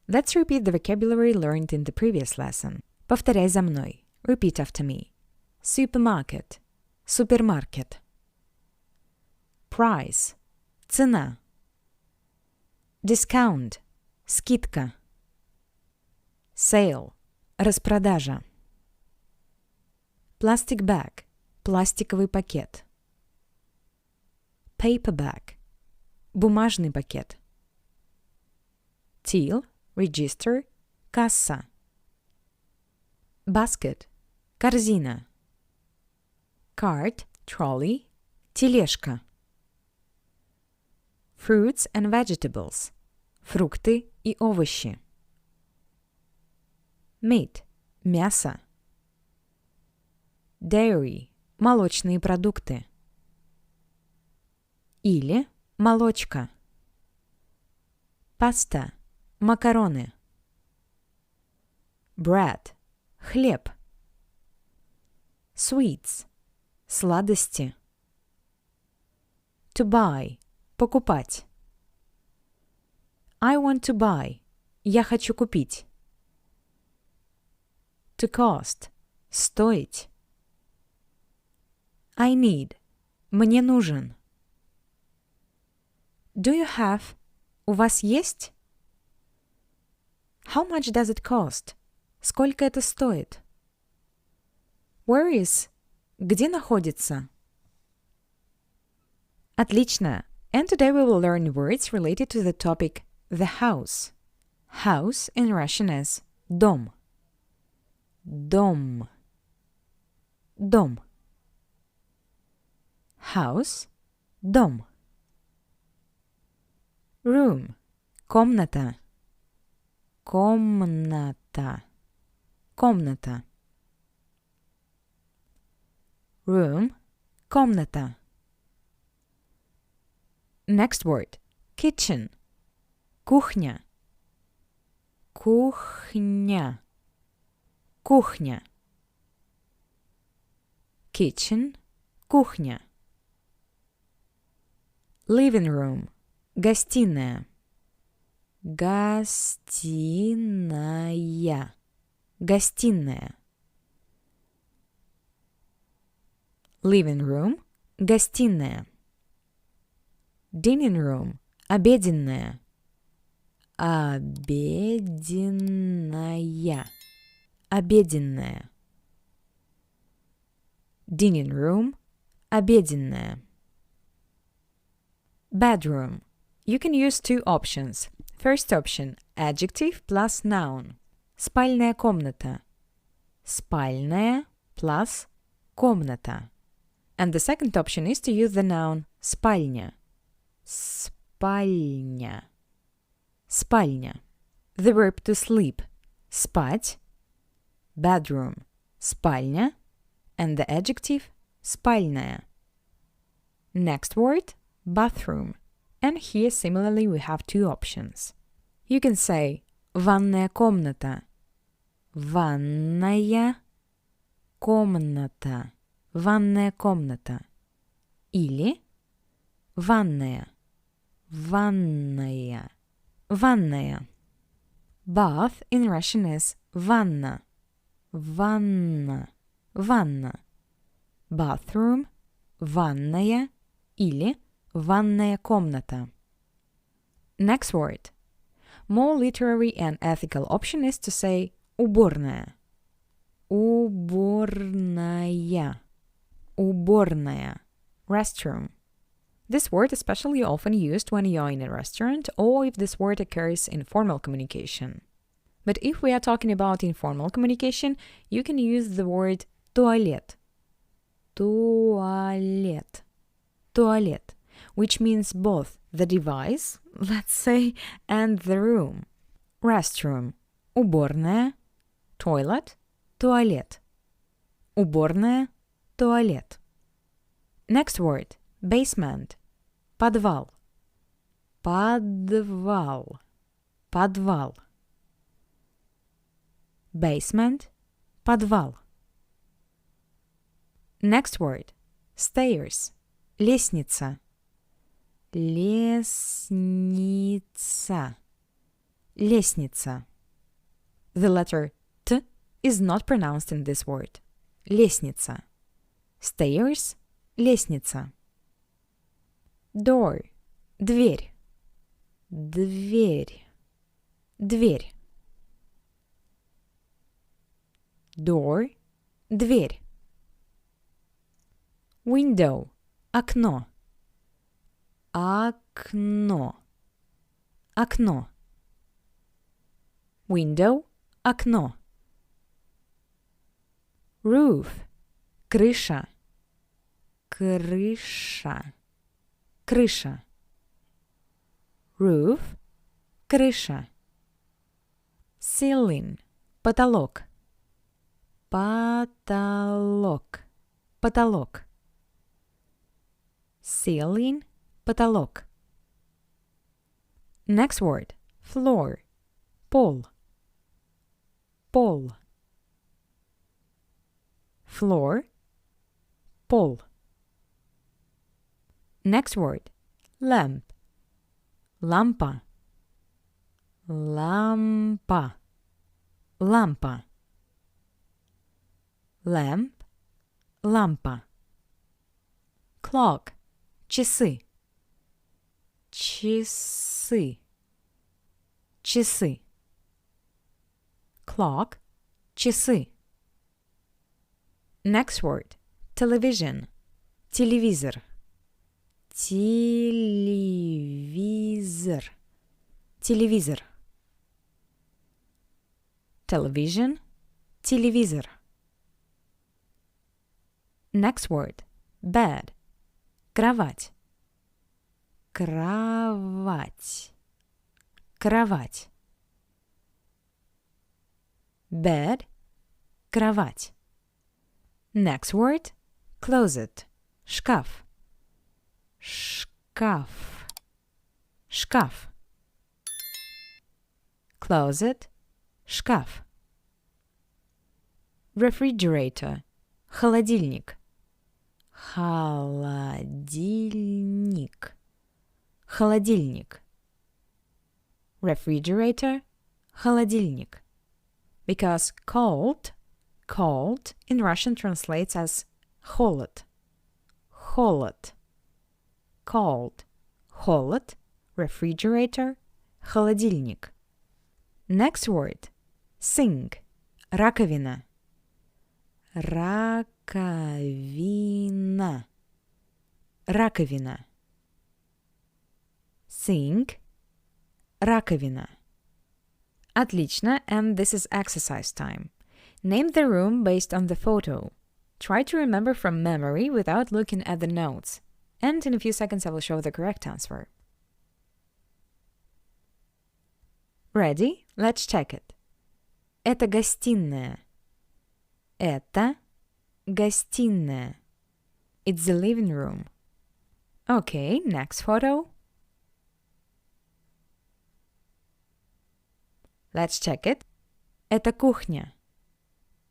[SPEAKER 1] Let's repeat the vocabulary learned in the previous lesson. Повторяй за мной. Repeat after me. Supermarket. Супермаркет. Price. Цена. Discount. Скидка. Sale. Распродажа. Plastic bag. Пластиковый пакет. Paper bag. Бумажный пакет. Till. Register. Касса. Basket. Корзина. Cart. Trolley. Тележка. Fruits and vegetables. Фрукты и овощи. meat – мясо. Dairy – молочные продукты. Или молочка. Pasta – макароны. Bread – хлеб. Sweets – сладости. To buy – покупать. I want to buy – я хочу купить. To cost – стоить. I need – мне нужен. Do you have – у вас есть? How much does it cost? Сколько это стоит? Where is – где находится? Отлично! And today we will learn words related to the topic the house. House in Russian is дом. Дом. Дом. House – дом. Room – комната. Комната. Комната. Room – комната. Next word – kitchen. Кухня. Кухня. Кухня. Kitchen – кухня. Living room – гостиная. Гостиная. Гостиная. Living room – гостиная. Dining room – обеденная. Обеденная. Обеденная. Dining room – обеденная. Bedroom. You can use two options. First option – adjective plus noun. Спальная комната. Спальная plus комната. And the second option is to use the noun спальня. Спальня. Спальня. The verb to sleep. Спать. Bedroom. Спальня. And the adjective спальная. Next word bathroom. And here similarly we have two options. You can say ванная комната. Ванная комната. Ванная комната. Или ванная. Ванная. Ванная. Bath in Russian is ванна. Ванна. Ванна. Bathroom. Ванная. Или ванная комната. Next word. More literary and ethical option is to say уборная. Уборная. Уборная. Restroom. This word is especially often used when you are in a restaurant or if this word occurs in formal communication. But if we are talking about informal communication, you can use the word туалет. Туалет. Туалет. Which means both the device, let's say, and the room. Restroom. Уборная. Toilet. Туалет. Уборная. Туалет. Next word. Basement. Подвал. Подвал. Подвал. Basement. Подвал. Next word. Stairs. Лестница. Лестница. Лестница. The letter T is not pronounced in this word. Лестница. Stairs. Лестница. Door. Дверь. Дверь. Дверь. Door. Дверь. Window. Окно. Окно. Окно. Window. Окно. Roof. Крыша. Крыша. Крыша. Roof. Крыша. Ceiling. Потолок. Потолок. Потолок. Ceiling. Потолок. Next word. Floor. Пол. Пол. Floor. Пол. Next word. Lamp. Лампа. Лампа. Лампа. Lamp. Лампа. Clock. Часы. Часы. Часы. Clock. Часы. Next word. Television. Телевизор. Телевизор. Телевизор. Television. Телевизор. Next word. Bed. Кровать. Кровать. Кровать. Bed. Кровать. Next word. Closet. Шкаф. Шкаф. Шкаф. Closet. Шкаф. Refrigerator. Холодильник. Холодильник. Холодильник. Refrigerator. Холодильник. Because cold in Russian translates as холод. Холод. Cold. Холод. Refrigerator. Холодильник. Next word. Sink. Раковина. Раковина. Раковина. Sink. Раковина. Отлично, and this is exercise time. Name the room based on the photo. Try to remember from memory without looking at the notes. And in a few seconds I will show the correct answer. Ready? Let's check it. Это гостиная. Это гостиная. It's the living room. Okay, next photo. Let's check it. Это кухня.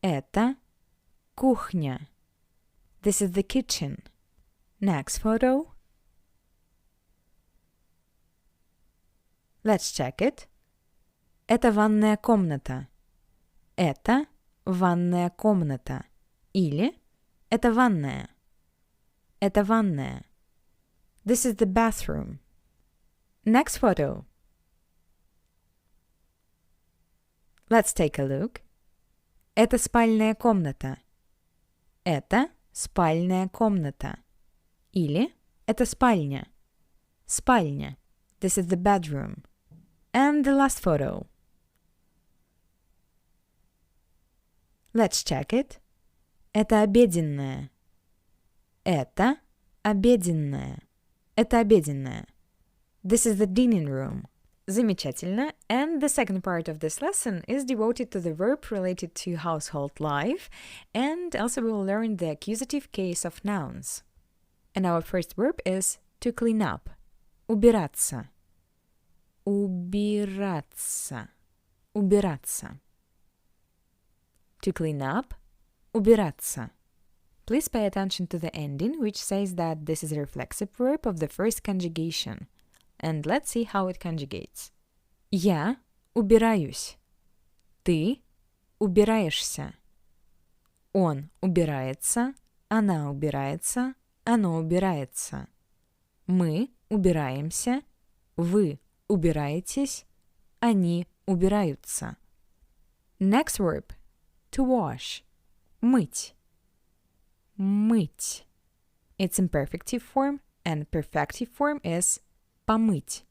[SPEAKER 1] Это кухня. This is the kitchen. Next photo. Let's check it. Это ванная комната. Это ванная комната. Или это ванная. Это ванная. This is the bathroom. Next photo. Let's take a look. Это спальная комната. Это спальная комната. Или это спальня. Спальня. This is the bedroom. And the last photo. Let's check it. Это обеденная. Это обеденная. Это обеденная. This is the dining room. Замечательно. And the second part of this lesson is devoted to the verb related to household life, and also we will learn the accusative case of nouns. And our first verb is to clean up. Убираться. Убираться. Убираться. To clean up. Убираться. Please pay attention to the ending, which says that this is a reflexive verb of the first conjugation. And let's see how it conjugates. Я убираюсь. Ты убираешься. Он убирается. Она убирается. Оно убирается. Мы убираемся. Вы убираетесь. Они убираются. Next verb. To wash. Мыть. Мыть. Its imperfective form and perfective form is помыть.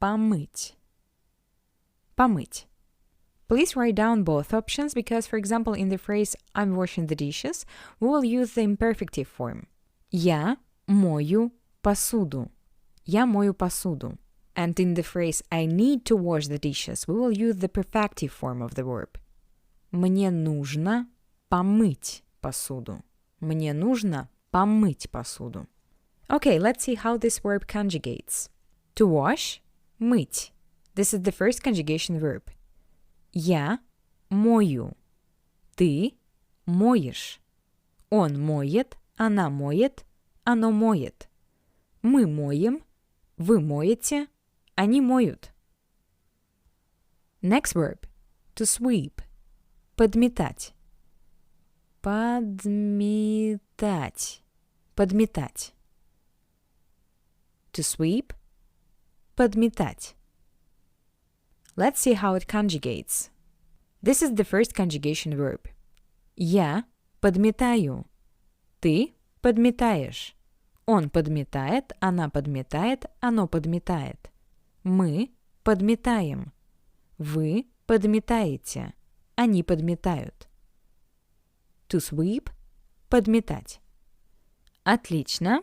[SPEAKER 1] Помыть. Помыть. Please write down both options because, for example, in the phrase I'm washing the dishes, we will use the imperfective form. Я мою посуду. Я мою посуду. And in the phrase I need to wash the dishes, we will use the perfective form of the verb. Мне нужно помыть посуду. Мне нужно помыть посуду. Okay, let's see how this verb conjugates. To wash – мыть. This is the first conjugation verb. Я мою. Ты моешь. Он моет, она моет, оно моет. Мы моем, вы моете, они моют. Next verb. To sweep. Подметать. Подметать. Подметать. To sweep. Подметать. Let's see how it conjugates. This is the first conjugation verb. Я подметаю. Ты подметаешь. Он подметает, она подметает, оно подметает. Мы подметаем. Вы подметаете. Они подметают. To sweep – подметать. Отлично.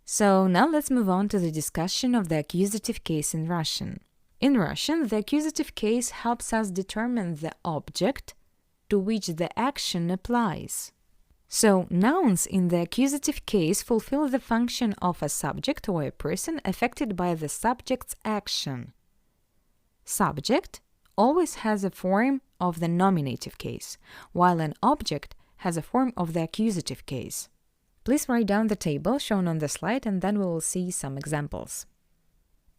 [SPEAKER 1] So now let's move on to the discussion of the accusative case in Russian. In Russian, the accusative case helps us determine the object to which the action applies. So, nouns in the accusative case fulfill the function of a subject or a person affected by the subject's action. Subject always has a form of the nominative case, while an object has a form of the accusative case. Please write down the table shown on the slide and then we will see some examples.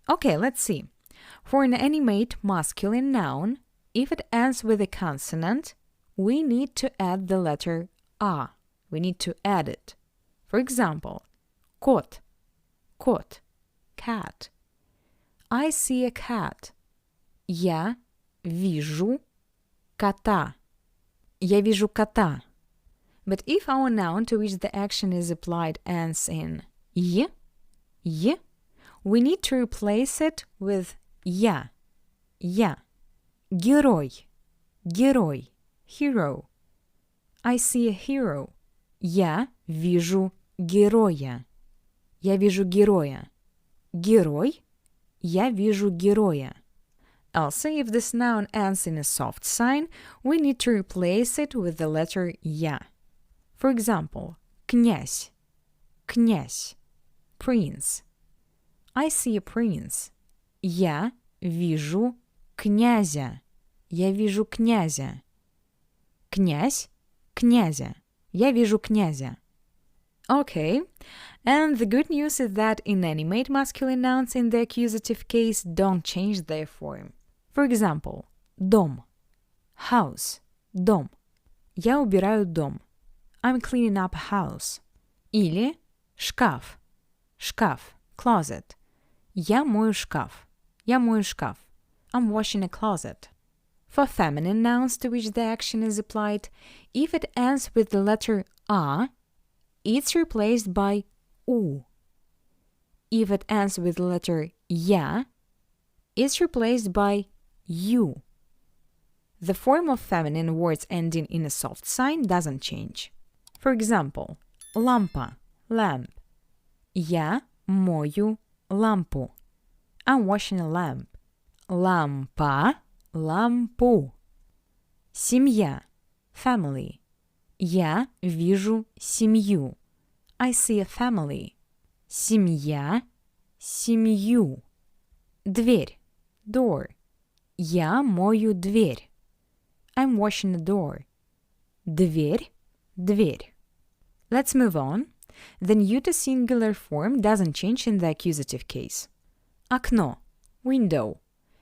[SPEAKER 1] Okay, let's see. For an animate masculine noun, if it ends with a consonant, we need to add the letter A. We need to add it. For example, кот, кот, cat. I see a cat. Я вижу кота. Я вижу кота. But if our noun to which the action is applied ends in y, we need to replace it with я. Герой, герой, hero. I see a hero. Я вижу героя. Я вижу героя. Герой. Я вижу героя. Also, if this noun ends in a soft sign, we need to replace it with the letter я. For example, князь, князь, prince. I see a prince. Я вижу князя. Я вижу князя. Князь, князя. Я вижу князя. Okay, and the good news is that inanimate masculine nouns in the accusative case don't change their form. For example, дом, house, дом. Я убираю дом. I'm cleaning up a house. Или шкаф, шкаф, closet. Я мою шкаф. Я мою шкаф. I'm washing a closet. For feminine nouns to which the action is applied, if it ends with the letter A, it's replaced by U. If it ends with the letter Я, it's replaced by U. The form of feminine words ending in a soft sign doesn't change. For example, лампа, lamp. Я мою лампу. I'm washing a lamp. Лампа, лампу. Семья, family. Я вижу семью. I see a family. Семья, семью. Дверь, door. Я мою дверь. I'm washing a door. Дверь, дверь. Let's move on. The neuter singular form doesn't change in the accusative case. Окно, window.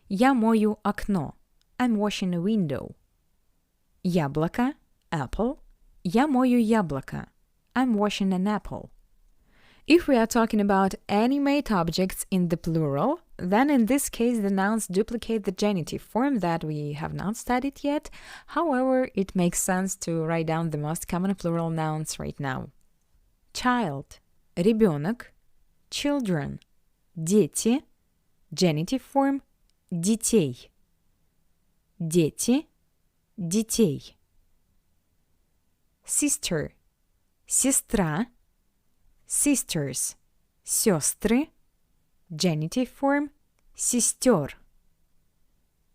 [SPEAKER 1] Я мою окно. I'm washing a window. Яблоко, apple. Я мою яблоко. I'm washing an apple. If we are talking about animate objects in the plural, then in this case the nouns duplicate the genitive form that we have not studied yet. However, it makes sense to write down the most common plural nouns right now. Child, ребенок, children, дети, genitive form, детей. Дети, детей. Sister, сестра, sisters, сестры, genitive form, сестер.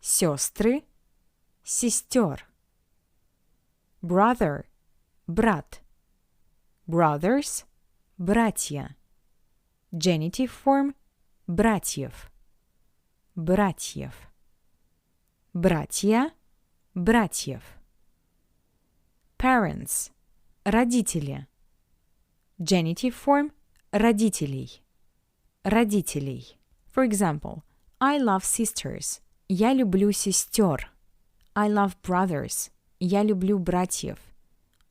[SPEAKER 1] Сестры, сестер. Brother, брат. Brothers, братья. Genitive form – братьев. Братьев. Братья, братьев. Parents – родители. Genitive form – родителей. Родителей. For example, I love sisters. Я люблю сестер. I love brothers. Я люблю братьев.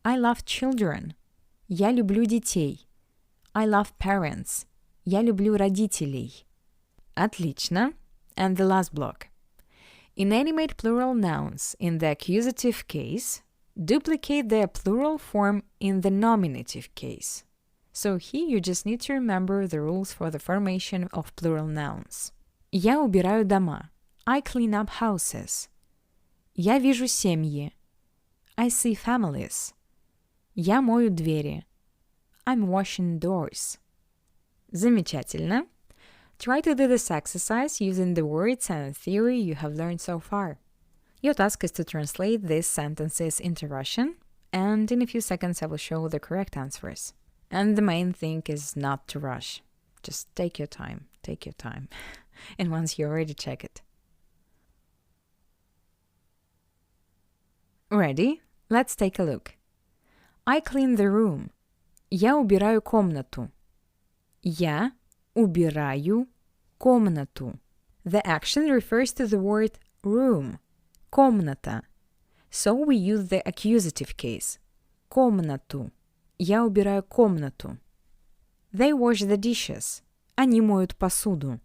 [SPEAKER 1] I love children. Я люблю детей. I love parents. Я люблю родителей. Отлично. And the last block. Inanimate plural nouns in the accusative case duplicate their plural form in the nominative case. So here you just need to remember the rules for the formation of plural nouns. Я убираю дома. I clean up houses. Я вижу семьи. I see families. Я мою двери. I'm washing doors. Замечательно. Try to do this exercise using the words and theory you have learned so far. Your task is to translate these sentences into Russian, and in a few seconds I will show the correct answers. And the main thing is not to rush. Just take your time, and once you're ready, check it. Ready? Let's take a look. I clean the room. Я убираю комнату. Я убираю комнату. The action refers to the word room, комната. So we use the accusative case. Комнату. Я убираю комнату. They wash the dishes. Они моют посуду.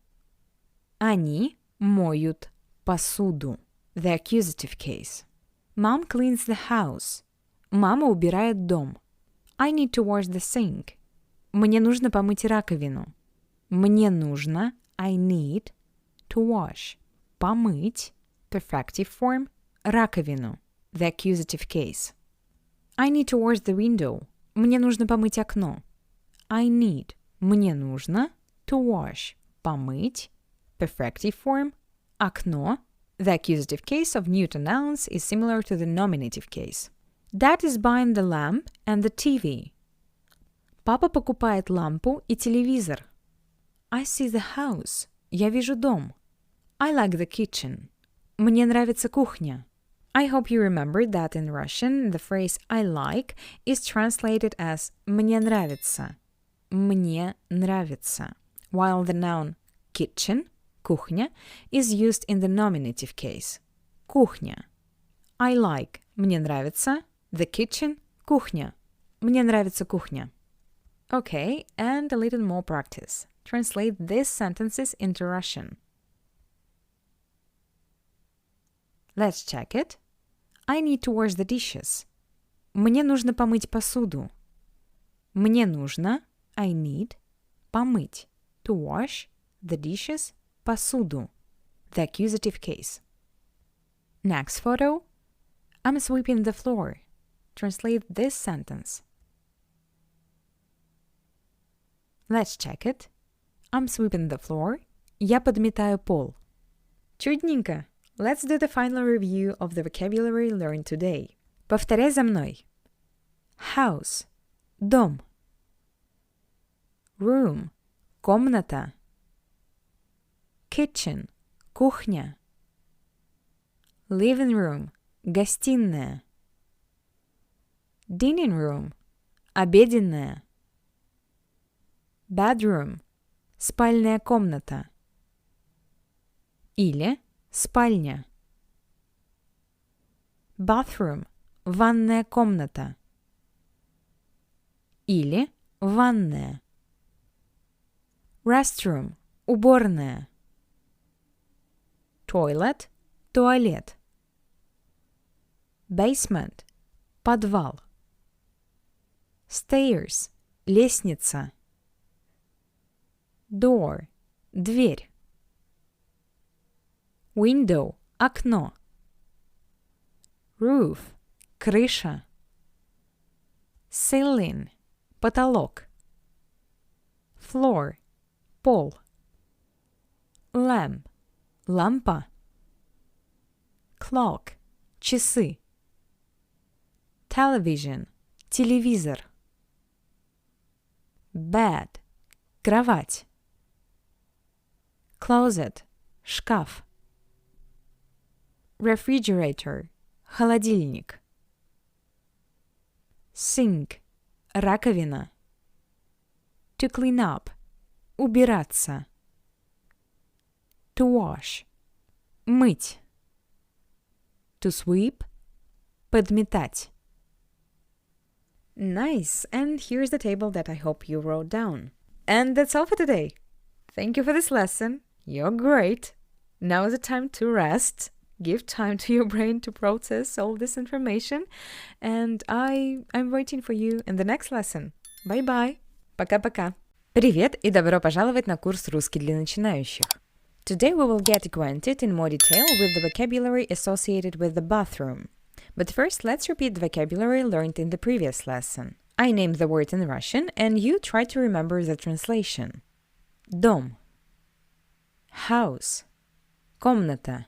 [SPEAKER 1] Они моют посуду. The accusative case. Mom cleans the house. Мама убирает дом. I need to wash the sink. Мне нужно помыть раковину. Мне нужно, I need, to wash. Помыть, perfective form, раковину, the accusative case. I need to wash the window. Мне нужно помыть окно. I need, мне нужно, to wash. Помыть, perfective form, окно. The accusative case of neuter nouns is similar to the nominative case. Dad is buying the lamp and the TV. Папа покупает лампу и телевизор. I see the house. Я вижу дом. I like the kitchen. Мне нравится кухня. I hope you remembered that in Russian the phrase I like is translated as мне нравится. Мне нравится. While the noun kitchen, кухня, is used in the nominative case. Кухня. I like. Мне нравится. The kitchen. Кухня. Мне нравится кухня. Okay, and a little more practice. Translate these sentences into Russian. Let's check it. I need to wash the dishes. Мне нужно помыть посуду. Мне нужно, I need, помыть, to wash, the dishes, посуду, the accusative case. Next photo. I'm sweeping the floor. Translate this sentence. Let's check it. I'm sweeping the floor. Я подметаю пол. Чудненько. Let's do the final review of the vocabulary learned today. Повторяй за мной. House. Дом. Room. Комната. Kitchen. Кухня. Living room. Гостиная. Dining room. Обеденная. Bedroom. Спальная комната. Или спальня. Bathroom. Ванная комната. Или ванная. Restroom. Уборная. Toilet. Туалет. Basement. Подвал. Stairs. Лестница. Door. Дверь. Window. Окно. Roof. Крыша. Ceiling. Потолок. Floor. Пол. Lamp. лампа, clock, часы, television, телевизор, bed, кровать, closet, шкаф, refrigerator, холодильник, sink, раковина, to clean up, убираться, to wash, мыть, to sweep, подметать. Nice, and here's the table that I hope you wrote down. And that's all for today. Thank you for this lesson. You're great. Now is the time to rest. Give time to your brain to process all this information. And I'm waiting for you in the next lesson. Bye-bye. Пока-пока. Привет и добро пожаловать на курс «Русский для начинающих». Today we will get acquainted in more detail with the vocabulary associated with the bathroom. But first, let's repeat the vocabulary learned in the previous lesson. I named the word in Russian, and you try to remember the translation. Дом, house, комната,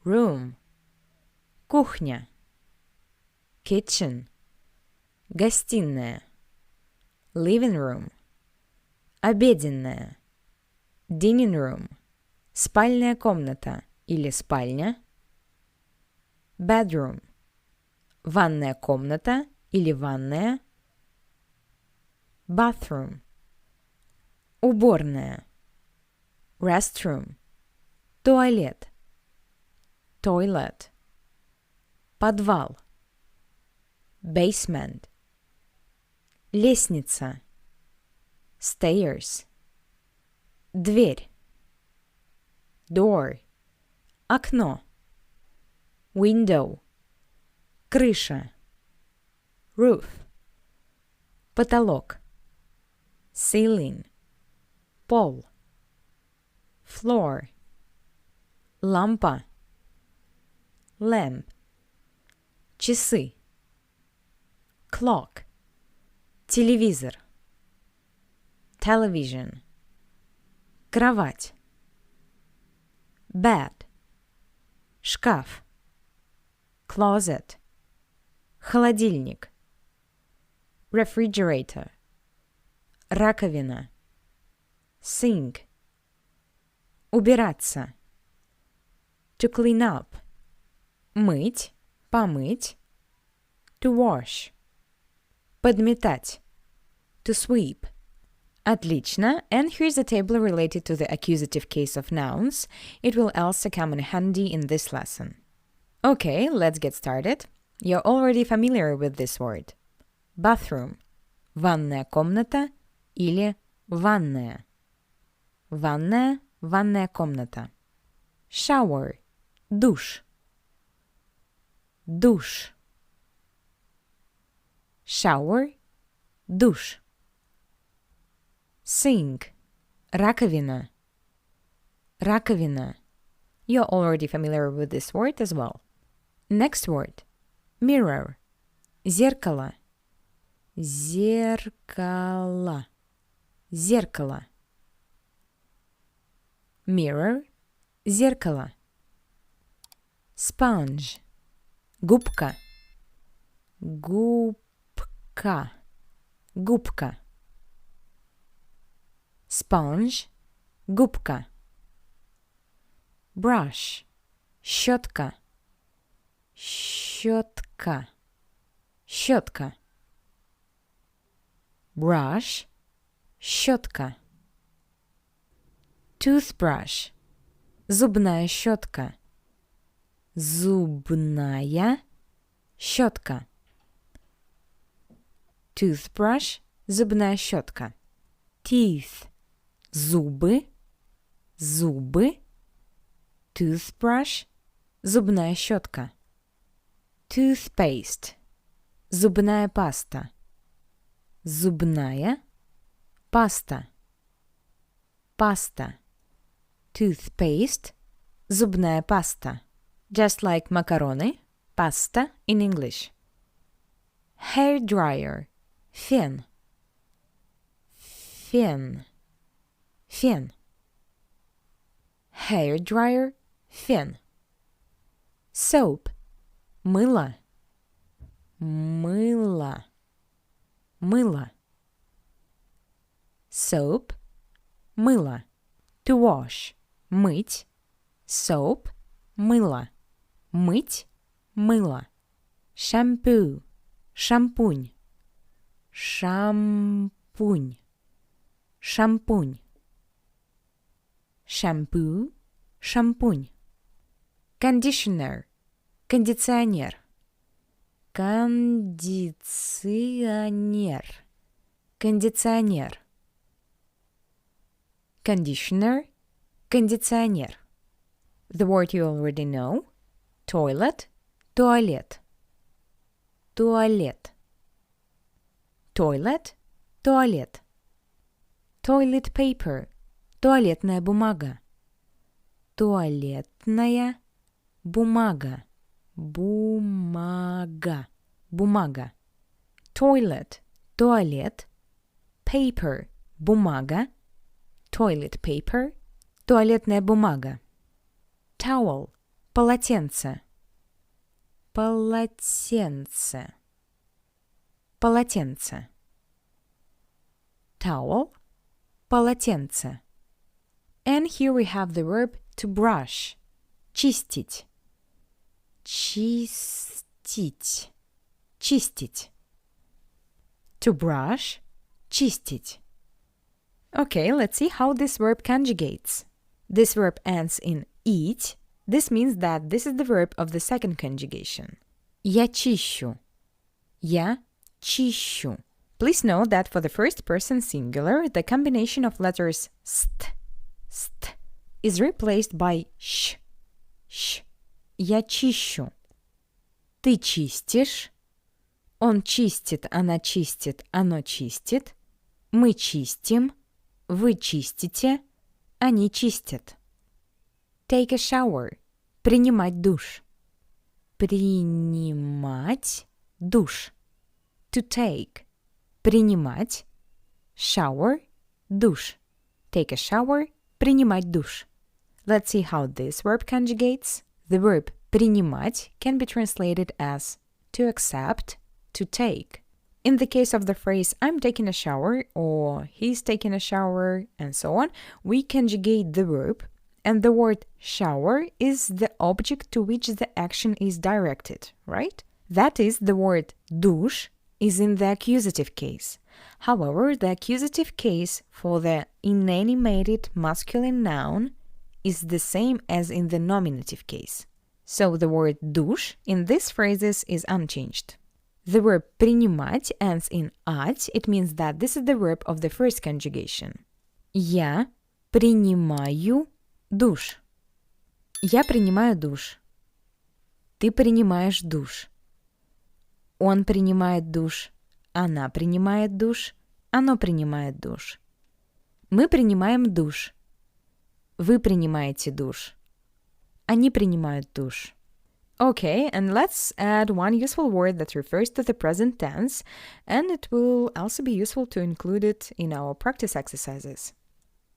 [SPEAKER 1] room, кухня, kitchen, гостиная, living room, обеденная, dining room, спальная комната или спальня, bedroom, ванная комната или ванная, bathroom, уборная, restroom, туалет, toilet, подвал, basement, лестница, stairs, дверь, door, окно, window, крыша, roof, потолок, ceiling, пол, floor, лампа, lamp, часы, clock, телевизор, television, кровать, bed, шкаф, closet, холодильник, refrigerator, раковина, sink, убираться, to clean up, мыть, помыть, to wash, подметать, to sweep. Отлично, and here's a table related to the accusative case of nouns. It will also come in handy in this lesson. Okay, let's get started. You're already familiar with this word. Bathroom – ванная комната или ванная. Ванная – ванная комната. Shower – душ. Душ. Shower – душ. Sink – раковина. Раковина. You're already familiar with this word as well. Next word. Mirror. Зеркало. Зеркало. Зеркало. Mirror. Зеркало. Sponge. Губка. Губка. Губка. Sponge. Губка. Brush. Щетка. Щетка. Щетка. Brush. Щетка. Toothbrush. Зубная щетка. Зубная щетка. Toothbrush. Зубная щетка. Teeth. Зубы. Зубы. Toothbrush. Зубная щетка. Toothpaste. Зубная паста. Зубная паста. Паста. Toothpaste. Зубная паста. Just like macaroni, pasta in English. Hair dryer. Фен. Фен. Фен. hair dryer, фен. Soap, мыло, мыло, мыло. Soap, мыло. To wash, мыть, soap, мыло, мыть, мыло. Shampoo, шампунь, шампунь, шампунь. Shampoo, шампунь. Conditioner, кондиционер, кондиционер, кондиционер. Conditioner, кондиционер. The word you already know. Toilet, туалет, туалет. Toilet, туалет. Toilet paper, туалетная бумага. Туалетная бумага, бумага, бумага. Toilet, туалет. Paper, бумага. Toilet paper, туалетная бумага. Towel, полотенце, полотенце, полотенце. Towel, полотенце. And here we have the verb to brush, чистить, чистить, чистить. To brush, чистить. Okay, let's see how this verb conjugates. This verb ends in eat. This means that this is the verb of the second conjugation. Я чищу. Я чищу. Please note that for the first person singular, the combination of letters st is replaced by sh. Я чищу. Ты чистишь. Он чистит, она чистит, оно чистит. Мы чистим. Вы чистите. Они чистят. Take a shower. Принимать душ. Принимать душ. To take. Принимать. Shower. Душ. Take a shower. Принимать душ. Let's see how this verb conjugates. The verb принимать can be translated as to accept, to take. In the case of the phrase I'm taking a shower or he's taking a shower and so on, we conjugate the verb and the word shower is the object to which the action is directed, right? That is, the word душ is in the accusative case. However, the accusative case for the inanimated masculine noun is the same as in the nominative case. So the word душ in these phrases is unchanged. The verb принимать ends in ать. It means that this is the verb of the first conjugation. Я принимаю душ. Я принимаю душ. Ты принимаешь душ. Он принимает душ. Она принимает душ. Оно принимает душ. Мы принимаем душ. Вы принимаете душ. Они принимают душ. Okay, and let's add one useful word that refers to the present tense, and it will also be useful to include it in our practice exercises.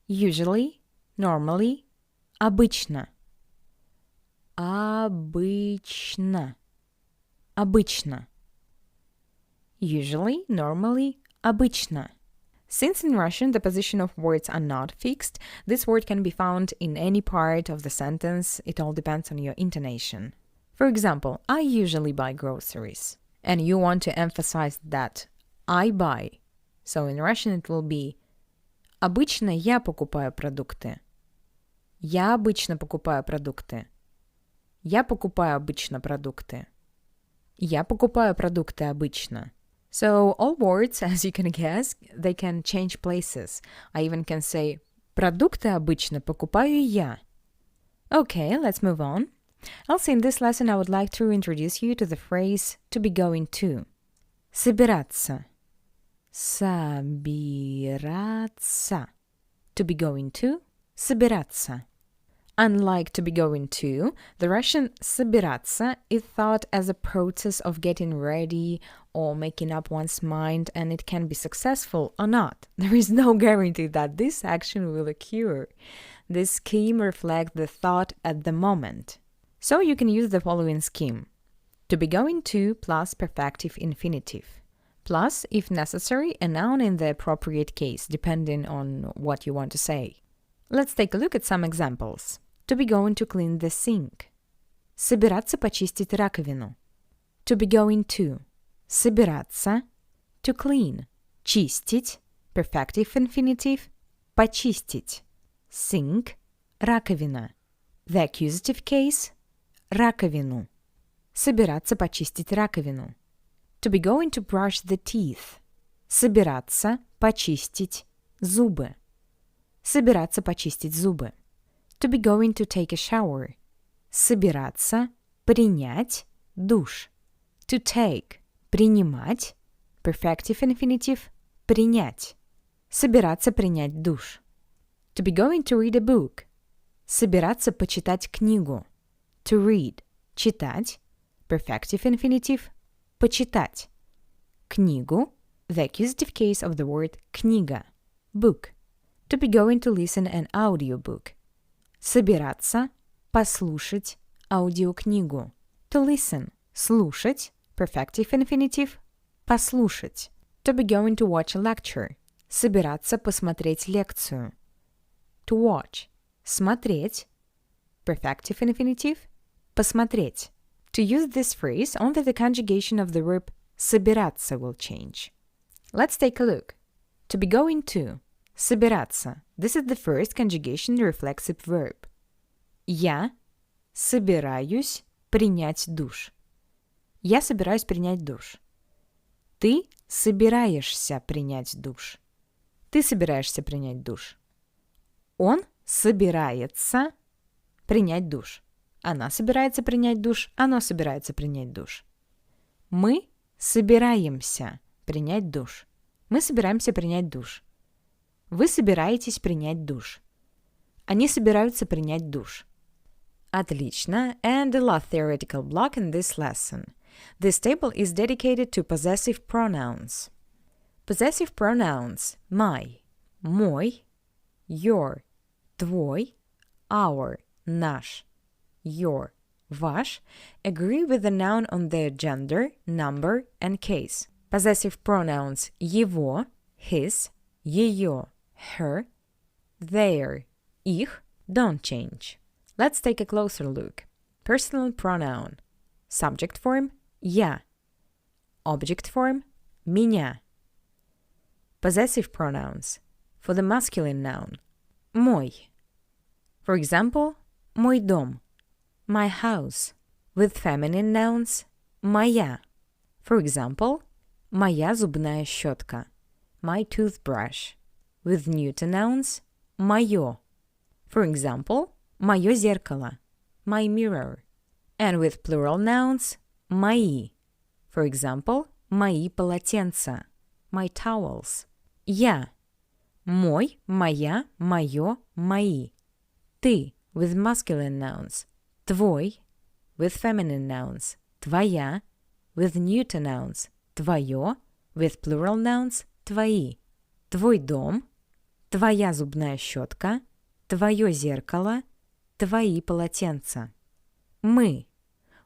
[SPEAKER 1] Usually, normally, обычно. Обычно. Обычно. Usually, normally, обычно. Since in Russian the position of words are not fixed, this word can be found in any part of the sentence. It all depends on your intonation. For example, I usually buy groceries. And you want to emphasize that I buy. So in Russian it will be обычно я покупаю продукты. Я обычно покупаю продукты. Я покупаю обычно продукты. Я покупаю продукты обычно. So all words, as you can guess, they can change places. I even can say продукты обычно покупаю я. Okay, let's move on. Also, in this lesson, I would like to introduce you to the phrase to be going to. Собираться. Собираться. To be going to. Собираться. Unlike to be going to, the Russian собираться is thought as a process of getting ready or making up one's mind, and it can be successful or not. There is no guarantee that this action will occur. This scheme reflects the thought at the moment. So you can use the following scheme. To be going to plus perfective infinitive. Plus, if necessary, a noun in the appropriate case, depending on what you want to say. Let's take a look at some examples. To be going to clean the sink. Собираться почистить раковину. To be going to. Собираться. To clean. Чистить. Perfective infinitive. Почистить. Sink. Раковина. The accusative case. Раковину. Собираться почистить раковину. To be going to brush the teeth. Собираться почистить зубы. Собираться почистить зубы. To be going to take a shower. Собираться принять душ. To take принимать. Perfective infinitive принять. Собираться принять душ. To be going to read a book. Собираться почитать книгу. To read читать. Perfective infinitive почитать. Книгу. The accusative case of the word книга. Book. To be going to listen an audiobook. Собираться послушать аудиокнигу. To listen. Слушать. Perfective infinitive. Послушать. To be going to watch a lecture. Собираться посмотреть лекцию. To watch. Смотреть. Perfective infinitive. Посмотреть. To use this phrase, only the conjugation of the verb собираться will change. Let's take a look. To be going to. Собираться. This is the first conjugation reflexive verb. Я собираюсь принять душ. Я собираюсь принять душ. Ты собираешься принять душ. Ты собираешься принять душ. Он собирается принять душ. Она собирается принять душ. Оно собирается принять душ. Мы собираемся принять душ. Мы собираемся принять душ. Вы собираетесь принять душ. Они собираются принять душ. Отлично. And the last theoretical block in this lesson. This table is dedicated to possessive pronouns. Possessive pronouns my, мой, your, твой, our, наш, your, ваш agree with the noun on their gender, number, and case. Possessive pronouns его, his, ее, her, their, их don't change. Let's take a closer look. Personal pronoun. Subject form я. Object form меня. Possessive pronouns. For the masculine noun мой. For example, мой дом. My house. With feminine nouns моя. For example, моя зубная щетка. My toothbrush. With neuter nouns моё. For example, моё зеркало. My mirror. And with plural nouns мои. For example, мои полотенца. My towels. Я. Мой, моя, моё, мои. Ты. With masculine nouns твой. With feminine nouns твоя. With neuter nouns твоё. With plural nouns твои. Твой дом. Твоя зубная щетка. Твоё зеркало. Твои полотенца. Мы.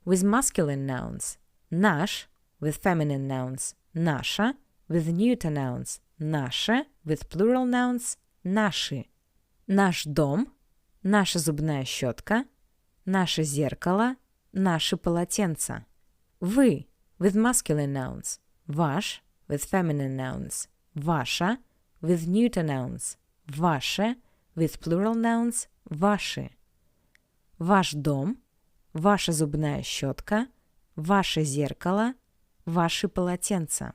[SPEAKER 1] With masculine nouns наш. With feminine nouns наша. With neuter nouns наше. With plural nouns наши. Наш дом. Наша зубная щетка. Наше зеркало. Наши полотенца. Вы. With masculine nouns ваш. With feminine nouns ваша. With neuter nouns ваше. With plural nouns ваши. Ваш дом. Ваша зубная щетка. Ваше зеркало. Ваши полотенца.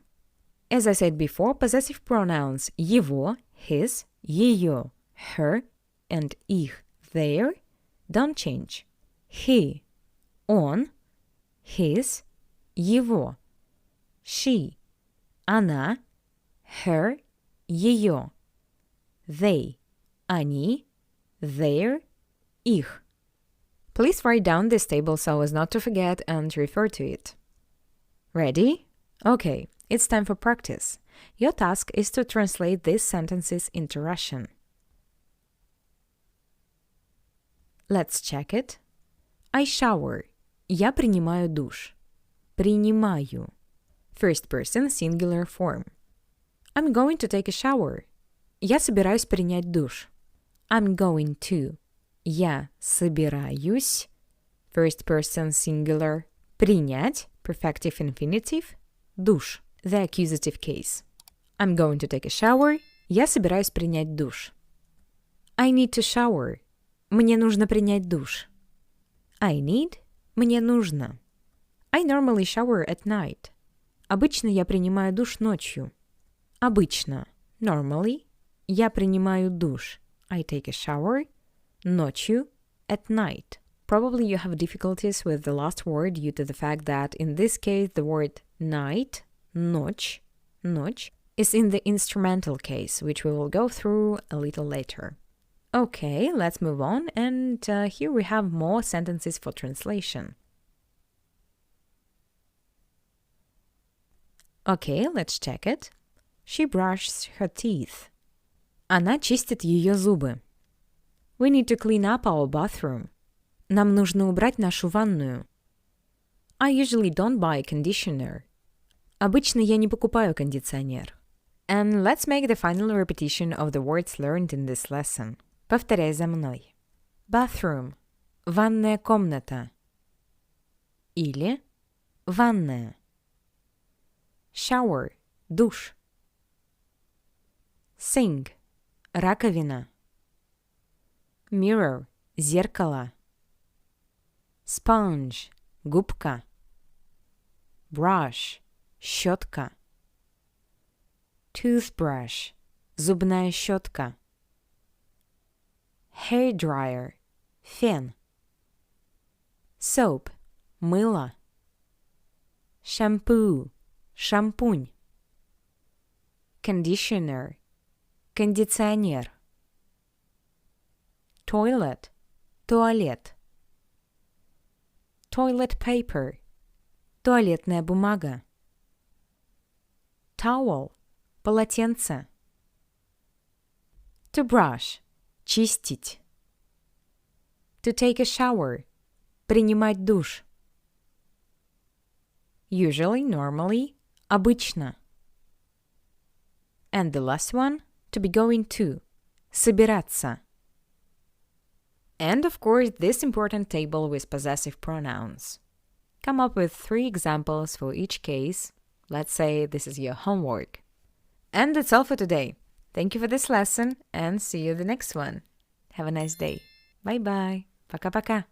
[SPEAKER 1] As I said before, possessive pronouns его, his, ее, her, and их, their don't change. He, он, his, его. She, она, her, ее. They, они, their, их. Please write down this table so as not to forget and refer to it. Ready? Okay, it's time for practice. Your task is to translate these sentences into Russian. Let's check it. I shower. Я принимаю душ. Принимаю. First person, singular form. I'm going to take a shower. Я собираюсь принять душ. I'm going to. Я собираюсь. First person, singular. Принять. Perfective infinitive. Душ. The accusative case. I'm going to take a shower. Я собираюсь принять душ. I need to shower. Мне нужно принять душ. I need. Мне нужно. I normally shower at night. Обычно я принимаю душ ночью. Обычно. Normally. Я принимаю душ. I take a shower. Ночью. At night. Probably you have difficulties with the last word due to the fact that in this case the word night, ночь, is in the instrumental case, which we will go through a little later. Okay, let's move on, and here we have more sentences for translation. Okay, let's check it. She brushes her teeth. Она чистит ее зубы. We need to clean up our bathroom. Нам нужно убрать нашу ванную. I usually don't buy conditioner. Обычно я не покупаю кондиционер. And let's make the final repetition of the words learned in this lesson. Повторяй за мной. Bathroom. Ванная комната. Или ванная. Shower. Душ. Sink. Раковина. Mirror. Зеркало. Sponge. Губка. Brush. Щетка. Toothbrush. Зубная щетка. Hair dryer. Фен. Soap. Мыло. Shampoo. Шампунь. Conditioner. Кондиционер. Toilet. Туалет. Toilet paper. Туалетная бумага. Towel. Полотенце. To brush. Чистить. To take a shower. Принимать душ. Usually, normally, обычно. And the last one, to be going to. Собираться. And of course, this important table with possessive pronouns. Come up with 3 examples for each case. Let's say this is your homework. And that's all for today. Thank you for this lesson and see you the next one. Have a nice day. Bye-bye. Пока-пока.